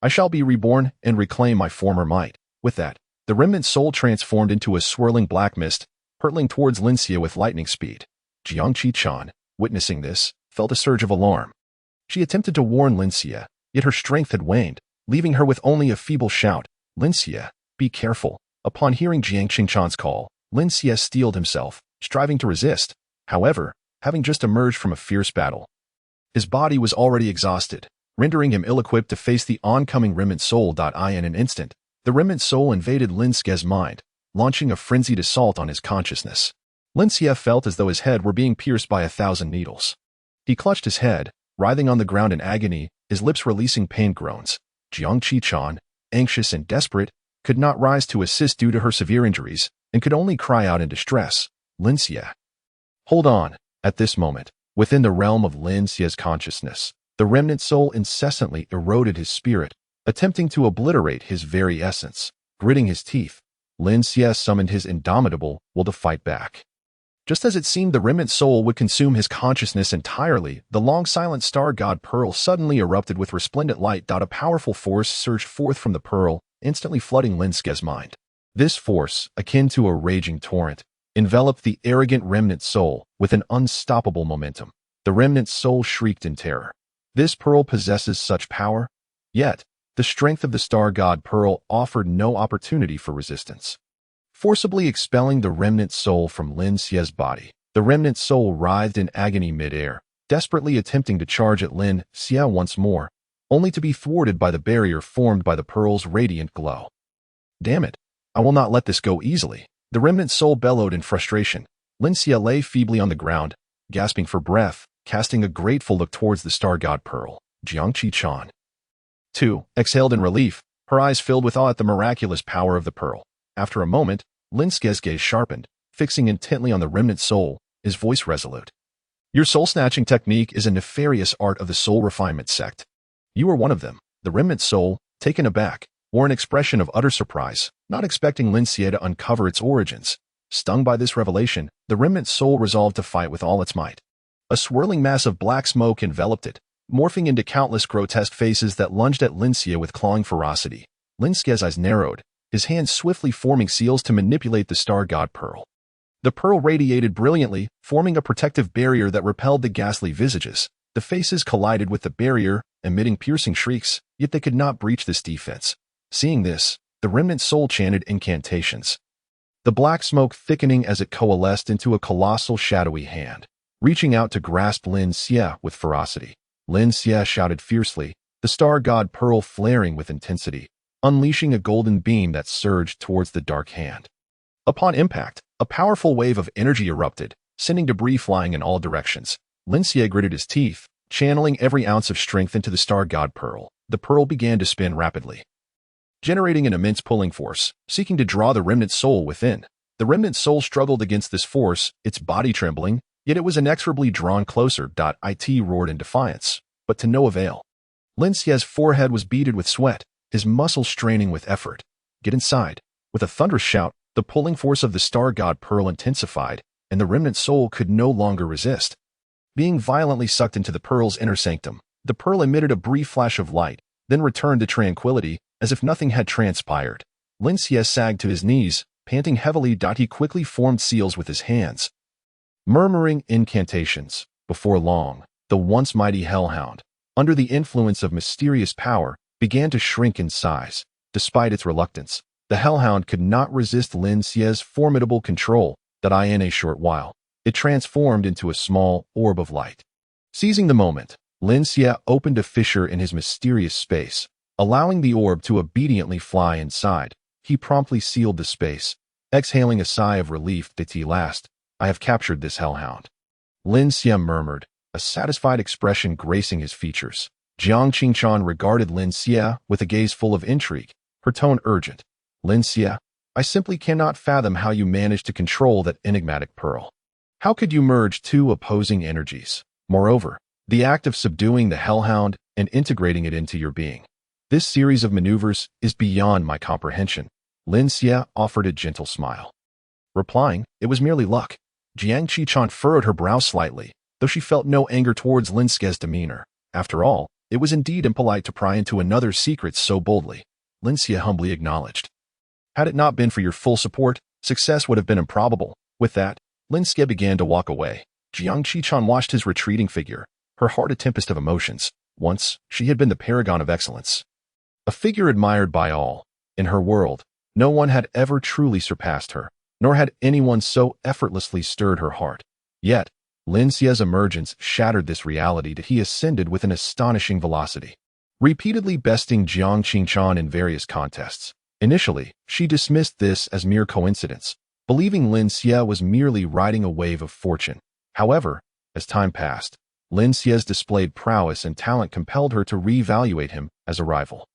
A: I shall be reborn and reclaim my former might. With that, the remnant soul transformed into a swirling black mist, hurtling towards Lin Xie with lightning speed. Jiang Qichen, witnessing this, felt a surge of alarm. She attempted to warn Lin Xie, yet her strength had waned, leaving her with only a feeble shout. "Lin Xie, be careful." Upon hearing Jiang Qingchen's call, Lin Xie steeled himself, striving to resist. However, having just emerged from a fierce battle, his body was already exhausted, rendering him ill-equipped to face the oncoming remnant soul. In an instant, the remnant soul invaded Lin Xie's mind, launching a frenzied assault on his consciousness. Lin Xie felt as though his head were being pierced by 1,000 needles. He clutched his head, writhing on the ground in agony, his lips releasing pain groans. Jiang Qichen, anxious and desperate, could not rise to assist due to her severe injuries, and could only cry out in distress, "Lin Xie, hold on." At this moment, within the realm of Lin Xie's consciousness, the remnant soul incessantly eroded his spirit, attempting to obliterate his very essence. Gritting his teeth, Lin Xie summoned his indomitable will to fight back. Just as it seemed the remnant soul would consume his consciousness entirely, the long-silent star god pearl suddenly erupted with resplendent light. A powerful force surged forth from the pearl, instantly flooding Lin Xie's mind. This force, akin to a raging torrent, enveloped the arrogant remnant soul with an unstoppable momentum. The remnant soul shrieked in terror. This pearl possesses such power? Yet, the strength of the star god pearl offered no opportunity for resistance. Forcibly expelling the remnant soul from Lin Xie's body, The remnant soul writhed in agony mid-air, desperately attempting to charge at Lin Xie once more, only to be thwarted by the barrier formed by the pearl's radiant glow. Damn it! I will not let this go easily. The remnant soul bellowed in frustration. Lin Xie lay feebly on the ground, gasping for breath, casting a grateful look towards the star god pearl. Jiang Qi-chan, too, exhaled in relief, her eyes filled with awe at the miraculous power of the pearl. After a moment, Lin Xie's gaze sharpened, fixing intently on the remnant soul, his voice resolute. Your soul-snatching technique is a nefarious art of the soul refinement sect. You are one of them. The remnant soul, taken aback, wore an expression of utter surprise, not expecting Lin Xie to uncover its origins. Stung by this revelation, the remnant soul resolved to fight with all its might. A swirling mass of black smoke enveloped it, morphing into countless grotesque faces that lunged at Lin Xie with clawing ferocity. Lin Xie's eyes narrowed, his hands swiftly forming seals to manipulate the star god pearl. The pearl radiated brilliantly, forming a protective barrier that repelled the ghastly visages. The faces collided with the barrier, emitting piercing shrieks, yet they could not breach this defense. Seeing this, the remnant soul chanted incantations, the black smoke thickening as it coalesced into a colossal shadowy hand, reaching out to grasp Lin Xie with ferocity. Lin Xie shouted fiercely, the star god pearl flaring with intensity, unleashing a golden beam that surged towards the dark hand. Upon impact, a powerful wave of energy erupted, sending debris flying in all directions. Lin Xie gritted his teeth, channeling every ounce of strength into the star god pearl. The pearl began to spin rapidly, generating an immense pulling force, seeking to draw the remnant soul within. The remnant soul struggled against this force, its body trembling, yet it was inexorably drawn closer. It roared in defiance, but to no avail. Lin Xie's forehead was beaded with sweat, his muscles straining with effort. Get inside. With a thunderous shout, the pulling force of the star god pearl intensified, and the remnant soul could no longer resist. Being violently sucked into the pearl's inner sanctum, the pearl emitted a brief flash of light, then returned to tranquility, as if nothing had transpired. Lin Xie sagged to his knees, panting heavily. He quickly formed seals with his hands, murmuring incantations. Before long, the once mighty hellhound, under the influence of mysterious power, began to shrink in size. Despite its reluctance, the hellhound could not resist Lin Xie's formidable control. In a short while, it transformed into a small orb of light. Seizing the moment, Lin Xie opened a fissure in his mysterious space, allowing the orb to obediently fly inside. He promptly sealed the space, exhaling a sigh of relief. At last, I have captured this hellhound. Lin Xie murmured, a satisfied expression gracing his features. Jiang Qingchan regarded Lin Xie with a gaze full of intrigue, her tone urgent. Lin Xie, I simply cannot fathom how you managed to control that enigmatic pearl. How could you merge two opposing energies? Moreover, the act of subduing the hellhound and integrating it into your being. This series of maneuvers is beyond my comprehension. Lin Xie offered a gentle smile. Replying, it was merely luck. Jiang Qichan furrowed her brow slightly, though she felt no anger towards Lin Xie's demeanor. After all, it was indeed impolite to pry into another's secrets so boldly. Lin Xie humbly acknowledged. Had it not been for your full support, success would have been improbable. With that, Lin Xie began to walk away. Jiang Qichan watched his retreating figure, her heart a tempest of emotions. Once, she had been the paragon of excellence, a figure admired by all. In her world, no one had ever truly surpassed her, nor had anyone so effortlessly stirred her heart. Yet, Lin Xie's emergence shattered this reality. He ascended with an astonishing velocity, repeatedly besting Jiang Qingchan in various contests. Initially, she dismissed this as mere coincidence, believing Lin Xie was merely riding a wave of fortune. However, as time passed, Lin Xie's displayed prowess and talent compelled her to reevaluate him as a rival.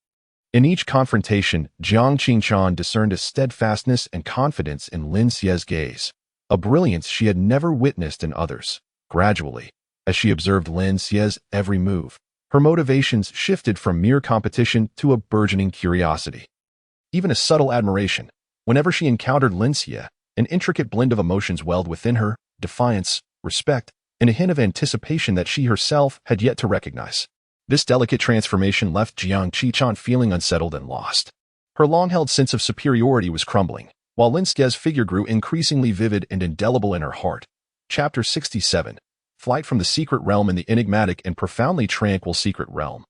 A: In each confrontation, Jiang Qingchan discerned a steadfastness and confidence in Lin Xie's gaze, a brilliance she had never witnessed in others. Gradually, as she observed Lin Xie's every move, her motivations shifted from mere competition to a burgeoning curiosity, even a subtle admiration. Whenever she encountered Lin Xie, an intricate blend of emotions welled within her: defiance, respect, and a hint of anticipation that she herself had yet to recognize. This delicate transformation left Jiang Qichan feeling unsettled and lost. Her long-held sense of superiority was crumbling, while Lin Xie's figure grew increasingly vivid and indelible in her heart. Chapter 67. Flight from the Secret Realm. In the enigmatic and profoundly tranquil Secret Realm,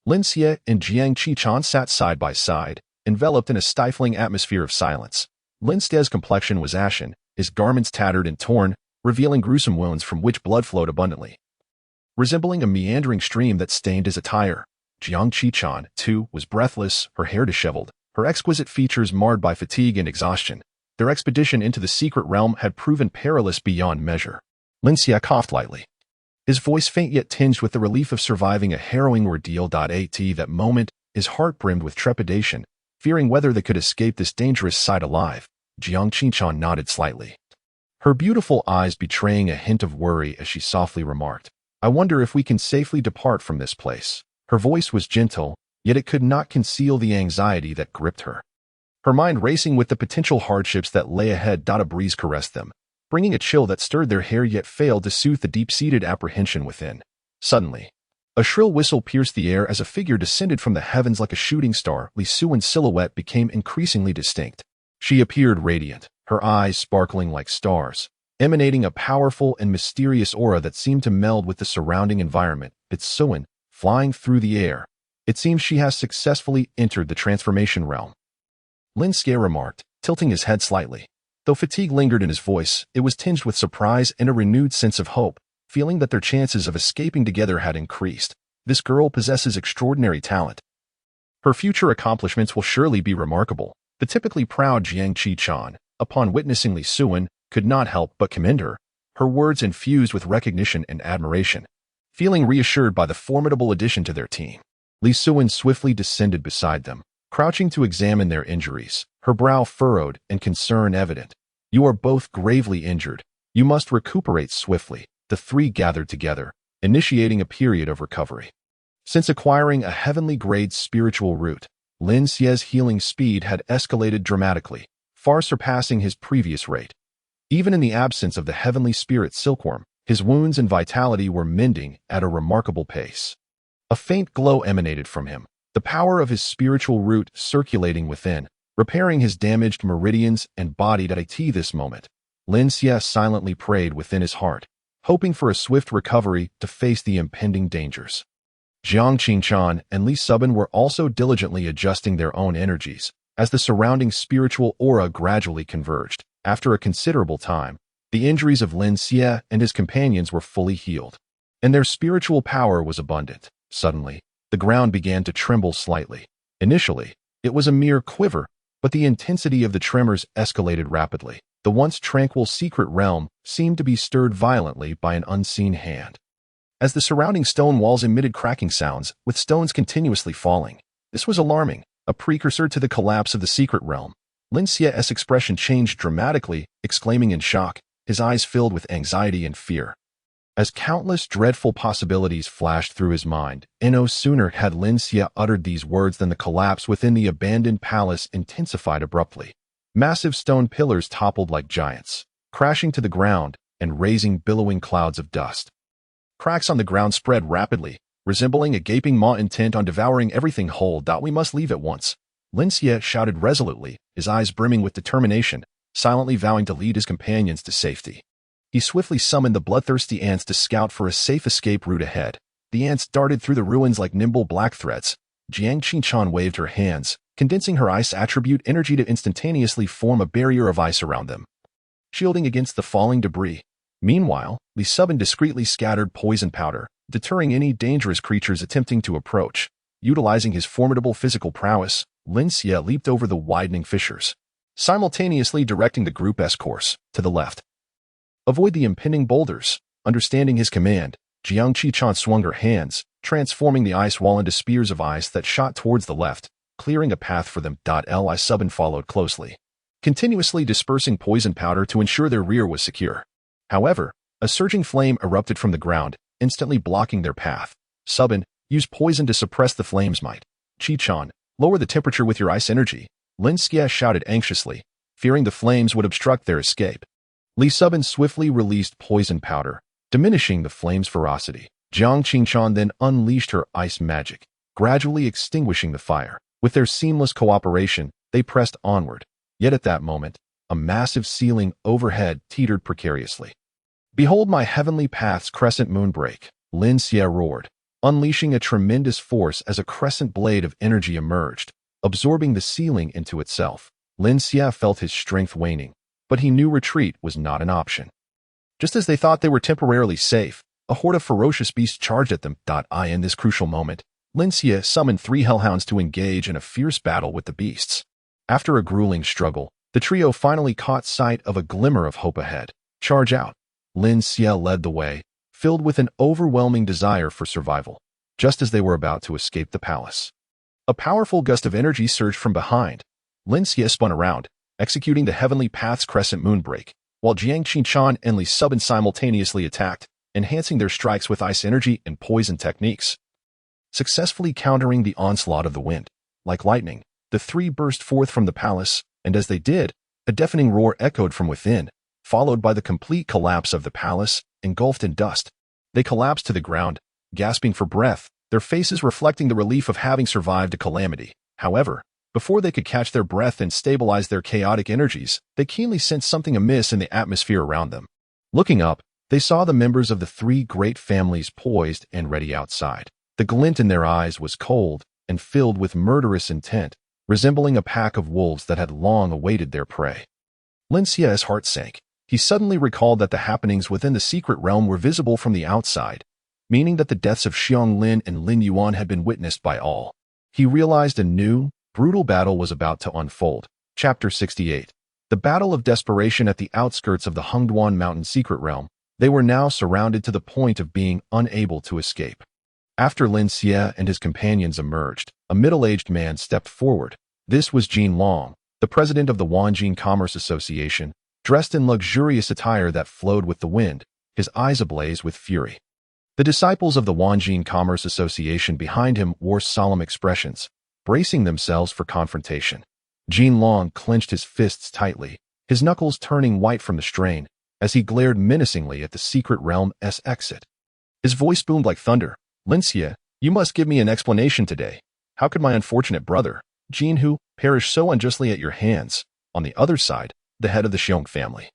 A: Lin Xie and Jiang Qichan sat side by side, enveloped in a stifling atmosphere of silence. Lin Xie's complexion was ashen, his garments tattered and torn, revealing gruesome wounds from which blood flowed abundantly. Resembling a meandering stream that stained his attire, Jiang Qichan, too, was breathless, her hair disheveled, her exquisite features marred by fatigue and exhaustion. Their expedition into the secret realm had proven perilous beyond measure. Lin Xie coughed lightly, his voice faint yet tinged with the relief of surviving a harrowing ordeal. At that moment, his heart brimmed with trepidation, fearing whether they could escape this dangerous sight alive. Jiang Qichan nodded slightly, her beautiful eyes betraying a hint of worry as she softly remarked, "I wonder if we can safely depart from this place." Her voice was gentle, yet it could not conceal the anxiety that gripped her. Her mind racing with the potential hardships that lay ahead. A breeze caressed them, bringing a chill that stirred their hair yet failed to soothe the deep-seated apprehension within. Suddenly, a shrill whistle pierced the air as a figure descended from the heavens like a shooting star. Li Suan's silhouette became increasingly distinct. She appeared radiant, her eyes sparkling like stars, emanating a powerful and mysterious aura that seemed to meld with the surrounding environment. It's Suan, flying through the air. It seems she has successfully entered the transformation realm, Lin Xie remarked, tilting his head slightly. Though fatigue lingered in his voice, it was tinged with surprise and a renewed sense of hope, feeling that their chances of escaping together had increased. This girl possesses extraordinary talent. Her future accomplishments will surely be remarkable. The typically proud Jiang Qichan, upon witnessing Li Suan, could not help but commend her, her words infused with recognition and admiration. Feeling reassured by the formidable addition to their team, Li Suan swiftly descended beside them, crouching to examine their injuries, her brow furrowed and concern evident. "You are both gravely injured. You must recuperate swiftly." The three gathered together, initiating a period of recovery. Since acquiring a heavenly-grade spiritual root, Lin Xie's healing speed had escalated dramatically, far surpassing his previous rate. Even in the absence of the heavenly spirit silkworm, his wounds and vitality were mending at a remarkable pace. A faint glow emanated from him, the power of his spiritual root circulating within, repairing his damaged meridians and body. At this moment, Lin Xie silently prayed within his heart, hoping for a swift recovery to face the impending dangers. Jiang Qichan and Li Suban were also diligently adjusting their own energies, as the surrounding spiritual aura gradually converged. After a considerable time, the injuries of Lin Xie and his companions were fully healed, and their spiritual power was abundant. Suddenly, the ground began to tremble slightly. Initially, it was a mere quiver, but the intensity of the tremors escalated rapidly. The once tranquil secret realm seemed to be stirred violently by an unseen hand, as the surrounding stone walls emitted cracking sounds, with stones continuously falling. This was alarming, a precursor to the collapse of the secret realm. Lin Xie's expression changed dramatically, exclaiming in shock, his eyes filled with anxiety and fear. As countless dreadful possibilities flashed through his mind, and no sooner had Lin Xie uttered these words than the collapse within the abandoned palace intensified abruptly. Massive stone pillars toppled like giants, crashing to the ground and raising billowing clouds of dust. Cracks on the ground spread rapidly, resembling a gaping maw intent on devouring everything whole. "We must leave at once," Lin Xie shouted resolutely, his eyes brimming with determination, silently vowing to lead his companions to safety. He swiftly summoned the bloodthirsty ants to scout for a safe escape route ahead. The ants darted through the ruins like nimble black threads. Jiang Qichan waved her hands, condensing her ice attribute energy to instantaneously form a barrier of ice around them, shielding against the falling debris. Meanwhile, Li Suban discreetly scattered poison powder, deterring any dangerous creatures attempting to approach. Utilizing his formidable physical prowess, Lin Xie leaped over the widening fissures, simultaneously directing the group's course to the left. Avoid the impending boulders. Understanding his command, Jiang Qichan swung her hands, transforming the ice wall into spears of ice that shot towards the left, clearing a path for them. Li Suban followed closely, continuously dispersing poison powder to ensure their rear was secure. However, a surging flame erupted from the ground, instantly blocking their path. "Suban, use poison to suppress the flames." "Might Qichan, lower the temperature with your ice energy," Lin Xie shouted anxiously, fearing the flames would obstruct their escape. Li Suban swiftly released poison powder, diminishing the flame's ferocity. Jiang Qichan then unleashed her ice magic, gradually extinguishing the fire. With their seamless cooperation, they pressed onward. Yet at that moment, a massive ceiling overhead teetered precariously. "Behold my heavenly path's crescent moonbreak," Lin Xie roared, unleashing a tremendous force as a crescent blade of energy emerged, absorbing the ceiling into itself. Lin Xie felt his strength waning, but he knew retreat was not an option. Just as they thought they were temporarily safe, a horde of ferocious beasts charged at them. In this crucial moment, Lin Xie summoned 3 hellhounds to engage in a fierce battle with the beasts. After a grueling struggle, the trio finally caught sight of a glimmer of hope ahead. Charge out! Lin Xie led the way, filled with an overwhelming desire for survival. Just as they were about to escape the palace, a powerful gust of energy surged from behind. Lin Xie spun around, executing the Heavenly Path's Crescent Moonbreak, while Jiang Qinchan and Li Subin simultaneously attacked, enhancing their strikes with ice energy and poison techniques. Successfully countering the onslaught of the wind, like lightning, the 3 burst forth from the palace, and as they did, a deafening roar echoed from within, followed by the complete collapse of the palace, engulfed in dust. They collapsed to the ground, gasping for breath, their faces reflecting the relief of having survived a calamity. However, before they could catch their breath and stabilize their chaotic energies, they keenly sensed something amiss in the atmosphere around them. Looking up, they saw the members of the 3 great families poised and ready outside. The glint in their eyes was cold and filled with murderous intent, resembling a pack of wolves that had long awaited their prey. Lin Xie's heart sank. He suddenly recalled that the happenings within the secret realm were visible from the outside, meaning that the deaths of Xiong Lin and Lin Yuan had been witnessed by all. He realized a new, brutal battle was about to unfold. Chapter 68. The Battle of Desperation at the outskirts of the Hengduan Mountain secret realm. They were now surrounded to the point of being unable to escape. After Lin Xie and his companions emerged, a middle-aged man stepped forward. This was Jin Long, the president of the Wanjin Commerce Association, dressed in luxurious attire that flowed with the wind, his eyes ablaze with fury. The disciples of the Wanjin Commerce Association behind him wore solemn expressions, bracing themselves for confrontation. Jin Long clenched his fists tightly, his knuckles turning white from the strain, as he glared menacingly at the secret realm's exit. His voice boomed like thunder. Lin Xie, you must give me an explanation today. How could my unfortunate brother, Jin Hu, perish so unjustly at your hands? On the other side, the head of the Xiong family,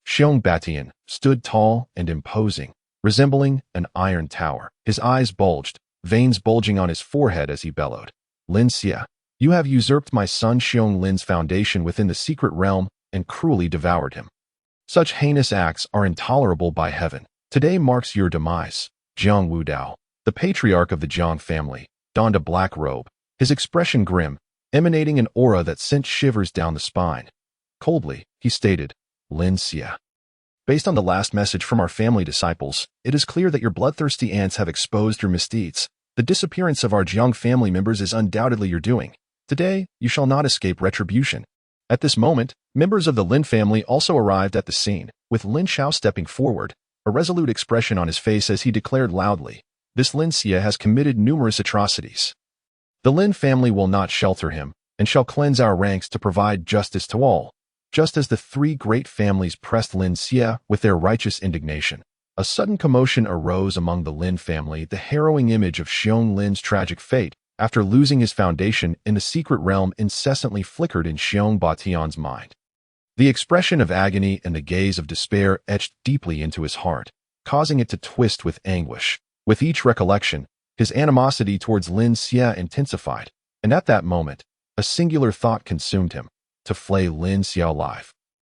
A: Xiong Batian, stood tall and imposing, resembling an iron tower. His eyes bulged, veins bulging on his forehead as he bellowed. Lin Xie, you have usurped my son Xiong Lin's foundation within the secret realm and cruelly devoured him. Such heinous acts are intolerable by heaven. Today marks your demise. Jiang Wudao, the patriarch of the Jiang family, donned a black robe, his expression grim, emanating an aura that sent shivers down the spine. Coldly, he stated, Lin Xie, based on the last message from our family disciples, it is clear that your bloodthirsty ants have exposed your misdeeds. The disappearance of our Jiang family members is undoubtedly your doing. Today, you shall not escape retribution. At this moment, members of the Lin family also arrived at the scene, with Lin Xiao stepping forward, a resolute expression on his face as he declared loudly, this Lin Xie has committed numerous atrocities. The Lin family will not shelter him, and shall cleanse our ranks to provide justice to all. Just as the 3 great families pressed Lin Xie with their righteous indignation, a sudden commotion arose among the Lin family, the harrowing image of Xiong Lin's tragic fate after losing his foundation in the secret realm incessantly flickered in Xiong Batian's mind. The expression of agony and the gaze of despair etched deeply into his heart, causing it to twist with anguish. With each recollection, his animosity towards Lin Xie intensified, and at that moment, a singular thought consumed him, to flay Lin Xie alive.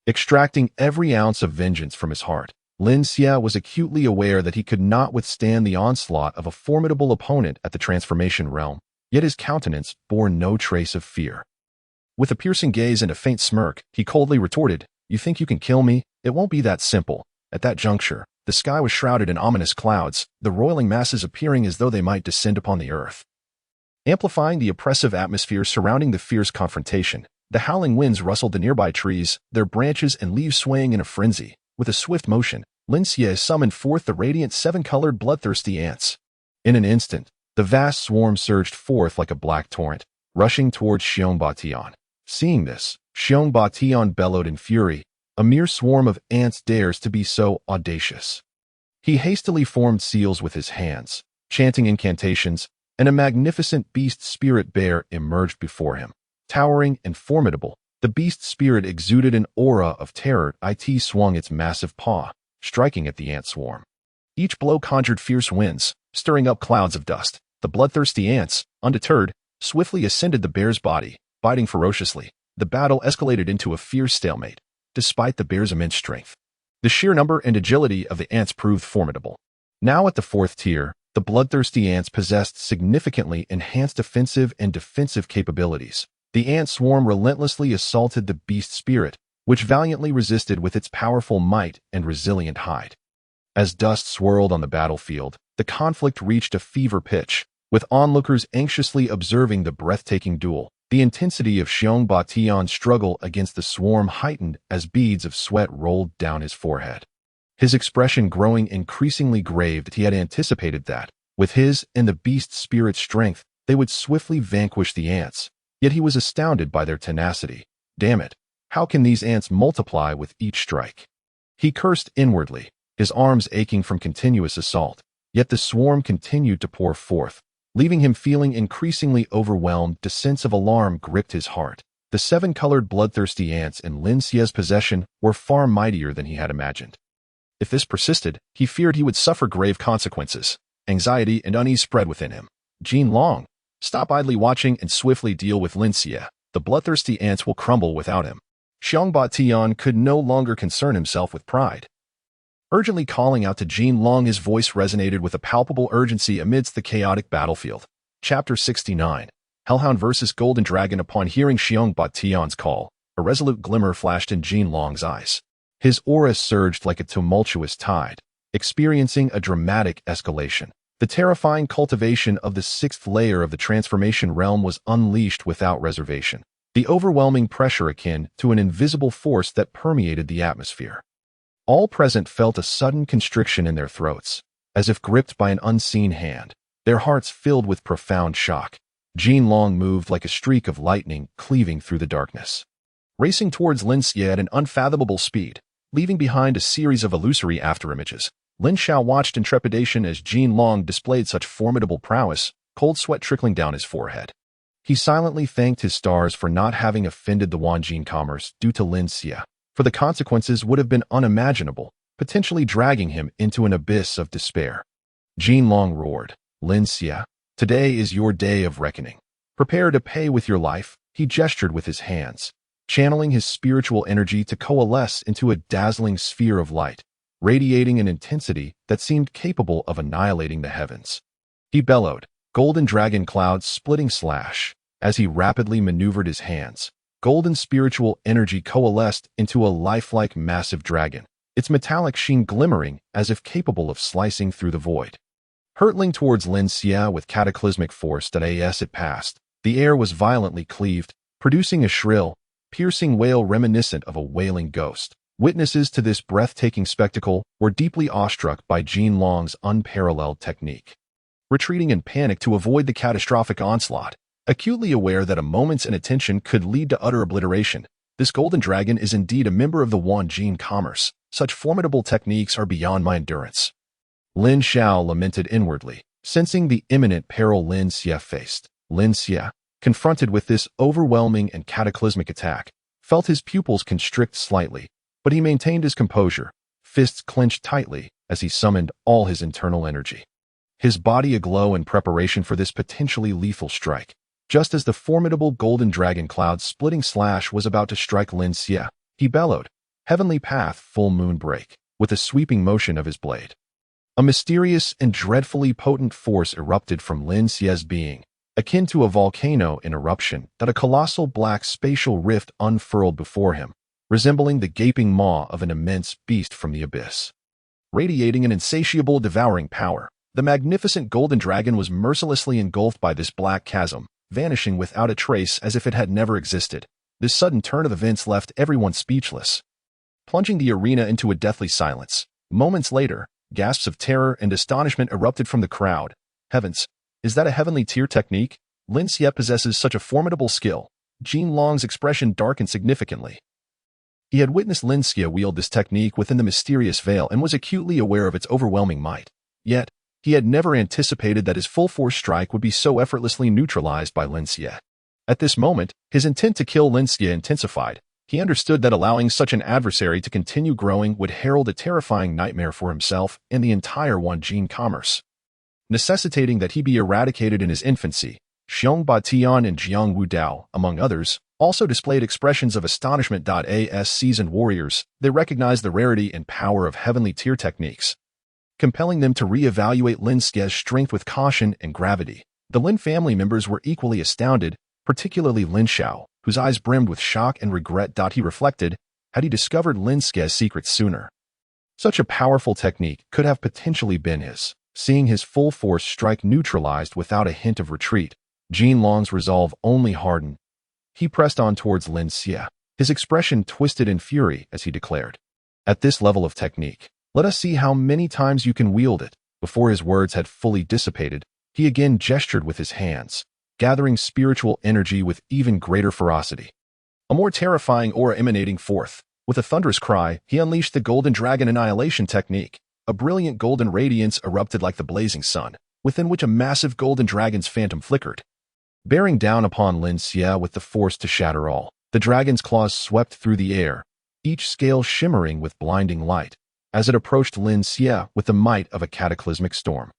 A: Extracting every ounce of vengeance from his heart, Lin Xie was acutely aware that he could not withstand the onslaught of a formidable opponent at the transformation realm, yet his countenance bore no trace of fear. With a piercing gaze and a faint smirk, he coldly retorted, you think you can kill me? It won't be that simple. At that juncture, the sky was shrouded in ominous clouds, the roiling masses appearing as though they might descend upon the earth. Amplifying the oppressive atmosphere surrounding the fierce confrontation, the howling winds rustled the nearby trees, their branches and leaves swaying in a frenzy. With a swift motion, Lin Xie summoned forth the radiant 7-colored bloodthirsty ants. In an instant, the vast swarm surged forth like a black torrent, rushing towards Xiong Batian. Seeing this, Xiong Batian bellowed in fury. A mere swarm of ants dares to be so audacious. He hastily formed seals with his hands, chanting incantations, and a magnificent beast spirit bear emerged before him. Towering and formidable, the beast spirit exuded an aura of terror. It swung its massive paw, striking at the ant swarm. Each blow conjured fierce winds, stirring up clouds of dust. The bloodthirsty ants, undeterred, swiftly ascended the bear's body, biting ferociously. The battle escalated into a fierce stalemate. Despite the bear's immense strength, The sheer number and agility of the ants proved formidable. Now at the fourth tier, the bloodthirsty ants possessed significantly enhanced offensive and defensive capabilities. The ant swarm relentlessly assaulted the beast spirit, which valiantly resisted with its powerful might and resilient hide. As dust swirled on the battlefield, the conflict reached a fever pitch, with onlookers anxiously observing the breathtaking duel. The intensity of Xiong Tian's struggle against the swarm heightened as beads of sweat rolled down his forehead. His expression growing increasingly grave that he had anticipated that, with his and the beast spirit's strength, they would swiftly vanquish the ants. Yet he was astounded by their tenacity. Damn it, how can these ants multiply with each strike? He cursed inwardly, his arms aching from continuous assault. Yet the swarm continued to pour forth, leaving him feeling increasingly overwhelmed. A sense of alarm gripped his heart. The seven-colored bloodthirsty ants in Lin Xie's possession were far mightier than he had imagined. If this persisted, he feared he would suffer grave consequences. Anxiety and unease spread within him. Jin Long, stop idly watching and swiftly deal with Lin Xie. The bloodthirsty ants will crumble without him. Xiong Tian could no longer concern himself with pride. Urgently calling out to Jin Long, his voice resonated with a palpable urgency amidst the chaotic battlefield. Chapter 69. Hellhound vs. Golden Dragon. Upon hearing Xiong Tian's call, a resolute glimmer flashed in Jin Long's eyes. His aura surged like a tumultuous tide, experiencing a dramatic escalation. The terrifying cultivation of the sixth layer of the transformation realm was unleashed without reservation, the overwhelming pressure akin to an invisible force that permeated the atmosphere. All present felt a sudden constriction in their throats, as if gripped by an unseen hand, their hearts filled with profound shock. Jin Long moved like a streak of lightning cleaving through the darkness, racing towards Lin Xie at an unfathomable speed, leaving behind a series of illusory afterimages. Lin Xiao watched in trepidation as Jin Long displayed such formidable prowess, cold sweat trickling down his forehead. He silently thanked his stars for not having offended the Wanjin commerce due to Lin Xie, for the consequences would have been unimaginable, potentially dragging him into an abyss of despair. Jin Long roared, "Lin Xie, today is your day of reckoning. Prepare to pay with your life." He gestured with his hands, channeling his spiritual energy to coalesce into a dazzling sphere of light, radiating an intensity that seemed capable of annihilating the heavens. He bellowed, golden dragon clouds splitting slash. As he rapidly maneuvered his hands, golden spiritual energy coalesced into a lifelike massive dragon, its metallic sheen glimmering as if capable of slicing through the void. Hurtling towards Lin Xie with cataclysmic force as it passed, the air was violently cleaved, producing a shrill, piercing wail reminiscent of a wailing ghost. Witnesses to this breathtaking spectacle were deeply awestruck by Jin Long's unparalleled technique. Retreating in panic to avoid the catastrophic onslaught, acutely aware that a moment's inattention could lead to utter obliteration, this golden dragon is indeed a member of the Wanjin commerce. Such formidable techniques are beyond my endurance. Lin Xiao lamented inwardly, sensing the imminent peril Lin Xie faced. Lin Xie, confronted with this overwhelming and cataclysmic attack, felt his pupils constrict slightly, but he maintained his composure, fists clenched tightly as he summoned all his internal energy. His body aglow in preparation for this potentially lethal strike. Just as the formidable golden dragon cloud splitting slash was about to strike Lin Xie, he bellowed, "Heavenly path, full moon break," with a sweeping motion of his blade. A mysterious and dreadfully potent force erupted from Lin Xie's being, akin to a volcano in eruption, that a colossal black spatial rift unfurled before him, resembling the gaping maw of an immense beast from the abyss. Radiating an insatiable, devouring power, the magnificent golden dragon was mercilessly engulfed by this black chasm, vanishing without a trace as if it had never existed. This sudden turn of events left everyone speechless, plunging the arena into a deathly silence. Moments later, gasps of terror and astonishment erupted from the crowd. Heavens! Is that a heavenly tier technique? Lin Xie possesses such a formidable skill. Jin Long's expression darkened significantly. He had witnessed Lin Xie wield this technique within the mysterious veil and was acutely aware of its overwhelming might. Yet, he had never anticipated that his full-force strike would be so effortlessly neutralized by Lin Xie. At this moment, his intent to kill Lin Xie intensified. He understood that allowing such an adversary to continue growing would herald a terrifying nightmare for himself and the entire Wanjin commerce. Necessitating that he be eradicated in his infancy, Xiong Batian and Jiang Wudao, among others, also displayed expressions of astonishment. As seasoned warriors, they recognized the rarity and power of heavenly tier techniques, compelling them to re-evaluate Lin Xie's strength with caution and gravity. The Lin family members were equally astounded, particularly Lin Xiao, whose eyes brimmed with shock and regret. He reflected, had he discovered Lin Xie's secret sooner, such a powerful technique could have potentially been his. Seeing his full force strike neutralized without a hint of retreat, Jin Long's resolve only hardened. He pressed on towards Lin Xie, his expression twisted in fury as he declared, "At this level of technique, let us see how many times you can wield it." Before his words had fully dissipated, he again gestured with his hands, gathering spiritual energy with even greater ferocity. A more terrifying aura emanating forth. With a thunderous cry, he unleashed the Golden Dragon Annihilation technique. A brilliant golden radiance erupted like the blazing sun, within which a massive golden dragon's phantom flickered, bearing down upon Lin Xie with the force to shatter all. The dragon's claws swept through the air, each scale shimmering with blinding light, as it approached Lin Xie with the might of a cataclysmic storm.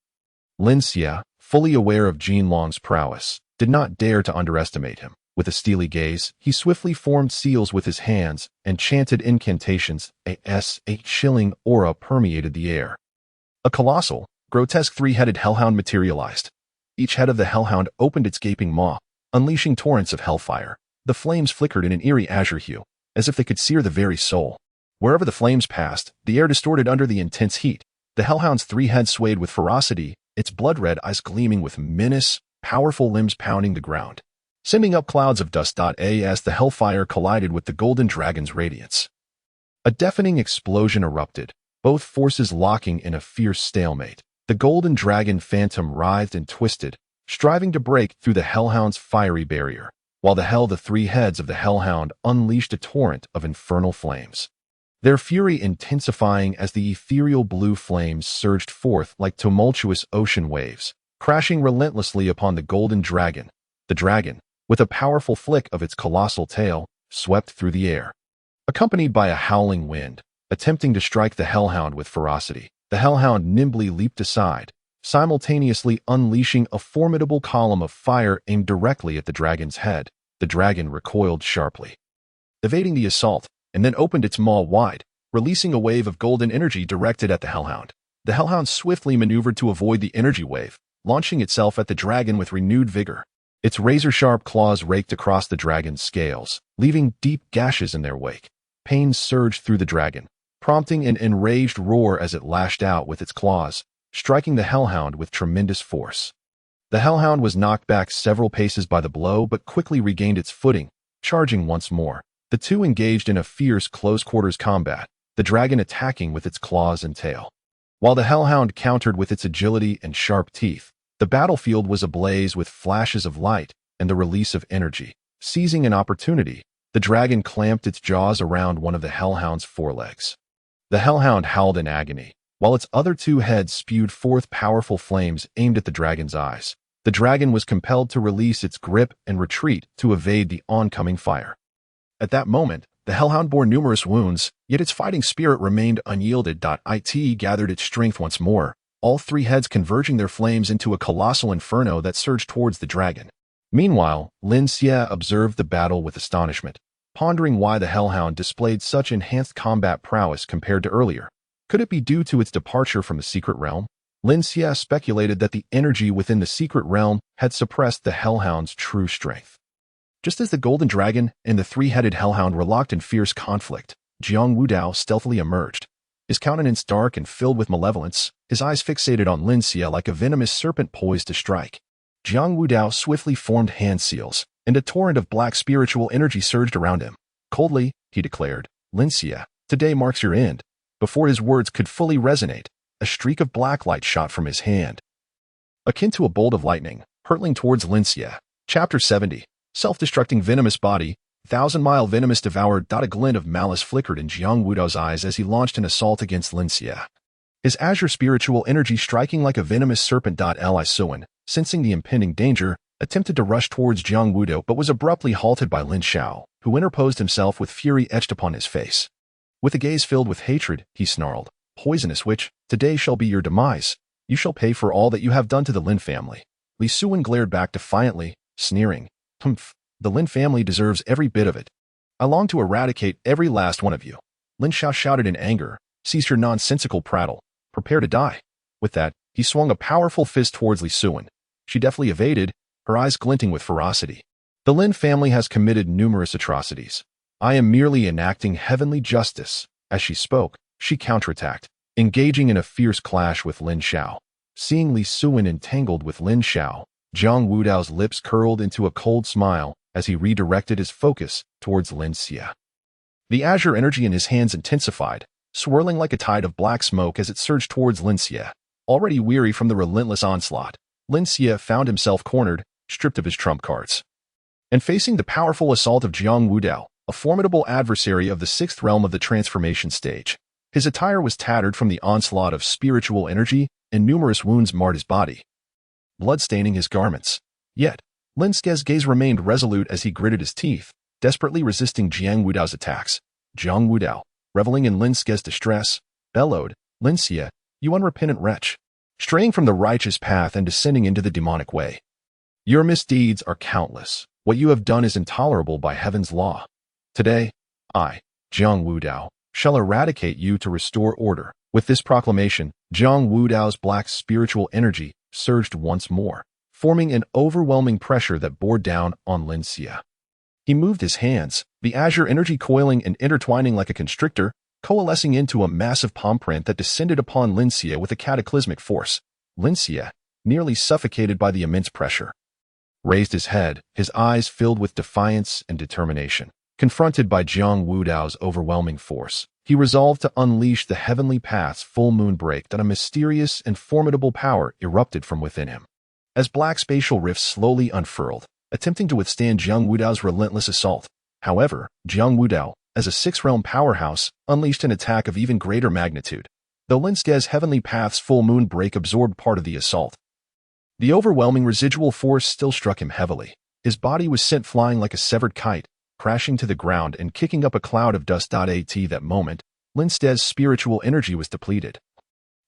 A: Lin Xie, fully aware of Jin Long's prowess, did not dare to underestimate him. With a steely gaze, he swiftly formed seals with his hands and chanted incantations. A chilling aura permeated the air. A colossal, grotesque three-headed hellhound materialized. Each head of the hellhound opened its gaping maw, unleashing torrents of hellfire. The flames flickered in an eerie azure hue, as if they could sear the very soul. Wherever the flames passed, the air distorted under the intense heat. The hellhound's three heads swayed with ferocity, its blood-red eyes gleaming with menace, powerful limbs pounding the ground, sending up clouds of dust. As the hellfire collided with the golden dragon's radiance, a deafening explosion erupted, both forces locking in a fierce stalemate. The golden dragon phantom writhed and twisted, striving to break through the hellhound's fiery barrier, while the three heads of the hellhound unleashed a torrent of infernal flames, their fury intensifying as the ethereal blue flames surged forth like tumultuous ocean waves, crashing relentlessly upon the golden dragon. The dragon, with a powerful flick of its colossal tail, swept through the air, accompanied by a howling wind, attempting to strike the hellhound with ferocity. The hellhound nimbly leaped aside, simultaneously unleashing a formidable column of fire aimed directly at the dragon's head. The dragon recoiled sharply, evading the assault, and then opened its maw wide, releasing a wave of golden energy directed at the hellhound. The hellhound swiftly maneuvered to avoid the energy wave, launching itself at the dragon with renewed vigor. Its razor-sharp claws raked across the dragon's scales, leaving deep gashes in their wake. Pain surged through the dragon, prompting an enraged roar as it lashed out with its claws, striking the hellhound with tremendous force. The hellhound was knocked back several paces by the blow but quickly regained its footing, charging once more. The two engaged in a fierce close-quarters combat, the dragon attacking with its claws and tail, while the hellhound countered with its agility and sharp teeth. The battlefield was ablaze with flashes of light and the release of energy. Seizing an opportunity, the dragon clamped its jaws around one of the hellhound's forelegs. The hellhound howled in agony, while its other two heads spewed forth powerful flames aimed at the dragon's eyes. The dragon was compelled to release its grip and retreat to evade the oncoming fire. At that moment, the hellhound bore numerous wounds, yet its fighting spirit remained unyielded. It gathered its strength once more, all three heads converging their flames into a colossal inferno that surged towards the dragon. Meanwhile, Lin Xie observed the battle with astonishment, pondering why the hellhound displayed such enhanced combat prowess compared to earlier. Could it be due to its departure from the secret realm? Lin Xie speculated that the energy within the secret realm had suppressed the hellhound's true strength. Just as the golden dragon and the three-headed hellhound were locked in fierce conflict, Jiang Wudao stealthily emerged, his countenance dark and filled with malevolence, his eyes fixated on Lin Xie like a venomous serpent poised to strike. Jiang Wudao swiftly formed hand seals, and a torrent of black spiritual energy surged around him. Coldly, he declared, "Lin Xie, today marks your end." Before his words could fully resonate, a streak of black light shot from his hand, akin to a bolt of lightning, hurtling towards Lin Xie. Chapter 70. Self-destructing venomous body. Thousand-mile venomous devourer. A glint of malice flickered in Jiang Wudao's eyes as he launched an assault against Lin Xie, his azure spiritual energy striking like a venomous serpent. Li Suan, sensing the impending danger, attempted to rush towards Jiang Wudao but was abruptly halted by Lin Xiao, who interposed himself with fury etched upon his face. With a gaze filled with hatred, he snarled, "Poisonous witch, today shall be your demise. You shall pay for all that you have done to the Lin family." Li Suan glared back defiantly, sneering. Humph, the Lin family deserves every bit of it. I long to eradicate every last one of you. Lin Xiao shouted in anger. Cease your nonsensical prattle. Prepare to die. With that, he swung a powerful fist towards Li Suan. She deftly evaded, her eyes glinting with ferocity. The Lin family has committed numerous atrocities. I am merely enacting heavenly justice. As she spoke, she counterattacked, engaging in a fierce clash with Lin Xiao. Seeing Li Suan entangled with Lin Xiao, Zhang Wudao's lips curled into a cold smile as he redirected his focus towards Lin Xia. The azure energy in his hands intensified, swirling like a tide of black smoke as it surged towards Lin Xia. Already weary from the relentless onslaught, Lin Xia found himself cornered, stripped of his trump cards. And facing the powerful assault of Zhang Wudao, a formidable adversary of the sixth realm of the transformation stage. His attire was tattered from the onslaught of spiritual energy, and numerous wounds marred his body, blood staining his garments. Yet, Lin Xia's gaze remained resolute as he gritted his teeth, desperately resisting Zhang Wudao's attacks. Zhang Wudao, reveling in Lin Xia's distress, bellowed, Lin Xia, you unrepentant wretch, straying from the righteous path and descending into the demonic way. Your misdeeds are countless. What you have done is intolerable by heaven's law. Today, I, Zhang Wudao, shall eradicate you to restore order. With this proclamation, Zhang Wudao's black spiritual energy surged once more, forming an overwhelming pressure that bore down on Lin Xia. He moved his hands, the azure energy coiling and intertwining like a constrictor, coalescing into a massive palm print that descended upon Lin Xia with a cataclysmic force. Lin Xia, nearly suffocated by the immense pressure, raised his head, his eyes filled with defiance and determination. Confronted by Zhang Wudao's overwhelming force, he resolved to unleash the heavenly path's full moon break that a mysterious and formidable power erupted from within him. As black spatial rifts slowly unfurled, attempting to withstand Zhang Wudao's relentless assault. However, Zhang Wudao, as a six-realm powerhouse, unleashed an attack of even greater magnitude. Though Lin Xia's heavenly path's full moon break absorbed part of the assault, the overwhelming residual force still struck him heavily. His body was sent flying like a severed kite, crashing to the ground and kicking up a cloud of dust. At that moment, Lin Xia's spiritual energy was depleted.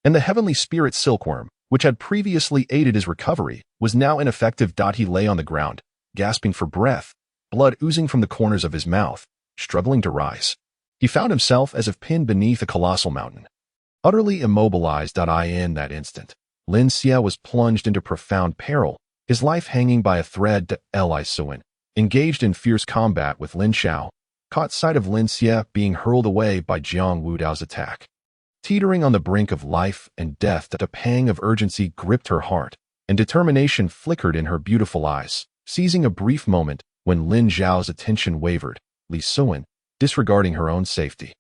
A: And the heavenly spirit silkworm, which had previously aided his recovery, was now ineffective. He lay on the ground, gasping for breath, blood oozing from the corners of his mouth, struggling to rise. He found himself as if pinned beneath a colossal mountain, utterly immobilized. In that instant, Lin Xia was plunged into profound peril, his life hanging by a thread. Li Suan, engaged in fierce combat with Lin Xiao, caught sight of Lin Xia being hurled away by Zhang Wudao's attack. Teetering on the brink of life and death, a pang of urgency gripped her heart, and determination flickered in her beautiful eyes. Seizing a brief moment when Lin Xiao's attention wavered, Li Suan, disregarding her own safety,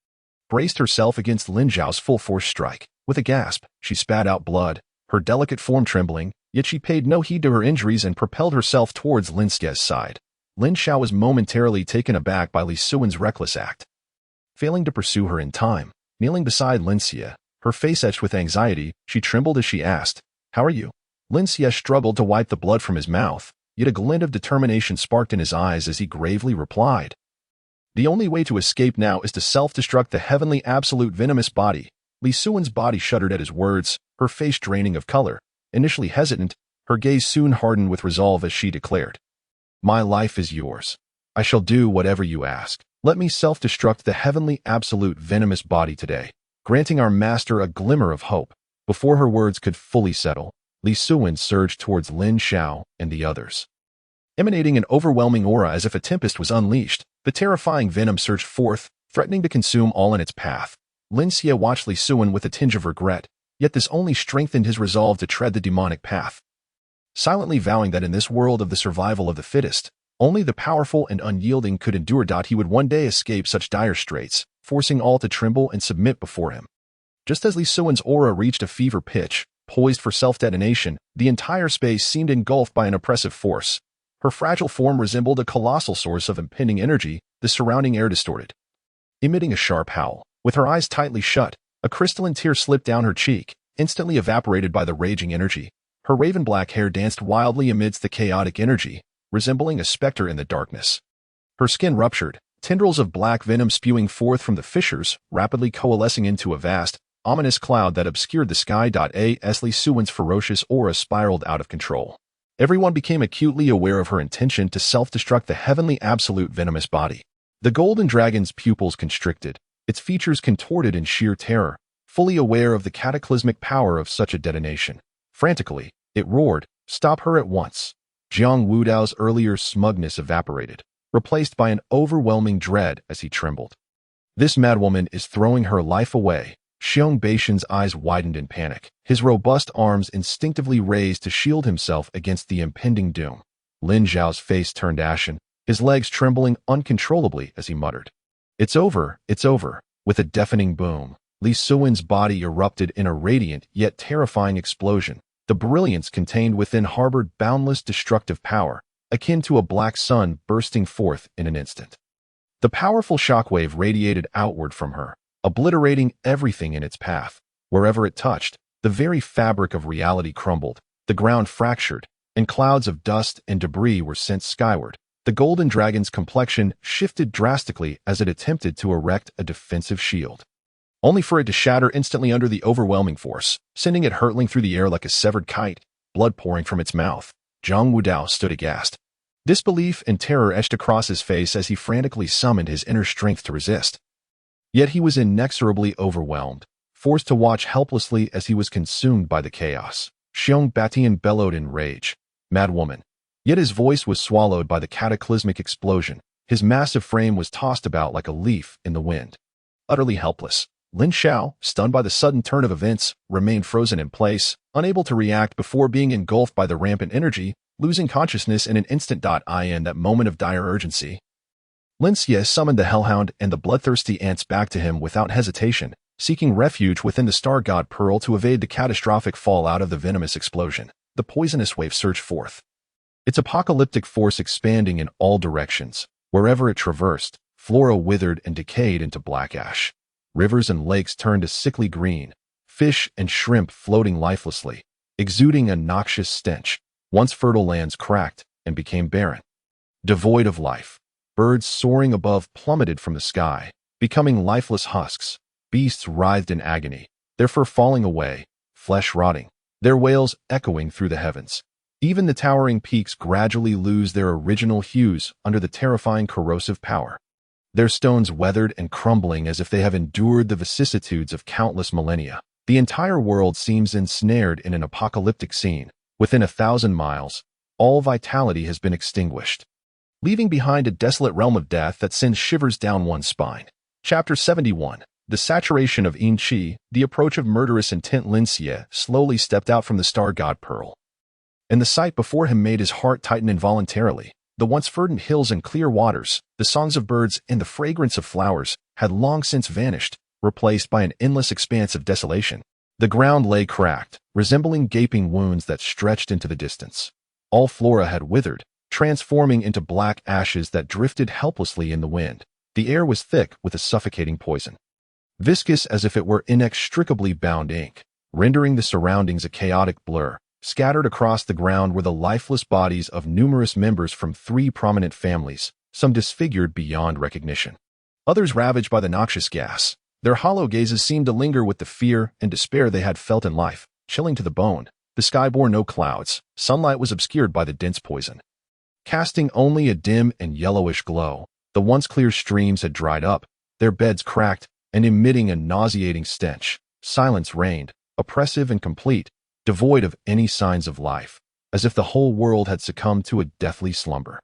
A: braced herself against Lin Xiao's full-force strike. With a gasp, she spat out blood, her delicate form trembling, yet she paid no heed to her injuries and propelled herself towards Lin Xia's side. Lin Xiao was momentarily taken aback by Li Suan's reckless act. Failing to pursue her in time, kneeling beside Lin Xia, her face etched with anxiety, she trembled as she asked, "How are you?" Lin Xia struggled to wipe the blood from his mouth, yet a glint of determination sparked in his eyes as he gravely replied, "The only way to escape now is to self-destruct the heavenly absolute venomous body." Li Suan's body shuddered at his words, her face draining of color. Initially hesitant, her gaze soon hardened with resolve as she declared, "My life is yours. I shall do whatever you ask. Let me self-destruct the heavenly absolute venomous body today," granting our master a glimmer of hope. Before her words could fully settle, Li Suan surged towards Lin Xiao and the others. Emanating an overwhelming aura as if a tempest was unleashed, the terrifying venom surged forth, threatening to consume all in its path. Lin Xia watched Li Suan with a tinge of regret, yet this only strengthened his resolve to tread the demonic path. Silently vowing that in this world of the survival of the fittest, only the powerful and unyielding could endure. He would one day escape such dire straits, forcing all to tremble and submit before him. Just as Li Suan's aura reached a fever pitch, poised for self-detonation, the entire space seemed engulfed by an oppressive force. Her fragile form resembled a colossal source of impending energy, the surrounding air distorted. Emitting a sharp howl, with her eyes tightly shut, a crystalline tear slipped down her cheek, instantly evaporated by the raging energy. Her raven-black hair danced wildly amidst the chaotic energy, resembling a specter in the darkness. Her skin ruptured, tendrils of black venom spewing forth from the fissures, rapidly coalescing into a vast, ominous cloud that obscured the sky. As Li Suan's ferocious aura spiraled out of control, Everyone became acutely aware of her intention to self-destruct the heavenly absolute venomous body. The golden dragon's pupils constricted, its features contorted in sheer terror, fully aware of the cataclysmic power of such a detonation. Frantically, it roared, "Stop her at once!" Jiang Wudao's earlier smugness evaporated, replaced by an overwhelming dread as he trembled. This madwoman is throwing her life away. Xiong Baishan's eyes widened in panic, his robust arms instinctively raised to shield himself against the impending doom. Lin Zhao's face turned ashen, his legs trembling uncontrollably as he muttered, it's over. With a deafening boom, Li Suin's body erupted in a radiant yet terrifying explosion. The brilliance contained within harbored boundless destructive power, akin to a black sun bursting forth in an instant. The powerful shockwave radiated outward from her, obliterating everything in its path. Wherever it touched, the very fabric of reality crumbled, the ground fractured, and clouds of dust and debris were sent skyward. The golden dragon's complexion shifted drastically as it attempted to erect a defensive shield, only for it to shatter instantly under the overwhelming force, sending it hurtling through the air like a severed kite, blood pouring from its mouth. Jiang Wudao stood aghast. Disbelief and terror etched across his face as he frantically summoned his inner strength to resist. Yet he was inexorably overwhelmed, forced to watch helplessly as he was consumed by the chaos. Xiong Batian bellowed in rage. Madwoman. Yet his voice was swallowed by the cataclysmic explosion. His massive frame was tossed about like a leaf in the wind. Utterly helpless, Lin Xiao, stunned by the sudden turn of events, remained frozen in place, unable to react before being engulfed by the rampant energy, losing consciousness in an instant. In that moment of dire urgency, Lin Xie summoned the Hellhound and the bloodthirsty ants back to him without hesitation, seeking refuge within the Star God Pearl to evade the catastrophic fallout of the venomous explosion. The poisonous wave surged forth, its apocalyptic force expanding in all directions. Wherever it traversed, flora withered and decayed into black ash. Rivers and lakes turned a sickly green, fish and shrimp floating lifelessly, exuding a noxious stench. Once fertile lands cracked and became barren, devoid of life. Birds soaring above plummeted from the sky, becoming lifeless husks. Beasts writhed in agony, their fur falling away, flesh rotting, their wails echoing through the heavens. Even the towering peaks gradually lose their original hues under the terrifying corrosive power, their stones weathered and crumbling as if they have endured the vicissitudes of countless millennia. The entire world seems ensnared in an apocalyptic scene. Within 1,000 miles, all vitality has been extinguished, leaving behind a desolate realm of death that sends shivers down one's spine. Chapter 71. The saturation of Yin Qi, the approach of murderous intent. Lin Xie slowly stepped out from the Star God Pearl, and the sight before him made his heart tighten involuntarily. The once verdant hills and clear waters, the songs of birds and the fragrance of flowers had long since vanished, replaced by an endless expanse of desolation. The ground lay cracked, resembling gaping wounds that stretched into the distance. All flora had withered, transforming into black ashes that drifted helplessly in the wind. The air was thick with a suffocating poison, viscous as if it were inextricably bound ink, rendering the surroundings a chaotic blur. Scattered across the ground were the lifeless bodies of numerous members from 3 prominent families, some disfigured beyond recognition, others ravaged by the noxious gas. Their hollow gazes seemed to linger with the fear and despair they had felt in life, chilling to the bone. The sky bore no clouds, sunlight was obscured by the dense poison, casting only a dim and yellowish glow. The once clear streams had dried up, their beds cracked, and emitting a nauseating stench. Silence reigned, oppressive and complete, devoid of any signs of life, as if the whole world had succumbed to a deathly slumber.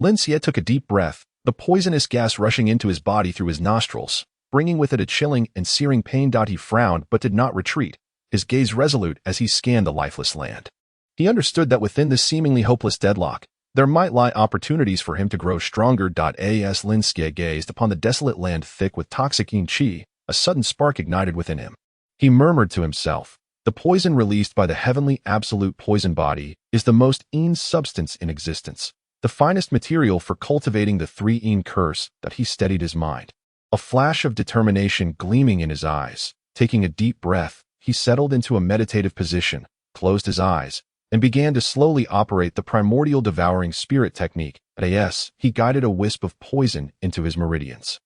A: Lin Xie took a deep breath, the poisonous gas rushing into his body through his nostrils, bringing with it a chilling and searing pain. He frowned but did not retreat, his gaze resolute as he scanned the lifeless land. He understood that within this seemingly hopeless deadlock, there might lie opportunities for him to grow stronger. As Lin Xie gazed upon the desolate land thick with toxic Yin Qi, a sudden spark ignited within him. He murmured to himself, the poison released by the heavenly absolute poison body is the most Yin substance in existence, the finest material for cultivating the 3 Yin curse. That he steadied his mind, a flash of determination gleaming in his eyes. Taking a deep breath, he settled into a meditative position, closed his eyes, and began to slowly operate the primordial devouring spirit technique. He guided a wisp of poison into his meridians.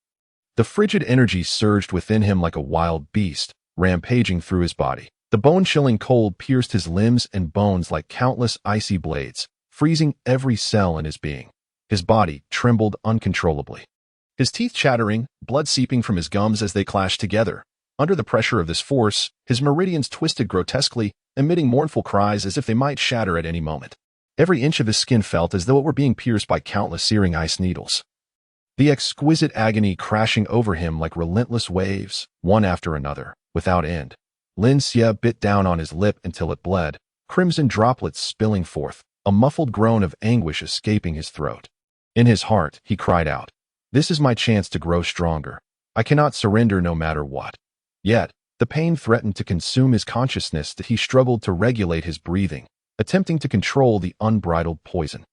A: The frigid energy surged within him like a wild beast, rampaging through his body. The bone-chilling cold pierced his limbs and bones like countless icy blades, freezing every cell in his being. His body trembled uncontrollably. His teeth chattering, blood seeping from his gums as they clashed together. Under the pressure of this force, his meridians twisted grotesquely, emitting mournful cries as if they might shatter at any moment. Every inch of his skin felt as though it were being pierced by countless searing ice needles. The exquisite agony crashing over him like relentless waves, one after another, without end. Lin Xie bit down on his lip until it bled, crimson droplets spilling forth, a muffled groan of anguish escaping his throat. In his heart, he cried out, "This is my chance to grow stronger. I cannot surrender no matter what." Yet, the pain threatened to consume his consciousness that he struggled to regulate his breathing, attempting to control the unbridled poison.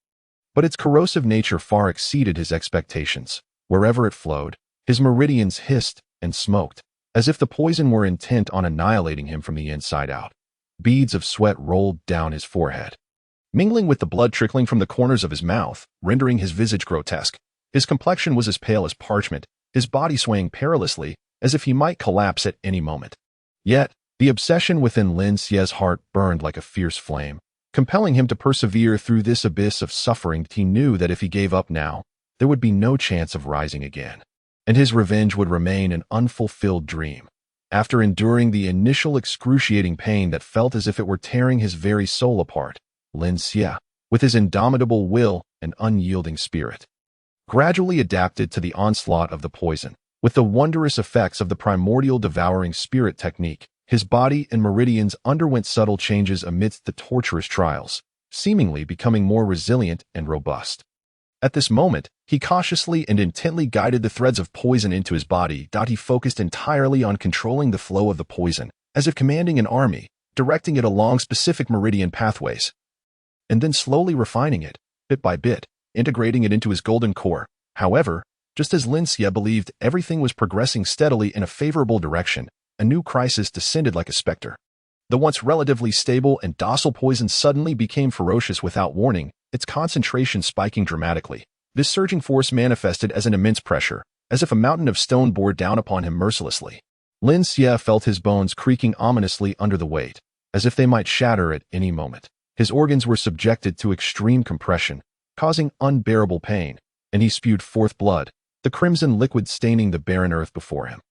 A: But its corrosive nature far exceeded his expectations. Wherever it flowed, his meridians hissed and smoked, as if the poison were intent on annihilating him from the inside out. Beads of sweat rolled down his forehead, mingling with the blood trickling from the corners of his mouth, rendering his visage grotesque. His complexion was as pale as parchment, his body swaying perilously, as if he might collapse at any moment. Yet, the obsession within Lin Xie's heart burned like a fierce flame, compelling him to persevere through this abyss of suffering. He knew that if he gave up now, there would be no chance of rising again, and his revenge would remain an unfulfilled dream. After enduring the initial excruciating pain that felt as if it were tearing his very soul apart, Lin Xie, with his indomitable will and unyielding spirit, gradually adapted to the onslaught of the poison. With the wondrous effects of the primordial devouring spirit technique, his body and meridians underwent subtle changes amidst the torturous trials, seemingly becoming more resilient and robust. At this moment, he cautiously and intently guided the threads of poison into his body. He focused entirely on controlling the flow of the poison, as if commanding an army, directing it along specific meridian pathways, and then slowly refining it, bit by bit, integrating it into his golden core. However, just as Lin Xie believed everything was progressing steadily in a favorable direction, a new crisis descended like a specter. The once relatively stable and docile poison suddenly became ferocious without warning, its concentration spiking dramatically. This surging force manifested as an immense pressure, as if a mountain of stone bore down upon him mercilessly. Lin Xie felt his bones creaking ominously under the weight, as if they might shatter at any moment. His organs were subjected to extreme compression, causing unbearable pain, and he spewed forth blood, the crimson liquid staining the barren earth before him.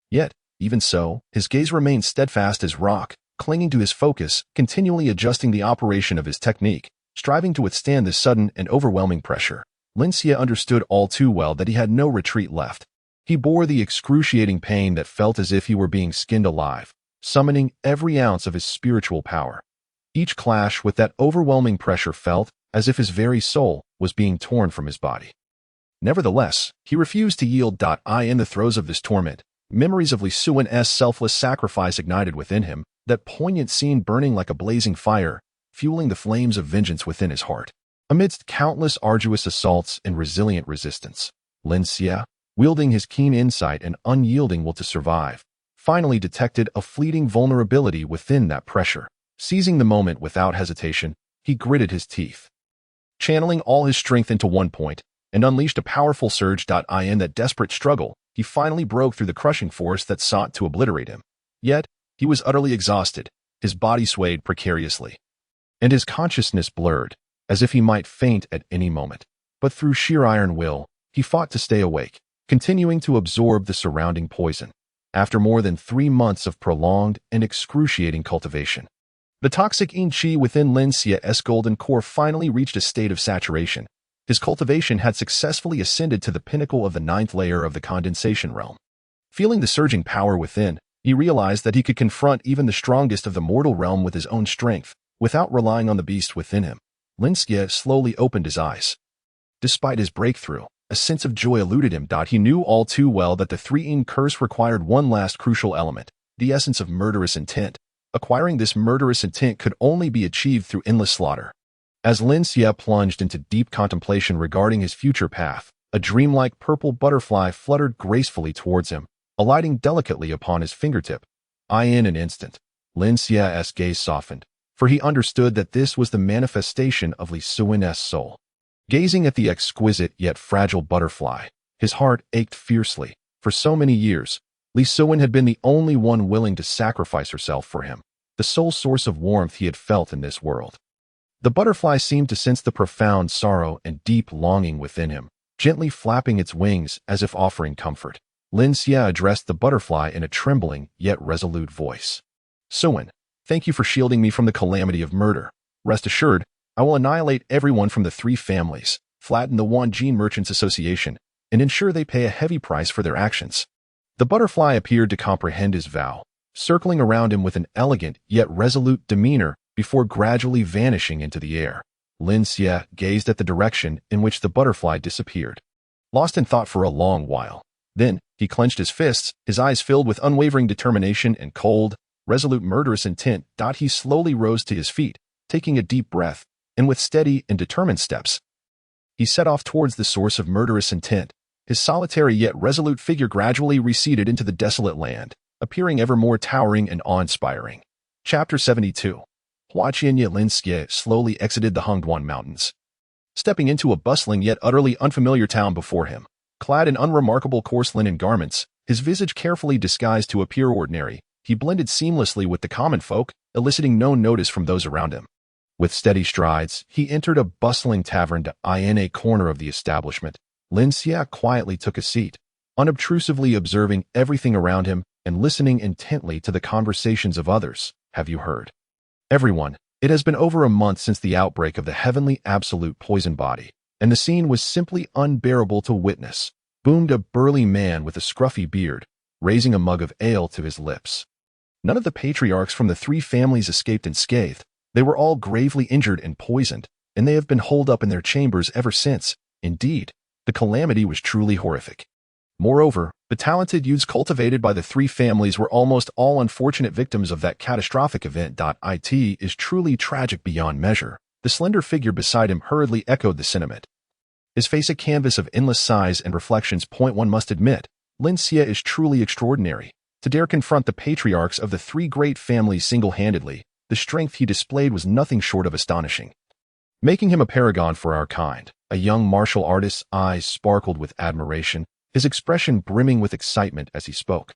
A: Yet, even so, his gaze remained steadfast as rock, clinging to his focus, continually adjusting the operation of his technique, striving to withstand this sudden and overwhelming pressure. Lin Xie understood all too well that he had no retreat left. He bore the excruciating pain that felt as if he were being skinned alive, summoning every ounce of his spiritual power. Each clash with that overwhelming pressure felt as if his very soul was being torn from his body. Nevertheless, he refused to yield. In the throes of this torment, memories of Li Suan's selfless sacrifice ignited within him, that poignant scene burning like a blazing fire, fueling the flames of vengeance within his heart. Amidst countless arduous assaults and resilient resistance, Lin Xie, wielding his keen insight and unyielding will to survive, finally detected a fleeting vulnerability within that pressure. Seizing the moment without hesitation, he gritted his teeth, channeling all his strength into one point, and unleashed a powerful surge. In that desperate struggle, he finally broke through the crushing force that sought to obliterate him. Yet, he was utterly exhausted, his body swayed precariously, and his consciousness blurred, as if he might faint at any moment. But through sheer iron will, he fought to stay awake, continuing to absorb the surrounding poison. After more than 3 months of prolonged and excruciating cultivation, the toxic yin qi within Lin Xie's golden core finally reached a state of saturation. His cultivation had successfully ascended to the pinnacle of the 9th layer of the condensation realm. Feeling the surging power within, he realized that he could confront even the strongest of the mortal realm with his own strength, without relying on the beast within him. Lin Xie slowly opened his eyes. Despite his breakthrough, a sense of joy eluded him. He knew all too well that the 3-yin curse required one last crucial element, the essence of murderous intent. Acquiring this murderous intent could only be achieved through endless slaughter. As Lin Xie plunged into deep contemplation regarding his future path, a dreamlike purple butterfly fluttered gracefully towards him, alighting delicately upon his fingertip. In an instant, Lin Xie's gaze softened, for he understood that this was the manifestation of Li Suan's soul. Gazing at the exquisite yet fragile butterfly, his heart ached fiercely. For so many years, Li Suan had been the only one willing to sacrifice herself for him. the sole source of warmth he had felt in this world. The butterfly seemed to sense the profound sorrow and deep longing within him, gently flapping its wings as if offering comfort. Lin Xie addressed the butterfly in a trembling yet resolute voice. "Suan, thank you for shielding me from the calamity of murder. Rest assured, I will annihilate everyone from the 3 families, flatten the Wanjin Merchants Association, and ensure they pay a heavy price for their actions." The butterfly appeared to comprehend his vow, circling around him with an elegant yet resolute demeanor before gradually vanishing into the air. Lin Xie gazed at the direction in which the butterfly disappeared, lost in thought for a long while. Then, he clenched his fists, his eyes filled with unwavering determination and cold, resolute murderous intent. He slowly rose to his feet, taking a deep breath, and with steady and determined steps, he set off towards the source of murderous intent. His solitary yet resolute figure gradually receded into the desolate land, appearing ever more towering and awe-inspiring. Chapter 72. Huaqianye Lin Xie slowly exited the Hongduan Mountains, stepping into a bustling yet utterly unfamiliar town before him. Clad in unremarkable coarse linen garments, his visage carefully disguised to appear ordinary, he blended seamlessly with the common folk, eliciting no notice from those around him. With steady strides, he entered a bustling tavern in a corner of the establishment. Lin Xie quietly took a seat, unobtrusively observing everything around him and listening intently to the conversations of others. "Have you heard? Everyone, it has been over a month since the outbreak of the heavenly absolute poison body, and the scene was simply unbearable to witness," boomed a burly man with a scruffy beard, raising a mug of ale to his lips. None of the patriarchs from the 3 families escaped unscathed. They were all gravely injured and poisoned, and they have been holed up in their chambers ever since. Indeed, the calamity was truly horrific. Moreover, the talented youths cultivated by the 3 families were almost all unfortunate victims of that catastrophic event. It is truly tragic beyond measure. The slender figure beside him hurriedly echoed the sentiment, his face a canvas of endless sighs and reflections. One must admit, Lin Xie is truly extraordinary. To dare confront the patriarchs of the 3 great families single-handedly, the strength he displayed was nothing short of astonishing, making him a paragon for our kind. A young martial artist's eyes sparkled with admiration, his expression brimming with excitement as he spoke.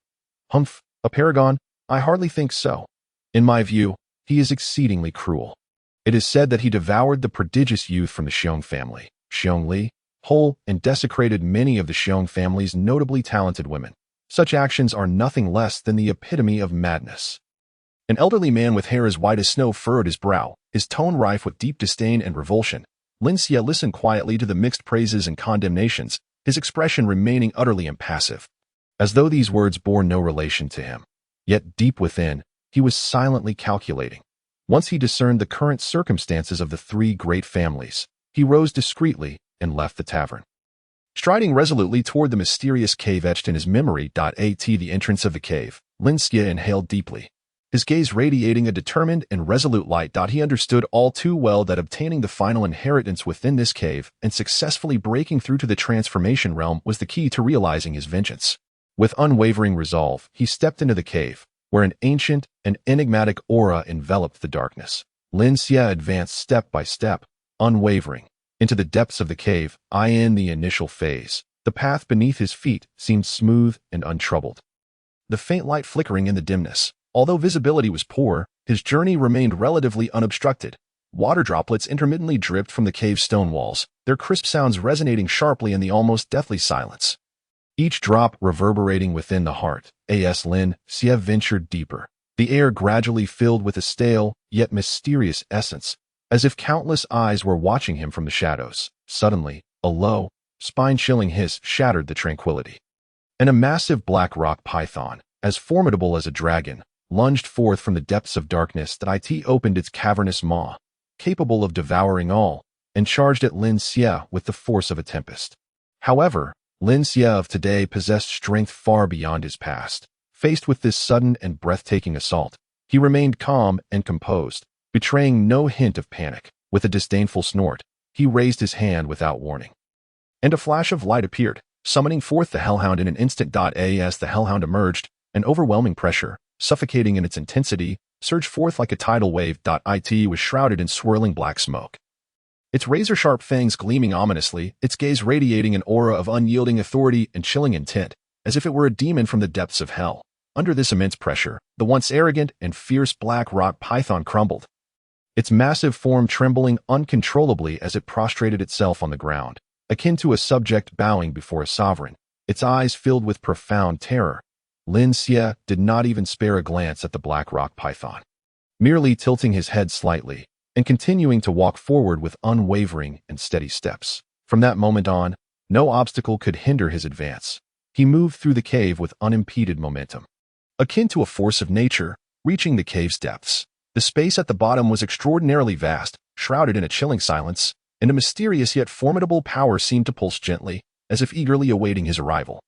A: "Humph, a paragon? I hardly think so. In my view, he is exceedingly cruel. It is said that he devoured the prodigious youth from the Xiong family, Xiong Li, whole and desecrated many of the Xiong family's notably talented women. Such actions are nothing less than the epitome of madness." An elderly man with hair as white as snow furrowed his brow, his tone rife with deep disdain and revulsion. Lin Xie listened quietly to the mixed praises and condemnations, his expression remaining utterly impassive, as though these words bore no relation to him. Yet deep within, he was silently calculating. Once he discerned the current circumstances of the 3 great families, he rose discreetly and left the tavern, striding resolutely toward the mysterious cave etched in his memory. At the entrance of the cave, Lin Xie inhaled deeply, his gaze radiating a determined and resolute light. He understood all too well that obtaining the final inheritance within this cave and successfully breaking through to the transformation realm was the key to realizing his vengeance. With unwavering resolve, he stepped into the cave, where an ancient and enigmatic aura enveloped the darkness. Lin Xie advanced step by step, unwavering, into the depths of the cave. In the initial phase, the path beneath his feet seemed smooth and untroubled, the faint light flickering in the dimness. Although visibility was poor, his journey remained relatively unobstructed. Water droplets intermittently dripped from the cave's stone walls, their crisp sounds resonating sharply in the almost deathly silence. Each drop reverberating within the heart. As Lin Xie ventured deeper, the air gradually filled with a stale, yet mysterious essence, as if countless eyes were watching him from the shadows. Suddenly, a low, spine-chilling hiss shattered the tranquility, and a massive black rock python, as formidable as a dragon, lunged forth from the depths of darkness. It opened its cavernous maw, capable of devouring all, and charged at Lin Xie with the force of a tempest. However, Lin Xie of today possessed strength far beyond his past. Faced with this sudden and breathtaking assault, he remained calm and composed, betraying no hint of panic. With a disdainful snort, he raised his hand without warning, and a flash of light appeared, summoning forth the Hellhound in an instant. As the Hellhound emerged, an overwhelming pressure, suffocating in its intensity, surged forth like a tidal wave. It was shrouded in swirling black smoke, its razor-sharp fangs gleaming ominously, its gaze radiating an aura of unyielding authority and chilling intent, as if it were a demon from the depths of hell. Under this immense pressure, the once arrogant and fierce black rock python crumbled, its massive form trembling uncontrollably as it prostrated itself on the ground, akin to a subject bowing before a sovereign, its eyes filled with profound terror. Lin Xie did not even spare a glance at the black rock python, merely tilting his head slightly and continuing to walk forward with unwavering and steady steps. From that moment on, no obstacle could hinder his advance. He moved through the cave with unimpeded momentum, akin to a force of nature, reaching the cave's depths. The space at the bottom was extraordinarily vast, shrouded in a chilling silence, and a mysterious yet formidable power seemed to pulse gently, as if eagerly awaiting his arrival.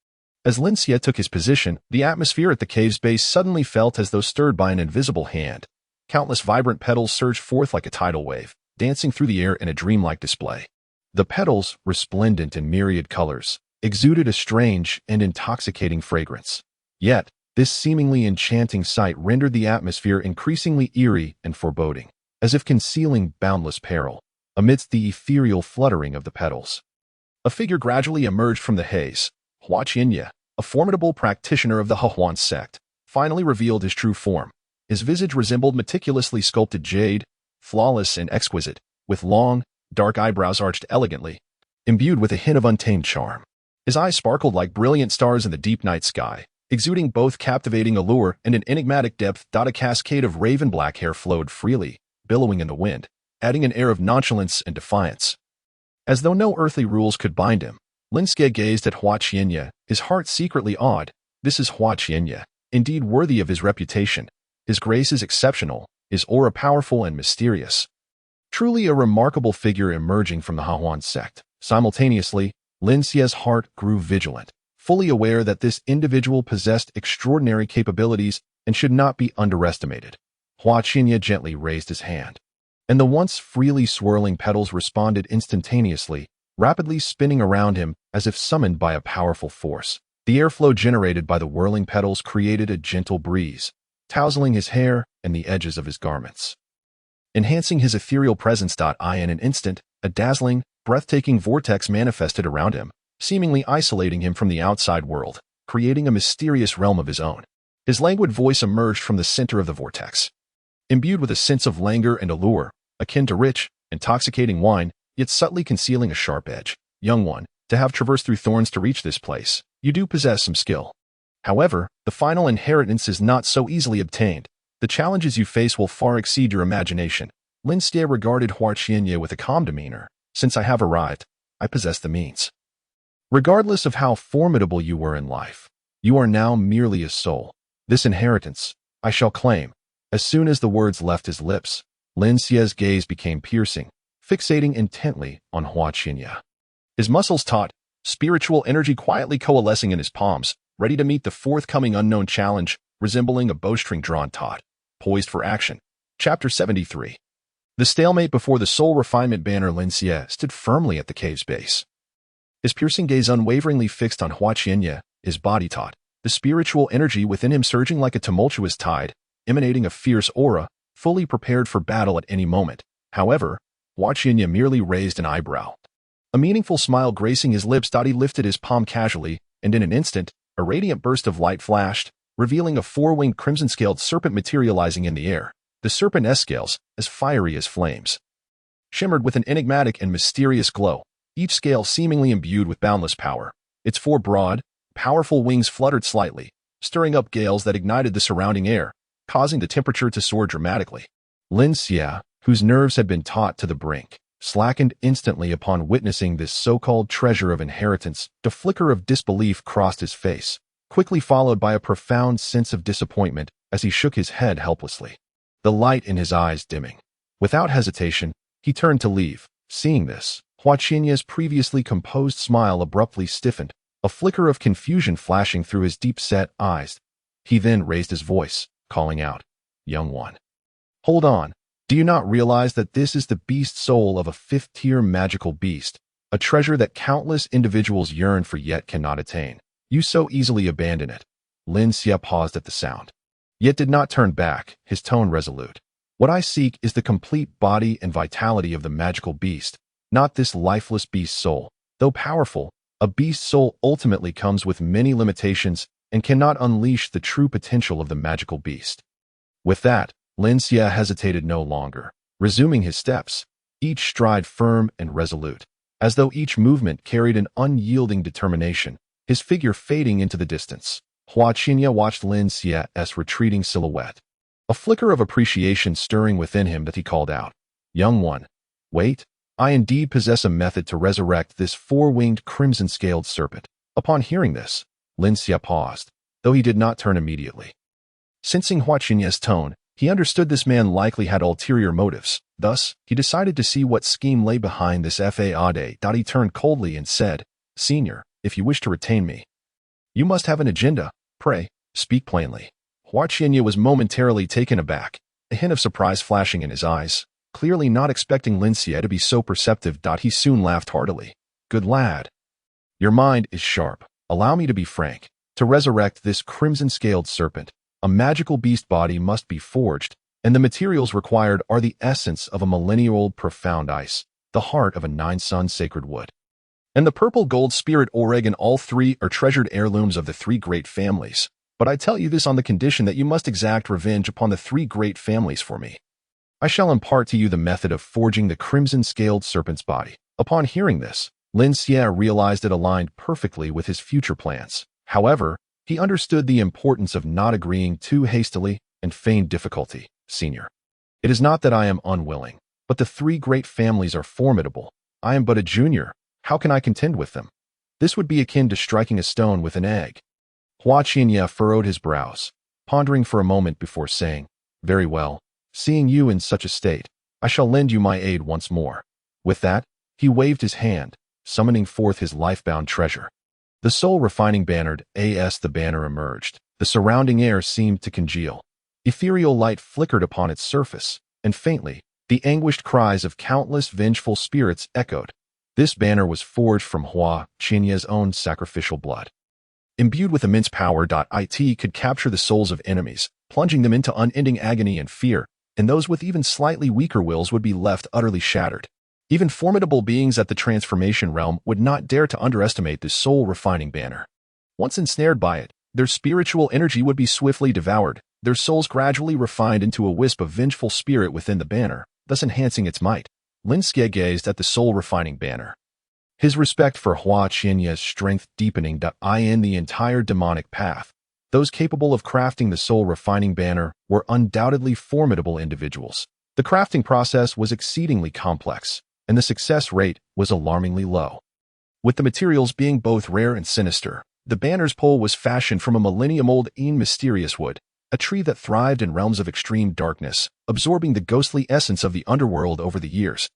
A: As Lin Xie took his position, the atmosphere at the cave's base suddenly felt as though stirred by an invisible hand. Countless vibrant petals surged forth like a tidal wave, dancing through the air in a dreamlike display. The petals, resplendent in myriad colors, exuded a strange and intoxicating fragrance. Yet, this seemingly enchanting sight rendered the atmosphere increasingly eerie and foreboding, as if concealing boundless peril. Amidst the ethereal fluttering of the petals, a figure gradually emerged from the haze. Hua Qianye, a formidable practitioner of the Hehuan sect, finally revealed his true form. His visage resembled meticulously sculpted jade, flawless and exquisite, with long, dark eyebrows arched elegantly, imbued with a hint of untamed charm. His eyes sparkled like brilliant stars in the deep night sky, exuding both captivating allure and an enigmatic depth. A cascade of raven black hair flowed freely, billowing in the wind, adding an air of nonchalance and defiance. As though no earthly rules could bind him, Lin Xie gazed at Hua Qianye, his heart secretly awed. This is Hua Qianye, indeed worthy of his reputation. His grace is exceptional, his aura powerful and mysterious. Truly a remarkable figure emerging from the Hehuan sect. Simultaneously, Lin Xie's heart grew vigilant, fully aware that this individual possessed extraordinary capabilities and should not be underestimated. Hua Qianye gently raised his hand, and the once freely swirling petals responded instantaneously, rapidly spinning around him as if summoned by a powerful force. The airflow generated by the whirling petals created a gentle breeze, tousling his hair and the edges of his garments, enhancing his ethereal presence. In an instant, a dazzling, breathtaking vortex manifested around him, seemingly isolating him from the outside world, creating a mysterious realm of his own. His languid voice emerged from the center of the vortex, imbued with a sense of languor and allure, akin to rich, intoxicating wine, yet subtly concealing a sharp edge. Young one, to have traversed through thorns to reach this place, you do possess some skill. However, the final inheritance is not so easily obtained. The challenges you face will far exceed your imagination. Lin Xie regarded Hua Qianye with a calm demeanor. Since I have arrived, I possess the means. Regardless of how formidable you were in life, you are now merely a soul. This inheritance, I shall claim. As soon as the words left his lips, Lin Xie's gaze became piercing, fixating intently on Hua Qianye. His muscles taut, spiritual energy quietly coalescing in his palms, ready to meet the forthcoming unknown challenge, resembling a bowstring drawn taut, poised for action. Chapter 73. The stalemate before the soul refinement banner. Lin Xie stood firmly at the cave's base, his piercing gaze unwaveringly fixed on Hua Qianye, his body taut, the spiritual energy within him surging like a tumultuous tide, emanating a fierce aura, fully prepared for battle at any moment. However, Hua Qianye merely raised an eyebrow, a meaningful smile gracing his lips. He lifted his palm casually, and in an instant, a radiant burst of light flashed, revealing a four-winged crimson-scaled serpent materializing in the air. The serpent's scales, as fiery as flames, shimmered with an enigmatic and mysterious glow, each scale seemingly imbued with boundless power. Its four broad, powerful wings fluttered slightly, stirring up gales that ignited the surrounding air, causing the temperature to soar dramatically. Lin Xie, whose nerves had been taut to the brink, slackened instantly upon witnessing this so-called treasure of inheritance. A flicker of disbelief crossed his face, quickly followed by a profound sense of disappointment as he shook his head helplessly, the light in his eyes dimming. Without hesitation, he turned to leave. Seeing this, Hua Qianye's previously composed smile abruptly stiffened, a flicker of confusion flashing through his deep-set eyes. He then raised his voice, calling out, "Young one, hold on. Do you not realize that this is the beast soul of a fifth-tier magical beast, a treasure that countless individuals yearn for yet cannot attain? You so easily abandon it." Lin Xie paused at the sound, yet did not turn back, his tone resolute. "What I seek is the complete body and vitality of the magical beast, not this lifeless beast soul. Though powerful, a beast soul ultimately comes with many limitations and cannot unleash the true potential of the magical beast. With that, Lin Xie hesitated no longer, resuming his steps, each stride firm and resolute, as though each movement carried an unyielding determination, his figure fading into the distance. Hua Qianye watched Lin Xie's retreating silhouette, a flicker of appreciation stirring within him that he called out, "Young one, wait, I indeed possess a method to resurrect this four-winged crimson-scaled serpent." Upon hearing this, Lin Xie paused, though he did not turn immediately. Sensing Hua Qianye's tone, he understood this man likely had ulterior motives. Thus, he decided to see what scheme lay behind this fade. He turned coldly and said, "Senior, if you wish to retain me, you must have an agenda. Pray, speak plainly." Hua Qianye was momentarily taken aback, a hint of surprise flashing in his eyes, clearly not expecting Lin Xie to be so perceptive. He soon laughed heartily. "Good lad. Your mind is sharp. Allow me to be frank. To resurrect this crimson-scaled serpent, a magical beast body must be forged, and the materials required are the essence of a millennia-old profound ice, the heart of a nine-sun sacred wood, and the purple gold spirit Oregon. All three are treasured heirlooms of the three great families. But I tell you this on the condition that you must exact revenge upon the three great families for me. I shall impart to you the method of forging the crimson-scaled serpent's body." Upon hearing this, Lin Xie realized it aligned perfectly with his future plans. However, he understood the importance of not agreeing too hastily and feigned difficulty. "Senior, it is not that I am unwilling, but the three great families are formidable. I am but a junior. How can I contend with them? This would be akin to striking a stone with an egg." Hua Qianye furrowed his brows, pondering for a moment before saying, "Very well. Seeing you in such a state, I shall lend you my aid once more." With that, he waved his hand, summoning forth his life-bound treasure. The soul-refining banner as the banner emerged. The surrounding air seemed to congeal. Ethereal light flickered upon its surface, and faintly, the anguished cries of countless vengeful spirits echoed. This banner was forged from Hua Qianye's own sacrificial blood. Imbued with immense power, it could capture the souls of enemies, plunging them into unending agony and fear, and those with even slightly weaker wills would be left utterly shattered. Even formidable beings at the transformation realm would not dare to underestimate this soul-refining banner. Once ensnared by it, their spiritual energy would be swiftly devoured, their souls gradually refined into a wisp of vengeful spirit within the banner, thus enhancing its might. Lin Xie gazed at the soul-refining banner, his respect for Hua Qianye's strength deepening in the entire demonic path. Those capable of crafting the soul-refining banner were undoubtedly formidable individuals. The crafting process was exceedingly complex, and the success rate was alarmingly low. With the materials being both rare and sinister, the banner's pole was fashioned from a millennium-old mysterious wood, a tree that thrived in realms of extreme darkness, absorbing the ghostly essence of the underworld over the years.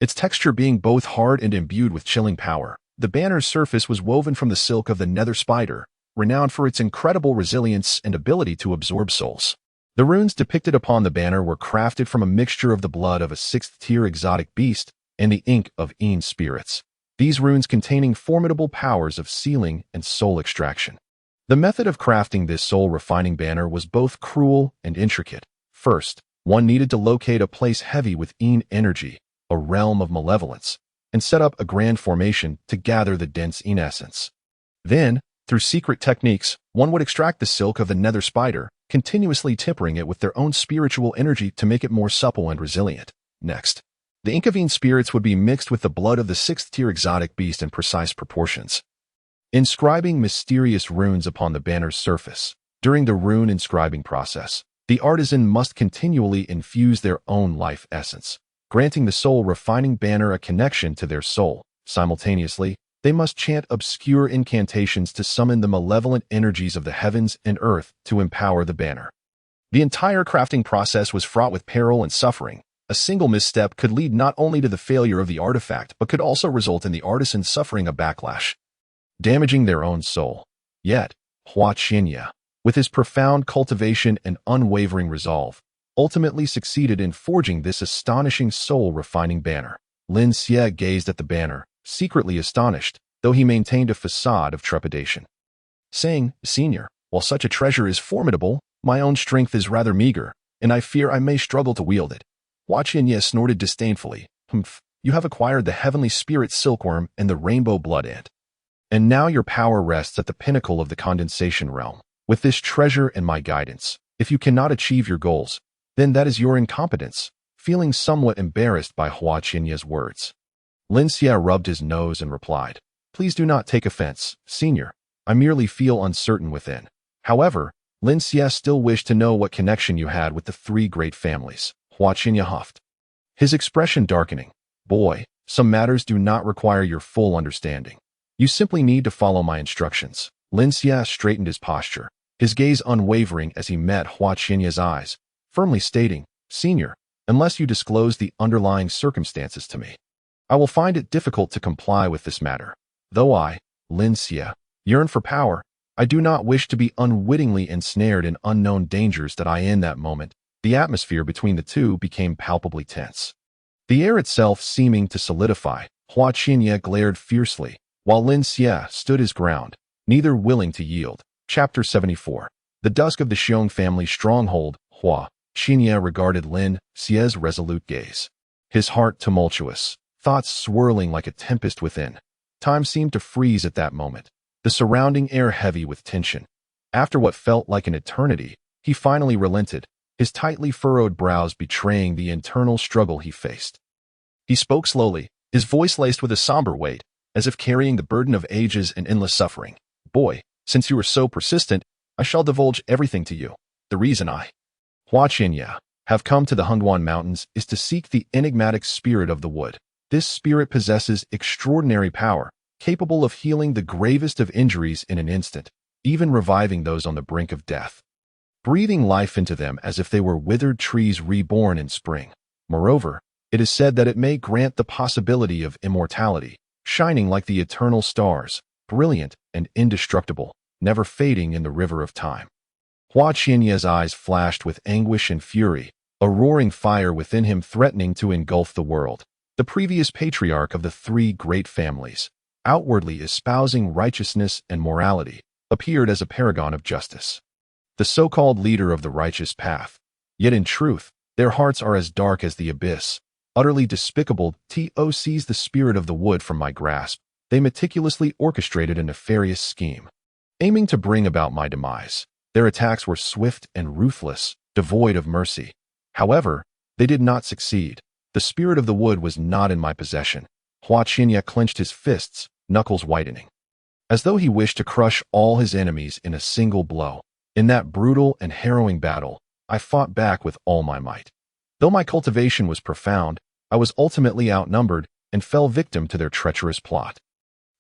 A: Its texture being both hard and imbued with chilling power, the banner's surface was woven from the silk of the nether spider, renowned for its incredible resilience and ability to absorb souls. The runes depicted upon the banner were crafted from a mixture of the blood of a sixth-tier exotic beast and the ink of spirits. These runes containing formidable powers of sealing and soul extraction. The method of crafting this soul-refining banner was both cruel and intricate. First, one needed to locate a place heavy with energy, a realm of malevolence, and set up a grand formation to gather the dense essence. Then, through secret techniques, one would extract the silk of the nether spider, continuously tempering it with their own spiritual energy to make it more supple and resilient. Next, the ink of spirits would be mixed with the blood of the sixth-tier exotic beast in precise proportions, inscribing mysterious runes upon the banner's surface. During the rune inscribing process, the artisan must continually infuse their own life essence, granting the soul-refining banner a connection to their soul. Simultaneously, they must chant obscure incantations to summon the malevolent energies of the heavens and earth to empower the banner. The entire crafting process was fraught with peril and suffering. A single misstep could lead not only to the failure of the artifact, but could also result in the artisan suffering a backlash, damaging their own soul. Yet, Hua Qianye, with his profound cultivation and unwavering resolve, ultimately succeeded in forging this astonishing soul-refining banner. Lin Xie gazed at the banner, secretly astonished, though he maintained a facade of trepidation, saying, "Senior, while such a treasure is formidable, my own strength is rather meager, and I fear I may struggle to wield it." Hua Qianye snorted disdainfully. "Humph, you have acquired the heavenly spirit silkworm and the rainbow blood ant, And now your power rests at the pinnacle of the condensation realm. With this treasure and my guidance, if you cannot achieve your goals, then that is your incompetence. Feeling somewhat embarrassed by Hua Qinya's words, Lin Xie rubbed his nose and replied, "Please do not take offense, senior. I merely feel uncertain within." However, Lin Xie still wished to know what connection you had with the three great families. Hua Qinya huffed, his expression darkening. "Boy, some matters do not require your full understanding. You simply need to follow my instructions." Lin Xie straightened his posture, his gaze unwavering as he met Hua Qinya's eyes, firmly stating, "Senior, unless you disclose the underlying circumstances to me, I will find it difficult to comply with this matter. Though I, Lin Xie, yearn for power, I do not wish to be unwittingly ensnared in unknown dangers." That in that moment, the atmosphere between the two became palpably tense. The air itself seeming to solidify, Hua Qinya glared fiercely, while Lin Xie stood his ground, neither willing to yield. Chapter 74. The dusk of the Xiong family stronghold. Hua Qinya regarded Lin Xie's resolute gaze, his heart tumultuous, thoughts swirling like a tempest within. Time seemed to freeze at that moment, the surrounding air heavy with tension. After what felt like an eternity, he finally relented, his tightly furrowed brows betraying the internal struggle he faced. He spoke slowly, his voice laced with a somber weight, as if carrying the burden of ages and endless suffering. "Boy, since you are so persistent, I shall divulge everything to you. The reason I, Hua Qinya, have come to the Hungduan Mountains is to seek the enigmatic spirit of the wood. This spirit possesses extraordinary power, capable of healing the gravest of injuries in an instant, even reviving those on the brink of death, breathing life into them as if they were withered trees reborn in spring. Moreover, it is said that it may grant the possibility of immortality, shining like the eternal stars, brilliant and indestructible, never fading in the river of time." Hua Qianya's eyes flashed with anguish and fury, a roaring fire within him threatening to engulf the world. The previous patriarch of the three great families, outwardly espousing righteousness and morality, appeared as a paragon of justice, the so-called leader of the righteous path. Yet in truth, their hearts are as dark as the abyss, utterly despicable. To seize the spirit of the wood from my grasp, they meticulously orchestrated a nefarious scheme, aiming to bring about my demise. Their attacks were swift and ruthless, devoid of mercy. However, they did not succeed. The spirit of the wood was not in my possession. Hua Qinya clenched his fists, knuckles whitening, as though he wished to crush all his enemies in a single blow. In that brutal and harrowing battle, I fought back with all my might. Though my cultivation was profound, I was ultimately outnumbered and fell victim to their treacherous plot.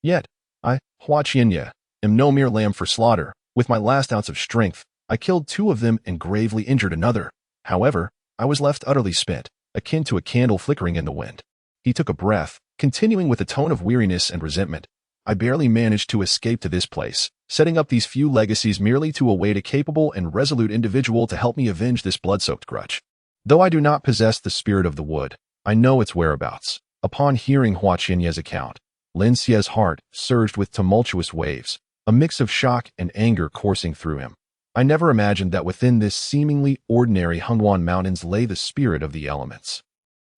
A: Yet, I, Hua Qinya, am no mere lamb for slaughter. With my last ounce of strength, I killed 2 of them and gravely injured another. However, I was left utterly spent, akin to a candle flickering in the wind. He took a breath, continuing with a tone of weariness and resentment. I barely managed to escape to this place, setting up these few legacies merely to await a capable and resolute individual to help me avenge this blood-soaked grudge. Though I do not possess the spirit of the wood, I know its whereabouts. Upon hearing Hua Qianya's account, Lin Xie's heart surged with tumultuous waves, a mix of shock and anger coursing through him. I never imagined that within this seemingly ordinary Hungduan Mountains lay the spirit of the elements.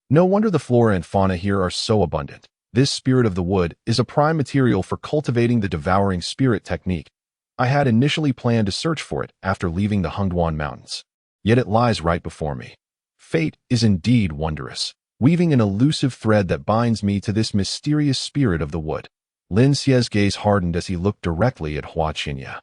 A: No wonder the flora and fauna here are so abundant. This spirit of the wood is a prime material for cultivating the devouring spirit technique. I had initially planned to search for it after leaving the Hungduan Mountains. Yet it lies right before me. Fate is indeed wondrous, weaving an elusive thread that binds me to this mysterious spirit of the wood. Lin Xie's gaze hardened as he looked directly at Hua Qinya,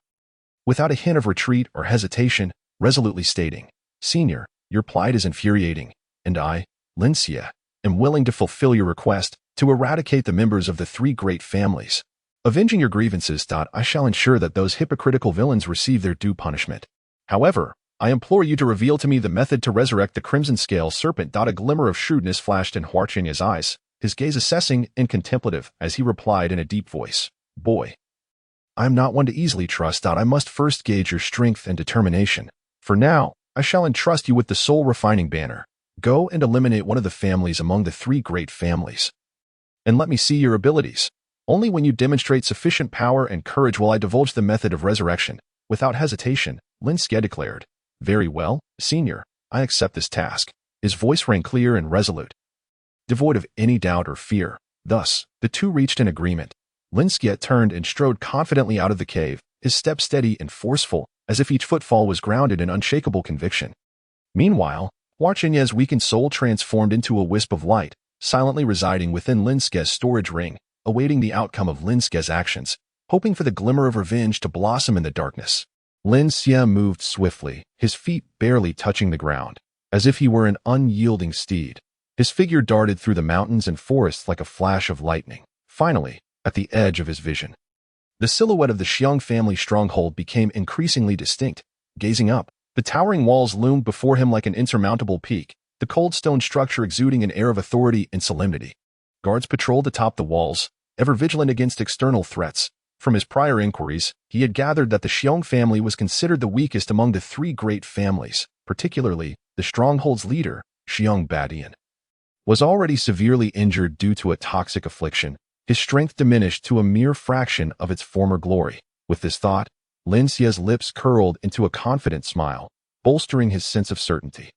A: without a hint of retreat or hesitation, resolutely stating, "Senior, your plight is infuriating, and I, Lin Xie, am willing to fulfill your request to eradicate the members of the 3 great families. Avenging your grievances, I shall ensure that those hypocritical villains receive their due punishment. However, I implore you to reveal to me the method to resurrect the Crimson Scale Serpent." A glimmer of shrewdness flashed in Hua Qianya's eyes, his gaze assessing and contemplative as he replied in a deep voice, "Boy, I am not one to easily trust. I must first gauge your strength and determination. For now, I shall entrust you with the soul refining banner. Go and eliminate one of the families among the 3 great families, and let me see your abilities. Only when you demonstrate sufficient power and courage will I divulge the method of resurrection." Without hesitation, Lin Xie declared, "Very well, Senior, I accept this task." His voice rang clear and resolute, devoid of any doubt or fear. Thus, the two reached an agreement. Lin Xie turned and strode confidently out of the cave, his step steady and forceful, as if each footfall was grounded in unshakable conviction. Meanwhile, Hua Chenye's weakened soul transformed into a wisp of light, silently residing within Lin Xie's storage ring, awaiting the outcome of Lin Xie's actions, hoping for the glimmer of revenge to blossom in the darkness. Lin Xie moved swiftly, his feet barely touching the ground, as if he were an unyielding steed. His figure darted through the mountains and forests like a flash of lightning, finally, at the edge of his vision. The silhouette of the Xiong family stronghold became increasingly distinct. Gazing up, the towering walls loomed before him like an insurmountable peak, the cold stone structure exuding an air of authority and solemnity. Guards patrolled atop the walls, ever vigilant against external threats. From his prior inquiries, he had gathered that the Xiong family was considered the weakest among the three great families, particularly the stronghold's leader, Xiong Badian, was already severely injured due to a toxic affliction. His strength diminished to a mere fraction of its former glory. With this thought, Lin Xie's lips curled into a confident smile, bolstering his sense of certainty.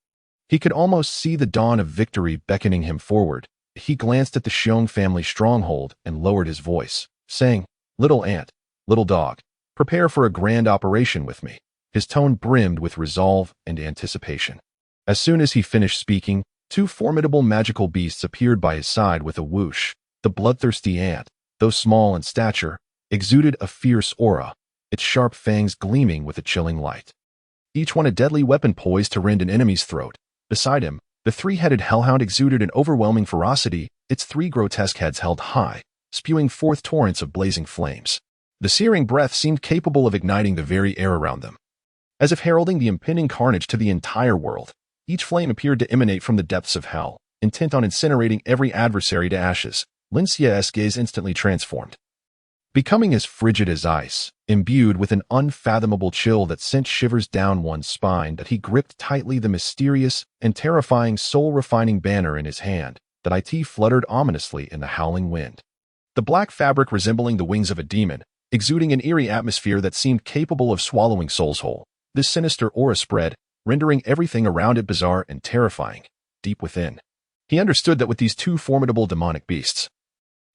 A: He could almost see the dawn of victory beckoning him forward. He glanced at the Xiong family stronghold and lowered his voice, saying, "Little ant, little dog, prepare for a grand operation with me." His tone brimmed with resolve and anticipation. As soon as he finished speaking, two formidable magical beasts appeared by his side with a whoosh. The bloodthirsty ant, though small in stature, exuded a fierce aura, its sharp fangs gleaming with a chilling light. Each one a deadly weapon poised to rend an enemy's throat. Beside him, the three-headed hellhound exuded an overwhelming ferocity, its three grotesque heads held high, spewing forth torrents of blazing flames. The searing breath seemed capable of igniting the very air around them. As if heralding the impending carnage to the entire world, each flame appeared to emanate from the depths of hell, intent on incinerating every adversary to ashes. Lin Xie's gaze instantly transformed, becoming as frigid as ice, imbued with an unfathomable chill that sent shivers down one's spine. That he gripped tightly the mysterious and terrifying soul-refining banner in his hand. That it fluttered ominously in the howling wind. The black fabric resembling the wings of a demon, exuding an eerie atmosphere that seemed capable of swallowing souls whole. This sinister aura spread, rendering everything around it bizarre and terrifying. Deep within, he understood that with these two formidable demonic beasts,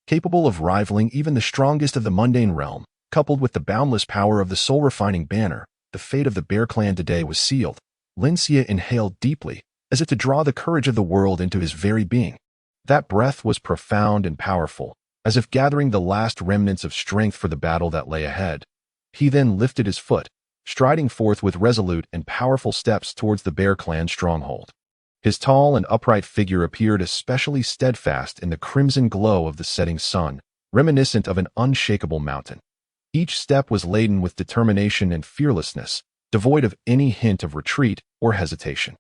A: capable of rivaling even the strongest of the mundane realm, coupled with the boundless power of the soul-refining banner, the fate of the Bear Clan today was sealed. Lin Xie inhaled deeply, as if to draw the courage of the world into his very being. That breath was profound and powerful, as if gathering the last remnants of strength for the battle that lay ahead. He then lifted his foot, striding forth with resolute and powerful steps towards the Bear Clan stronghold. His tall and upright figure appeared especially steadfast in the crimson glow of the setting sun, reminiscent of an unshakable mountain. Each step was laden with determination and fearlessness, devoid of any hint of retreat or hesitation.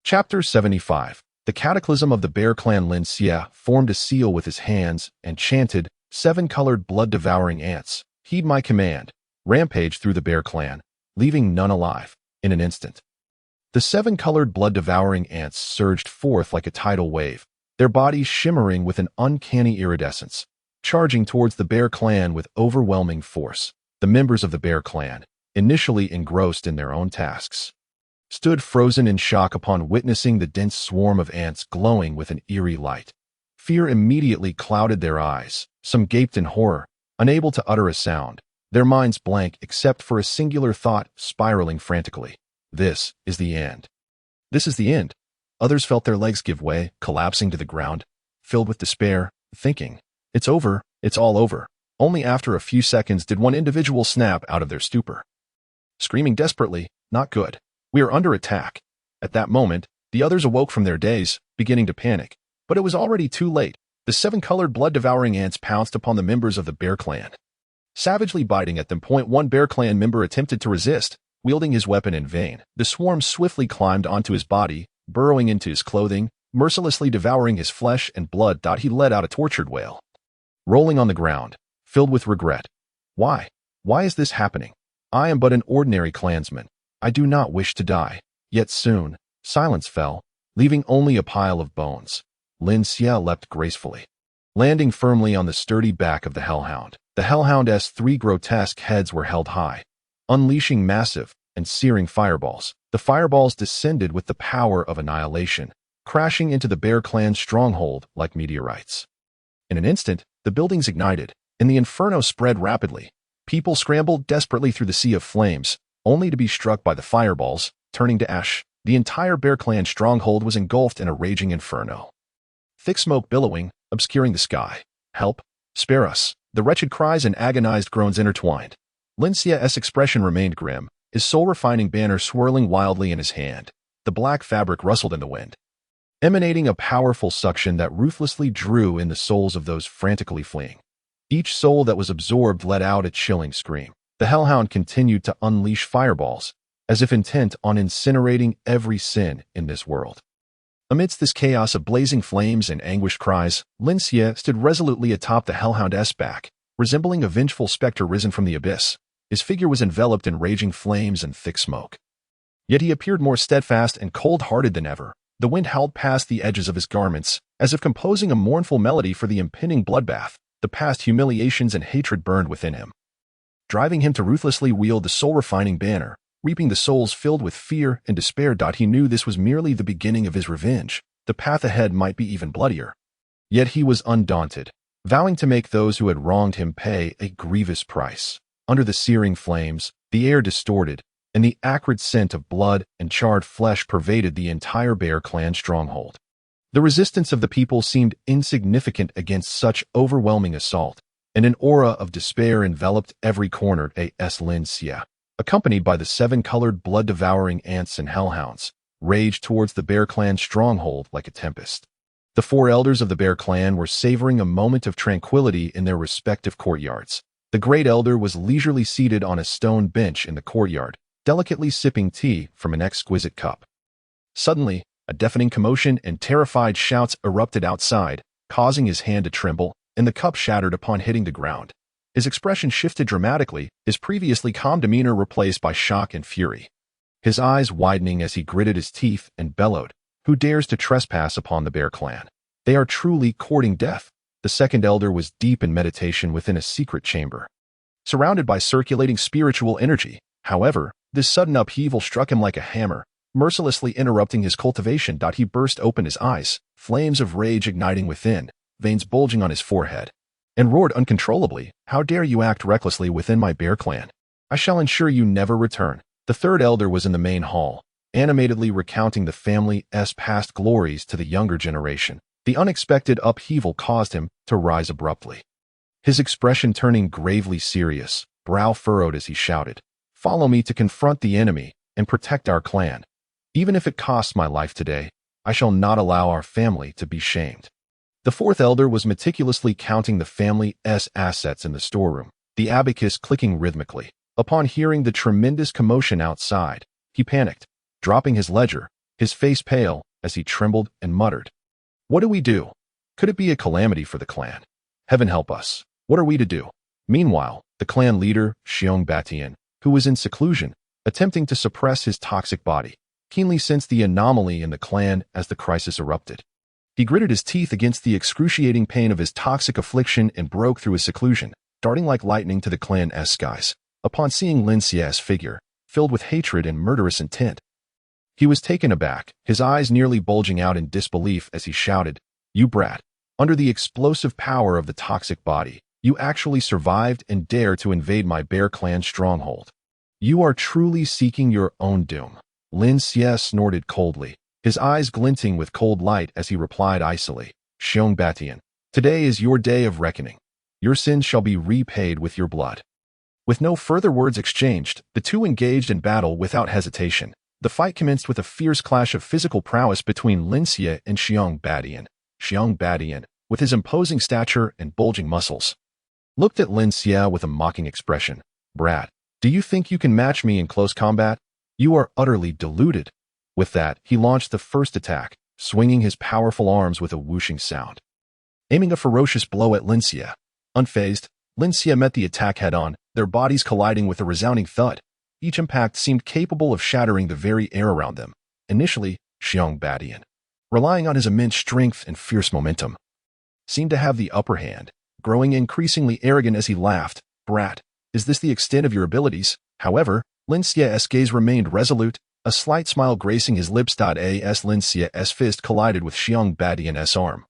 A: Chapter 75. The Cataclysm of the Bear Clan. Lin Xie formed a seal with his hands and chanted, "Seven-colored blood-devouring ants, heed my command, rampage through the Bear Clan, leaving none alive." In an instant, the seven-colored blood-devouring ants surged forth like a tidal wave, their bodies shimmering with an uncanny iridescence, charging towards the Bear Clan with overwhelming force. The members of the Bear Clan, initially engrossed in their own tasks, stood frozen in shock upon witnessing the dense swarm of ants glowing with an eerie light. Fear immediately clouded their eyes. Some gaped in horror, unable to utter a sound, their minds blank except for a singular thought spiraling frantically. This is the end. This is the end. Others felt their legs give way, collapsing to the ground, filled with despair, thinking, "It's over, it's all over." Only after a few seconds did one individual snap out of their stupor, screaming desperately, "Not good. We are under attack." At that moment, the others awoke from their daze, beginning to panic. But it was already too late. The seven-colored blood-devouring ants pounced upon the members of the Bear Clan, savagely biting at them. One Bear Clan member attempted to resist, wielding his weapon in vain. The swarm swiftly climbed onto his body, burrowing into his clothing, mercilessly devouring his flesh and blood. He let out a tortured wail, rolling on the ground, filled with regret. Why? Why is this happening? I am but an ordinary clansman. I do not wish to die. Yet soon, silence fell, leaving only a pile of bones. Lin Xie leapt gracefully, landing firmly on the sturdy back of the hellhound. The hellhound's three grotesque heads were held high, unleashing massive and searing fireballs. The fireballs descended with the power of annihilation, crashing into the Bear Clan's stronghold like meteorites. In an instant, the buildings ignited, and the inferno spread rapidly. People scrambled desperately through the sea of flames, only to be struck by the fireballs, turning to ash. The entire Bear Clan stronghold was engulfed in a raging inferno. Thick smoke billowing, obscuring the sky. Help! Spare us! The wretched cries and agonized groans intertwined. Lin Xie's expression remained grim, his soul-refining banner swirling wildly in his hand. The black fabric rustled in the wind, emanating a powerful suction that ruthlessly drew in the souls of those frantically fleeing. Each soul that was absorbed let out a chilling scream. The Hellhound continued to unleash fireballs, as if intent on incinerating every sin in this world. Amidst this chaos of blazing flames and anguished cries, Lin Xie stood resolutely atop the Hellhound's back, resembling a vengeful specter risen from the abyss. His figure was enveloped in raging flames and thick smoke. Yet he appeared more steadfast and cold-hearted than ever. The wind howled past the edges of his garments, as if composing a mournful melody for the impending bloodbath. The past humiliations and hatred burned within him, driving him to ruthlessly wield the soul-refining banner, reaping the souls filled with fear and despair. He knew this was merely the beginning of his revenge. The path ahead might be even bloodier. Yet he was undaunted, vowing to make those who had wronged him pay a grievous price. Under the searing flames, the air distorted, and the acrid scent of blood and charred flesh pervaded the entire Bear Clan stronghold. The resistance of the people seemed insignificant against such overwhelming assault, and an aura of despair enveloped every corner as Lin Xie, accompanied by the 7-colored blood-devouring ants and hellhounds, raged towards the Bear Clan stronghold like a tempest. The 4 elders of the Bear Clan were savoring a moment of tranquility in their respective courtyards. The Great Elder was leisurely seated on a stone bench in the courtyard, delicately sipping tea from an exquisite cup. Suddenly, a deafening commotion and terrified shouts erupted outside, causing his hand to tremble, and the cup shattered upon hitting the ground. His expression shifted dramatically, his previously calm demeanor replaced by shock and fury. His eyes widening as he gritted his teeth and bellowed, "Who dares to trespass upon the Bear Clan? They are truly courting death." The 2nd elder was deep in meditation within a secret chamber, surrounded by circulating spiritual energy. However, this sudden upheaval struck him like a hammer, mercilessly interrupting his cultivation. He burst open his eyes, flames of rage igniting within, veins bulging on his forehead, and roared uncontrollably, "How dare you act recklessly within my Bear Clan? I shall ensure you never return." The 3rd elder was in the main hall, animatedly recounting the family's past glories to the younger generation. The unexpected upheaval caused him to rise abruptly, his expression turning gravely serious, brow furrowed as he shouted, "Follow me to confront the enemy and protect our clan. Even if it costs my life today, I shall not allow our family to be shamed." The 4th elder was meticulously counting the family's assets in the storeroom, the abacus clicking rhythmically. Upon hearing the tremendous commotion outside, he panicked, dropping his ledger, his face pale as he trembled and muttered, "What do we do? Could it be a calamity for the clan? Heaven help us. What are we to do?" Meanwhile, the clan leader, Xiong Batian, who was in seclusion, attempting to suppress his toxic body, keenly sensed the anomaly in the clan as the crisis erupted. He gritted his teeth against the excruciating pain of his toxic affliction and broke through his seclusion, darting like lightning to the clan's skies. Upon seeing Lin Xie's figure, filled with hatred and murderous intent, he was taken aback, his eyes nearly bulging out in disbelief as he shouted, "You brat! Under the explosive power of the toxic body, you actually survived and dare to invade my Bear Clan stronghold. You are truly seeking your own doom." Lin Xie snorted coldly, his eyes glinting with cold light as he replied icily, "Xiong Batian, today is your day of reckoning. Your sins shall be repaid with your blood." With no further words exchanged, the two engaged in battle without hesitation. The fight commenced with a fierce clash of physical prowess between Lin Xie and Xiong Batian. Xiong Batian, with his imposing stature and bulging muscles, looked at Lin Xie with a mocking expression. "Brat, do you think you can match me in close combat? You are utterly deluded." With that, he launched the first attack, swinging his powerful arms with a whooshing sound, aiming a ferocious blow at Lin Xie. Unfazed, Lin Xie met the attack head-on, their bodies colliding with a resounding thud. Each impact seemed capable of shattering the very air around them. Initially, Xiong Batian, relying on his immense strength and fierce momentum, seemed to have the upper hand, growing increasingly arrogant as he laughed. "Brat, is this the extent of your abilities?" However, Lin Xie's gaze remained resolute, a slight smile gracing his lips. As Lin Xie's fist collided with Xiong Batian's arm,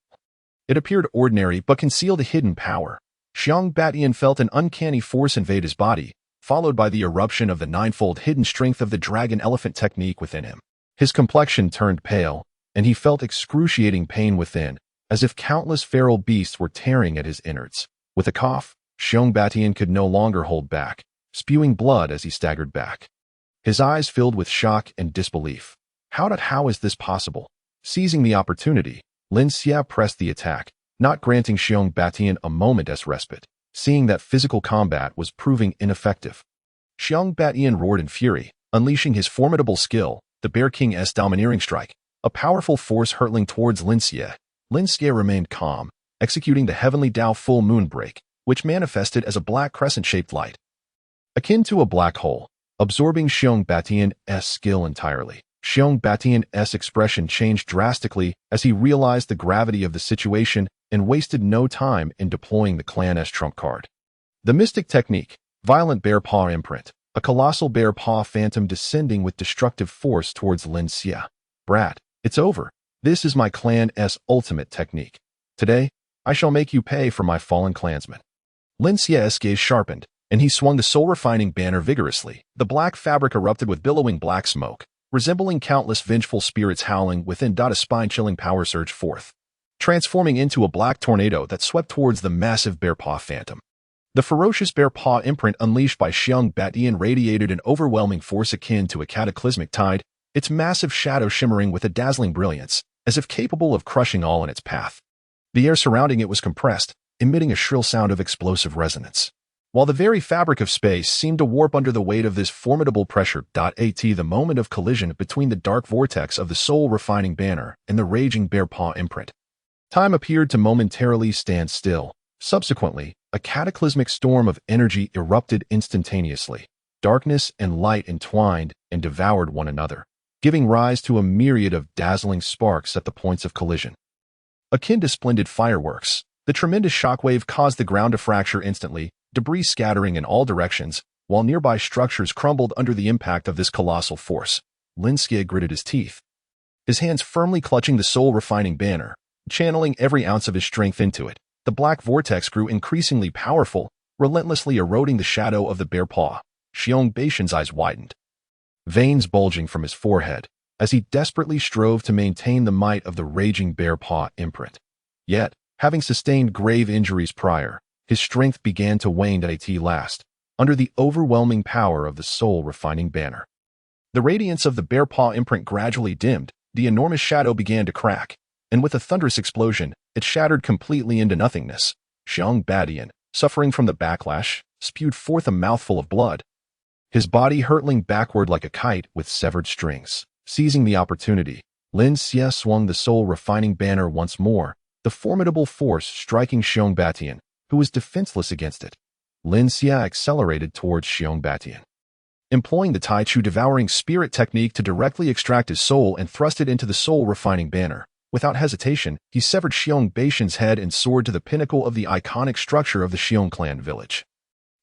A: it appeared ordinary but concealed a hidden power. Xiong Batian felt an uncanny force invade his body, followed by the eruption of the ninefold hidden strength of the dragon elephant technique within him. His complexion turned pale, and he felt excruciating pain within, as if countless feral beasts were tearing at his innards. With a cough, Xiong Batian could no longer hold back, spewing blood as he staggered back. His eyes filled with shock and disbelief. How is this possible? Seizing the opportunity, Lin Xia pressed the attack, not granting Xiong Batian a moment's respite, seeing that physical combat was proving ineffective. Xiong Batian roared in fury, unleashing his formidable skill, the Bear King's Domineering Strike, a powerful force hurtling towards Lin Xia. Lin Xia remained calm, executing the Heavenly Dao Full Moon Break, which manifested as a black crescent-shaped light, akin to a black hole, absorbing Xiong Batian's skill entirely. Xiong Batian's expression changed drastically as he realized the gravity of the situation and wasted no time in deploying the clan's trump card. The Mystic Technique, Violent Bear Paw Imprint, a colossal bear paw phantom descending with destructive force towards Lin Xia. Brat, it's over. This is my clan's ultimate technique. Today, I shall make you pay for my fallen clansmen. Lin Xia's gaze sharpened, and he swung the soul-refining banner vigorously. The black fabric erupted with billowing black smoke, resembling countless vengeful spirits howling within. A spine-chilling power surged forth, transforming into a black tornado that swept towards the massive bear paw phantom. The ferocious bear paw imprint unleashed by Xiong Batian radiated an overwhelming force akin to a cataclysmic tide, its massive shadow shimmering with a dazzling brilliance, as if capable of crushing all in its path. The air surrounding it was compressed, emitting a shrill sound of explosive resonance, while the very fabric of space seemed to warp under the weight of this formidable pressure. The moment of collision between the dark vortex of the soul-refining banner and the raging bear paw imprint. Time appeared to momentarily stand still. Subsequently, a cataclysmic storm of energy erupted instantaneously. Darkness and light entwined and devoured one another, giving rise to a myriad of dazzling sparks at the points of collision. Akin to splendid fireworks, the tremendous shockwave caused the ground to fracture instantly, debris scattering in all directions, while nearby structures crumbled under the impact of this colossal force. Lin Xia gritted his teeth, his hands firmly clutching the soul-refining banner, channeling every ounce of his strength into it. The black vortex grew increasingly powerful, relentlessly eroding the shadow of the bear paw. Xiong Batian's eyes widened, veins bulging from his forehead, as he desperately strove to maintain the might of the raging bear paw imprint. Yet, having sustained grave injuries prior, his strength began to wane at last, under the overwhelming power of the soul-refining banner. The radiance of the bear paw imprint gradually dimmed, the enormous shadow began to crack, and with a thunderous explosion, it shattered completely into nothingness. Xiong Batian, suffering from the backlash, spewed forth a mouthful of blood, his body hurtling backward like a kite with severed strings. Seizing the opportunity, Lin Xia swung the soul-refining banner once more, the formidable force striking Xiong Batian, who was defenseless against it. Lin Xia accelerated towards Xiong Batian, employing the Tai Chu devouring spirit technique to directly extract his soul and thrust it into the soul-refining banner. Without hesitation, he severed Xiong Batian's head and soared to the pinnacle of the iconic structure of the Xiong clan village,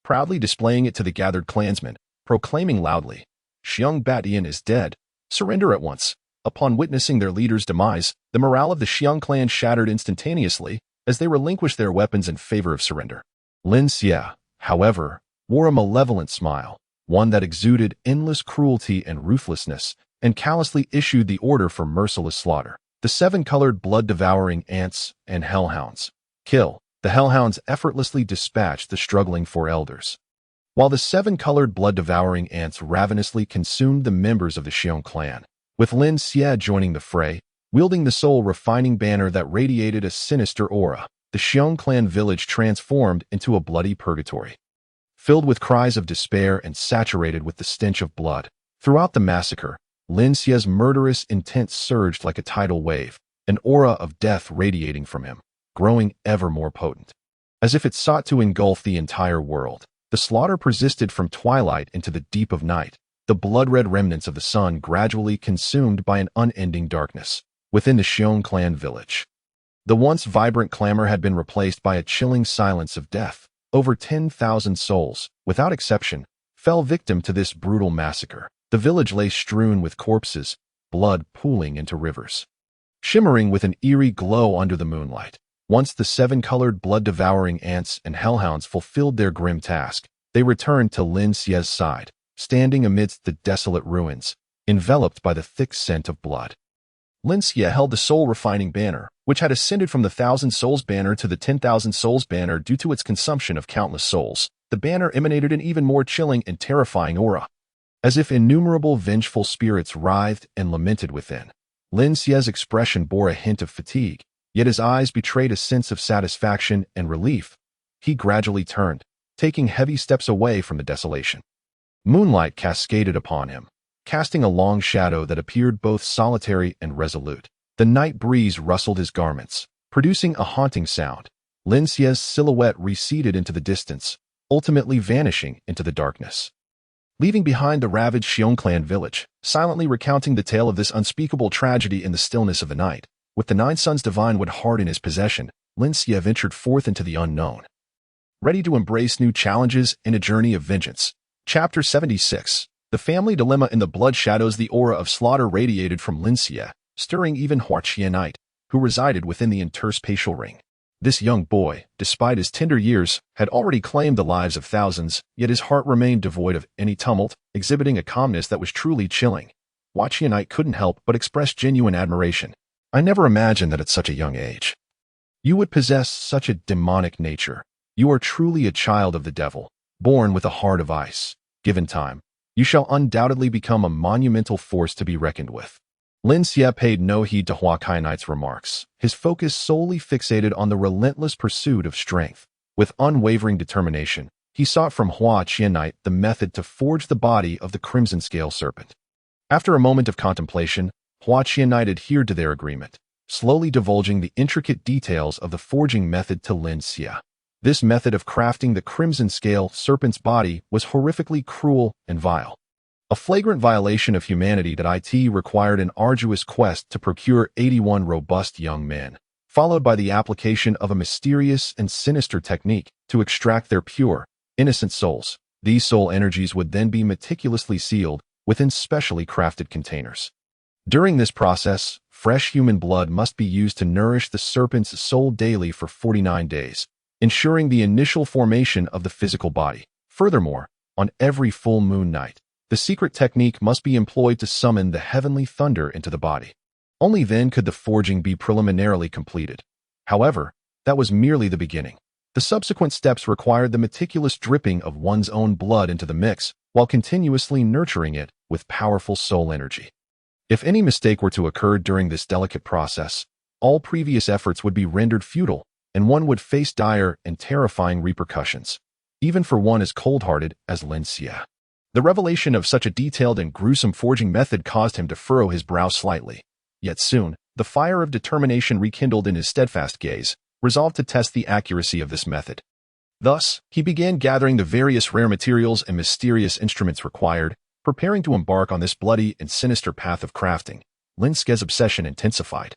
A: proudly displaying it to the gathered clansmen, proclaiming loudly, "Xiong Batian is dead. Surrender at once." Upon witnessing their leader's demise, the morale of the Xiong clan shattered instantaneously as they relinquished their weapons in favor of surrender. Lin Xia, however, wore a malevolent smile, one that exuded endless cruelty and ruthlessness, and callously issued the order for merciless slaughter. The 7-colored blood-devouring ants and hellhounds. Kill. The hellhounds effortlessly dispatched the struggling four elders, while the 7-colored blood-devouring ants ravenously consumed the members of the Xiong clan, with Lin Xia joining the fray, wielding the soul-refining banner that radiated a sinister aura. The Xiong clan village transformed into a bloody purgatory, filled with cries of despair and saturated with the stench of blood. Throughout the massacre, Lin Xia's murderous intent surged like a tidal wave, an aura of death radiating from him, growing ever more potent, as if it sought to engulf the entire world. The slaughter persisted from twilight into the deep of night, the blood-red remnants of the sun gradually consumed by an unending darkness. Within the Xiong clan village, the once vibrant clamor had been replaced by a chilling silence of death. Over 10,000 souls, without exception, fell victim to this brutal massacre. The village lay strewn with corpses, blood pooling into rivers, shimmering with an eerie glow under the moonlight. Once the seven-colored blood-devouring ants and hellhounds fulfilled their grim task, they returned to Lin Xie's side, standing amidst the desolate ruins, enveloped by the thick scent of blood. Lin Xie held the soul-refining banner, which had ascended from the 1,000 souls banner to the 10,000 souls banner due to its consumption of countless souls. The banner emanated an even more chilling and terrifying aura, as if innumerable vengeful spirits writhed and lamented within. Lin Xie's expression bore a hint of fatigue, yet his eyes betrayed a sense of satisfaction and relief. He gradually turned, taking heavy steps away from the desolation. Moonlight cascaded upon him, casting a long shadow that appeared both solitary and resolute. The night breeze rustled his garments, producing a haunting sound. Lin Xie's silhouette receded into the distance, ultimately vanishing into the darkness, leaving behind the ravaged Xiongclan village, silently recounting the tale of this unspeakable tragedy in the stillness of the night. With the 9 Sons Divine Wood heart in his possession, Lin Xie ventured forth into the unknown, ready to embrace new challenges in a journey of vengeance. Chapter 76. The Family Dilemma. In the blood shadows, the aura of slaughter radiated from Lin Xie, stirring even Hua Qianite, who resided within the interspatial ring. This young boy, despite his tender years, had already claimed the lives of thousands, yet his heart remained devoid of any tumult, exhibiting a calmness that was truly chilling. Hua Qianite couldn't help but express genuine admiration. I never imagined that at such a young age you would possess such a demonic nature. You are truly a child of the devil, born with a heart of ice. Given time, you shall undoubtedly become a monumental force to be reckoned with. Lin Xie paid no heed to Hua Qianite's remarks, his focus solely fixated on the relentless pursuit of strength. With unwavering determination, he sought from Hua Qianite the method to forge the body of the Crimson Scale Serpent. After a moment of contemplation, Hua Qianite adhered to their agreement, slowly divulging the intricate details of the forging method to Lin Xie. This method of crafting the Crimson Scale Serpent's body was horrifically cruel and vile, a flagrant violation of humanity that required an arduous quest to procure 81 robust young men, followed by the application of a mysterious and sinister technique to extract their pure, innocent souls. These soul energies would then be meticulously sealed within specially crafted containers. During this process, fresh human blood must be used to nourish the serpent's soul daily for 49 days, ensuring the initial formation of the physical body. Furthermore, on every full moon night, the secret technique must be employed to summon the heavenly thunder into the body. Only then could the forging be preliminarily completed. However, that was merely the beginning. The subsequent steps required the meticulous dripping of one's own blood into the mix, while continuously nurturing it with powerful soul energy. If any mistake were to occur during this delicate process, all previous efforts would be rendered futile, and one would face dire and terrifying repercussions, even for one as cold-hearted as Lin Xie. The revelation of such a detailed and gruesome forging method caused him to furrow his brow slightly. Yet soon, the fire of determination rekindled in his steadfast gaze, resolved to test the accuracy of this method. Thus, he began gathering the various rare materials and mysterious instruments required, preparing to embark on this bloody and sinister path of crafting. Lin Xie's obsession intensified.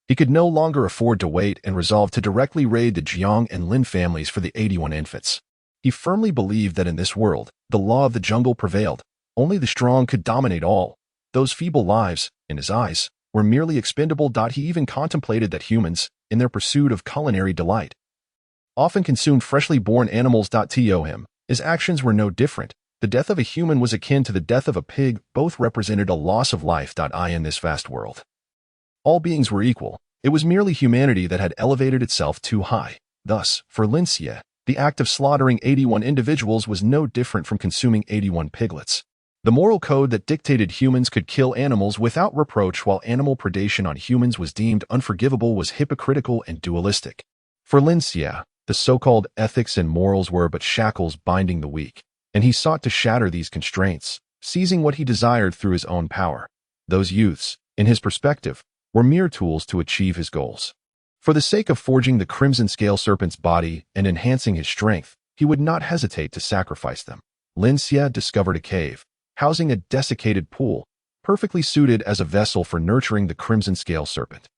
A: He could no longer afford to wait and resolved to directly raid the Jiang and Lin families for the 81 infants. He firmly believed that in this world, the law of the jungle prevailed. Only the strong could dominate all. Those feeble lives, in his eyes, were merely expendable. He even contemplated that humans, in their pursuit of culinary delight, often consumed freshly born animals. To him, his actions were no different. The death of a human was akin to the death of a pig. Both represented a loss of life. In this vast world, all beings were equal. It was merely humanity that had elevated itself too high. Thus, for Lin Xie, the act of slaughtering 81 individuals was no different from consuming 81 piglets. The moral code that dictated humans could kill animals without reproach while animal predation on humans was deemed unforgivable was hypocritical and dualistic. For Lin Xie, the so-called ethics and morals were but shackles binding the weak, and he sought to shatter these constraints, seizing what he desired through his own power. Those youths, in his perspective, were mere tools to achieve his goals. For the sake of forging the Crimson Scale Serpent's body and enhancing his strength, he would not hesitate to sacrifice them. Lin Xie discovered a cave, housing a desiccated pool, perfectly suited as a vessel for nurturing the Crimson Scale Serpent.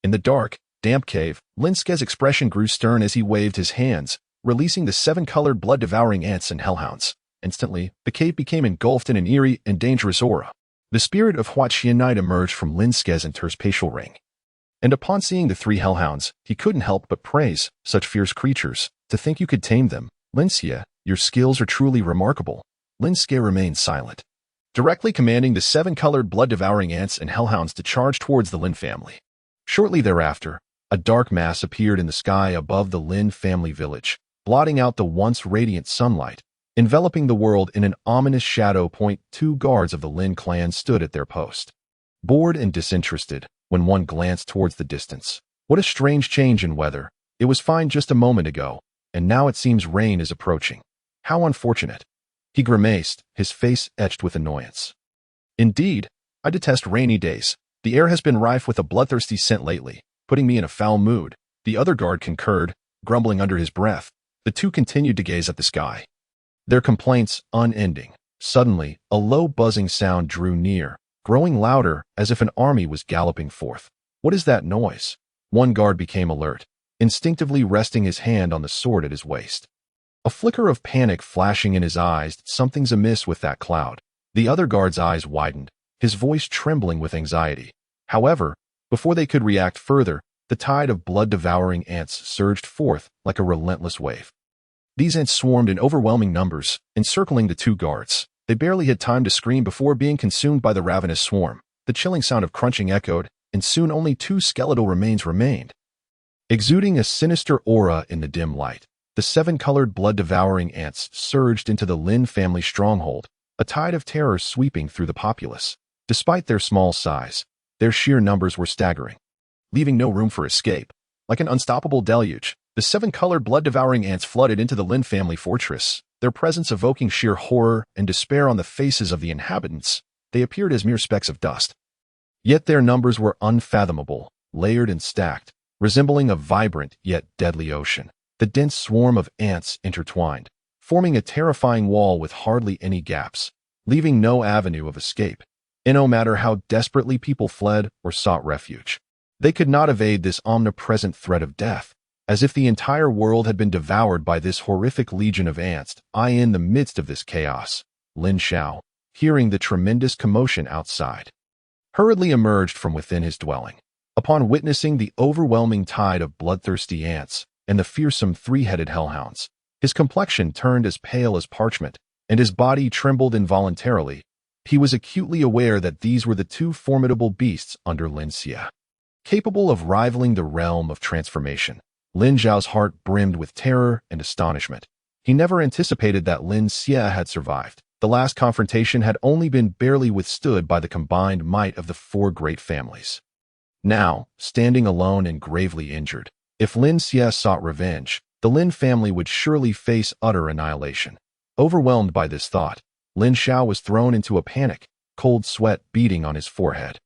A: In the dark, damp cave, Lin Xie's expression grew stern as he waved his hands, releasing the 7-colored blood-devouring ants and hellhounds. Instantly, the cave became engulfed in an eerie and dangerous aura. The spirit of Hua Qianite emerged from Lin Xie's interspatial ring, And upon seeing the three hellhounds, he couldn't help but praise such fierce creatures. To think you could tame them. Lin Xie, your skills are truly remarkable. Lin Xie remained silent, directly commanding the seven-colored blood-devouring ants and hellhounds to charge towards the Lin family. Shortly thereafter, a dark mass appeared in the sky above the Lin family village, blotting out the once radiant sunlight, enveloping the world in an ominous shadow. Two guards of the Lin clan stood at their post, bored and disinterested, when one glanced towards the distance. What a strange change in weather. It was fine just a moment ago, and now it seems rain is approaching. How unfortunate. He grimaced, his face etched with annoyance. Indeed, I detest rainy days. The air has been rife with a bloodthirsty scent lately, putting me in a foul mood. The other guard concurred, grumbling under his breath. The two continued to gaze at the sky, their complaints unending. Suddenly, a low buzzing sound drew near, growing louder as if an army was galloping forth. What is that noise? One guard became alert, instinctively resting his hand on the sword at his waist. A flicker of panic flashing in his eyes. Something's amiss with that cloud. The other guard's eyes widened, his voice trembling with anxiety. However, before they could react further, the tide of blood-devouring ants surged forth like a relentless wave. These ants swarmed in overwhelming numbers, encircling the two guards. They barely had time to scream before being consumed by the ravenous swarm. The chilling sound of crunching echoed, and soon only two skeletal remains remained. Exuding a sinister aura in the dim light, the seven-colored blood-devouring ants surged into the Lin family stronghold, a tide of terror sweeping through the populace. Despite their small size, their sheer numbers were staggering, leaving no room for escape. Like an unstoppable deluge, the seven-colored blood-devouring ants flooded into the Lin family fortress, their presence evoking sheer horror and despair on the faces of the inhabitants. They appeared as mere specks of dust. Yet their numbers were unfathomable, layered and stacked, resembling a vibrant yet deadly ocean. The dense swarm of ants intertwined, forming a terrifying wall with hardly any gaps, leaving no avenue of escape. And no matter how desperately people fled or sought refuge, they could not evade this omnipresent threat of death, as if the entire world had been devoured by this horrific legion of ants. In the midst of this chaos, Lin Xiao, hearing the tremendous commotion outside, hurriedly emerged from within his dwelling. Upon witnessing the overwhelming tide of bloodthirsty ants and the fearsome three-headed hellhounds, his complexion turned as pale as parchment, and his body trembled involuntarily. He was acutely aware that these were the two formidable beasts under Lin Xie, capable of rivaling the realm of transformation. Lin Zhao's heart brimmed with terror and astonishment. He never anticipated that Lin Xie had survived. The last confrontation had only been barely withstood by the combined might of the four great families. Now, standing alone and gravely injured, if Lin Xie sought revenge, the Lin family would surely face utter annihilation. Overwhelmed by this thought, Lin Xiao was thrown into a panic, cold sweat beading on his forehead.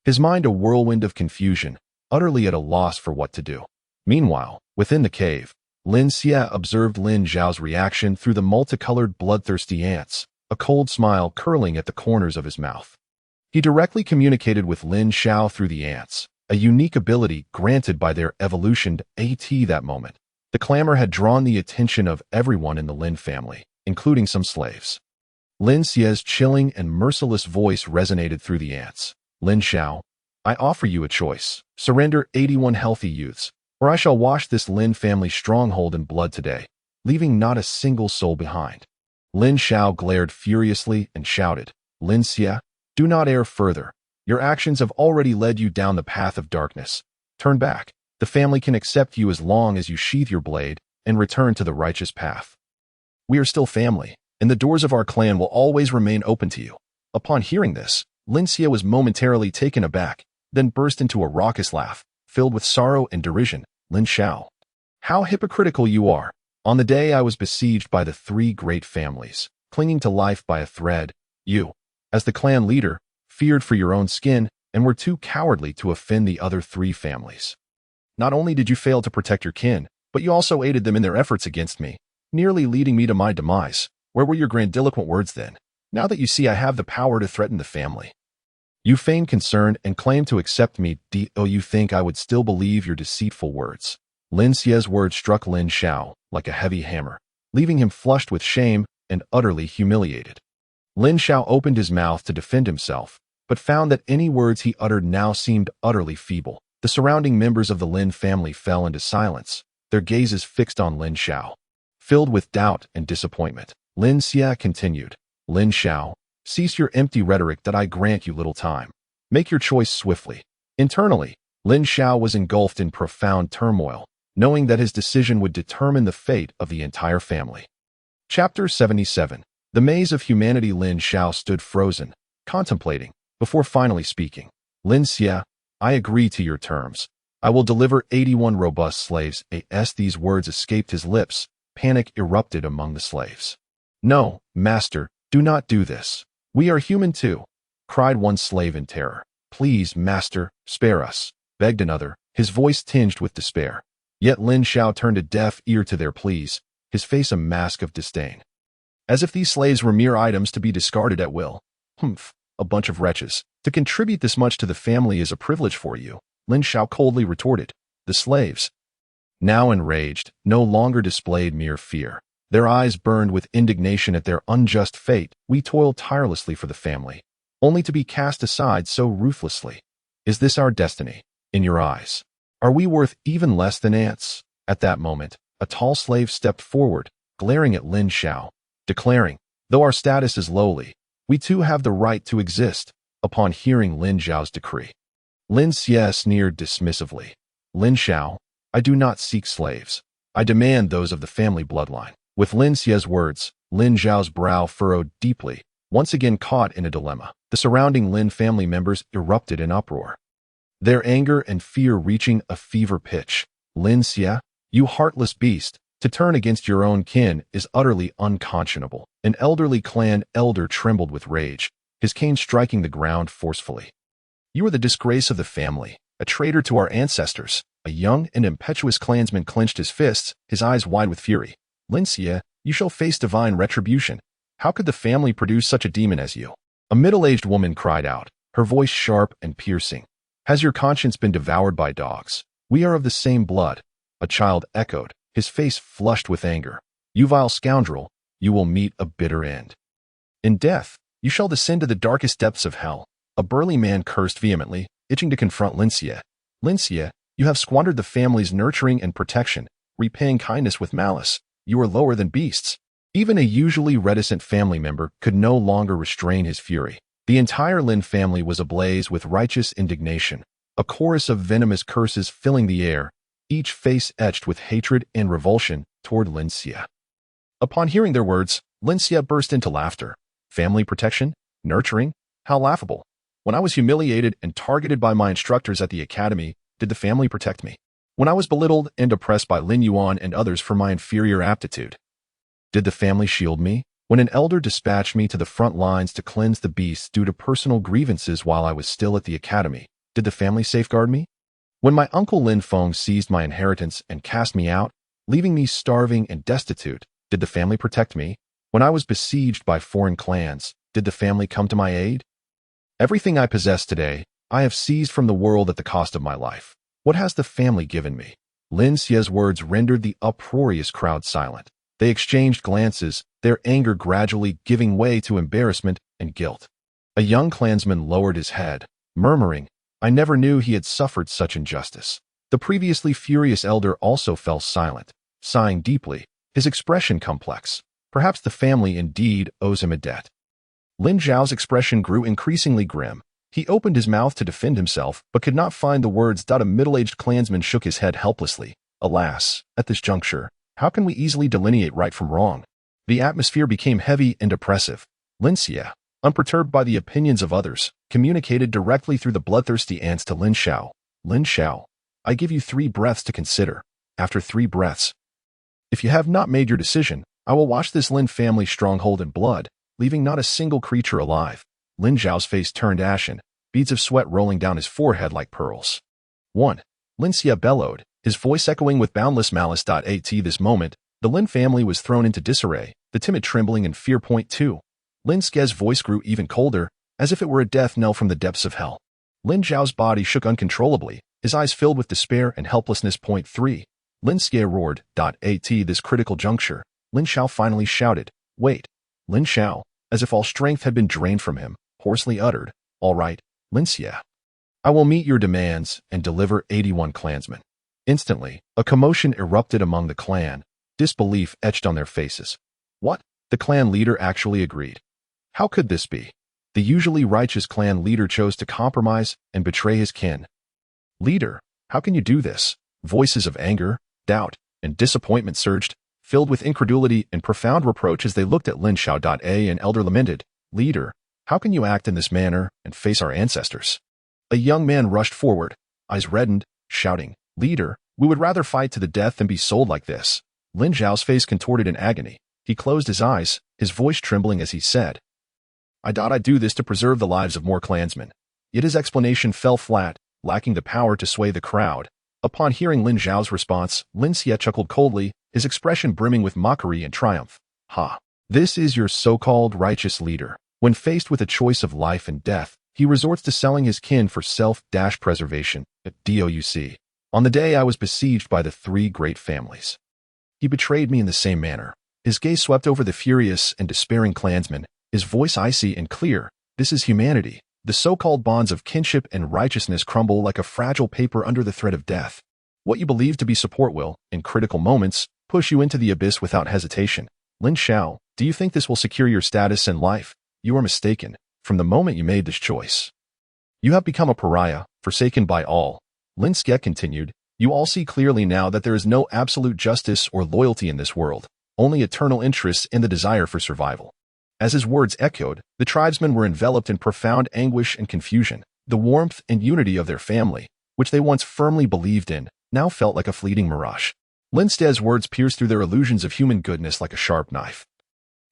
A: His mind a whirlwind of confusion, utterly at a loss for what to do. Meanwhile, within the cave, Lin Xie observed Lin Zhao's reaction through the multicolored bloodthirsty ants, a cold smile curling at the corners of his mouth. He directly communicated with Lin Xiao through the ants, a unique ability granted by their evolutioned AT that moment. The clamor had drawn the attention of everyone in the Lin family, including some slaves. Lin Xie's chilling and merciless voice resonated through the ants. Lin Xiao, I offer you a choice. Surrender 81 healthy youths, or I shall wash this Lin family stronghold in blood today, leaving not a single soul behind. Lin Xiao glared furiously and shouted, Lin Xie, do not err further. Your actions have already led you down the path of darkness. Turn back. The family can accept you as long as you sheathe your blade and return to the righteous path. We are still family, and the doors of our clan will always remain open to you. Upon hearing this, Lin Xie was momentarily taken aback, then burst into a raucous laugh, filled with sorrow and derision. Lin Xiao, how hypocritical you are. On the day I was besieged by the three great families, clinging to life by a thread, you, as the clan leader, feared for your own skin and were too cowardly to offend the other three families. Not only did you fail to protect your kin, but you also aided them in their efforts against me, nearly leading me to my demise. Where were your grandiloquent words then? Now that you see I have the power to threaten the family, you feign concern and claim to accept me. Do you think I would still believe your deceitful words? Lin Xie's words struck Lin Xiao like a heavy hammer, leaving him flushed with shame and utterly humiliated. Lin Xiao opened his mouth to defend himself, but found that any words he uttered now seemed utterly feeble. The surrounding members of the Lin family fell into silence, their gazes fixed on Lin Xiao. Filled with doubt and disappointment, Lin Xie continued, Lin Xiao, cease your empty rhetoric that I grant you little time. Make your choice swiftly. Internally, Lin Xiao was engulfed in profound turmoil, knowing that his decision would determine the fate of the entire family. Chapter 77. The Maze of Humanity. Lin Xiao stood frozen, contemplating, before finally speaking. Lin Xie, I agree to your terms. I will deliver 81 robust slaves. As these words escaped his lips, panic erupted among the slaves. No, master, do not do this. We are human too, cried one slave in terror. Please, master, spare us, begged another, his voice tinged with despair. Yet Lin Xiao turned a deaf ear to their pleas, his face a mask of disdain. As if these slaves were mere items to be discarded at will. Humph, a bunch of wretches. To contribute this much to the family is a privilege for you, Lin Xiao coldly retorted. The slaves, now enraged, no longer displayed mere fear. Their eyes burned with indignation at their unjust fate. We toil tirelessly for the family, only to be cast aside so ruthlessly. Is this our destiny? In your eyes, are we worth even less than ants? At that moment, a tall slave stepped forward, glaring at Lin Xiao, declaring, though our status is lowly, we too have the right to exist. Upon hearing Lin Xiao's decree, Lin Xie sneered dismissively. Lin Xiao, I do not seek slaves. I demand those of the family bloodline. With Lin Xie's words, Lin Xiao's brow furrowed deeply, once again caught in a dilemma. The surrounding Lin family members erupted in uproar, their anger and fear reaching a fever pitch. Lin Xie, you heartless beast, to turn against your own kin is utterly unconscionable. An elderly clan elder trembled with rage, his cane striking the ground forcefully. You are the disgrace of the family, a traitor to our ancestors. A young and impetuous clansman clenched his fists, his eyes wide with fury. Lin Xie, you shall face divine retribution. How could the family produce such a demon as you? A middle-aged woman cried out, her voice sharp and piercing. Has your conscience been devoured by dogs? We are of the same blood. A child echoed, his face flushed with anger. You vile scoundrel, you will meet a bitter end. In death, you shall descend to the darkest depths of hell. A burly man cursed vehemently, itching to confront Lin Xie. Lin Xie, you have squandered the family's nurturing and protection, repaying kindness with malice. You are lower than beasts. Even a usually reticent family member could no longer restrain his fury. The entire Lin family was ablaze with righteous indignation, a chorus of venomous curses filling the air, each face etched with hatred and revulsion toward Lin Xie. Upon hearing their words, Lin Xie burst into laughter. Family protection? Nurturing? How laughable. When I was humiliated and targeted by my instructors at the academy, did the family protect me? When I was belittled and oppressed by Lin Yuan and others for my inferior aptitude, did the family shield me? When an elder dispatched me to the front lines to cleanse the beasts due to personal grievances while I was still at the academy, did the family safeguard me? When my uncle Lin Feng seized my inheritance and cast me out, leaving me starving and destitute, did the family protect me? When I was besieged by foreign clans, did the family come to my aid? Everything I possess today, I have seized from the world at the cost of my life. What has the family given me? Lin Xie's words rendered the uproarious crowd silent. They exchanged glances, their anger gradually giving way to embarrassment and guilt. A young clansman lowered his head, murmuring, I never knew he had suffered such injustice. The previously furious elder also fell silent, sighing deeply, his expression complex. Perhaps the family indeed owes him a debt. Lin Zhao's expression grew increasingly grim. He opened his mouth to defend himself, but could not find the words. A middle-aged clansman shook his head helplessly. Alas, at this juncture, how can we easily delineate right from wrong? The atmosphere became heavy and oppressive. Lin Xie, unperturbed by the opinions of others, communicated directly through the bloodthirsty ants to Lin Xiao. Lin Xiao, I give you 3 breaths to consider. After 3 breaths, if you have not made your decision, I will wash this Lin family stronghold in blood, leaving not a single creature alive. Lin Zhao's face turned ashen, beads of sweat rolling down his forehead like pearls. 1. Lin Xie bellowed, his voice echoing with boundless malice. At this moment, the Lin family was thrown into disarray, the timid trembling and fear. 2. Lin Xie's voice grew even colder, as if it were a death knell from the depths of hell. Lin Zhao's body shook uncontrollably, his eyes filled with despair and helplessness. 3. Lin Xie roared. At this critical juncture, Lin Xiao finally shouted, Wait. Lin Xiao, as if all strength had been drained from him, hoarsely uttered, All right, Lin Xie. I will meet your demands and deliver 81 clansmen. Instantly, a commotion erupted among the clan, disbelief etched on their faces. What? The clan leader actually agreed. How could this be? The usually righteous clan leader chose to compromise and betray his kin. Leader, how can you do this? Voices of anger, doubt, and disappointment surged, filled with incredulity and profound reproach as they looked at Lin Xiao. An elder lamented, Leader, how can you act in this manner and face our ancestors? A young man rushed forward, eyes reddened, shouting, Leader, we would rather fight to the death than be sold like this. Lin Xiao's face contorted in agony. He closed his eyes, his voice trembling as he said, I do this to preserve the lives of more clansmen. Yet his explanation fell flat, lacking the power to sway the crowd. Upon hearing Lin Xiao's response, Lin Xie chuckled coldly, his expression brimming with mockery and triumph. Ha! This is your so-called righteous leader. When faced with a choice of life and death, he resorts to selling his kin for self-preservation. DOUC. On the day I was besieged by the three great families, he betrayed me in the same manner. His gaze swept over the furious and despairing clansmen, his voice icy and clear. This is humanity. The so-called bonds of kinship and righteousness crumble like a fragile paper under the threat of death. What you believe to be support will, in critical moments, push you into the abyss without hesitation. Lin Xiao, do you think this will secure your status and life? You are mistaken. From the moment you made this choice, you have become a pariah, forsaken by all. Lin Xie continued, you all see clearly now that there is no absolute justice or loyalty in this world, only eternal interests in the desire for survival. As his words echoed, the tribesmen were enveloped in profound anguish and confusion. The warmth and unity of their family, which they once firmly believed in, now felt like a fleeting mirage. Lin Xie's words pierced through their illusions of human goodness like a sharp knife,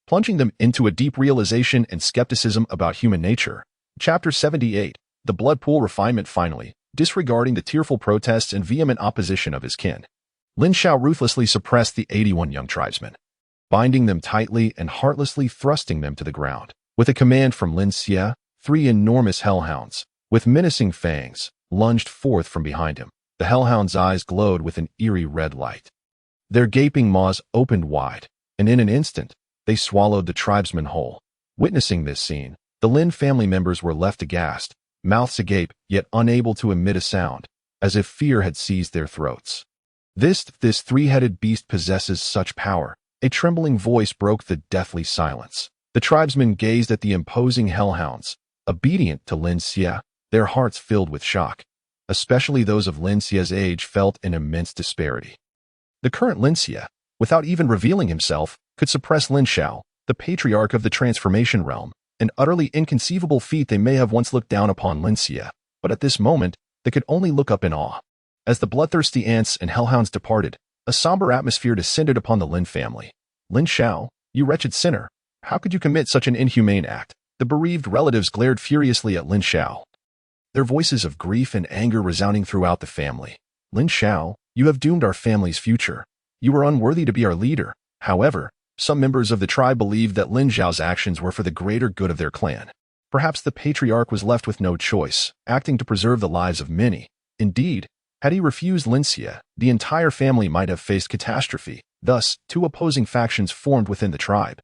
A: plunging them into a deep realization and skepticism about human nature. Chapter 78. The Blood Pool Refinement. Finally, disregarding the tearful protests and vehement opposition of his kin, Lin Xiao ruthlessly suppressed the 81 young tribesmen, binding them tightly and heartlessly thrusting them to the ground. With a command from Lin Xie, 3 enormous hellhounds, with menacing fangs, lunged forth from behind him. The hellhounds' eyes glowed with an eerie red light. Their gaping maws opened wide, and in an instant, they swallowed the tribesmen whole. Witnessing this scene, the Lin family members were left aghast, mouths agape, yet unable to emit a sound, as if fear had seized their throats. This three-headed beast possesses such power. A trembling voice broke the deathly silence. The tribesmen gazed at the imposing hellhounds, obedient to Lin Xie, their hearts filled with shock. Especially those of Lin Xie's age felt an immense disparity. The current Lin Xie, without even revealing himself, could suppress Lin Xiao, the patriarch of the transformation realm, an utterly inconceivable feat. They may have once looked down upon Lin Xie, but at this moment, they could only look up in awe. As the bloodthirsty ants and hellhounds departed, a somber atmosphere descended upon the Lin family. Lin Xiao, you wretched sinner, how could you commit such an inhumane act? The bereaved relatives glared furiously at Lin Xiao, their voices of grief and anger resounding throughout the family. Lin Xiao, you have doomed our family's future. You are unworthy to be our leader. However, some members of the tribe believed that Lin Xiao's actions were for the greater good of their clan. Perhaps the patriarch was left with no choice, acting to preserve the lives of many. Indeed, had he refused Lin Xie, the entire family might have faced catastrophe. Thus, 2 opposing factions formed within the tribe.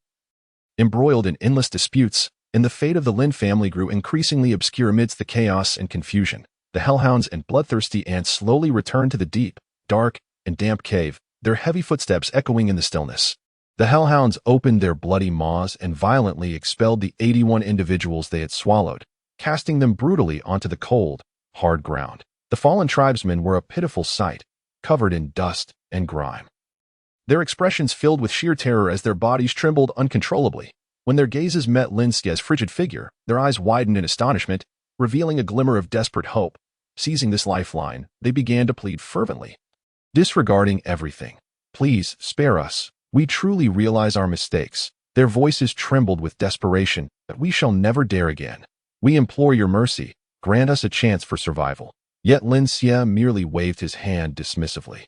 A: Embroiled in endless disputes, and the fate of the Lin family grew increasingly obscure amidst the chaos and confusion. The hellhounds and bloodthirsty ants slowly returned to the deep, dark, and damp cave, their heavy footsteps echoing in the stillness. The hellhounds opened their bloody maws and violently expelled the 81 individuals they had swallowed, casting them brutally onto the cold, hard ground. The fallen tribesmen were a pitiful sight, covered in dust and grime, their expressions filled with sheer terror as their bodies trembled uncontrollably. When their gazes met Lin Xie's frigid figure, their eyes widened in astonishment, revealing a glimmer of desperate hope. Seizing this lifeline, they began to plead fervently, disregarding everything. Please, spare us. We truly realize our mistakes. Their voices trembled with desperation, but we shall never dare again. We implore your mercy. Grant us a chance for survival. Yet Lin Xie merely waved his hand dismissively.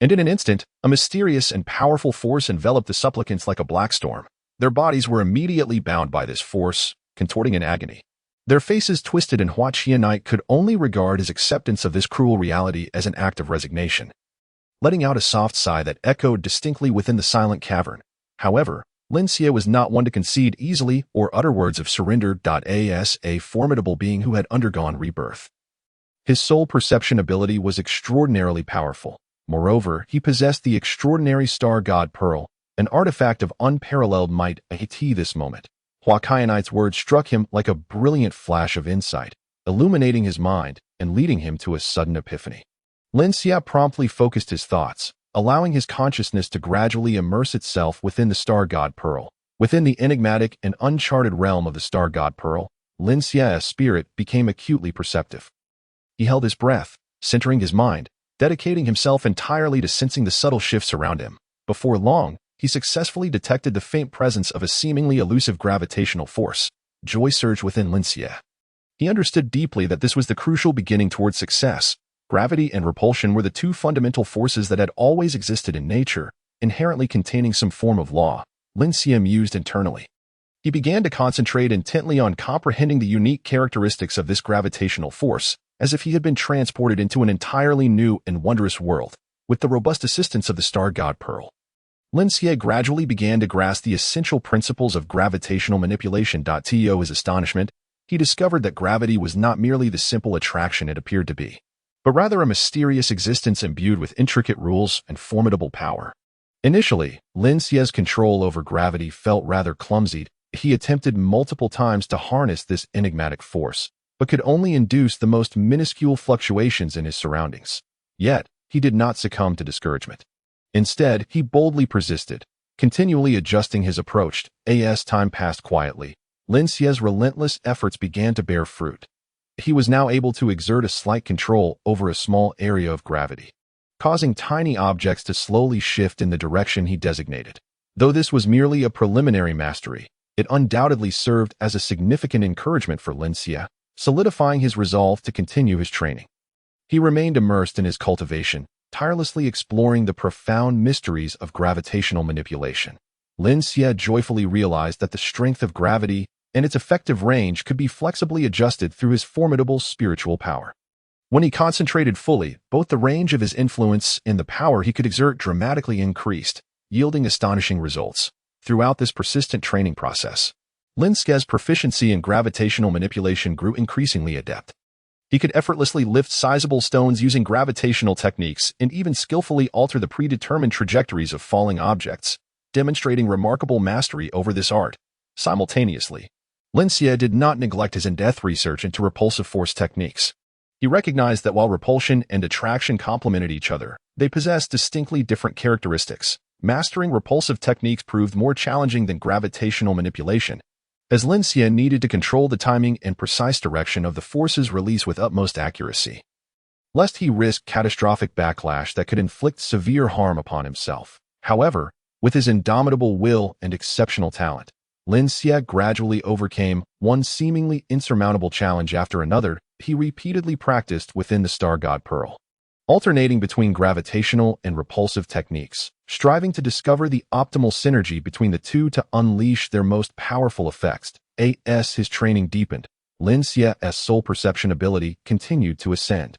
A: And in an instant, a mysterious and powerful force enveloped the supplicants like a black storm. Their bodies were immediately bound by this force, contorting in agony. Their faces twisted, and Hua Qianite could only regard his acceptance of this cruel reality as an act of resignation, letting out a soft sigh that echoed distinctly within the silent cavern. However, Lin Xie was not one to concede easily or utter words of surrender. As a formidable being who had undergone rebirth, His soul perception ability was extraordinarily powerful. Moreover, he possessed the extraordinary star god pearl, an artifact of unparalleled might at this moment. Hua Kyanite's words struck him like a brilliant flash of insight, illuminating his mind and leading him to a sudden epiphany. Lin Xia promptly focused his thoughts, allowing his consciousness to gradually immerse itself within the star god pearl. Within the enigmatic and uncharted realm of the star god pearl, Lin Xia's spirit became acutely perceptive. He held his breath, centering his mind, dedicating himself entirely to sensing the subtle shifts around him. Before long, he successfully detected the faint presence of a seemingly elusive gravitational force. Joy surged within Lin Xia. He understood deeply that this was the crucial beginning towards success. Gravity and repulsion were the two fundamental forces that had always existed in nature, inherently containing some form of law. Lin Xia mused internally. He began to concentrate intently on comprehending the unique characteristics of this gravitational force, as if he had been transported into an entirely new and wondrous world. With the robust assistance of the star god pearl, Lin Xia gradually began to grasp the essential principles of gravitational manipulation. To his astonishment, he discovered that gravity was not merely the simple attraction it appeared to be, but rather a mysterious existence imbued with intricate rules and formidable power. Initially, Lin Xia's control over gravity felt rather clumsy. He attempted multiple times to harness this enigmatic force, but could only induce the most minuscule fluctuations in his surroundings. Yet, he did not succumb to discouragement. Instead, he boldly persisted, continually adjusting his approach. As time passed quietly, Lin Xia's relentless efforts began to bear fruit. He was now able to exert a slight control over a small area of gravity, causing tiny objects to slowly shift in the direction he designated. Though this was merely a preliminary mastery, it undoubtedly served as a significant encouragement for Lin Xia, solidifying his resolve to continue his training. He remained immersed in his cultivation, tirelessly exploring the profound mysteries of gravitational manipulation. Lin Xia joyfully realized that the strength of gravity and its effective range could be flexibly adjusted through his formidable spiritual power. When he concentrated fully, both the range of his influence and the power he could exert dramatically increased, yielding astonishing results. Throughout this persistent training process, Lin Xia's proficiency in gravitational manipulation grew increasingly adept. He could effortlessly lift sizable stones using gravitational techniques and even skillfully alter the predetermined trajectories of falling objects, demonstrating remarkable mastery over this art. Simultaneously, Lin Xia did not neglect his in-depth research into repulsive force techniques. He recognized that while repulsion and attraction complemented each other, they possessed distinctly different characteristics. Mastering repulsive techniques proved more challenging than gravitational manipulation, as Lin Xia needed to control the timing and precise direction of the force's release with utmost accuracy, lest he risk catastrophic backlash that could inflict severe harm upon himself. However, with his indomitable will and exceptional talent, Lin Xia gradually overcame one seemingly insurmountable challenge after another. He repeatedly practiced within the star god pearl, alternating between gravitational and repulsive techniques, striving to discover the optimal synergy between the two to unleash their most powerful effects. As his training deepened, Lin Xia's soul perception ability continued to ascend,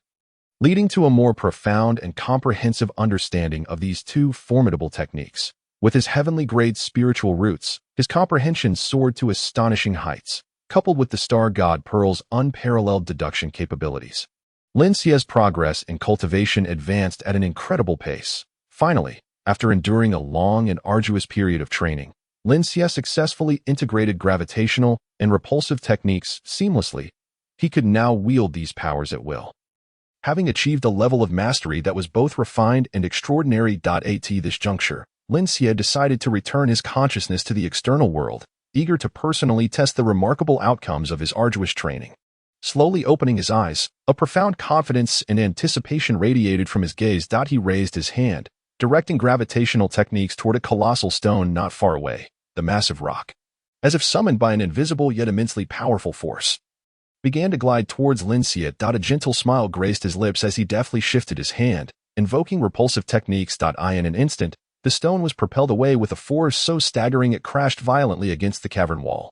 A: leading to a more profound and comprehensive understanding of these two formidable techniques. With his heavenly-grade spiritual roots, his comprehension soared to astonishing heights, coupled with the star god pearl's unparalleled deduction capabilities. Lin Xia's progress in cultivation advanced at an incredible pace. Finally, after enduring a long and arduous period of training, Lin Xia successfully integrated gravitational and repulsive techniques seamlessly. He could now wield these powers at will, having achieved a level of mastery that was both refined and extraordinary. At this juncture, Lin Xia decided to return his consciousness to the external world, eager to personally test the remarkable outcomes of his arduous training. Slowly opening his eyes, a profound confidence and anticipation radiated from his gaze. He raised his hand, directing gravitational techniques toward a colossal stone not far away. The massive rock, as if summoned by an invisible yet immensely powerful force, began to glide towards Lin Xia. A gentle smile graced his lips as he deftly shifted his hand, invoking repulsive techniques. In an instant, the stone was propelled away with a force so staggering it crashed violently against the cavern wall,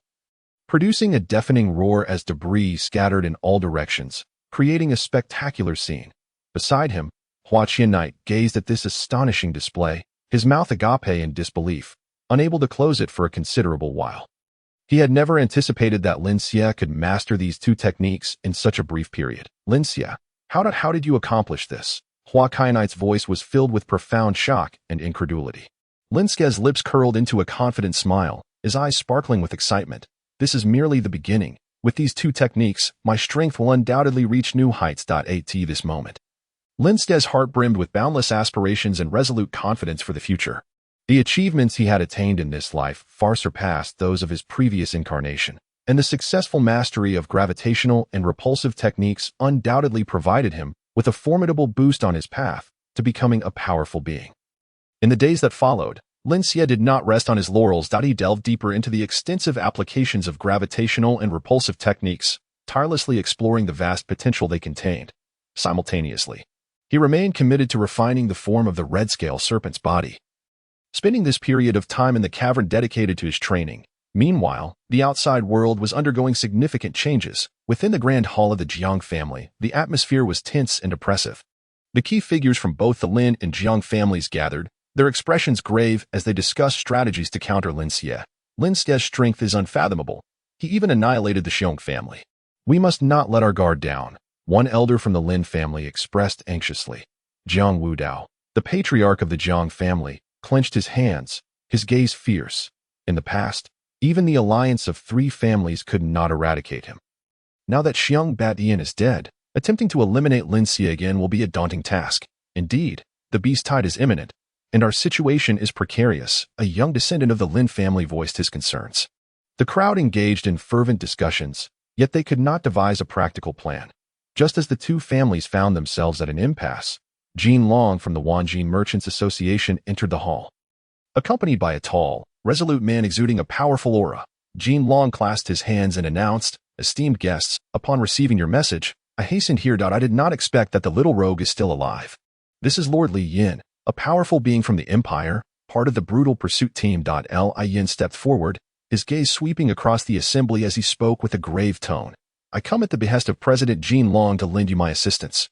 A: producing a deafening roar as debris scattered in all directions, creating a spectacular scene. Beside him, Hua Qianite gazed at this astonishing display, his mouth agape in disbelief, unable to close it for a considerable while. He had never anticipated that Lin Xia could master these two techniques in such a brief period. Lin Xia, How did you accomplish this? Hua Kainite's voice was filled with profound shock and incredulity. Lin Ske's lips curled into a confident smile, his eyes sparkling with excitement. This is merely the beginning. With these two techniques, my strength will undoubtedly reach new heights. At this moment, Lin Ske's heart brimmed with boundless aspirations and resolute confidence for the future. The achievements he had attained in this life far surpassed those of his previous incarnation, and the successful mastery of gravitational and repulsive techniques undoubtedly provided him with a formidable boost on his path to becoming a powerful being. In the days that followed, Lin Xie did not rest on his laurels. He delved deeper into the extensive applications of gravitational and repulsive techniques, tirelessly exploring the vast potential they contained. Simultaneously, he remained committed to refining the form of the red-scale serpent's body. Spending this period of time in the cavern dedicated to his training, meanwhile, the outside world was undergoing significant changes. Within the grand hall of the Jiang family, the atmosphere was tense and oppressive. The key figures from both the Lin and Jiang families gathered, their expressions grave as they discussed strategies to counter Lin Xie. Lin Xie's strength is unfathomable. He even annihilated the Xiong family. We must not let our guard down, one elder from the Lin family expressed anxiously. Jiang Wudao, the patriarch of the Jiang family, clenched his hands, his gaze fierce. In the past, even the alliance of three families could not eradicate him. Now that Xiang Batian is dead, attempting to eliminate Lin Xie again will be a daunting task. Indeed, the beast tide is imminent, and our situation is precarious. A young descendant of the Lin family voiced his concerns. The crowd engaged in fervent discussions, yet they could not devise a practical plan. Just as the two families found themselves at an impasse, Jean Long from the Wanjin Merchants Association entered the hall. Accompanied by a tall, resolute man exuding a powerful aura, Jean Long clasped his hands and announced, "Esteemed guests, upon receiving your message, I hastened here. I did not expect that the little rogue is still alive. This is Lord Li Yin, a powerful being from the Empire, part of the brutal pursuit team." Li Yin stepped forward, his gaze sweeping across the assembly as he spoke with a grave tone. "I come at the behest of President Jean Long to lend you my assistance.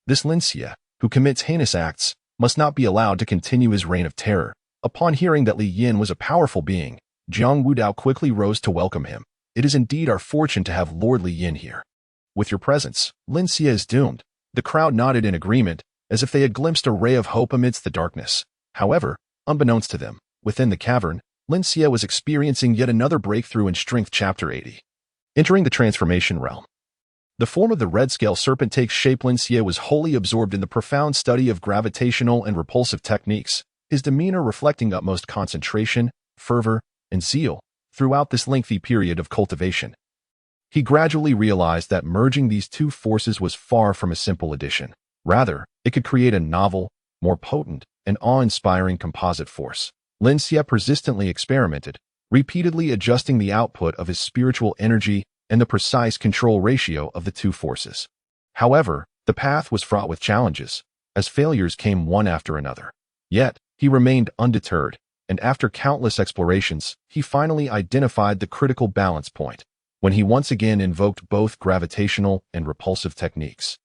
A: This Lin Xie, who commits heinous acts, must not be allowed to continue his reign of terror." Upon hearing that Li Yin was a powerful being, Jiang Wudao quickly rose to welcome him. "It is indeed our fortune to have Lord Li Yin here. With your presence, Lin Xie is doomed." The crowd nodded in agreement, as if they had glimpsed a ray of hope amidst the darkness. However, unbeknownst to them, within the cavern, Lin Xie was experiencing yet another breakthrough in strength. Chapter 80. Entering the transformation realm. The form of the red-scale serpent takes shape. Lin Xie was wholly absorbed in the profound study of gravitational and repulsive techniques, his demeanor reflecting utmost concentration, fervor, and zeal throughout this lengthy period of cultivation. He gradually realized that merging these two forces was far from a simple addition. Rather, it could create a novel, more potent, and awe-inspiring composite force. Lin Xie persistently experimented, repeatedly adjusting the output of his spiritual energy and the precise control ratio of the two forces. However, the path was fraught with challenges, as failures came one after another. Yet, he remained undeterred, and after countless explorations, he finally identified the critical balance point, when he once again invoked both gravitational and repulsive techniques.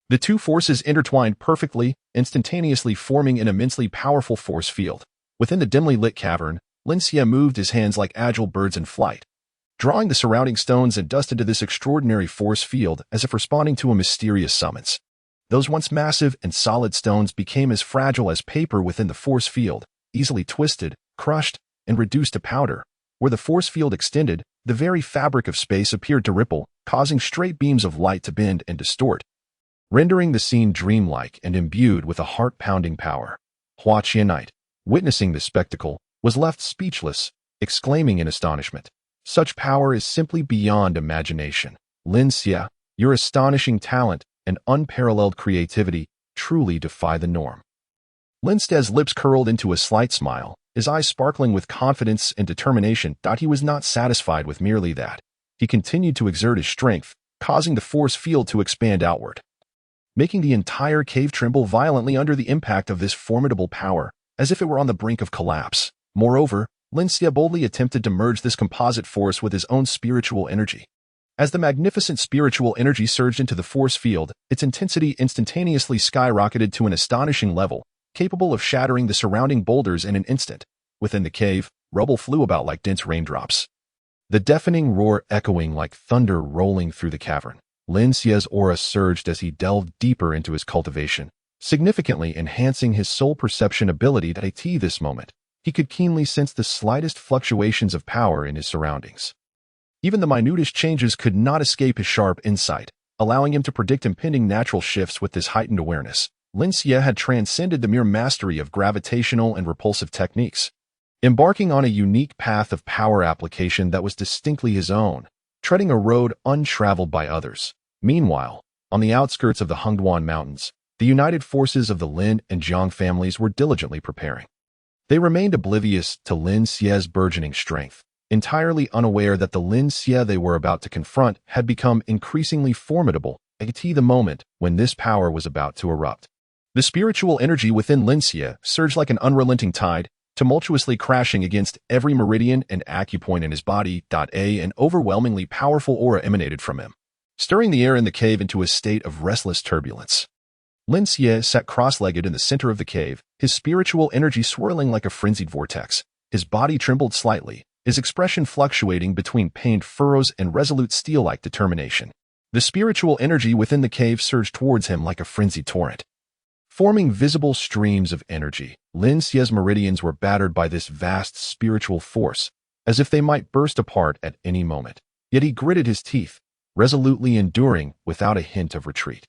A: The two forces intertwined perfectly, instantaneously forming an immensely powerful force field. Within the dimly lit cavern, Lin Xie moved his hands like agile birds in flight, drawing the surrounding stones and dust into this extraordinary force field as if responding to a mysterious summons. Those once massive and solid stones became as fragile as paper within the force field, easily twisted, crushed, and reduced to powder. Where the force field extended, the very fabric of space appeared to ripple, causing straight beams of light to bend and distort, rendering the scene dreamlike and imbued with a heart-pounding power. Hua Qianite, witnessing this spectacle, was left speechless, exclaiming in astonishment, "Such power is simply beyond imagination. Lin Xie, your astonishing talent and unparalleled creativity truly defy the norm." Lin Xie's lips curled into a slight smile, his eyes sparkling with confidence and determination. He was not satisfied with merely that. He continued to exert his strength, causing the force field to expand outward, making the entire cave tremble violently under the impact of this formidable power, as if it were on the brink of collapse. Moreover, Lin Xie boldly attempted to merge this composite force with his own spiritual energy. As the magnificent spiritual energy surged into the force field, its intensity instantaneously skyrocketed to an astonishing level, capable of shattering the surrounding boulders in an instant. Within the cave, rubble flew about like dense raindrops, the deafening roar echoing like thunder rolling through the cavern. Lin Xie's aura surged as he delved deeper into his cultivation, significantly enhancing his soul perception ability at this moment. He could keenly sense the slightest fluctuations of power in his surroundings. Even the minutest changes could not escape his sharp insight, allowing him to predict impending natural shifts with this heightened awareness. Lin Xie had transcended the mere mastery of gravitational and repulsive techniques, embarking on a unique path of power application that was distinctly his own, treading a road untraveled by others. Meanwhile, on the outskirts of the Hungduan Mountains, the united forces of the Lin and Jiang families were diligently preparing. They remained oblivious to Lin Xie's burgeoning strength, entirely unaware that the Lin Xie they were about to confront had become increasingly formidable at the moment when this power was about to erupt. The spiritual energy within Lin Xie surged like an unrelenting tide, tumultuously crashing against every meridian and acupoint in his body. An overwhelmingly powerful aura emanated from him, stirring the air in the cave into a state of restless turbulence. Lin Xie sat cross-legged in the center of the cave, his spiritual energy swirling like a frenzied vortex. His body trembled slightly, his expression fluctuating between pained furrows and resolute steel-like determination. The spiritual energy within the cave surged towards him like a frenzied torrent, forming visible streams of energy. Lin Xie's meridians were battered by this vast spiritual force, as if they might burst apart at any moment. Yet he gritted his teeth, resolutely enduring without a hint of retreat.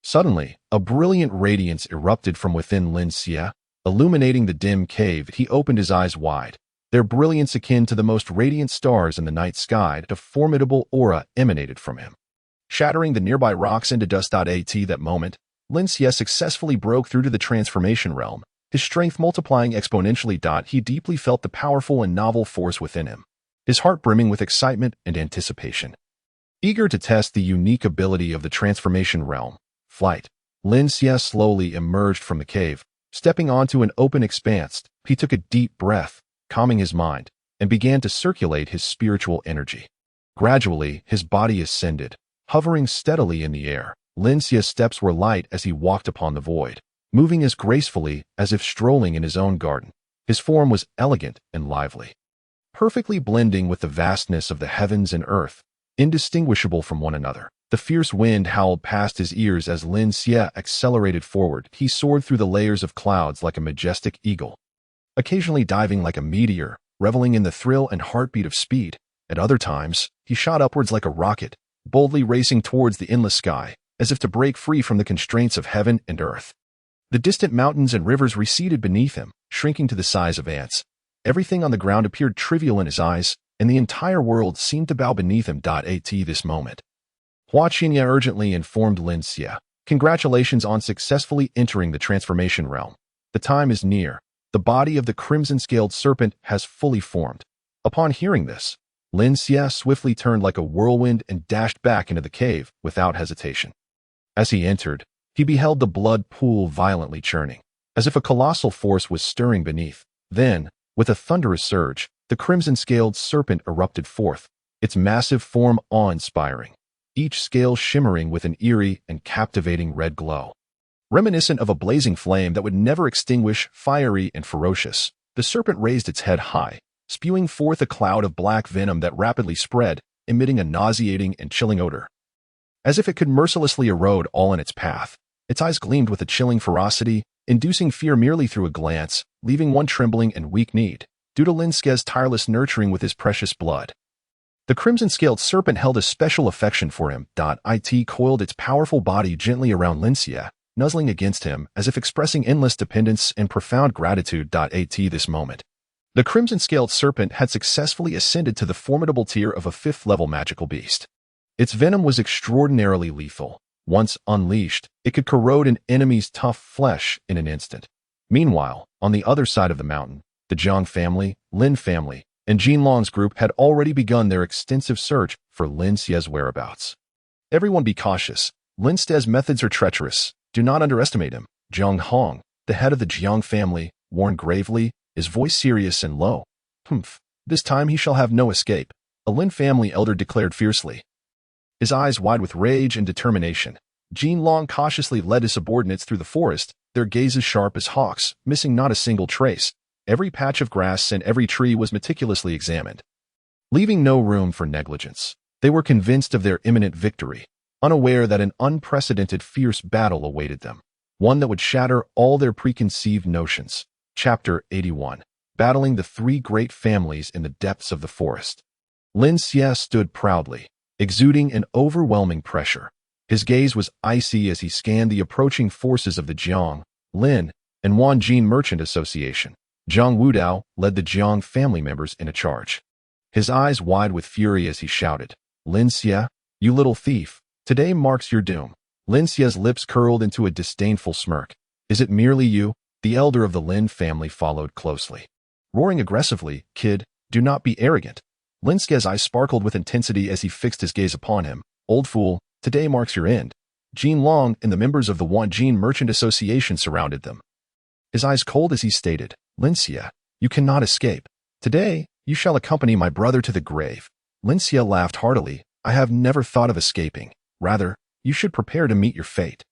A: Suddenly, a brilliant radiance erupted from within Lin Xie, illuminating the dim cave. He opened his eyes wide, their brilliance akin to the most radiant stars in the night sky. A formidable aura emanated from him, shattering the nearby rocks into dust. At that moment, Lin Xie successfully broke through to the transformation realm, his strength multiplying exponentially. He deeply felt the powerful and novel force within him, his heart brimming with excitement and anticipation. Eager to test the unique ability of the transformation realm, flight, Lin Xie slowly emerged from the cave, stepping onto an open expanse. He took a deep breath, calming his mind, and began to circulate his spiritual energy. Gradually, his body ascended, hovering steadily in the air. Lin Xie's steps were light as he walked upon the void, moving as gracefully as if strolling in his own garden. His form was elegant and lively, perfectly blending with the vastness of the heavens and earth, indistinguishable from one another. The fierce wind howled past his ears as Lin Xie accelerated forward. He soared through the layers of clouds like a majestic eagle, occasionally diving like a meteor, reveling in the thrill and heartbeat of speed. At other times, he shot upwards like a rocket, boldly racing towards the endless sky, as if to break free from the constraints of heaven and earth. The distant mountains and rivers receded beneath him, shrinking to the size of ants. Everything on the ground appeared trivial in his eyes, and the entire world seemed to bow beneath him. At this moment, Hua Qinya urgently informed Lin Xie, "Congratulations on successfully entering the transformation realm. The time is near. The body of the crimson-scaled serpent has fully formed." Upon hearing this, Lin Xie swiftly turned like a whirlwind and dashed back into the cave without hesitation. As he entered, he beheld the blood pool violently churning, as if a colossal force was stirring beneath. Then, with a thunderous surge, the crimson-scaled serpent erupted forth, its massive form awe-inspiring, each scale shimmering with an eerie and captivating red glow. Reminiscent of a blazing flame that would never extinguish, fiery and ferocious, the serpent raised its head high, spewing forth a cloud of black venom that rapidly spread, emitting a nauseating and chilling odor. As if it could mercilessly erode all in its path, its eyes gleamed with a chilling ferocity, inducing fear merely through a glance, leaving one trembling and weak-kneed, due to Lin Xie's tireless nurturing with his precious blood. The crimson-scaled serpent held a special affection for him. It coiled its powerful body gently around Lin Xie, nuzzling against him as if expressing endless dependence and profound gratitude. At this moment, the crimson-scaled serpent had successfully ascended to the formidable tier of a fifth-level magical beast. Its venom was extraordinarily lethal. Once unleashed, it could corrode an enemy's tough flesh in an instant. Meanwhile, on the other side of the mountain, the Jiang family, Lin family, and Jinlong's group had already begun their extensive search for Lin Xie's whereabouts. "Everyone be cautious. Lin Xie's methods are treacherous. Do not underestimate him," Zhang Hong, the head of the Jiang family, warned gravely, his voice serious and low. This time he shall have no escape," a Lin family elder declared fiercely, his eyes wide with rage and determination. Jinlong cautiously led his subordinates through the forest, their gazes sharp as hawks, missing not a single trace. Every patch of grass and every tree was meticulously examined, leaving no room for negligence. They were convinced of their imminent victory. unaware that an unprecedented fierce battle awaited them, one that would shatter all their preconceived notions. Chapter 81. Battling the Three Great Families in the Depths of the Forest. Lin Xie stood proudly, exuding an overwhelming pressure. His gaze was icy as he scanned the approaching forces of the Jiang, Lin, and Wanjin Merchant Association. Zhang Wudao led the Jiang family members in a charge. His eyes wide with fury as he shouted, "Lin Xie, you little thief, today marks your doom." Lin Xie's lips curled into a disdainful smirk. "Is it merely you?" The elder of the Lin family followed closely. Roaring aggressively, "Kid, do not be arrogant." Lin Xie's eyes sparkled with intensity as he fixed his gaze upon him. "Old fool, today marks your end." Jin Long and the members of the Wanjin Merchant Association surrounded them. His eyes cold as he stated, "Lin Xie, you cannot escape. Today, you shall accompany my brother to the grave." Lin Xie laughed heartily. "I have never thought of escaping. Rather, you should prepare to meet your fate."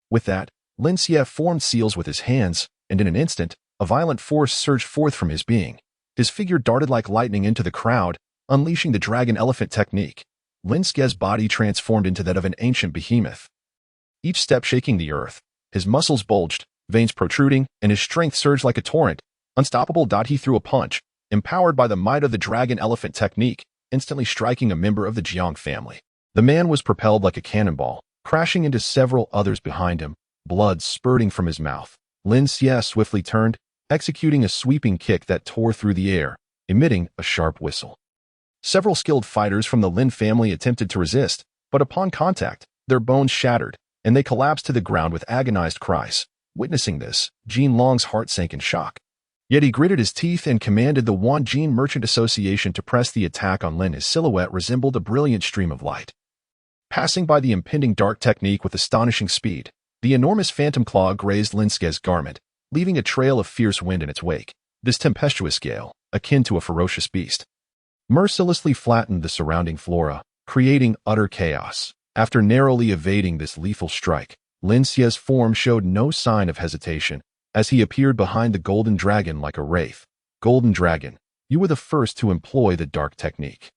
A: With that, Lin Xie formed seals with his hands, and in an instant, a violent force surged forth from his being. His figure darted like lightning into the crowd, unleashing the dragon elephant technique. Lin Xie's body transformed into that of an ancient behemoth. Each step shaking the earth, his muscles bulged, veins protruding, and his strength surged like a torrent. Unstoppable. He threw a punch, empowered by the might of the dragon elephant technique, instantly striking a member of the Jiang family. The man was propelled like a cannonball, crashing into several others behind him, blood spurting from his mouth. Lin Xie swiftly turned, executing a sweeping kick that tore through the air, emitting a sharp whistle. Several skilled fighters from the Lin family attempted to resist, but upon contact, their bones shattered, and they collapsed to the ground with agonized cries. Witnessing this, Jin Long's heart sank in shock. Yet he gritted his teeth and commanded the Wanjin Merchant Association to press the attack on Lin. His silhouette resembled a brilliant stream of light, passing by the impending dark technique with astonishing speed. The enormous phantom claw grazed Lin Xie's garment, leaving a trail of fierce wind in its wake. This tempestuous gale, akin to a ferocious beast, mercilessly flattened the surrounding flora, creating utter chaos. After narrowly evading this lethal strike, Lin Xie's form showed no sign of hesitation, as he appeared behind the Golden Dragon like a wraith. "Golden Dragon, you were the first to employ the dark technique.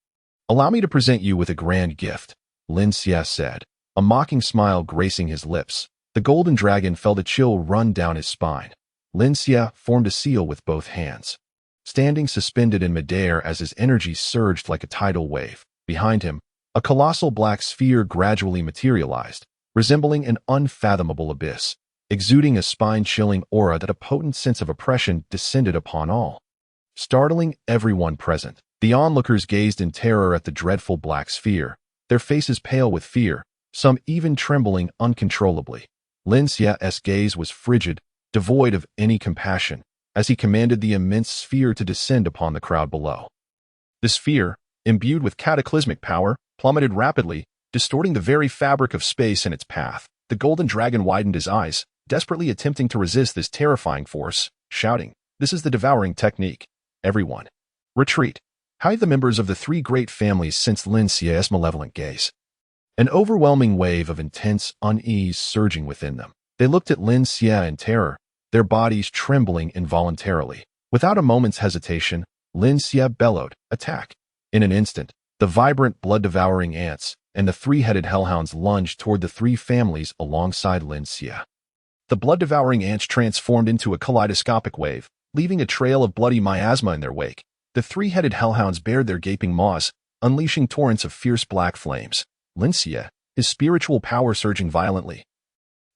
A: Allow me to present you with a grand gift," Lin Xie said, a mocking smile gracing his lips. The Golden Dragon felt a chill run down his spine. Lin Xie formed a seal with both hands, standing suspended in midair as his energy surged like a tidal wave. Behind him, a colossal black sphere gradually materialized, resembling an unfathomable abyss, exuding a spine-chilling aura that a potent sense of oppression descended upon all. Startling everyone present, the onlookers gazed in terror at the dreadful black sphere, their faces pale with fear, some even trembling uncontrollably. Lin Xie's gaze was frigid, devoid of any compassion, as he commanded the immense sphere to descend upon the crowd below. The sphere, imbued with cataclysmic power, plummeted rapidly, distorting the very fabric of space in its path. The Golden Dragon widened his eyes, desperately attempting to resist this terrifying force, shouting, "This is the devouring technique. Everyone, retreat." Hide the members of the three great families sensed Lin Xie's malevolent gaze, an overwhelming wave of intense unease surging within them. They looked at Lin Xie in terror, their bodies trembling involuntarily. Without a moment's hesitation, Lin Xie bellowed, "Attack!" In an instant, the vibrant, blood-devouring ants and the three-headed hellhounds lunged toward the three families alongside Lin Xie. The blood-devouring ants transformed into a kaleidoscopic wave, leaving a trail of bloody miasma in their wake. The three-headed hellhounds bared their gaping maws, unleashing torrents of fierce black flames. Lin Xie, his spiritual power surging violently,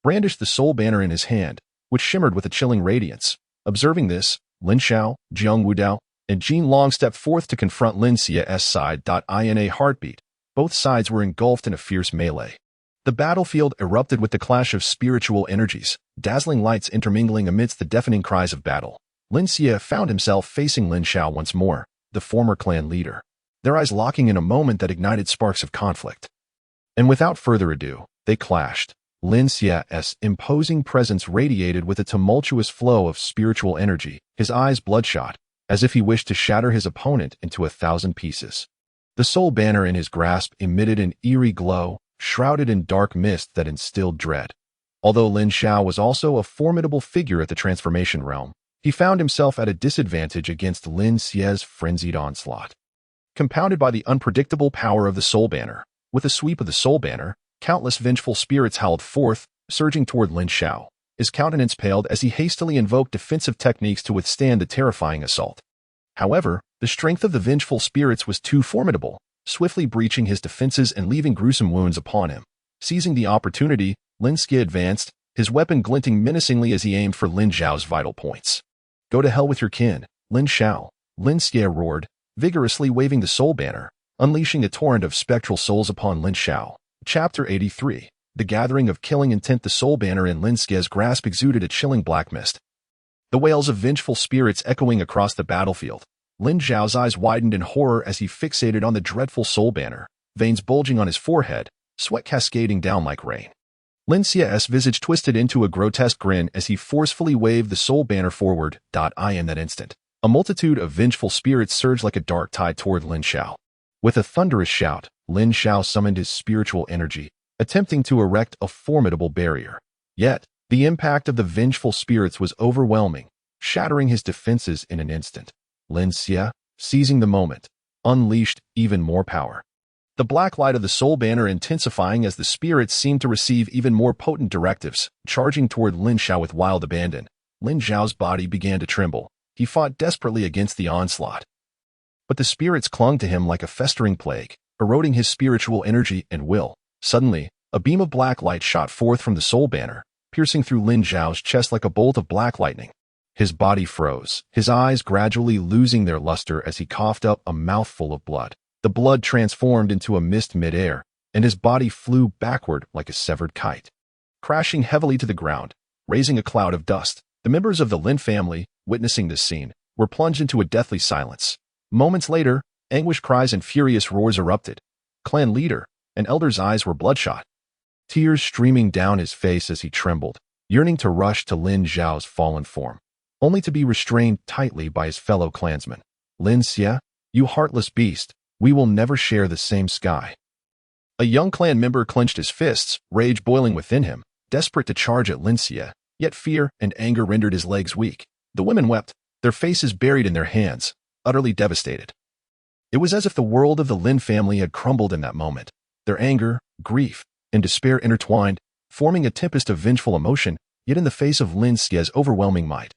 A: brandished the soul banner in his hand, which shimmered with a chilling radiance. Observing this, Lin Xiao, Zhang Wudao, and Jin Long stepped forth to confront Lin Xie's side. In a heartbeat, both sides were engulfed in a fierce melee. The battlefield erupted with the clash of spiritual energies, dazzling lights intermingling amidst the deafening cries of battle. Lin Xie found himself facing Lin Xiao once more, the former clan leader, their eyes locking in a moment that ignited sparks of conflict. And without further ado, they clashed. Lin Xie's imposing presence radiated with a tumultuous flow of spiritual energy, his eyes bloodshot, as if he wished to shatter his opponent into 1,000 pieces. The soul banner in his grasp emitted an eerie glow, shrouded in dark mist that instilled dread. Although Lin Xiao was also a formidable figure at the transformation realm, he found himself at a disadvantage against Lin Xie's frenzied onslaught. Compounded by the unpredictable power of the soul banner, with a sweep of the soul banner, Countless vengeful spirits howled forth, surging toward Lin Xiao. His countenance paled as he hastily invoked defensive techniques to withstand the terrifying assault. However, the strength of the vengeful spirits was too formidable, swiftly breaching his defenses and leaving gruesome wounds upon him. Seizing the opportunity, Lin Xie advanced, his weapon glinting menacingly as he aimed for Lin Xiao's vital points. "Go to hell with your kin, Lin Xiao," Lin Xie roared, vigorously waving the soul banner, unleashing a torrent of spectral souls upon Lin Xiao. Chapter 83. The gathering of killing intent. The soul banner in Lin Xie's grasp exuded a chilling black mist. The wails of vengeful spirits echoing across the battlefield. Lin Xiao's eyes widened in horror as he fixated on the dreadful soul banner, veins bulging on his forehead, sweat cascading down like rain. Lin Xie's visage twisted into a grotesque grin as he forcefully waved the soul banner forward. In that instant, a multitude of vengeful spirits surged like a dark tide toward Lin Xiao. With a thunderous shout, Lin Xiao summoned his spiritual energy, attempting to erect a formidable barrier. Yet, the impact of the vengeful spirits was overwhelming, shattering his defenses in an instant. Lin Xie, seizing the moment, unleashed even more power. The black light of the soul banner intensifying as the spirits seemed to receive even more potent directives, charging toward Lin Xiao with wild abandon. Lin Xiao's body began to tremble. He fought desperately against the onslaught. But the spirits clung to him like a festering plague, eroding his spiritual energy and will. Suddenly, a beam of black light shot forth from the soul banner, piercing through Lin Xiao's chest like a bolt of black lightning. His body froze, his eyes gradually losing their luster as he coughed up a mouthful of blood. The blood transformed into a mist mid-air, and his body flew backward like a severed kite. Crashing heavily to the ground, raising a cloud of dust, the members of the Lin family, witnessing this scene, were plunged into a deathly silence. Moments later, anguished cries and furious roars erupted. Clan leader, an elder's eyes were bloodshot, tears streaming down his face as he trembled, yearning to rush to Lin Xiao's fallen form, only to be restrained tightly by his fellow clansmen. "Lin Xie, you heartless beast, we will never share the same sky." A young clan member clenched his fists, rage boiling within him, desperate to charge at Lin Xie, yet fear and anger rendered his legs weak. The women wept, their faces buried in their hands, utterly devastated. It was as if the world of the Lin family had crumbled in that moment. Their anger, grief, and despair intertwined, forming a tempest of vengeful emotion, yet in the face of Lin Xie's overwhelming might,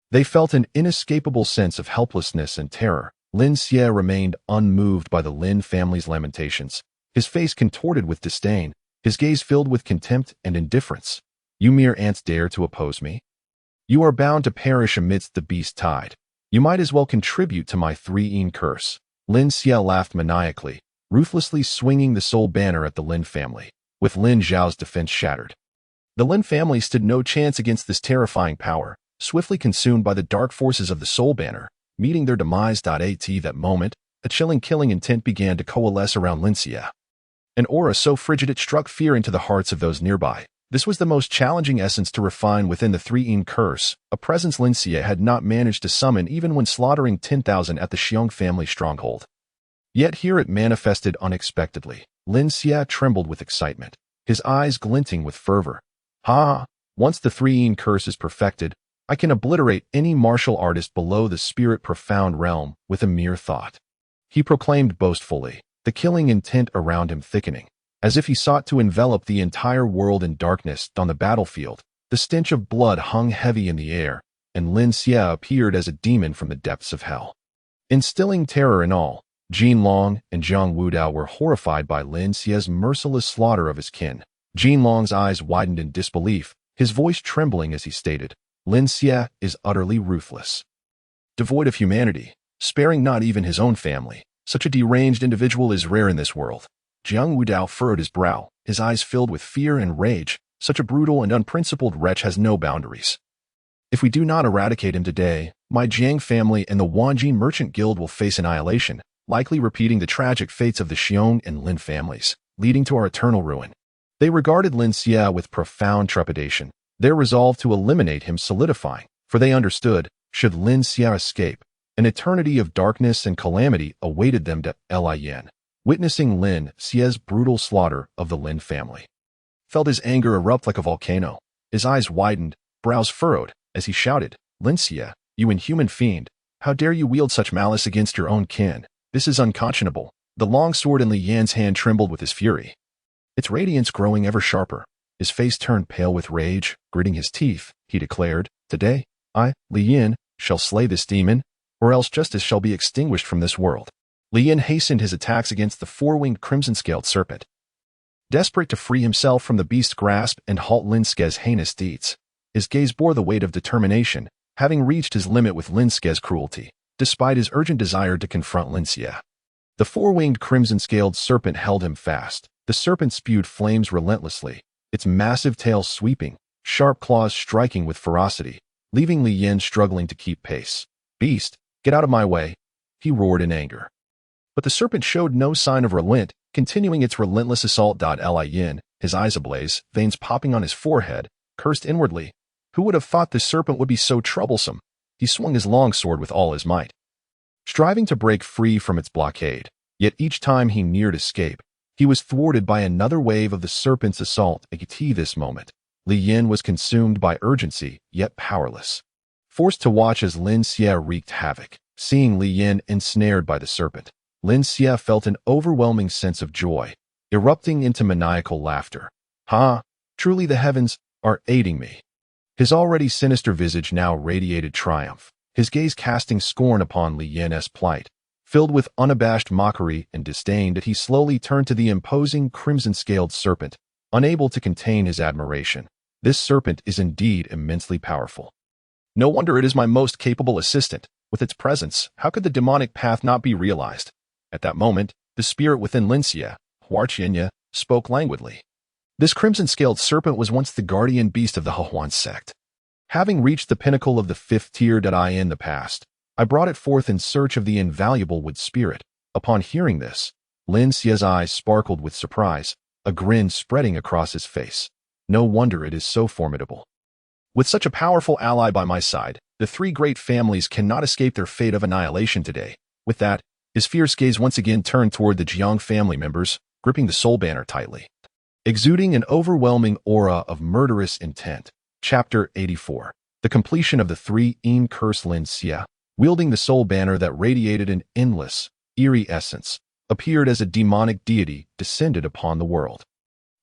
A: they felt an inescapable sense of helplessness and terror. Lin Xie remained unmoved by the Lin family's lamentations, his face contorted with disdain, his gaze filled with contempt and indifference. "You mere ants dare to oppose me? You are bound to perish amidst the beast tide. You might as well contribute to my three-een curse." Lin Xie laughed maniacally, ruthlessly swinging the soul banner at the Lin family, with Lin Zhao's defense shattered. The Lin family stood no chance against this terrifying power, swiftly consumed by the dark forces of the soul banner, meeting their demise. That moment, a chilling killing intent began to coalesce around Lin Xie. An aura so frigid it struck fear into the hearts of those nearby. This was the most challenging essence to refine within the three-een curse, a presence Lin Xie had not managed to summon even when slaughtering 10,000 at the Xiong family stronghold. Yet here it manifested unexpectedly. Lin Xie trembled with excitement, his eyes glinting with fervor. "Ha! Once the three-een curse is perfected, I can obliterate any martial artist below the spirit-profound realm with a mere thought," he proclaimed boastfully, the killing intent around him thickening. As if he sought to envelop the entire world in darkness. On the battlefield, the stench of blood hung heavy in the air, and Lin Xie appeared as a demon from the depths of hell. Instilling terror in all, Jin Long and Zhang Wudao were horrified by Lin Xie's merciless slaughter of his kin. Jin Long's eyes widened in disbelief, his voice trembling as he stated, "Lin Xie is utterly ruthless. Devoid of humanity, sparing not even his own family. Such a deranged individual is rare in this world." Jiang Wudao furrowed his brow, his eyes filled with fear and rage. Such a brutal and unprincipled wretch has no boundaries. If we do not eradicate him today, my Jiang family and the Wanjin Merchant Guild will face annihilation, likely repeating the tragic fates of the Xiong and Lin families, leading to our eternal ruin. They regarded Lin Xie with profound trepidation, their resolve to eliminate him solidifying, for they understood, should Lin Xie escape, an eternity of darkness and calamity awaited them. Lin, witnessing Lin Xie's brutal slaughter of the Lin family, felt his anger erupt like a volcano. His eyes widened, brows furrowed, as he shouted, "Lin Xie, you inhuman fiend, how dare you wield such malice against your own kin? This is unconscionable." The long sword in Li Yan's hand trembled with his fury. its radiance growing ever sharper. His face turned pale with rage. Gritting his teeth, he declared, "Today, I, Li Yin, shall slay this demon, or else justice shall be extinguished from this world." Li Yin hastened his attacks against the four-winged crimson-scaled serpent, desperate to free himself from the beast's grasp and halt Lin Ske's heinous deeds. His gaze bore the weight of determination, having reached his limit with Lin Ske's cruelty, despite his urgent desire to confront Lin Xie. The four-winged crimson-scaled serpent held him fast. The serpent spewed flames relentlessly, its massive tail sweeping, sharp claws striking with ferocity, leaving Li Yin struggling to keep pace. "Beast, get out of my way," he roared in anger. But the serpent showed no sign of relent, continuing its relentless assault. Li Yin, his eyes ablaze, veins popping on his forehead, cursed inwardly. Who would have thought this serpent would be so troublesome? He swung his long sword with all his might, striving to break free from its blockade. Yet each time he neared escape, he was thwarted by another wave of the serpent's assault. At this moment, Li Yin was consumed by urgency, yet powerless. Forced to watch as Lin Xie wreaked havoc, seeing Li Yin ensnared by the serpent, Lin Xie felt an overwhelming sense of joy, erupting into maniacal laughter. "Ha! Truly the heavens are aiding me." His already sinister visage now radiated triumph, his gaze casting scorn upon Li Yin's plight. Filled with unabashed mockery and disdain, he slowly turned to the imposing crimson-scaled serpent, unable to contain his admiration. "This serpent is indeed immensely powerful. No wonder it is my most capable assistant. With its presence, how could the demonic path not be realized?" At that moment, the spirit within Lin Xie, Huarqianye, spoke languidly. This crimson-scaled serpent was once the guardian beast of the Hehuan sect. Having reached the pinnacle of the fifth tier in the past, I brought it forth in search of the invaluable wood spirit. Upon hearing this, Lin Xie's eyes sparkled with surprise, a grin spreading across his face. No wonder it is so formidable. With such a powerful ally by my side, the three great families cannot escape their fate of annihilation today. With that, his fierce gaze once again turned toward the Jiang family members, gripping the soul banner tightly, exuding an overwhelming aura of murderous intent. Chapter 84. The completion of the three-in curse. Lin Xie, wielding the soul banner that radiated an endless, eerie essence, appeared as a demonic deity descended upon the world.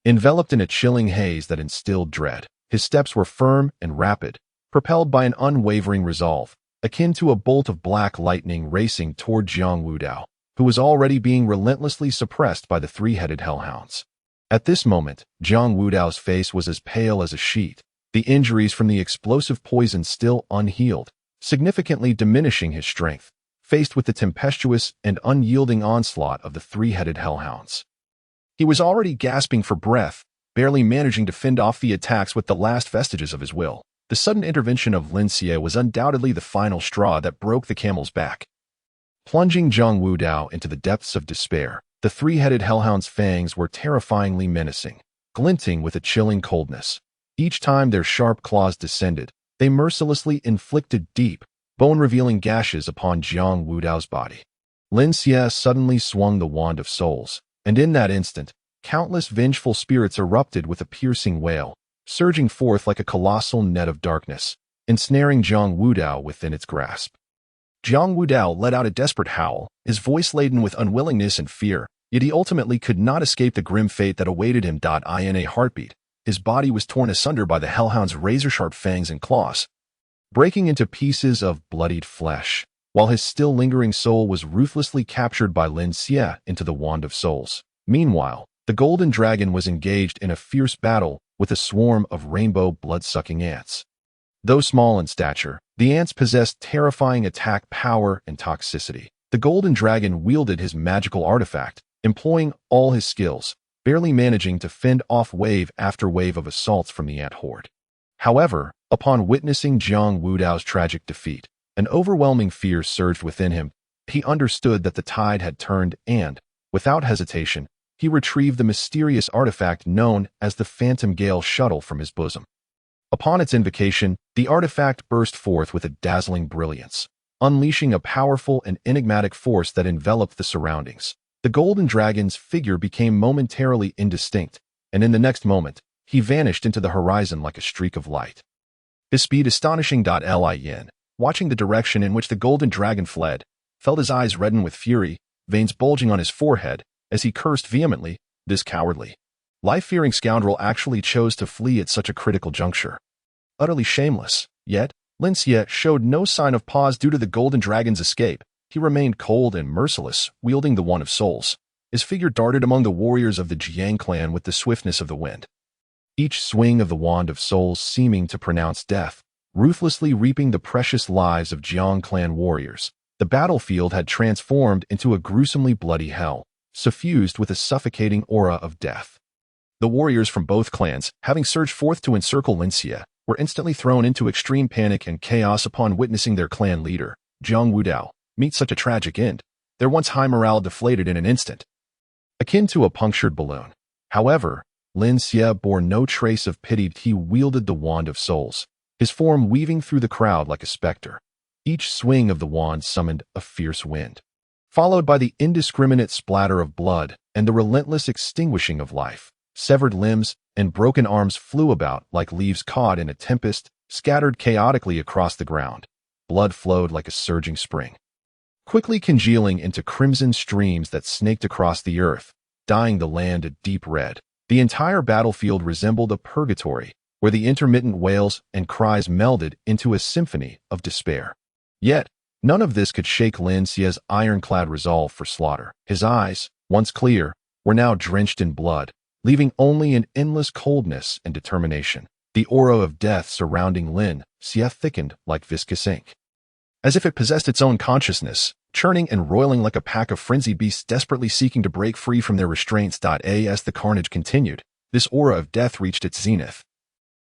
A: Enveloped in a chilling haze that instilled dread, his steps were firm and rapid, propelled by an unwavering resolve, akin to a bolt of black lightning racing toward Jiang Wudao, who was already being relentlessly suppressed by the three-headed hellhounds. At this moment, Jiang Wudao's face was as pale as a sheet, the injuries from the explosive poison still unhealed, significantly diminishing his strength, faced with the tempestuous and unyielding onslaught of the three-headed hellhounds. He was already gasping for breath, barely managing to fend off the attacks with the last vestiges of his will. The sudden intervention of Lin Xie was undoubtedly the final straw that broke the camel's back. Plunging Jiang Wudao into the depths of despair, the three-headed hellhound's fangs were terrifyingly menacing, glinting with a chilling coldness. Each time their sharp claws descended, they mercilessly inflicted deep, bone-revealing gashes upon Jiang Wudao's body. Lin Xie suddenly swung the Wand of Souls, and in that instant, countless vengeful spirits erupted with a piercing wail, surging forth like a colossal net of darkness, ensnaring Jiang Wudao within its grasp. Jiang Wudao let out a desperate howl, his voice laden with unwillingness and fear, yet he ultimately could not escape the grim fate that awaited him. In a heartbeat, his body was torn asunder by the hellhound's razor-sharp fangs and claws, breaking into pieces of bloodied flesh, while his still lingering soul was ruthlessly captured by Lin Xie into the Wand of Souls. Meanwhile, the golden dragon was engaged in a fierce battle with a swarm of rainbow blood-sucking ants. Though small in stature, the ants possessed terrifying attack power and toxicity. The golden dragon wielded his magical artifact, employing all his skills, barely managing to fend off wave after wave of assaults from the ant horde. However, upon witnessing Jiang Wudao's tragic defeat, an overwhelming fear surged within him. He understood that the tide had turned and, without hesitation, he retrieved the mysterious artifact known as the Phantom Gale shuttle from his bosom. Upon its invocation, the artifact burst forth with a dazzling brilliance, unleashing a powerful and enigmatic force that enveloped the surroundings. The golden dragon's figure became momentarily indistinct, and in the next moment, he vanished into the horizon like a streak of light. His speed astonishing. Li Yin, watching the direction in which the golden dragon fled, felt his eyes redden with fury, veins bulging on his forehead, as he cursed vehemently, "This cowardly life-fearing scoundrel actually chose to flee at such a critical juncture. Utterly shameless, yet, Lin Xie showed no sign of pause due to the Golden Dragon's escape. He remained cold and merciless, wielding the Wand of Souls. His figure darted among the warriors of the Jiang clan with the swiftness of the wind. Each swing of the Wand of Souls seeming to pronounce death, ruthlessly reaping the precious lives of Jiang clan warriors. The battlefield had transformed into a gruesomely bloody hell, suffused with a suffocating aura of death. The warriors from both clans, having surged forth to encircle Lin Xie, were instantly thrown into extreme panic and chaos upon witnessing their clan leader, Zhang Wudao, meet such a tragic end. Their once high morale deflated in an instant, akin to a punctured balloon. However, Lin Xie bore no trace of pity. He wielded the Wand of Souls, his form weaving through the crowd like a specter. Each swing of the wand summoned a fierce wind, followed by the indiscriminate splatter of blood and the relentless extinguishing of life. Severed limbs and broken arms flew about like leaves caught in a tempest, scattered chaotically across the ground. Blood flowed like a surging spring, quickly congealing into crimson streams that snaked across the earth, dyeing the land a deep red. The entire battlefield resembled a purgatory, where the intermittent wails and cries melded into a symphony of despair. Yet, none of this could shake Lin Xie's ironclad resolve for slaughter. His eyes, once clear, were now drenched in blood, leaving only an endless coldness and determination. The aura of death surrounding Lin Xie thickened like viscous ink, as if it possessed its own consciousness, churning and roiling like a pack of frenzied beasts desperately seeking to break free from their restraints. As the carnage continued, this aura of death reached its zenith,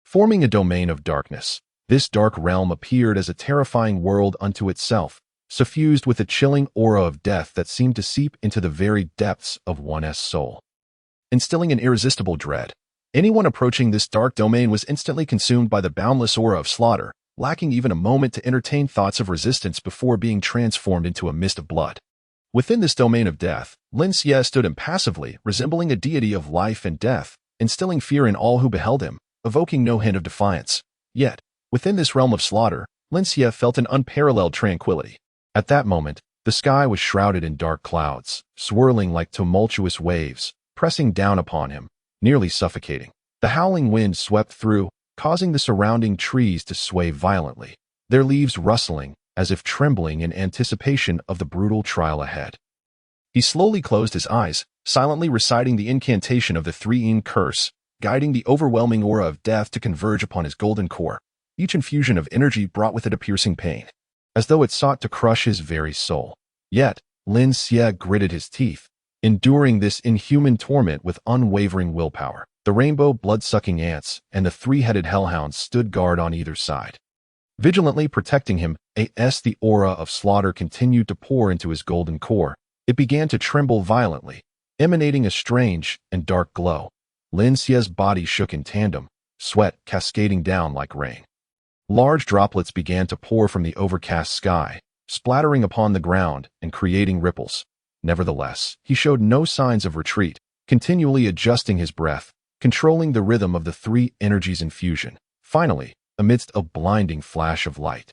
A: forming a domain of darkness. This dark realm appeared as a terrifying world unto itself, suffused with a chilling aura of death that seemed to seep into the very depths of one's soul, instilling an irresistible dread. Anyone approaching this dark domain was instantly consumed by the boundless aura of slaughter, lacking even a moment to entertain thoughts of resistance before being transformed into a mist of blood. Within this domain of death, Lin Xie stood impassively, resembling a deity of life and death, instilling fear in all who beheld him, evoking no hint of defiance. Yet, within this realm of slaughter, Lin Xie felt an unparalleled tranquility. At that moment, the sky was shrouded in dark clouds, swirling like tumultuous waves, pressing down upon him, nearly suffocating. The howling wind swept through, causing the surrounding trees to sway violently, their leaves rustling as if trembling in anticipation of the brutal trial ahead. He slowly closed his eyes, silently reciting the incantation of the three-in curse, guiding the overwhelming aura of death to converge upon his golden core. Each infusion of energy brought with it a piercing pain, as though it sought to crush his very soul. Yet, Lin Xie gritted his teeth, enduring this inhuman torment with unwavering willpower. The rainbow blood-sucking ants and the three-headed hellhounds stood guard on either side, vigilantly protecting him. As the aura of slaughter continued to pour into his golden core, it began to tremble violently, emanating a strange and dark glow. Lin Xie's body shook in tandem, sweat cascading down like rain. Large droplets began to pour from the overcast sky, splattering upon the ground and creating ripples. Nevertheless, he showed no signs of retreat, continually adjusting his breath, controlling the rhythm of the three energies infusion. Finally, amidst a blinding flash of light,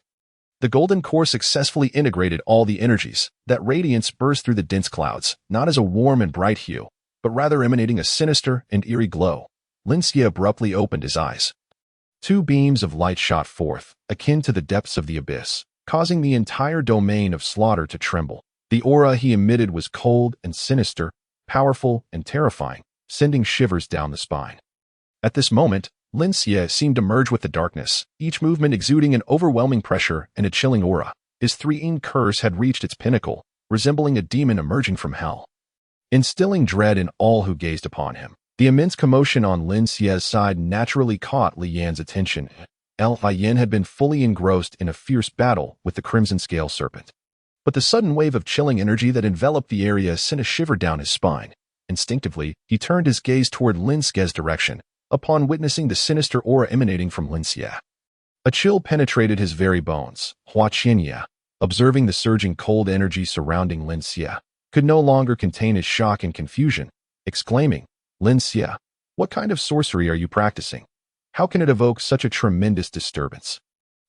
A: the golden core successfully integrated all the energies. That radiance burst through the dense clouds, not as a warm and bright hue, but rather emanating a sinister and eerie glow. Lin Xie abruptly opened his eyes. Two beams of light shot forth, akin to the depths of the abyss, causing the entire domain of slaughter to tremble. The aura he emitted was cold and sinister, powerful and terrifying, sending shivers down the spine. At this moment, Lin Xie seemed to merge with the darkness, each movement exuding an overwhelming pressure and a chilling aura. His three-in curse had reached its pinnacle, resembling a demon emerging from hell, instilling dread in all who gazed upon him. The immense commotion on Lin Xie's side naturally caught Li Yan's attention. Li Yan had been fully engrossed in a fierce battle with the Crimson Scale Serpent. But the sudden wave of chilling energy that enveloped the area sent a shiver down his spine. Instinctively, he turned his gaze toward Lin Xie's direction, upon witnessing the sinister aura emanating from Lin Xie. A chill penetrated his very bones. Hua Qianye, observing the surging cold energy surrounding Lin Xie, could no longer contain his shock and confusion, exclaiming, "Lin Xie, what kind of sorcery are you practicing? How can it evoke such a tremendous disturbance?"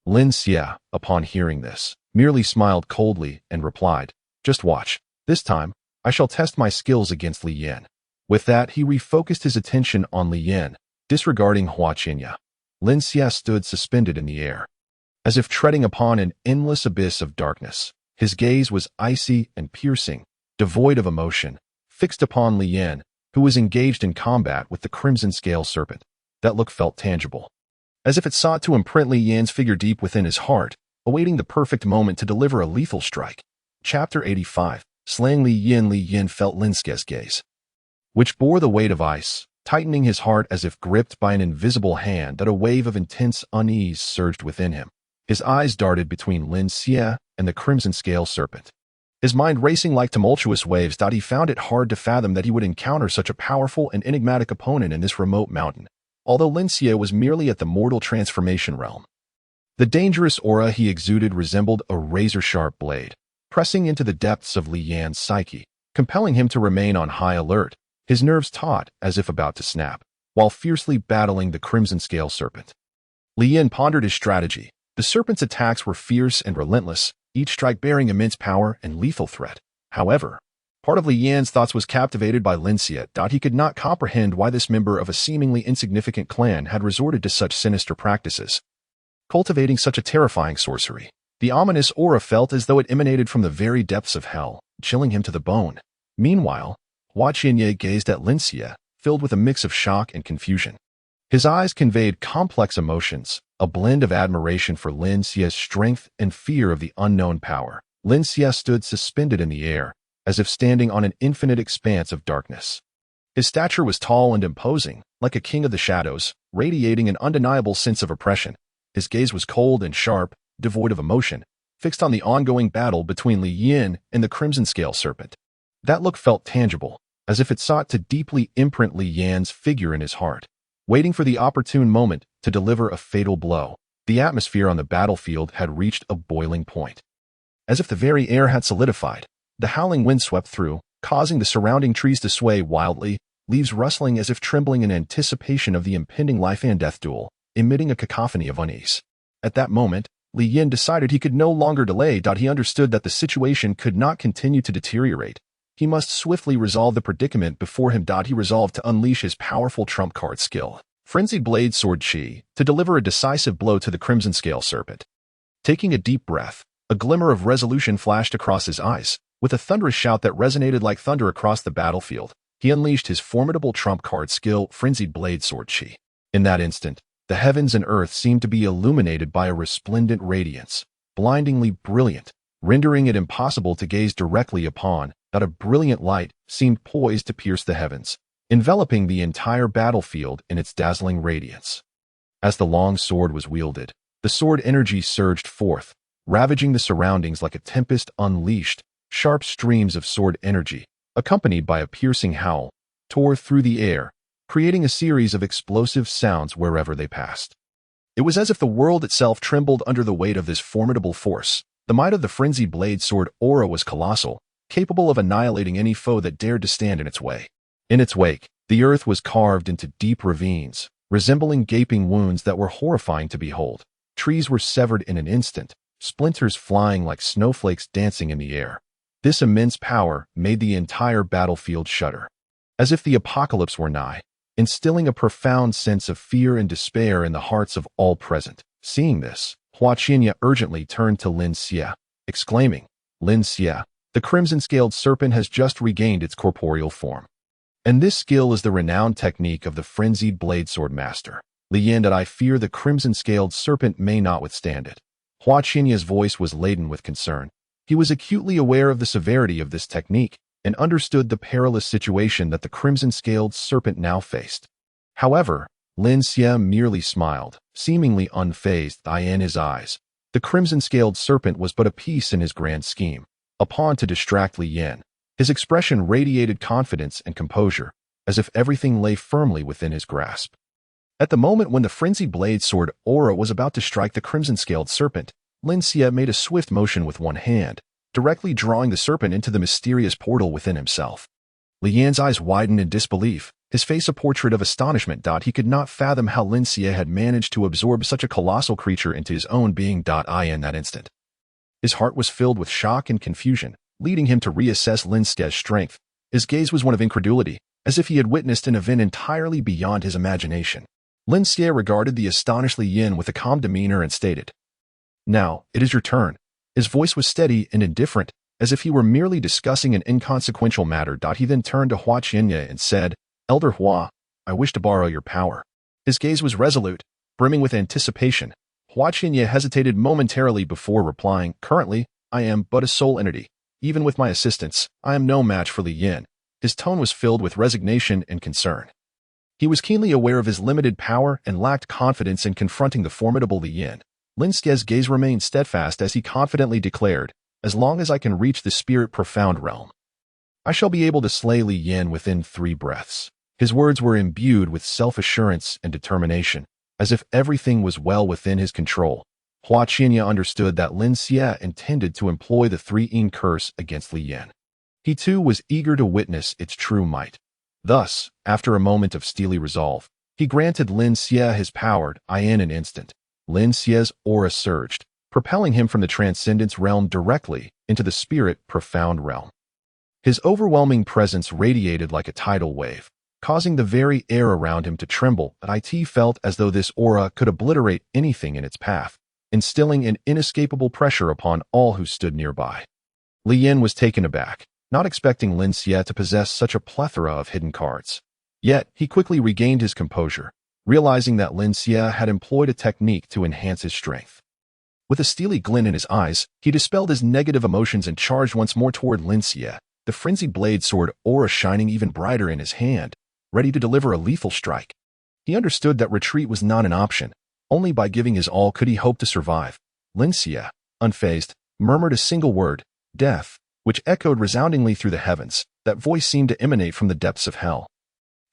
A: Lin Xie, upon hearing this, merely smiled coldly and replied, "Just watch. This time, I shall test my skills against Li Yan." With that, he refocused his attention on Li Yin, disregarding Hua Qinya. Lin Xie stood suspended in the air, as if treading upon an endless abyss of darkness. His gaze was icy and piercing, devoid of emotion, fixed upon Li Yin, who was engaged in combat with the crimson scale serpent. That look felt tangible, as if it sought to imprint Li Yin's figure deep within his heart, awaiting the perfect moment to deliver a lethal strike. Chapter 85. Slaying Li Yin. Li Yin felt Lin Xie's gaze, which bore the weight of ice, tightening his heart as if gripped by an invisible hand. That a wave of intense unease surged within him. His eyes darted between Lin Xie and the crimson scale serpent, his mind racing like tumultuous waves. He found it hard to fathom that he would encounter such a powerful and enigmatic opponent in this remote mountain, although Lin Xie was merely at the mortal transformation realm. The dangerous aura he exuded resembled a razor-sharp blade, pressing into the depths of Li Yan's psyche, compelling him to remain on high alert, his nerves taut as if about to snap, while fiercely battling the crimson scale serpent. Li Yin pondered his strategy. The serpent's attacks were fierce and relentless, each strike bearing immense power and lethal threat. However, part of Li Yan's thoughts was captivated by Lin Xie. He could not comprehend why this member of a seemingly insignificant clan had resorted to such sinister practices, cultivating such a terrifying sorcery. The ominous aura felt as though it emanated from the very depths of hell, chilling him to the bone. Meanwhile, Hua Qianye gazed at Lin Xie, filled with a mix of shock and confusion. His eyes conveyed complex emotions, a blend of admiration for Lin Xie's strength and fear of the unknown power. Lin Xie stood suspended in the air, as if standing on an infinite expanse of darkness. His stature was tall and imposing, like a king of the shadows, radiating an undeniable sense of oppression. His gaze was cold and sharp, devoid of emotion, fixed on the ongoing battle between Li Yin and the crimson scale serpent. That look felt tangible, as if it sought to deeply imprint Li Yan's figure in his heart, waiting for the opportune moment to deliver a fatal blow. The atmosphere on the battlefield had reached a boiling point. As if the very air had solidified, the howling wind swept through, causing the surrounding trees to sway wildly, leaves rustling as if trembling in anticipation of the impending life-and-death duel, emitting a cacophony of unease. At that moment, Li Yin decided he could no longer delay. He understood that the situation could not continue to deteriorate. He must swiftly resolve the predicament before him. He resolved to unleash his powerful trump card skill, Frenzied Blade Sword Chi, to deliver a decisive blow to the crimson scale serpent. Taking a deep breath, a glimmer of resolution flashed across his eyes. With a thunderous shout that resonated like thunder across the battlefield, he unleashed his formidable trump card skill, Frenzied Blade Sword Chi. In that instant, the heavens and earth seemed to be illuminated by a resplendent radiance, blindingly brilliant, rendering it impossible to gaze directly upon. That a brilliant light seemed poised to pierce the heavens, enveloping the entire battlefield in its dazzling radiance. As the long sword was wielded, the sword energy surged forth, ravaging the surroundings like a tempest unleashed. Sharp streams of sword energy, accompanied by a piercing howl, tore through the air, creating a series of explosive sounds wherever they passed. It was as if the world itself trembled under the weight of this formidable force. The might of the frenzied blade sword aura was colossal, capable of annihilating any foe that dared to stand in its way. In its wake, the earth was carved into deep ravines, resembling gaping wounds that were horrifying to behold. Trees were severed in an instant, splinters flying like snowflakes dancing in the air. This immense power made the entire battlefield shudder, as if the apocalypse were nigh, instilling a profound sense of fear and despair in the hearts of all present. Seeing this, Hua Qinya urgently turned to Lin Xie, exclaiming, "Lin Xie, the crimson-scaled serpent has just regained its corporeal form. And this skill is the renowned technique of the frenzied blade sword master. Li Yin, I fear the crimson-scaled serpent may not withstand it." Hua Qinya's voice was laden with concern. He was acutely aware of the severity of this technique and understood the perilous situation that the crimson-scaled serpent now faced. However, Lin Xie merely smiled, seemingly unfazed in his eyes. The crimson-scaled serpent was but a piece in his grand scheme, a pawn to distract Li Yin. His expression radiated confidence and composure, as if everything lay firmly within his grasp. At the moment when the frenzied blade sword aura was about to strike the crimson-scaled serpent, Lin Xie made a swift motion with one hand, directly drawing the serpent into the mysterious portal within himself. Li Yin's eyes widened in disbelief, his face a portrait of astonishment. He could not fathom how Lin Xie had managed to absorb such a colossal creature into his own being. In that instant, his heart was filled with shock and confusion, leading him to reassess Lin Xie's strength. His gaze was one of incredulity, as if he had witnessed an event entirely beyond his imagination. Lin Xie regarded the astonished Li Yin with a calm demeanor and stated, "Now, it is your turn." His voice was steady and indifferent, as if he were merely discussing an inconsequential matter. He then turned to Hua Qianye and said, "Elder Hua, I wish to borrow your power." His gaze was resolute, brimming with anticipation. Hua Qianye hesitated momentarily before replying, "Currently, I am but a soul entity. Even with my assistance, I am no match for Li Yin." His tone was filled with resignation and concern. He was keenly aware of his limited power and lacked confidence in confronting the formidable Li Yin. Lin Xie's gaze remained steadfast as he confidently declared, "As long as I can reach the spirit profound realm, I shall be able to slay Li Yin within 3 breaths." His words were imbued with self-assurance and determination, as if everything was well within his control. Hua Qianye understood that Lin Xie intended to employ the 3 curse against Li Yin. He too was eager to witness its true might. Thus, after a moment of steely resolve, he granted Lin Xie his power. In an instant, Lin Xie's aura surged, propelling him from the transcendence realm directly into the spirit profound realm. His overwhelming presence radiated like a tidal wave, causing the very air around him to tremble. It felt as though this aura could obliterate anything in its path, instilling an inescapable pressure upon all who stood nearby. Li Yin was taken aback, not expecting Lin Xie to possess such a plethora of hidden cards. Yet, he quickly regained his composure, realizing that Lin Xie had employed a technique to enhance his strength. With a steely glint in his eyes, he dispelled his negative emotions and charged once more toward Lin Xie, the frenzied blade sword aura shining even brighter in his hand, ready to deliver a lethal strike. He understood that retreat was not an option. Only by giving his all could he hope to survive. Lin Xie, unfazed, murmured a single word, "Death," which echoed resoundingly through the heavens. That voice seemed to emanate from the depths of hell.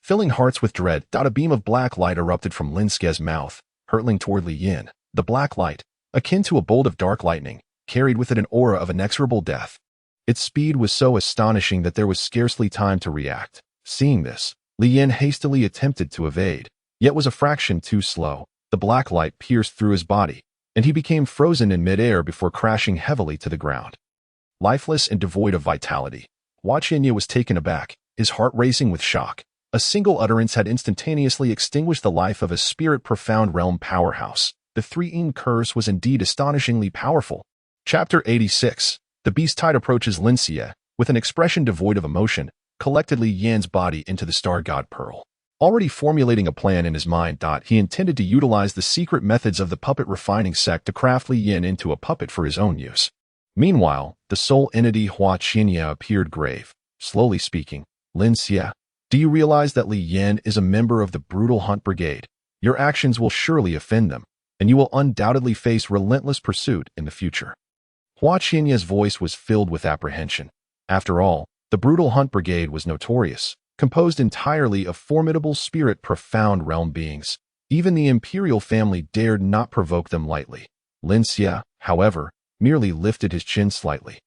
A: Filling hearts with dread, a beam of black light erupted from Lin Xie's mouth, hurtling toward Li Yin. The black light, akin to a bolt of dark lightning, carried with it an aura of inexorable death. Its speed was so astonishing that there was scarcely time to react. Seeing this, Li Yin hastily attempted to evade, yet was a fraction too slow. The black light pierced through his body, and he became frozen in midair before crashing heavily to the ground. Lifeless and devoid of vitality, Hua Qianye was taken aback, his heart racing with shock. A single utterance had instantaneously extinguished the life of a spirit profound realm powerhouse. The 3 curse was indeed astonishingly powerful. Chapter 86. The beast tide approaches Lin Xie, with an expression devoid of emotion, collected Li Yin's body into the star god pearl. Already formulating a plan in his mind, he intended to utilize the secret methods of the puppet refining sect to craft Li Yin into a puppet for his own use. Meanwhile, the soul entity Hua Qianye appeared grave, slowly speaking. "Lin Xie, do you realize that Li Yin is a member of the brutal Hunt Brigade? Your actions will surely offend them, and you will undoubtedly face relentless pursuit in the future." Hua Qianye's voice was filled with apprehension. After all, the brutal Hunt Brigade was notorious, composed entirely of formidable spirit profound realm beings. Even the imperial family dared not provoke them lightly. Lin Xie, however, merely lifted his chin slightly,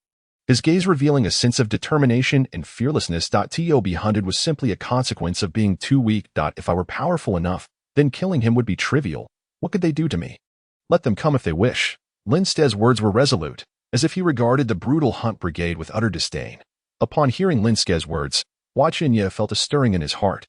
A: his gaze revealing a sense of determination and fearlessness. To be hunted was simply a consequence of being too weak. If I were powerful enough, then killing him would be trivial. What could they do to me? Let them come if they wish. Lin Xie's words were resolute, as if he regarded the brutal Hunt Brigade with utter disdain. Upon hearing Lin Xie's words, Hua Qianye felt a stirring in his heart.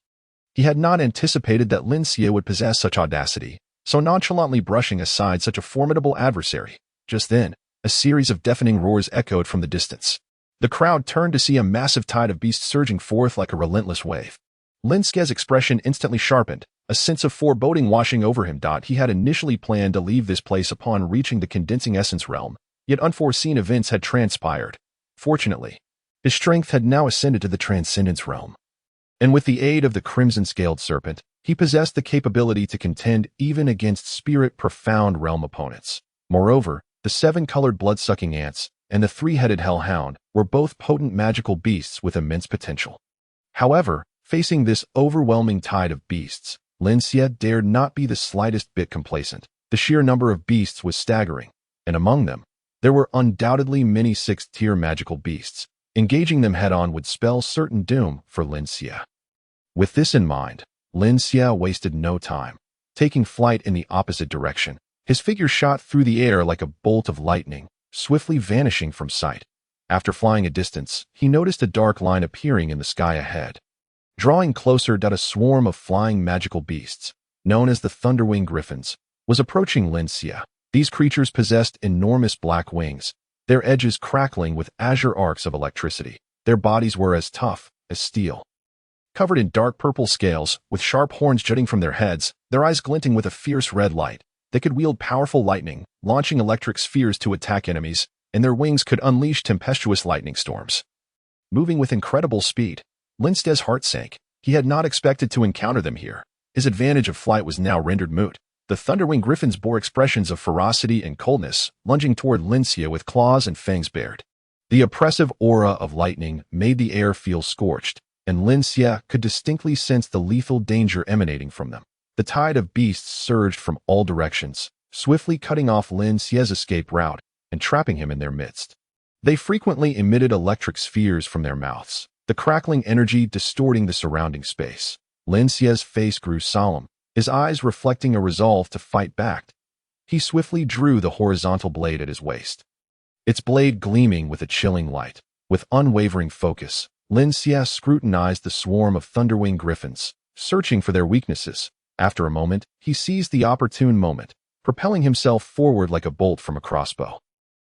A: He had not anticipated that Lin Xie would possess such audacity, so nonchalantly brushing aside such a formidable adversary. Just then, a series of deafening roars echoed from the distance. The crowd turned to see a massive tide of beasts surging forth like a relentless wave. Lin Xie's expression instantly sharpened, a sense of foreboding washing over him. He had initially planned to leave this place upon reaching the condensing essence realm, yet unforeseen events had transpired. Fortunately, his strength had now ascended to the transcendence realm. And with the aid of the crimson-scaled serpent, he possessed the capability to contend even against spirit profound realm opponents. Moreover, the 7-colored blood-sucking ants and the 3-headed hellhound were both potent magical beasts with immense potential. However, facing this overwhelming tide of beasts, Lin Xie dared not be the slightest bit complacent. The sheer number of beasts was staggering, and among them, there were undoubtedly many 6th-tier magical beasts. Engaging them head-on would spell certain doom for Lin Xie. With this in mind, Lin Xie wasted no time. Taking flight in the opposite direction, his figure shot through the air like a bolt of lightning, swiftly vanishing from sight. After flying a distance, he noticed a dark line appearing in the sky ahead. Drawing closer, a swarm of flying magical beasts, known as the Thunderwing Griffins, was approaching Linxia. These creatures possessed enormous black wings, their edges crackling with azure arcs of electricity. Their bodies were as tough as steel. Covered in dark purple scales, with sharp horns jutting from their heads, their eyes glinting with a fierce red light, they could wield powerful lightning, launching electric spheres to attack enemies, and their wings could unleash tempestuous lightning storms. Moving with incredible speed, Linstead's heart sank. He had not expected to encounter them here. His advantage of flight was now rendered moot. The Thunderwing Griffins bore expressions of ferocity and coldness, lunging toward Linxia with claws and fangs bared. The oppressive aura of lightning made the air feel scorched, and Linxia could distinctly sense the lethal danger emanating from them. The tide of beasts surged from all directions, swiftly cutting off Linxia's escape route and trapping him in their midst. They frequently emitted electric spheres from their mouths, the crackling energy distorting the surrounding space. Linxia's face grew solemn, his eyes reflecting a resolve to fight back. He swiftly drew the horizontal blade at his waist, its blade gleaming with a chilling light. With unwavering focus, Linxia scrutinized the swarm of Thunderwing Griffins, searching for their weaknesses. After a moment, he seized the opportune moment, propelling himself forward like a bolt from a crossbow,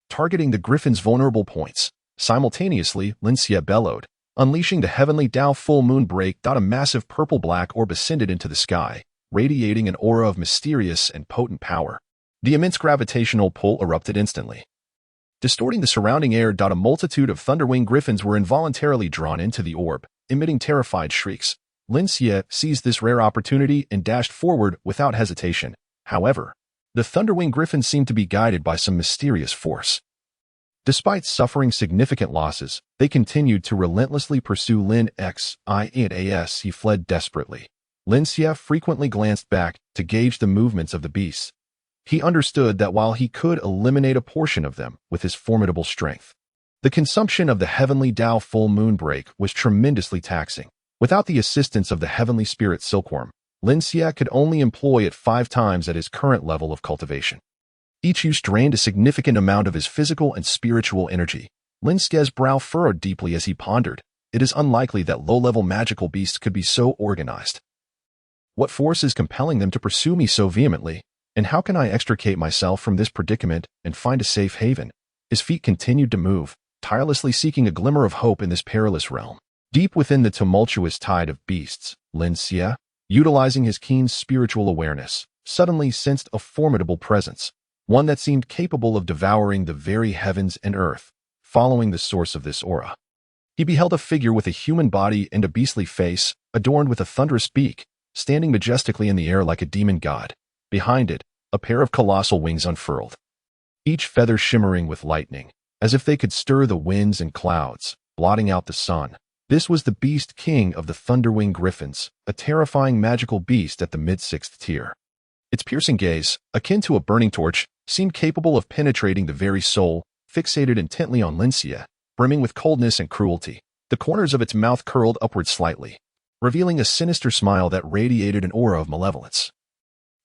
A: targeting the Griffin's vulnerable points. Simultaneously, Linxia bellowed, unleashing the heavenly Tao full moon break. A massive purple-black orb ascended into the sky, radiating an aura of mysterious and potent power. The immense gravitational pull erupted instantly, distorting the surrounding air. A multitude of Thunderwing Griffins were involuntarily drawn into the orb, emitting terrified shrieks. Linxia seized this rare opportunity and dashed forward without hesitation. However, the Thunderwing Griffins seemed to be guided by some mysterious force. Despite suffering significant losses, they continued to relentlessly pursue Linxia. He fled desperately. Linxia frequently glanced back to gauge the movements of the beasts. He understood that while he could eliminate a portion of them with his formidable strength, the consumption of the heavenly Tao full moon break was tremendously taxing. Without the assistance of the heavenly spirit silkworm, Linxia could only employ it 5 times at his current level of cultivation. Each use drained a significant amount of his physical and spiritual energy. Linxia's brow furrowed deeply as he pondered. It is unlikely that low-level magical beasts could be so organized. What force is compelling them to pursue me so vehemently? And how can I extricate myself from this predicament and find a safe haven? His feet continued to move, tirelessly seeking a glimmer of hope in this perilous realm. Deep within the tumultuous tide of beasts, Linxia, utilizing his keen spiritual awareness, suddenly sensed a formidable presence, one that seemed capable of devouring the very heavens and earth. Following the source of this aura, he beheld a figure with a human body and a beastly face, adorned with a thunderous beak, standing majestically in the air like a demon god. Behind it, a pair of colossal wings unfurled, each feather shimmering with lightning, as if they could stir the winds and clouds, blotting out the sun. This was the beast king of the Thunderwing Griffins, a terrifying magical beast at the mid-6th tier. Its piercing gaze, akin to a burning torch, seemed capable of penetrating the very soul, fixated intently on Linxia, brimming with coldness and cruelty. The corners of its mouth curled upward slightly, revealing a sinister smile that radiated an aura of malevolence,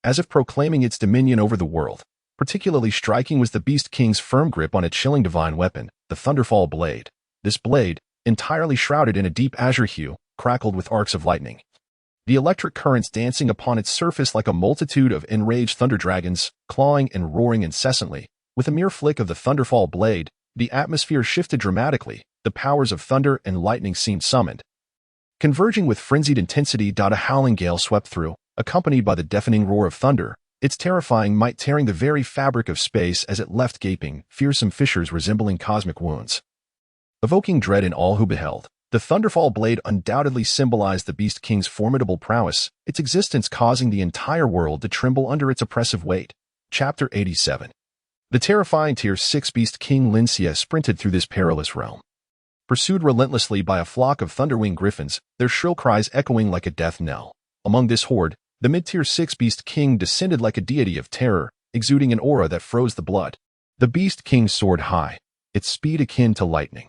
A: as if proclaiming its dominion over the world. Particularly striking was the Beast King's firm grip on a chilling divine weapon, the Thunderfall Blade. This blade, entirely shrouded in a deep azure hue, crackled with arcs of lightning, the electric currents dancing upon its surface like a multitude of enraged thunder dragons, clawing and roaring incessantly. With a mere flick of the Thunderfall Blade, the atmosphere shifted dramatically. The powers of thunder and lightning seemed summoned, converging with frenzied intensity. A howling gale swept through, accompanied by the deafening roar of thunder, its terrifying might tearing the very fabric of space as it left gaping, fearsome fissures resembling cosmic wounds, evoking dread in all who beheld. The Thunderfall Blade undoubtedly symbolized the Beast King's formidable prowess, its existence causing the entire world to tremble under its oppressive weight. Chapter 87. The terrifying Tier 6 Beast King Linxia sprinted through this perilous realm, pursued relentlessly by a flock of Thunderwing Griffins, their shrill cries echoing like a death knell. Among this horde, the mid-Tier 6 Beast King descended like a deity of terror, exuding an aura that froze the blood. The Beast King soared high, its speed akin to lightning.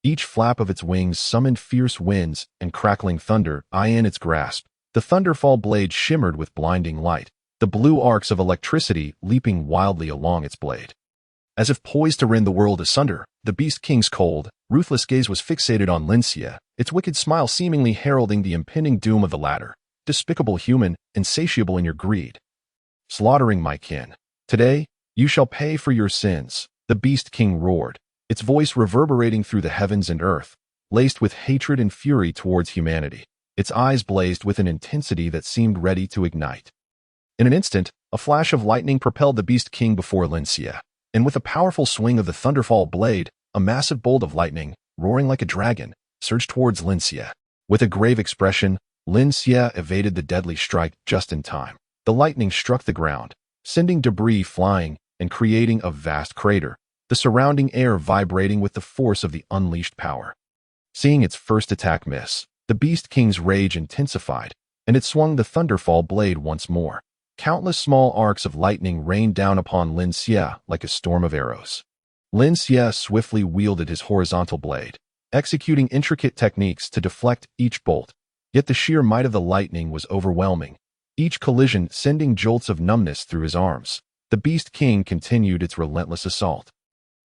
A: Each flap of its wings summoned fierce winds and crackling thunder in its grasp. The Thunderfall Blade shimmered with blinding light, the blue arcs of electricity leaping wildly along its blade. As if poised to rend the world asunder, the Beast King's cold, ruthless gaze was fixated on Lin Xie, its wicked smile seemingly heralding the impending doom of the latter. Despicable human, insatiable in your greed. Slaughtering my kin. Today, you shall pay for your sins, the Beast King roared, its voice reverberating through the heavens and earth, laced with hatred and fury towards humanity. Its eyes blazed with an intensity that seemed ready to ignite. In an instant, a flash of lightning propelled the Beast King before Lin Xie, and with a powerful swing of the Thunderfall blade, a massive bolt of lightning, roaring like a dragon, surged towards Lin Xie. With a grave expression, Lin Xie evaded the deadly strike just in time. The lightning struck the ground, sending debris flying and creating a vast crater, the surrounding air vibrating with the force of the unleashed power. Seeing its first attack miss, the Beast King's rage intensified, and it swung the Thunderfall blade once more. Countless small arcs of lightning rained down upon Lin Xie like a storm of arrows. Lin Xie swiftly wielded his horizontal blade, executing intricate techniques to deflect each bolt, yet the sheer might of the lightning was overwhelming, each collision sending jolts of numbness through his arms. The Beast King continued its relentless assault.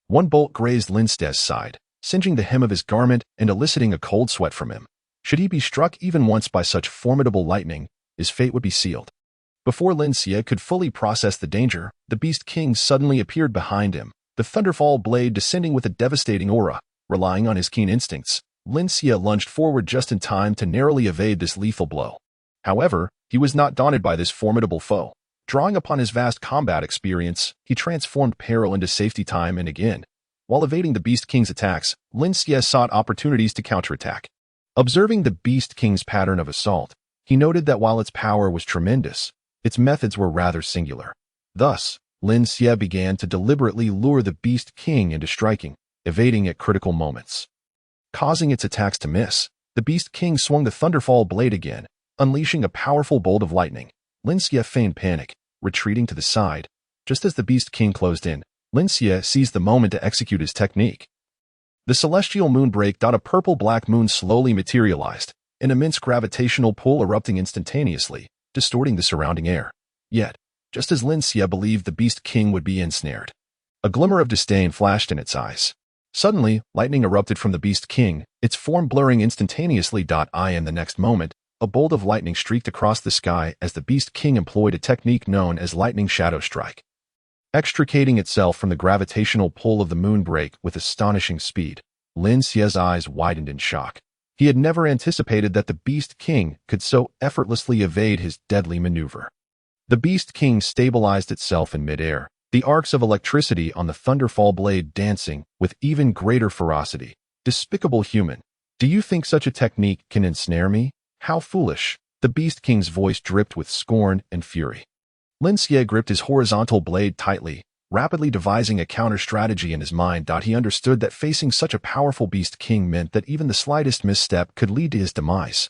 A: One bolt grazed Lin Xie's side, singeing the hem of his garment and eliciting a cold sweat from him. Should he be struck even once by such formidable lightning, his fate would be sealed. Before Lin Xie could fully process the danger, the Beast King suddenly appeared behind him, the Thunderfall blade descending with a devastating aura. Relying on his keen instincts, Lin Xie lunged forward just in time to narrowly evade this lethal blow. However, he was not daunted by this formidable foe. Drawing upon his vast combat experience, he transformed peril into safety time and again. While evading the Beast King's attacks, Lin Xie sought opportunities to counterattack. Observing the Beast King's pattern of assault, he noted that while its power was tremendous, its methods were rather singular. Thus, Lin Xie began to deliberately lure the Beast King into striking, evading at critical moments. Causing its attacks to miss, the Beast King swung the Thunderfall blade again, unleashing a powerful bolt of lightning. Lin Xie feigned panic, retreating to the side. Just as the Beast King closed in, Lin Xie seized the moment to execute his technique. The celestial moonbreak. A purple-black moon slowly materialized, an immense gravitational pull erupting instantaneously, distorting the surrounding air. Yet, just as Lin Xie believed the Beast King would be ensnared, a glimmer of disdain flashed in its eyes. Suddenly, lightning erupted from the Beast King, its form blurring instantaneously. In the next moment, a bolt of lightning streaked across the sky as the Beast King employed a technique known as lightning shadow strike. Extricating itself from the gravitational pull of the moonbreak with astonishing speed, Lin Xie's eyes widened in shock. He had never anticipated that the Beast King could so effortlessly evade his deadly maneuver. The Beast King stabilized itself in midair, the arcs of electricity on the Thunderfall blade dancing with even greater ferocity. Despicable human, do you think such a technique can ensnare me? How foolish! The Beast King's voice dripped with scorn and fury. Lin Xie gripped his horizontal blade tightly, rapidly devising a counter-strategy in his mind. He understood that facing such a powerful Beast King meant that even the slightest misstep could lead to his demise.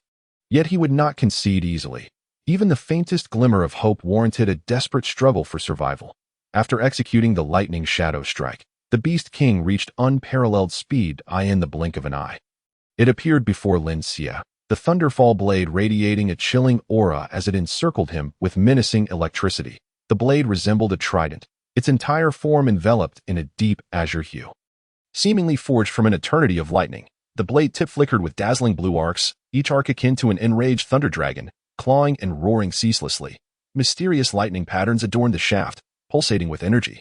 A: Yet he would not concede easily. Even the faintest glimmer of hope warranted a desperate struggle for survival. After executing the lightning shadow strike, the Beast King reached unparalleled speed in the blink of an eye. It appeared before Lin Xie, the Thunderfall blade radiating a chilling aura as it encircled him with menacing electricity. The blade resembled a trident, its entire form enveloped in a deep azure hue. Seemingly forged from an eternity of lightning, the blade tip flickered with dazzling blue arcs, each arc akin to an enraged thunder dragon, clawing and roaring ceaselessly. Mysterious lightning patterns adorned the shaft, pulsating with energy.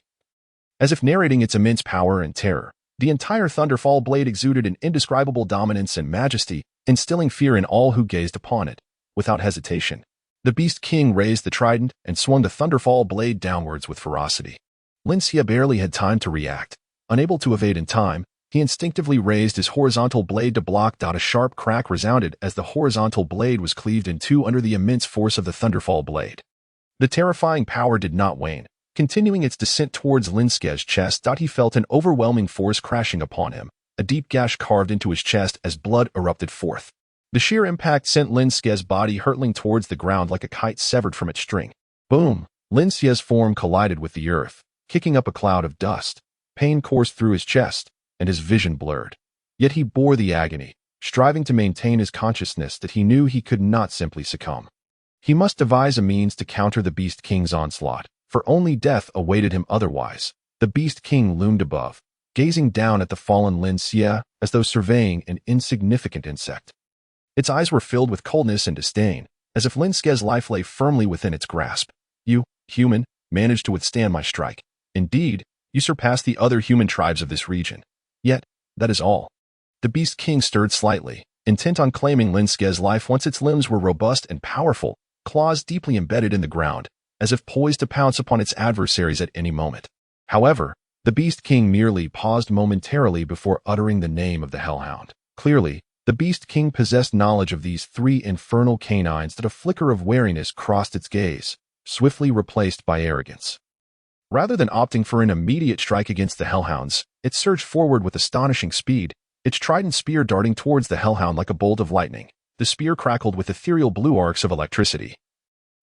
A: As if narrating its immense power and terror, the entire Thunderfall blade exuded an indescribable dominance and majesty, instilling fear in all who gazed upon it. Without hesitation, the Beast King raised the trident and swung the Thunderfall blade downwards with ferocity. Lin Xie barely had time to react. Unable to evade in time, he instinctively raised his horizontal blade to block. A sharp crack resounded as the horizontal blade was cleaved in two under the immense force of the Thunderfall blade. The terrifying power did not wane, continuing its descent towards Lin Xie's chest. He felt an overwhelming force crashing upon him, a deep gash carved into his chest as blood erupted forth. The sheer impact sent Lin Xie's body hurtling towards the ground like a kite severed from its string. Boom! Lin Xie's form collided with the earth, kicking up a cloud of dust. Pain coursed through his chest, and his vision blurred. Yet he bore the agony, striving to maintain his consciousness that he knew he could not simply succumb. He must devise a means to counter the Beast King's onslaught, for only death awaited him otherwise. The Beast King loomed above, gazing down at the fallen Lin Xie as though surveying an insignificant insect. Its eyes were filled with coldness and disdain, as if Lin Xie's life lay firmly within its grasp. You, human, managed to withstand my strike. Indeed, you surpassed the other human tribes of this region. Yet, that is all. The Beast King stirred slightly, intent on claiming Lin Xie's life once its limbs were robust and powerful, claws deeply embedded in the ground, as if poised to pounce upon its adversaries at any moment. However, the Beast King merely paused momentarily before uttering the name of the Hellhound. Clearly, the Beast King possessed knowledge of these three infernal canines that a flicker of wariness crossed its gaze, swiftly replaced by arrogance. Rather than opting for an immediate strike against the Hellhounds, it surged forward with astonishing speed, its trident spear darting towards the Hellhound like a bolt of lightning. The spear crackled with ethereal blue arcs of electricity,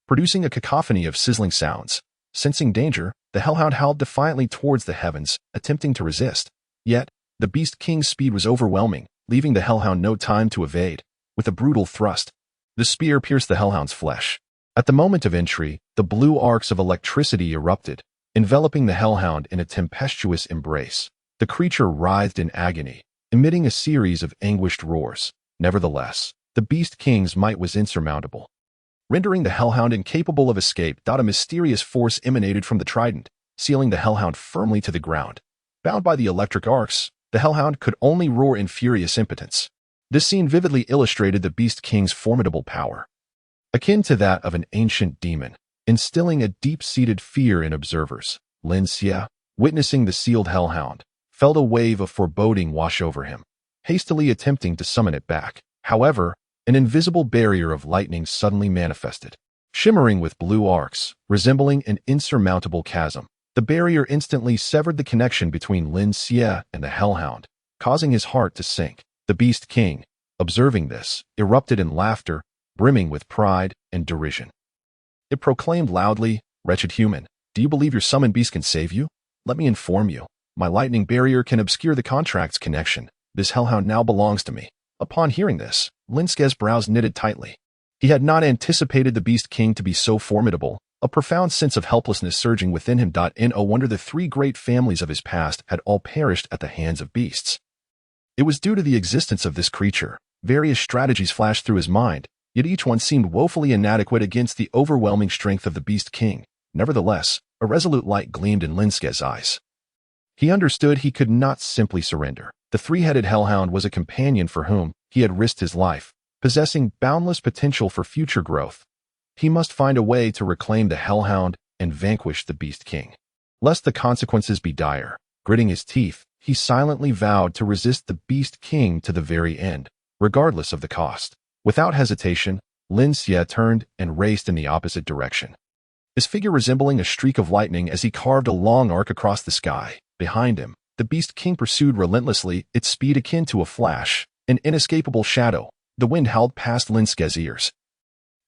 A: producing a cacophony of sizzling sounds. Sensing danger, the Hellhound howled defiantly towards the heavens, attempting to resist. Yet, the Beast King's speed was overwhelming, leaving the Hellhound no time to evade. With a brutal thrust, the spear pierced the Hellhound's flesh. At the moment of entry, the blue arcs of electricity erupted, enveloping the Hellhound in a tempestuous embrace. The creature writhed in agony, emitting a series of anguished roars. Nevertheless, the Beast King's might was insurmountable. Rendering the Hellhound incapable of escape, a mysterious force emanated from the trident, sealing the Hellhound firmly to the ground. Bound by the electric arcs, the Hellhound could only roar in furious impotence. This scene vividly illustrated the Beast King's formidable power, akin to that of an ancient demon, instilling a deep-seated fear in observers. Lin Xie, witnessing the sealed Hellhound, felt a wave of foreboding wash over him, hastily attempting to summon it back. However, an invisible barrier of lightning suddenly manifested, shimmering with blue arcs, resembling an insurmountable chasm. The barrier instantly severed the connection between Lin Xie and the Hellhound, causing his heart to sink. The Beast King, observing this, erupted in laughter, brimming with pride and derision. It proclaimed loudly, "Wretched human, do you believe your summoned beast can save you? Let me inform you. My lightning barrier can obscure the contract's connection. This Hellhound now belongs to me." Upon hearing this, Lin Xie's brows knitted tightly. He had not anticipated the Beast King to be so formidable, a profound sense of helplessness surging within him. No wonder the three great families of his past had all perished at the hands of beasts. It was due to the existence of this creature. Various strategies flashed through his mind, yet each one seemed woefully inadequate against the overwhelming strength of the Beast King. Nevertheless, a resolute light gleamed in Lin Xie's eyes. He understood he could not simply surrender. The three-headed Hellhound was a companion for whom he had risked his life, possessing boundless potential for future growth. He must find a way to reclaim the Hellhound and vanquish the Beast King, lest the consequences be dire. Gritting his teeth, he silently vowed to resist the Beast King to the very end, regardless of the cost. Without hesitation, Lin Xie turned and raced in the opposite direction, his figure resembling a streak of lightning as he carved a long arc across the sky. Behind him, the Beast King pursued relentlessly, its speed akin to a flash, an inescapable shadow. The wind howled past Lin Xie's ears,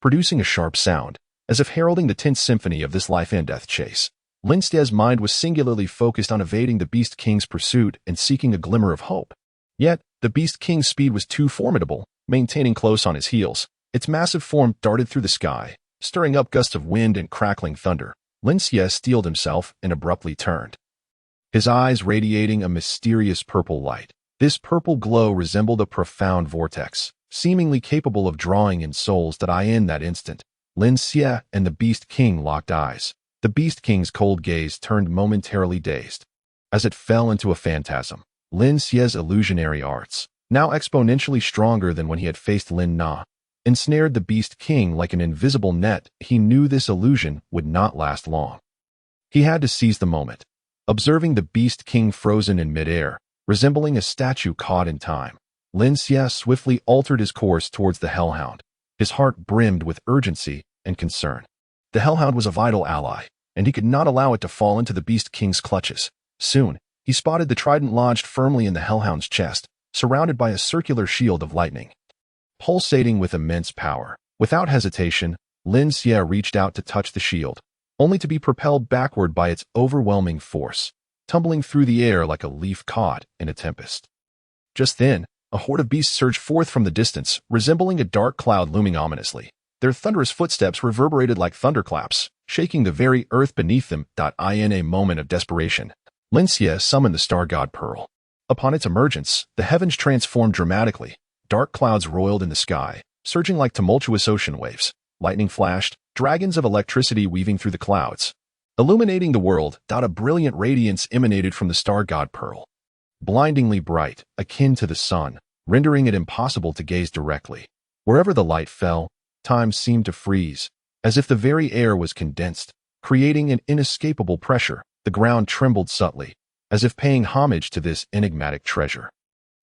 A: producing a sharp sound, as if heralding the tense symphony of this life-and-death chase. Lin Xie's mind was singularly focused on evading the Beast King's pursuit and seeking a glimmer of hope. Yet, the Beast King's speed was too formidable. Maintaining close on his heels, its massive form darted through the sky, stirring up gusts of wind and crackling thunder. Lin Xie steeled himself and abruptly turned, his eyes radiating a mysterious purple light. This purple glow resembled a profound vortex, seemingly capable of drawing in souls. In that instant, Lin Xie and the Beast King locked eyes. The Beast King's cold gaze turned momentarily dazed, as it fell into a phantasm. Lin Xie's illusionary arts, now exponentially stronger than when he had faced Lin Na, ensnared the Beast King like an invisible net. He knew this illusion would not last long. He had to seize the moment. Observing the Beast King frozen in midair, resembling a statue caught in time, Lin Xie swiftly altered his course towards the Hellhound. His heart brimmed with urgency and concern. The Hellhound was a vital ally, and he could not allow it to fall into the Beast King's clutches. Soon, he spotted the trident lodged firmly in the Hellhound's chest, surrounded by a circular shield of lightning, pulsating with immense power. Without hesitation, Lin Xie reached out to touch the shield, only to be propelled backward by its overwhelming force, tumbling through the air like a leaf caught in a tempest. Just then, a horde of beasts surged forth from the distance, resembling a dark cloud looming ominously. Their thunderous footsteps reverberated like thunderclaps, shaking the very earth beneath them. In a moment of desperation, Lin Xie summoned the star god Pearl. Upon its emergence, the heavens transformed dramatically. Dark clouds roiled in the sky, surging like tumultuous ocean waves. Lightning flashed, dragons of electricity weaving through the clouds. Illuminating the world, a brilliant radiance emanated from the star god Pearl. Blindingly bright, akin to the sun, rendering it impossible to gaze directly. Wherever the light fell, time seemed to freeze, as if the very air was condensed, creating an inescapable pressure. The ground trembled subtly, as if paying homage to this enigmatic treasure.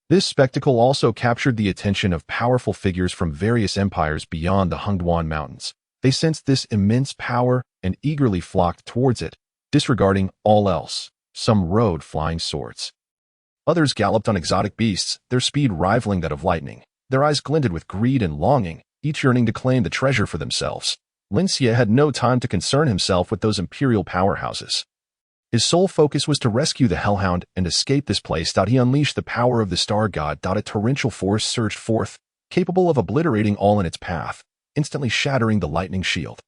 A: This spectacle also captured the attention of powerful figures from various empires beyond the Hongduan Mountains. They sensed this immense power and eagerly flocked towards it, disregarding all else. Some rode flying swords. Others galloped on exotic beasts, their speed rivaling that of lightning. Their eyes glinted with greed and longing, each yearning to claim the treasure for themselves. Lin Xie had no time to concern himself with those imperial powerhouses. His sole focus was to rescue the Hellhound and escape this place. He unleashed the power of the star god. A torrential force surged forth, capable of obliterating all in its path, instantly shattering the lightning shield.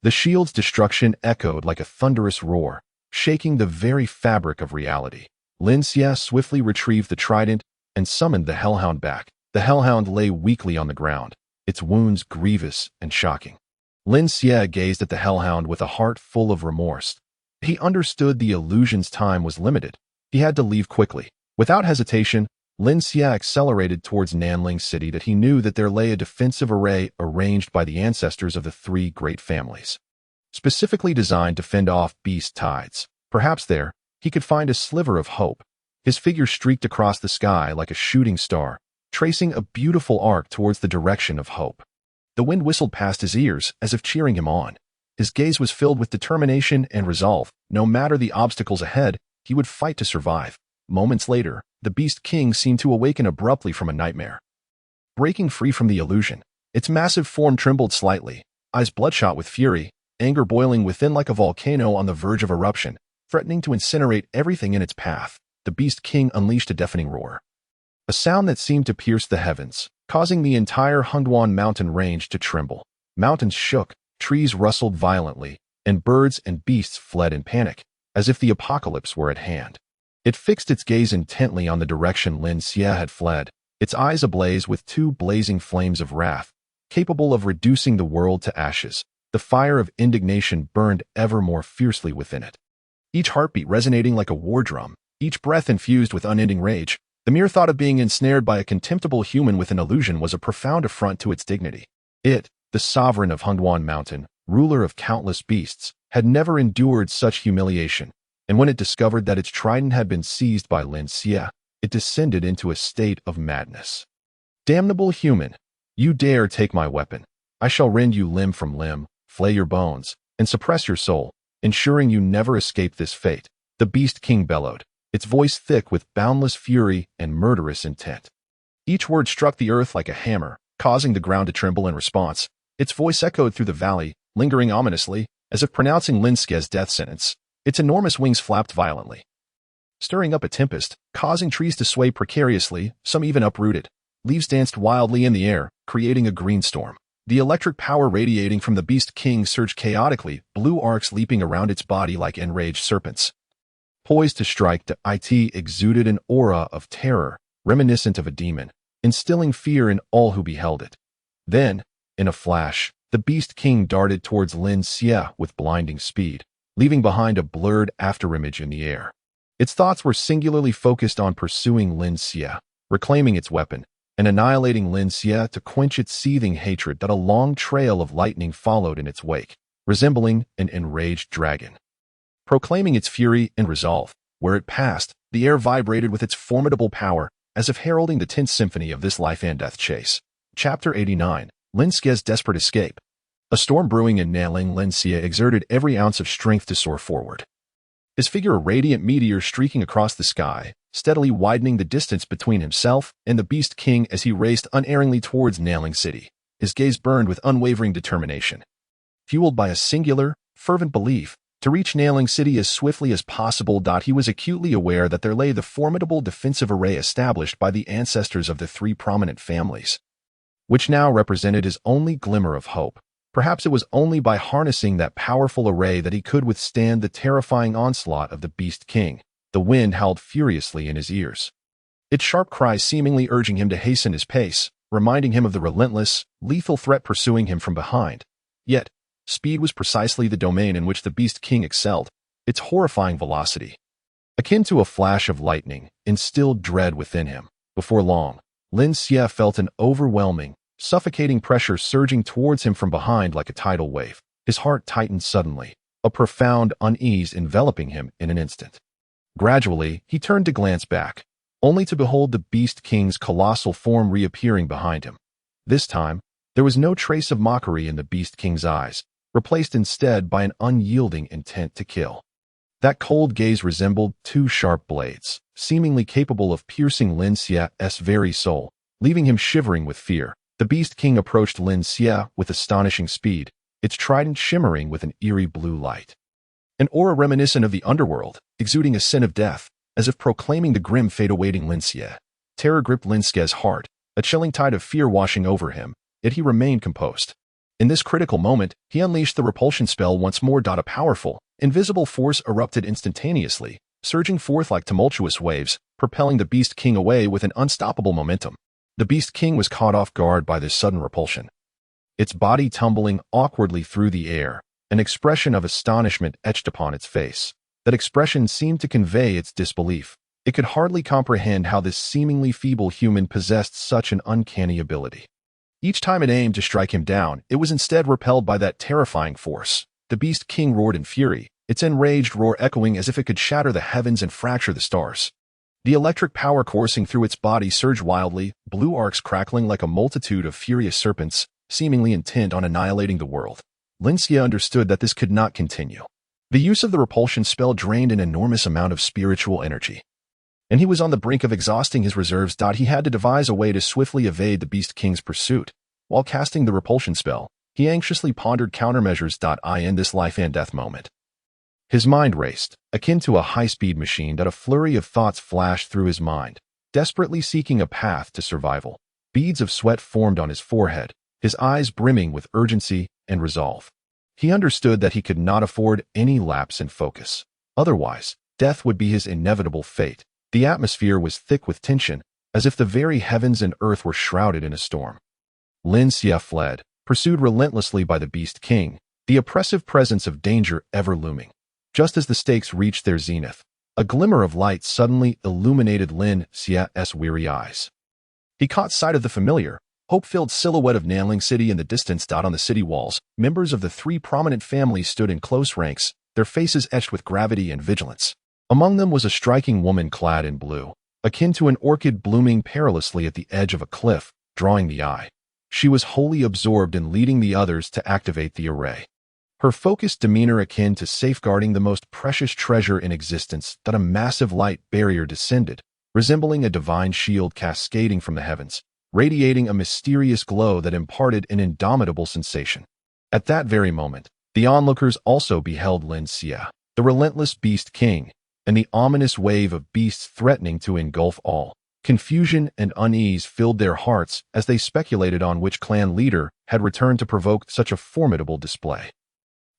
A: The shield's destruction echoed like a thunderous roar, shaking the very fabric of reality. Lin Xie swiftly retrieved the trident and summoned the Hellhound back. The Hellhound lay weakly on the ground, its wounds grievous and shocking. Lin Xie gazed at the Hellhound with a heart full of remorse. He understood the illusion's time was limited. He had to leave quickly. Without hesitation, Lin Xie accelerated towards Nanling City. He knew that there lay a defensive array arranged by the ancestors of the three great families, specifically designed to fend off beast tides. Perhaps there, he could find a sliver of hope. His figure streaked across the sky like a shooting star, tracing a beautiful arc towards the direction of hope. The wind whistled past his ears as if cheering him on. His gaze was filled with determination and resolve. No matter the obstacles ahead, he would fight to survive. Moments later, the Beast King seemed to awaken abruptly from a nightmare. Breaking free from the illusion, its massive form trembled slightly, eyes bloodshot with fury, anger boiling within like a volcano on the verge of eruption, threatening to incinerate everything in its path. The Beast King unleashed a deafening roar, a sound that seemed to pierce the heavens, causing the entire Hongduan mountain range to tremble. Mountains shook, trees rustled violently, and birds and beasts fled in panic, as if the apocalypse were at hand. It fixed its gaze intently on the direction Lin Xie had fled, its eyes ablaze with two blazing flames of wrath, capable of reducing the world to ashes. The fire of indignation burned ever more fiercely within it, each heartbeat resonating like a war drum, each breath infused with unending rage. The mere thought of being ensnared by a contemptible human with an illusion was a profound affront to its dignity. It, the sovereign of Hongduan Mountain, ruler of countless beasts, had never endured such humiliation, and when it discovered that its trident had been seized by Lin Xie, it descended into a state of madness. Damnable human, you dare take my weapon. I shall rend you limb from limb, flay your bones, and suppress your soul, ensuring you never escape this fate. The Beast King bellowed, its voice thick with boundless fury and murderous intent. Each word struck the earth like a hammer, causing the ground to tremble in response. Its voice echoed through the valley, lingering ominously, as if pronouncing Lin Xie's death sentence. Its enormous wings flapped violently, stirring up a tempest, causing trees to sway precariously, some even uprooted. Leaves danced wildly in the air, creating a green storm. The electric power radiating from the Beast King surged chaotically, blue arcs leaping around its body like enraged serpents. Poised to strike, the IT exuded an aura of terror, reminiscent of a demon, instilling fear in all who beheld it. Then, in a flash, the Beast King darted towards Lin Xie with blinding speed, leaving behind a blurred afterimage in the air. Its thoughts were singularly focused on pursuing Lin Xie, reclaiming its weapon, and annihilating Lin Xie to quench its seething hatred. That a long trail of lightning followed in its wake, resembling an enraged dragon, proclaiming its fury and resolve. Where it passed, the air vibrated with its formidable power, as if heralding the 10th symphony of this life and death chase. Chapter 89. Lin Xie's desperate escape. A storm brewing in Nanling. Lin Xie exerted every ounce of strength to soar forward, his figure a radiant meteor streaking across the sky, steadily widening the distance between himself and the Beast King as he raced unerringly towards Nanling City. His gaze burned with unwavering determination, fueled by a singular, fervent belief to reach Nanling City as swiftly as possible. He was acutely aware that there lay the formidable defensive array established by the ancestors of the three prominent families, which now represented his only glimmer of hope. Perhaps it was only by harnessing that powerful array that he could withstand the terrifying onslaught of the Beast King. The wind howled furiously in his ears, its sharp cries seemingly urging him to hasten his pace, reminding him of the relentless, lethal threat pursuing him from behind. Yet, speed was precisely the domain in which the Beast King excelled, its horrifying velocity, akin to a flash of lightning, instilled dread within him. Before long, Lin Xie felt an overwhelming, suffocating pressure surging towards him from behind like a tidal wave. His heart tightened suddenly, a profound unease enveloping him in an instant. Gradually, he turned to glance back, only to behold the Beast King's colossal form reappearing behind him. This time, there was no trace of mockery in the Beast King's eyes, replaced instead by an unyielding intent to kill. That cold gaze resembled two sharp blades, seemingly capable of piercing Lin Xie's very soul, leaving him shivering with fear. The Beast King approached Lin Xie with astonishing speed, its trident shimmering with an eerie blue light. An aura reminiscent of the underworld, exuding a scent of death, as if proclaiming the grim fate awaiting Lin Xie. Terror gripped Lin Xie's heart, a chilling tide of fear washing over him, yet he remained composed. In this critical moment, he unleashed the repulsion spell once more. A powerful, invisible force erupted instantaneously, surging forth like tumultuous waves, propelling the Beast King away with an unstoppable momentum. The Beast King was caught off guard by this sudden repulsion, its body tumbling awkwardly through the air, an expression of astonishment etched upon its face. That expression seemed to convey its disbelief. It could hardly comprehend how this seemingly feeble human possessed such an uncanny ability. Each time it aimed to strike him down, it was instead repelled by that terrifying force. The Beast King roared in fury, its enraged roar echoing as if it could shatter the heavens and fracture the stars. The electric power coursing through its body surged wildly, blue arcs crackling like a multitude of furious serpents, seemingly intent on annihilating the world. Lin Xie understood that this could not continue. The use of the repulsion spell drained an enormous amount of spiritual energy, and he was on the brink of exhausting his reserves. He had to devise a way to swiftly evade the Beast King's pursuit. While casting the repulsion spell, he anxiously pondered countermeasures. In this life and death moment, his mind raced, akin to a high-speed machine. A flurry of thoughts flashed through his mind, desperately seeking a path to survival. Beads of sweat formed on his forehead, his eyes brimming with urgency and resolve. He understood that he could not afford any lapse in focus. Otherwise, death would be his inevitable fate. The atmosphere was thick with tension, as if the very heavens and earth were shrouded in a storm. Lin Xie fled, pursued relentlessly by the Beast King, the oppressive presence of danger ever looming. Just as the stakes reached their zenith, a glimmer of light suddenly illuminated Lin Xie's weary eyes. He caught sight of the familiar, hope-filled silhouette of Nanling City in the distance. On the city walls, members of the three prominent families stood in close ranks, their faces etched with gravity and vigilance. Among them was a striking woman clad in blue, akin to an orchid blooming perilously at the edge of a cliff, drawing the eye. She was wholly absorbed in leading the others to activate the array, her focused demeanor akin to safeguarding the most precious treasure in existence. A massive light barrier descended, resembling a divine shield cascading from the heavens, radiating a mysterious glow that imparted an indomitable sensation. At that very moment, the onlookers also beheld Lin Xie, the relentless Beast King, and the ominous wave of beasts threatening to engulf all. Confusion and unease filled their hearts as they speculated on which clan leader had returned to provoke such a formidable display.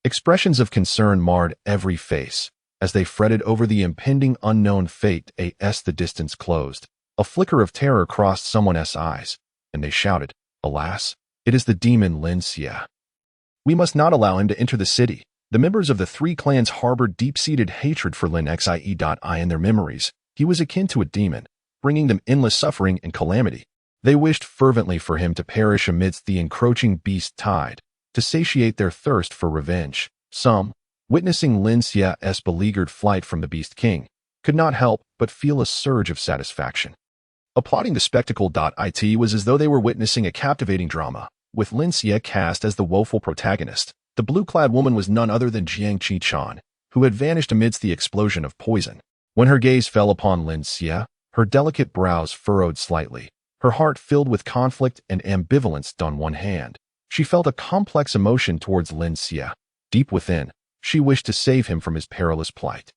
A: Expressions of concern marred every face as they fretted over the impending unknown fate. As the distance closed, a flicker of terror crossed someone's eyes, and they shouted, "Alas, it is the demon Lin Xie. We must not allow him to enter the city." The members of the three clans harbored deep-seated hatred for Lin Xie. In their memories, he was akin to a demon, bringing them endless suffering and calamity. They wished fervently for him to perish amidst the encroaching beast tide, to satiate their thirst for revenge. Some, witnessing Lin Xie's beleaguered flight from the Beast King, could not help but feel a surge of satisfaction. Applauding the spectacle. It was as though they were witnessing a captivating drama, with Lin Xie cast as the woeful protagonist. The blue-clad woman was none other than Jiang Qichan, who had vanished amidst the explosion of poison. When her gaze fell upon Lin Xie, her delicate brows furrowed slightly, her heart filled with conflict and ambivalence. On one hand, she felt a complex emotion towards Lin Xie. Deep within, she wished to save him from his perilous plight.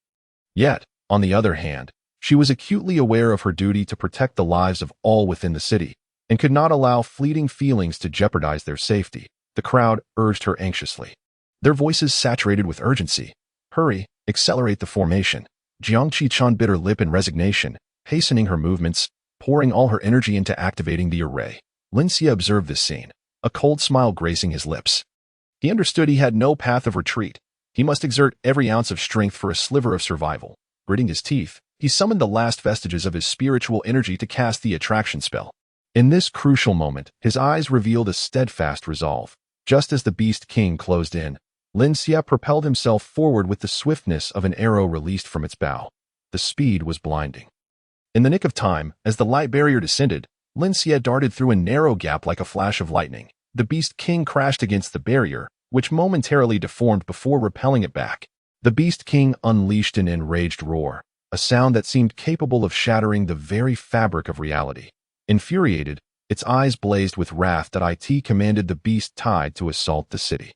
A: Yet, on the other hand, she was acutely aware of her duty to protect the lives of all within the city, and could not allow fleeting feelings to jeopardize their safety. The crowd urged her anxiously, their voices saturated with urgency. "Hurry, accelerate the formation. Jiang Qichen bit her lip in resignation, hastening her movements, pouring all her energy into activating the array. Lin Xie observed this scene, a cold smile gracing his lips. He understood he had no path of retreat. He must exert every ounce of strength for a sliver of survival. Gritting his teeth, he summoned the last vestiges of his spiritual energy to cast the attraction spell. In this crucial moment, his eyes revealed a steadfast resolve. Just as the Beast King closed in, Lin Xie propelled himself forward with the swiftness of an arrow released from its bow. The speed was blinding. In the nick of time, as the light barrier descended, Lin Xie darted through a narrow gap like a flash of lightning. The Beast King crashed against the barrier, which momentarily deformed before repelling it back. The Beast King unleashed an enraged roar, a sound that seemed capable of shattering the very fabric of reality. Infuriated, its eyes blazed with wrath that it commanded the beast tide to assault the city.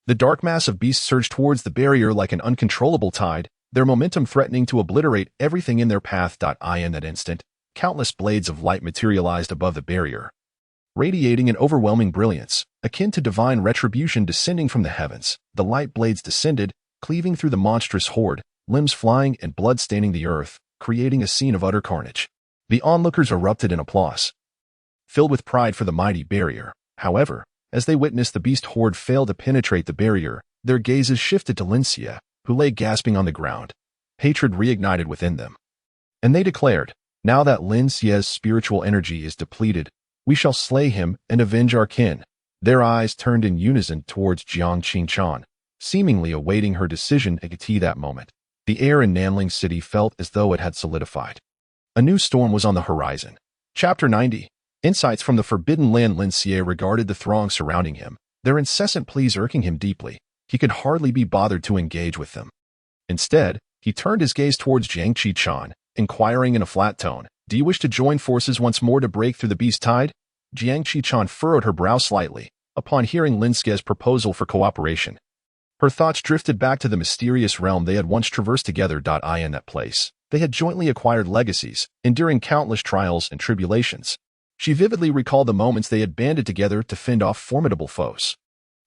A: The dark mass of beasts surged towards the barrier like an uncontrollable tide, their momentum threatening to obliterate everything in their path. In that instant, countless blades of light materialized above the barrier, radiating an overwhelming brilliance, akin to divine retribution descending from the heavens. The light blades descended, cleaving through the monstrous horde, limbs flying and blood staining the earth, creating a scene of utter carnage. The onlookers erupted in applause, filled with pride for the mighty barrier. However, as they witnessed the beast horde fail to penetrate the barrier, their gazes shifted to Lin Xie, who lay gasping on the ground. Hatred reignited within them. And they declared, "Now that Lin Xie's spiritual energy is depleted, we shall slay him and avenge our kin." Their eyes turned in unison towards Jiang Qichen, seemingly awaiting her decision at that moment. The air in Nanling City felt as though it had solidified. A new storm was on the horizon. Chapter 90. Insights from the Forbidden Land. Lin Xie regarded the throng surrounding him, their incessant pleas irking him deeply. He could hardly be bothered to engage with them. Instead, he turned his gaze towards Jiang Qichen, inquiring in a flat tone, "Do you wish to join forces once more to break through the beast tide?" Jiang Qichen furrowed her brow slightly, upon hearing Lin Xie's proposal for cooperation. Her thoughts drifted back to the mysterious realm they had once traversed together. In that place, they had jointly acquired legacies, enduring countless trials and tribulations. She vividly recalled the moments they had banded together to fend off formidable foes.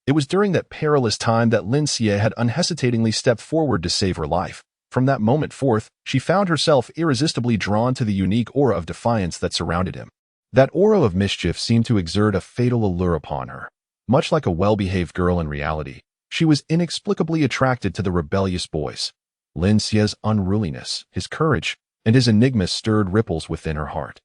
A: It was during that perilous time that Lin Xie had unhesitatingly stepped forward to save her life. From that moment forth, she found herself irresistibly drawn to the unique aura of defiance that surrounded him. That aura of mischief seemed to exert a fatal allure upon her. Much like a well-behaved girl in reality, she was inexplicably attracted to the rebellious boys. Lin Xie's unruliness, his courage, and his enigma stirred ripples within her heart.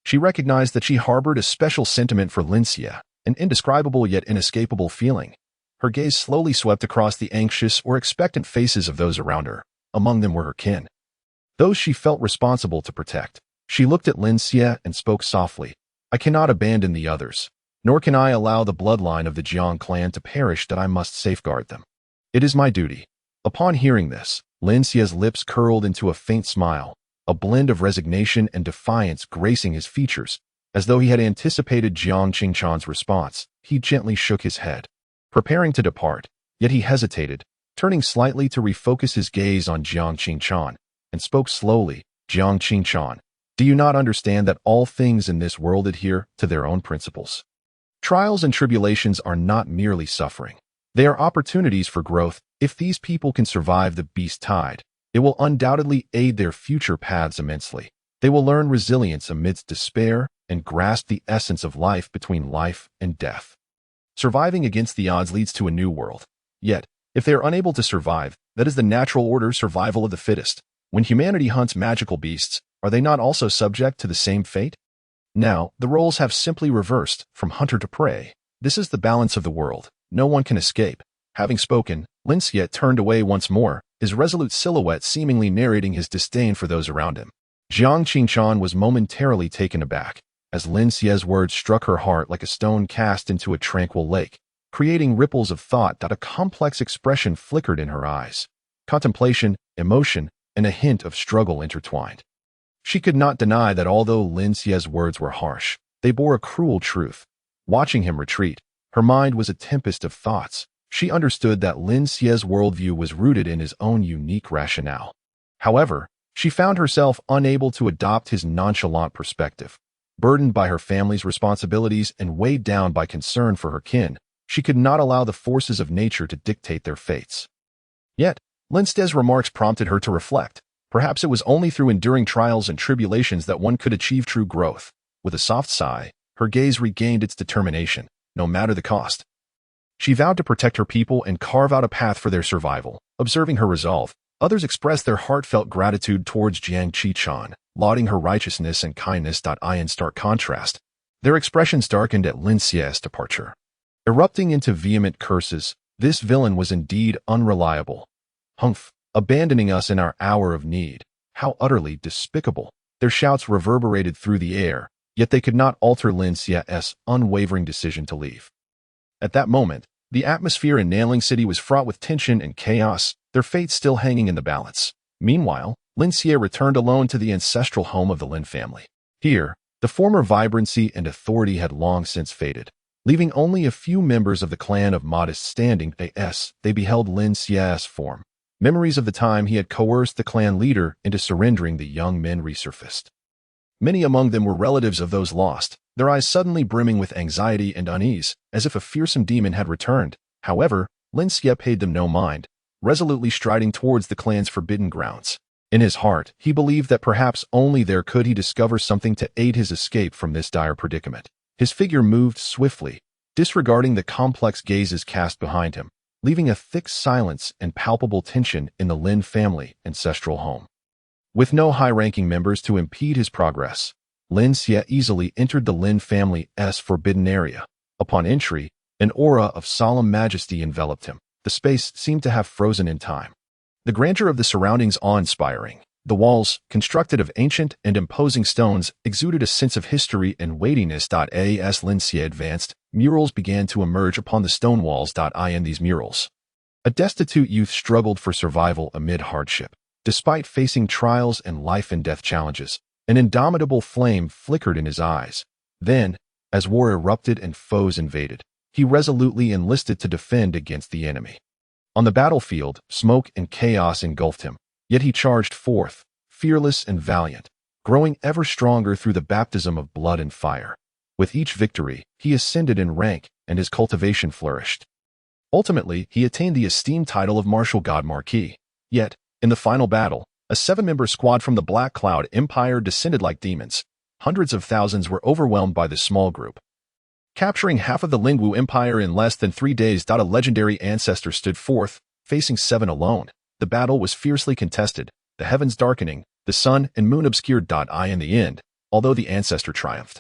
A: She recognized that she harbored a special sentiment for Lin Xie, an indescribable yet inescapable feeling. Her gaze slowly swept across the anxious or expectant faces of those around her. Among them were her kin, those she felt responsible to protect. She looked at Lin Xie and spoke softly, "I cannot abandon the others, nor can I allow the bloodline of the Jiang clan to perish. That I must safeguard them. It is my duty." Upon hearing this, Lin Xie's lips curled into a faint smile, a blend of resignation and defiance gracing his features. As though he had anticipated Jiang Qingchan's response, he gently shook his head, preparing to depart, yet he hesitated, turning slightly to refocus his gaze on Jiang Qingchan, and spoke slowly, "Jiang Qingchan, do you not understand that all things in this world adhere to their own principles? Trials and tribulations are not merely suffering. They are opportunities for growth. If these people can survive the beast tide, it will undoubtedly aid their future paths immensely. They will learn resilience amidst despair and grasp the essence of life between life and death. Surviving against the odds leads to a new world. Yet, if they are unable to survive, that is the natural order, survival of the fittest. When humanity hunts magical beasts, are they not also subject to the same fate? Now, the roles have simply reversed, from hunter to prey. This is the balance of the world. No one can escape." Having spoken, Lin Xie turned away once more, his resolute silhouette seemingly narrating his disdain for those around him. Jiang Qichen was momentarily taken aback, as Lin Xie's words struck her heart like a stone cast into a tranquil lake, creating ripples of thought. A complex expression flickered in her eyes. Contemplation, emotion, and a hint of struggle intertwined. She could not deny that although Lin Xie's words were harsh, they bore a cruel truth. Watching him retreat, her mind was a tempest of thoughts. She understood that Lin Xie's worldview was rooted in his own unique rationale. However, she found herself unable to adopt his nonchalant perspective. Burdened by her family's responsibilities and weighed down by concern for her kin, she could not allow the forces of nature to dictate their fates. Yet, Lin Xie's remarks prompted her to reflect. Perhaps it was only through enduring trials and tribulations that one could achieve true growth. With a soft sigh, her gaze regained its determination, no matter the cost. She vowed to protect her people and carve out a path for their survival. Observing her resolve, others expressed their heartfelt gratitude towards Jiang Qichan, lauding her righteousness and kindness. In stark contrast, their expressions darkened at Lin Xie's departure. Erupting into vehement curses, this villain was indeed unreliable. Humph, abandoning us in our hour of need. How utterly despicable. Their shouts reverberated through the air, yet they could not alter Lin Xie's unwavering decision to leave. At that moment, the atmosphere in Nanling City was fraught with tension and chaos, their fate still hanging in the balance. Meanwhile, Lin Xie returned alone to the ancestral home of the Lin family. Here, the former vibrancy and authority had long since faded. Leaving only a few members of the clan of modest standing, they beheld Lin Xie's form. Memories of the time he had coerced the clan leader into surrendering the young men resurfaced. Many among them were relatives of those lost, their eyes suddenly brimming with anxiety and unease, as if a fearsome demon had returned. However, Lin Xie paid them no mind, resolutely striding towards the clan's forbidden grounds. In his heart, he believed that perhaps only there could he discover something to aid his escape from this dire predicament. His figure moved swiftly, disregarding the complex gazes cast behind him, leaving a thick silence and palpable tension in the Lin family ancestral home. With no high-ranking members to impede his progress, Lin Xie easily entered the Lin family's forbidden area. Upon entry, an aura of solemn majesty enveloped him. The space seemed to have frozen in time. The grandeur of the surroundings awe-inspiring. The walls, constructed of ancient and imposing stones, exuded a sense of history and weightiness. As Lin Xie advanced, murals began to emerge upon the stone walls. In these murals, a destitute youth struggled for survival amid hardship. Despite facing trials and life-and-death challenges, an indomitable flame flickered in his eyes. Then, as war erupted and foes invaded, he resolutely enlisted to defend against the enemy. On the battlefield, smoke and chaos engulfed him, yet he charged forth, fearless and valiant, growing ever stronger through the baptism of blood and fire. With each victory, he ascended in rank and his cultivation flourished. Ultimately, he attained the esteemed title of Martial God Marquis. Yet, in the final battle, a 7-member squad from the Black Cloud Empire descended like demons. Hundreds of thousands were overwhelmed by this small group. Capturing half of the Lingwu Empire in less than 3 days. A legendary ancestor stood forth, facing 7 alone. The battle was fiercely contested, the heavens darkening, the sun and moon obscured. In the end, although the ancestor triumphed,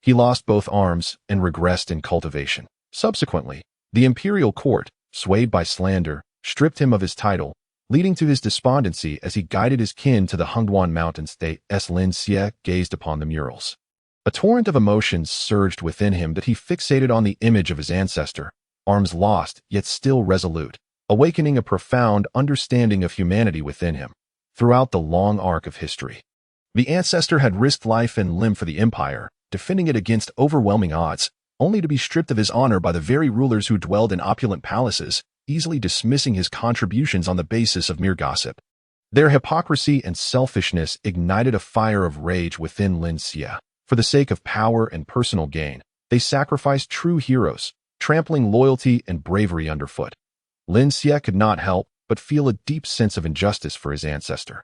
A: he lost both arms and regressed in cultivation. Subsequently, the imperial court, swayed by slander, stripped him of his title, leading to his despondency as he guided his kin to the Hongduan Mountains. Lin Xie gazed upon the murals. A torrent of emotions surged within him that he fixated on the image of his ancestor, arms lost yet still resolute, awakening a profound understanding of humanity within him. Throughout the long arc of history, the ancestor had risked life and limb for the empire, defending it against overwhelming odds, only to be stripped of his honor by the very rulers who dwelled in opulent palaces, easily dismissing his contributions on the basis of mere gossip. Their hypocrisy and selfishness ignited a fire of rage within Lin Xie. For the sake of power and personal gain, they sacrificed true heroes, trampling loyalty and bravery underfoot. Lin Xie could not help but feel a deep sense of injustice for his ancestor.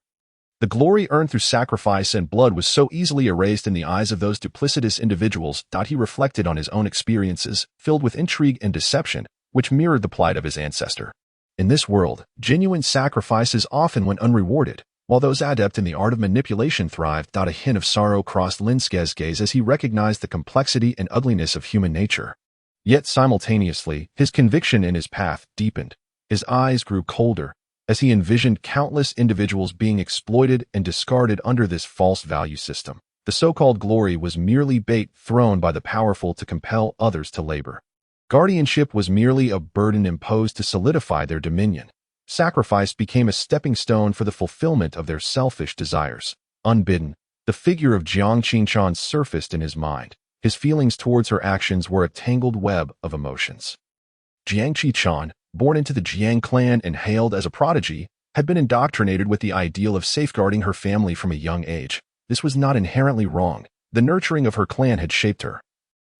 A: The glory earned through sacrifice and blood was so easily erased in the eyes of those duplicitous individuals. He reflected on his own experiences, filled with intrigue and deception, which mirrored the plight of his ancestor. In this world, genuine sacrifices often went unrewarded, while those adept in the art of manipulation thrived. A hint of sorrow crossed Lin Xie's gaze as he recognized the complexity and ugliness of human nature. Yet simultaneously, his conviction in his path deepened. His eyes grew colder, as he envisioned countless individuals being exploited and discarded under this false value system. The so-called glory was merely bait thrown by the powerful to compel others to labor. Guardianship was merely a burden imposed to solidify their dominion. Sacrifice became a stepping stone for the fulfillment of their selfish desires. Unbidden, the figure of Jiang Qingchan surfaced in his mind. His feelings towards her actions were a tangled web of emotions. Jiang Qingchan, born into the Jiang clan and hailed as a prodigy, had been indoctrinated with the ideal of safeguarding her family from a young age. This was not inherently wrong. The nurturing of her clan had shaped her,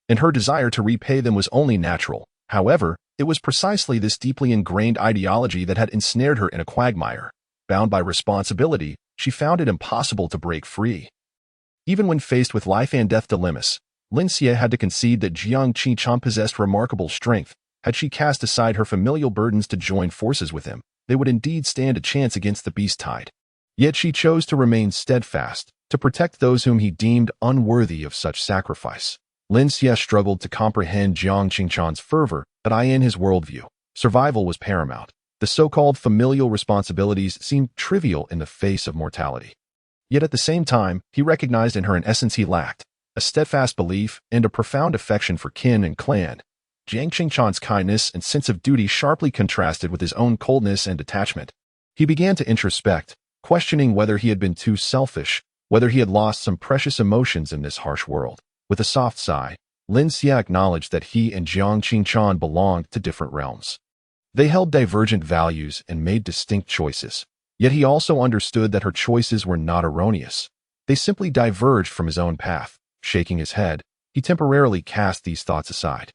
A: and her desire to repay them was only natural. However, it was precisely this deeply ingrained ideology that had ensnared her in a quagmire. Bound by responsibility, she found it impossible to break free. Even when faced with life and death dilemmas, Lin Xie had to concede that Jiang Qinchan possessed remarkable strength. Had she cast aside her familial burdens to join forces with him, they would indeed stand a chance against the beast tide. Yet she chose to remain steadfast, to protect those whom he deemed unworthy of such sacrifice. Lin Xie struggled to comprehend Jiang Qinchan's fervor, but in his worldview, survival was paramount. The so-called familial responsibilities seemed trivial in the face of mortality. Yet at the same time, he recognized in her an essence he lacked, a steadfast belief and a profound affection for kin and clan. Jiang Qinchan's kindness and sense of duty sharply contrasted with his own coldness and detachment. He began to introspect, questioning whether he had been too selfish, whether he had lost some precious emotions in this harsh world. With a soft sigh, Lin Xie acknowledged that he and Jiang Qinchan belonged to different realms. They held divergent values and made distinct choices. Yet he also understood that her choices were not erroneous. They simply diverged from his own path. Shaking his head, he temporarily cast these thoughts aside.